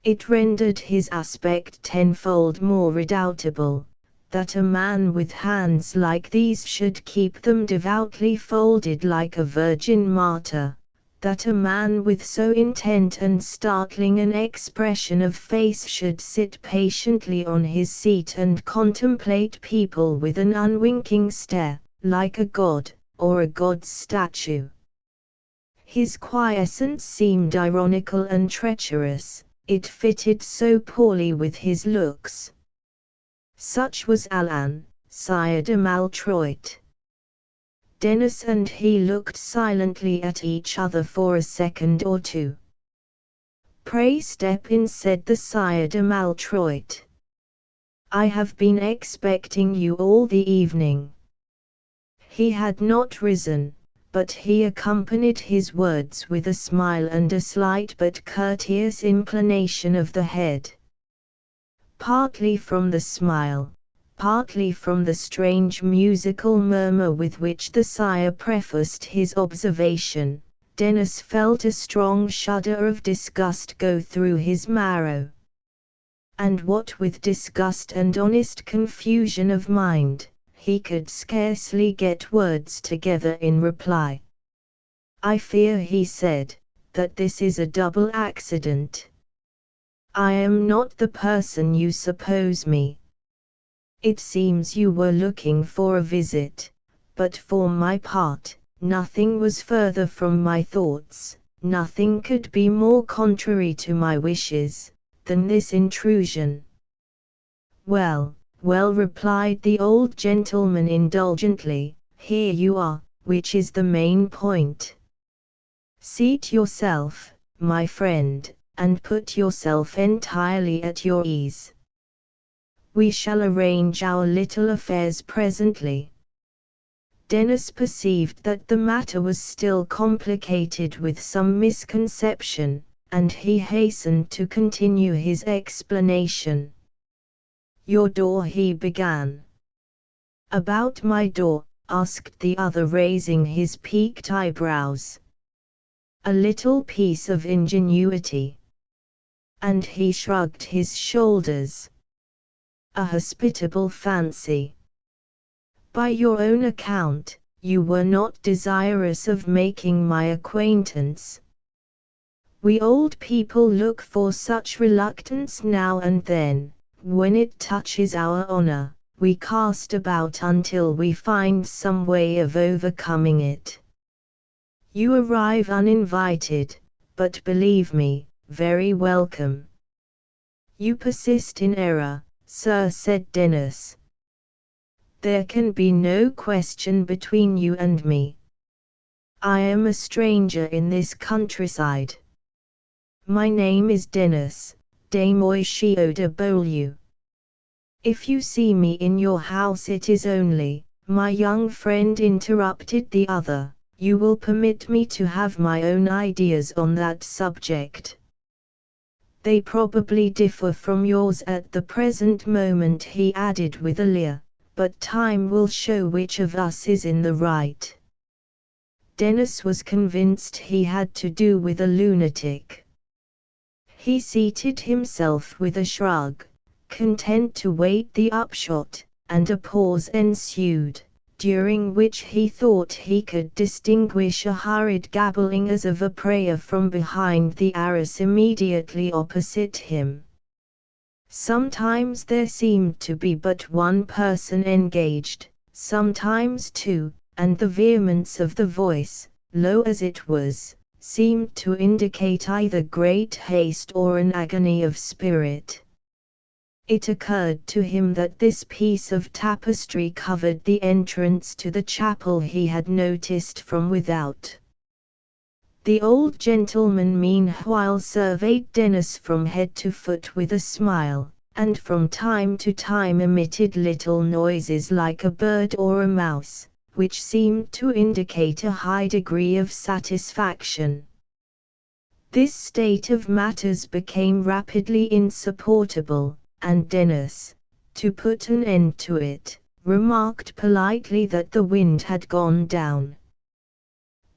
It rendered his aspect tenfold more redoubtable, that a man with hands like these should keep them devoutly folded like a virgin martyr, that a man with so intent and startling an expression of face should sit patiently on his seat and contemplate people with an unwinking stare, like a god, or a god's statue. His quiescence seemed ironical and treacherous, it fitted so poorly with his looks. Such was Alain, Sire de Maltroit. Denis and he looked silently at each other for a second or two. "Pray step in," said the Sire de Maltroit. "I have been expecting you all the evening." He had not risen, but he accompanied his words with a smile and a slight but courteous inclination of the head. Partly from the smile, partly from the strange musical murmur with which the sire prefaced his observation, Denis felt a strong shudder of disgust go through his marrow. And what with disgust and honest confusion of mind, he could scarcely get words together in reply. "I fear," he said, "that this is a double accident. I am not the person you suppose me. It seems you were looking for a visit, but for my part, nothing was further from my thoughts, nothing could be more contrary to my wishes, than this intrusion." "Well, well," replied the old gentleman indulgently, "here you are, which is the main point. Seat yourself, my friend, and put yourself entirely at your ease. We shall arrange our little affairs presently." Denis perceived that the matter was still complicated with some misconception, and he hastened to continue his explanation. "Your door," he began. "About my door?" asked the other, raising his peaked eyebrows. "A little piece of ingenuity." And he shrugged his shoulders. "A hospitable fancy. By your own account, you were not desirous of making my acquaintance. We old people look for such reluctance now and then. When it touches our honor, we cast about until we find some way of overcoming it. You arrive uninvited, but believe me, very welcome." "You persist in error, sir," said Denis. "There can be no question between you and me. I am a stranger in this countryside. My name is Denis, de Moichio de Beaulieu. If you see me in your house it is only," my young friend interrupted the other, "you will permit me to have my own ideas on that subject. They probably differ from yours at the present moment," he added with a leer, "but time will show which of us is in the right." Denis was convinced he had to do with a lunatic. He seated himself with a shrug, content to wait the upshot, and a pause ensued, during which he thought he could distinguish a hurried gabbling as of a prayer from behind the arras immediately opposite him. Sometimes there seemed to be but one person engaged, sometimes two, and the vehemence of the voice, low as it was, seemed to indicate either great haste or an agony of spirit. It occurred to him that this piece of tapestry covered the entrance to the chapel he had noticed from without. The old gentleman meanwhile surveyed Dennis from head to foot with a smile, and from time to time emitted little noises like a bird or a mouse, which seemed to indicate a high degree of satisfaction. This state of matters became rapidly insupportable, and Dennis, to put an end to it, remarked politely that the wind had gone down.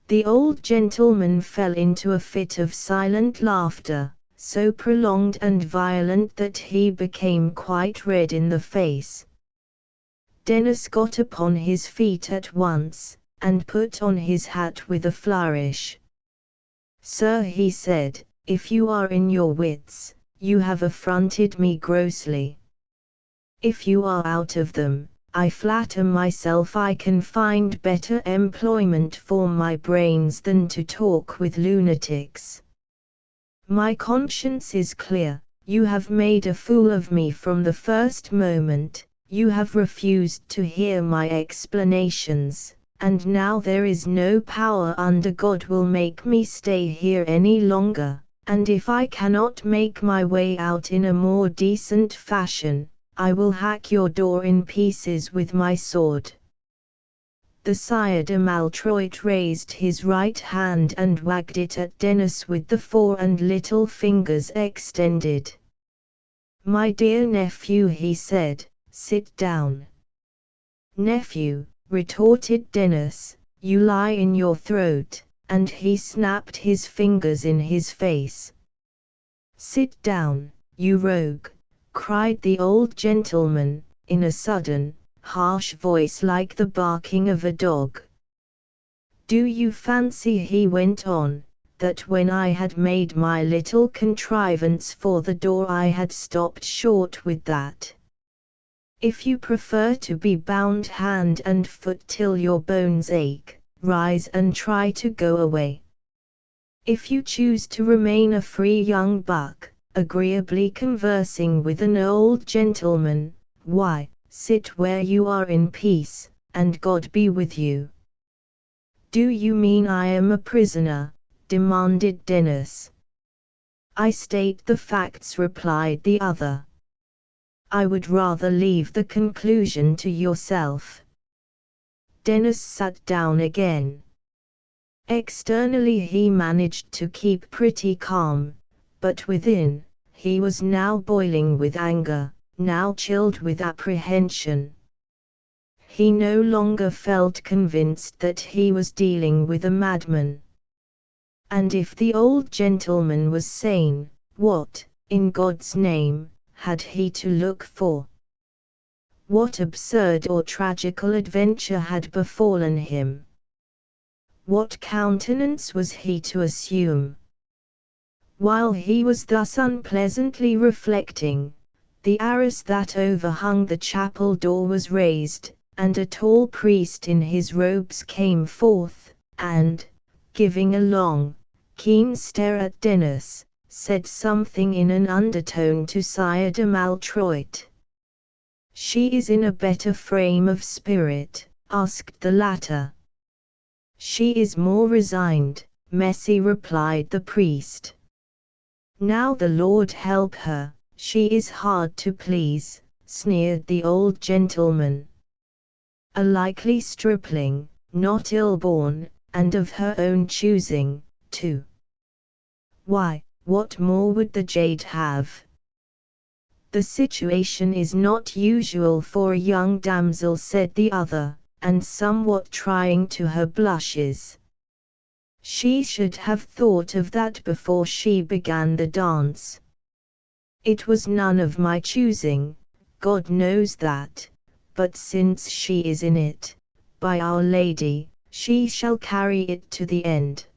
The old gentleman fell into a fit of silent laughter, so prolonged and violent that he became quite red in the face. Dennis got upon his feet at once, and put on his hat with a flourish. "Sir," he said, "if you are in your wits, you have affronted me grossly. If you are out of them, I flatter myself I can find better employment for my brains than to talk with lunatics. My conscience is clear. You have made a fool of me from the first moment, you have refused to hear my explanations, and now there is no power under God will make me stay here any longer, and if I cannot make my way out in a more decent fashion, I will hack your door in pieces with my sword." The Sire de Maltroit raised his right hand and wagged it at Dennis with the fore and little fingers extended. "My dear nephew," he said, "sit down." "Nephew," retorted Dennis, "you lie in your throat," and he snapped his fingers in his face. "Sit down, you rogue," cried the old gentleman, in a sudden, harsh voice like the barking of a dog. "Do you fancy," he went on, "that when I had made my little contrivance for the door I had stopped short with that? If you prefer to be bound hand and foot till your bones ache, rise and try to go away. If you choose to remain a free young buck, agreeably conversing with an old gentleman, why, sit where you are in peace, and God be with you." "Do you mean I am a prisoner?" demanded Dennis. "I state the facts," replied the other. "I would rather leave the conclusion to yourself." Dennis sat down again. Externally he managed to keep pretty calm, but within, he was now boiling with anger, now chilled with apprehension. He no longer felt convinced that he was dealing with a madman. And if the old gentleman was sane, what, in God's name, had he to look for? What absurd or tragical adventure had befallen him? What countenance was he to assume? While he was thus unpleasantly reflecting, the arras that overhung the chapel door was raised, and a tall priest in his robes came forth, and, giving a long, keen stare at Dennis, said something in an undertone to Sire de Maltroit. "She is in a better frame of spirit?" asked the latter. "She is more resigned," Messi replied the priest. "Now the Lord help her, she is hard to please," sneered the old gentleman. "A likely stripling, not ill-born, and of her own choosing, too. Why, what more would the jade have? The situation is not usual for a young damsel," said the other, and somewhat trying to her blushes. "She should have thought of that before she began the dance. It was none of my choosing, God knows that, but since she is in it, by Our Lady, she shall carry it to the end.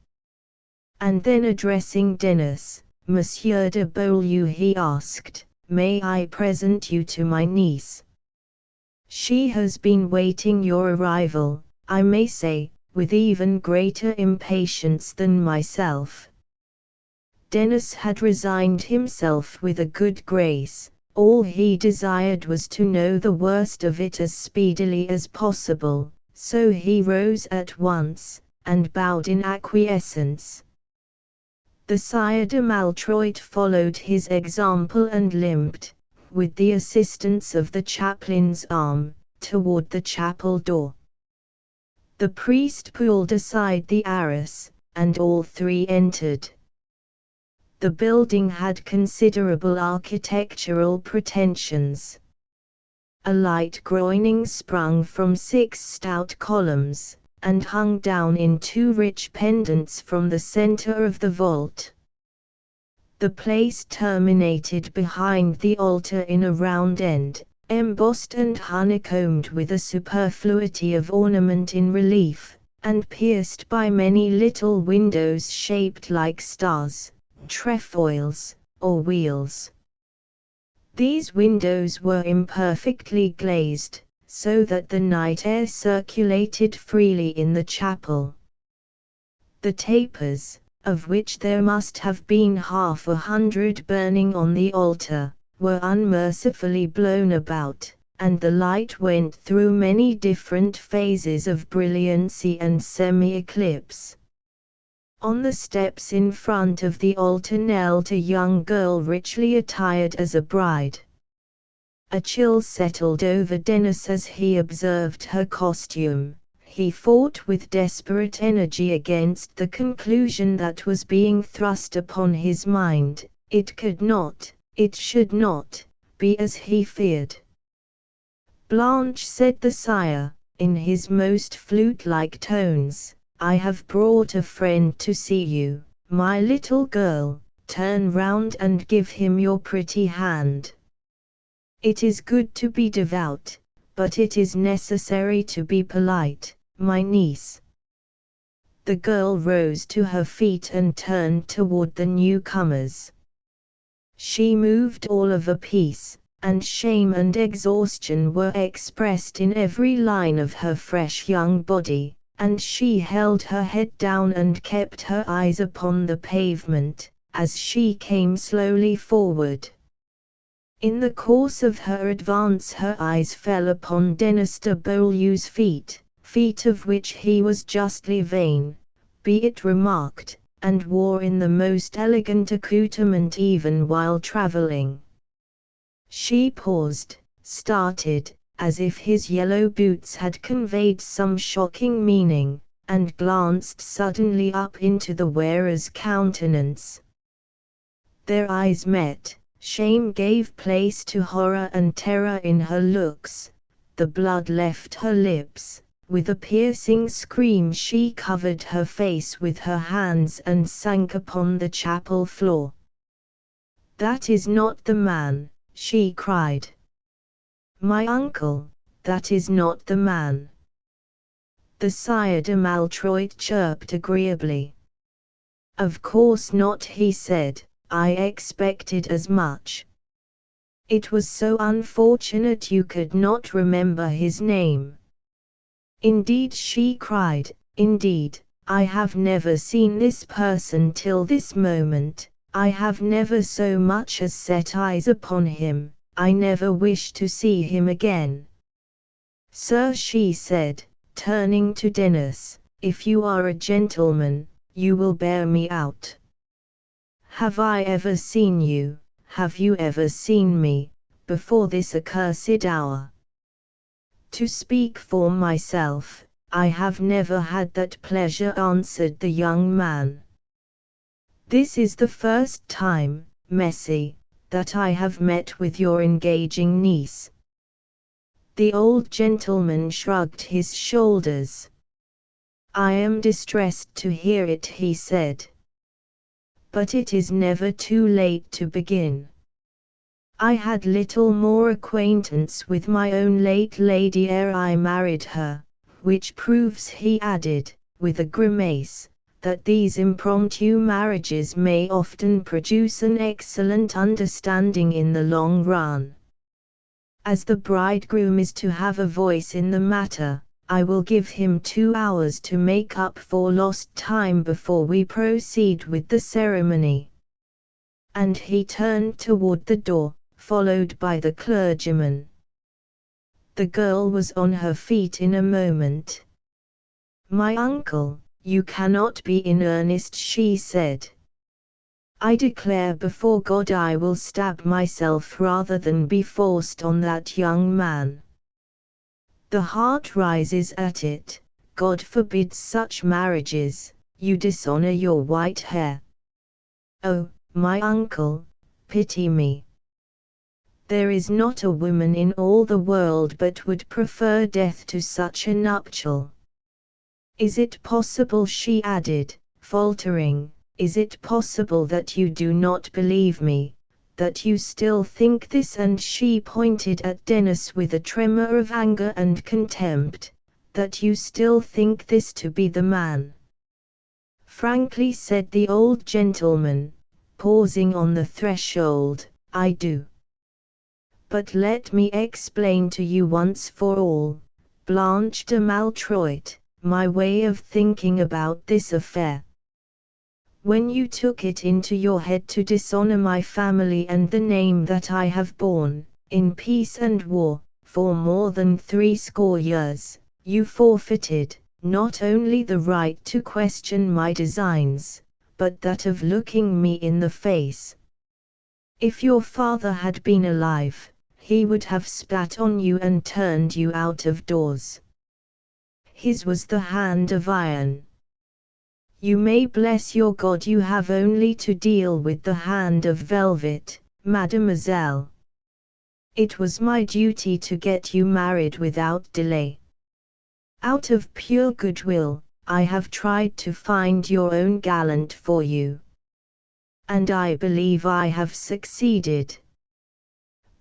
And then addressing Denis, Monsieur de Beaulieu he asked, may I present you to my niece? She has been waiting your arrival, I may say, with even greater impatience than myself. Denis had resigned himself with a good grace. All he desired was to know the worst of it as speedily as possible, so he rose at once, and bowed in acquiescence. The Sire de Maltroit followed his example and limped, with the assistance of the chaplain's arm, toward the chapel door. The priest pulled aside the arras, and all three entered. The building had considerable architectural pretensions. A light groining sprung from 6 stout columns, and hung down in 2 rich pendants from the center of the vault. The place terminated behind the altar in a round end, embossed and honeycombed with a superfluity of ornament in relief, and pierced by many little windows shaped like stars, trefoils, or wheels. These windows were imperfectly glazed, so that the night air circulated freely in the chapel. The tapers, of which there must have been 100 burning on the altar, were unmercifully blown about, and the light went through many different phases of brilliancy and semi-eclipse. On the steps in front of the altar knelt a young girl richly attired as a bride. A chill settled over Denis as he observed her costume. He fought with desperate energy against the conclusion that was being thrust upon his mind. It could not, it should not, be as he feared. Blanche, said the sire, in his most flute-like tones, I have brought a friend to see you, my little girl, turn round and give him your pretty hand. It is good to be devout, but it is necessary to be polite, my niece. The girl rose to her feet and turned toward the newcomers. She moved all of a piece, and shame and exhaustion were expressed in every line of her fresh young body, and she held her head down and kept her eyes upon the pavement, as she came slowly forward. In the course of her advance her eyes fell upon Denis de Beaulieu's feet of which he was justly vain, be it remarked, and wore in the most elegant accoutrement even while travelling. She paused, started, as if his yellow boots had conveyed some shocking meaning, and glanced suddenly up into the wearer's countenance. Their eyes met. Shame gave place to horror and terror in her looks. The blood left her lips. With a piercing scream she covered her face with her hands and sank upon the chapel floor. That is not the man, she cried. My uncle, that is not the man. The Sire de Maltroit chirped agreeably. Of course not, he said. I expected as much. It was so unfortunate you could not remember his name. Indeed, she cried, indeed, I have never seen this person till this moment, I have never so much as set eyes upon him, I never wish to see him again. Sir, she said, turning to Denis, if you are a gentleman, you will bear me out. Have I ever seen you, have you ever seen me, before this accursed hour? To speak for myself, I have never had that pleasure, answered the young man. This is the first time, Messie, that I have met with your engaging niece. The old gentleman shrugged his shoulders. I am distressed to hear it, he said. But it is never too late to begin. I had little more acquaintance with my own late lady ere I married her, which proves," he added, with a grimace, "that these impromptu marriages may often produce an excellent understanding in the long run. As the bridegroom is to have a voice in the matter, I will give him 2 hours to make up for lost time before we proceed with the ceremony." And he turned toward the door, followed by the clergyman. The girl was on her feet in a moment. "My uncle, you cannot be in earnest," she said. "I declare before God I will stab myself rather than be forced on that young man. The heart rises at it. God forbids such marriages, you dishonor your white hair. Oh, my uncle, pity me. There is not a woman in all the world but would prefer death to such a nuptial. Is it possible," she added, faltering, "is it possible that you do not believe me, that you still think this?" And she pointed at Dennis with a tremor of anger and contempt, "that you still think this to be the man?" "Frankly," said the old gentleman, pausing on the threshold, "I do. But let me explain to you once for all, Blanche de Maltroit, my way of thinking about this affair. When you took it into your head to dishonor my family and the name that I have borne, in peace and war, for more than 60 years, you forfeited, not only the right to question my designs, but that of looking me in the face. If your father had been alive, he would have spat on you and turned you out of doors. His was the hand of iron. You may bless your God you have only to deal with the hand of velvet, mademoiselle. It was my duty to get you married without delay. Out of pure goodwill, I have tried to find your own gallant for you. And I believe I have succeeded.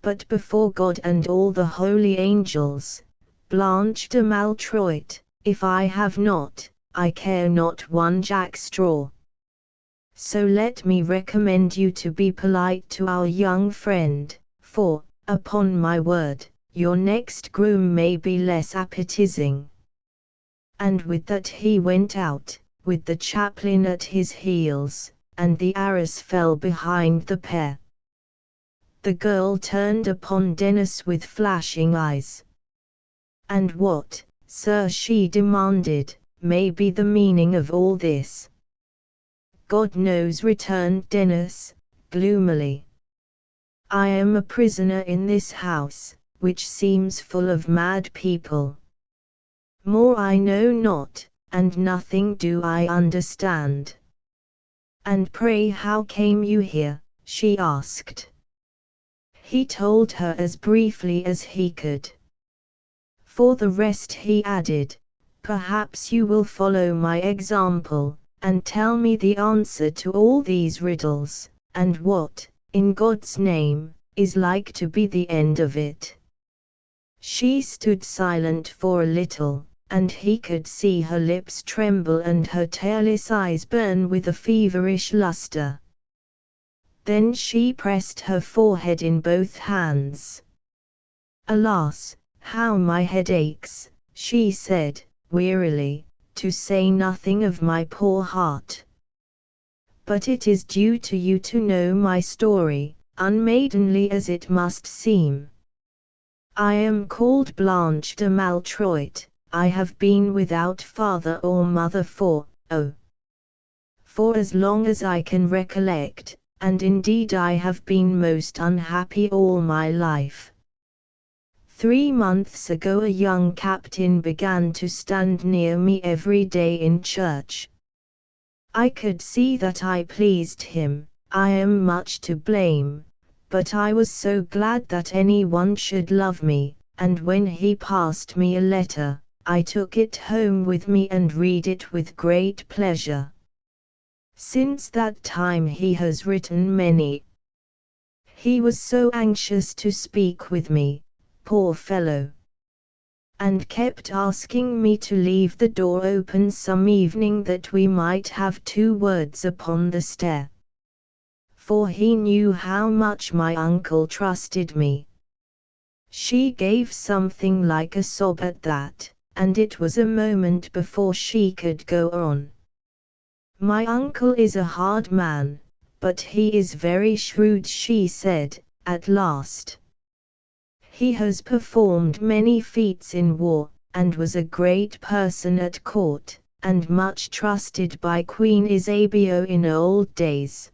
But before God and all the holy angels, Blanche de Maltroit, if I have not, I care not one jackstraw. So let me recommend you to be polite to our young friend, for, upon my word, your next groom may be less appetizing." And with that he went out, with the chaplain at his heels, and the arras fell behind the pair. The girl turned upon Dennis with flashing eyes. "And what, sir," she demanded, "may be the meaning of all this?" "God knows," returned Dennis, gloomily. "I am a prisoner in this house, which seems full of mad people. More I know not, and nothing do I understand." "And pray how came you here?" she asked. He told her as briefly as he could. "For the rest," he added, "perhaps you will follow my example, and tell me the answer to all these riddles, and what, in God's name, is like to be the end of it." She stood silent for a little, and he could see her lips tremble and her tearless eyes burn with a feverish luster. Then she pressed her forehead in both hands. "Alas, how my head aches," she said, wearily, "to say nothing of my poor heart. But it is due to you to know my story, unmaidenly as it must seem. I am called Blanche de Maltroit. I have been without father or mother for as long as I can recollect, and indeed I have been most unhappy all my life. 3 months ago a young captain began to stand near me every day in church. I could see that I pleased him. I am much to blame, but I was so glad that anyone should love me, and when he passed me a letter, I took it home with me and read it with great pleasure. Since that time he has written many. He was so anxious to speak with me, poor fellow, and kept asking me to leave the door open some evening that we might have 2 words upon the stair. For he knew how much my uncle trusted me. She gave something like a sob at that, and it was a moment before she could go on. My uncle is a hard man, but he is very shrewd, she said, at last. He has performed many feats in war, and was a great person at court, and much trusted by Queen Isabel in old days.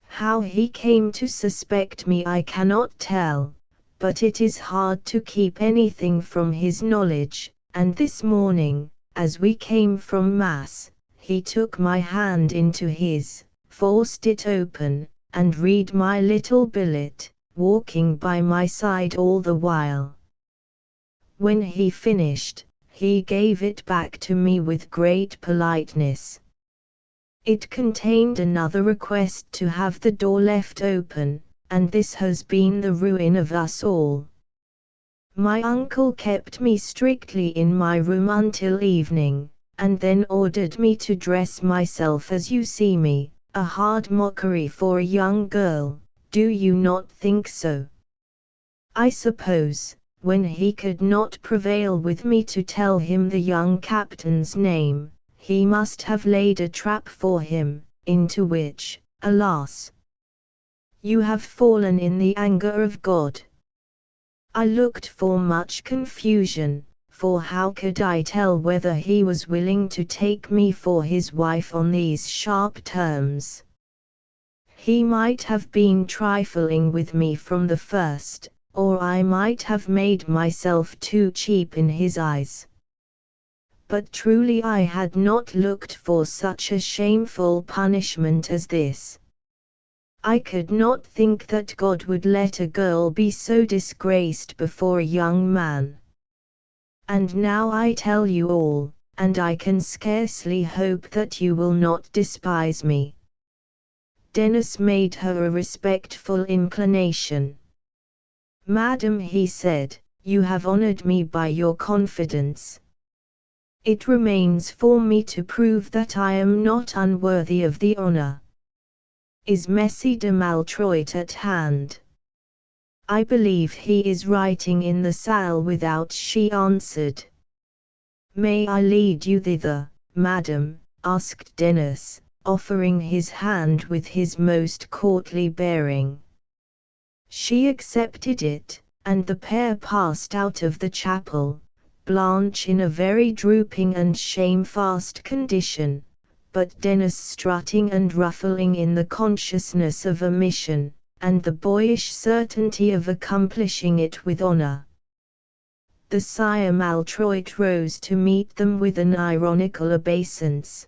How he came to suspect me I cannot tell, but it is hard to keep anything from his knowledge, and this morning, as we came from Mass, he took my hand into his, forced it open, and read my little billet, walking by my side all the while. When he finished, he gave it back to me with great politeness. It contained another request to have the door left open, and this has been the ruin of us all. My uncle kept me strictly in my room until evening, and then ordered me to dress myself as you see me, a hard mockery for a young girl, do you not think so? I suppose, when he could not prevail with me to tell him the young captain's name, he must have laid a trap for him, into which, alas, you have fallen in the anger of God. I looked for much confusion, for how could I tell whether he was willing to take me for his wife on these sharp terms? He might have been trifling with me from the first, or I might have made myself too cheap in his eyes. But truly I had not looked for such a shameful punishment as this. I could not think that God would let a girl be so disgraced before a young man. And now I tell you all, and I can scarcely hope that you will not despise me. Dennis made her a respectful inclination. Madam, he said, you have honored me by your confidence. It remains for me to prove that I am not unworthy of the honor. Is Messie de Maltroit at hand? I believe he is writing in the salle without, she answered. May I lead you thither, madam? Asked Dennis, offering his hand with his most courtly bearing. She accepted it, and the pair passed out of the chapel, Blanche in a very drooping and shamefast condition, but Dennis strutting and ruffling in the consciousness of a mission, and the boyish certainty of accomplishing it with honor. The Sire Maltroit rose to meet them with an ironical obeisance.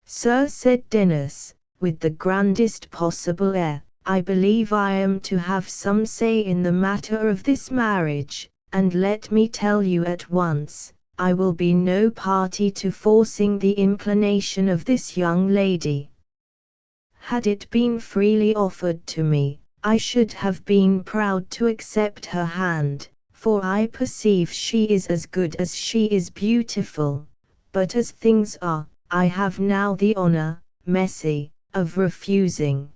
Sir, said Dennis, with the grandest possible air, I believe I am to have some say in the matter of this marriage, and let me tell you at once, I will be no party to forcing the inclination of this young lady. Had it been freely offered to me, I should have been proud to accept her hand, for I perceive she is as good as she is beautiful, but as things are, I have now the honor, Messie, of refusing.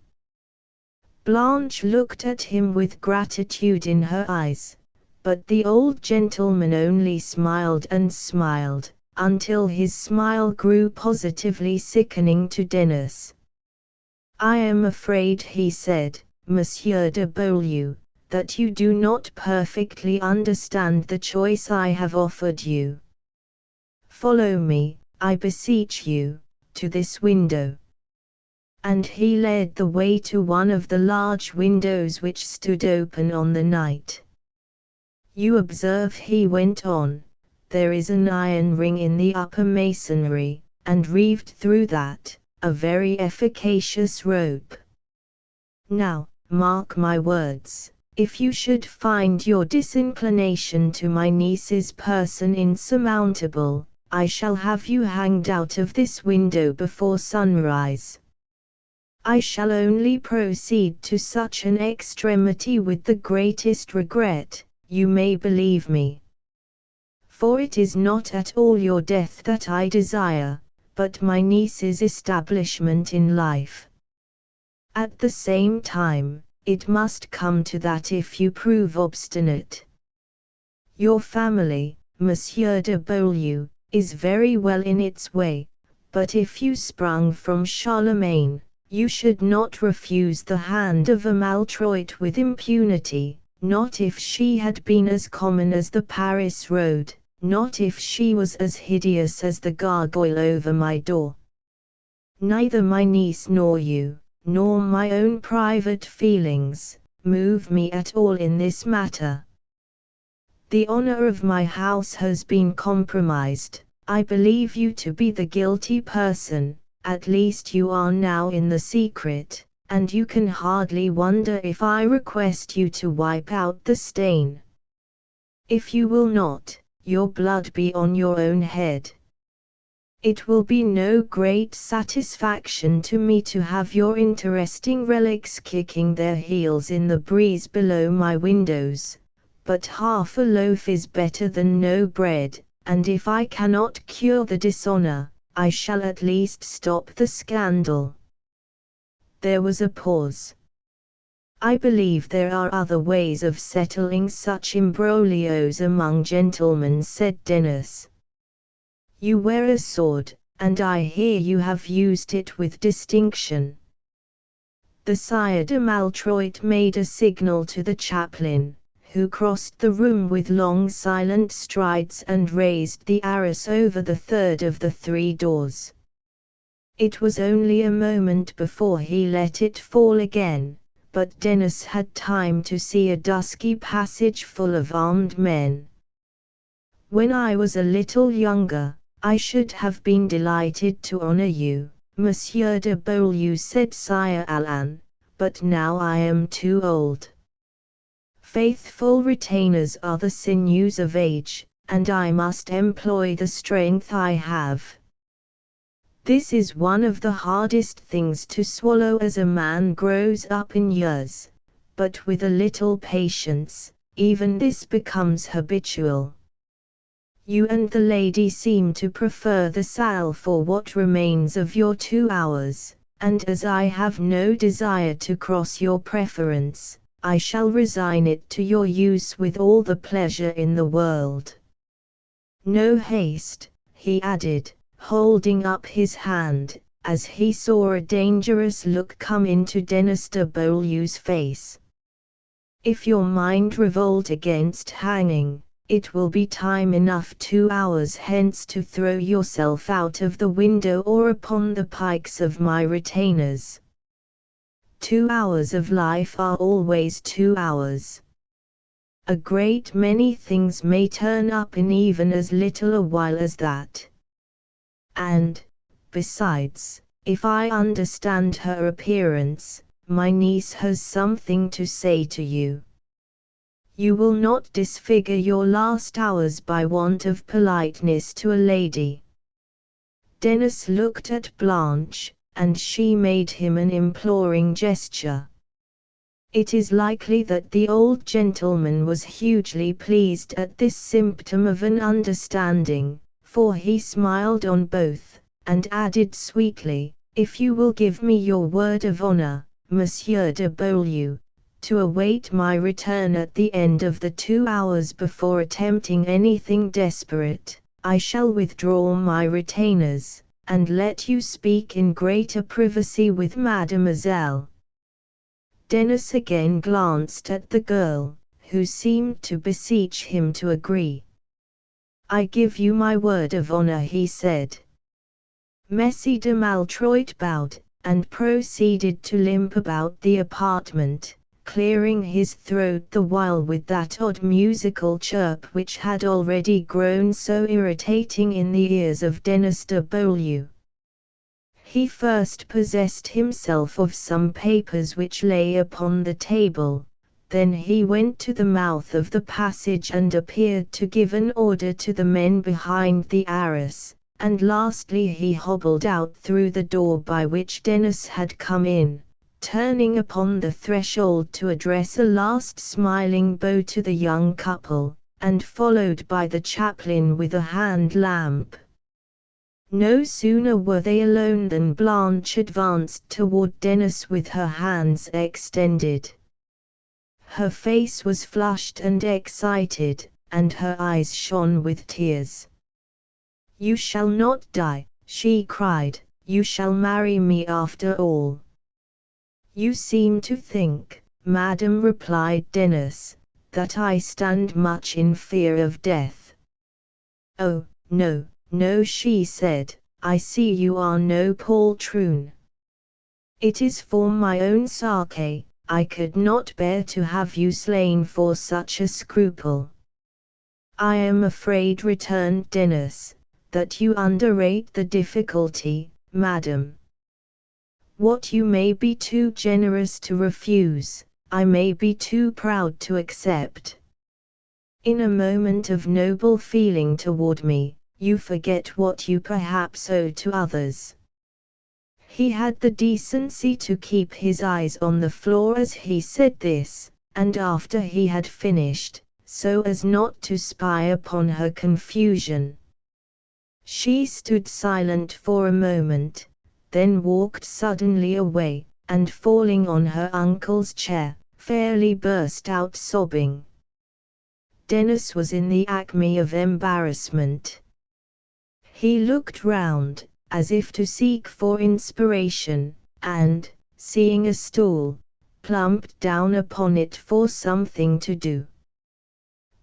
Blanche looked at him with gratitude in her eyes, but the old gentleman only smiled and smiled, until his smile grew positively sickening to Dennis. I am afraid, he said, Monsieur de Beaulieu, that you do not perfectly understand the choice I have offered you. Follow me, I beseech you, to this window. And he led the way to one of the large windows which stood open on the night. You observe, he went on, there is an iron ring in the upper masonry, and reeved through that, a very efficacious rope. Now, mark my words, if you should find your disinclination to my niece's person insurmountable, I shall have you hanged out of this window before sunrise. I shall only proceed to such an extremity with the greatest regret, you may believe me. For it is not at all your death that I desire, but my niece's establishment in life. At the same time, it must come to that if you prove obstinate. Your family, Monsieur de Beaulieu, is very well in its way, but if you sprung from Charlemagne, you should not refuse the hand of a Maltroit with impunity, not if she had been as common as the Paris road, not if she was as hideous as the gargoyle over my door. Neither my niece nor you, nor my own private feelings, move me at all in this matter. The honor of my house has been compromised. I believe you to be the guilty person, at least you are now in the secret, and you can hardly wonder if I request you to wipe out the stain. If you will not, your blood be on your own head. It will be no great satisfaction to me to have your interesting relics kicking their heels in the breeze below my windows, but half a loaf is better than no bread, and if I cannot cure the dishonor, I shall at least stop the scandal. There was a pause. I believe there are other ways of settling such imbroglios among gentlemen, said Dennis. You wear a sword, and I hear you have used it with distinction. The Sire de Maltroit made a signal to the chaplain, who crossed the room with long silent strides and raised the arras over the third of the 3 doors. It was only a moment before he let it fall again, but Dennis had time to see a dusky passage full of armed men. When I was a little younger, I should have been delighted to honor you, Monsieur de Beaulieu, said Sire Alain, but now I am too old. Faithful retainers are the sinews of age, and I must employ the strength I have. This is one of the hardest things to swallow as a man grows up in years, but with a little patience, even this becomes habitual. You and the lady seem to prefer the salle for what remains of your 2 hours, and as I have no desire to cross your preference, I shall resign it to your use with all the pleasure in the world. No haste, he added, holding up his hand, as he saw a dangerous look come into Denis de Beaulieu's face. If your mind revolt against hanging, it will be time enough 2 hours hence to throw yourself out of the window or upon the pikes of my retainers. 2 hours of life are always 2 hours. A great many things may turn up in even as little a while as that. And, besides, if I understand her appearance, my niece has something to say to you. You will not disfigure your last hours by want of politeness to a lady. Denis looked at Blanche, and she made him an imploring gesture. It is likely that the old gentleman was hugely pleased at this symptom of an understanding, for he smiled on both, and added sweetly, if you will give me your word of honor, Monsieur de Beaulieu, to await my return at the end of the 2 hours before attempting anything desperate, I shall withdraw my retainers, and let you speak in greater privacy with Mademoiselle. Denis again glanced at the girl, who seemed to beseech him to agree. I give you my word of honor, he said. Messie de Maltroit bowed, and proceeded to limp about the apartment, clearing his throat the while with that odd musical chirp which had already grown so irritating in the ears of Denis de Beaulieu. He first possessed himself of some papers which lay upon the table, then he went to the mouth of the passage and appeared to give an order to the men behind the arras, and lastly he hobbled out through the door by which Dennis had come in, turning upon the threshold to address a last smiling bow to the young couple, and followed by the chaplain with a hand lamp. No sooner were they alone than Blanche advanced toward Dennis with her hands extended. Her face was flushed and excited, and her eyes shone with tears. "You shall not die," she cried, "you shall marry me after all." "You seem to think, madam," replied Dennis, "that I stand much in fear of death." "Oh, no, no," she said, "I see you are no poltroon. It is for my own sake, I could not bear to have you slain for such a scruple." "I am afraid," returned Dennis, "that you underrate the difficulty, madam. What you may be too generous to refuse, I may be too proud to accept. In a moment of noble feeling toward me, you forget what you perhaps owe to others." He had the decency to keep his eyes on the floor as he said this, and after he had finished, so as not to spy upon her confusion. She stood silent for a moment, then walked suddenly away, and falling on her uncle's chair, fairly burst out sobbing. Dennis was in the acme of embarrassment. He looked round, as if to seek for inspiration, and, seeing a stool, plumped down upon it for something to do.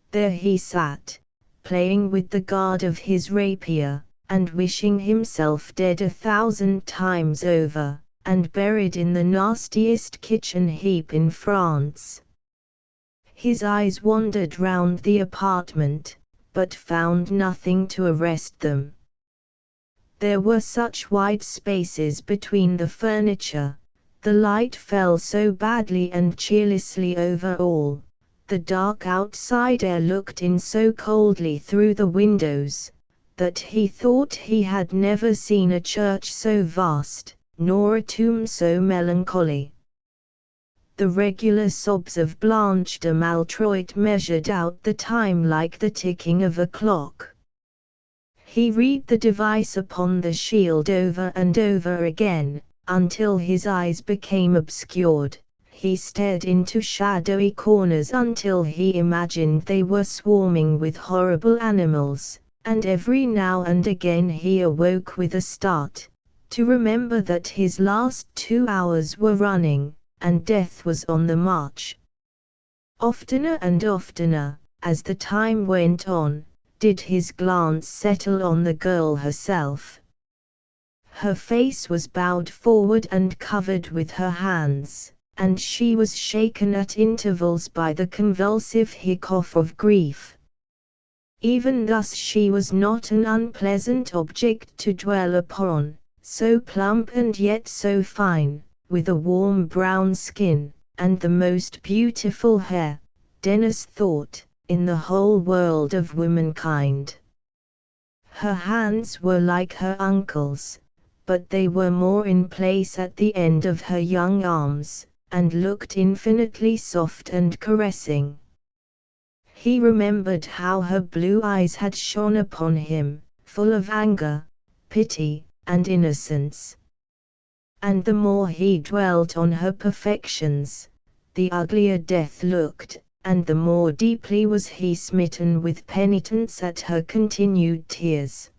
There he sat, playing with the guard of his rapier, and wishing himself dead 1,000 times over, and buried in the nastiest kitchen heap in France. His eyes wandered round the apartment, but found nothing to arrest them. There were such wide spaces between the furniture, the light fell so badly and cheerlessly over all, the dark outside air looked in so coldly through the windows, that he thought he had never seen a church so vast, nor a tomb so melancholy. The regular sobs of Blanche de Maltroit measured out the time like the ticking of a clock. He read the device upon the shield over and over again, until his eyes became obscured. He stared into shadowy corners until he imagined they were swarming with horrible animals, and every now and again he awoke with a start, to remember that his last 2 hours were running, and death was on the march. Oftener and oftener, as the time went on, did his glance settle on the girl herself. Her face was bowed forward and covered with her hands, and she was shaken at intervals by the convulsive hiccough of grief. Even thus she was not an unpleasant object to dwell upon, so plump and yet so fine, with a warm brown skin, and the most beautiful hair, Dennis thought, in the whole world of womankind. Her hands were like her uncle's, but they were more in place at the end of her young arms, and looked infinitely soft and caressing. He remembered how her blue eyes had shone upon him, full of anger, pity, and innocence. And the more he dwelt on her perfections, the uglier death looked, and the more deeply was he smitten with penitence at her continued tears.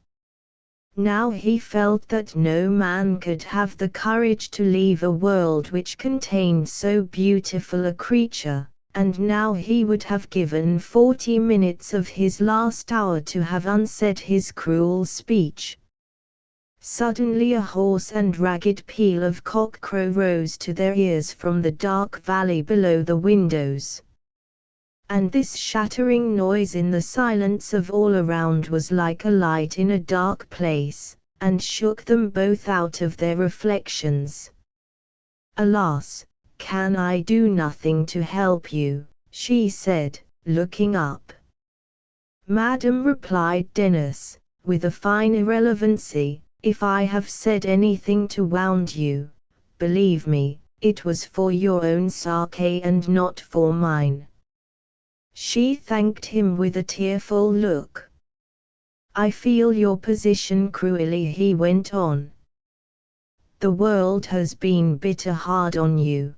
Now he felt that no man could have the courage to leave a world which contained so beautiful a creature, and now he would have given 40 minutes of his last hour to have unsaid his cruel speech. Suddenly a hoarse and ragged peal of cockcrow rose to their ears from the dark valley below the windows. And this shattering noise in the silence of all around was like a light in a dark place, and shook them both out of their reflections. "Alas, can I do nothing to help you?" she said, looking up. "Madam," replied Dennis, with a fine irrelevancy, if I have said anything to wound you, believe me, it was for your own sake and not for mine. She thanked him with a tearful look. I feel your position cruelly, he went on. The world has been bitter hard on you.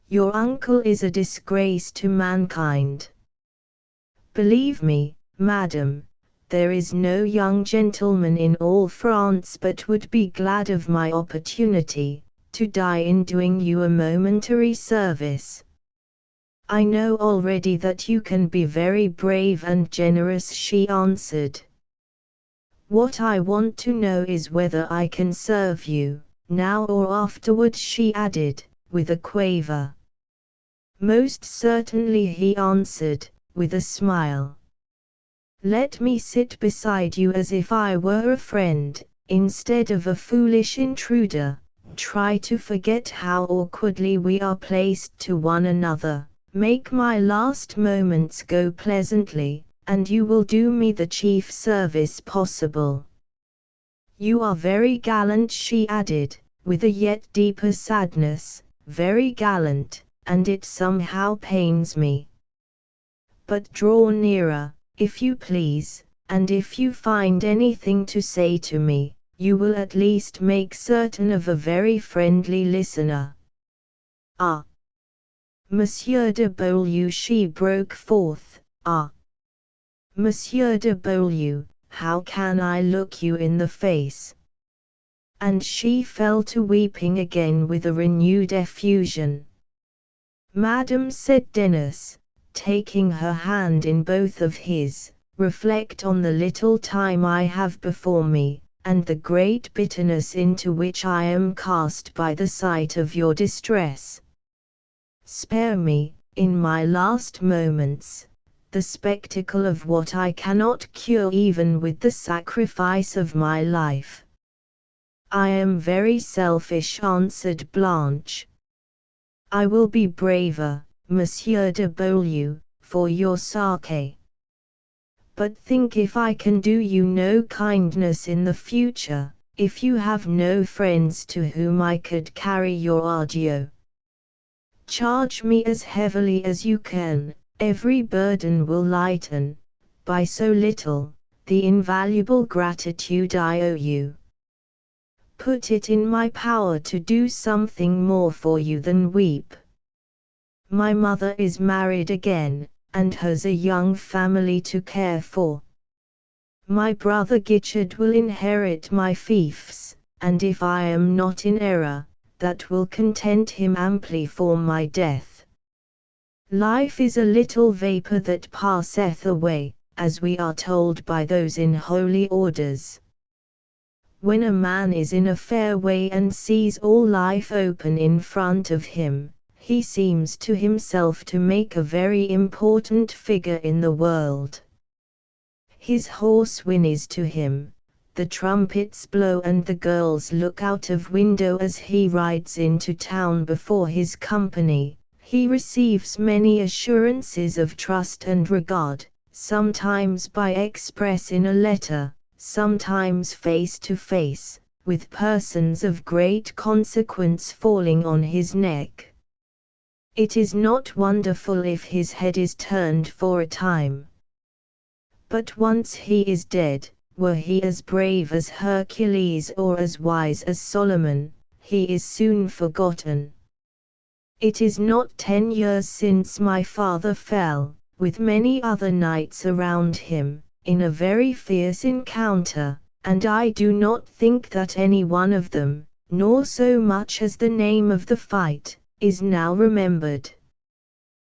Your uncle is a disgrace to mankind. Believe me, madam, there is no young gentleman in all France but would be glad of my opportunity, to die in doing you a momentary service. I know already that you can be very brave and generous, she answered. What I want to know is whether I can serve you, now or afterwards, she added, with a quaver. Most certainly, he answered, with a smile. Let me sit beside you as if I were a friend, instead of a foolish intruder. Try to forget how awkwardly we are placed to one another. Make my last moments go pleasantly, and you will do me the chief service possible. You are very gallant, she added, with a yet deeper sadness, very gallant, and it somehow pains me. But draw nearer, if you please, and if you find anything to say to me, you will at least make certain of a very friendly listener. Ah! Monsieur de Beaulieu, she broke forth, ah! Monsieur de Beaulieu, how can I look you in the face? And she fell to weeping again with a renewed effusion. Madam, said Denis, taking her hand in both of his, reflect on the little time I have before me, and the great bitterness into which I am cast by the sight of your distress. Spare me, in my last moments, the spectacle of what I cannot cure even with the sacrifice of my life. I am very selfish, answered Blanche. I will be braver, Monsieur de Beaulieu, for your sake. But think if I can do you no kindness in the future, if you have no friends to whom I could carry your adieu. Charge me as heavily as you can, every burden will lighten, by so little, the invaluable gratitude I owe you. Put it in my power to do something more for you than weep. My mother is married again, and has a young family to care for. My brother Gichard will inherit my fiefs, and if I am not in error, that will content him amply for my death. Life is a little vapor that passeth away, as we are told by those in holy orders. When a man is in a fair way and sees all life open in front of him, he seems to himself to make a very important figure in the world. His horse whinnies to him, the trumpets blow and the girls look out of window as he rides into town before his company. He receives many assurances of trust and regard, sometimes by express in a letter, sometimes face to face, with persons of great consequence falling on his neck. It is not wonderful if his head is turned for a time. But once he is dead, were he as brave as Hercules or as wise as Solomon, he is soon forgotten. It is not 10 years since my father fell, with many other knights around him, in a very fierce encounter, and I do not think that any one of them, nor so much as the name of the fight, is now remembered.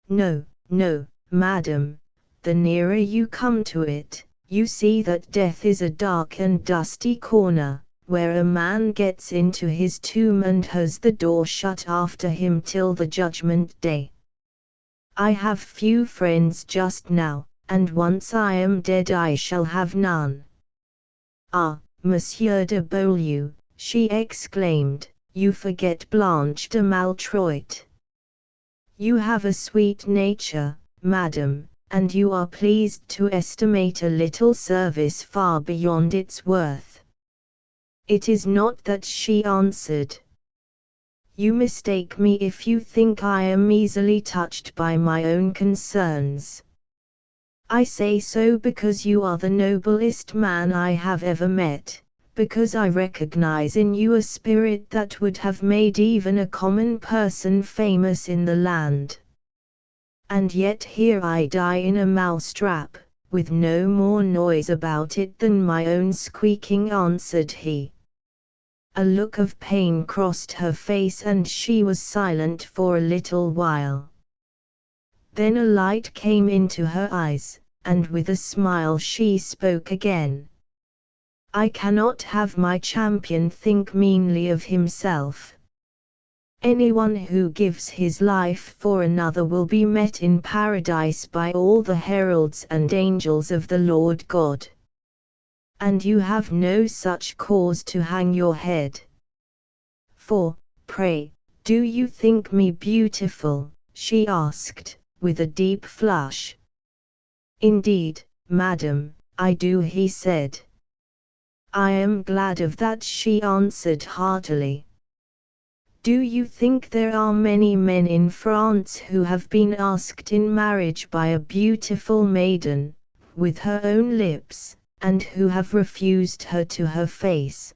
No, no, madam, the nearer you come to it, you see that death is a dark and dusty corner, where a man gets into his tomb and has the door shut after him till the judgment day. I have few friends just now, and once I am dead I shall have none. Ah, Monsieur de Beaulieu, she exclaimed, you forget Blanche de Maltroit. You have a sweet nature, madam, and you are pleased to estimate a little service far beyond its worth. It is not that, she answered. You mistake me if you think I am easily touched by my own concerns. I say so because you are the noblest man I have ever met, because I recognize in you a spirit that would have made even a common person famous in the land. And yet here I die in a mousetrap, with no more noise about it than my own squeaking, answered he. A look of pain crossed her face and she was silent for a little while. Then a light came into her eyes, and with a smile she spoke again. I cannot have my champion think meanly of himself. Anyone who gives his life for another will be met in paradise by all the heralds and angels of the Lord God. And you have no such cause to hang your head. For, pray, do you think me beautiful? She asked, with a deep flush. Indeed, madam, I do, he said. I am glad of that, she answered heartily. Do you think there are many men in France who have been asked in marriage by a beautiful maiden, with her own lips, and who have refused her to her face?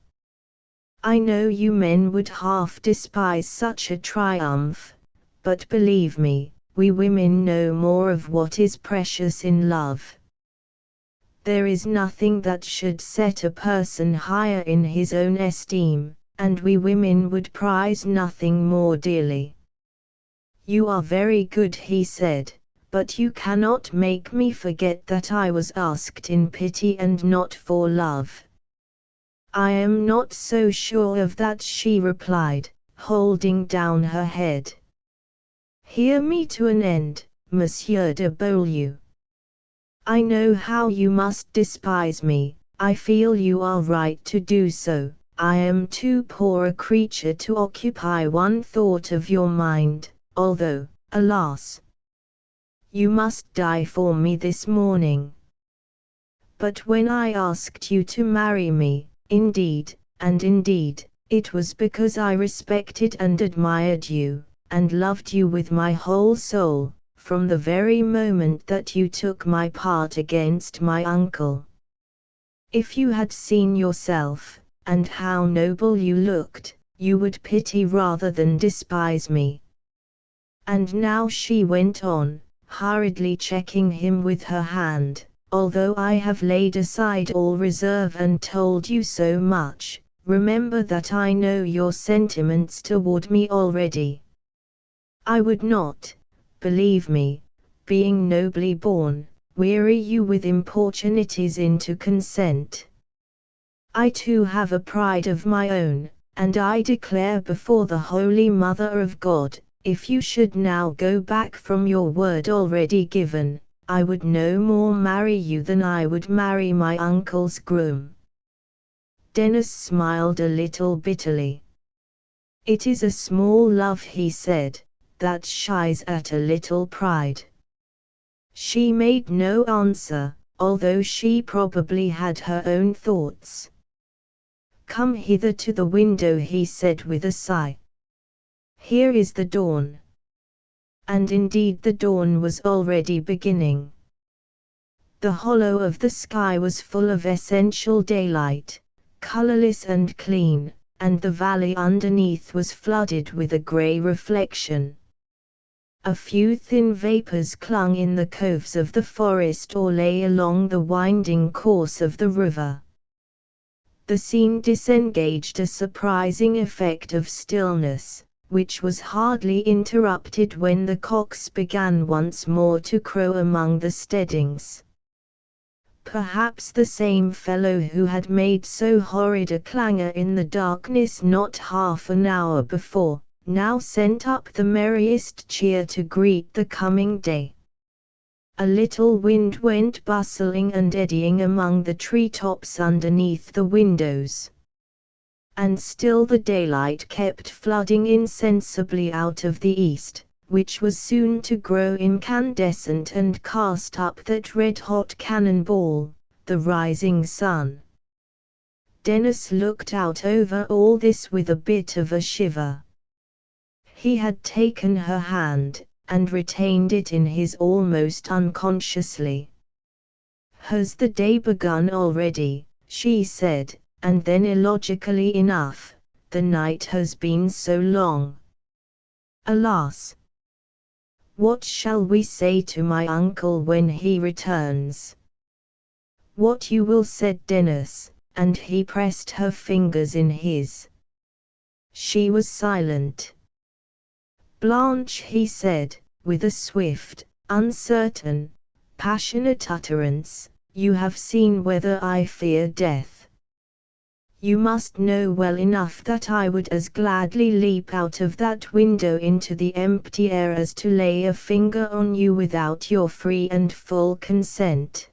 I know you men would half despise such a triumph, but believe me, we women know more of what is precious in love. There is nothing that should set a person higher in his own esteem, and we women would prize nothing more dearly. You are very good, he said, but you cannot make me forget that I was asked in pity and not for love. I am not so sure of that, she replied, holding down her head. Hear me to an end, Monsieur de Beaulieu. I know how you must despise me, I feel you are right to do so. I am too poor a creature to occupy one thought of your mind, although, alas, you must die for me this morning. But when I asked you to marry me, indeed, and indeed, it was because I respected and admired you, and loved you with my whole soul, from the very moment that you took my part against my uncle. If you had seen yourself, and how noble you looked, you would pity rather than despise me. And now, she went on, hurriedly checking him with her hand, although I have laid aside all reserve and told you so much, remember that I know your sentiments toward me already. I would not, believe me, being nobly born, weary you with importunities into consent. I too have a pride of my own, and I declare before the Holy Mother of God, if you should now go back from your word already given, I would no more marry you than I would marry my uncle's groom. Dennis smiled a little bitterly. It is a small love, he said, that shies at a little pride. She made no answer, although she probably had her own thoughts. Come hither to the window, he said with a sigh. Here is the dawn. And indeed the dawn was already beginning. The hollow of the sky was full of essential daylight, colorless and clean, and the valley underneath was flooded with a gray reflection. A few thin vapors clung in the coves of the forest or lay along the winding course of the river. The scene disengaged a surprising effect of stillness, which was hardly interrupted when the cocks began once more to crow among the steadings. Perhaps the same fellow who had made so horrid a clangor in the darkness not half an hour before, now sent up the merriest cheer to greet the coming day. A little wind went bustling and eddying among the treetops underneath the windows. And still the daylight kept flooding insensibly out of the east, which was soon to grow incandescent and cast up that red-hot cannonball, the rising sun. Dennis looked out over all this with a bit of a shiver. He had taken her hand, and retained it in his almost unconsciously. "Has the day begun already?" she said, and then illogically enough, "The night has been so long. Alas! What shall we say to my uncle when he returns?" "What you will," said Dennis, and he pressed her fingers in his. She was silent. "Blanche," he said, with a swift, uncertain, passionate utterance, "you have seen whether I fear death. You must know well enough that I would as gladly leap out of that window into the empty air as to lay a finger on you without your free and full consent.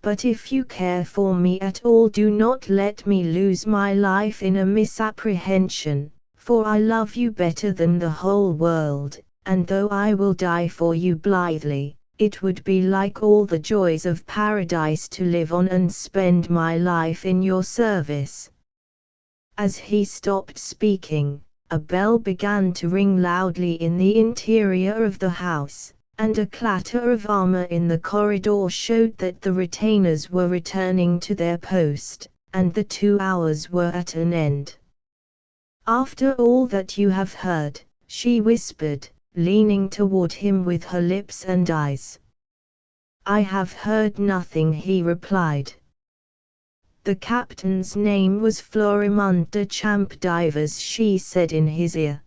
But if you care for me at all, do not let me lose my life in a misapprehension, for I love you better than the whole world, and though I will die for you blithely, it would be like all the joys of paradise to live on and spend my life in your service." As he stopped speaking, a bell began to ring loudly in the interior of the house, and a clatter of armor in the corridor showed that the retainers were returning to their post, and the 2 hours were at an end. "After all that you have heard," she whispered, leaning toward him with her lips and eyes. "I have heard nothing," he replied. "The captain's name was Florimond de Champdivers," she said in his ear.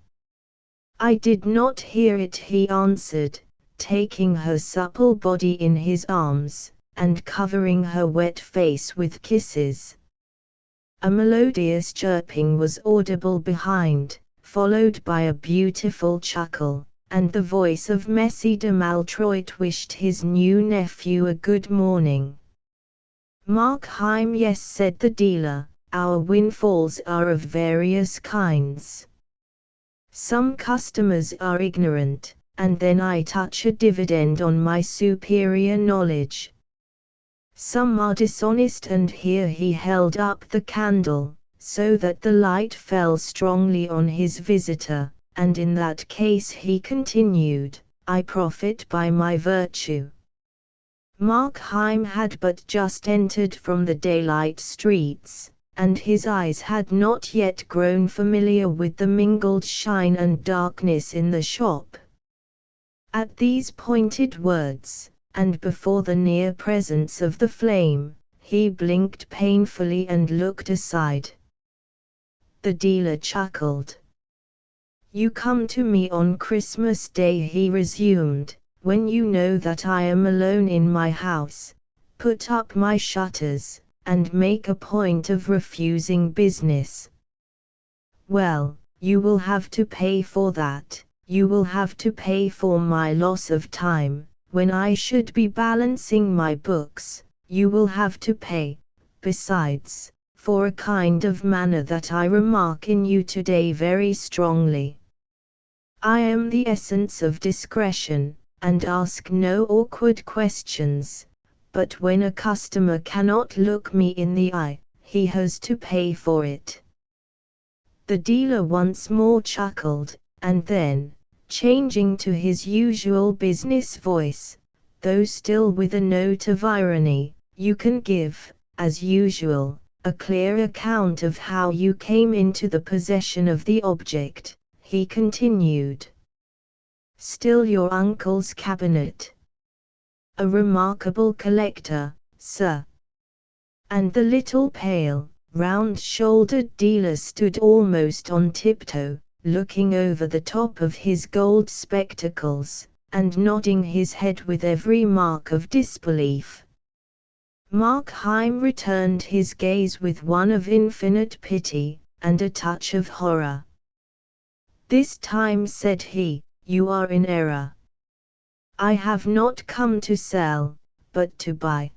"I did not hear it," he answered, taking her supple body in his arms, and covering her wet face with kisses. A melodious chirping was audible behind, followed by a beautiful chuckle, and the voice of Messie de Maltroit wished his new nephew a good morning. "Markheim, yes," said the dealer, "our windfalls are of various kinds. Some customers are ignorant, and then I touch a dividend on my superior knowledge. Some are dishonest," and here he held up the candle, so that the light fell strongly on his visitor, "and in that case," he continued, "I profit by my virtue." Markheim had but just entered from the daylight streets, and his eyes had not yet grown familiar with the mingled shine and darkness in the shop. At these pointed words, and before the near presence of the flame, he blinked painfully and looked aside. The dealer chuckled. "You come to me on Christmas Day," he resumed, "when you know that I am alone in my house, put up my shutters, and make a point of refusing business. Well, you will have to pay for that. You will have to pay for my loss of time, when I should be balancing my books. You will have to pay, besides, for a kind of manner that I remark in you today very strongly. I am the essence of discretion, and ask no awkward questions, but when a customer cannot look me in the eye, he has to pay for it." The dealer once more chuckled, and then, changing to his usual business voice, though still with a note of irony, "You can give, as usual, a clear account of how you came into the possession of the object," he continued. "Still your uncle's cabinet? A remarkable collector, sir." And the little pale, round-shouldered dealer stood almost on tiptoe, looking over the top of his gold spectacles, and nodding his head with every mark of disbelief. Markheim returned his gaze with one of infinite pity, and a touch of horror. "This time," said he, "you are in error. I have not come to sell, but to buy.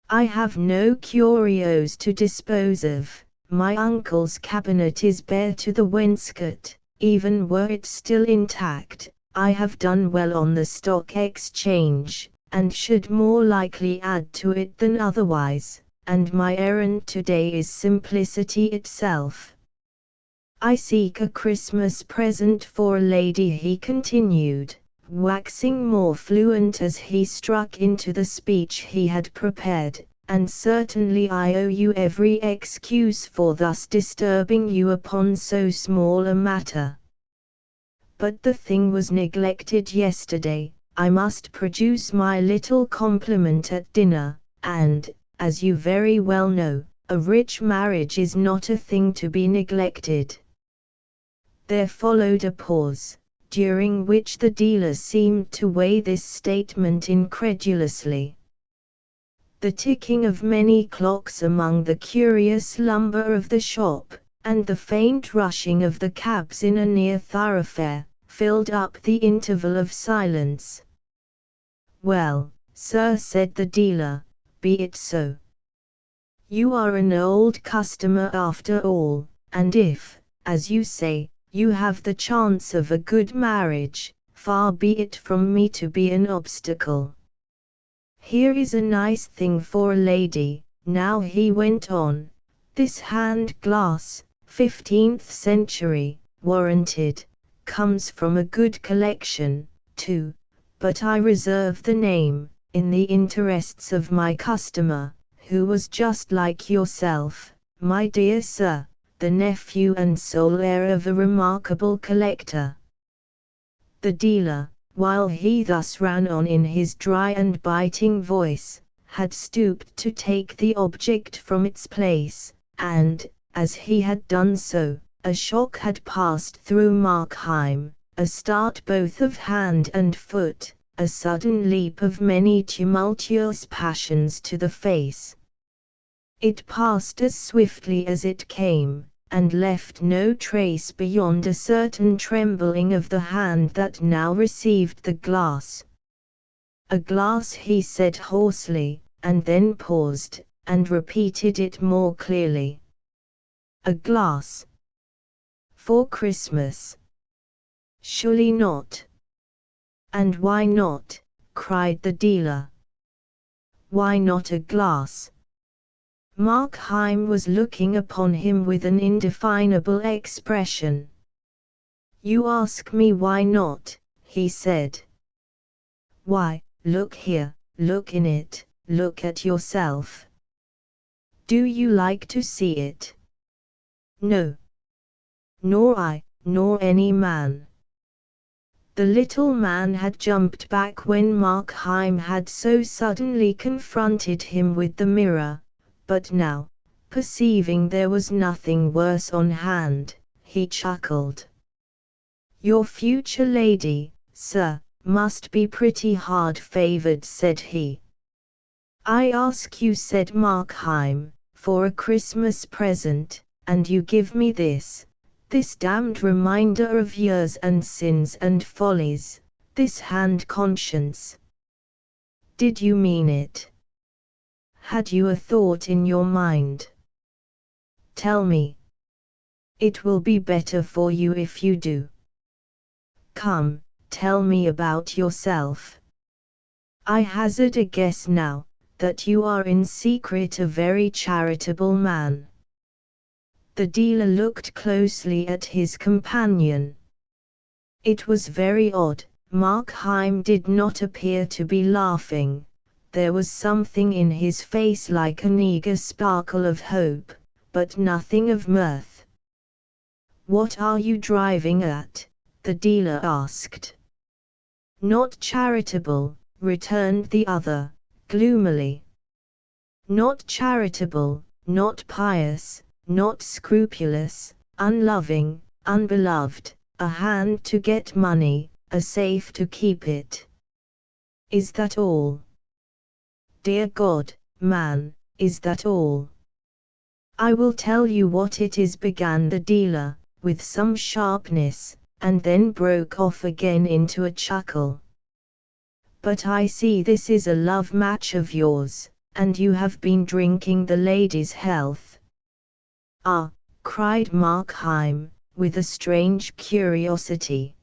I have no curios to dispose of. My uncle's cabinet is bare to the wainscot, even were it still intact, I have done well on the stock exchange, and should more likely add to it than otherwise, and my errand today is simplicity itself. I seek a Christmas present for a lady," he continued, waxing more fluent as he struck into the speech he had prepared, "and certainly I owe you every excuse for thus disturbing you upon so small a matter. But the thing was neglected yesterday. I must produce my little compliment at dinner, and, as you very well know, a rich marriage is not a thing to be neglected." There followed a pause, during which the dealer seemed to weigh this statement incredulously. The ticking of many clocks among the curious lumber of the shop, and the faint rushing of the cabs in a near thoroughfare, filled up the interval of silence. "Well, sir," said the dealer, "be it so. You are an old customer after all, and if, as you say, you have the chance of a good marriage, far be it from me to be an obstacle. Here is a nice thing for a lady," now he went on, "this hand glass, 15th century, warranted, comes from a good collection, too, but I reserve the name, in the interests of my customer, who was just like yourself, my dear sir, the nephew and sole heir of a remarkable collector." The dealer, while he thus ran on in his dry and biting voice, had stooped to take the object from its place, and, as he had done so, a shock had passed through Markheim, a start both of hand and foot, a sudden leap of many tumultuous passions to the face. It passed as swiftly as it came, and left no trace beyond a certain trembling of the hand that now received the glass. "A glass," he said hoarsely, and then paused, and repeated it more clearly. "A glass. For Christmas. Surely not." "And why not?" cried the dealer. "Why not a glass?" Markheim was looking upon him with an indefinable expression. "You ask me why not," he said. "Why, look here, look in it, look at yourself. Do you like to see it?" "No. Nor I, nor any man." The little man had jumped back when Markheim had so suddenly confronted him with the mirror. But now, perceiving there was nothing worse on hand, he chuckled. "Your future lady, sir, must be pretty hard-favored," said he. "I ask you," said Markheim, "for a Christmas present, and you give me this damned reminder of years and sins and follies, this hand conscience. Did you mean it? Had you a thought in your mind? Tell me. It will be better for you if you do. Come, tell me about yourself. I hazard a guess now, that you are in secret a very charitable man." The dealer looked closely at his companion. It was very odd, Markheim did not appear to be laughing. There was something in his face like an eager sparkle of hope, but nothing of mirth. "What are you driving at?" the dealer asked. "Not charitable," returned the other, gloomily. "Not charitable, not pious, not scrupulous, unloving, unbeloved, a hand to get money, a safe to keep it. Is that all? Dear God, man, is that all?" "I will tell you what it is," began the dealer, with some sharpness, and then broke off again into a chuckle. "But I see this is a love match of yours, and you have been drinking the lady's health." "Ah," cried Markheim, with a strange curiosity.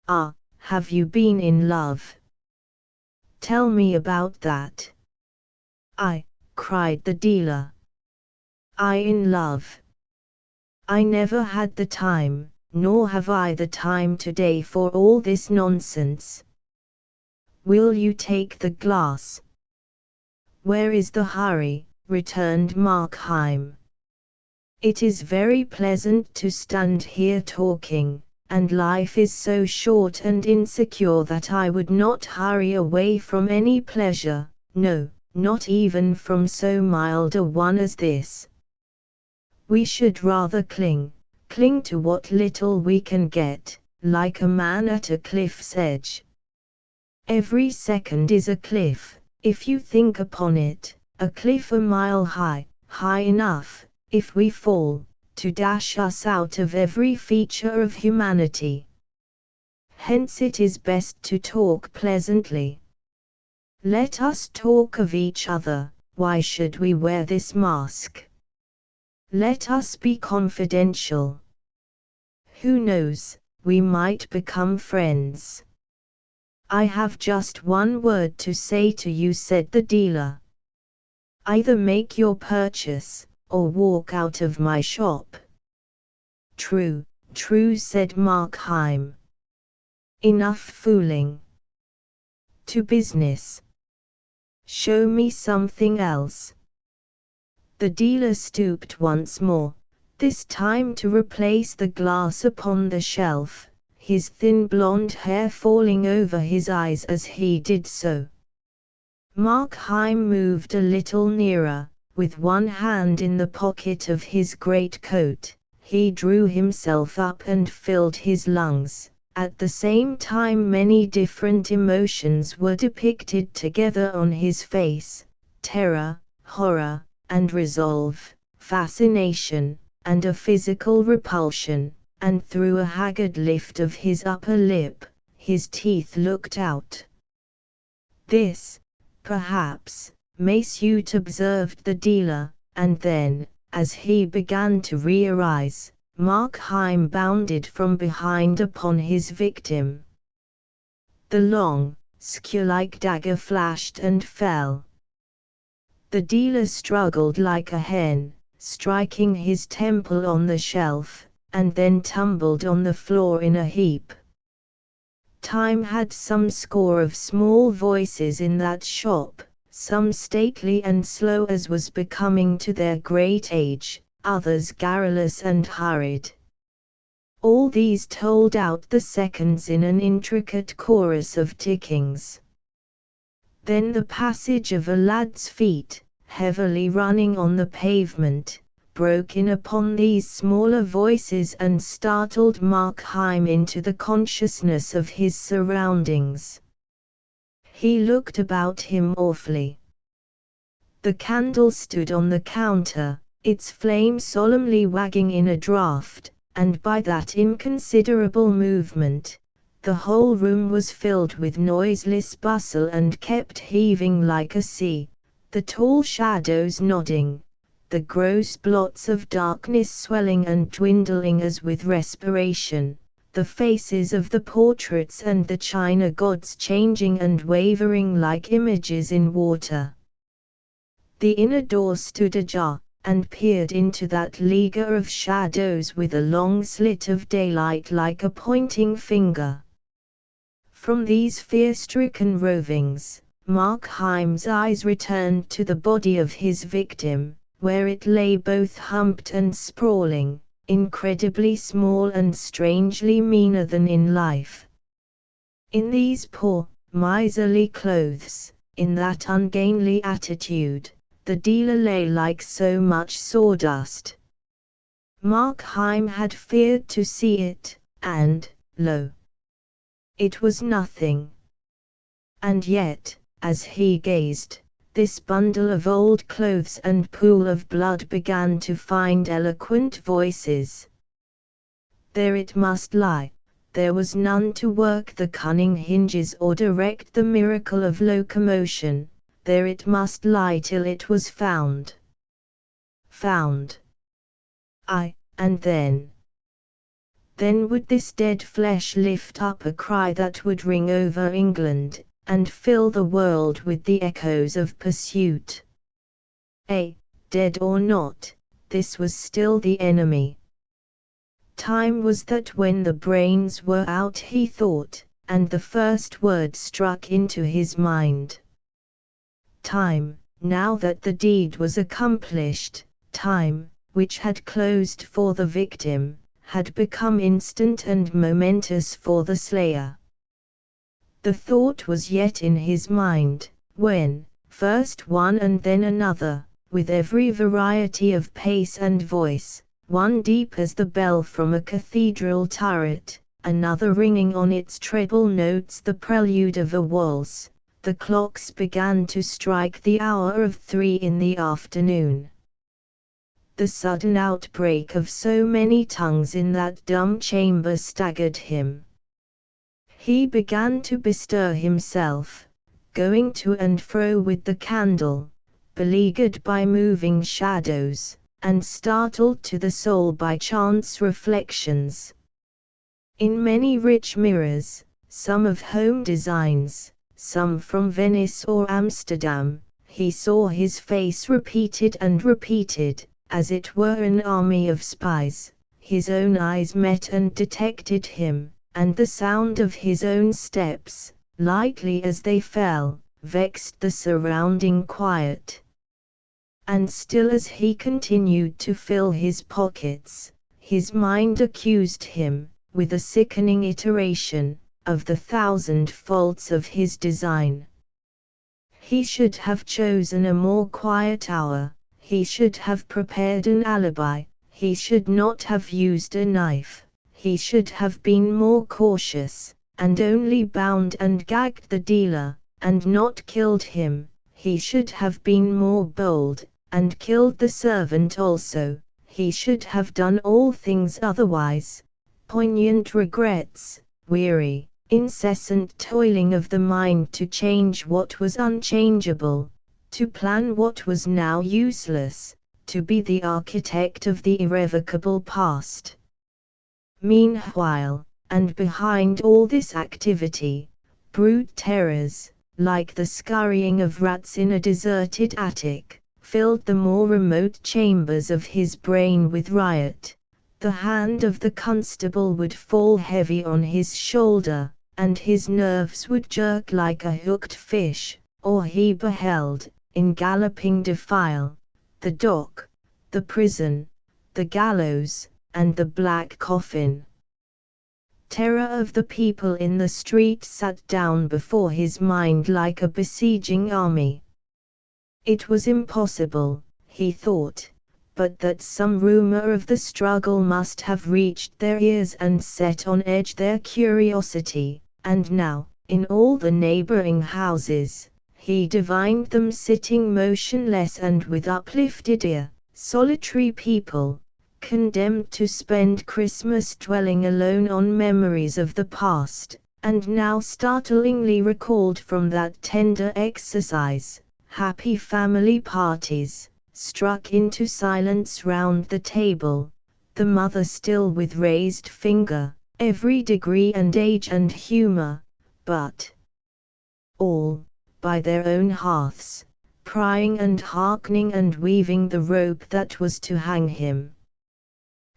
"Ah, have you been in love? Tell me about that." "I," cried the dealer. "I in love? I never had the time, nor have I the time today for all this nonsense. Will you take the glass?" "Where is the hurry?" returned Markheim. "It is very pleasant to stand here talking, and life is so short and insecure that I would not hurry away from any pleasure, no, not even from so mild a one as this. We should rather cling to what little we can get, like a man at a cliff's edge. Every second is a cliff, if you think upon it, a cliff a mile high, high enough, if we fall, to dash us out of every feature of humanity. Hence it is best to talk pleasantly. Let us talk of each other. Why should we wear this mask? Let us be confidential. Who knows, we might become friends." "I have just one word to say to you," said the dealer. "Either make your purchase, or walk out of my shop." "True, true," said Markheim. "Enough fooling. To business. Show me something else." The dealer stooped once more, this time to replace the glass upon the shelf, his thin blonde hair falling over his eyes as he did so. Markheim moved a little nearer. With one hand in the pocket of his greatcoat, he drew himself up and filled his lungs. At the same time many different emotions were depicted together on his face: terror, horror, and resolve, fascination, and a physical repulsion, and through a haggard lift of his upper lip, his teeth looked out. "This, perhaps, may suit," observed the dealer, and then, as he began to rearise, Markheim bounded from behind upon his victim. The long, skewer-like dagger flashed and fell. The dealer struggled like a hen, striking his temple on the shelf, and then tumbled on the floor in a heap. Time had some score of small voices in that shop, some stately and slow as was becoming to their great age, others garrulous and hurried. All these told out the seconds in an intricate chorus of tickings. Then the passage of a lad's feet, heavily running on the pavement, broke in upon these smaller voices and startled Markheim into the consciousness of his surroundings. He looked about him awfully. The candle stood on the counter, its flame solemnly wagging in a draught, and by that inconsiderable movement, the whole room was filled with noiseless bustle and kept heaving like a sea, the tall shadows nodding, the gross blots of darkness swelling and dwindling as with respiration, the faces of the portraits and the china gods changing and wavering like images in water. The inner door stood ajar, and peered into that leaguer of shadows with a long slit of daylight like a pointing finger. From these fear-stricken rovings, Markheim's eyes returned to the body of his victim, where it lay both humped and sprawling, incredibly small and strangely meaner than in life. In these poor, miserly clothes, in that ungainly attitude, the dealer lay like so much sawdust. Markheim had feared to see it, and, lo! It was nothing. And yet, as he gazed, this bundle of old clothes and pool of blood began to find eloquent voices. There it must lie, there was none to work the cunning hinges or direct the miracle of locomotion, there it must lie till it was found. Found. Aye, and then. then would this dead flesh lift up a cry that would ring over England, and fill the world with the echoes of pursuit. Dead or not, this was still the enemy. Time was that when the brains were out, he thought, and the first word struck into his mind. Time, now that the deed was accomplished, time, which had closed for the victim, had become instant and momentous for the slayer. The thought was yet in his mind, when, first one and then another, with every variety of pace and voice, one deep as the bell from a cathedral turret, another ringing on its treble notes the prelude of a waltz, the clocks began to strike the hour of 3 in the afternoon. The sudden outbreak of so many tongues in that dumb chamber staggered him. He began to bestir himself, going to and fro with the candle, beleaguered by moving shadows, and startled to the soul by chance reflections. In many rich mirrors, some of home designs, some from Venice or Amsterdam, he saw his face repeated and repeated, as it were an army of spies. His own eyes met and detected him, and the sound of his own steps, lightly as they fell, vexed the surrounding quiet. And still as he continued to fill his pockets, his mind accused him, with a sickening iteration, of the 1,000 faults of his design. He should have chosen a more quiet hour, he should have prepared an alibi, he should not have used a knife, he should have been more cautious, and only bound and gagged the dealer, and not killed him. He should have been more bold, and killed the servant also. He should have done all things otherwise. Poignant regrets, weary, incessant toiling of the mind to change what was unchangeable, to plan what was now useless, to be the architect of the irrevocable past. Meanwhile, and behind all this activity, brute terrors, like the scurrying of rats in a deserted attic, filled the more remote chambers of his brain with riot. The hand of the constable would fall heavy on his shoulder, and his nerves would jerk like a hooked fish, or he beheld, in galloping defile, the dock, the prison, the gallows, and the black coffin. Terror of the people in the street sat down before his mind like a besieging army. It was impossible, he thought, but that some rumor of the struggle must have reached their ears and set on edge their curiosity, and now, in all the neighboring houses, he divined them sitting motionless and with uplifted ear, solitary people, condemned to spend Christmas dwelling alone on memories of the past, and now startlingly recalled from that tender exercise. Happy family parties, struck into silence round the table, the mother still with raised finger, every degree and age and humor, but all, by their own hearths, prying and hearkening and weaving the rope that was to hang him.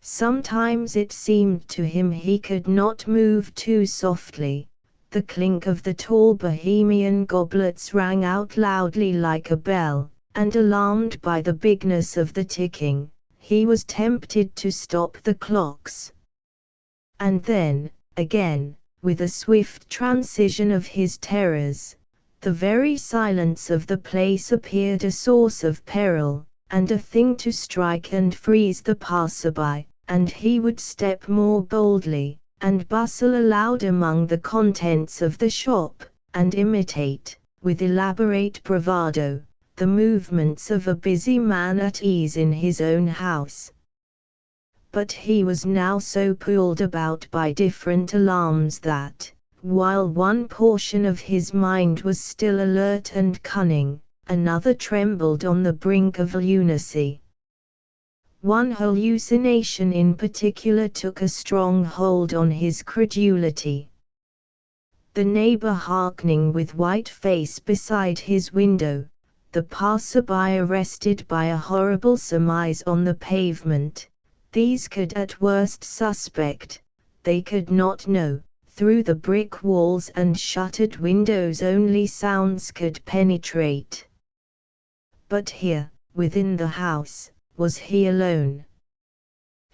Sometimes it seemed to him he could not move too softly. The clink of the tall Bohemian goblets rang out loudly like a bell, and alarmed by the bigness of the ticking, he was tempted to stop the clocks. And then, again, with a swift transition of his terrors, the very silence of the place appeared a source of peril, and a thing to strike and freeze the passer-by, and he would step more boldly, and bustle aloud among the contents of the shop, and imitate, with elaborate bravado, the movements of a busy man at ease in his own house. But he was now so pulled about by different alarms that, while one portion of his mind was still alert and cunning, another trembled on the brink of lunacy. One hallucination in particular took a strong hold on his credulity. The neighbor hearkening with white face beside his window, the passer-by arrested by a horrible surmise on the pavement, these could at worst suspect, they could not know, through the brick walls and shuttered windows only sounds could penetrate. But here, within the house, was he alone.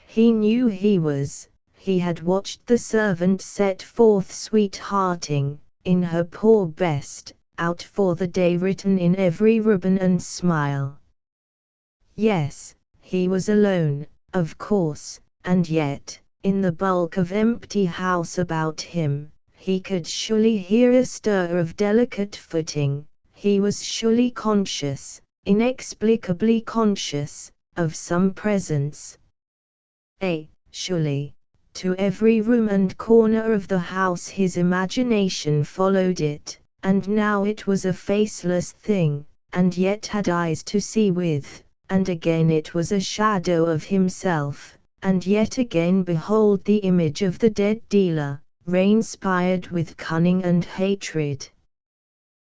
He knew he had watched the servant set forth sweethearting, in her poor best, out for the day written in every ribbon and smile. Yes, he was alone, of course, and yet, in the bulk of empty house about him, he could surely hear a stir of delicate footing, he was surely conscious, inexplicably conscious, of some presence. Surely. To every room and corner of the house his imagination followed it, and now it was a faceless thing, and yet had eyes to see with, and again it was a shadow of himself, and yet again behold the image of the dead dealer, rain-spired with cunning and hatred.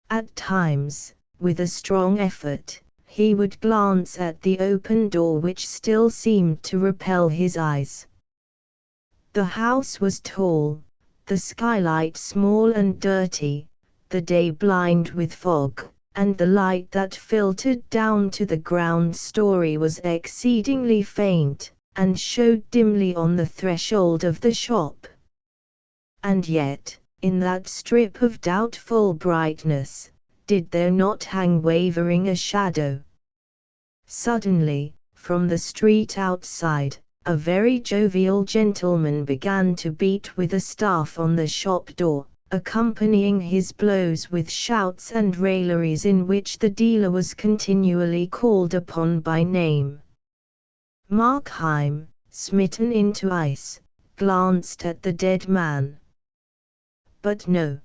At times, with a strong effort, he would glance at the open door which still seemed to repel his eyes. The house was tall, the skylight small and dirty, the day blind with fog, and the light that filtered down to the ground story was exceedingly faint, and showed dimly on the threshold of the shop. And yet, in that strip of doubtful brightness, did there not hang wavering a shadow? Suddenly, from the street outside, a very jovial gentleman began to beat with a staff on the shop door, accompanying his blows with shouts and railleries in which the dealer was continually called upon by name. Markheim, smitten into ice, glanced at the dead man. But no.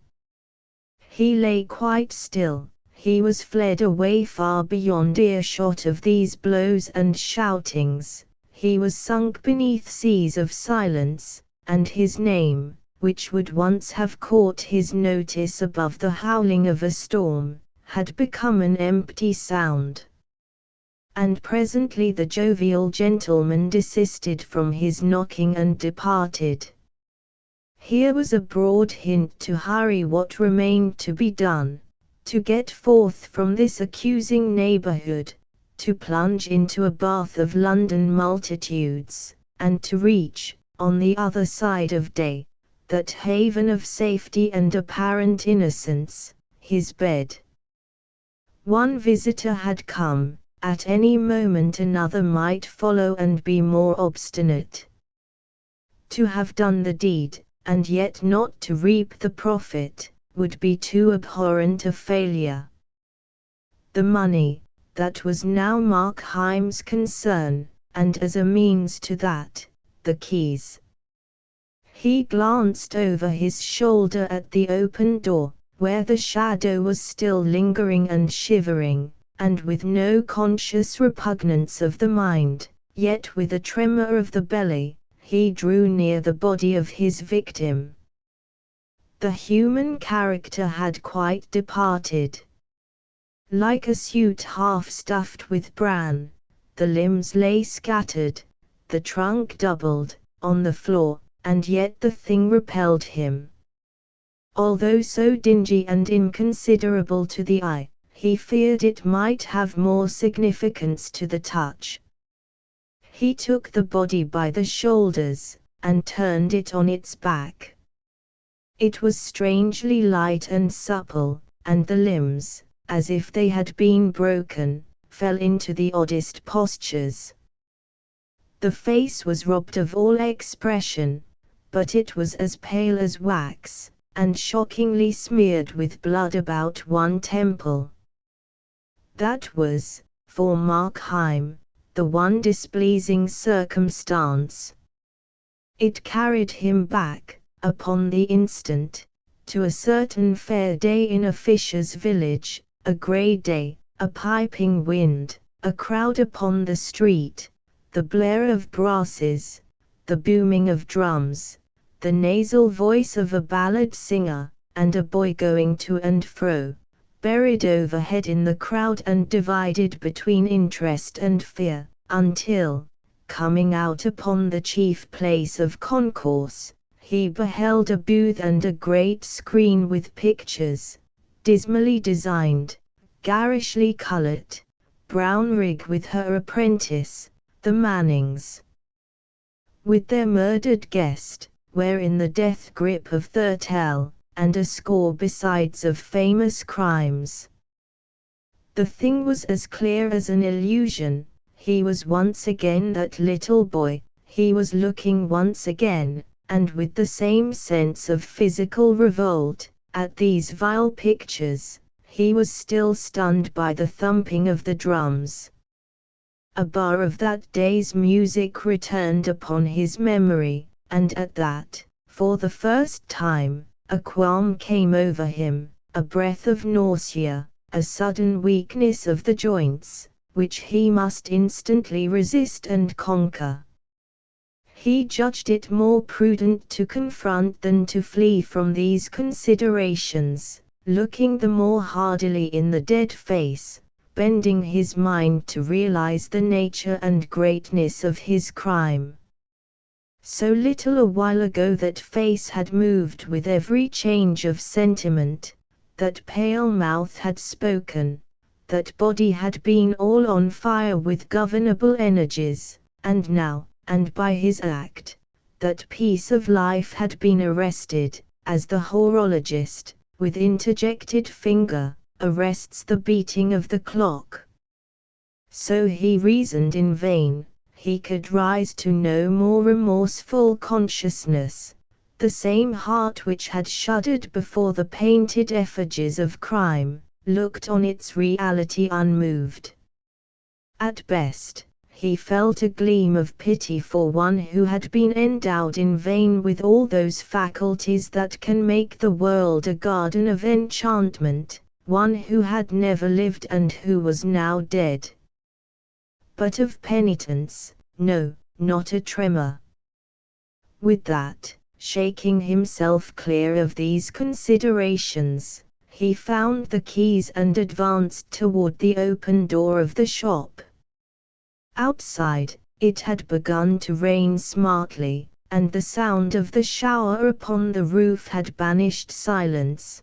He lay quite still, he was fled away far beyond earshot of these blows and shoutings. He was sunk beneath seas of silence, and his name, which would once have caught his notice above the howling of a storm, had become an empty sound. And presently the jovial gentleman desisted from his knocking and departed. Here was a broad hint to hurry what remained to be done, to get forth from this accusing neighborhood, to plunge into a bath of London multitudes, and to reach, on the other side of day, that haven of safety and apparent innocence, his bed. One visitor had come, at any moment another might follow and be more obstinate. To have done the deed, and yet not to reap the profit, would be too abhorrent a failure. The money, that was now Markheim's concern, and as a means to that, the keys. He glanced over his shoulder at the open door, where the shadow was still lingering and shivering, and with no conscious repugnance of the mind, yet with a tremor of the belly, he drew near the body of his victim. The human character had quite departed. Like a suit half stuffed with bran, the limbs lay scattered, the trunk doubled, on the floor, and yet the thing repelled him. Although so dingy and inconsiderable to the eye, he feared it might have more significance to the touch. He took the body by the shoulders, and turned it on its back. It was strangely light and supple, and the limbs, as if they had been broken, fell into the oddest postures. The face was robbed of all expression, but it was as pale as wax, and shockingly smeared with blood about one temple. That was, for Markheim, the one displeasing circumstance. It carried him back, upon the instant, to a certain fair day in a fisher's village, a grey day, a piping wind, a crowd upon the street, the blare of brasses, the booming of drums, the nasal voice of a ballad singer, and a boy going to and fro, buried overhead in the crowd and divided between interest and fear, until, coming out upon the chief place of concourse, he beheld a booth and a great screen with pictures, dismally designed, garishly coloured, Brownrigg with her apprentice, the Mannings, with their murdered guest, were in the death grip of Thurtell, and a score besides of famous crimes. The thing was as clear as an illusion. He was once again that little boy, he was looking once again, and with the same sense of physical revolt, at these vile pictures. He was still stunned by the thumping of the drums. A bar of that day's music returned upon his memory, and at that, for the first time, a qualm came over him, a breath of nausea, a sudden weakness of the joints, which he must instantly resist and conquer. He judged it more prudent to confront than to flee from these considerations, looking the more hardily in the dead face, bending his mind to realize the nature and greatness of his crime. So little a while ago that face had moved with every change of sentiment, that pale mouth had spoken, that body had been all on fire with governable energies, and now, and by his act, that piece of life had been arrested, as the horologist, with interjected finger, arrests the beating of the clock. So he reasoned in vain, he could rise to no more remorseful consciousness. The same heart which had shuddered before the painted effigies of crime, looked on its reality unmoved. At best, he felt a gleam of pity for one who had been endowed in vain with all those faculties that can make the world a garden of enchantment, one who had never lived and who was now dead. But of penitence, no, not a tremor. With that, shaking himself clear of these considerations, he found the keys and advanced toward the open door of the shop. Outside, it had begun to rain smartly, and the sound of the shower upon the roof had banished silence.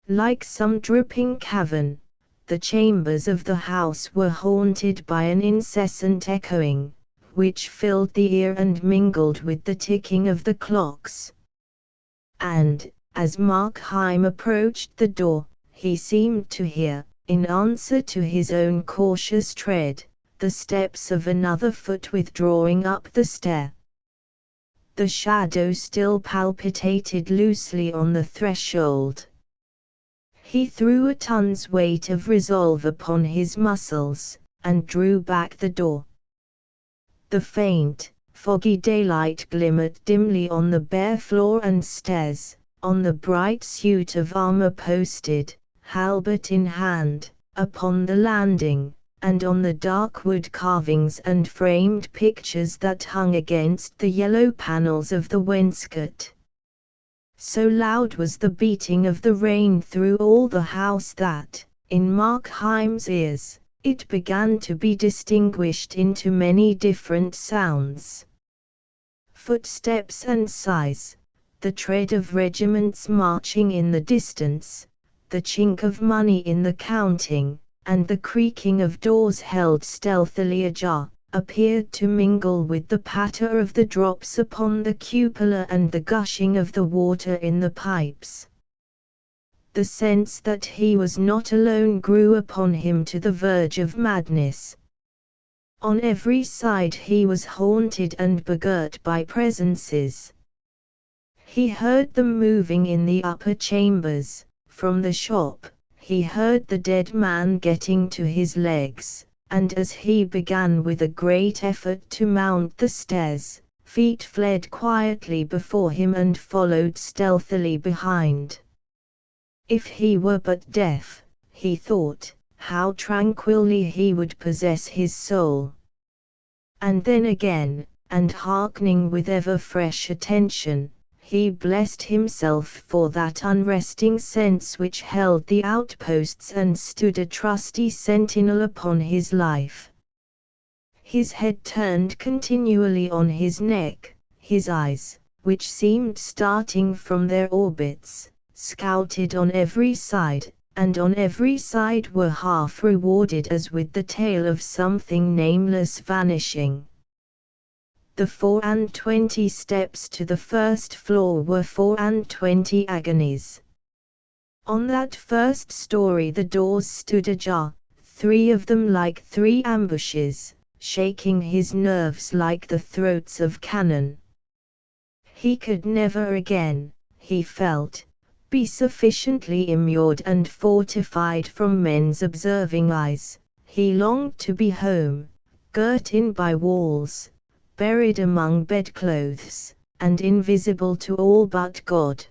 Like some dripping cavern, the chambers of the house were haunted by an incessant echoing, which filled the ear and mingled with the ticking of the clocks. And, as Markheim approached the door, he seemed to hear, in answer to his own cautious tread, the steps of another foot withdrawing up the stair. The shadow still palpitated loosely on the threshold. He threw a ton's weight of resolve upon his muscles, and drew back the door. The faint, foggy daylight glimmered dimly on the bare floor and stairs, on the bright suit of armor posted, halbert in hand, upon the landing, and on the dark wood carvings and framed pictures that hung against the yellow panels of the wainscot. So loud was the beating of the rain through all the house that, in Markheim's ears, it began to be distinguished into many different sounds. Footsteps and sighs, the tread of regiments marching in the distance, the chink of money in the counting, and the creaking of doors held stealthily ajar, appeared to mingle with the patter of the drops upon the cupola and the gushing of the water in the pipes. The sense that he was not alone grew upon him to the verge of madness. On every side he was haunted and begirt by presences. He heard them moving in the upper chambers. From the shop, he heard the dead man getting to his legs, and as he began with a great effort to mount the stairs, feet fled quietly before him and followed stealthily behind. If he were but deaf, he thought, how tranquilly he would possess his soul. and then again, and hearkening with ever fresh attention, he blessed himself for that unresting sense which held the outposts and stood a trusty sentinel upon his life. His head turned continually on his neck, his eyes, which seemed starting from their orbits, scouted on every side, and on every side were half rewarded as with the tail of something nameless vanishing. The 24 steps to the first floor were 24 agonies. On that first story the doors stood ajar, 3 of them like 3 ambushes, shaking his nerves like the throats of cannon. He could never again, he felt, be sufficiently immured and fortified from men's observing eyes. He longed to be home, girt in by walls, buried among bedclothes, and invisible to all but God.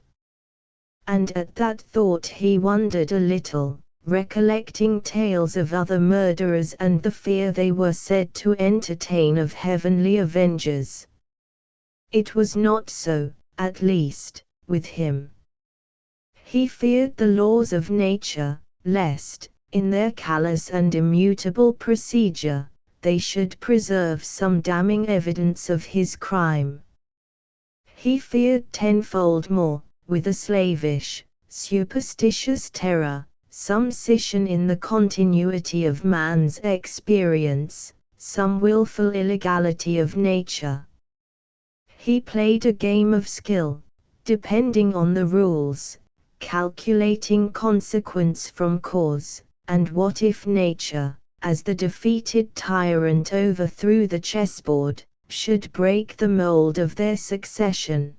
And at that thought he wondered a little, recollecting tales of other murderers and the fear they were said to entertain of heavenly avengers. It was not so, at least, with him. He feared the laws of nature, lest, in their callous and immutable procedure, they should preserve some damning evidence of his crime. He feared tenfold more, with a slavish, superstitious terror, some scission in the continuity of man's experience, some wilful illegality of nature. He played a game of skill, depending on the rules, calculating consequence from cause, and what if nature, as the defeated tyrant overthrew the chessboard, should break the mold of their succession.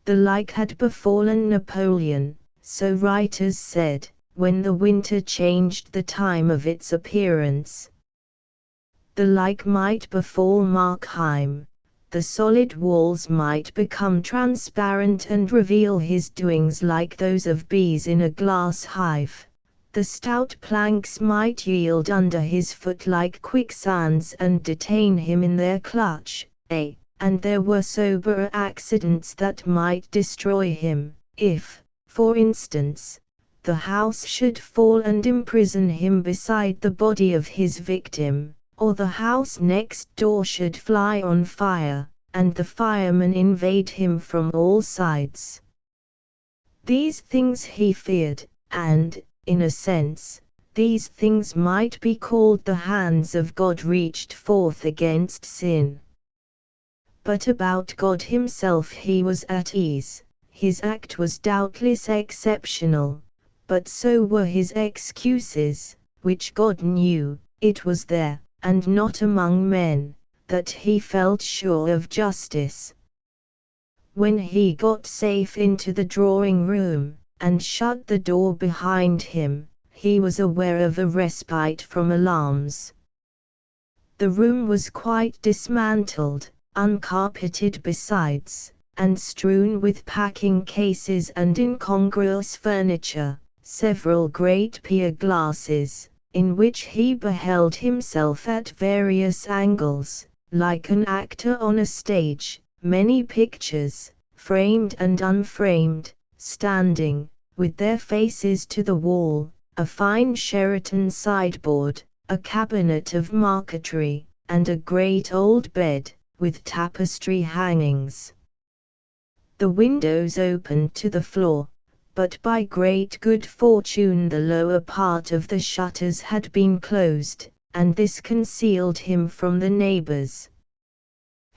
The like had befallen Napoleon, so writers said, when the winter changed the time of its appearance. The like might befall Markheim. The solid walls might become transparent and reveal his doings like those of bees in a glass hive. The stout planks might yield under his foot like quicksands and detain him in their clutch, and there were soberer accidents that might destroy him, if, for instance, the house should fall and imprison him beside the body of his victim, or the house next door should fly on fire, and the firemen invade him from all sides. These things he feared, and, in a sense, these things might be called the hands of God reached forth against sin. But about God himself he was at ease. His act was doubtless exceptional, but so were his excuses, which God knew. It was there, and not among men, that he felt sure of justice. When he got safe into the drawing-room, and shut the door behind him, he was aware of a respite from alarms. The room was quite dismantled, uncarpeted besides, and strewn with packing cases and incongruous furniture, several great pier glasses, in which he beheld himself at various angles, like an actor on a stage, many pictures, framed and unframed, standing, with their faces to the wall, a fine Sheraton sideboard, a cabinet of marquetry, and a great old bed, with tapestry hangings. The windows opened to the floor, but by great good fortune the lower part of the shutters had been closed, and this concealed him from the neighbors.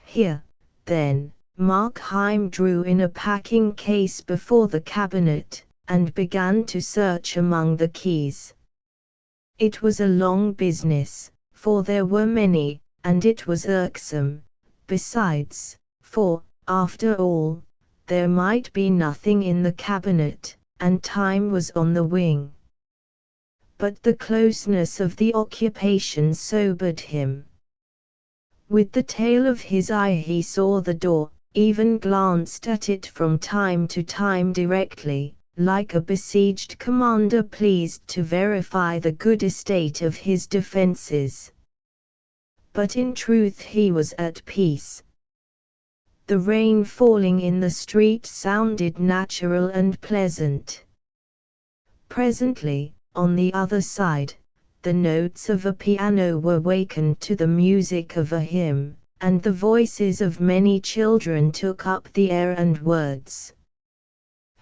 Here, then, Markheim drew in a packing case before the cabinet, and began to search among the keys. It was a long business, for there were many, and it was irksome, besides, for, after all, there might be nothing in the cabinet, and time was on the wing. But the closeness of the occupation sobered him. With the tail of his eye he saw the door, even glanced at it from time to time directly, like a besieged commander pleased to verify the good estate of his defenses. but in truth he was at peace. The rain falling in the street sounded natural and pleasant. Presently, on the other side, the notes of a piano were wakened to the music of a hymn, and the voices of many children took up the air and words.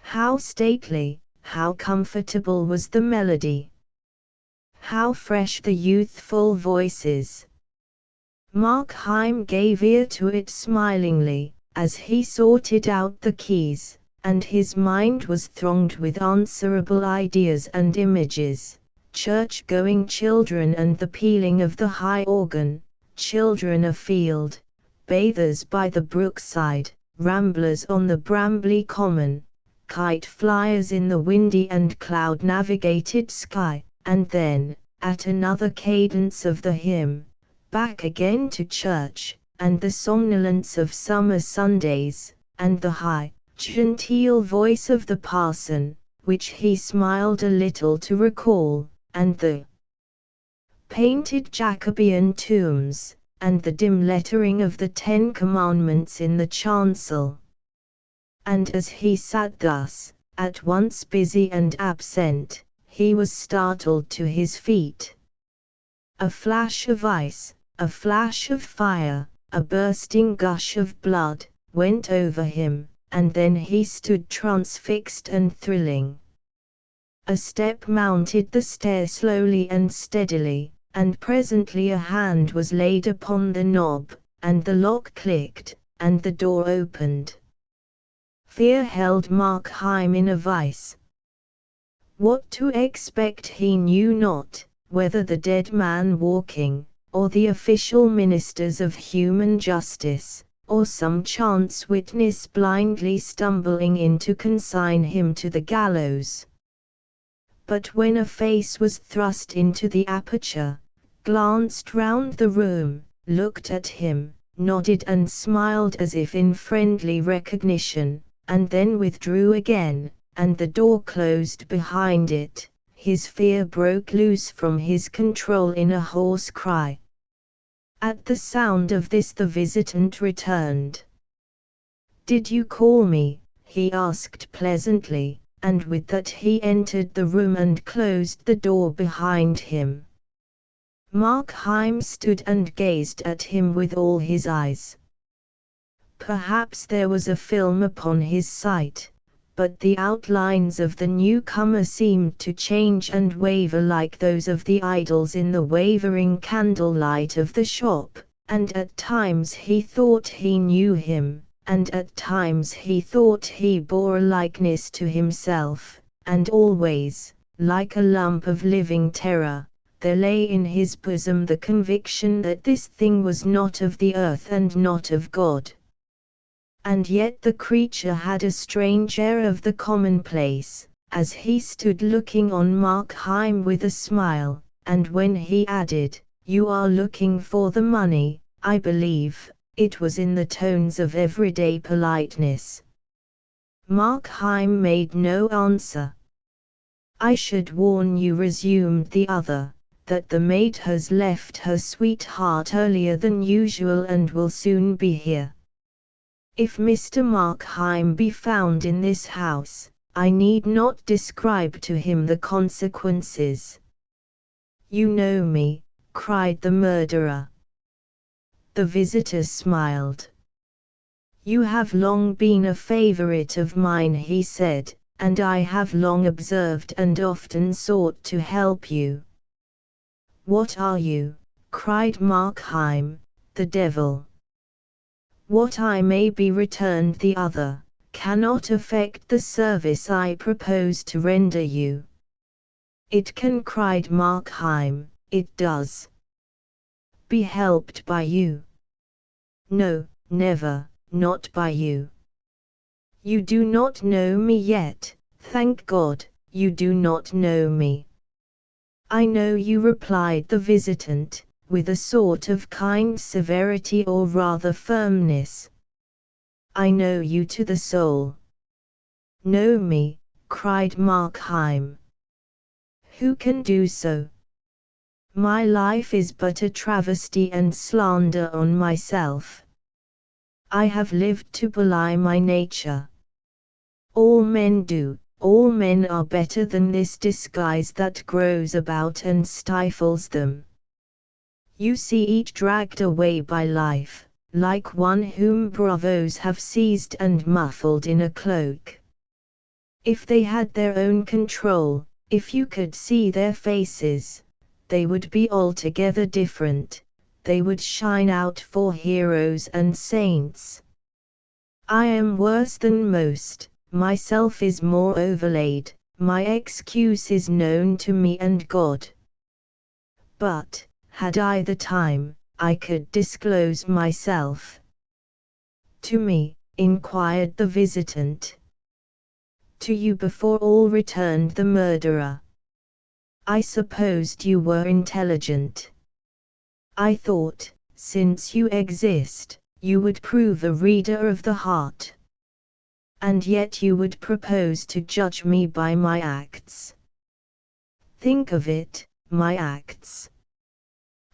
How stately, how comfortable was the melody! How fresh the youthful voices! Markheim gave ear to it smilingly, as he sorted out the keys, and his mind was thronged with answerable ideas and images: church-going children and the pealing of the high organ, children afield, bathers by the brookside, ramblers on the brambly common, kite-flyers in the windy and cloud-navigated sky, and then, at another cadence of the hymn, back again to church, and the somnolence of summer Sundays, and the high, genteel voice of the parson, which he smiled a little to recall, and the painted Jacobean tombs, and the dim lettering of the 10 Commandments in the chancel. And as he sat thus, at once busy and absent, he was startled to his feet. A flash of ice, a flash of fire, a bursting gush of blood, went over him, and then he stood transfixed and thrilling. A step mounted the stair slowly and steadily, and presently a hand was laid upon the knob, and the lock clicked, and the door opened. Fear held Markheim in a vice. What to expect he knew not, whether the dead man walking, or the official ministers of human justice, or some chance witness blindly stumbling in to consign him to the gallows. But when a face was thrust into the aperture, glanced round the room, looked at him, nodded and smiled as if in friendly recognition, and then withdrew again, and the door closed behind it, his fear broke loose from his control in a hoarse cry. At the sound of this the visitant returned. "Did you call me?" he asked pleasantly, and with that he entered the room and closed the door behind him. Markheim stood and gazed at him with all his eyes. Perhaps there was a film upon his sight, but the outlines of the newcomer seemed to change and waver like those of the idols in the wavering candlelight of the shop, and at times he thought he knew him, and at times he thought he bore a likeness to himself, and always, like a lump of living terror, there lay in his bosom the conviction that this thing was not of the earth and not of God. And yet the creature had a strange air of the commonplace, as he stood looking on Markheim with a smile, and when he added, "You are looking for the money, I believe," it was in the tones of everyday politeness. Markheim made no answer. "I should warn you," resumed the other, "that the maid has left her sweetheart earlier than usual and will soon be here. If Mr. Markheim be found in this house, I need not describe to him the consequences." "You know me," cried the murderer. The visitor smiled. "You have long been a favorite of mine," he said, "and I have long observed and often sought to help you." "What are you?" cried Markheim. "The devil." "What I may be," returned the other, "cannot affect the service I propose to render you." "It can," cried Markheim, "it does." "Be helped by you?" "No, never, not by you." "You do not know me yet, thank God, you do not know me." "I know you," replied the visitant, with a sort of kind severity or rather firmness. "I know you to the soul." "Know me?" cried Markheim. "Who can do so?" My life is but a travesty and slander on myself. I have lived to belie my nature. All men do, all men are better than this disguise that grows about and stifles them. You see each dragged away by life, like one whom bravos have seized and muffled in a cloak. If they had their own control, if you could see their faces, they would be altogether different, they would shine out for heroes and saints. I am worse than most, myself is more overlaid, my excuse is known to me and God. But, had I the time, I could disclose myself. To me, inquired the visitant. To you before all returned the murderer. I supposed you were intelligent. I thought, since you exist, you would prove a reader of the heart. And yet you would propose to judge me by my acts. Think of it, my acts.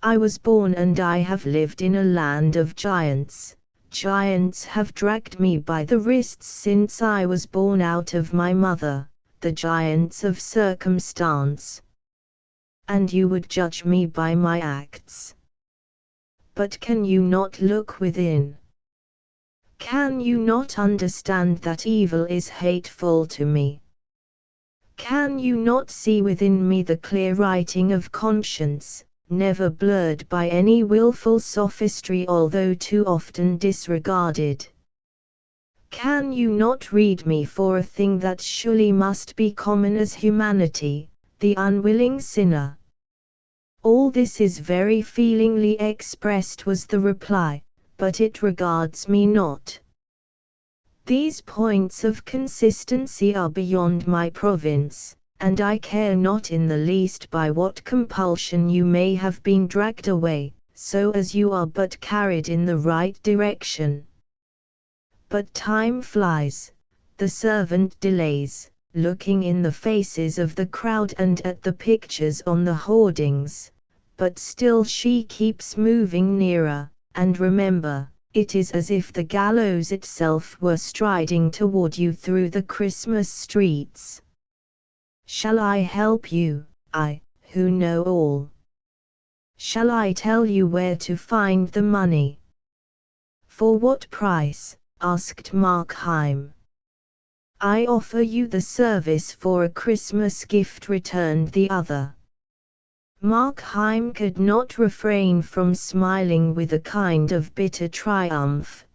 I was born and I have lived in a land of giants. Giants have dragged me by the wrists since I was born out of my mother, the giants of circumstance. And you would judge me by my acts. But can you not look within? Can you not understand that evil is hateful to me? Can you not see within me the clear writing of conscience, never blurred by any wilful sophistry although too often disregarded? Can you not read me for a thing that surely must be common as humanity, the unwilling sinner? All this is very feelingly expressed, was the reply, but it regards me not. These points of consistency are beyond my province, and I care not in the least by what compulsion you may have been dragged away, so as you are but carried in the right direction. But time flies, the servant delays, looking in the faces of the crowd and at the pictures on the hoardings, but still she keeps moving nearer, and remember, it is as if the gallows itself were striding toward you through the Christmas streets. Shall I help you, I, who know all? Shall I tell you where to find the money? For what price? Asked Markheim. I offer you the service for a Christmas gift, returned the other. Markheim could not refrain from smiling with a kind of bitter triumph.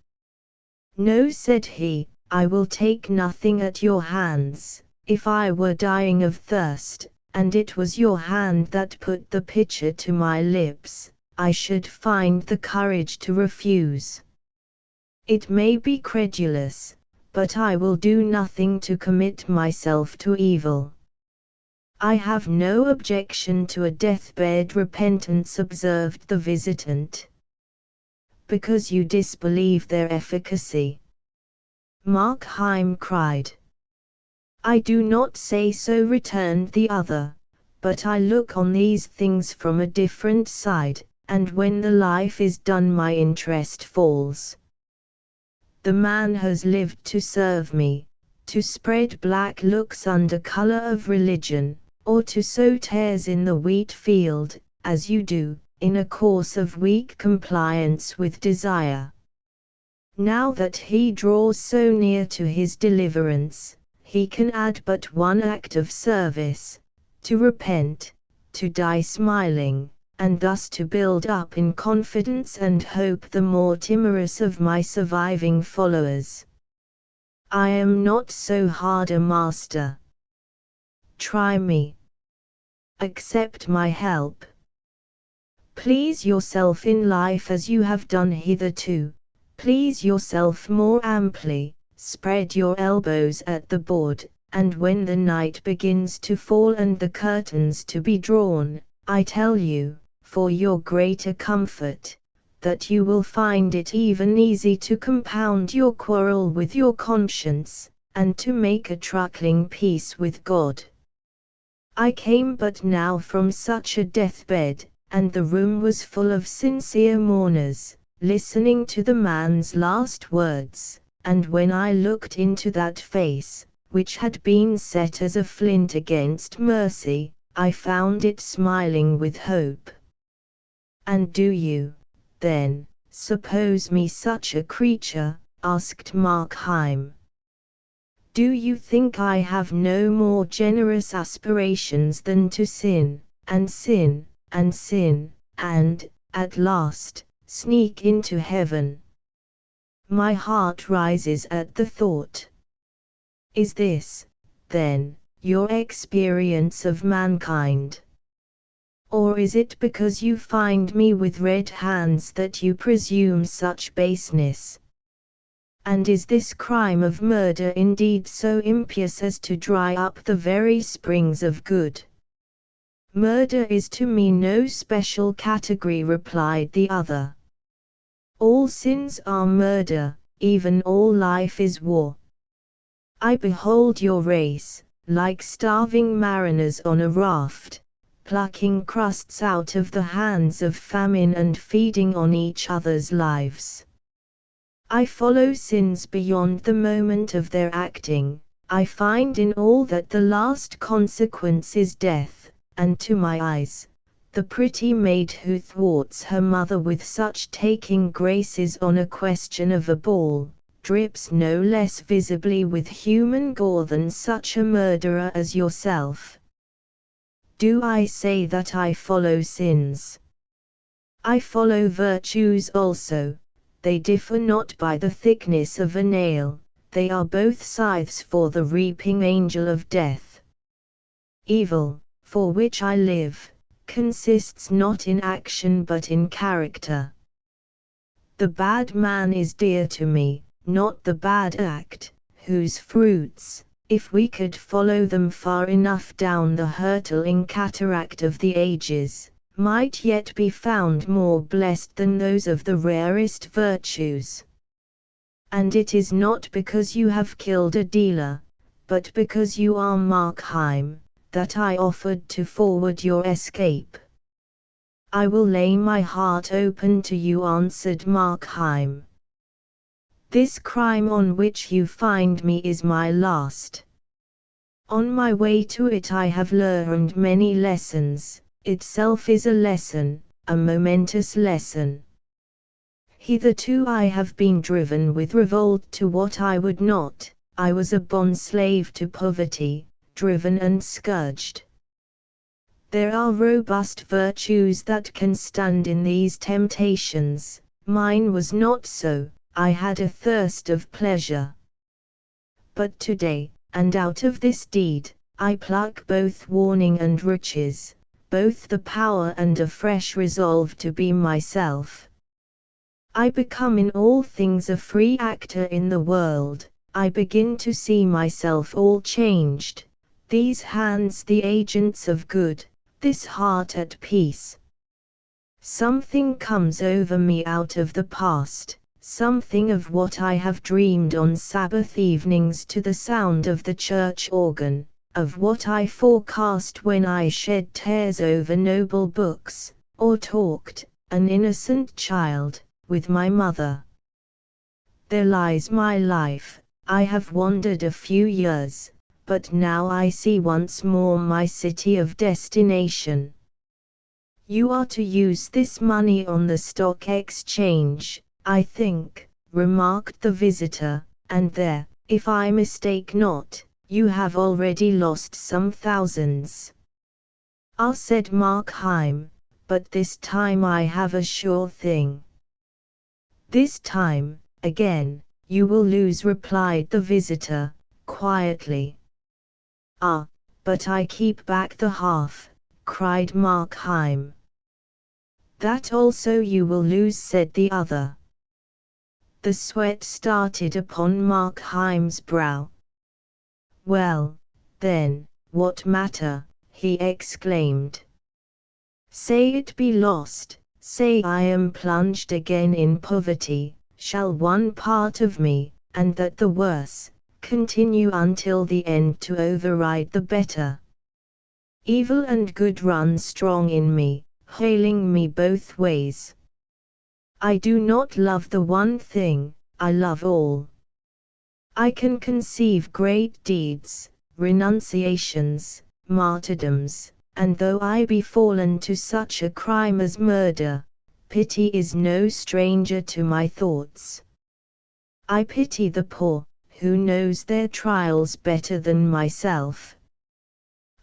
No, said he, I will take nothing at your hands. If I were dying of thirst, and it was your hand that put the pitcher to my lips, I should find the courage to refuse. It may be credulous, but I will do nothing to commit myself to evil. I have no objection to a deathbed repentance, observed the visitant. Because you disbelieve their efficacy. Markheim cried. I do not say so, returned the other, but I look on these things from a different side, and when the life is done my interest falls. The man has lived to serve me, to spread black looks under color of religion, or to sow tares in the wheat field, as you do, in a course of weak compliance with desire. Now that he draws so near to his deliverance, he can add but one act of service, to repent, to die smiling, and thus to build up in confidence and hope the more timorous of my surviving followers. I am not so hard a master. Try me. Accept my help. Please yourself in life as you have done hitherto, please yourself more amply, spread your elbows at the board, and when the night begins to fall and the curtains to be drawn, I tell you, for your greater comfort, that you will find it even easy to compound your quarrel with your conscience, and to make a truckling peace with God. I came but now from such a deathbed, and the room was full of sincere mourners, listening to the man's last words, and when I looked into that face, which had been set as a flint against mercy, I found it smiling with hope. "And do you, then, suppose me such a creature?" asked Markheim. "Do you think I have no more generous aspirations than to sin, and sin, and sin, and, at last, sneak into heaven? My heart rises at the thought. Is this, then, your experience of mankind? Or is it because you find me with red hands that you presume such baseness? And is this crime of murder indeed so impious as to dry up the very springs of good?" "Murder is to me no special category," replied the other. "All sins are murder, even all life is war. I behold your race, like starving mariners on a raft, plucking crusts out of the hands of famine and feeding on each other's lives. I follow sins beyond the moment of their acting. I find in all that the last consequence is death, and to my eyes, the pretty maid who thwarts her mother with such taking graces on a question of a ball, drips no less visibly with human gore than such a murderer as yourself. Do I say that I follow sins? I follow virtues also. They differ not by the thickness of a nail, they are both scythes for the reaping angel of death. Evil, for which I live, consists not in action but in character. The bad man is dear to me, not the bad act, whose fruits, if we could follow them far enough down the hurtling cataract of the ages, might yet be found more blessed than those of the rarest virtues. And it is not because you have killed a dealer, but because you are Markheim, that I offered to forward your escape." "I will lay my heart open to you," answered Markheim. "This crime on which you find me is my last. On my way to it I have learned many lessons. Itself is a lesson, a momentous lesson. Hitherto I have been driven with revolt to what I would not. I was a bond-slave to poverty, driven and scourged. There are robust virtues that can stand in these temptations. Mine was not so. I had a thirst of pleasure. But today, and out of this deed, I pluck both warning and riches, both the power and a fresh resolve to be myself. I become in all things a free actor in the world. I begin to see myself all changed, these hands the agents of good, this heart at peace. Something comes over me out of the past, something of what I have dreamed on Sabbath evenings to the sound of the church organ, of what I forecast when I shed tears over noble books, or talked, an innocent child, with my mother. There lies my life. I have wandered a few years, but now I see once more my city of destination." "You are to use this money on the stock exchange, I think," remarked the visitor, "and there, if I mistake not, you have already lost some thousands." "Ah," said Markheim, "but this time I have a sure thing." "This time, again, you will lose," replied the visitor, quietly. "Ah, but I keep back the half," cried Markheim. "That also you will lose," said the other. The sweat started upon Markheim's brow. "Well, then, what matter?" he exclaimed. "Say it be lost, say I am plunged again in poverty, shall one part of me, and that the worse, continue until the end to override the better? Evil and good run strong in me, hailing me both ways. I do not love the one thing, I love all. I can conceive great deeds, renunciations, martyrdoms, and though I be fallen to such a crime as murder, pity is no stranger to my thoughts. I pity the poor, who knows their trials better than myself.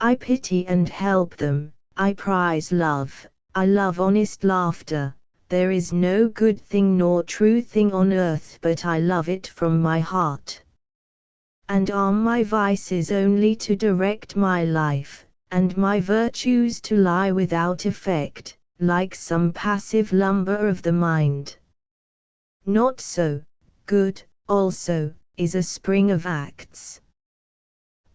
I pity and help them, I prize love, I love honest laughter. There is no good thing nor true thing on earth but I love it from my heart. And are my vices only to direct my life, and my virtues to lie without effect, like some passive lumber of the mind? Not so, good, also, is a spring of acts.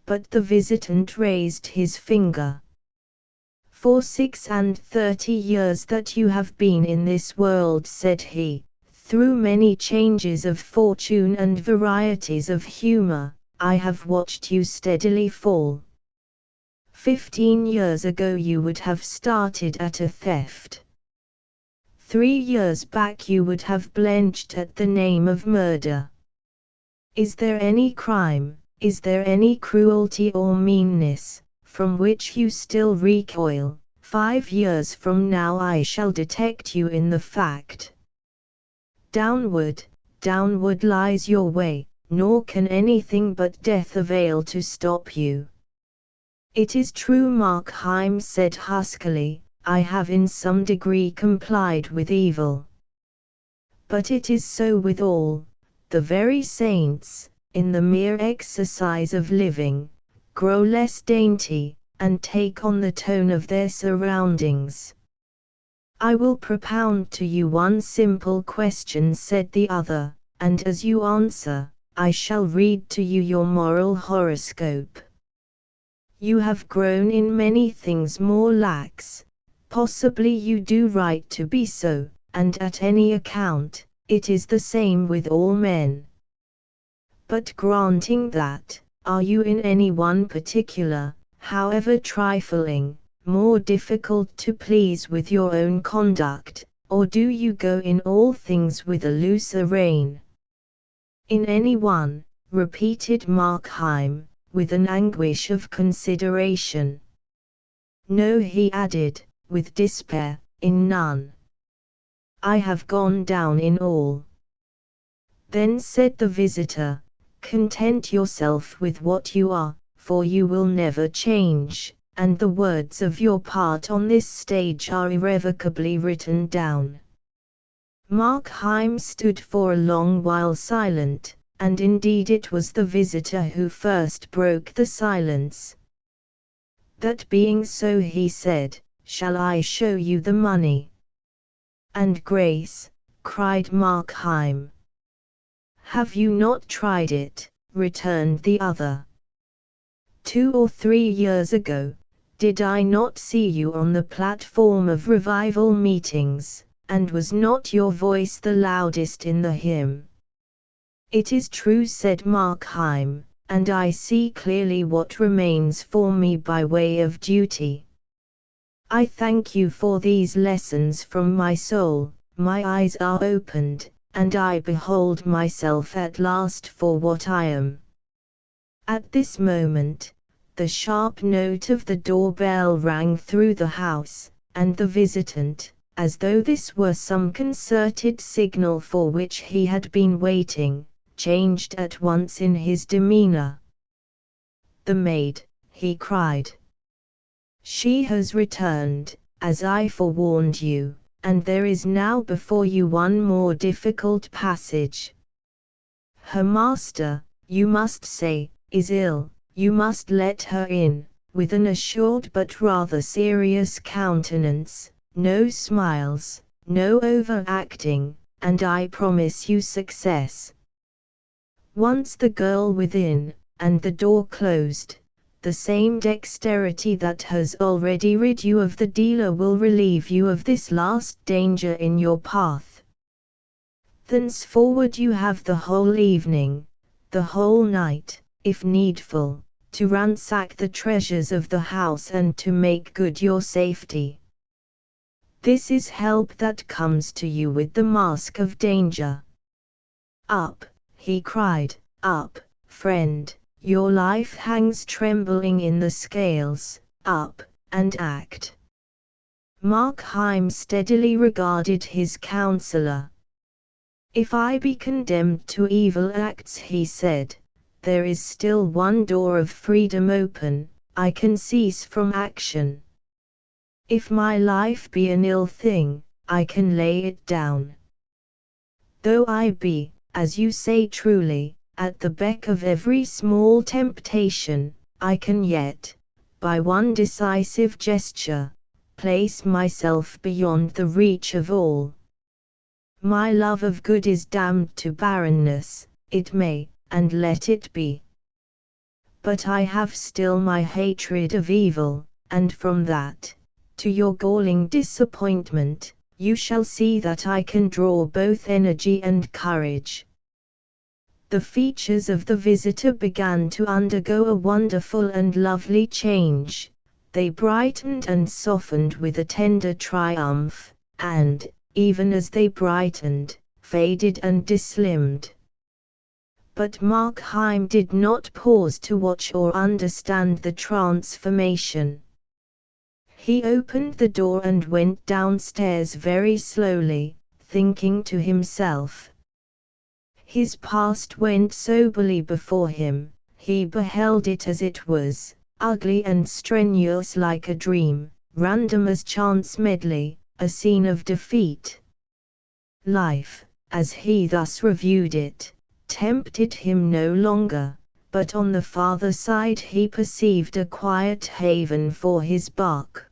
But the visitant raised his finger. For 36 years that you have been in this world, said he, through many changes of fortune and varieties of humor, I have watched you steadily fall. 15 years ago you would have started at a theft. 3 years back you would have blenched at the name of murder. Is there any crime, is there any cruelty or meanness, from which you still recoil? 5 years from now I shall detect you in the fact. Downward, downward lies your way, nor can anything but death avail to stop you. It is true, Markheim said huskily, I have in some degree complied with evil. But it is so with all, the very saints, in the mere exercise of living, grow less dainty, and take on the tone of their surroundings. I will propound to you one simple question, said the other, and as you answer, I shall read to you your moral horoscope. You have grown in many things more lax, possibly you do right to be so, and at any account, it is the same with all men. But granting that, are you in any one particular, however trifling, more difficult to please with your own conduct, or do you go in all things with a looser rein? In any one, repeated Markheim, with an anguish of consideration. No, he added, with despair, in none. I have gone down in all. Then said the visitor, content yourself with what you are, for you will never change, and the words of your part on this stage are irrevocably written down. Markheim stood for a long while silent, and indeed it was the visitor who first broke the silence. That being so, he said, shall I show you the money? And grace, cried Markheim. Have you not tried it? Returned the other. 2 or 3 years ago, did I not see you on the platform of revival meetings, and was not your voice the loudest in the hymn? It is true, said Markheim, and I see clearly what remains for me by way of duty. I thank you for these lessons from my soul, my eyes are opened, and I behold myself at last for what I am. At this moment, the sharp note of the doorbell rang through the house, and the visitant, as though this were some concerted signal for which he had been waiting, changed at once in his demeanor. The maid, he cried. She has returned, as I forewarned you, and there is now before you one more difficult passage. Her master, you must say, is ill, you must let her in, with an assured but rather serious countenance, no smiles, no overacting, and I promise you success. Once the girl within, and the door closed, the same dexterity that has already rid you of the dealer will relieve you of this last danger in your path. Thenceforward you have the whole evening, the whole night, if needful, to ransack the treasures of the house and to make good your safety. This is help that comes to you with the mask of danger. Up, he cried, up, friend, your life hangs trembling in the scales, up, and act. Markheim steadily regarded his counselor. If I be condemned to evil acts, he said, there is still one door of freedom open, I can cease from action. If my life be an ill thing, I can lay it down. Though I be, as you say truly, at the beck of every small temptation, I can yet, by one decisive gesture, place myself beyond the reach of all. My love of good is damned to barrenness, it may, and let it be. But I have still my hatred of evil, and from that, to your galling disappointment, you shall see that I can draw both energy and courage. The features of the visitor began to undergo a wonderful and lovely change. They brightened and softened with a tender triumph, and, even as they brightened, faded and dislimned. But Markheim did not pause to watch or understand the transformation. He opened the door and went downstairs very slowly, thinking to himself. His past went soberly before him, he beheld it as it was, ugly and strenuous like a dream, random as chance medley, a scene of defeat. Life, as he thus reviewed it, tempted him no longer, but on the farther side he perceived a quiet haven for his bark.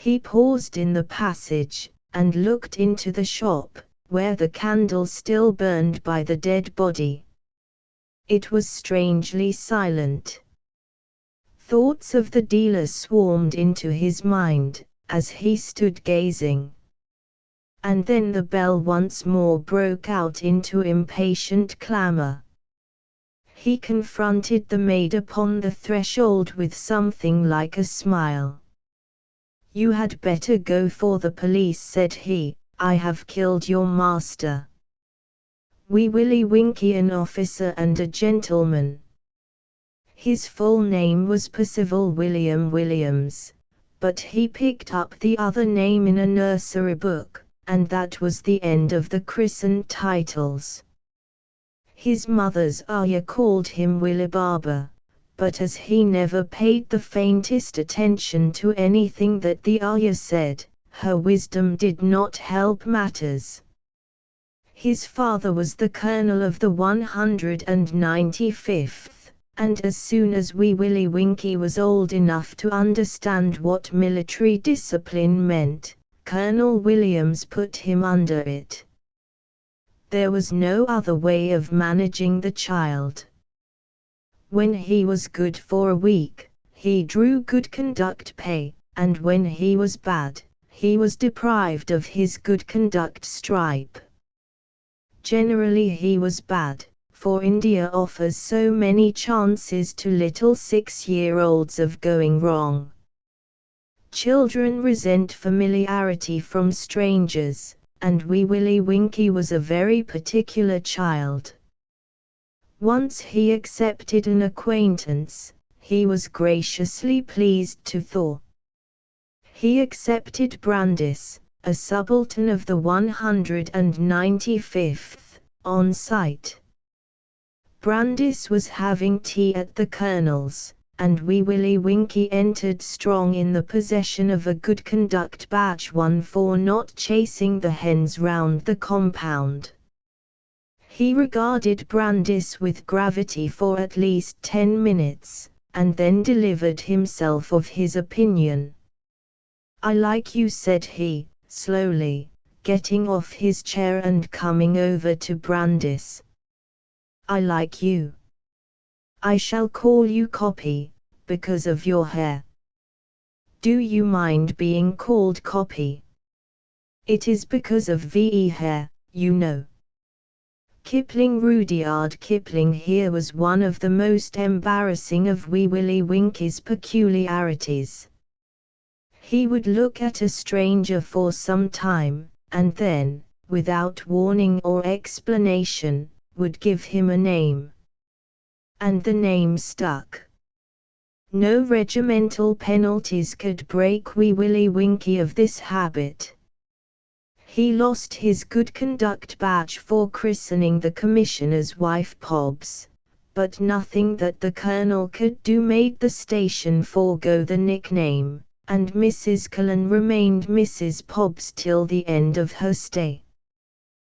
He paused in the passage, and looked into the shop, where the candle still burned by the dead body. It was strangely silent. Thoughts of the dealer swarmed into his mind, as he stood gazing. And then the bell once more broke out into impatient clamor. He confronted the maid upon the threshold with something like a smile. You had better go for the police, said he, I have killed your master. Wee Willie Winkie, an officer and a gentleman. His full name was Percival William Williams, but he picked up the other name in a nursery book, and that was the end of the christened titles. His mother's ayah called him Willie Barber, but as he never paid the faintest attention to anything that the ayah said, her wisdom did not help matters. His father was the colonel of the 195th, and as soon as Wee Willie Winkie was old enough to understand what military discipline meant, Colonel Williams put him under it. There was no other way of managing the child. When he was good for a week, he drew good conduct pay, and when he was bad, he was deprived of his good conduct stripe. Generally he was bad, for India offers so many chances to little 6-year-olds of going wrong. Children resent familiarity from strangers, and Wee Willie Winkie was a very particular child. Once he accepted an acquaintance, he was graciously pleased to thaw. He accepted Brandis, a subaltern of the 195th, on sight. Brandis was having tea at the colonel's, and Wee Willie Winkie entered strong in the possession of a good conduct badge won for not chasing the hens round the compound. He regarded Brandis with gravity for at least 10 minutes, and then delivered himself of his opinion. I like you, said he, slowly, getting off his chair and coming over to Brandis. I like you. I shall call you Copy, because of your hair. Do you mind being called Copy? It is because of VE hair, you know. Kipling, Rudyard Kipling here was one of the most embarrassing of Wee Willie Winkie's peculiarities. He would look at a stranger for some time, and then, without warning or explanation, would give him a name. And the name stuck. No regimental penalties could break Wee Willie Winkie of this habit. He lost his good conduct badge for christening the commissioner's wife Pobbs, but nothing that the colonel could do made the station forego the nickname, and Mrs. Cullen remained Mrs. Pobbs till the end of her stay.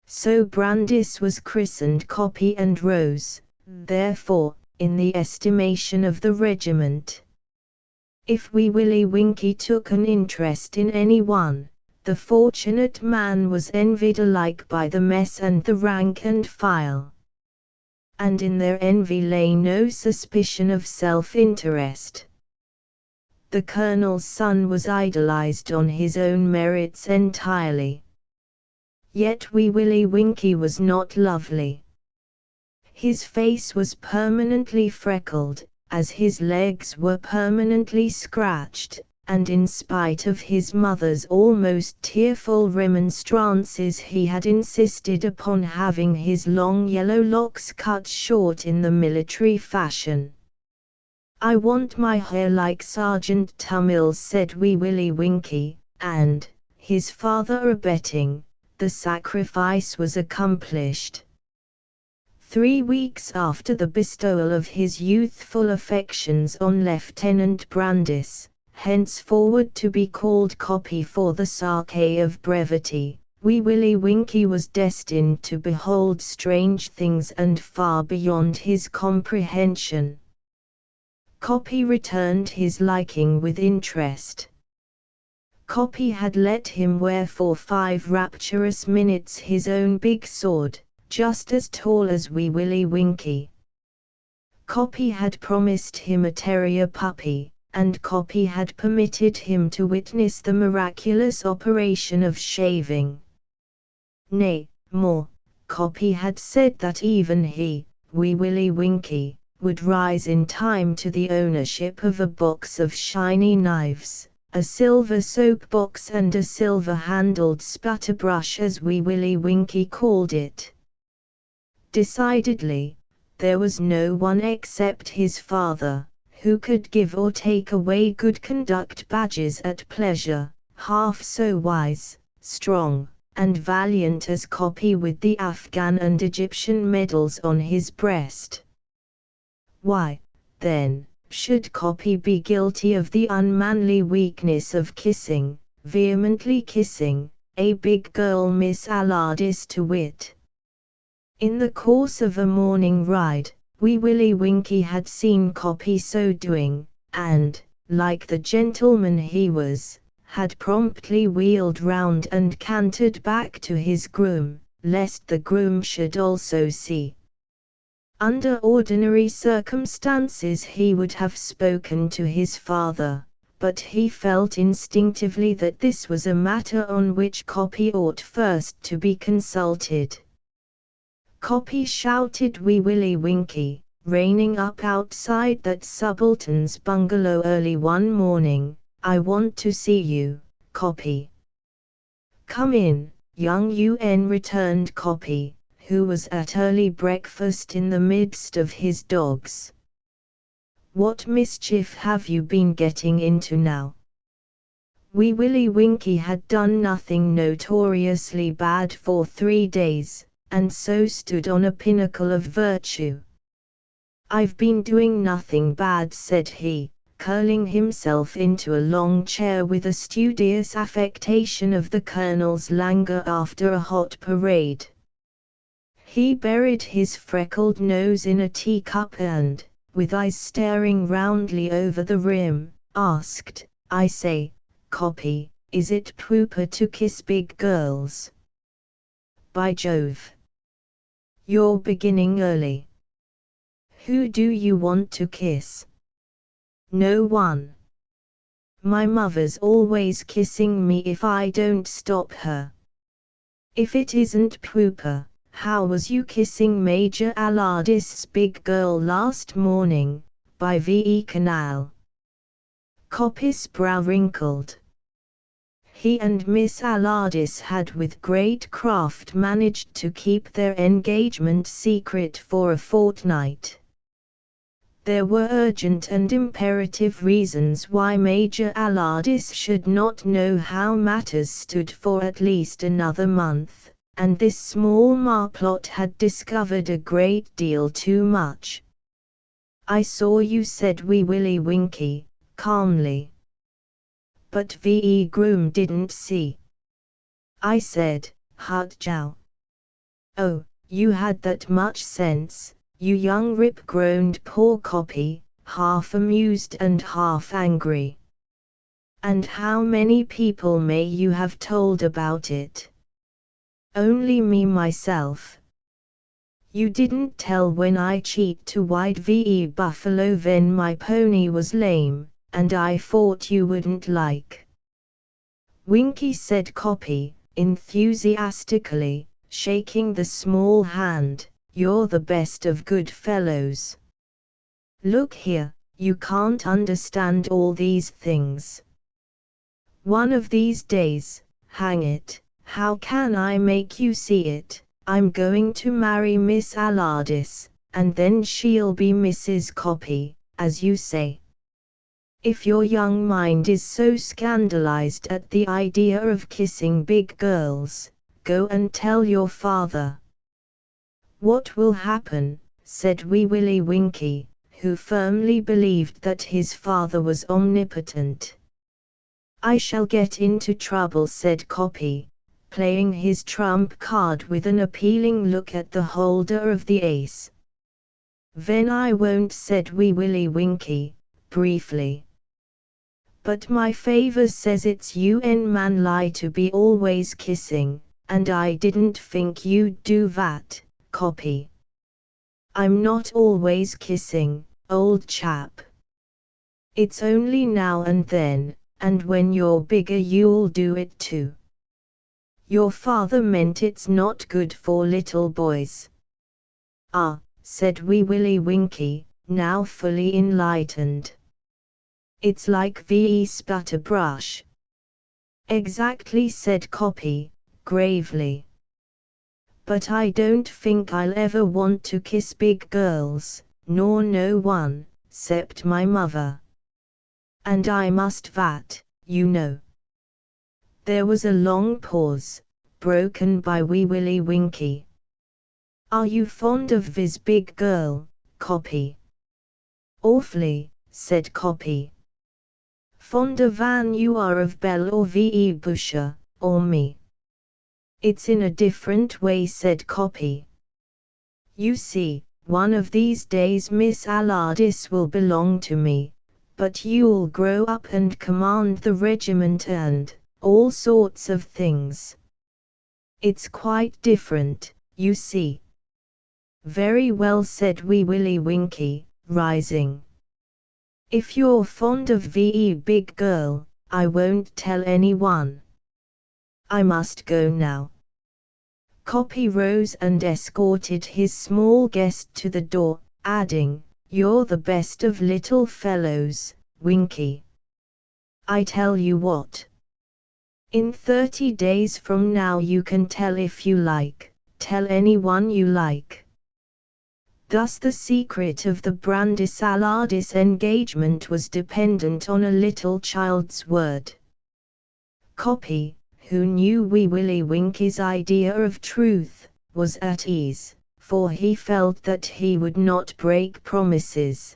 So Brandis was christened Copy and Rose, therefore, in the estimation of the regiment. If Wee Willie Winkie took an interest in any one, the fortunate man was envied alike by the mess and the rank and file. And in their envy lay no suspicion of self-interest. The colonel's son was idolized on his own merits entirely. Yet Wee Willie Winkie was not lovely. His face was permanently freckled, as his legs were permanently scratched, and in spite of his mother's almost tearful remonstrances he had insisted upon having his long yellow locks cut short in the military fashion. "I want my hair like Sergeant Tumills," said Wee Willie Winkie, and, his father abetting, the sacrifice was accomplished. 3 weeks after the bestowal of his youthful affections on Lieutenant Brandis, henceforward to be called Copy for the sake of brevity, Wee Willie Winkie was destined to behold strange things and far beyond his comprehension. Copy returned his liking with interest. Copy had let him wear for 5 rapturous minutes his own big sword, just as tall as Wee Willie Winkie. Copy had promised him a terrier puppy, and Copy had permitted him to witness the miraculous operation of shaving. Nay, more, Copy had said that even he, Wee Willie Winkie, would rise in time to the ownership of a box of shiny knives, a silver soap box and a silver-handled spatterbrush as Wee Willie Winkie called it. Decidedly, there was no one except his father, who could give or take away good conduct badges at pleasure, half so wise, strong, and valiant as Copy with the Afghan and Egyptian medals on his breast. Why, then, should Copy be guilty of the unmanly weakness of kissing, vehemently kissing, a big girl, Miss Allardyce to wit? In the course of a morning ride, Wee Willie Winkie had seen Copy so doing, and, like the gentleman he was, had promptly wheeled round and cantered back to his groom, lest the groom should also see. Under ordinary circumstances he would have spoken to his father, but he felt instinctively that this was a matter on which Copy ought first to be consulted. Copy shouted Wee Willie Winkie, reining up outside that subaltern's bungalow early one morning, "I want to see you, Copy." "Come in, young UN," returned Copy, who was at early breakfast in the midst of his dogs. "What mischief have you been getting into now?" Wee Willie Winkie had done nothing notoriously bad for 3 days, and so stood on a pinnacle of virtue. "I've been doing nothing bad," said he, curling himself into a long chair with a studious affectation of the colonel's languor after a hot parade. He buried his freckled nose in a teacup and, with eyes staring roundly over the rim, asked, "I say, Copy, is it proper to kiss big girls?" "By Jove! You're beginning early. Who do you want to kiss?" "No one. My mother's always kissing me if I don't stop her." "If it isn't proper, how was you kissing Major Allardyce's big girl last morning, by VE Canal?" Copy's brow wrinkled. He and Miss Allardyce had with great craft managed to keep their engagement secret for a fortnight. There were urgent and imperative reasons why Major Allardyce should not know how matters stood for at least another month, and this small marplot had discovered a great deal too much. "I saw you," said Wee Willie Winkie, calmly. "But V.E. Groom didn't see." I said, "Hut Jow." "Oh, you had that much sense, you young rip," groaned poor Copy, half amused and half angry. "And how many people may you have told about it?" "Only me myself." "You didn't tell when I cheat to White V.E. Buffalo when my pony was lame, and I thought you wouldn't like." Winkie, said Copy, enthusiastically, shaking the small hand, "you're the best of good fellows. Look here, you can't understand all these things. One of these days, hang it, how can I make you see it? I'm going to marry Miss Allardyce, and then she'll be Mrs. Copy, as you say. If your young mind is so scandalized at the idea of kissing big girls, go and tell your father." "What will happen?" said Wee Willie Winkie, who firmly believed that his father was omnipotent. "I shall get into trouble," said Copy, playing his trump card with an appealing look at the holder of the ace. "Then I won't," said Wee Willie Winkie, briefly. "But my favor says it's UN manly to be always kissing, and I didn't think you'd do that, Copy." "I'm not always kissing, old chap. It's only now and then, and when you're bigger you'll do it too. Your father meant it's not good for little boys." "Ah," said Wee Willie Winkie, now fully enlightened. "It's like V.E. Sputterbrush." "Exactly," said Copy, gravely. "But I don't think I'll ever want to kiss big girls, nor no one, 'cept my mother. And I must that, you know." There was a long pause, broken by Wee Willie Winkie. "Are you fond of this big girl, Copy?" "Awfully," said Copy. "Fonder than you are of Belle or V.E. Busher, or me?" "It's in a different way," said Copy. "You see, one of these days Miss Allardyce will belong to me, but you'll grow up and command the regiment and all sorts of things. It's quite different, you see." "Very well," said Wee Willie Winkie, rising. "If you're fond of V.E. big girl, I won't tell anyone. I must go now." Copy rose and escorted his small guest to the door, adding, "You're the best of little fellows, Winkie. I tell you what. In 30 days from now you can tell if you like, tell anyone you like." Thus the secret of the Brandis Allardyce engagement was dependent on a little child's word. Copy, who knew Wee Willie Winkie's idea of truth, was at ease, for he felt that he would not break promises.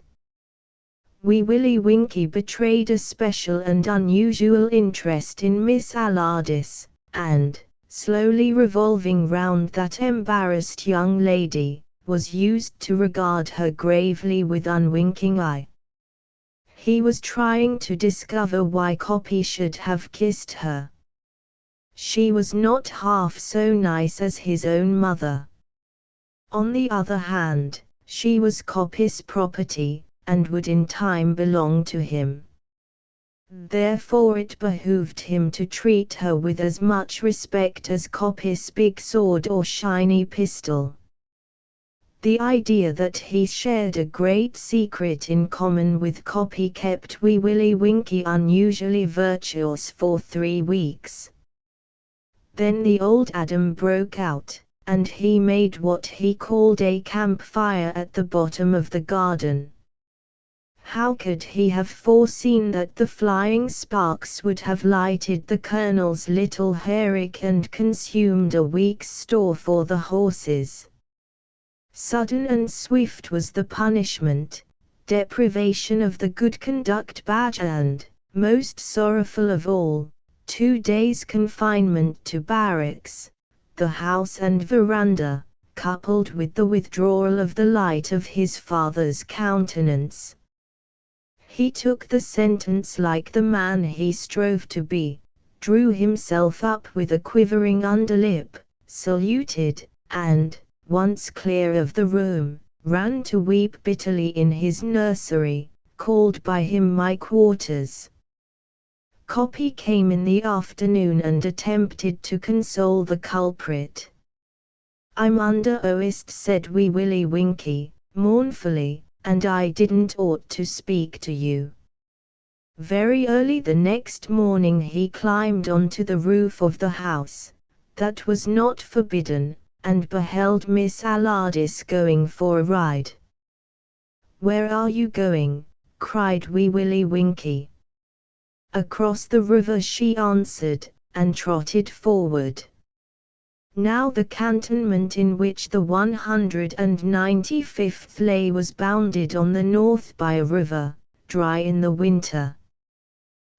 Wee Willie Winkie betrayed a special and unusual interest in Miss Allardyce, and, slowly revolving round that embarrassed young lady, was used to regard her gravely with unwinking eye. He was trying to discover why Copy should have kissed her. She was not half so nice as his own mother. On the other hand, she was Copy's property, and would in time belong to him. Therefore it behooved him to treat her with as much respect as Copy's big sword or shiny pistol. The idea that he shared a great secret in common with Copy kept Wee Willie Winkie unusually virtuous for 3 weeks. Then the old Adam broke out, and he made what he called a campfire at the bottom of the garden. How could he have foreseen that the flying sparks would have lighted the Colonel's little hayrick and consumed a week's store for the horses? Sudden and swift was the punishment, deprivation of the good conduct badge and, most sorrowful of all, 2 days' confinement to barracks, the house and veranda, coupled with the withdrawal of the light of his father's countenance. He took the sentence like the man he strove to be, drew himself up with a quivering underlip, saluted, and, once clear of the room, ran to weep bitterly in his nursery, called by him my quarters. Copy came in the afternoon and attempted to console the culprit. "I'm under arrest," said Wee Willie Winkie, mournfully, "and I didn't ought to speak to you." Very early the next morning he climbed onto the roof of the house, that was not forbidden, and beheld Miss Allardyce going for a ride. "Where are you going?" cried Wee Willie Winkie. "Across the river," she answered, and trotted forward. Now the cantonment in which the 195th lay was bounded on the north by a river, dry in the winter.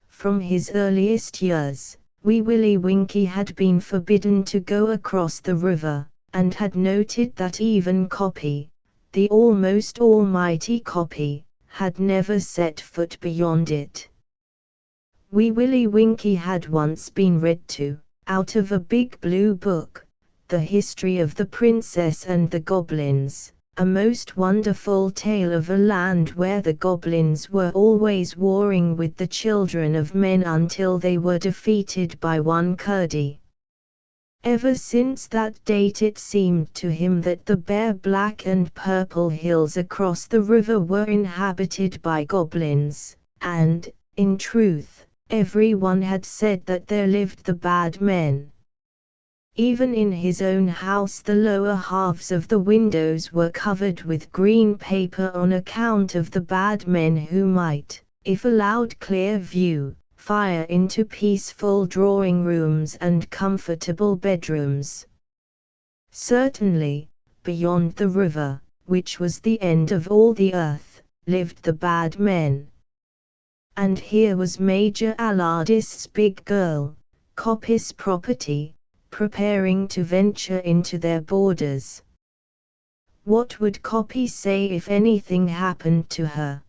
From his earliest years, Wee Willie Winkie had been forbidden to go across the river, and had noted that even Copy, the almost almighty Copy, had never set foot beyond it. Wee Willie Winkie had once been read to, out of a big blue book, The History of the Princess and the Goblins, a most wonderful tale of a land where the goblins were always warring with the children of men until they were defeated by one Curdie. Ever since that date it seemed to him that the bare black and purple hills across the river were inhabited by goblins, and, in truth, everyone had said that there lived the bad men. Even in his own house the lower halves of the windows were covered with green paper on account of the bad men who might, if allowed clear view, fire into peaceful drawing rooms and comfortable bedrooms. Certainly, beyond the river, which was the end of all the earth, lived the bad men. And here was Major Allardyce's big girl, Copy's property, preparing to venture into their borders. What would Copy say if anything happened to her?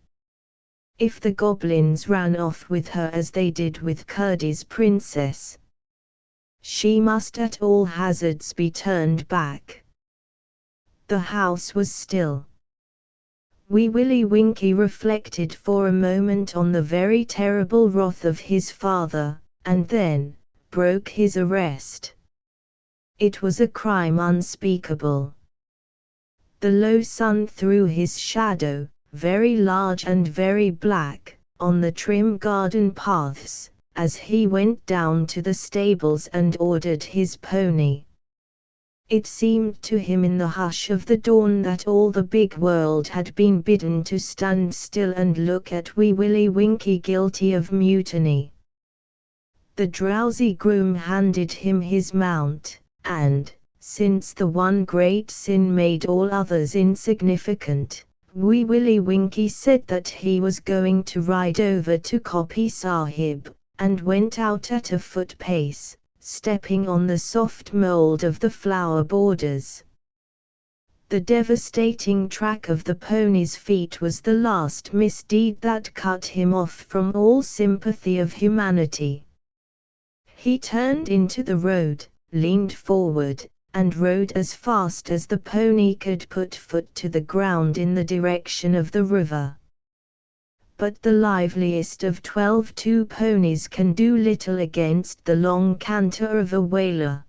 If the goblins ran off with her as they did with Curdie's princess? She must at all hazards be turned back. The house was still. Wee Willie Winkie reflected for a moment on the very terrible wrath of his father, and then broke his arrest. It was a crime unspeakable. The low sun threw his shadow, very large and very black, on the trim garden paths, as he went down to the stables and ordered his pony. It seemed to him in the hush of the dawn that all the big world had been bidden to stand still and look at Wee Willie Winkie guilty of mutiny. The drowsy groom handed him his mount, and, since the one great sin made all others insignificant, Wee Willie Winkie said that he was going to ride over to Copy Sahib, and went out at a foot pace, stepping on the soft mould of the flower borders. The devastating track of the pony's feet was the last misdeed that cut him off from all sympathy of humanity. He turned into the road, leaned forward, and rode as fast as the pony could put foot to the ground in the direction of the river. But the liveliest of 12-2 ponies can do little against the long canter of a whaler.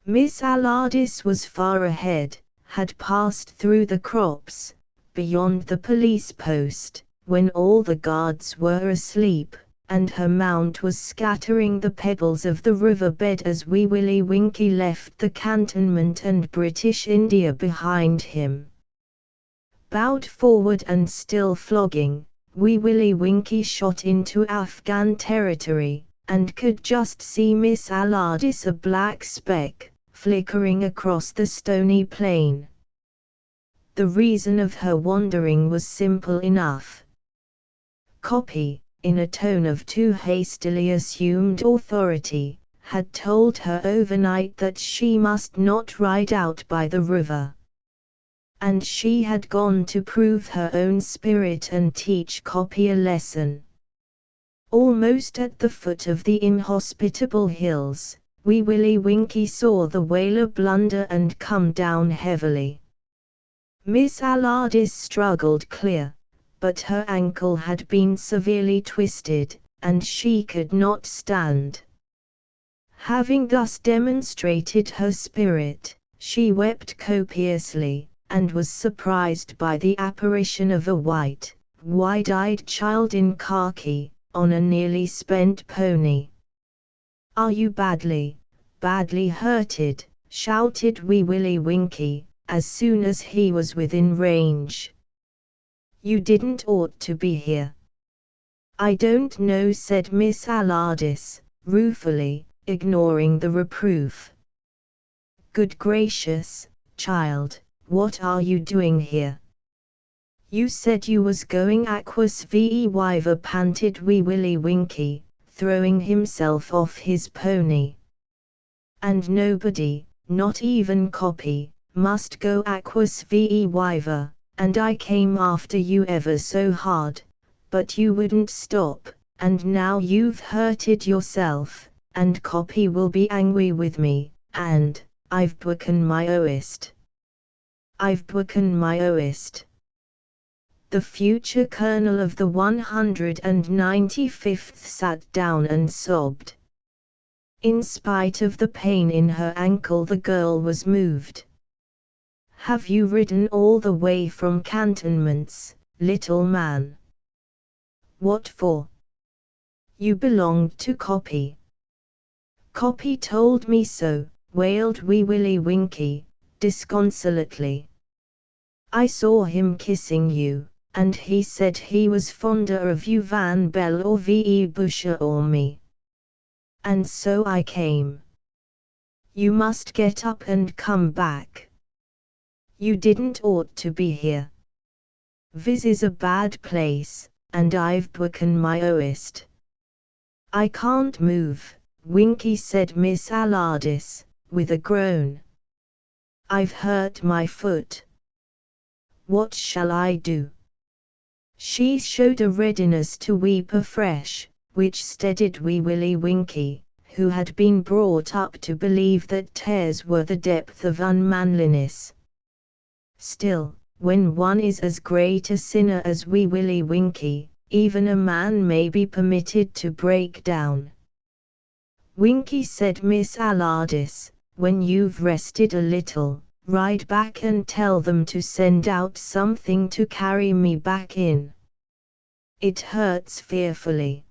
Miss Allardyce was far ahead, had passed through the crops, beyond the police post, when all the guards were asleep, and her mount was scattering the pebbles of the riverbed as Wee Willie Winkie left the cantonment and British India behind him. Bowed forward and still flogging, Wee Willie Winkie shot into Afghan territory, and could just see Miss Allardyce, a black speck, flickering across the stony plain. The reason of her wandering was simple enough. Copy, in a tone of too hastily assumed authority, had told her overnight that she must not ride out by the river. And she had gone to prove her own spirit and teach Copy a lesson. Almost at the foot of the inhospitable hills, Wee Willie Winkie saw the whaler blunder and come down heavily. Miss Allardyce struggled clear, but her ankle had been severely twisted, and she could not stand. Having thus demonstrated her spirit, she wept copiously, and was surprised by the apparition of a white, wide-eyed child in khaki, on a nearly spent pony. "Are you badly hurted?" shouted Wee Willie Winkie, as soon as he was within range. "You didn't ought to be here." "I don't know," said Miss Allardyce, ruefully, ignoring the reproof. "Good gracious, child, what are you doing here?" "You said you was going aquas Viva," panted Wee Willie Winkie, throwing himself off his pony. "And nobody, not even Copy, must go aquas Viva, and I came after you ever so hard, but you wouldn't stop, and now you've hurted yourself, and Copy will be angry with me, and I've broken my oist. I've broken my oist." The future colonel of the 195th sat down and sobbed. In spite of the pain in her ankle, the girl was moved. "Have you ridden all the way from cantonments, little man?" "What for?" "You belonged to Copy." "Copy told me so," wailed Wee Willie Winkie, disconsolately. "I saw him kissing you, and he said he was fonder of you Van Bell or V.E. Busher or me. And so I came. You must get up and come back. You didn't ought to be here. This is a bad place, and I've broken my oist." "I can't move," Winkie said Miss Allardyce, with a groan. "I've hurt my foot. What shall I do?" She showed a readiness to weep afresh, which steadied Wee Willie Winkie, who had been brought up to believe that tears were the depth of unmanliness. Still, when one is as great a sinner as Wee Willie Winkie, even a man may be permitted to break down. "Winkie," said Miss Allardyce, "when you've rested a little, ride back and tell them to send out something to carry me back in. It hurts fearfully."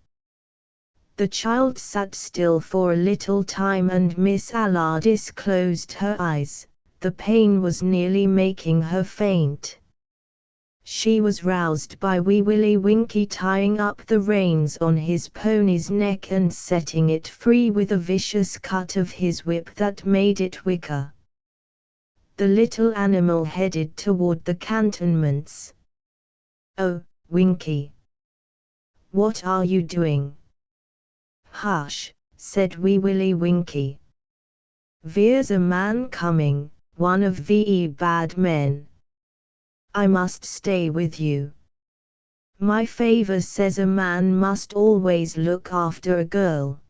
The child sat still for a little time and Miss Allardyce closed her eyes. The pain was nearly making her faint. She was roused by Wee Willie Winkie tying up the reins on his pony's neck and setting it free with a vicious cut of his whip that made it whicker. The little animal headed toward the cantonments. "Oh, Winkie! What are you doing?" "Hush," said Wee Willie Winkie. "There's a man coming, one of the bad men. I must stay with you. My favor says a man must always look after a girl.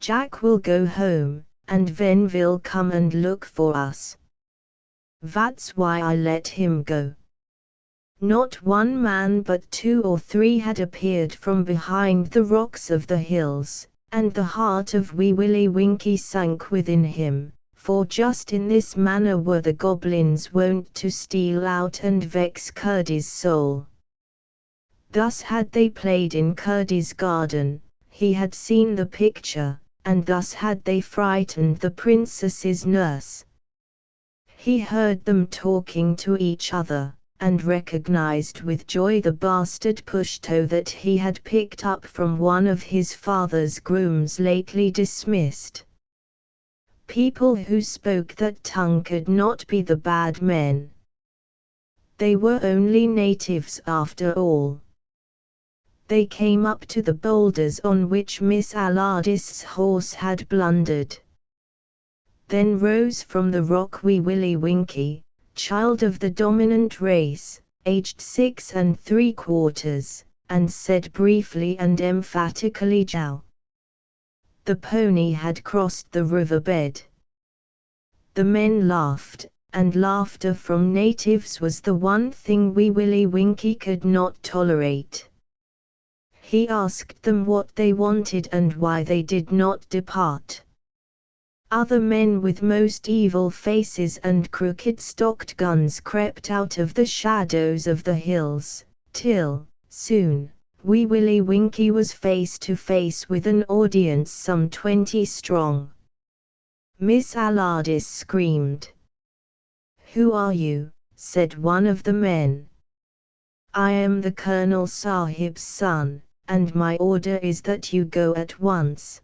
Jack will go home, and then will come and look for us. That's why I let him go." Not one man but 2 or 3 had appeared from behind the rocks of the hills, and the heart of Wee Willie Winkie sank within him, for just in this manner were the goblins wont to steal out and vex Curdie's soul. Thus had they played in Curdie's garden, he had seen the picture, and thus had they frightened the princess's nurse. He heard them talking to each other, and recognized with joy the bastard pushto that he had picked up from one of his father's grooms lately dismissed. People who spoke that tongue could not be the bad men. They were only natives after all. They came up to the boulders on which Miss Alardist's horse had blundered. Then rose from the rock Wee Willie Winkie, child of the dominant race, aged 6 3/4, and said briefly and emphatically "Jow." The pony had crossed the riverbed. The men laughed, and laughter from natives was the one thing Wee Willie Winkie could not tolerate. He asked them what they wanted and why they did not depart. Other men with most evil faces and crooked-stocked guns crept out of the shadows of the hills, till, soon, Wee Willie Winkie was face to face with an audience some 20 strong. Miss Alardis screamed. "Who are you?" said one of the men. "I am the Colonel Sahib's son, and my order is that you go at once.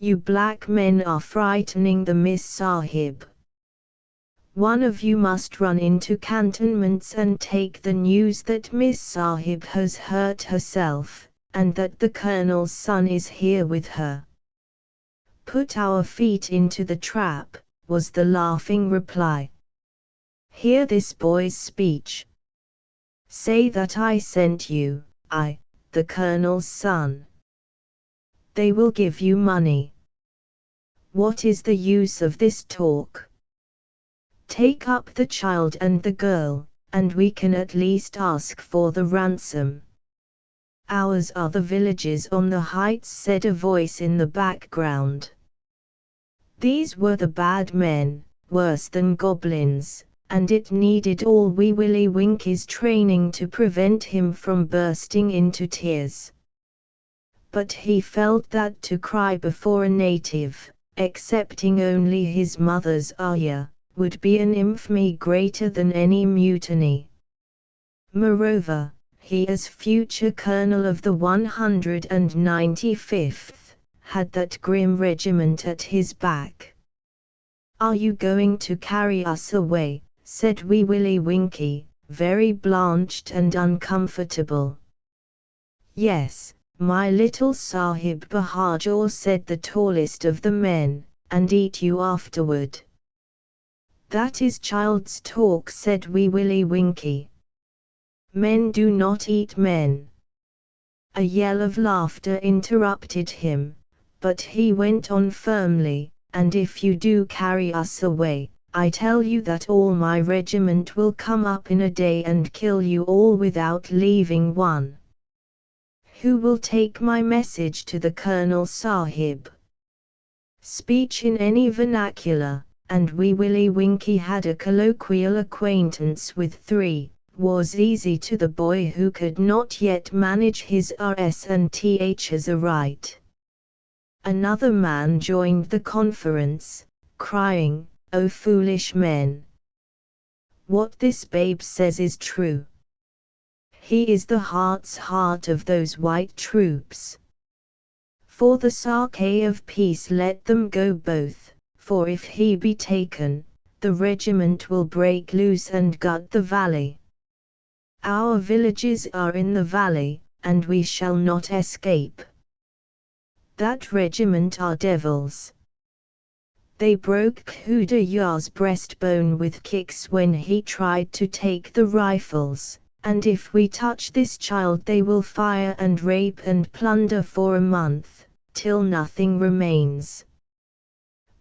You black men are frightening the Miss Sahib. One of you must run into cantonments and take the news that Miss Sahib has hurt herself, and that the Colonel's son is here with her." "Put our feet into the trap," was the laughing reply. "Hear this boy's speech. Say that I sent you, I, the Colonel's son. They will give you money. What is the use of this talk? Take up the child and the girl, and we can at least ask for the ransom." "Ours are the villages on the heights," said a voice in the background. These were the bad men, worse than goblins, and it needed all Wee Willie Winkie's training to prevent him from bursting into tears. But he felt that to cry before a native, excepting only his mother's ayah, would be an infamy greater than any mutiny. Moreover, he as future colonel of the 195th, had that grim regiment at his back. "Are you going to carry us away?" said Wee Willie Winkie, very blanched and uncomfortable. "Yes, my little Sahib Bahadur," said the tallest of the men, "and eat you afterward." "That is child's talk," said Wee Willie Winkie. "Men do not eat men." A yell of laughter interrupted him, but he went on firmly, "And if you do carry us away, I tell you that all my regiment will come up in a day and kill you all without leaving one. Who will take my message to the Colonel Sahib?" Speech in any vernacular, and Wee Willie Winkie had a colloquial acquaintance with 3, was easy to the boy who could not yet manage his Rs and Ths aright. Another man joined the conference, crying, "O foolish men! What this babe says is true. He is the heart's heart of those white troops. For the sake of peace let them go both, for if he be taken, the regiment will break loose and gut the valley. Our villages are in the valley, and we shall not escape. That regiment are devils. They broke Khudaya's breastbone with kicks when he tried to take the rifles, and if we touch this child they will fire and rape and plunder for a month, till nothing remains.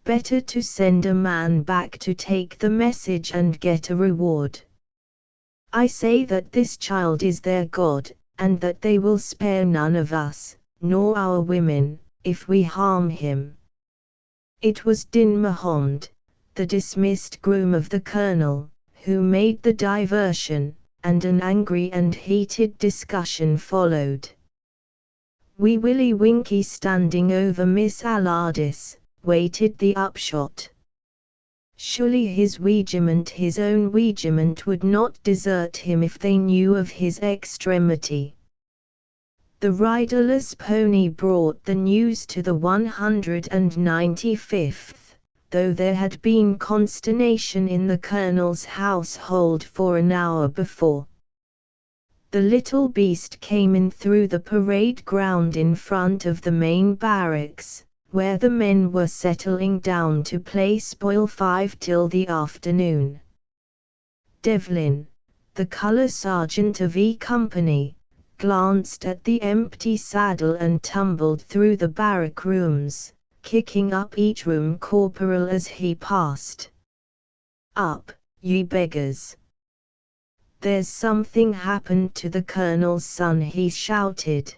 Better to send a man back to take the message and get a reward. I say that this child is their God, and that they will spare none of us, nor our women, if we harm him. It was Din Mahommed, the dismissed groom of the colonel, who made the diversion, and an angry and heated discussion followed. Wee Willie Winkie, standing over Miss Allardyce, waited the upshot. Surely his own regiment would not desert him if they knew of his extremity. The riderless pony brought the news to the 195th, though there had been consternation in the colonel's household for an hour before. The little beast came in through the parade ground in front of the main barracks, where the men were settling down to play spoil 5 till the afternoon. Devlin, the colour sergeant of E Company, glanced at the empty saddle and tumbled through the barrack rooms, kicking up each room corporal as he passed. "Up, ye beggars! There's something happened to the colonel's son," he shouted.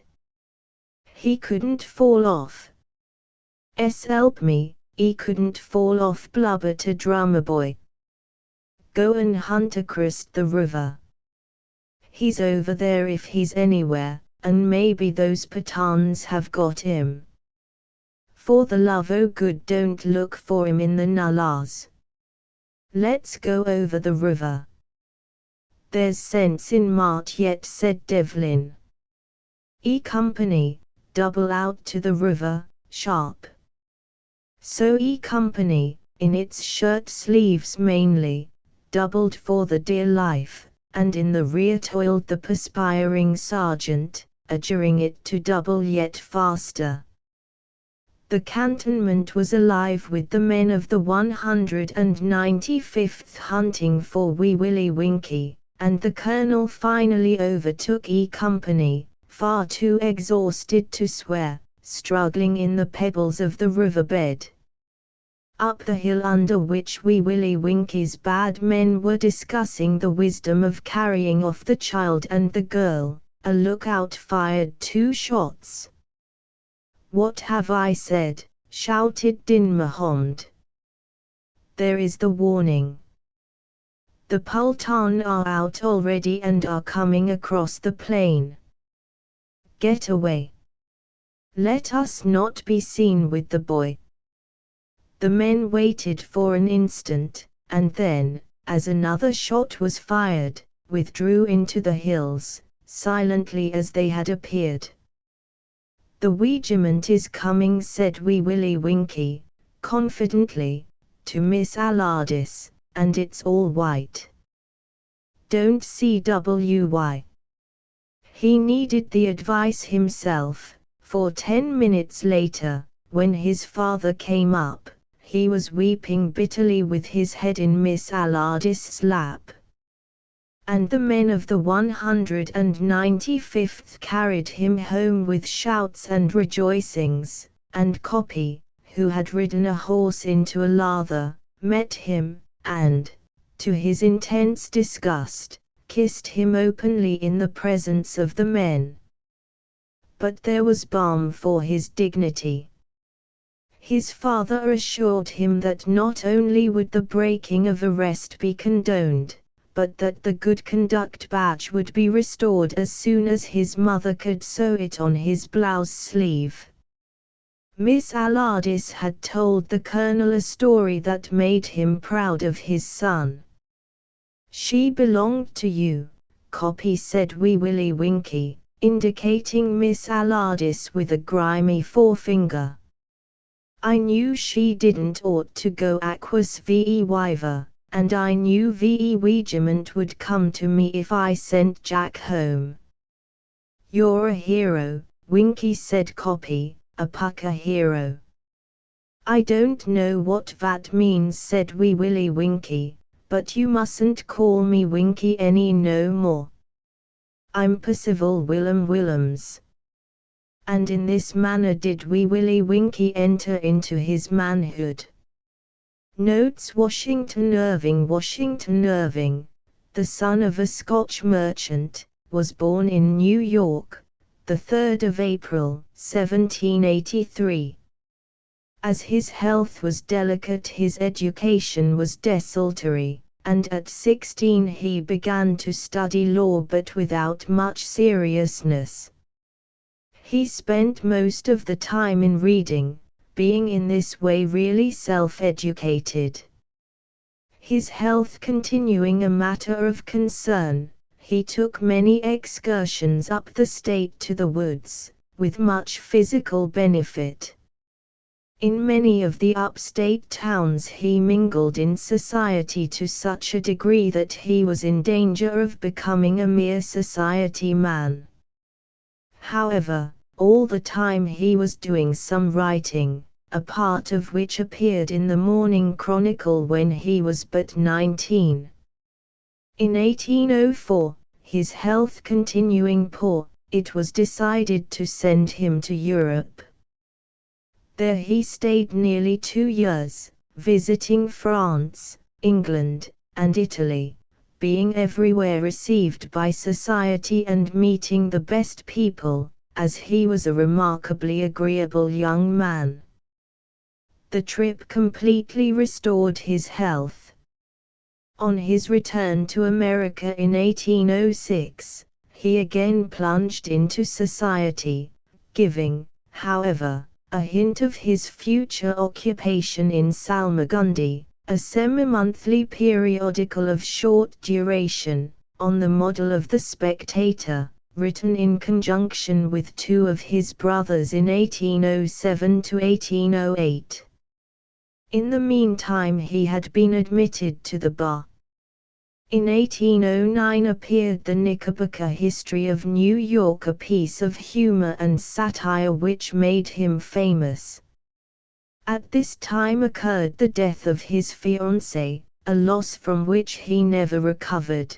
"He couldn't fall off. S'help me, he couldn't fall off," blubbered a drummer boy. "Go and hunt across the river. He's over there if he's anywhere, and maybe those Pathans have got him. For the love o' good, don't look for him in the nullahs. Let's go over the river." "There's sense in Mart yet," said Devlin. "E Company, double out to the river, sharp." So E Company, in its shirt sleeves mainly, doubled for the dear life, and in the rear toiled the perspiring sergeant, adjuring it to double yet faster. The cantonment was alive with the men of the 195th hunting for Wee Willie Winkie, and the colonel finally overtook E Company, far too exhausted to swear, struggling in the pebbles of the riverbed. Up the hill under which Wee Willie Winkie's bad men were discussing the wisdom of carrying off the child and the girl, a lookout fired 2 shots. "What have I said?" shouted Din Mahommed. "There is the warning. The Pathan are out already and are coming across the plain. Get away. Let us not be seen with the boy." The men waited for an instant, and then, as another shot was fired, withdrew into the hills, silently as they had appeared. "The regiment is coming," said Wee Willie Winkie, confidently, to Miss Allardyce, "and it's all white. Don't CWY." He needed the advice himself, for 10 minutes later, when his father came up, he was weeping bitterly with his head in Miss Allardyce's lap. And the men of the 195th carried him home with shouts and rejoicings, and Copy, who had ridden a horse into a lather, met him, and, to his intense disgust, kissed him openly in the presence of the men. But there was balm for his dignity. His father assured him that not only would the breaking of arrest be condoned, but that the good conduct badge would be restored as soon as his mother could sew it on his blouse sleeve. Miss Allardyce had told the colonel a story that made him proud of his son. "She belonged to you," Copy said Wee Willie Winkie, indicating Miss Allardyce with a grimy forefinger. "I knew she didn't ought to go aquas Viva, and I knew VE regiment would come to me if I sent Jack home." "You're a hero," Winkie said. Copy, "a pucker hero." "I don't know what that means," said Wee Willie Winkie, "but you mustn't call me Winkie any no more. I'm Percival Willem Willems." And in this manner did Wee Willie Winkie enter into his manhood. Notes: Washington Irving, the son of a Scotch merchant, was born in New York, the 3rd of April, 1783. As his health was delicate, his education was desultory, and at 16 he began to study law, but without much seriousness. He spent most of the time in reading, being in this way really self-educated. His health continuing a matter of concern, he took many excursions up the state to the woods, with much physical benefit. In many of the upstate towns he mingled in society to such a degree that he was in danger of becoming a mere society man. However, all the time he was doing some writing, a part of which appeared in the Morning Chronicle when he was but 19. In 1804, his health continuing poor, it was decided to send him to Europe. There he stayed nearly 2 years, visiting France, England, and Italy, being everywhere received by society and meeting the best people, as he was a remarkably agreeable young man. The trip completely restored his health. On his return to America in 1806, he again plunged into society, giving, however, a hint of his future occupation in Salmagundi, a semi-monthly periodical of short duration, on the model of The Spectator, written in conjunction with 2 of his brothers in 1807 to 1808. In the meantime he had been admitted to the bar. In 1809 appeared the Knickerbocker History of New York, a piece of humor and satire which made him famous. At this time occurred the death of his fiancée, a loss from which he never recovered.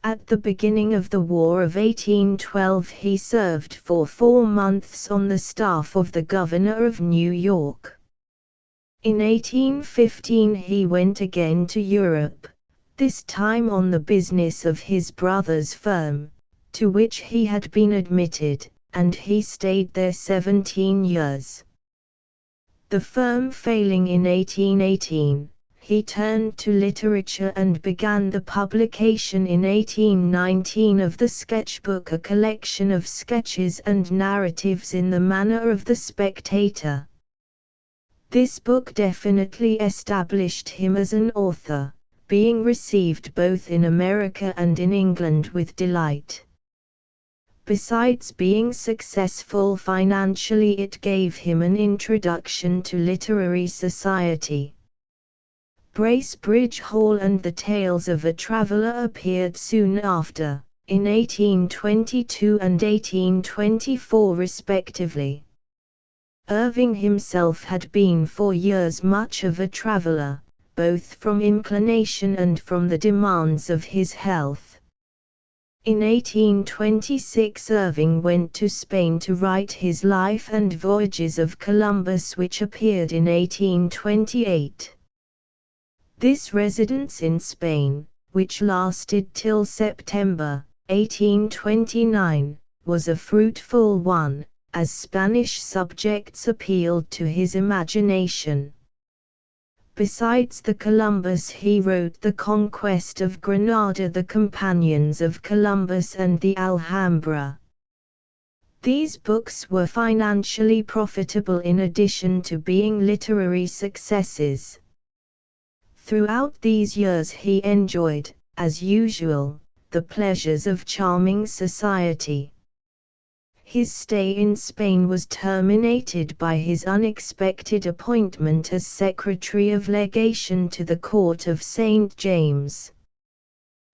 At the beginning of the War of 1812 he served for 4 months on the staff of the Governor of New York. In 1815 he went again to Europe, this time on the business of his brother's firm, to which he had been admitted, and he stayed there 17 years. The firm failing in 1818, he turned to literature and began the publication in 1819 of the Sketchbook, a collection of sketches and narratives in the manner of The Spectator. This book definitely established him as an author, being received both in America and in England with delight. Besides being successful financially, it gave him an introduction to literary society. Bracebridge Hall and The Tales of a Traveller appeared soon after, in 1822 and 1824 respectively. Irving himself had been for years much of a traveller, both from inclination and from the demands of his health. In 1826 Irving went to Spain to write his Life and Voyages of Columbus, which appeared in 1828. This residence in Spain, which lasted till September 1829, was a fruitful one, as Spanish subjects appealed to his imagination. Besides the Columbus he wrote The Conquest of Granada, The Companions of Columbus and the Alhambra. These books were financially profitable in addition to being literary successes. Throughout these years he enjoyed, as usual, the pleasures of charming society. His stay in Spain was terminated by his unexpected appointment as Secretary of Legation to the Court of St. James.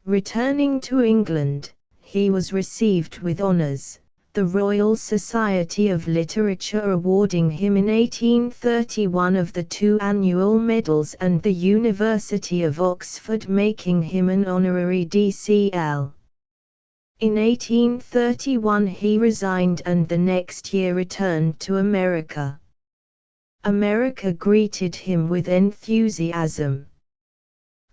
Returning to England, he was received with honours, the Royal Society of Literature awarding him in 1831 of the 2 annual medals and the University of Oxford making him an honorary D.Cl. In 1831 he resigned and the next year returned to America. America greeted him with enthusiasm.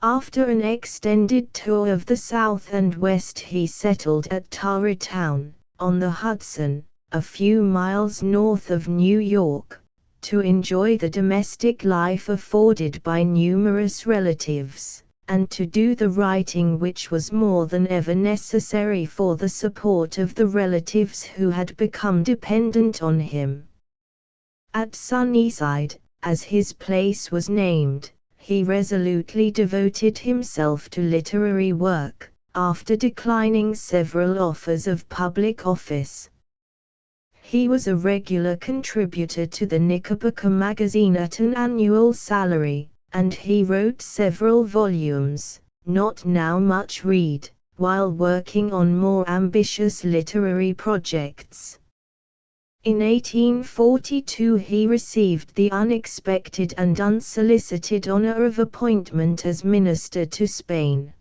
After an extended tour of the South and West he settled at Tarrytown, on the Hudson, a few miles north of New York, to enjoy the domestic life afforded by numerous relatives, and to do the writing which was more than ever necessary for the support of the relatives who had become dependent on him. At Sunnyside, as his place was named, he resolutely devoted himself to literary work, after declining several offers of public office. He was a regular contributor to the Knickerbocker magazine at an annual salary, and he wrote several volumes, not now much read, while working on more ambitious literary projects. In 1842 he received the unexpected and unsolicited honor of appointment as minister to Spain.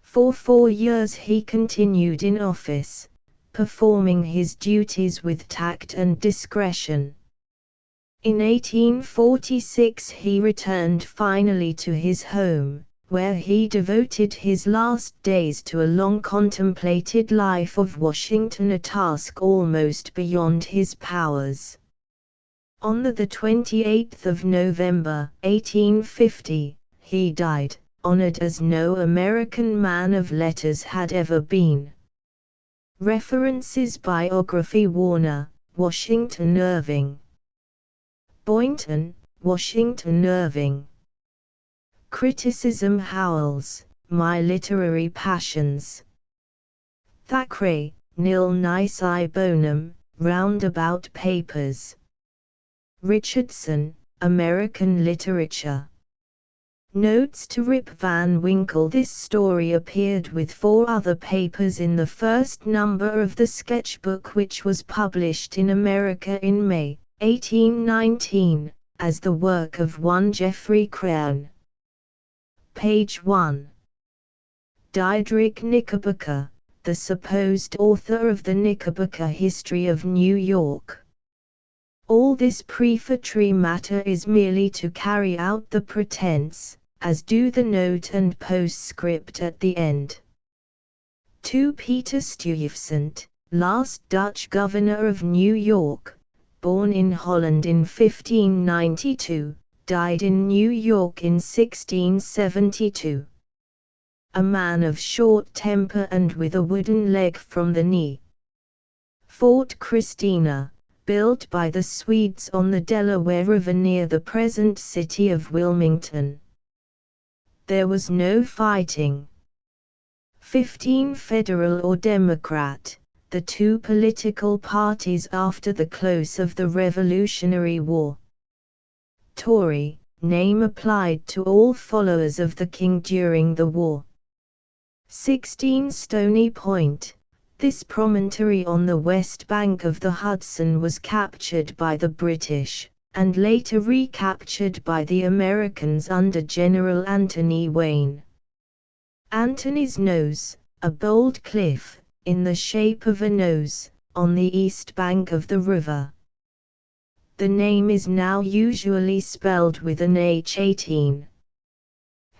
For 4 years he continued in office, performing his duties with tact and discretion. In 1846 he returned finally to his home, where he devoted his last days to a long contemplated life of Washington, a task almost beyond his powers. On the 28th of November, 1850, he died, honored as no American man of letters had ever been. References: Biography Warner, Washington Irving. Boynton, Washington Irving. Criticism: Howells, My Literary Passions. Thackeray, Nil Nisi Bonum, Roundabout Papers. Richardson, American Literature. Notes to Rip Van Winkle. This story appeared with 4 other papers in the first number of the sketchbook, which was published in America in May, 1819, as the work of one Geoffrey Crown. Page 1. Diedrich Knickerbocker, the supposed author of the Knickerbocker History of New York. All this prefatory matter is merely to carry out the pretense, as do the note and postscript at the end. To Peter Stuyvesant, last Dutch governor of New York, born in Holland in 1592, died in New York in 1672. A man of short temper and with a wooden leg from the knee. Fort Christina, built by the Swedes on the Delaware River near the present city of Wilmington. There was no fighting. 15 Federal or Democrat, the 2 political parties after the close of the Revolutionary War. Tory, name applied to all followers of the king during the war. 16 Stony Point. This promontory on the west bank of the Hudson was captured by the British, and later recaptured by the Americans under General Anthony Wayne. Anthony's Nose, a bold cliff, in the shape of a nose, on the east bank of the river. The name is now usually spelled with an H18.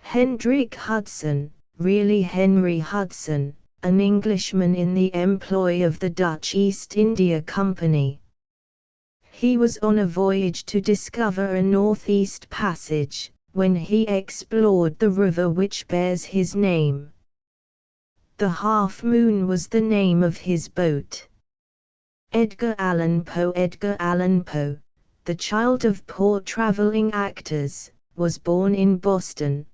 Hendrik Hudson, really Henry Hudson, an Englishman in the employ of the Dutch East India Company. He was on a voyage to discover a northeast passage, when he explored the river which bears his name. The Half Moon was the name of his boat. Edgar Allan Poe, the child of poor traveling actors, was born in Boston,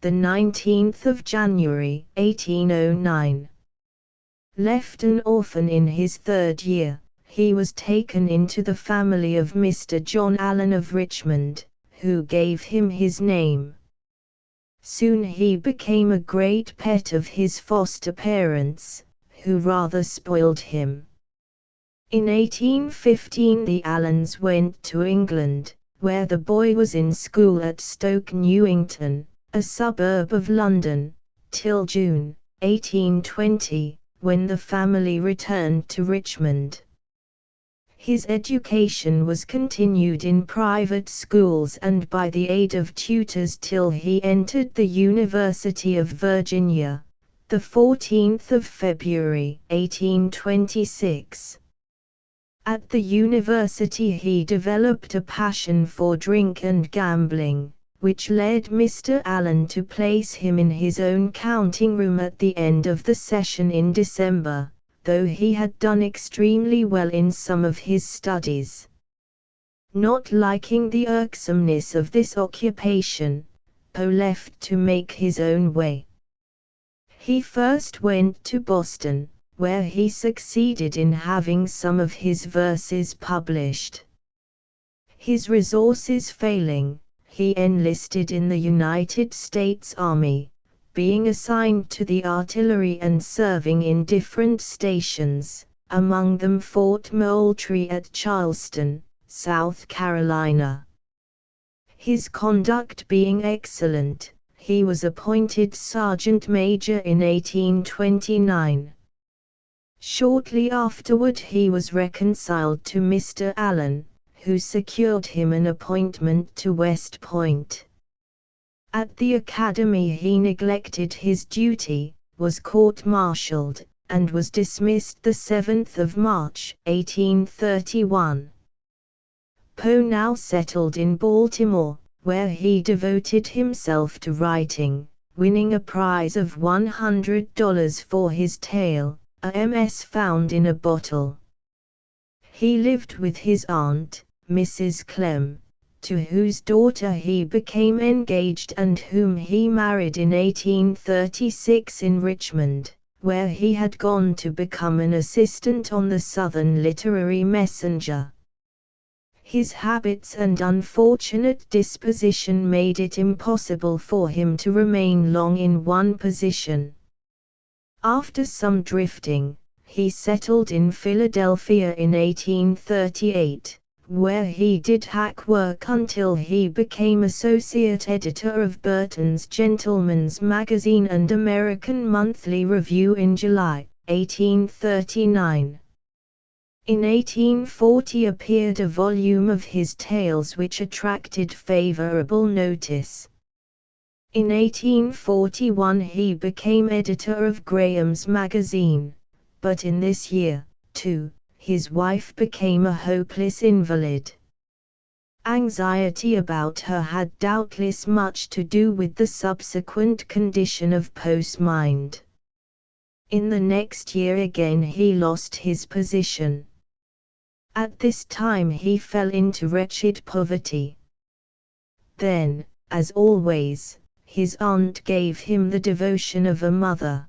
the 19th of January, 1809. Left an orphan in his 3rd year, he was taken into the family of Mr. John Allen of Richmond, who gave him his name. Soon he became a great pet of his foster parents, who rather spoiled him. In 1815 the Allens went to England, where the boy was in school at Stoke Newington, a suburb of London, till June, 1820, when the family returned to Richmond. His education was continued in private schools and by the aid of tutors till he entered the University of Virginia, the 14th of February, 1826. At the university he developed a passion for drink and gambling, which led Mr. Allen to place him in his own counting room at the end of the session in December, though he had done extremely well in some of his studies. Not liking the irksomeness of this occupation, Poe left to make his own way. He first went to Boston, where he succeeded in having some of his verses published. His resources failing, he enlisted in the United States Army, being assigned to the artillery and serving in different stations, among them Fort Moultrie at Charleston, South Carolina. His conduct being excellent, he was appointed Sergeant Major in 1829. Shortly afterward he was reconciled to Mr. Allen, who secured him an appointment to West Point. At the academy he neglected his duty, was court-martialed, and was dismissed the 7th of March, 1831. Poe now settled in Baltimore, where he devoted himself to writing, winning a prize of $100 for his tale, a MS found in a bottle. He lived with his aunt, Mrs. Clem, to whose daughter he became engaged and whom he married in 1836 in Richmond, where he had gone to become an assistant on the Southern Literary Messenger. His habits and unfortunate disposition made it impossible for him to remain long in one position. After some drifting, he settled in Philadelphia in 1838, where he did hack work until he became associate editor of Burton's Gentleman's Magazine and American Monthly Review in July, 1839. In 1840 appeared a volume of his tales which attracted favorable notice. In 1841 he became editor of Graham's Magazine, but in this year, too, his wife became a hopeless invalid. Anxiety about her had doubtless much to do with the subsequent condition of Poe's mind. In the next year again he lost his position. At this time he fell into wretched poverty. Then, as always, his aunt gave him the devotion of a mother.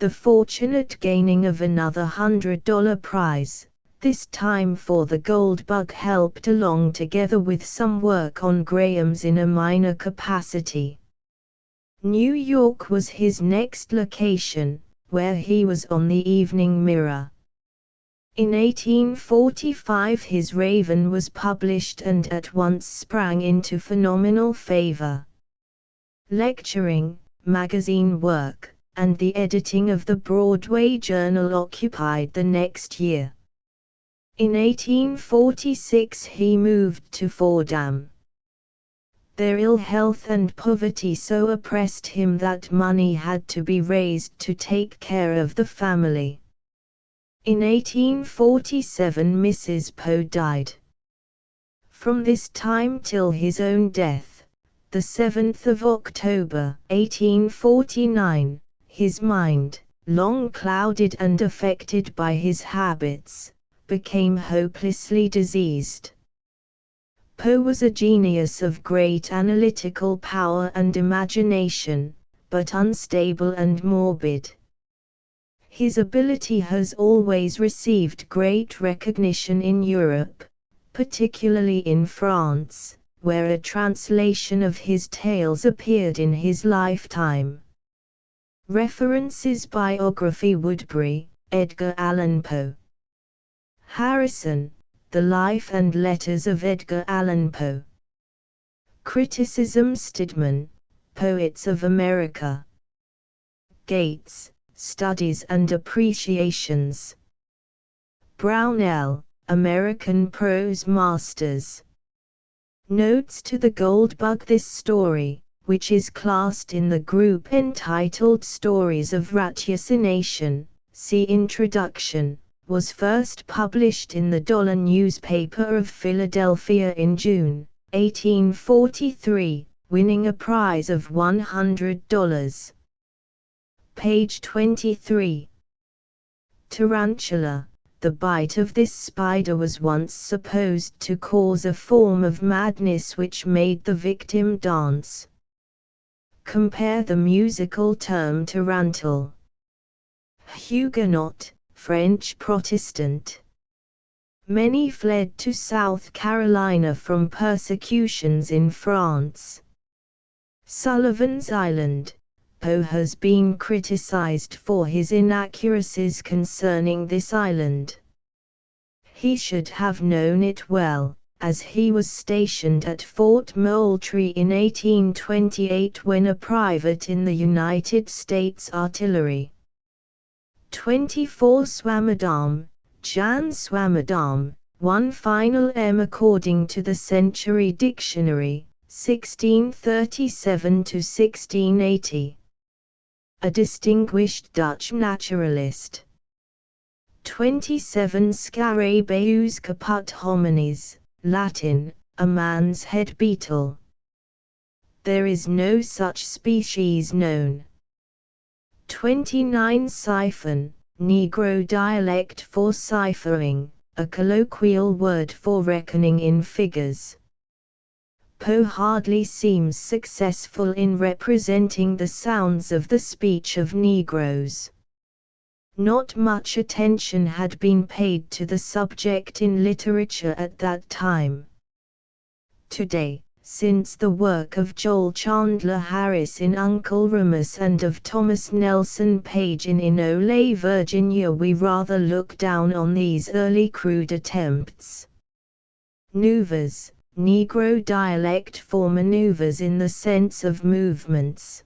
The fortunate gaining of another $100 prize, this time for the Gold Bug, helped along together with some work on Graham's in a minor capacity. New York was his next location, where he was on the Evening Mirror. In 1845 his Raven was published and at once sprang into phenomenal favor. Lecturing, magazine work, and the editing of the Broadway Journal occupied the next year. In 1846 he moved to Fordham. Their ill health and poverty so oppressed him that money had to be raised to take care of the family. In 1847 Mrs. Poe died. From this time till his own death, the 7th of October, 1849, his mind, long clouded and affected by his habits, became hopelessly diseased. Poe was a genius of great analytical power and imagination, but unstable and morbid. His ability has always received great recognition in Europe, particularly in France, where a translation of his tales appeared in his lifetime. References: Biography Woodbury, Edgar Allan Poe. Harrison, The Life and Letters of Edgar Allan Poe. Criticism: Stidman, Poets of America. Gates, Studies and Appreciations. Brownell, American Prose Masters. Notes to the Gold Bug. This story, which is classed in the group entitled Stories of Ratiocination, see Introduction, was first published in the Dollar newspaper of Philadelphia in June 1843, winning a prize of $100. Page 23. Tarantula. The bite of this spider was once supposed to cause a form of madness which made the victim dance. Compare the musical term tarantul. Huguenot, French Protestant. Many fled to South Carolina from persecutions in France. Sullivan's Island. Poe has been criticized for his inaccuracies concerning this island. He should have known it well, as he was stationed at Fort Moultrie in 1828 when a private in the United States Artillery. 24 Swammerdam, Jan Swammerdam, one final M according to the Century Dictionary, 1637 to 1680. A distinguished Dutch naturalist. 27 Scarabaeus caput homines, Latin, a man's head beetle. There is no such species known. 29 Siphon, Negro dialect for ciphering, a colloquial word for reckoning in figures. Poe hardly seems successful in representing the sounds of the speech of Negroes. Not much attention had been paid to the subject in literature at that time. Today, since the work of Joel Chandler Harris in Uncle Remus and of Thomas Nelson Page in Enola, Virginia, we rather look down on these early crude attempts. Maneuvers, Negro dialect for maneuvers in the sense of movements.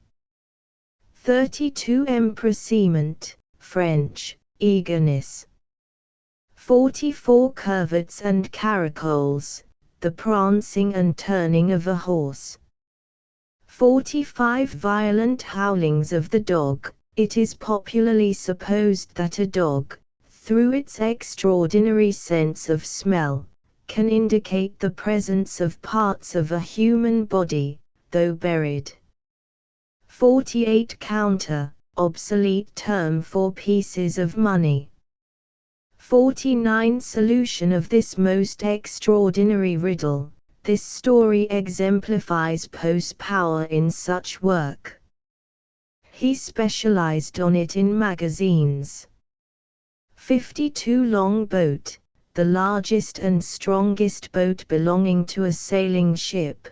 32 Empressement, French, eagerness. 44 Curvets and caracoles, the prancing and turning of a horse. 45 Violent howlings of the dog. It is popularly supposed that a dog, through its extraordinary sense of smell, can indicate the presence of parts of a human body, though buried. 48 Counter, obsolete term for pieces of money. 49 Solution of this most extraordinary riddle. This story exemplifies Poe's power in such work. He specialized on it in magazines. 52 Longboat, the largest and strongest boat belonging to a sailing ship.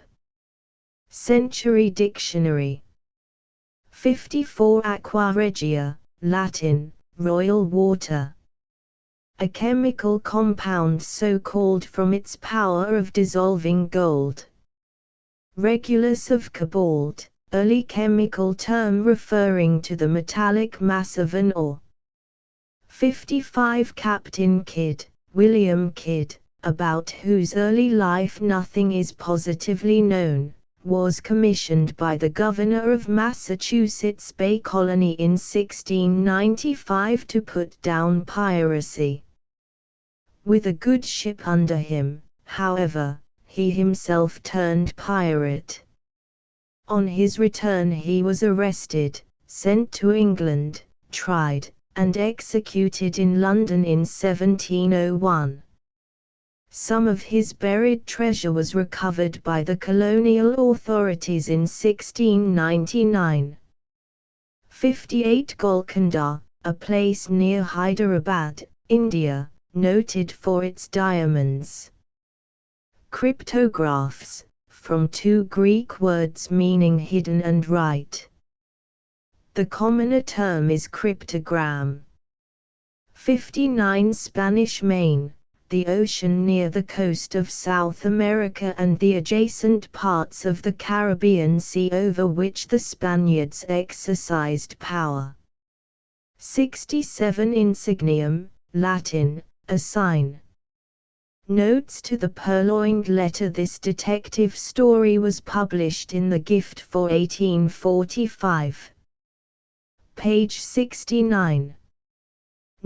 Century Dictionary. 54 Aqua Regia, Latin, royal water. A chemical compound so called from its power of dissolving gold. Regulus of cobalt, early chemical term referring to the metallic mass of an ore. 55 Captain Kidd, William Kidd, about whose early life nothing is positively known, was commissioned by the governor of Massachusetts Bay Colony in 1695 to put down piracy. With a good ship under him, however, he himself turned pirate. On his return he was arrested, sent to England, tried, and executed in London in 1701. Some of his buried treasure was recovered by the colonial authorities in 1699. 58 Golconda, a place near Hyderabad, India, noted for its diamonds. Cryptographs, from two Greek words meaning hidden and right. The commoner term is cryptogram. 59 Spanish Main, the ocean near the coast of South America and the adjacent parts of the Caribbean Sea over which the Spaniards exercised power. 67 Insignium, Latin, a sign. Notes to the Purloined Letter. This detective story was published in The Gift for 1845. Page 69.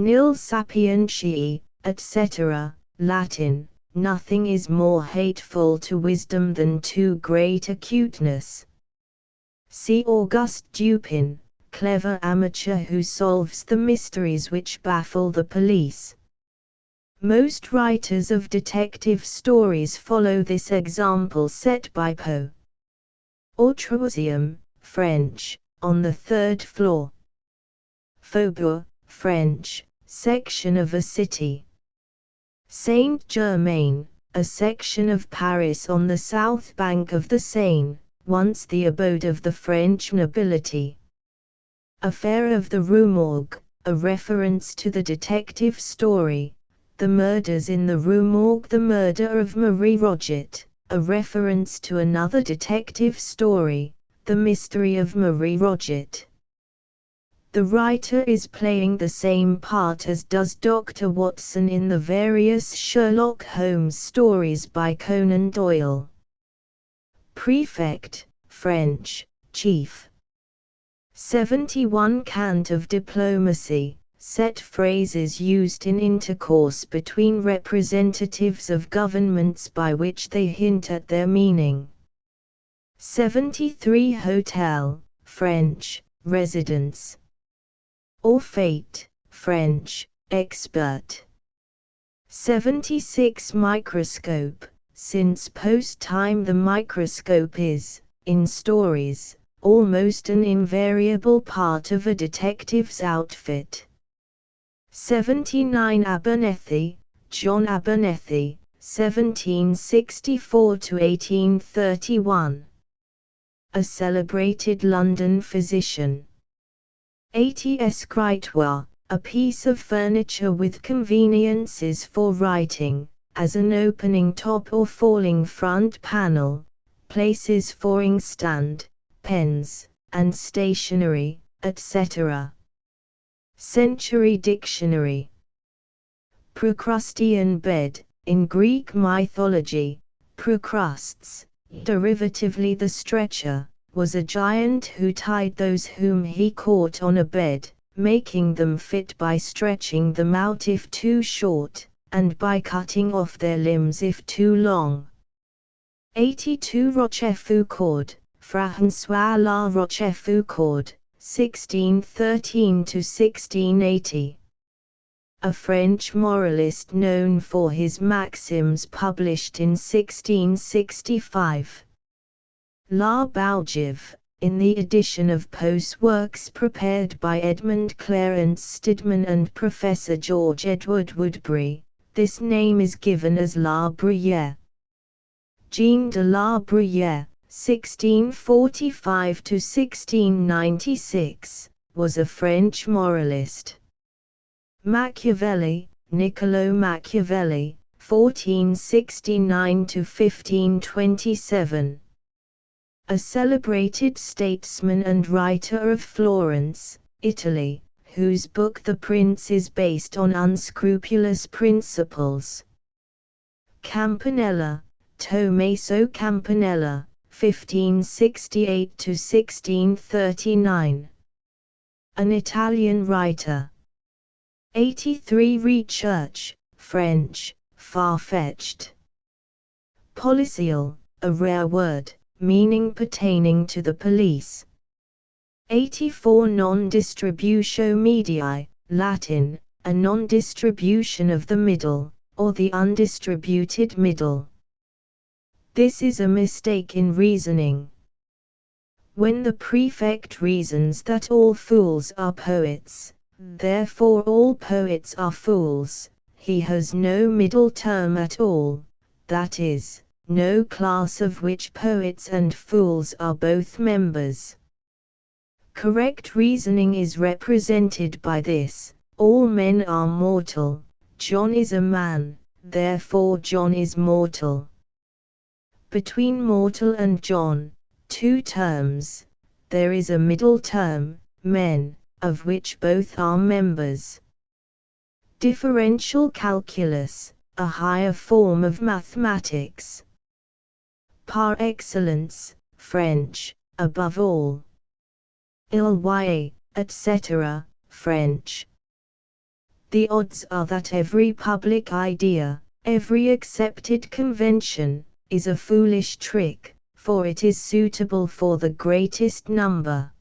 Nil sapientiae, etc., Latin, nothing is more hateful to wisdom than too great acuteness. See Auguste Dupin, clever amateur who solves the mysteries which baffle the police. Most writers of detective stories follow this example set by Poe. Au troisième, French, on the third floor. Faubourg, French, section of a city. Saint-Germain, a section of Paris on the south bank of the Seine, once the abode of the French nobility. Affair of the Rue Morgue, a reference to the detective story, The Murders in the Rue Morgue. The Murder of Marie Roget, a reference to another detective story, The Mystery of Marie Roget. The writer is playing the same part as does Dr. Watson in the various Sherlock Holmes stories by Conan Doyle. Prefect, French, chief. 71 Cant of diplomacy, set phrases used in intercourse between representatives of governments by which they hint at their meaning. 73 Hotel, French, residence. Or fate, French, expert. 76 Microscope, since post-time the microscope is, in stories, almost an invariable part of a detective's outfit. 79 Abernethy, John Abernethy, 1764–1831. A celebrated London physician. 80 Escritoire, a piece of furniture with conveniences for writing, as an opening top or falling front panel, places for inkstand, pens, and stationery, etc. Century Dictionary. Procrustean bed, in Greek mythology, Procrustes, derivatively the stretcher, was a giant who tied those whom he caught on a bed, making them fit by stretching them out if too short, and by cutting off their limbs if too long. 82 Rochefoucauld, François La Rochefoucauld, 1613–1680. A French moralist known for his maxims published in 1665. La Bougive, in the edition of Poe's works prepared by Edmund Clarence Stidman and Professor George Edward Woodbury, this name is given as La Bruyère. Jean de La Bruyère, 1645–1696, was a French moralist. Machiavelli, Niccolò Machiavelli, 1469–1527. A celebrated statesman and writer of Florence, Italy, whose book The Prince is based on unscrupulous principles. Campanella, Tommaso Campanella, 1568–1639. An Italian writer. 83 Recherche, French, far-fetched. Policial, a rare word, meaning pertaining to the police. 84 Non-distributio mediae, Latin, a non-distribution of the middle, or the undistributed middle. This is a mistake in reasoning. When the prefect reasons that all fools are poets, therefore all poets are fools, he has no middle term at all, that is, no class of which poets and fools are both members. Correct reasoning is represented by this: all men are mortal, John is a man, therefore John is mortal. Between mortal and John, two terms, there is a middle term, men, of which both are members. Differential calculus, a higher form of mathematics. Par excellence, French, above all. Il y, etc., French. The odds are that every public idea, every accepted convention, is a foolish trick, for it is suitable for the greatest number.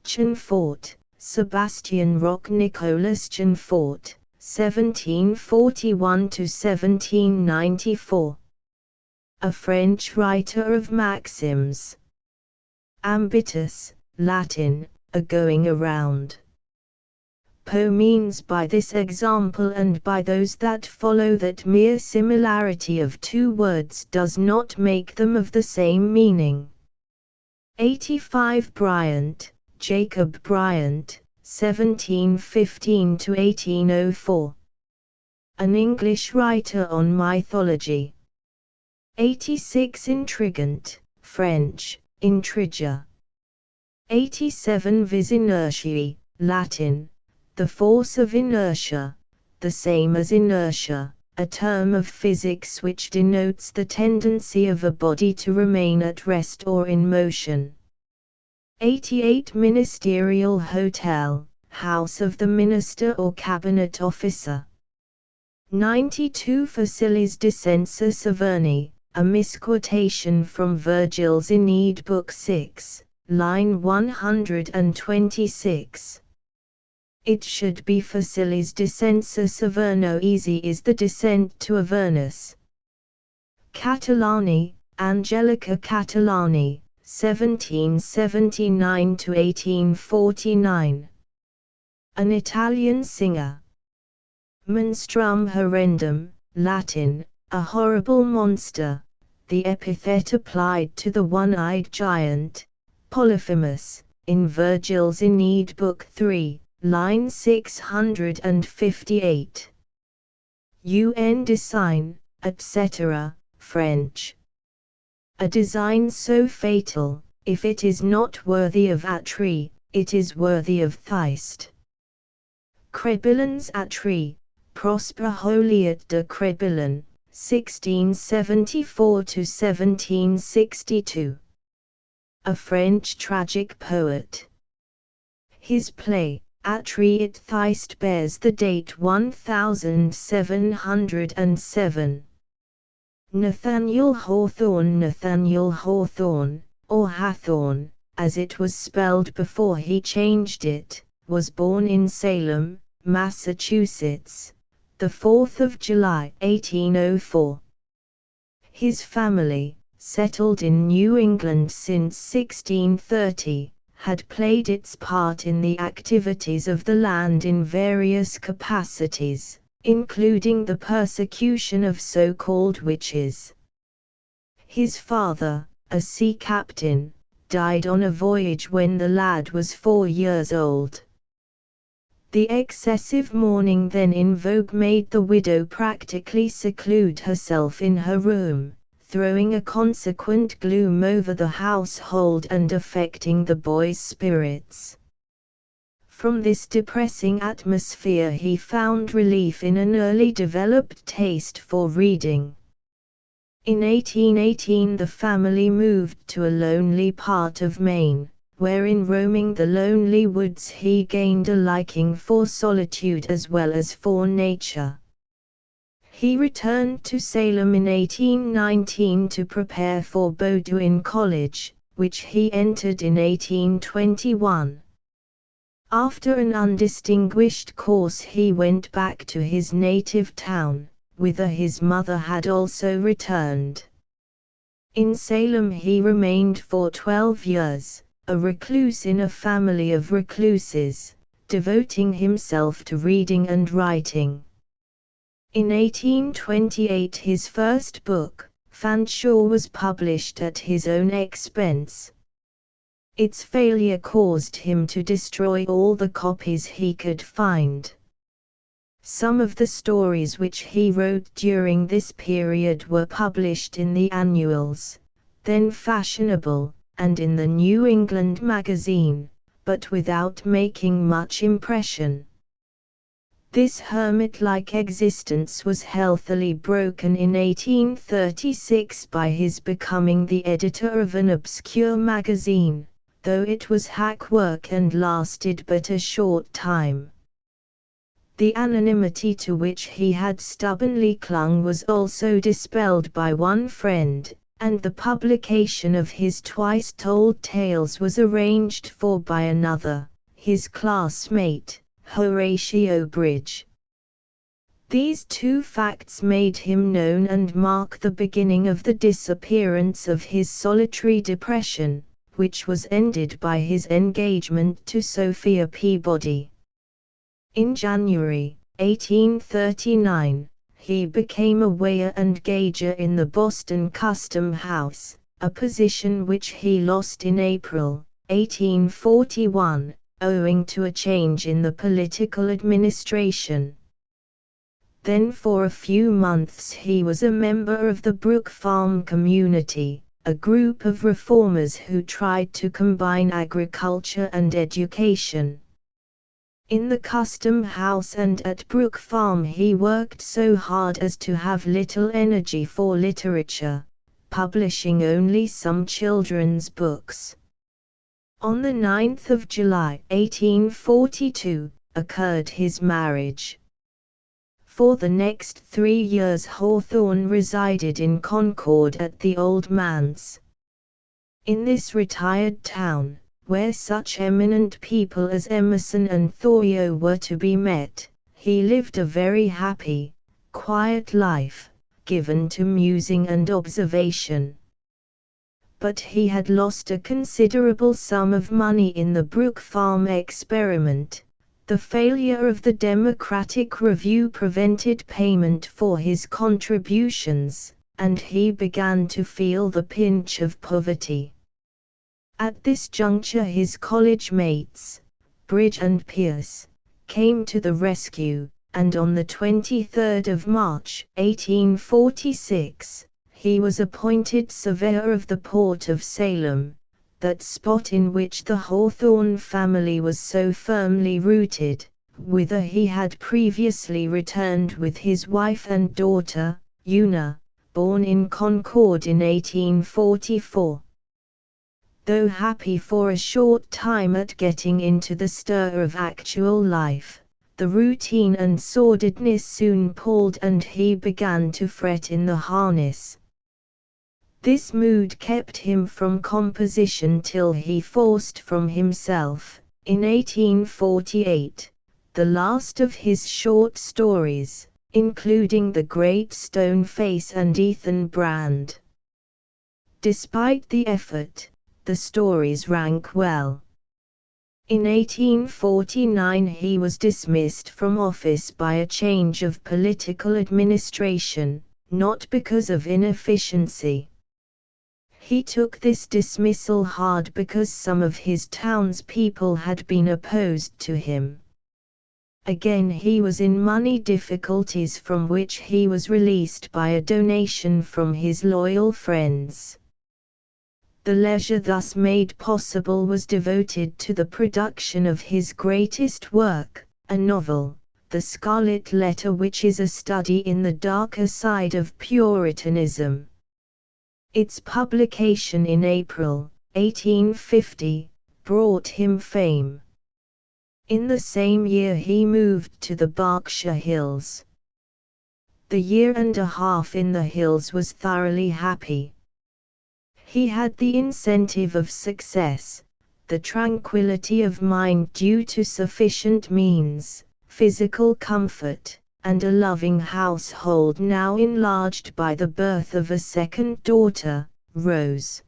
Chanfort, Sebastian Roch Nicolas Chanfort, 1741–1794. A French writer of maxims. Ambitus, Latin, a going around. Poe means by this example and by those that follow that mere similarity of two words does not make them of the same meaning. 85 Bryant, Jacob Bryant, 1715–1804. An English writer on mythology. 86 Intrigant, French, intriga. 87 Vis inertiae, Latin, the force of inertia, the same as inertia, a term of physics which denotes the tendency of a body to remain at rest or in motion. 88 Ministerial Hotel, house of the minister or cabinet officer. 92 Facilis Descensus Averni, a misquotation from Virgil's Aeneid Book 6, line 126. It should be Facilis Descensus Averno. Easy is the descent to Avernus. Catalani, Angelica Catalani, 1779–1849. An Italian singer. Monstrum horrendum, Latin, a horrible monster, the epithet applied to the one-eyed giant, Polyphemus, in Virgil's Aeneid Book 3, line 658. Un design, etc., French. A design so fatal, if it is not worthy of Atri, it is worthy of Theist. Crebillon's Atri, Prosper Joliot de Crebillon, 1674–1762. A French tragic poet. His play, Atri et Theist, bears the date 1707. Nathaniel Hawthorne, or Hathorne, as it was spelled before he changed it, was born in Salem, Massachusetts, the 4th of July, 1804. His family, settled in New England since 1630, had played its part in the activities of the land in various capacities, including the persecution of so-called witches. His father, a sea captain, died on a voyage when the lad was 4 years old. The excessive mourning then in vogue made the widow practically seclude herself in her room, throwing a consequent gloom over the household and affecting the boy's spirits. From this depressing atmosphere he found relief in an early developed taste for reading. In 1818 the family moved to a lonely part of Maine, where in roaming the lonely woods he gained a liking for solitude as well as for nature. He returned to Salem in 1819 to prepare for Bowdoin College, which he entered in 1821. After an undistinguished course he went back to his native town, whither his mother had also returned. In Salem he remained for 12 years, a recluse in a family of recluses, devoting himself to reading and writing. In 1828 his first book, Fanshawe, was published at his own expense. Its failure caused him to destroy all the copies he could find. Some of the stories which he wrote during this period were published in the annuals, then fashionable, and in the New England Magazine, but without making much impression. This hermit-like existence was healthily broken in 1836 by his becoming the editor of an obscure magazine, though it was hack work and lasted but a short time. The anonymity to which he had stubbornly clung was also dispelled by one friend, and the publication of his twice-told tales was arranged for by another, his classmate, Horatio Bridge. These two facts made him known and mark the beginning of the disappearance of his solitary depression, which was ended by his engagement to Sophia Peabody. In January 1839, he became a weigher and gauger in the Boston Custom House, a position which he lost in April 1841, owing to a change in the political administration. Then for a few months he was a member of the Brook Farm Community, a group of reformers who tried to combine agriculture and education. In the Custom House and at Brook Farm he worked so hard as to have little energy for literature, publishing only some children's books. On the 9th of July 1842, occurred his marriage. For the next 3 years Hawthorne resided in Concord at the Old Manse. In this retired town, where such eminent people as Emerson and Thoreau were to be met, he lived a very happy, quiet life, given to musing and observation. But he had lost a considerable sum of money in the Brook Farm experiment. The failure of the Democratic Review prevented payment for his contributions, and he began to feel the pinch of poverty. At this juncture his college mates, Bridge and Pierce, came to the rescue, and on the 23rd of March 1846, he was appointed surveyor of the port of Salem, that spot in which the Hawthorne family was so firmly rooted, whither he had previously returned with his wife and daughter, Una, born in Concord in 1844. Though happy for a short time at getting into the stir of actual life, the routine and sordidness soon palled and he began to fret in the harness. This mood kept him from composition till he forced from himself, in 1848, the last of his short stories, including The Great Stone Face and Ethan Brand. Despite the effort, the stories rank well. In 1849 he was dismissed from office by a change of political administration, not because of inefficiency. He took this dismissal hard because some of his townspeople had been opposed to him. Again he was in money difficulties from which he was released by a donation from his loyal friends. The leisure thus made possible was devoted to the production of his greatest work, a novel, The Scarlet Letter, which is a study in the darker side of Puritanism. Its publication in April 1850 brought him fame. In the same year he moved to the Berkshire Hills. The year and a half in the hills was thoroughly happy. He had the incentive of success, the tranquility of mind due to sufficient means, physical comfort, and a loving household now enlarged by the birth of a second daughter, Rose.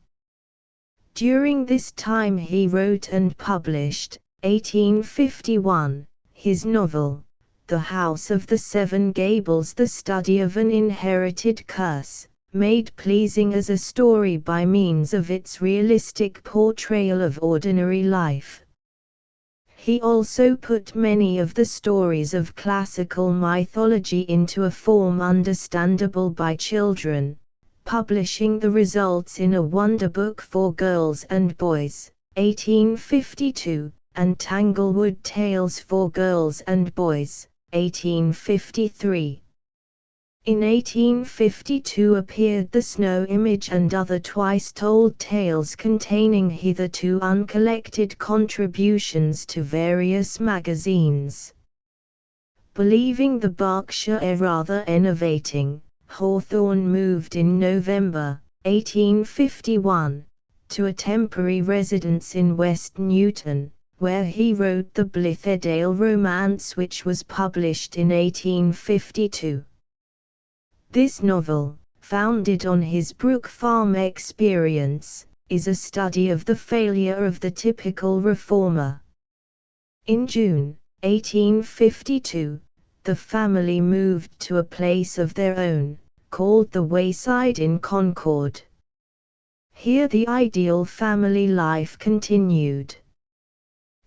During this time he wrote and published, 1851, his novel, The House of the Seven Gables, the study of an inherited curse, made pleasing as a story by means of its realistic portrayal of ordinary life. He also put many of the stories of classical mythology into a form understandable by children, publishing the results in a wonder book for girls and boys, 1852, and Tanglewood Tales for Girls and Boys, 1853. In 1852 appeared The Snow Image and other twice-told tales containing hitherto uncollected contributions to various magazines. Believing the Berkshire rather enervating, Hawthorne moved in November 1851 to a temporary residence in West Newton, where he wrote the Blithedale romance, which was published in 1852. This novel, founded on his Brook Farm experience, is a study of the failure of the typical reformer. In June 1852, the family moved to a place of their own, called the Wayside in Concord. Here the ideal family life continued.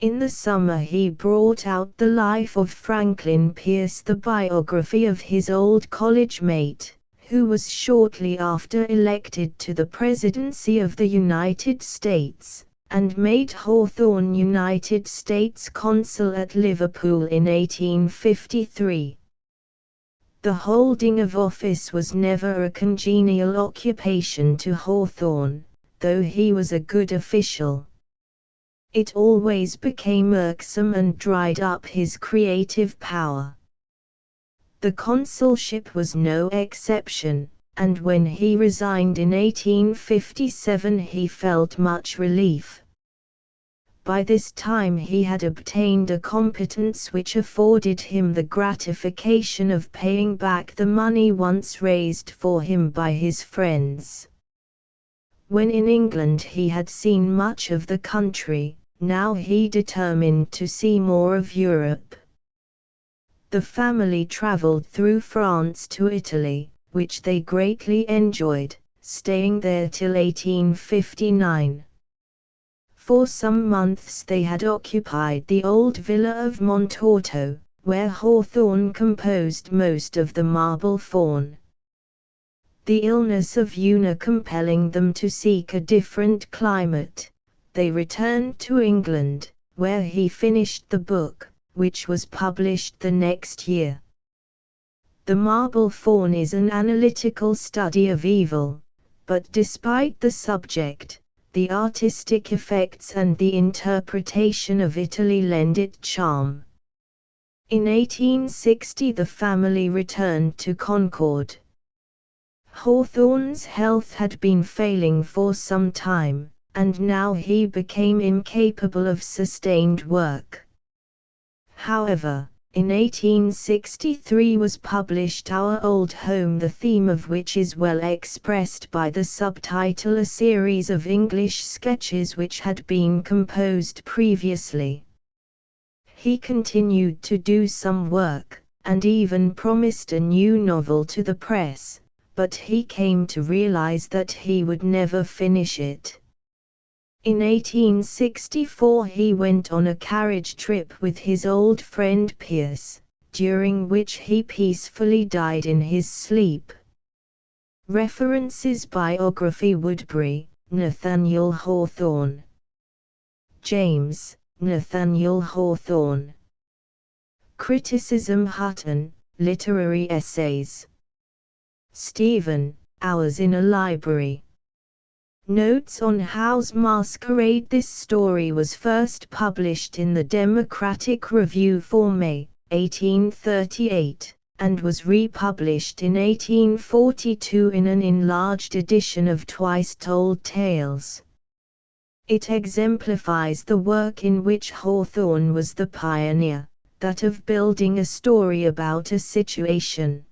In the summer he brought out The Life of Franklin Pierce, the biography of his old college mate, who was shortly after elected to the presidency of the United States, and made Hawthorne United States Consul at Liverpool in 1853. The holding of office was never a congenial occupation to Hawthorne, though he was a good official. It always became irksome and dried up his creative power. The consulship was no exception, and when he resigned in 1857 he felt much relief. By this time he had obtained a competence which afforded him the gratification of paying back the money once raised for him by his friends. When in England he had seen much of the country, now he determined to see more of Europe. The family travelled through France to Italy, which they greatly enjoyed, staying there till 1859. For some months they had occupied the old villa of Montorto, where Hawthorne composed most of the Marble Faun. The illness of Una compelling them to seek a different climate, they returned to England, where he finished the book, which was published the next year. The Marble Faun is an analytical study of evil, but despite the subject, the artistic effects and the interpretation of Italy lend it charm. In 1860 the family returned to Concord. Hawthorne's health had been failing for some time, and now he became incapable of sustained work. However, in 1863 was published Our Old Home, the theme of which is well expressed by the subtitle, a series of English sketches which had been composed previously. He continued to do some work, and even promised a new novel to the press, but he came to realize that he would never finish it. In 1864 he went on a carriage trip with his old friend Pierce, during which he peacefully died in his sleep. References: Biography Woodbury, Nathaniel Hawthorne. James, Nathaniel Hawthorne. Criticism Hutton, Literary Essays. Stephen, Hours in a Library. Notes on House Masquerade. This story was first published in the Democratic Review for May, 1838, and was republished in 1842 in an enlarged edition of Twice Told Tales. It exemplifies the work in which Hawthorne was the pioneer, that of building a story about a situation.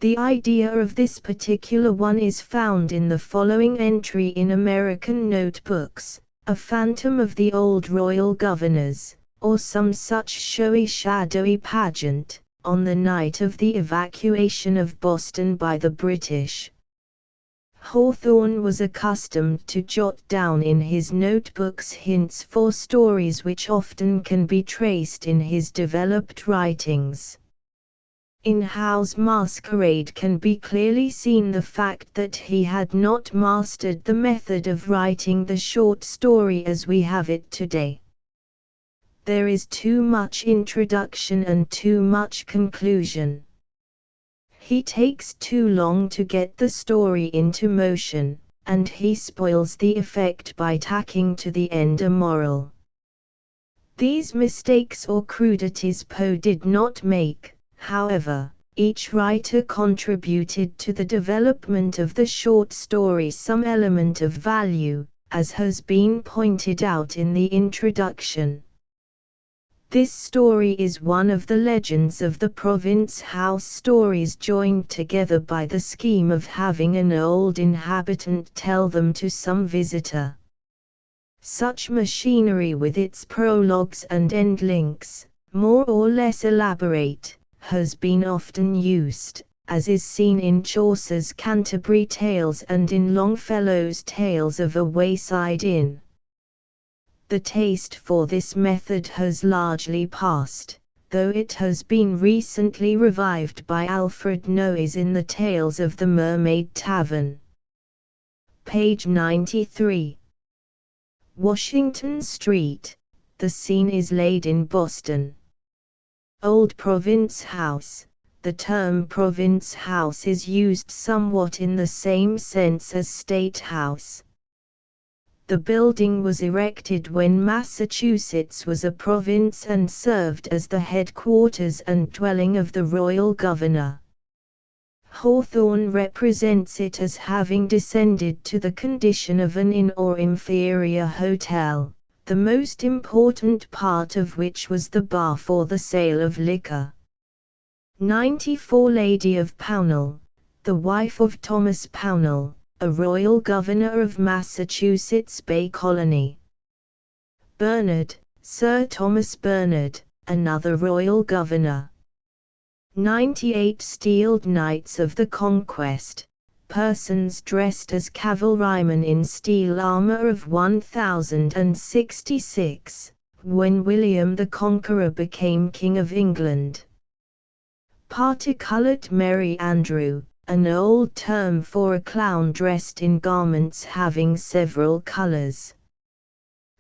The idea of this particular one is found in the following entry in American notebooks: a phantom of the old royal governors, or some such showy shadowy pageant, on the night of the evacuation of Boston by the British. Hawthorne was accustomed to jot down in his notebooks hints for stories which often can be traced in his developed writings. In House Masquerade can be clearly seen the fact that he had not mastered the method of writing the short story as we have it today. There is too much introduction and too much conclusion. He takes too long to get the story into motion, and he spoils the effect by tacking to the end a moral. These mistakes or crudities Poe did not make, however. Each writer contributed to the development of the short story some element of value, as has been pointed out in the introduction. This story is one of the legends of the Province House stories joined together by the scheme of having an old inhabitant tell them to some visitor. Such machinery with its prologues and end links, more or less elaborate, has been often used, as is seen in Chaucer's Canterbury Tales and in Longfellow's Tales of a Wayside Inn. The taste for this method has largely passed, though it has been recently revived by Alfred Noyes in the Tales of the Mermaid Tavern. Page 93. Washington Street. The scene is laid in Boston. Old Province House. The term Province House is used somewhat in the same sense as State House. The building was erected when Massachusetts was a province and served as the headquarters and dwelling of the royal governor. Hawthorne represents it as having descended to the condition of an inn or inferior hotel, the most important part of which was the bar for the sale of liquor. 94 Lady of Pownall, the wife of Thomas Pownall, a royal governor of Massachusetts Bay Colony. Bernard, Sir Thomas Bernard, another royal governor. 98 Steeled Knights of the Conquest, persons dressed as cavalrymen in steel armor of 1066, when William the Conqueror became King of England. Particoloured Merry Andrew, an old term for a clown dressed in garments having several colours.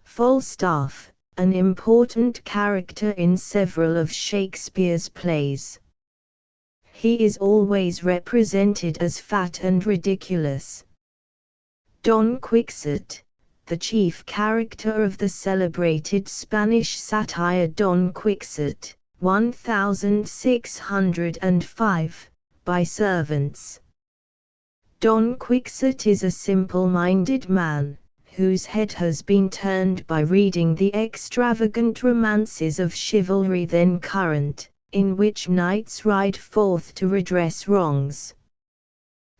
Falstaff, an important character in several of Shakespeare's plays. He is always represented as fat and ridiculous. Don Quixote, the chief character of the celebrated Spanish satire Don Quixote, 1605, by servants. Don Quixote is a simple-minded man, whose head has been turned by reading the extravagant romances of chivalry then current, in which knights ride forth to redress wrongs.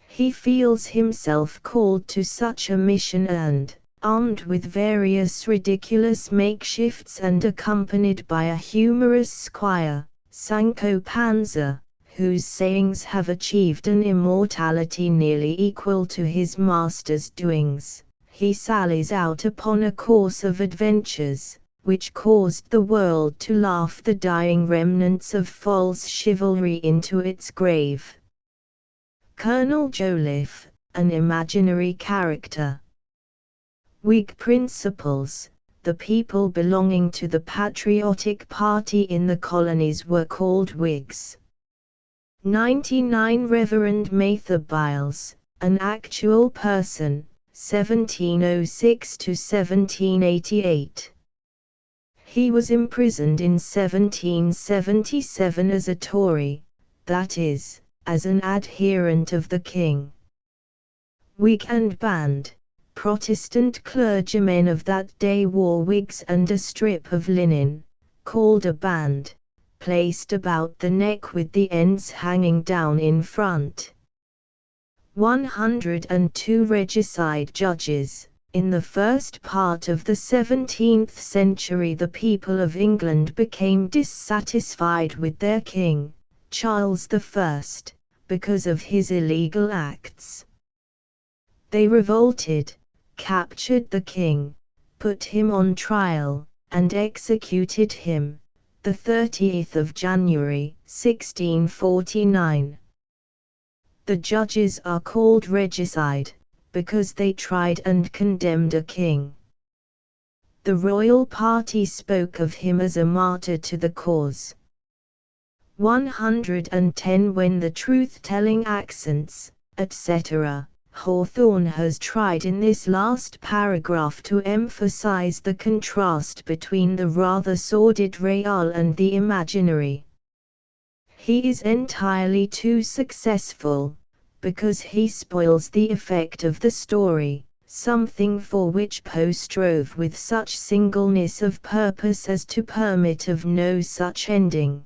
He feels himself called to such a mission and, armed with various ridiculous makeshifts and accompanied by a humorous squire, Sancho Panza, whose sayings have achieved an immortality nearly equal to his master's doings, he sallies out upon a course of adventures, which caused the world to laugh the dying remnants of false chivalry into its grave. Colonel Joliffe, an imaginary character. Whig principles. The people belonging to the patriotic party in the colonies were called Whigs. 99 Reverend Mather Byles, an actual person, 1706 to 1788. He was imprisoned in 1777 as a Tory, that is, as an adherent of the king. Wig and band. Protestant clergymen of that day wore wigs and a strip of linen, called a band, placed about the neck with the ends hanging down in front. 102 Regicide judges. In the first part of the 17th century the people of England became dissatisfied with their king, Charles I, because of his illegal acts. They revolted, captured the king, put him on trial, and executed him, the 30th of January, 1649. The judges are called regicide, because they tried and condemned a king. The royal party spoke of him as a martyr to the cause. 110 When the truth-telling accents, etc., Hawthorne has tried in this last paragraph to emphasize the contrast between the rather sordid real and the imaginary. He is entirely too successful, because he spoils the effect of the story, something for which Poe strove with such singleness of purpose as to permit of no such ending.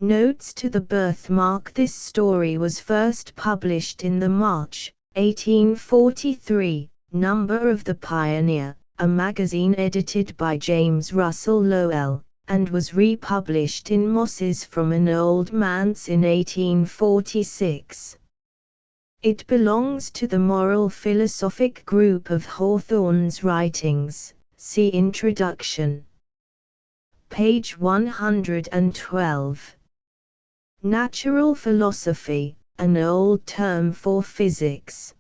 Notes to the Birthmark. This story was first published in the March, 1843, number of The Pioneer, a magazine edited by James Russell Lowell, and was republished in Mosses from an Old Manse in 1846. It belongs to the moral philosophic group of Hawthorne's writings. See Introduction. Page 112. Natural philosophy, an old term for physics.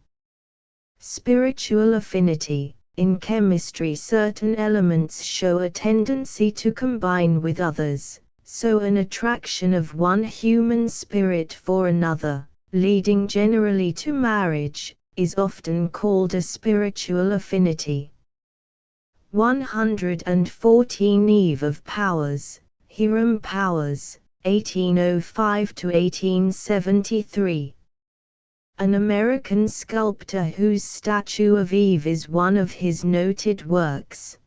Spiritual affinity. In chemistry, certain elements show a tendency to combine with others, so an attraction of one human spirit for another, leading generally to marriage, is often called a spiritual affinity. 114. Eve of Powers, Hiram Powers, 1805 to 1873. An American sculptor whose statue of Eve is one of his noted works.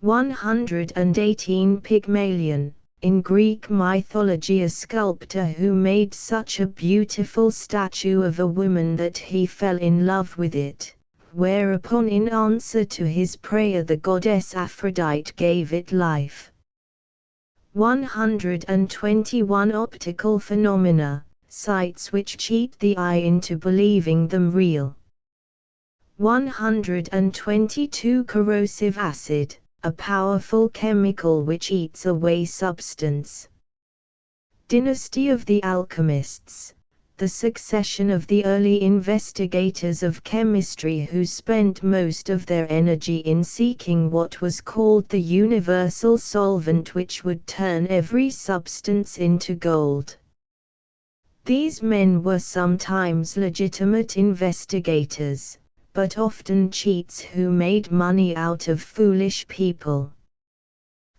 118. Pygmalion, in Greek mythology a sculptor who made such a beautiful statue of a woman that he fell in love with it, whereupon in answer to his prayer the goddess Aphrodite gave it life. 121. Optical phenomena, sights which cheat the eye into believing them real. 122. Corrosive acid, a powerful chemical which eats away substance. Dynasty of the Alchemists, the succession of the early investigators of chemistry who spent most of their energy in seeking what was called the universal solvent which would turn every substance into gold. These men were sometimes legitimate investigators, but often cheats who made money out of foolish people.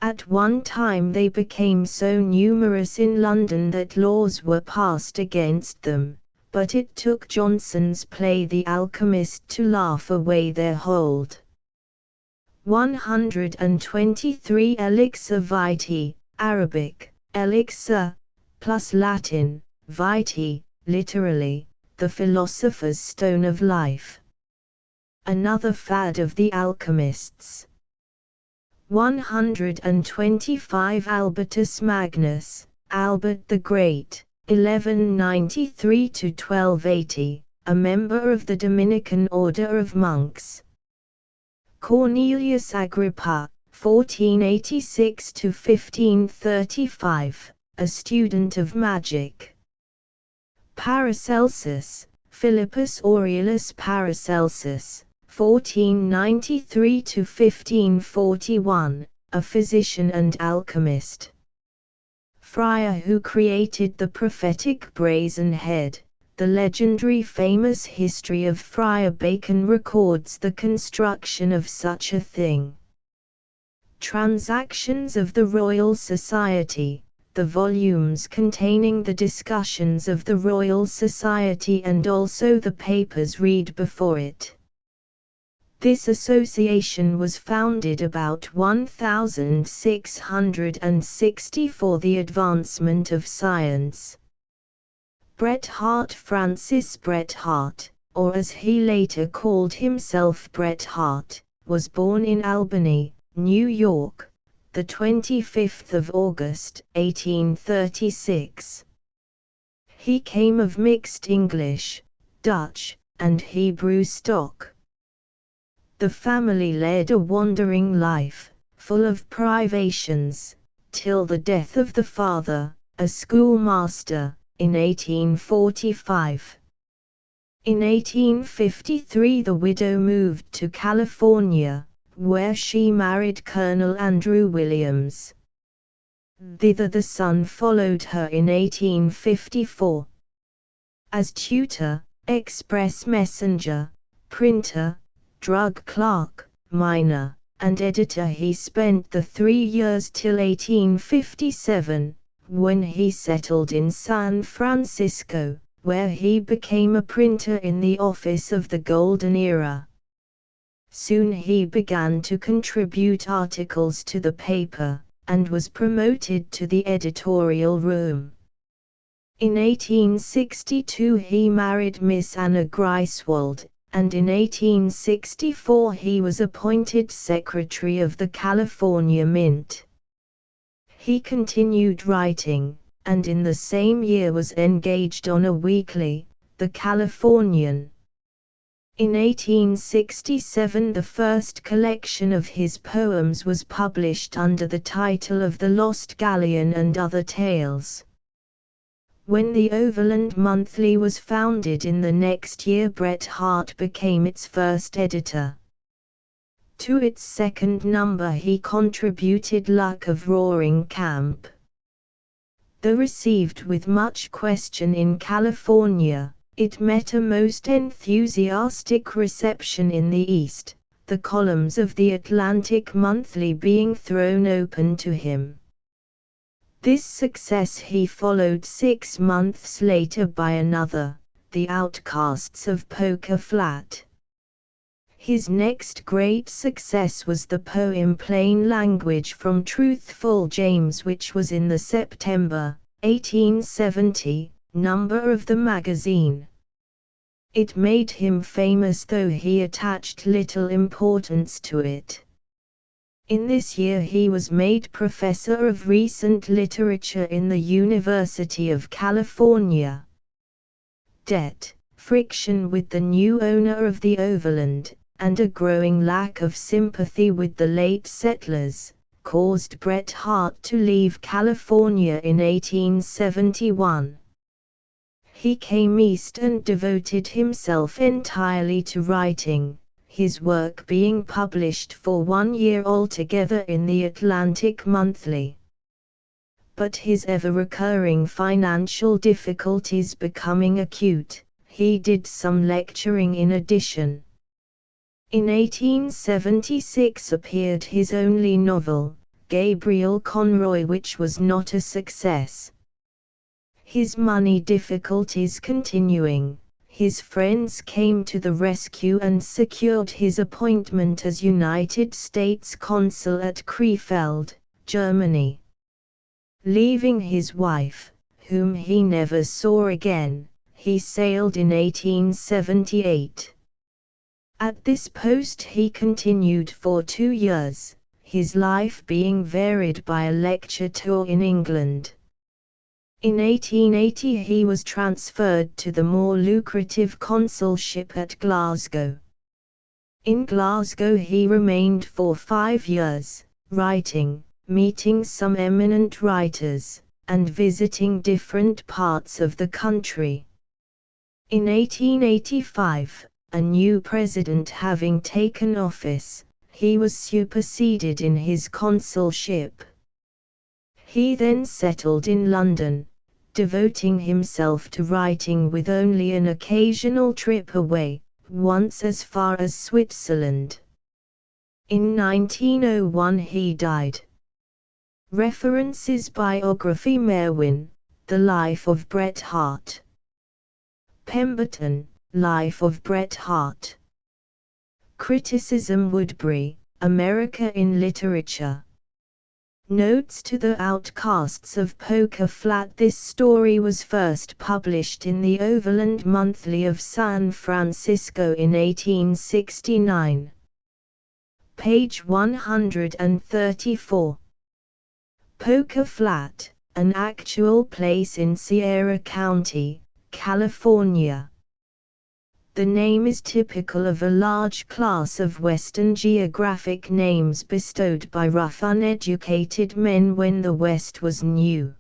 At one time they became so numerous in London that laws were passed against them, but it took Johnson's play The Alchemist to laugh away their hold. 123. Elixir vitae, Arabic, elixir, plus Latin, vitae, literally, the philosopher's stone of life. Another fad of the alchemists. 125. Albertus Magnus, Albert the Great, 1193 to 1280, a member of the Dominican order of monks. Cornelius Agrippa, 1486 to 1535, a student of magic. Paracelsus, Philippus Aureolus Paracelsus, 1493 to 1541, a physician and alchemist. Friar who created the prophetic brazen head. The legendary famous history of Friar Bacon records the construction of such a thing. Transactions of the Royal Society, the volumes containing the discussions of the Royal Society and also the papers read before it. This association was founded about 1660 for the advancement of science. Bret Harte, Francis Bret Harte, or as he later called himself Bret Harte, was born in Albany, New York, the 25th of August, 1836. He came of mixed English, Dutch, and Hebrew stock. The family led a wandering life, full of privations, till the death of the father, a schoolmaster, in 1845. In 1853 the widow moved to California, where she married Colonel Andrew Williams. Thither the son followed her in 1854. As tutor, express messenger, printer, drug clerk, miner, and editor. He spent the 3 years till 1857, when he settled in San Francisco, where he became a printer in the office of the Golden Era. Soon he began to contribute articles to the paper, and was promoted to the editorial room. In 1862 he married Miss Anna Greifswald, and in 1864 he was appointed Secretary of the California Mint. He continued writing, and in the same year was engaged on a weekly, The Californian. In 1867 the first collection of his poems was published under the title of The Lost Galleon and Other Tales. When the Overland Monthly was founded in the next year, Bret Harte became its first editor. To its second number he contributed Luck of Roaring Camp. Though received with much question in California, it met a most enthusiastic reception in the East, the columns of the Atlantic Monthly being thrown open to him. This success he followed 6 months later by another, The Outcasts of Poker Flat. His next great success was the poem Plain Language from Truthful James, which was in the September, 1870, number of the magazine. It made him famous, though he attached little importance to it. In this year he was made Professor of Recent Literature in the University of California. Debt, friction with the new owner of the Overland, and a growing lack of sympathy with the late settlers, caused Bret Harte to leave California in 1871. He came east and devoted himself entirely to writing, his work being published for 1 year altogether in the Atlantic Monthly. But his ever-recurring financial difficulties becoming acute, he did some lecturing in addition. In 1876 appeared his only novel, Gabriel Conroy, which was not a success. His money difficulties continuing, his friends came to the rescue and secured his appointment as United States Consul at Krefeld, Germany. Leaving his wife, whom he never saw again, he sailed in 1878. At this post he continued for 2 years, his life being varied by a lecture tour in England. In 1880 he was transferred to the more lucrative consulship at Glasgow. In Glasgow he remained for 5 years, writing, meeting some eminent writers, and visiting different parts of the country. In 1885, a new president having taken office, he was superseded in his consulship. He then settled in London, devoting himself to writing with only an occasional trip away, once as far as Switzerland. In 1901 he died. References: Biography, Merwin, The Life of Bret Harte. Pemberton, Life of Bret Harte. Criticism, Woodbury, America in Literature. Notes to The Outcasts of Poker Flat. This story was first published in the Overland Monthly of San Francisco in 1869. Page 134. Poker Flat, an actual place in Sierra County, California. The name is typical of a large class of Western geographic names bestowed by rough, uneducated men when the West was new.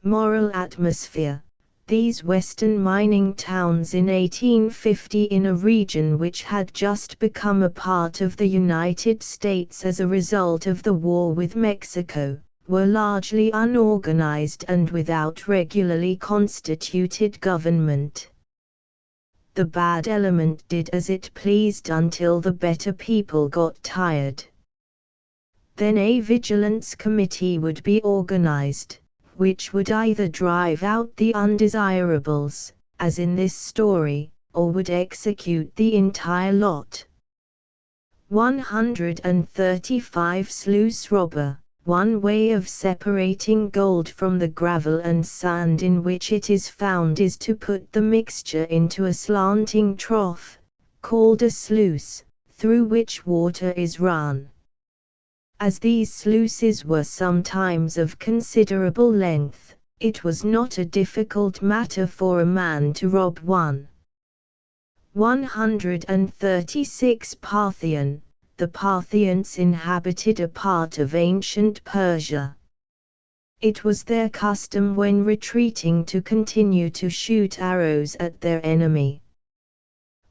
Moral atmosphere: these Western mining towns in 1850, in a region which had just become a part of the United States as a result of the war with Mexico, were largely unorganized and without regularly constituted government. the bad element did as it pleased until the better people got tired. Then a vigilance committee would be organized, which would either drive out the undesirables, as in this story, or would execute the entire lot. 135 Sluice robber. One way of separating gold from the gravel and sand in which it is found is to put the mixture into a slanting trough, called a sluice, through which water is run. As these sluices were sometimes of considerable length, it was not a difficult matter for a man to rob one. 136 Parthian. The Parthians inhabited a part of ancient Persia. It was their custom when retreating to continue to shoot arrows at their enemy.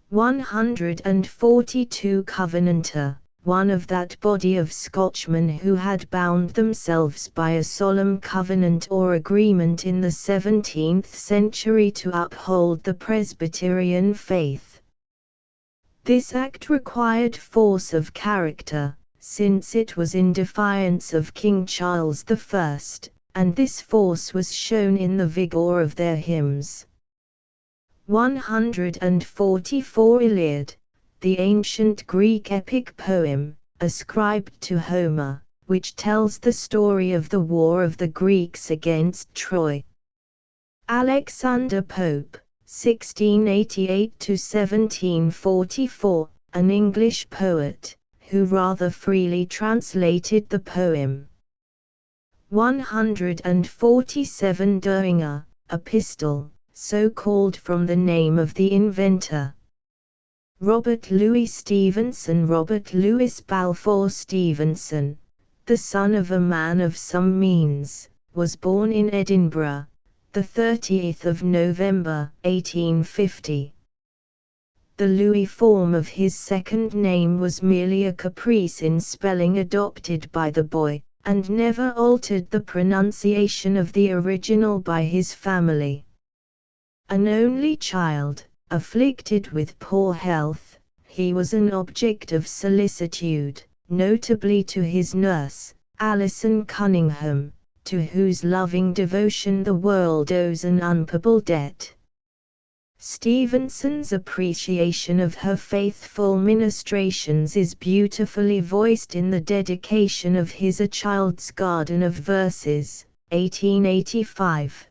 142 Covenanter. One of that body of Scotchmen who had bound themselves by a solemn covenant or agreement in the 17th century to uphold the Presbyterian faith. This act required force of character, since it was in defiance of King Charles I, and this force was shown in the vigor of their hymns. 144 Iliad. The ancient Greek epic poem, ascribed to Homer, which tells the story of the war of the Greeks against Troy. Alexander Pope, 1688–1744, an English poet, who rather freely translated the poem. 147 Doinger, a pistol, so called from the name of the inventor. Robert Louis Stevenson. Robert Louis Balfour Stevenson, the son of a man of some means, was born in Edinburgh, the 30th of November, 1850. The Louis form of his second name was merely a caprice in spelling adopted by the boy, and never altered the pronunciation of the original by his family. An only child, afflicted with poor health, he was an object of solicitude, notably to his nurse, Alison Cunningham, to whose loving devotion the world owes an unpayable debt. Stevenson's appreciation of her faithful ministrations is beautifully voiced in the dedication of his A Child's Garden of Verses, 1885.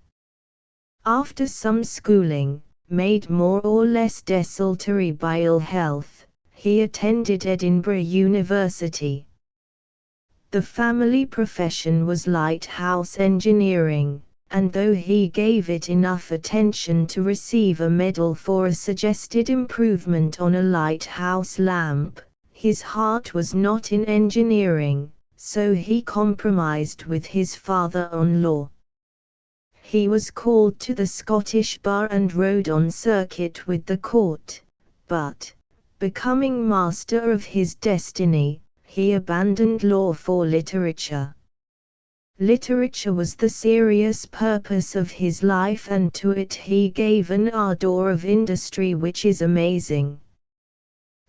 After some schooling, made more or less desultory by ill health, he attended Edinburgh University. The family profession was lighthouse engineering, and though he gave it enough attention to receive a medal for a suggested improvement on a lighthouse lamp, his heart was not in engineering, so he compromised with his father on law. He was called to the Scottish Bar and rode on circuit with the court, but, becoming master of his destiny, he abandoned law for literature. Literature was the serious purpose of his life, and to it he gave an ardor of industry which is amazing.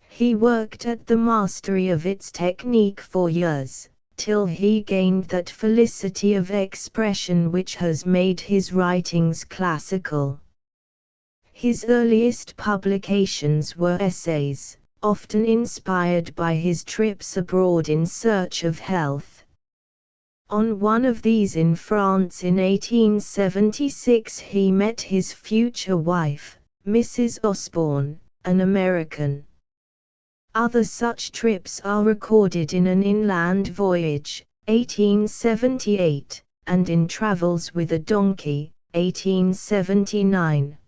He worked at the mastery of its technique for years, till he gained that felicity of expression which has made his writings classical. His earliest publications were essays, often inspired by his trips abroad in search of health. On one of these in France in 1876 he met his future wife, Mrs. Osborne, an American. Other such trips are recorded in An Inland Voyage, 1878, and in Travels with a Donkey, 1879.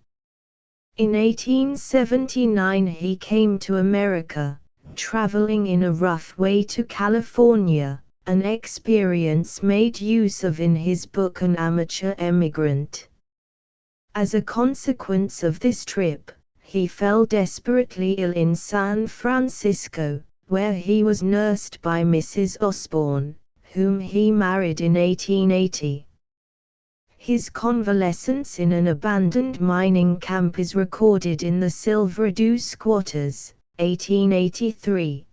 In 1879 he came to America, traveling in a rough way to California, an experience made use of in his book An Amateur Emigrant. As a consequence of this trip, he fell desperately ill in San Francisco, where he was nursed by Mrs. Osborne, whom he married in 1880. His convalescence in an abandoned mining camp is recorded in the Silverdew Squatters, 1883.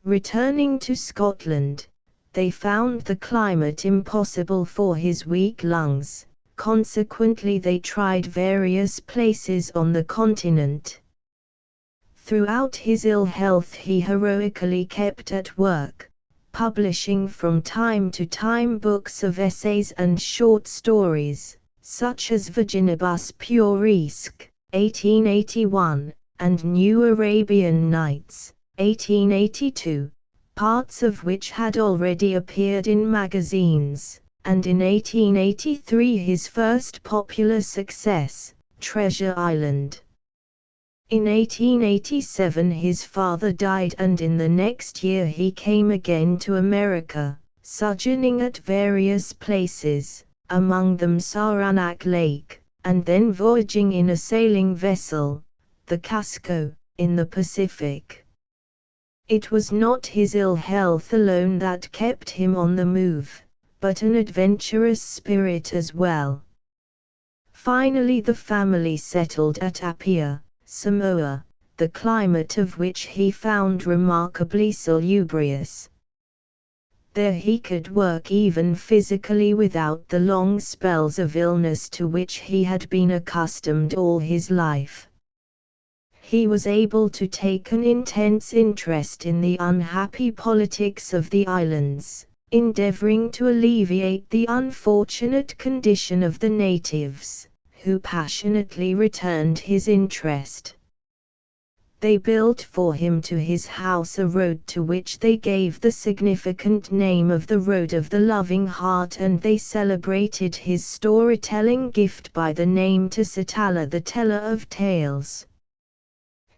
Returning to Scotland, they found the climate impossible for his weak lungs, consequently they tried various places on the continent. Throughout his ill health he heroically kept at work, publishing from time to time books of essays and short stories, such as Virginibus Puerisque, 1881, and New Arabian Nights, 1882, parts of which had already appeared in magazines, and in 1883 his first popular success, Treasure Island. In 1887 his father died, and in the next year he came again to America, sojourning at various places, among them Saranac Lake, and then voyaging in a sailing vessel, the Casco, in the Pacific. It was not his ill health alone that kept him on the move, but an adventurous spirit as well. Finally the family settled at Apia, Samoa, the climate of which he found remarkably salubrious. There he could work even physically without the long spells of illness to which he had been accustomed all his life. He was able to take an intense interest in the unhappy politics of the islands, endeavoring to alleviate the unfortunate condition of the natives, who passionately returned his interest. They built for him to his house a road to which they gave the significant name of the Road of the Loving Heart, and they celebrated his storytelling gift by the name Tusitala, the Teller of Tales.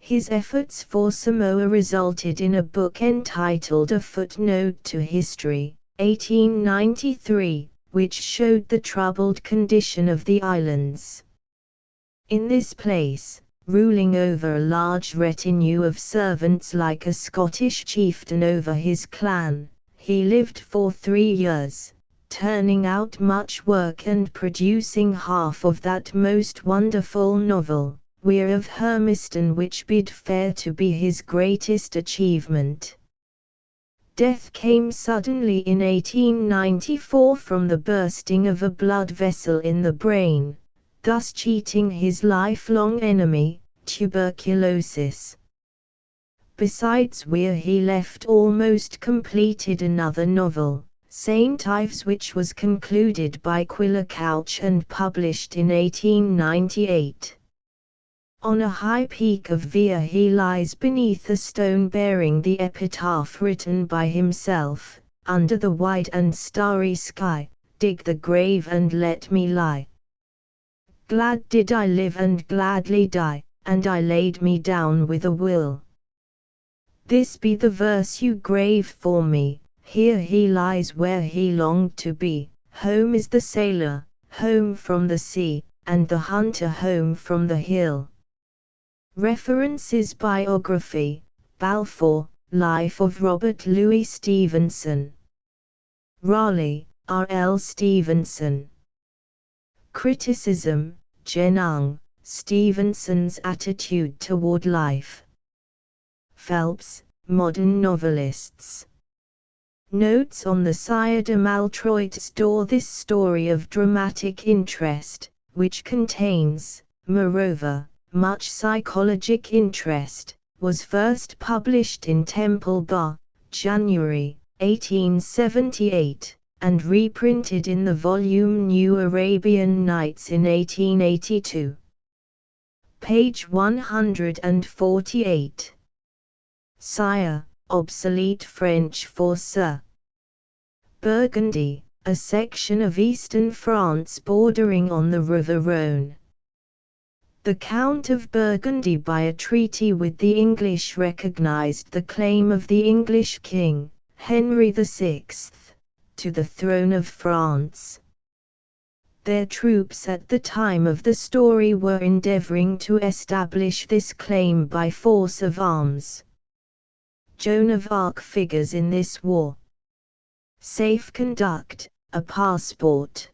His efforts for Samoa resulted in a book entitled A Footnote to History, 1893, which showed the troubled condition of the islands. In this place, ruling over a large retinue of servants like a Scottish chieftain over his clan, he lived for 3 years, turning out much work and producing half of that most wonderful novel, Weir of Hermiston, which bid fair to be his greatest achievement. Death came suddenly in 1894 from the bursting of a blood vessel in the brain, thus cheating his lifelong enemy, tuberculosis. Besides Weir, he left almost completed another novel, St. Ives, which was concluded by Quiller Couch and published in 1898. On a high peak of Weir he lies beneath a stone bearing the epitaph written by himself, "Under the wide and starry sky, dig the grave and let me lie. Glad did I live and gladly die, and I laid me down with a will. This be the verse you grave for me, here he lies where he longed to be, home is the sailor, home from the sea, and the hunter home from the hill." References: Biography, Balfour, Life of Robert Louis Stevenson. Raleigh, R. L. Stevenson. Criticism, Genung, Stevenson's Attitude Toward Life. Phelps, Modern Novelists. Notes on the Sire de Maltroit store. This story of dramatic interest, which contains, moreover, much psychologic interest, was first published in Temple Bar, January, 1878, and reprinted in the volume New Arabian Nights in 1882. Page 148. Sire, obsolete French for Sir. Burgundy, a section of eastern France bordering on the River Rhône. The Count of Burgundy by a treaty with the English recognized the claim of the English king, Henry VI, to the throne of France. Their troops at the time of the story were endeavoring to establish this claim by force of arms. Joan of Arc figures in this war. Safe conduct, a passport.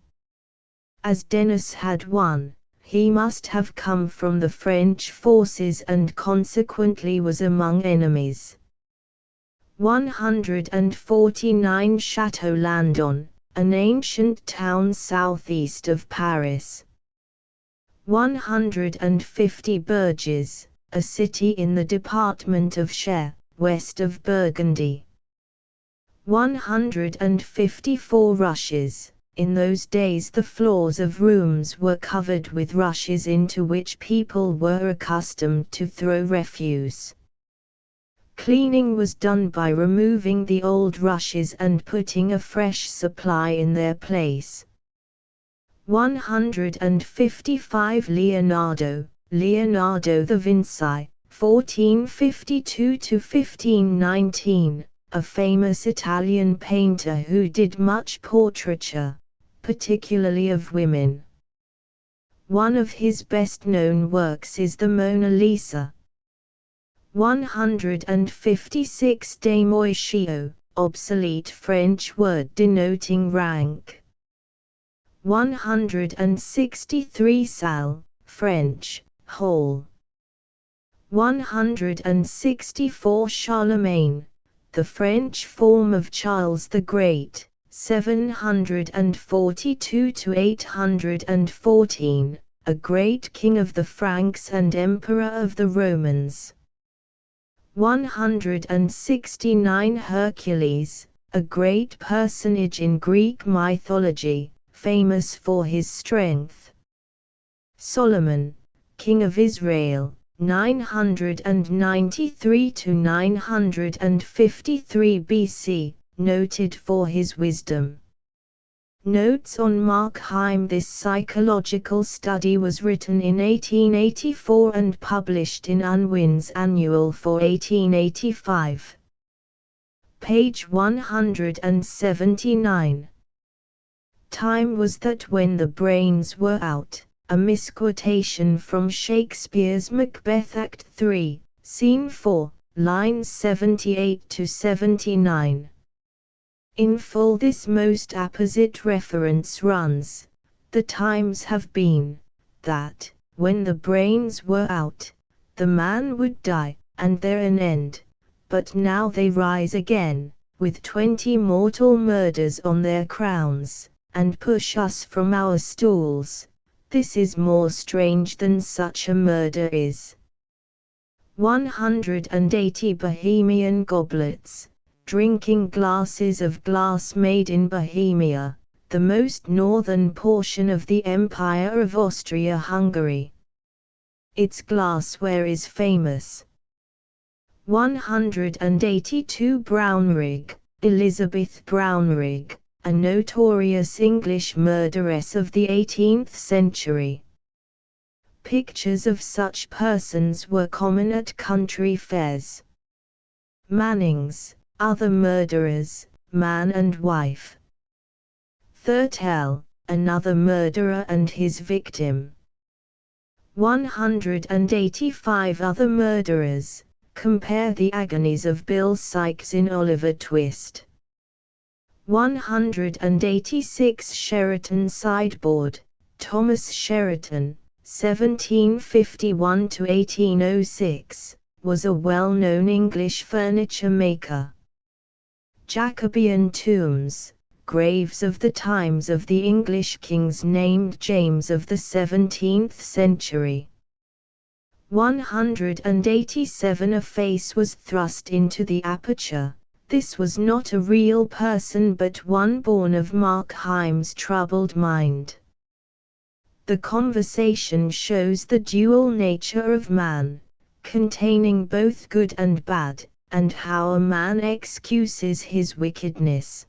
As Denis had won, he must have come from the French forces and consequently was among enemies. 149 Château Landon, an ancient town southeast of Paris. 150 Bourges, a city in the department of Cher, west of Burgundy. 154 Rushes. In those days the floors of rooms were covered with rushes into which people were accustomed to throw refuse. Cleaning was done by removing the old rushes and putting a fresh supply in their place. 155 Leonardo da Vinci, 1452–1519, a famous Italian painter who did much portraiture, particularly of women. One of his best-known works is the Mona Lisa. 156 Damoichio, obsolete French word denoting rank. 163 Salle, French, hall. 164 Charlemagne, the French form of Charles the Great, 742–814, a great king of the Franks and emperor of the Romans. 169 Hercules, a great personage in Greek mythology, famous for his strength. Solomon, king of Israel, 993–953 BC, noted for his wisdom. Notes on Markheim. This psychological study was written in 1884 and published in Unwin's Annual for 1885. Page 179. Time was that when the brains were out, a misquotation from Shakespeare's Macbeth Act 3, Scene 4, lines 78–79. In full this most apposite reference runs, "The times have been, that, when the brains were out, the man would die, and there an end, but now they rise again, with 20 mortal murders on their crowns, and push us from our stools. This is more strange than such a murder is." 180 Bohemian goblets, drinking glasses of glass made in Bohemia, the most northern portion of the Empire of Austria-Hungary. Its glassware is famous. 182 Brownrigg, Elizabeth Brownrigg, a notorious English murderess of the 18th century. Pictures of such persons were common at country fairs. Mannings, other murderers, man and wife. Thurtell, another murderer and his victim. 185 other murderers, compare the agonies of Bill Sikes in Oliver Twist. 186 Sheraton sideboard, Thomas Sheraton, 1751–1806, was a well-known English furniture maker. Jacobean tombs, graves of the times of the English kings named James of the 17th century. 187 A face was thrust into the aperture. This was not a real person but one born of Markheim's troubled mind. The conversation shows the dual nature of man, containing both good and bad, and how a man excuses his wickedness.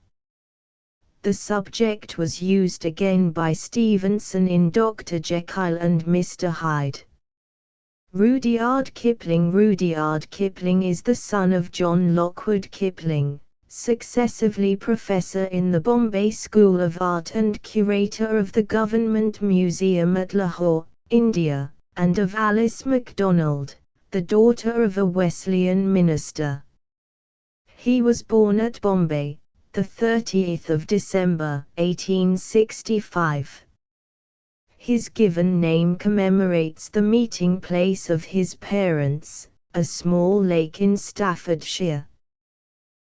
The subject was used again by Stevenson in Dr. Jekyll and Mr. Hyde. Rudyard Kipling is the son of John Lockwood Kipling, successively professor in the Bombay School of Art and curator of the Government Museum at Lahore, India, and of Alice MacDonald, the daughter of a Wesleyan minister. He was born at Bombay, the 30th of December, 1865. His given name commemorates the meeting place of his parents, a small lake in Staffordshire.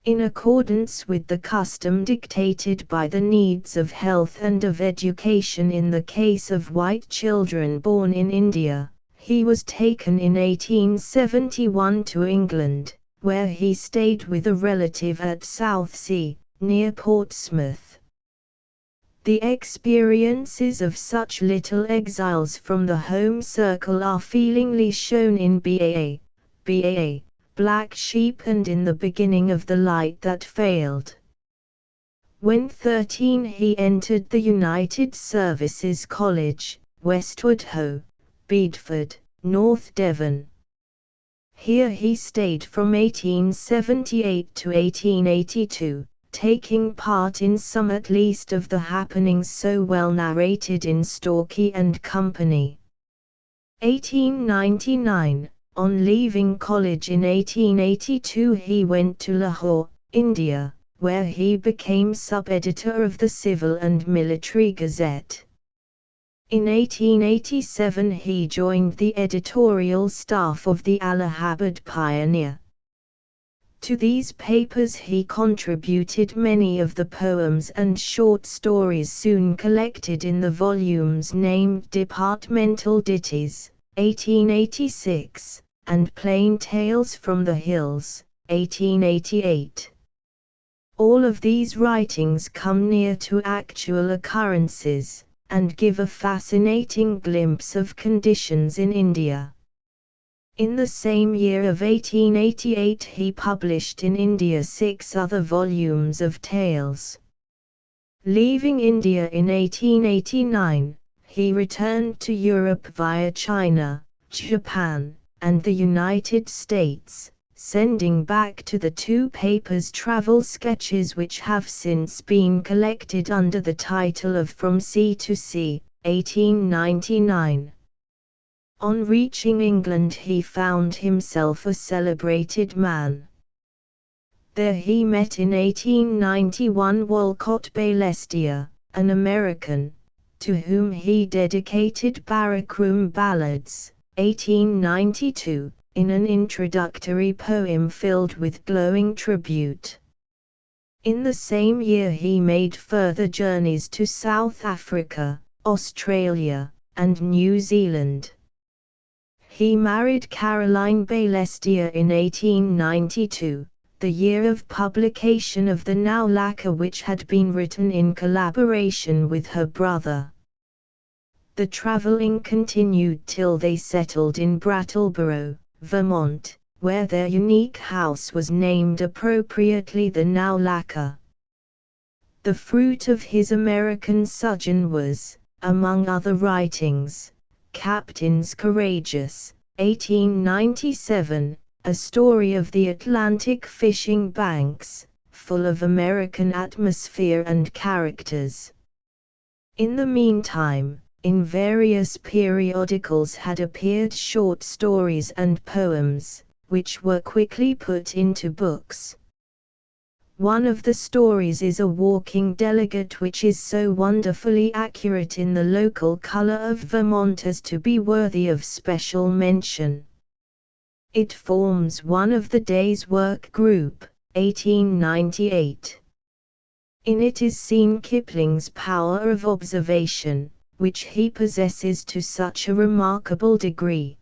In accordance with the custom dictated by the needs of health and of education in the case of white children born in India, he was taken in 1871 to England, where he stayed with a relative at Southsea, near Portsmouth. The experiences of such little exiles from the home circle are feelingly shown in BAA, Black Sheep, and in the beginning of The Light That Failed. When 13 he entered the United Services College, Westwood Ho, Bedford, North Devon. Here he stayed from 1878 to 1882, taking part in some at least of the happenings so well narrated in Storky and Company. 1899. On leaving college in 1882 he went to Lahore, India, where he became sub-editor of the Civil and Military Gazette. In 1887 he joined the editorial staff of the Allahabad Pioneer. To these papers he contributed many of the poems and short stories soon collected in the volumes named Departmental Ditties, 1886, and Plain Tales from the Hills, 1888. All of these writings come near to actual occurrences, and give a fascinating glimpse of conditions in India. In the same year of 1888 he published in India 6 other volumes of tales. Leaving India in 1889, he returned to Europe via China, Japan, and the United States, sending back to the 2 papers travel sketches which have since been collected under the title of From Sea to Sea, 1899. On reaching England he found himself a celebrated man. There he met in 1891 Walcott Balestier, an American, to whom he dedicated Barrackroom Ballads, 1892, in an introductory poem filled with glowing tribute. In the same year he made further journeys to South Africa, Australia, and New Zealand. He married Caroline Balestier in 1892, the year of publication of the Now Lacquer, which had been written in collaboration with her brother. The traveling continued till they settled in Brattleboro, Vermont, where their unique house was named appropriately the Now Lacquer. The fruit of his American sojourn was, among other writings, Captains Courageous, 1897, a story of the Atlantic fishing banks, full of American atmosphere and characters. In the meantime, in various periodicals had appeared short stories and poems, which were quickly put into books. One of the stories is A Walking Delegate, which is so wonderfully accurate in the local color of Vermont as to be worthy of special mention. It forms one of the day's work group, 1898. In it is seen Kipling's power of observation, which he possesses to such a remarkable degree.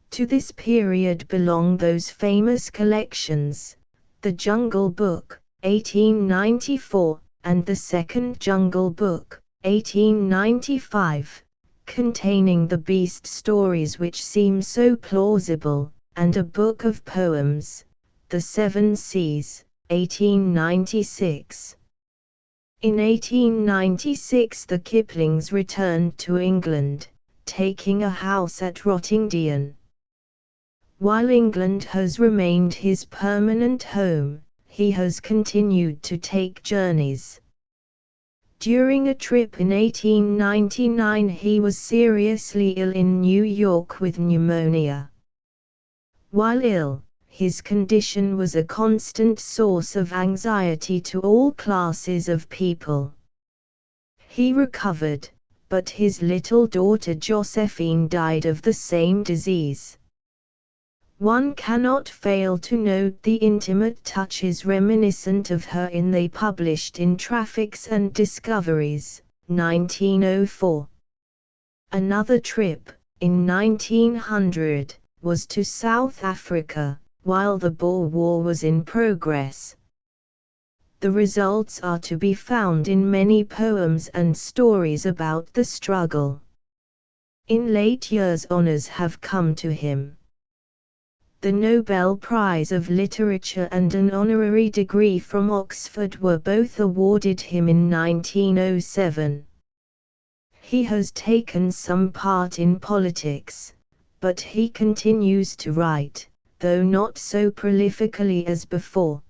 To this period belong those famous collections, The Jungle Book, 1894, and The Second Jungle Book, 1895, containing the beast stories which seem so plausible, and a book of poems, The Seven Seas, 1896. In 1896 the Kiplings returned to England, taking a house at Rottingdean. While England has remained his permanent home, he has continued to take journeys. During a trip in 1899 he was seriously ill in New York with pneumonia. While ill, his condition was a constant source of anxiety to all classes of people. He recovered, but his little daughter Josephine died of the same disease. One cannot fail to note the intimate touches reminiscent of her in they published in Traffics and Discoveries, 1904. Another trip, in 1900, was to South Africa, while the Boer War was in progress. The results are to be found in many poems and stories about the struggle. In late years honors have come to him. The Nobel Prize of Literature and an honorary degree from Oxford were both awarded him in 1907. He has taken some part in politics, but he continues to write, though not so prolifically as before.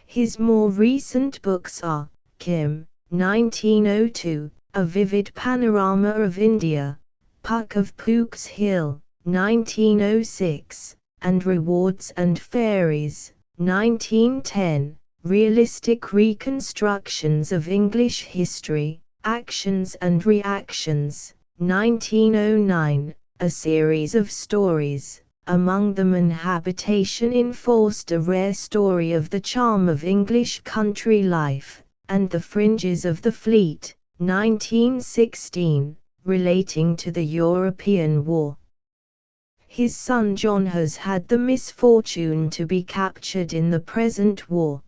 His more recent books are, Kim, 1902, A Vivid Panorama of India, Puck of Pook's Hill, 1906, and Rewards and Fairies, 1910, Realistic Reconstructions of English History, Actions and Reactions, 1909, a series of stories, among them An Habitation in Forst, a rare story of the charm of English country life, and The Fringes of the Fleet, 1916, relating to the European War. His son John has had the misfortune to be captured in the present war.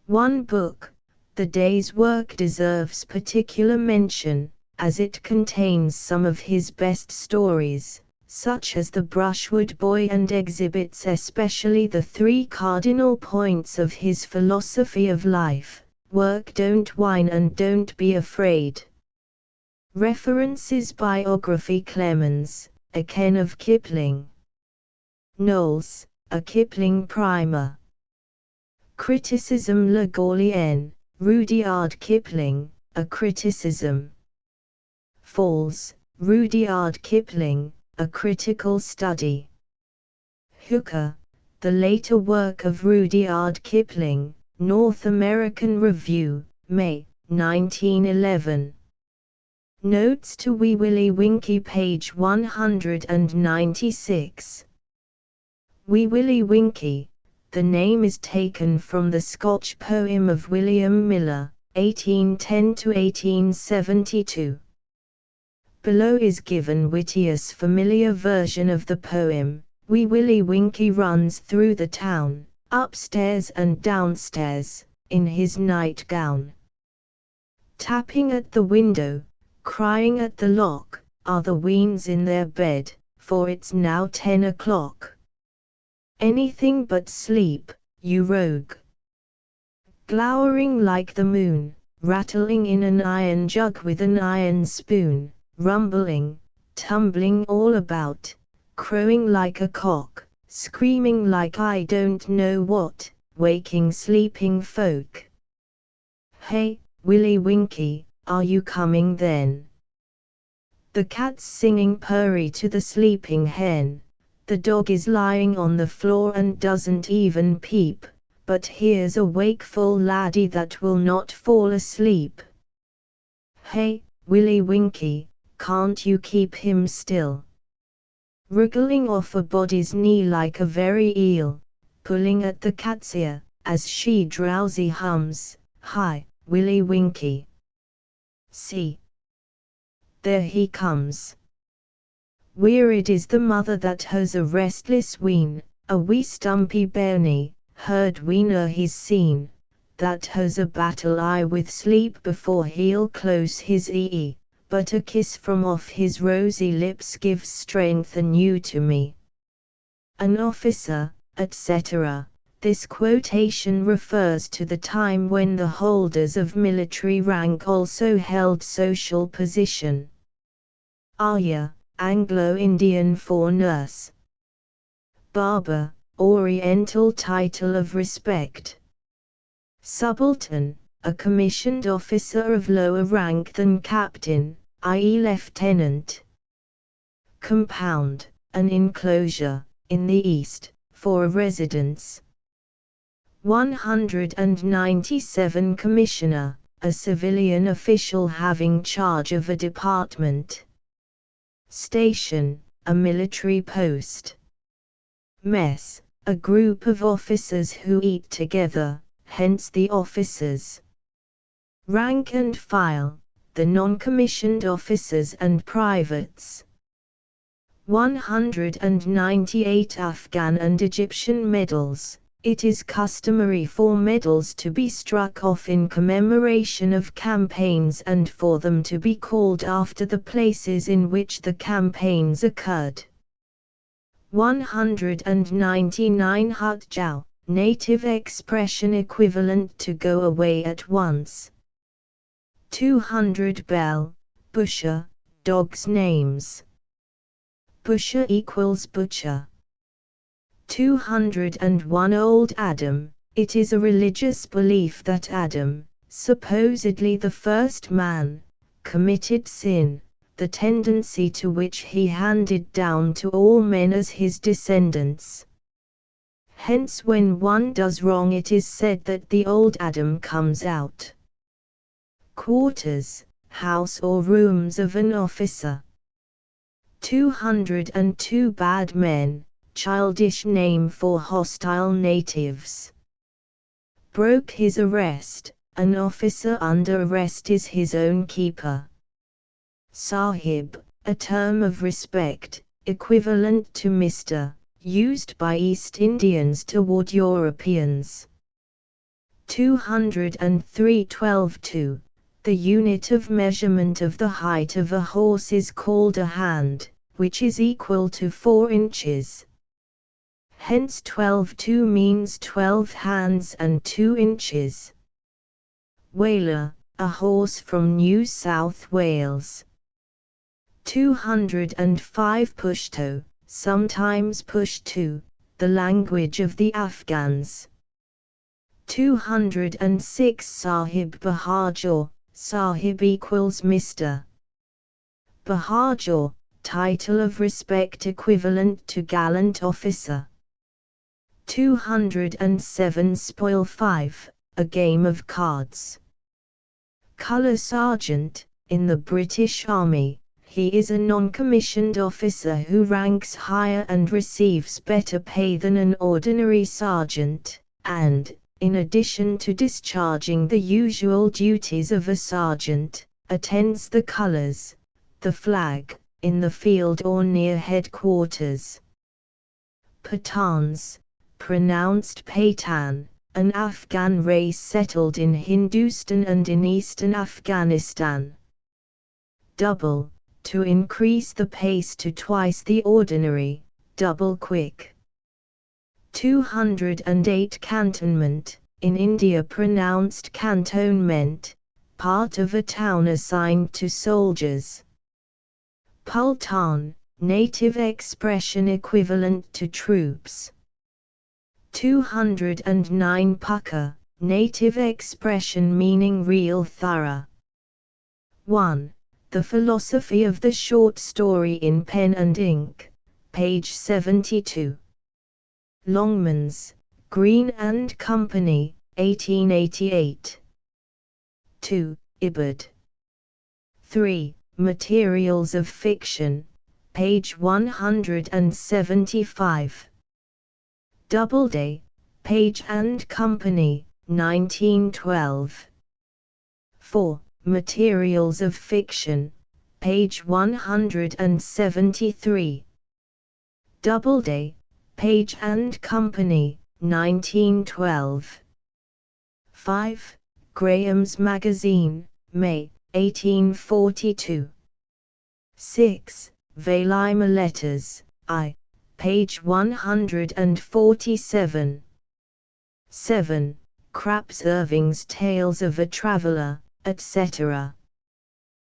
One book, The Day's Work, deserves particular mention, as it contains some of his best stories, such as The Brushwood Boy, and exhibits especially the three cardinal points of his philosophy of life: work, don't whine, and don't be afraid. References: Biography Clemens, a Ken of Kipling. Knowles, a Kipling primer. Criticism: Le Gaulien, Rudyard Kipling, a criticism. Falls, Rudyard Kipling, a critical study. Hooker, the later work of Rudyard Kipling, North American Review, May, 1911. Notes to Wee Willie Winkie, page 196. Wee Willie Winkie, the name is taken from the Scotch poem of William Miller, 1810–1872. Below is given Whittier's familiar version of the poem. Wee Willie Winkie runs through the town, upstairs and downstairs, in his nightgown. Tapping at the window, crying at the lock, are the weans in their bed, for it's now 10 o'clock. Anything but sleep, you rogue. Glowering like the moon, rattling in an iron jug with an iron spoon, rumbling, tumbling all about, crowing like a cock, screaming like I don't know what, waking sleeping folk. Hey, Willie Winkie, are you coming then? The cat's singing purry to the sleeping hen. The dog is lying on the floor and doesn't even peep, but here's a wakeful laddie that will not fall asleep. Hey, Willie Winkie, can't you keep him still? Wriggling off a body's knee like a very eel, pulling at the cat's ear, as she drowsy hums, Hi, Willie Winkie. See, there he comes. Wearied is the mother that has a restless wean, a wee stumpy bairnie, herd weener he's seen, that has a battle eye with sleep before he'll close his ee, but a kiss from off his rosy lips gives strength anew to me. An officer, etc. This quotation refers to the time when the holders of military rank also held social position. Arya, Anglo-Indian for nurse. Barber, Oriental title of respect. Subaltern, a commissioned officer of lower rank than captain, i.e. lieutenant. Compound, an enclosure, in the East, for a residence. 197 Commissioner, a civilian official having charge of a department. Station, a military post. Mess, a group of officers who eat together, hence the officers. Rank and file, the non-commissioned officers and privates. 198 Afghan and Egyptian medals. It is customary for medals to be struck off in commemoration of campaigns and for them to be called after the places in which the campaigns occurred. 199 Hutjau, native expression equivalent to go away at once. 200 Bell, Busher, dogs' names. Busher equals butcher. 201 Old Adam, it is a religious belief that Adam, supposedly the first man, committed sin, the tendency to which he handed down to all men as his descendants. Hence when one does wrong it is said that the old Adam comes out. Quarters, house or rooms of an officer. 202 Bad Men, childish name for hostile natives. Broke his arrest, an officer under arrest is his own keeper. Sahib, a term of respect, equivalent to Mr., used by East Indians toward Europeans. 203 12-2. The unit of measurement of the height of a horse is called a hand, which is equal to 4 inches. Hence 12-2 means 12 hands and 2 inches. Whaler, a horse from New South Wales. 205 Pushto, sometimes Pushtu, the language of the Afghans. 206 Sahib Bahadur, Sahib equals Mr. Bahadur, title of respect equivalent to gallant officer. 207 Spoil 5, a game of cards. Colour Sergeant, in the British Army, he is a non-commissioned officer who ranks higher and receives better pay than an ordinary sergeant, and, in addition to discharging the usual duties of a sergeant, attends the colours, the flag, in the field or near headquarters. Pathans, pronounced Patan, an Afghan race settled in Hindustan and in eastern Afghanistan. Double, to increase the pace to twice the ordinary, double quick. 208 Cantonment, in India pronounced cantonment, part of a town assigned to soldiers. Pultan, native expression equivalent to troops. 209 Pucker, native expression meaning real thorough. 1. The Philosophy of the Short Story in Pen and Ink, page 72. Longmans, Green and Company, 1888. 2. Ibid. 3. Materials of Fiction, page 175. Doubleday, Page and Company, 1912. 4. Materials of Fiction, page 173. Doubleday, Page and Company, 1912. 5. Graham's Magazine, May, 1842. 6. Vailima Letters, I, page 147. 7. Craps Irving's Tales of a Traveller, etc.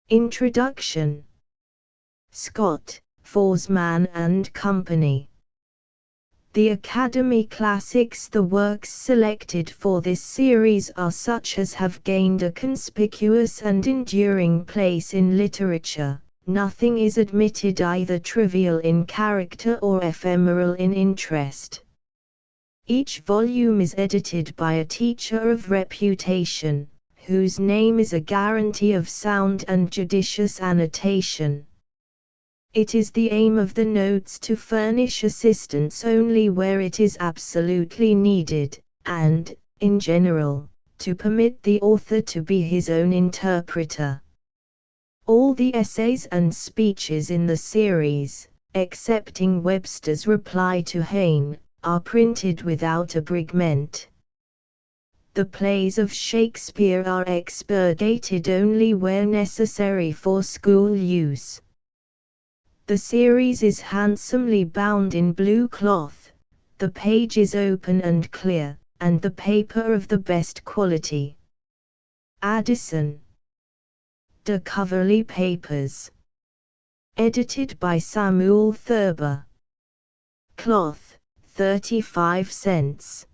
Introduction. Scott, Forsman and Company. The Academy Classics. The works selected for this series are such as have gained a conspicuous and enduring place in literature. Nothing is admitted either trivial in character or ephemeral in interest. Each volume is edited by a teacher of reputation, whose name is a guarantee of sound and judicious annotation. It is the aim of the notes to furnish assistance only where it is absolutely needed, and, in general, to permit the author to be his own interpreter. All the essays and speeches in the series, excepting Webster's reply to Hayne, are printed without abrigment. The plays of Shakespeare are expurgated only where necessary for school use. The series is handsomely bound in blue cloth, the page is open and clear, and the paper of the best quality. Addison. De Coverley Papers. Edited by Samuel Thurber. Cloth, 35 cents.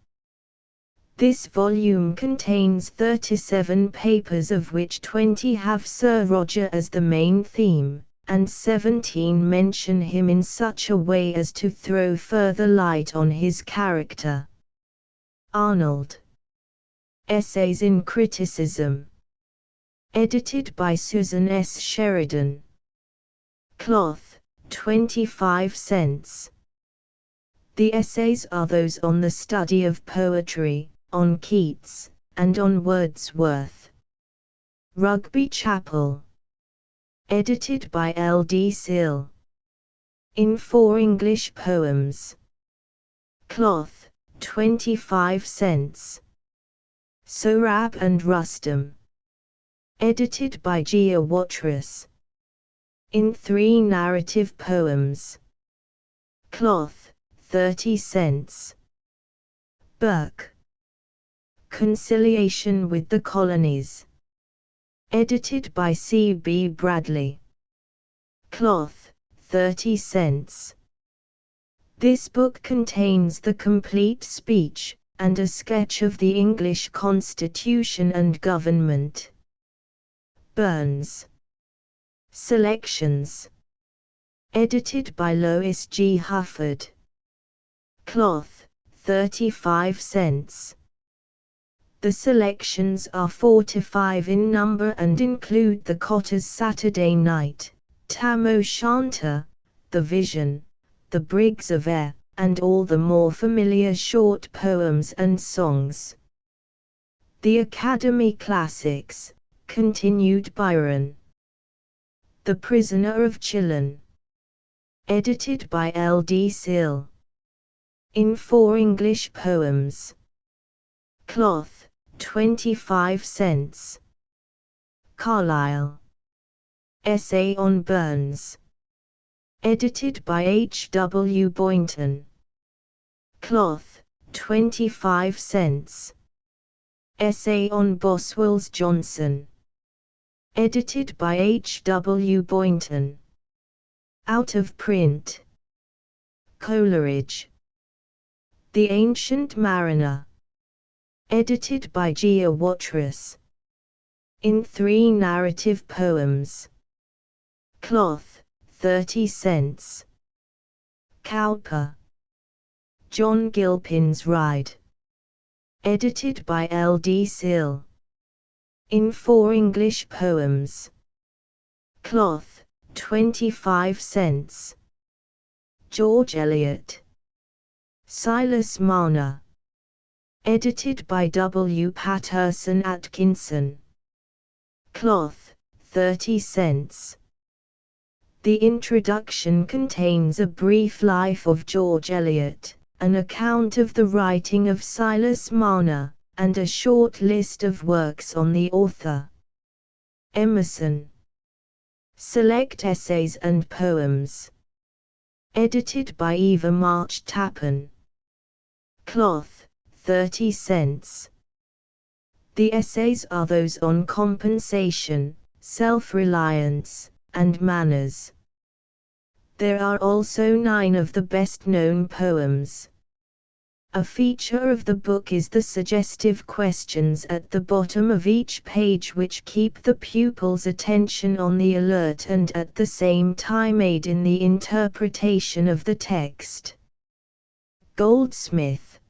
This volume contains 37 papers, of which 20 have Sir Roger as the main theme, and 17 mention him in such a way as to throw further light on his character. Arnold. Essays in Criticism. Edited by Susan S. Sheridan. Cloth, 25 cents. The essays are those on the study of poetry, on Keats, and on Wordsworth. Rugby Chapel. Edited by L. D. Sill. In 4 English Poems. Cloth, 25 cents. Sohrab and Rustum. Edited by Gia Watrous. In 3 Narrative Poems. Cloth, 30 cents. Burke. Conciliation with the Colonies. Edited by C. B. Bradley. Cloth, 30 cents. This book contains the complete speech, and a sketch of the English Constitution and Government. Burns. Selections. Edited by Lois G. Hufford. Cloth, 35 cents. The selections are 4 to 5 in number and include The Cotter's Saturday Night, Tam O'Shanter, The Vision, The Briggs of Ayr, and all the more familiar short poems and songs. The Academy Classics, continued Byron. The Prisoner of Chillon. Edited by L. D. Sill. In 4 English Poems. Cloth, 25 cents. Carlyle. Essay on Burns. Edited by H. W. Boynton. Cloth, 25 cents. Essay on Boswell's Johnson. Edited by H. W. Boynton. Out of print. Coleridge. The Ancient Mariner. Edited by Gia Watrous. In 3 Narrative Poems. Cloth, 30 cents. Cowper. John Gilpin's Ride. Edited by L. D. Sill. In 4 English Poems. Cloth, 25 cents. George Eliot. Silas Marner. Edited by W. Patterson Atkinson. Cloth, 30 cents. The introduction contains a brief life of George Eliot, an account of the writing of Silas Marner, and a short list of works on the author. Emerson. Select Essays and Poems. Edited by Eva March Tappan. Cloth, 30 cents. The essays are those on compensation, self-reliance, and manners. There are also 9 of the best-known poems. A feature of the book is the suggestive questions at the bottom of each page, which keep the pupil's attention on the alert and at the same time aid in the interpretation of the text. Goldsmith.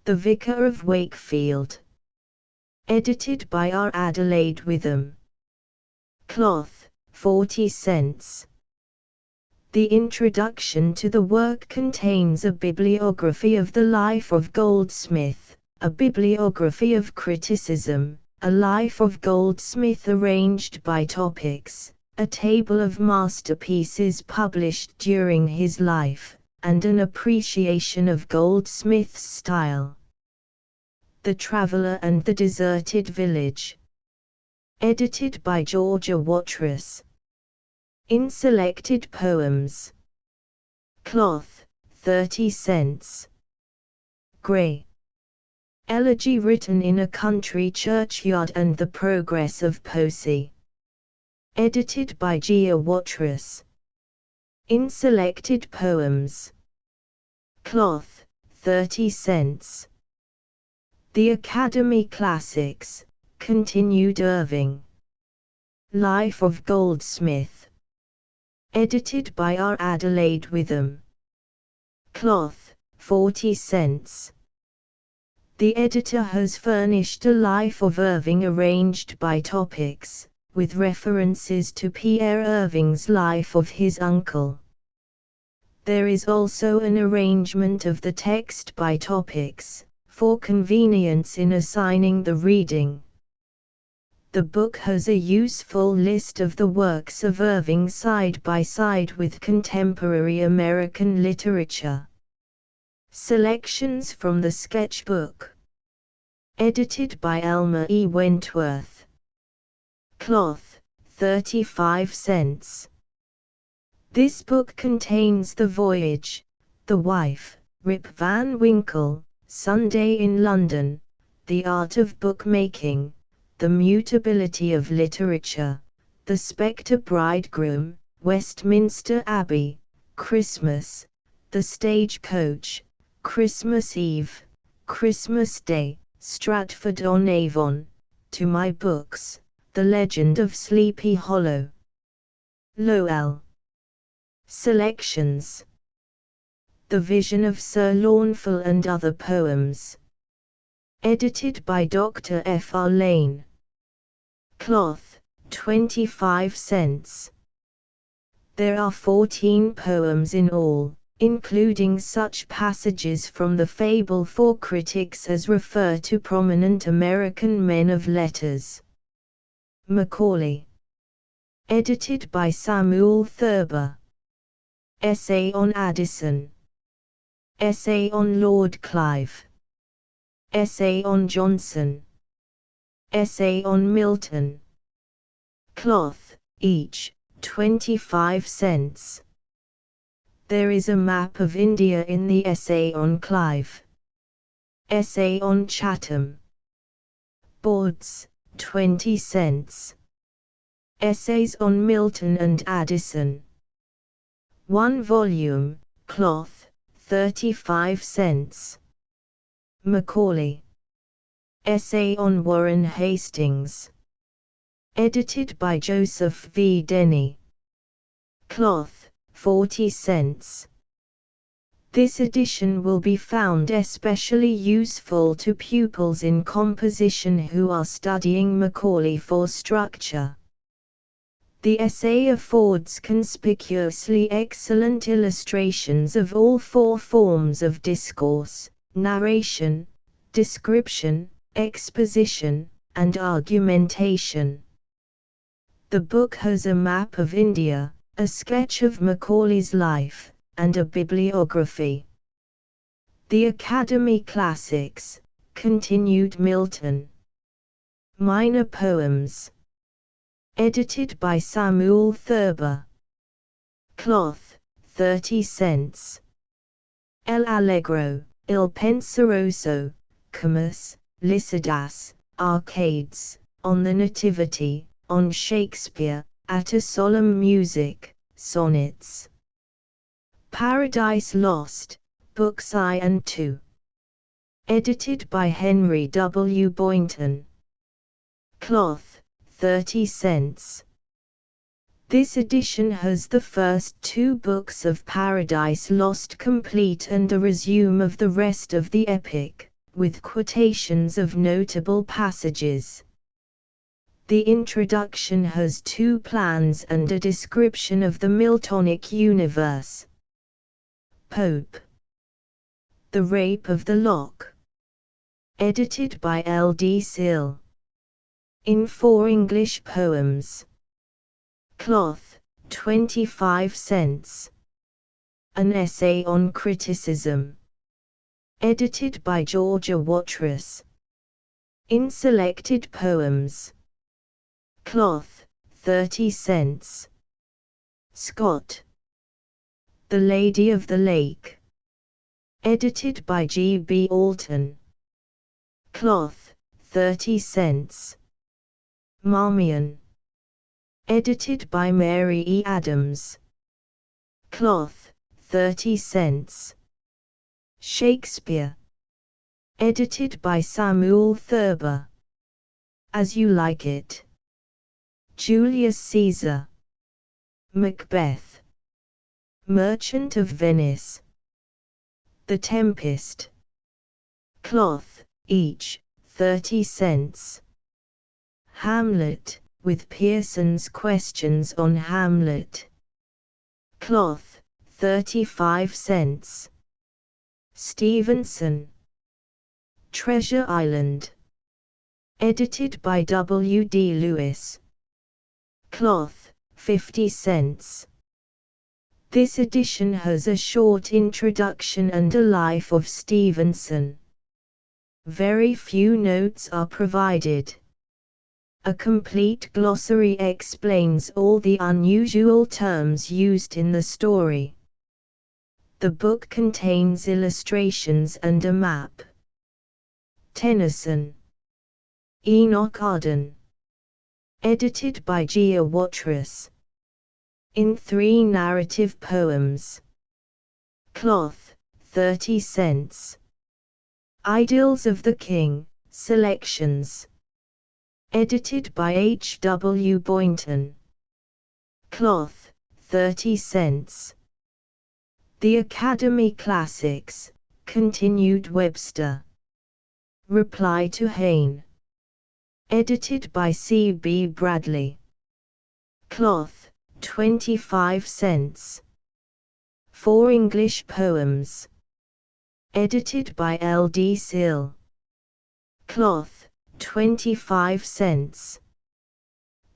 The Vicar of Wakefield. Edited by R. Adelaide Witham. Cloth, 40 cents. The introduction to the work contains a bibliography of the life of Goldsmith, a bibliography of criticism, a life of Goldsmith arranged by topics, a table of masterpieces published during his life, and an appreciation of Goldsmith's style. The Traveller and the Deserted Village. Edited by Georgia Watrous. In Selected Poems. Cloth, 30 cents. Gray. Elegy written in a country churchyard and the progress of Poesy. Edited by Gia Watrous. In Selected Poems. Cloth, 30 cents. The Academy Classics, continued Irving. Life of Goldsmith. Edited by R. Adelaide Witham. Cloth, 40 cents. The editor has furnished a life of Irving arranged by topics, with references to Pierre Irving's life of his uncle. There is also an arrangement of the text by topics, for convenience in assigning the reading. The book has a useful list of the works of Irving side by side with contemporary American literature. Selections from the sketchbook. Edited by Elmer E. Wentworth. Cloth, 35 cents. This book contains The Voyage, The Wife, Rip Van Winkle, Sunday in London, The Art of Bookmaking, The Mutability of Literature, The Spectre Bridegroom, Westminster Abbey, Christmas, The Stagecoach, Christmas Eve, Christmas Day, Stratford-on-Avon, To My Books, The Legend of Sleepy Hollow. Lowell. Selections. The Vision of Sir Launfal and Other Poems. Edited by Dr. F. R. Lane. Cloth, 25 cents. There are 14 poems in all, including such passages from the Fable for Critics as refer to prominent American men of letters. Macaulay. Edited by Samuel Thurber. Essay on Addison. Essay on Lord Clive. Essay on Johnson. Essay on Milton. Cloth, each, 25 cents. There is a map of India in the Essay on Clive. Essay on Chatham. Boards, 20 cents. Essays on Milton and Addison. 1 volume, cloth, 35 cents. Macaulay. Essay on Warren Hastings. Edited by Joseph V. Denny. Cloth, 40 cents. This edition will be found especially useful to pupils in composition who are studying Macaulay for structure. The essay affords conspicuously excellent illustrations of all 4 forms of discourse: narration, description, exposition, and argumentation. The book has a map of India, a sketch of Macaulay's life, and a bibliography. The Academy Classics, continued Milton. Minor Poems. Edited by Samuel Thurber. Cloth, 30 cents. El Allegro, Il Penseroso, Comus, Lycidas, Arcades, On the Nativity, On Shakespeare, At a Solemn Music, Sonnets. Paradise Lost, Books I and II. Edited by Henry W. Boynton. Cloth, 30 cents. This edition has the first 2 books of Paradise Lost complete and a resume of the rest of the epic, with quotations of notable passages. The introduction has two plans and a description of the Miltonic universe. Pope. The Rape of the Lock. Edited by L.D. Sill. In 4 English poems. Cloth, 25 cents. An Essay on Criticism. Edited by Georgia Watrous. In Selected Poems. Cloth, 30 cents. Scott. The Lady of the Lake. Edited by G. B. Alton. Cloth, 30 cents. Marmion. Edited by Mary E. Adams. Cloth, 30 cents. Shakespeare. Edited by Samuel Thurber. As You Like It. Julius Caesar. Macbeth. Merchant of Venice. The Tempest. Cloth, each, 30 cents. Hamlet, with Pearson's Questions on Hamlet. Cloth, 35 cents. Stevenson. Treasure Island. Edited by W. D. Lewis. Cloth, 50 cents. This edition has a short introduction and a life of Stevenson. Very few notes are provided. A complete glossary explains all the unusual terms used in the story. The book contains illustrations and a map. Tennyson. Enoch Arden. Edited by Gia Watrous. In 3 narrative poems. Cloth, 30 cents. Idylls of the King, Selections. Edited by H. W. Boynton. Cloth, 30 cents. The Academy Classics, continued Webster. Reply to Hayne. Edited by C. B. Bradley. Cloth, 25 cents. 4 English poems. Edited by L. D. Sill. Cloth, 25 cents.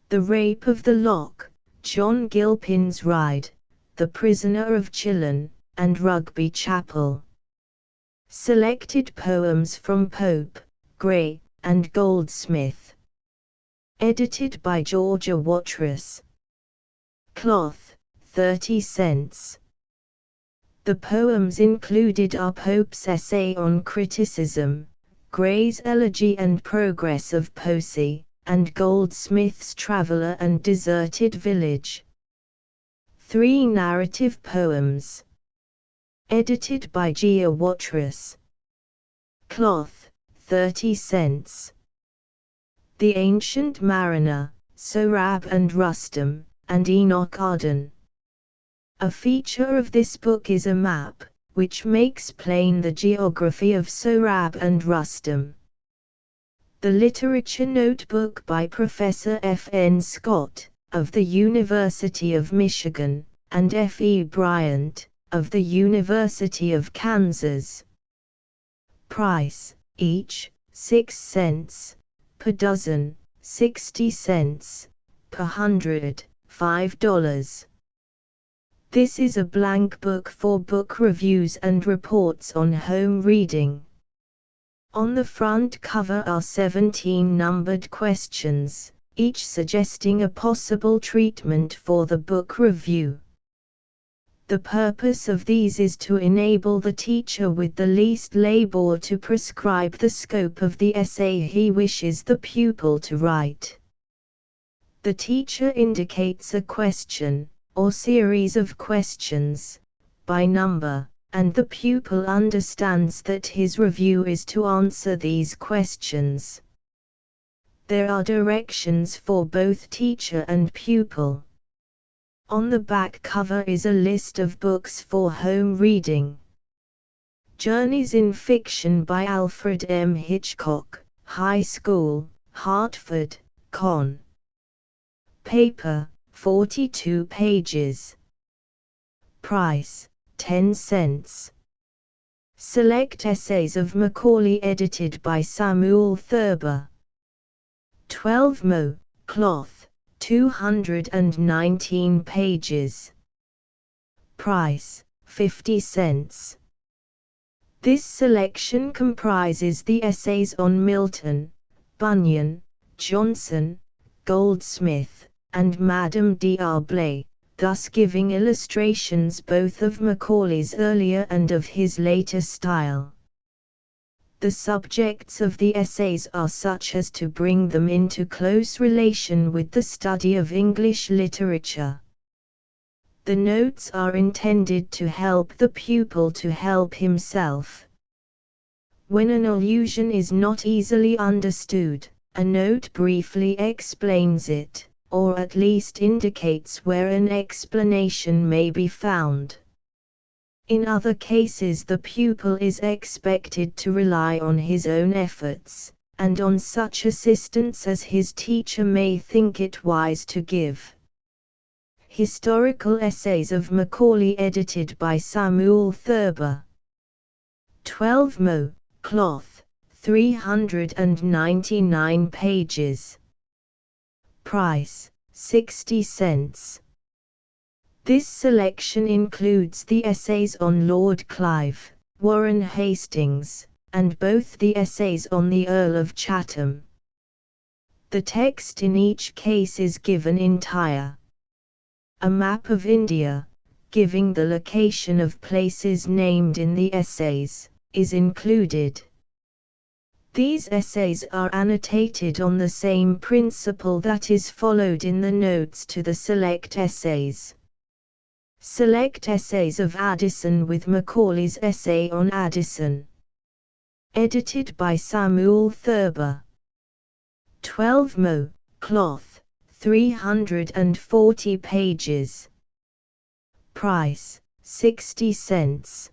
The Rape of the Lock, John Gilpin's Ride, The Prisoner of Chillon, and Rugby Chapel. Selected poems from Pope, Gray, and Goldsmith. Edited by Georgia Watrous. Cloth, 30 cents. The poems included are Pope's Essay on Criticism, Gray's Elegy and Progress of Poesy, and Goldsmith's Traveller and Deserted Village. 3 narrative poems. Edited by Gia Watrous. Cloth, 30 cents. The Ancient Mariner, Sohrab and Rustum, and Enoch Arden. A feature of this book is a map, which makes plain the geography of Sohrab and Rustum. The Literature Notebook by Professor F. N. Scott, of the University of Michigan, and F. E. Bryant, of the University of Kansas. Price, each, 6 cents, per dozen, 60 cents, per 100, $5. This is a blank book for book reviews and reports on home reading. On the front cover are 17 numbered questions, each suggesting a possible treatment for the book review. The purpose of these is to enable the teacher with the least labor to prescribe the scope of the essay he wishes the pupil to write. The teacher indicates a question, or series of questions, by number, and the pupil understands that his review is to answer these questions. There are directions for both teacher and pupil. On the back cover is a list of books for home reading. Journeys in Fiction by Alfred M. Hitchcock, High School, Hartford, Conn. Paper, 42 pages. Price, 10 cents. Select Essays of Macaulay edited by Samuel Thurber. 12 mo. Cloth, 219 pages. Price, 50 cents. This selection comprises the essays on Milton, Bunyan, Johnson, Goldsmith, and Madame D'Arblay, thus giving illustrations both of Macaulay's earlier and of his later style. The subjects of the essays are such as to bring them into close relation with the study of English literature. The notes are intended to help the pupil to help himself. When an allusion is not easily understood, a note briefly explains it, or at least indicates where an explanation may be found. In other cases, the pupil is expected to rely on his own efforts, and on such assistance as his teacher may think it wise to give. Historical Essays of Macaulay edited by Samuel Thurber. 12 mo. Cloth, 399 pages. Price, 60 cents. This selection includes the essays on Lord Clive, Warren Hastings, and both the essays on the Earl of Chatham. The text in each case is given entire. A map of India, giving the location of places named in the essays, is included. These essays are annotated on the same principle that is followed in the notes to the Select Essays. Select Essays of Addison with Macaulay's essay on Addison. Edited by Samuel Thurber. 12 mo. Cloth, 340 pages. Price, 60 cents.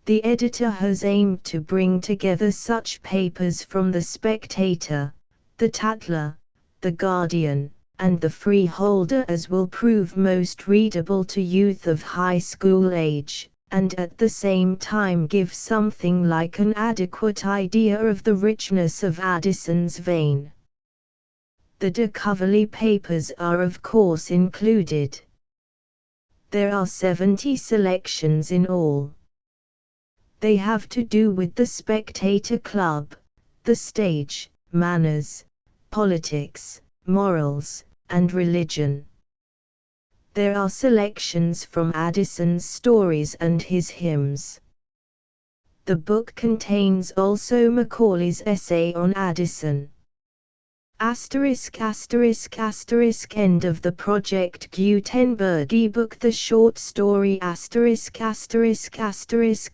The editor has aimed to bring together such papers from The Spectator, The Tatler, The Guardian, and The Freeholder as will prove most readable to youth of high school age, and at the same time give something like an adequate idea of the richness of Addison's vein. The De Coverley papers are of course included. There are 70 selections in all. They have to do with the Spectator Club, the stage, manners, politics, morals, and religion. There are selections from Addison's stories and his hymns. The book contains also Macaulay's essay on Addison. End of the Project Gutenberg ebook. The short story ****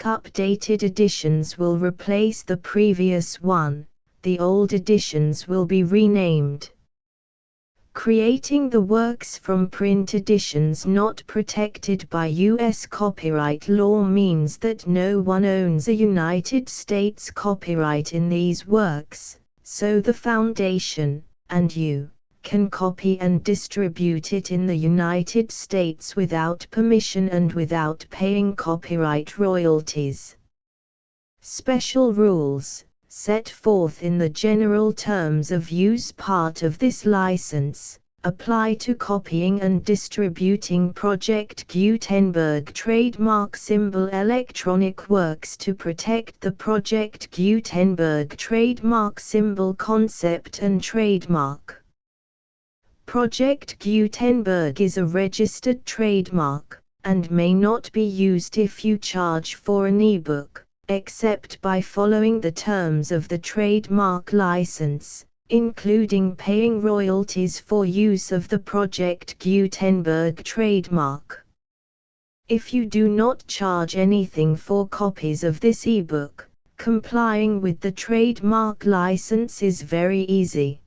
updated editions will replace the previous one, the old editions will be renamed. Creating the works from print editions not protected by U.S. copyright law means that no one owns a United States copyright in these works, so the Foundation, and you, can copy and distribute it in the United States without permission and without paying copyright royalties. Special rules, set forth in the general terms of use part of this license, apply to copying and distributing Project Gutenberg trademark symbol electronic works to protect the Project Gutenberg trademark symbol concept and trademark. Project Gutenberg is a registered trademark, and may not be used if you charge for an ebook, except by following the terms of the trademark license, including paying royalties for use of the Project Gutenberg trademark. If you do not charge anything for copies of this ebook, complying with the trademark license is very easy.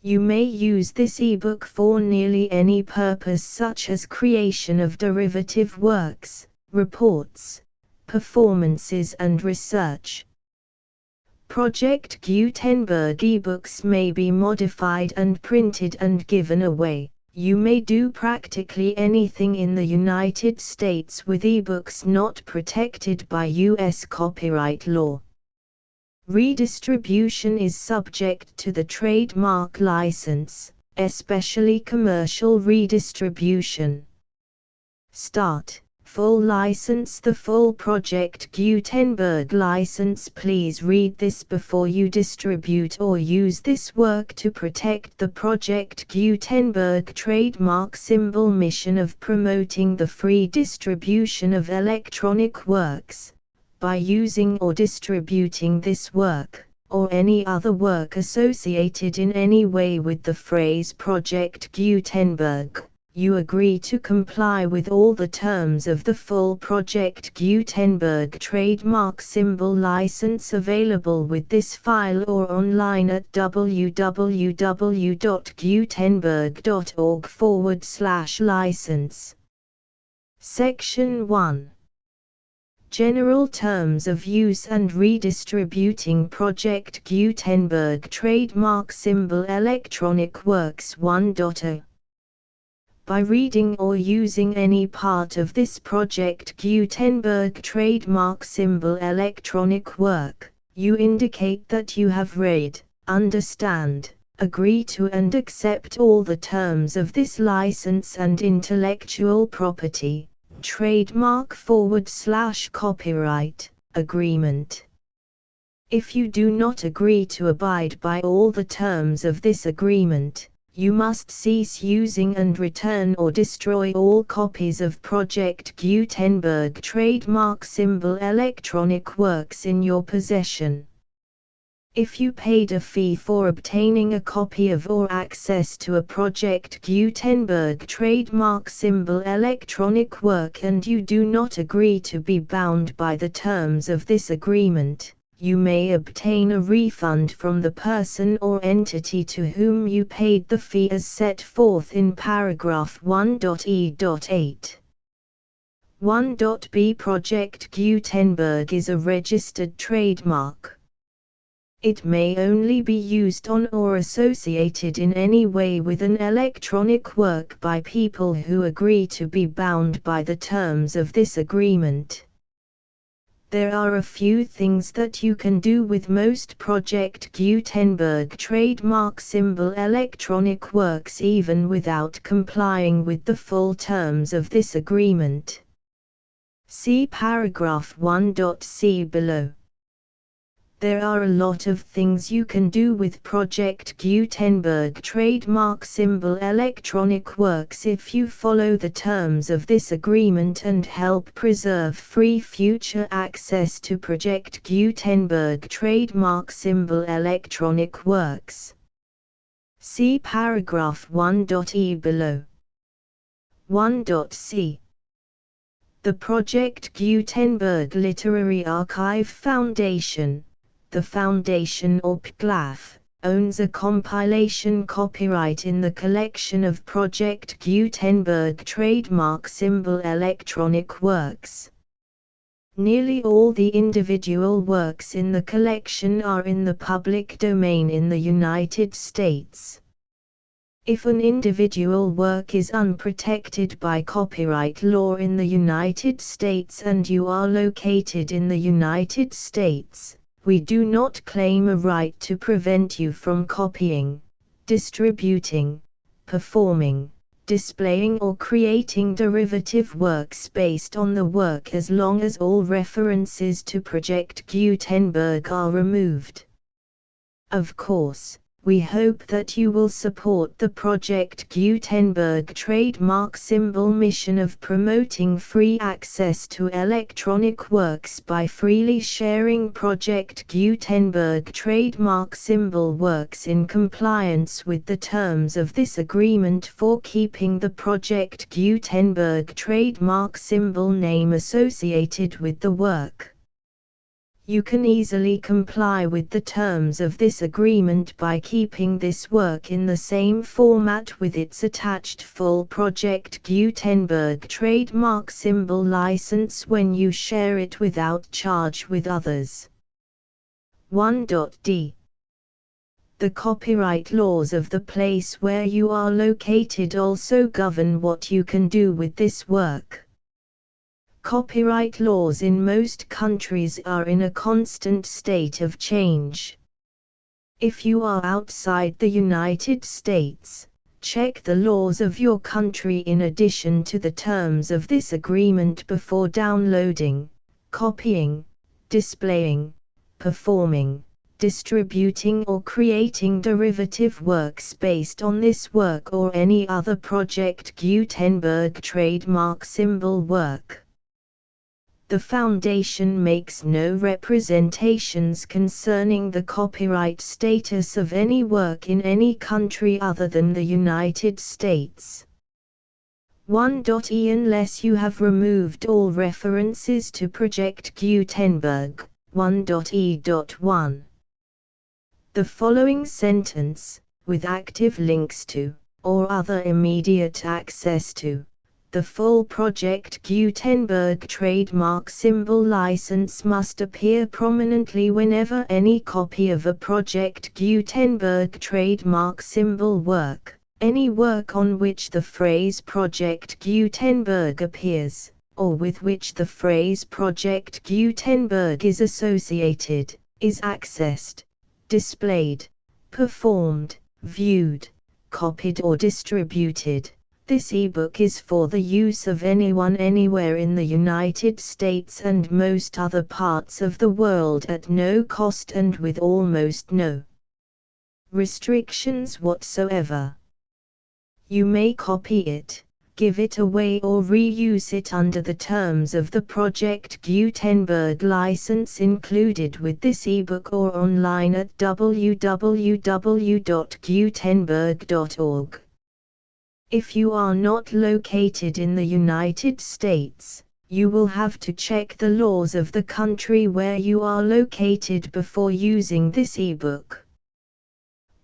You may use this ebook for nearly any purpose such as creation of derivative works, reports, performances and research. Project Gutenberg ebooks may be modified and printed and given away. You may do practically anything in the United States with ebooks not protected by U.S. copyright law. Redistribution is subject to the trademark license, especially commercial redistribution. Start. Full license. The full Project Gutenberg license. Please read this before you distribute or use this work to protect the Project Gutenberg trademark symbol mission of promoting the free distribution of electronic works. By using or distributing this work, or any other work associated in any way with the phrase Project Gutenberg, you agree to comply with all the terms of the full Project Gutenberg trademark symbol license available with this file or online at www.gutenberg.org/license. Section 1. General Terms of Use and Redistributing Project Gutenberg Trademark Symbol Electronic Works 1.0. By reading or using any part of this Project Gutenberg trademark symbol electronic work, you indicate that you have read, understand, agree to and accept all the terms of this license and intellectual property, trademark/copyright, agreement. If you do not agree to abide by all the terms of this agreement, you must cease using and return or destroy all copies of Project Gutenberg trademark symbol electronic works in your possession. If you paid a fee for obtaining a copy of or access to a Project Gutenberg trademark symbol electronic work and you do not agree to be bound by the terms of this agreement, you may obtain a refund from the person or entity to whom you paid the fee as set forth in paragraph 1.e.8. 1.b Project Gutenberg is a registered trademark. It may only be used on or associated in any way with an electronic work by people who agree to be bound by the terms of this agreement. There are a few things that you can do with most Project Gutenberg trademark symbol electronic works even without complying with the full terms of this agreement. See paragraph 1.c below. There are a lot of things you can do with Project Gutenberg trademark symbol electronic works if you follow the terms of this agreement and help preserve free future access to Project Gutenberg trademark symbol electronic works. See paragraph 1.e below. 1.c. The Project Gutenberg Literary Archive Foundation, the Foundation or PGLAF, owns a compilation copyright in the collection of Project Gutenberg trademark symbol electronic works. Nearly all the individual works in the collection are in the public domain in the United States. If an individual work is unprotected by copyright law in the United States and you are located in the United States, we do not claim a right to prevent you from copying, distributing, performing, displaying or creating derivative works based on the work as long as all references to Project Gutenberg are removed. Of course, we hope that you will support the Project Gutenberg trademark symbol mission of promoting free access to electronic works by freely sharing Project Gutenberg trademark symbol works in compliance with the terms of this agreement for keeping the Project Gutenberg trademark symbol name associated with the work. You can easily comply with the terms of this agreement by keeping this work in the same format with its attached full Project Gutenberg trademark symbol license when you share it without charge with others. 1.d. The copyright laws of the place where you are located also govern what you can do with this work. Copyright laws in most countries are in a constant state of change. If you are outside the United States, check the laws of your country in addition to the terms of this agreement before downloading, copying, displaying, performing, distributing or creating derivative works based on this work or any other Project Gutenberg trademark symbol work. The Foundation makes no representations concerning the copyright status of any work in any country other than the United States. 1.e. Unless you have removed all references to Project Gutenberg, 1.e.1. The following sentence, with active links to, or other immediate access to, the full Project Gutenberg trademark symbol license must appear prominently whenever any copy of a Project Gutenberg trademark symbol work, any work on which the phrase Project Gutenberg appears, or with which the phrase Project Gutenberg is associated, is accessed, displayed, performed, viewed, copied or distributed. This ebook is for the use of anyone anywhere in the United States and most other parts of the world at no cost and with almost no restrictions whatsoever. You may copy it, give it away or reuse it under the terms of the Project Gutenberg license included with this ebook or online at www.gutenberg.org. If you are not located in the United States, you will have to check the laws of the country where you are located before using this ebook.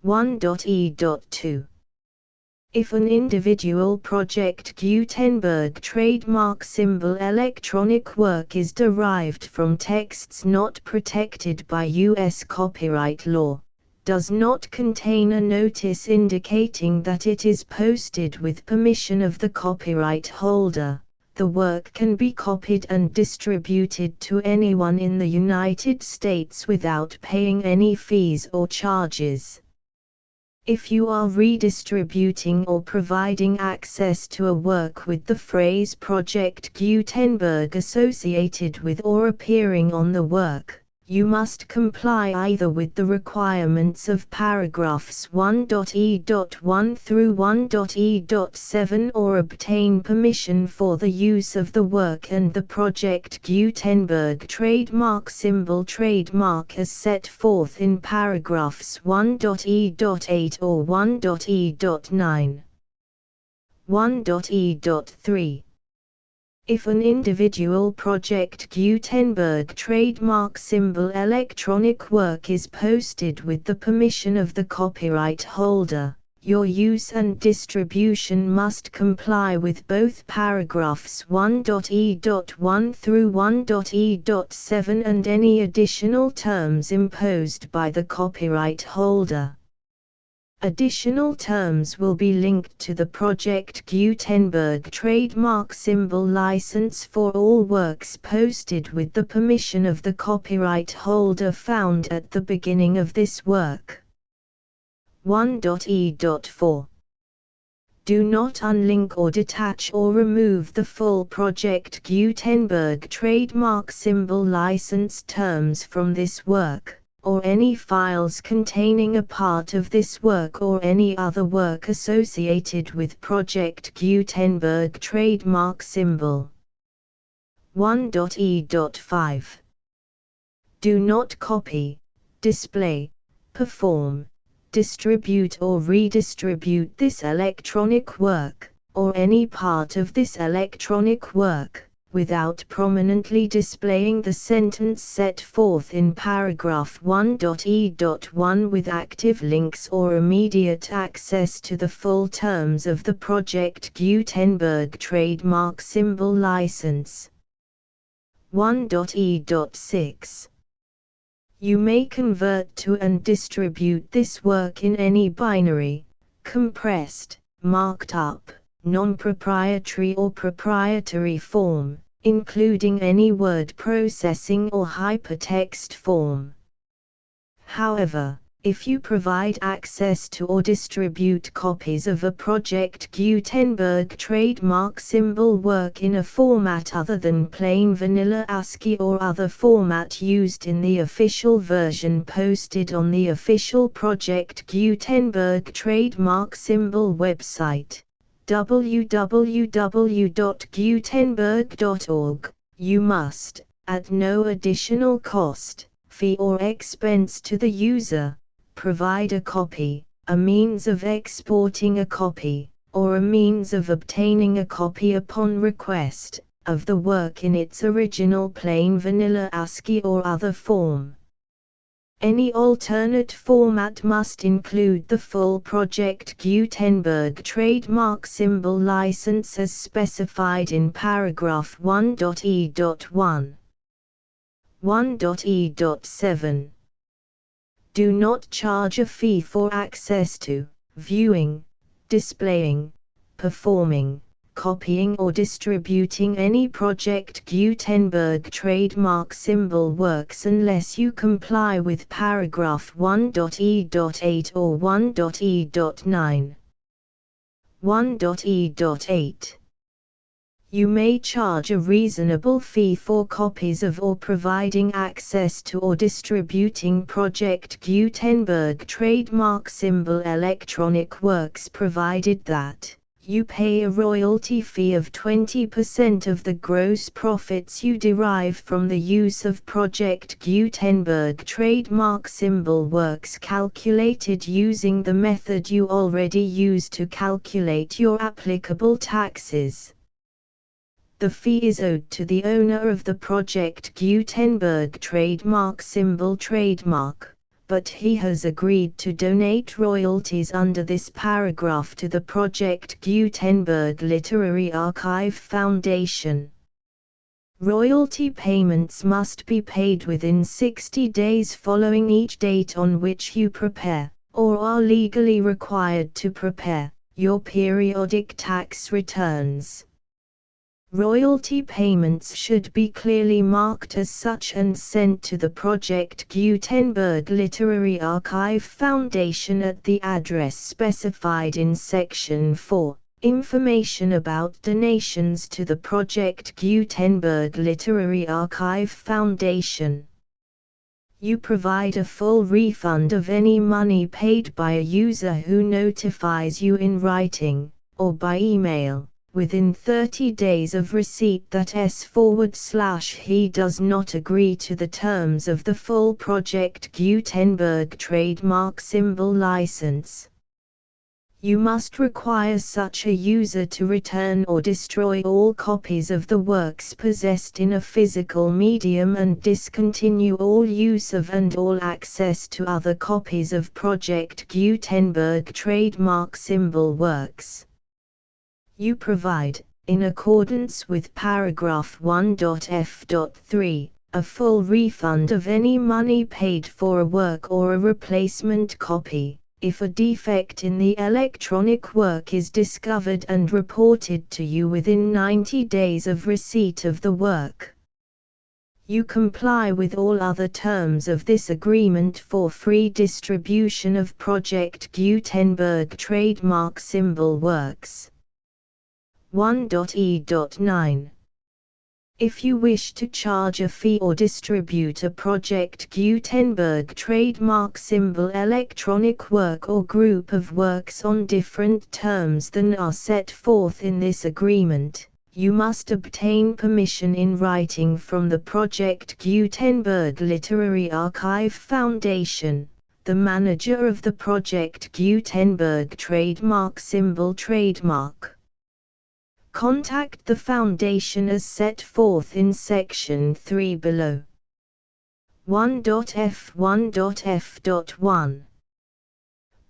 1.e.2. If an individual Project Gutenberg trademark symbol electronic work is derived from texts not protected by U.S. copyright law, does not contain a notice indicating that it is posted with permission of the copyright holder, the work can be copied and distributed to anyone in the United States without paying any fees or charges. If you are redistributing or providing access to a work with the phrase Project Gutenberg associated with or appearing on the work, you must comply either with the requirements of paragraphs 1.e.1 through 1.e.7 or obtain permission for the use of the work and the Project Gutenberg trademark symbol trademark as set forth in paragraphs 1.e.8 or 1.e.9. 1.e.3. If an individual Project Gutenberg trademark symbol electronic work is posted with the permission of the copyright holder, your use and distribution must comply with both paragraphs 1.e.1 through 1.e.7 and any additional terms imposed by the copyright holder. Additional terms will be linked to the Project Gutenberg trademark symbol license for all works posted with the permission of the copyright holder found at the beginning of this work. 1.e.4. Do not unlink or detach or remove the full Project Gutenberg trademark symbol license terms from this work, or any files containing a part of this work or any other work associated with Project Gutenberg trademark symbol. 1.e.5. Do not copy, display, perform, distribute or redistribute this electronic work, or any part of this electronic work, without prominently displaying the sentence set forth in paragraph 1.e.1 with active links or immediate access to the full terms of the Project Gutenberg trademark symbol license. 1.e.6. You may convert to and distribute this work in any binary, compressed, marked up, non-proprietary or proprietary form, including any word processing or hypertext form. However, if you provide access to or distribute copies of a Project Gutenberg trademark symbol work in a format other than plain vanilla ASCII or other format used in the official version posted on the official Project Gutenberg trademark symbol website, www.gutenberg.org, you must, at no additional cost, fee or expense to the user, provide a copy, a means of exporting a copy, or a means of obtaining a copy upon request, of the work in its original plain vanilla ASCII or other form. Any alternate format must include the full Project Gutenberg trademark symbol license as specified in paragraph 1.e.1. 1.e.7. Do not charge a fee for access to, viewing, displaying, performing, copying or distributing any Project Gutenberg trademark symbol works unless you comply with paragraph 1.e.8 or 1.e.9. 1.e.8. You may charge a reasonable fee for copies of or providing access to or distributing Project Gutenberg trademark symbol electronic works provided that you pay a royalty fee of 20% of the gross profits you derive from the use of Project Gutenberg trademark symbol works calculated using the method you already use to calculate your applicable taxes. The fee is owed to the owner of the Project Gutenberg trademark symbol trademark, but he has agreed to donate royalties under this paragraph to the Project Gutenberg Literary Archive Foundation. Royalty payments must be paid within 60 days following each date on which you prepare, or are legally required to prepare, your periodic tax returns. Royalty payments should be clearly marked as such and sent to the Project Gutenberg Literary Archive Foundation at the address specified in Section 4, Information about donations to the Project Gutenberg Literary Archive Foundation. You provide a full refund of any money paid by a user who notifies you in writing, or by email, within 30 days of receipt that he does not agree to the terms of the full Project Gutenberg trademark symbol license. You must require such a user to return or destroy all copies of the works possessed in a physical medium and discontinue all use of and all access to other copies of Project Gutenberg trademark symbol works. You provide, in accordance with paragraph 1.f.3, a full refund of any money paid for a work or a replacement copy, if a defect in the electronic work is discovered and reported to you within 90 days of receipt of the work. You comply with all other terms of this agreement for free distribution of Project Gutenberg trademark symbol works. 1.e.9. If you wish to charge a fee or distribute a Project Gutenberg trademark symbol electronic work or group of works on different terms than are set forth in this agreement, you must obtain permission in writing from the Project Gutenberg Literary Archive Foundation, the manager of the Project Gutenberg trademark symbol trademark. Contact the Foundation as set forth in Section 3 below. 1.f1.f.1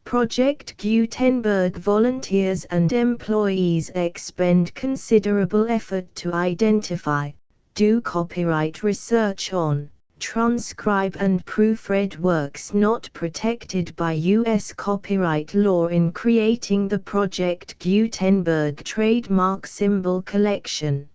Project Gutenberg volunteers and employees expend considerable effort to identify, do copyright research on, transcribe and proofread works not protected by U.S. copyright law in creating the Project Gutenberg trademark symbol collection.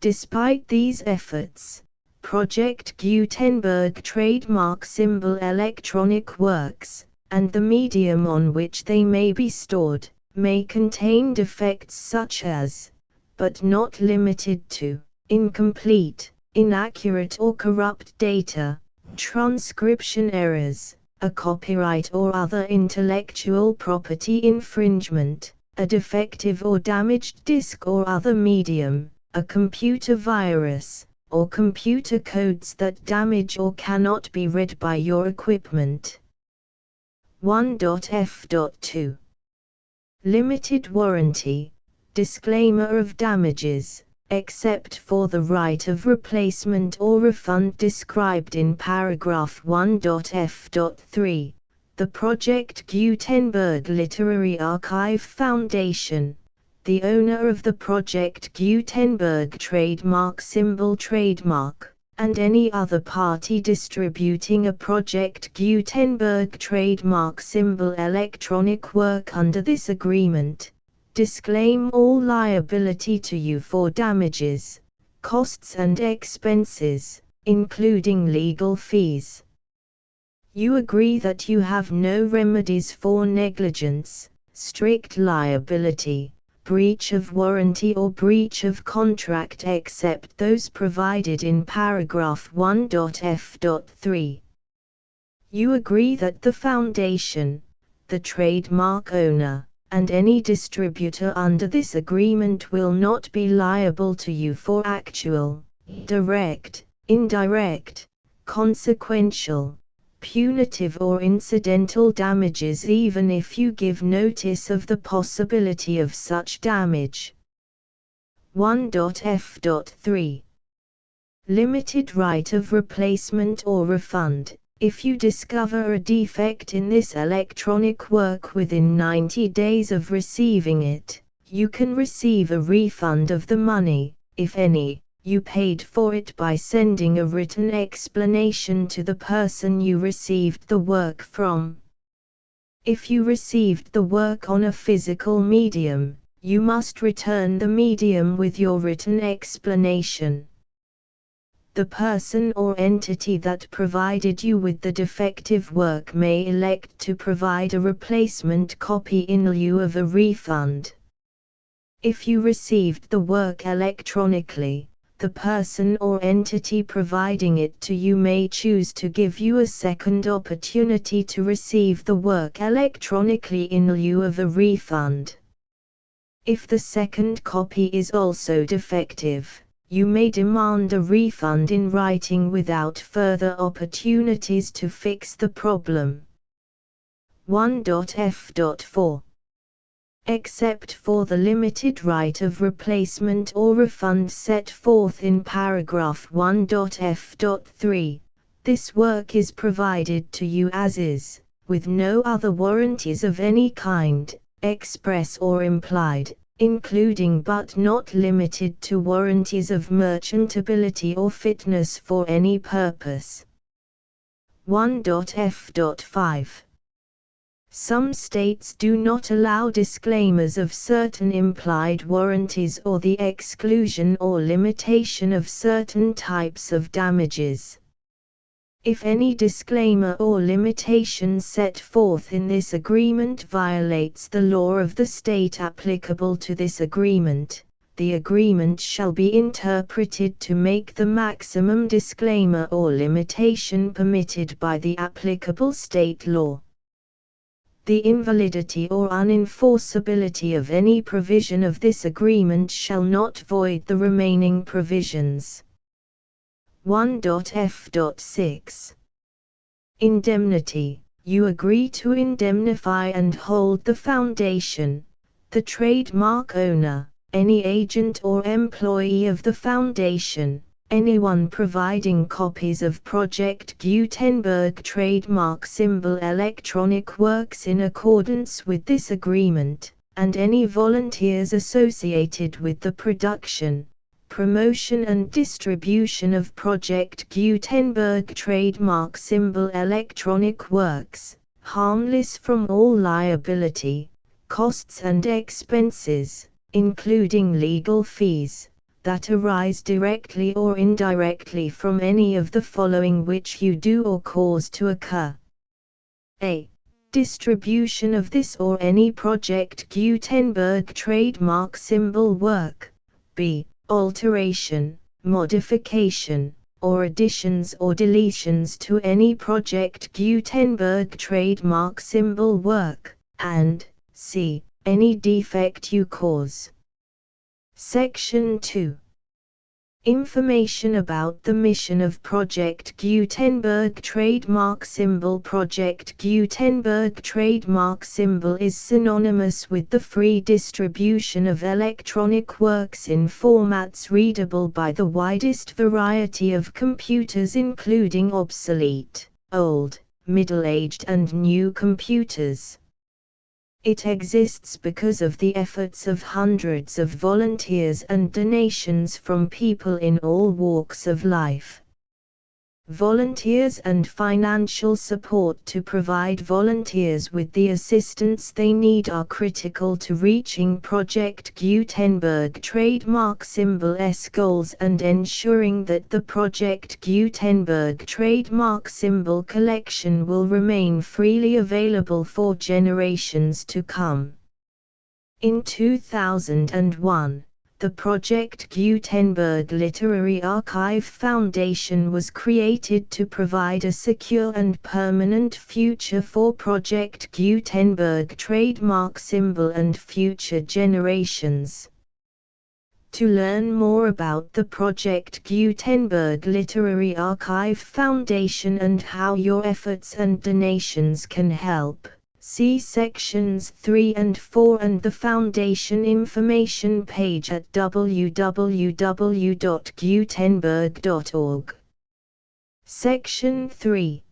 Despite these efforts, Project Gutenberg trademark symbol electronic works, and the medium on which they may be stored, may contain defects such as, but not limited to, incomplete, inaccurate or corrupt data, transcription errors, a copyright or other intellectual property infringement, a defective or damaged disk or other medium, a computer virus, or computer codes that damage or cannot be read by your equipment. 1.f.2 Limited warranty, disclaimer of damages, except for the right of replacement or refund described in paragraph 1.f.3, the Project Gutenberg Literary Archive Foundation, the owner of the Project Gutenberg trademark symbol trademark, and any other party distributing a Project Gutenberg trademark symbol electronic work under this agreement, disclaim all liability to you for damages, costs and expenses, including legal fees. You agree that you have no remedies for negligence, strict liability, breach of warranty or breach of contract except those provided in paragraph 1.f.3. You agree that the Foundation, the trademark owner, and any distributor under this agreement will not be liable to you for actual, direct, indirect, consequential, punitive or incidental damages even if you give notice of the possibility of such damage. 1.f.3 Limited right of replacement or refund. If you discover a defect in this electronic work within 90 days of receiving it, you can receive a refund of the money, if any, you paid for it by sending a written explanation to the person you received the work from. If you received the work on a physical medium, you must return the medium with your written explanation. The person or entity that provided you with the defective work may elect to provide a replacement copy in lieu of a refund. If you received the work electronically, the person or entity providing it to you may choose to give you a second opportunity to receive the work electronically in lieu of a refund. If the second copy is also defective, you may demand a refund in writing without further opportunities to fix the problem. 1.f.4 Except for the limited right of replacement or refund set forth in paragraph 1.f.3, this work is provided to you as is, with no other warranties of any kind, express or implied, including but not limited to warranties of merchantability or fitness for any purpose. 1.f.5 Some states do not allow disclaimers of certain implied warranties or the exclusion or limitation of certain types of damages. If any disclaimer or limitation set forth in this agreement violates the law of the state applicable to this agreement, the agreement shall be interpreted to make the maximum disclaimer or limitation permitted by the applicable state law. The invalidity or unenforceability of any provision of this agreement shall not void the remaining provisions. 1.f.6 Indemnity. You agree to indemnify and hold the Foundation, the trademark owner, any agent or employee of the Foundation, anyone providing copies of Project Gutenberg trademark symbol electronic works in accordance with this agreement, and any volunteers associated with the production, promotion and distribution of Project Gutenberg trademark symbol electronic works, harmless from all liability, costs and expenses, including legal fees, that arise directly or indirectly from any of the following which you do or cause to occur. A. Distribution of this or any Project Gutenberg trademark symbol work. B. Alteration, modification, or additions or deletions to any Project Gutenberg trademark symbol work, and C. Any defect you cause. Section 2. Information about the mission of Project Gutenberg trademark symbol. Project Gutenberg trademark symbol is synonymous with the free distribution of electronic works in formats readable by the widest variety of computers, including obsolete, old, middle-aged and new computers. It exists because of the efforts of hundreds of volunteers and donations from people in all walks of life. Volunteers and financial support to provide volunteers with the assistance they need are critical to reaching Project Gutenberg trademark symbol's goals and ensuring that the Project Gutenberg trademark symbol collection will remain freely available for generations to come. In 2001, the Project Gutenberg Literary Archive Foundation was created to provide a secure and permanent future for Project Gutenberg trademark symbol and future generations. To learn more about the Project Gutenberg Literary Archive Foundation and how your efforts and donations can help, see sections 3 and 4 and the Foundation information page at www.gutenberg.org. Section 3.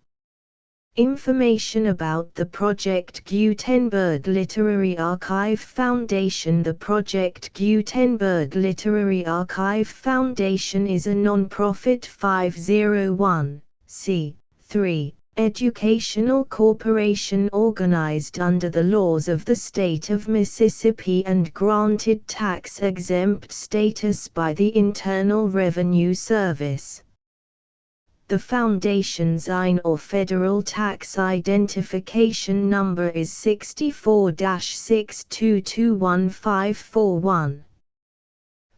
Information about the Project Gutenberg Literary Archive Foundation. The Project Gutenberg Literary Archive Foundation is a non-profit 501(c)(3) educational corporation organized under the laws of the state of Mississippi and granted tax-exempt status by the Internal Revenue Service. The Foundation's IN or Federal Tax Identification Number is 64-6221541.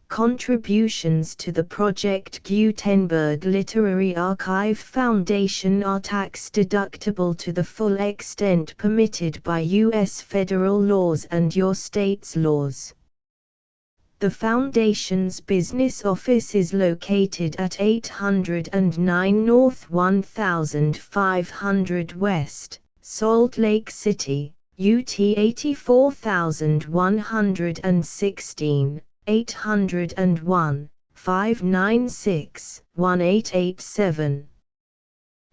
Contributions to the Project Gutenberg Literary Archive Foundation are tax-deductible to the full extent permitted by U.S. federal laws and your state's laws. The Foundation's business office is located at 809 North 1500 West, Salt Lake City, UT 84116, 801-596-1887.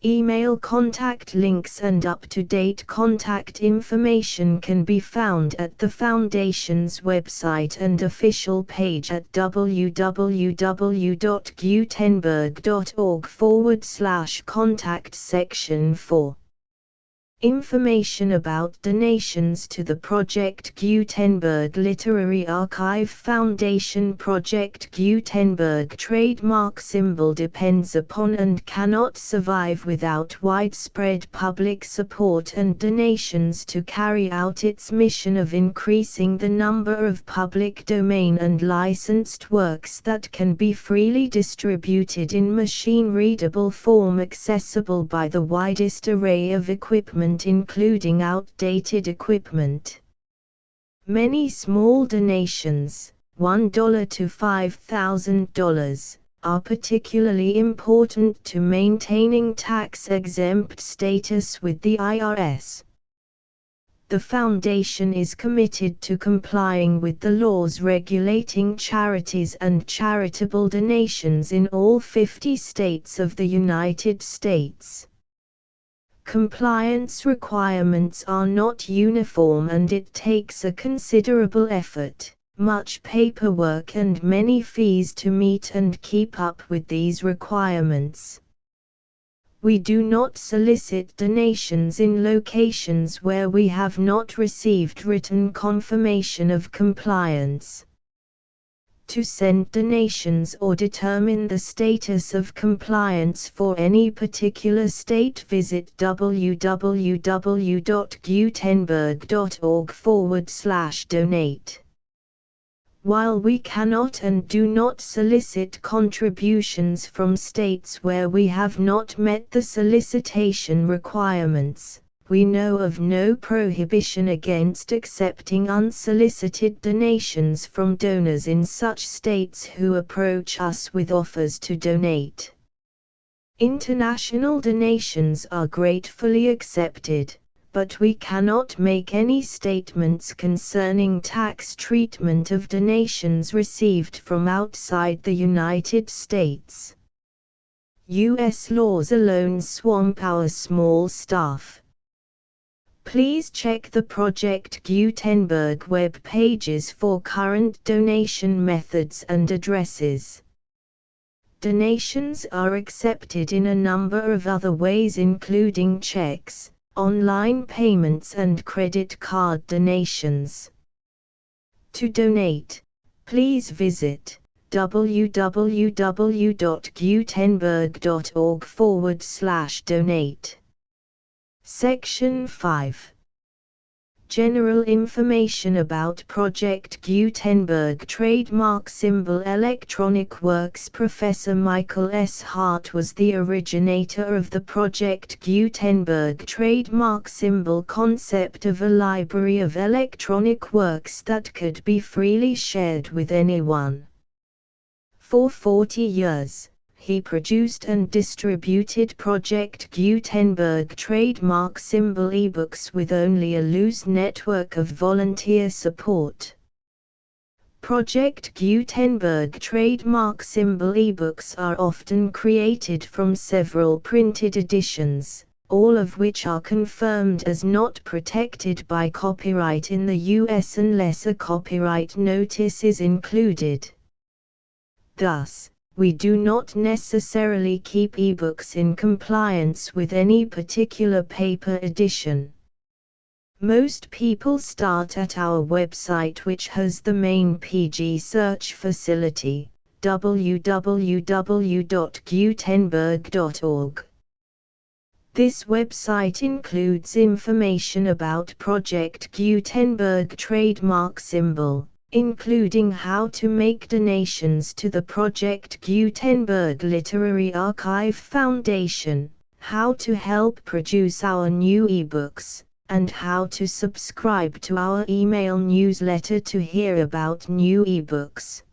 Email contact links and up-to-date contact information can be found at the Foundation's website and official page at www.gutenberg.org/contact section 4. Information about donations to the Project Gutenberg Literary Archive Foundation. Project Gutenberg trademark symbol depends upon and cannot survive without widespread public support and donations to carry out its mission of increasing the number of public domain and licensed works that can be freely distributed in machine-readable form accessible by the widest array of equipment, including outdated equipment. Many small donations, $1 to $5,000, are particularly important to maintaining tax-exempt status with the IRS. The Foundation is committed to complying with the laws regulating charities and charitable donations in all 50 states of the United States. Compliance requirements are not uniform and it takes a considerable effort, much paperwork and many fees to meet and keep up with these requirements. We do not solicit donations in locations where we have not received written confirmation of compliance. To send donations or determine the status of compliance for any particular state, visit www.gutenberg.org/donate. While we cannot and do not solicit contributions from states where we have not met the solicitation requirements, we know of no prohibition against accepting unsolicited donations from donors in such states who approach us with offers to donate. International donations are gratefully accepted, but we cannot make any statements concerning tax treatment of donations received from outside the United States. U.S. laws alone swamp our small staff. Please check the Project Gutenberg web pages for current donation methods and addresses. Donations are accepted in a number of other ways, including checks, online payments and credit card donations. To donate, please visit www.gutenberg.org/donate. Section 5. General information about Project Gutenberg Trademark Symbol Electronic Works. Professor Michael S. Hart was the originator of the Project Gutenberg trademark symbol concept of a library of electronic works that could be freely shared with anyone. For 40 years, he produced and distributed Project Gutenberg trademark symbol ebooks with only a loose network of volunteer support. Project Gutenberg trademark symbol ebooks are often created from several printed editions, all of which are confirmed as not protected by copyright in the US unless a copyright notice is included. Thus, we do not necessarily keep ebooks in compliance with any particular paper edition. Most people start at our website, which has the main PG search facility, www.gutenberg.org. This website includes information about Project Gutenberg trademark symbol, including how to make donations to the Project Gutenberg Literary Archive Foundation, how to help produce our new ebooks, and how to subscribe to our email newsletter to hear about new ebooks.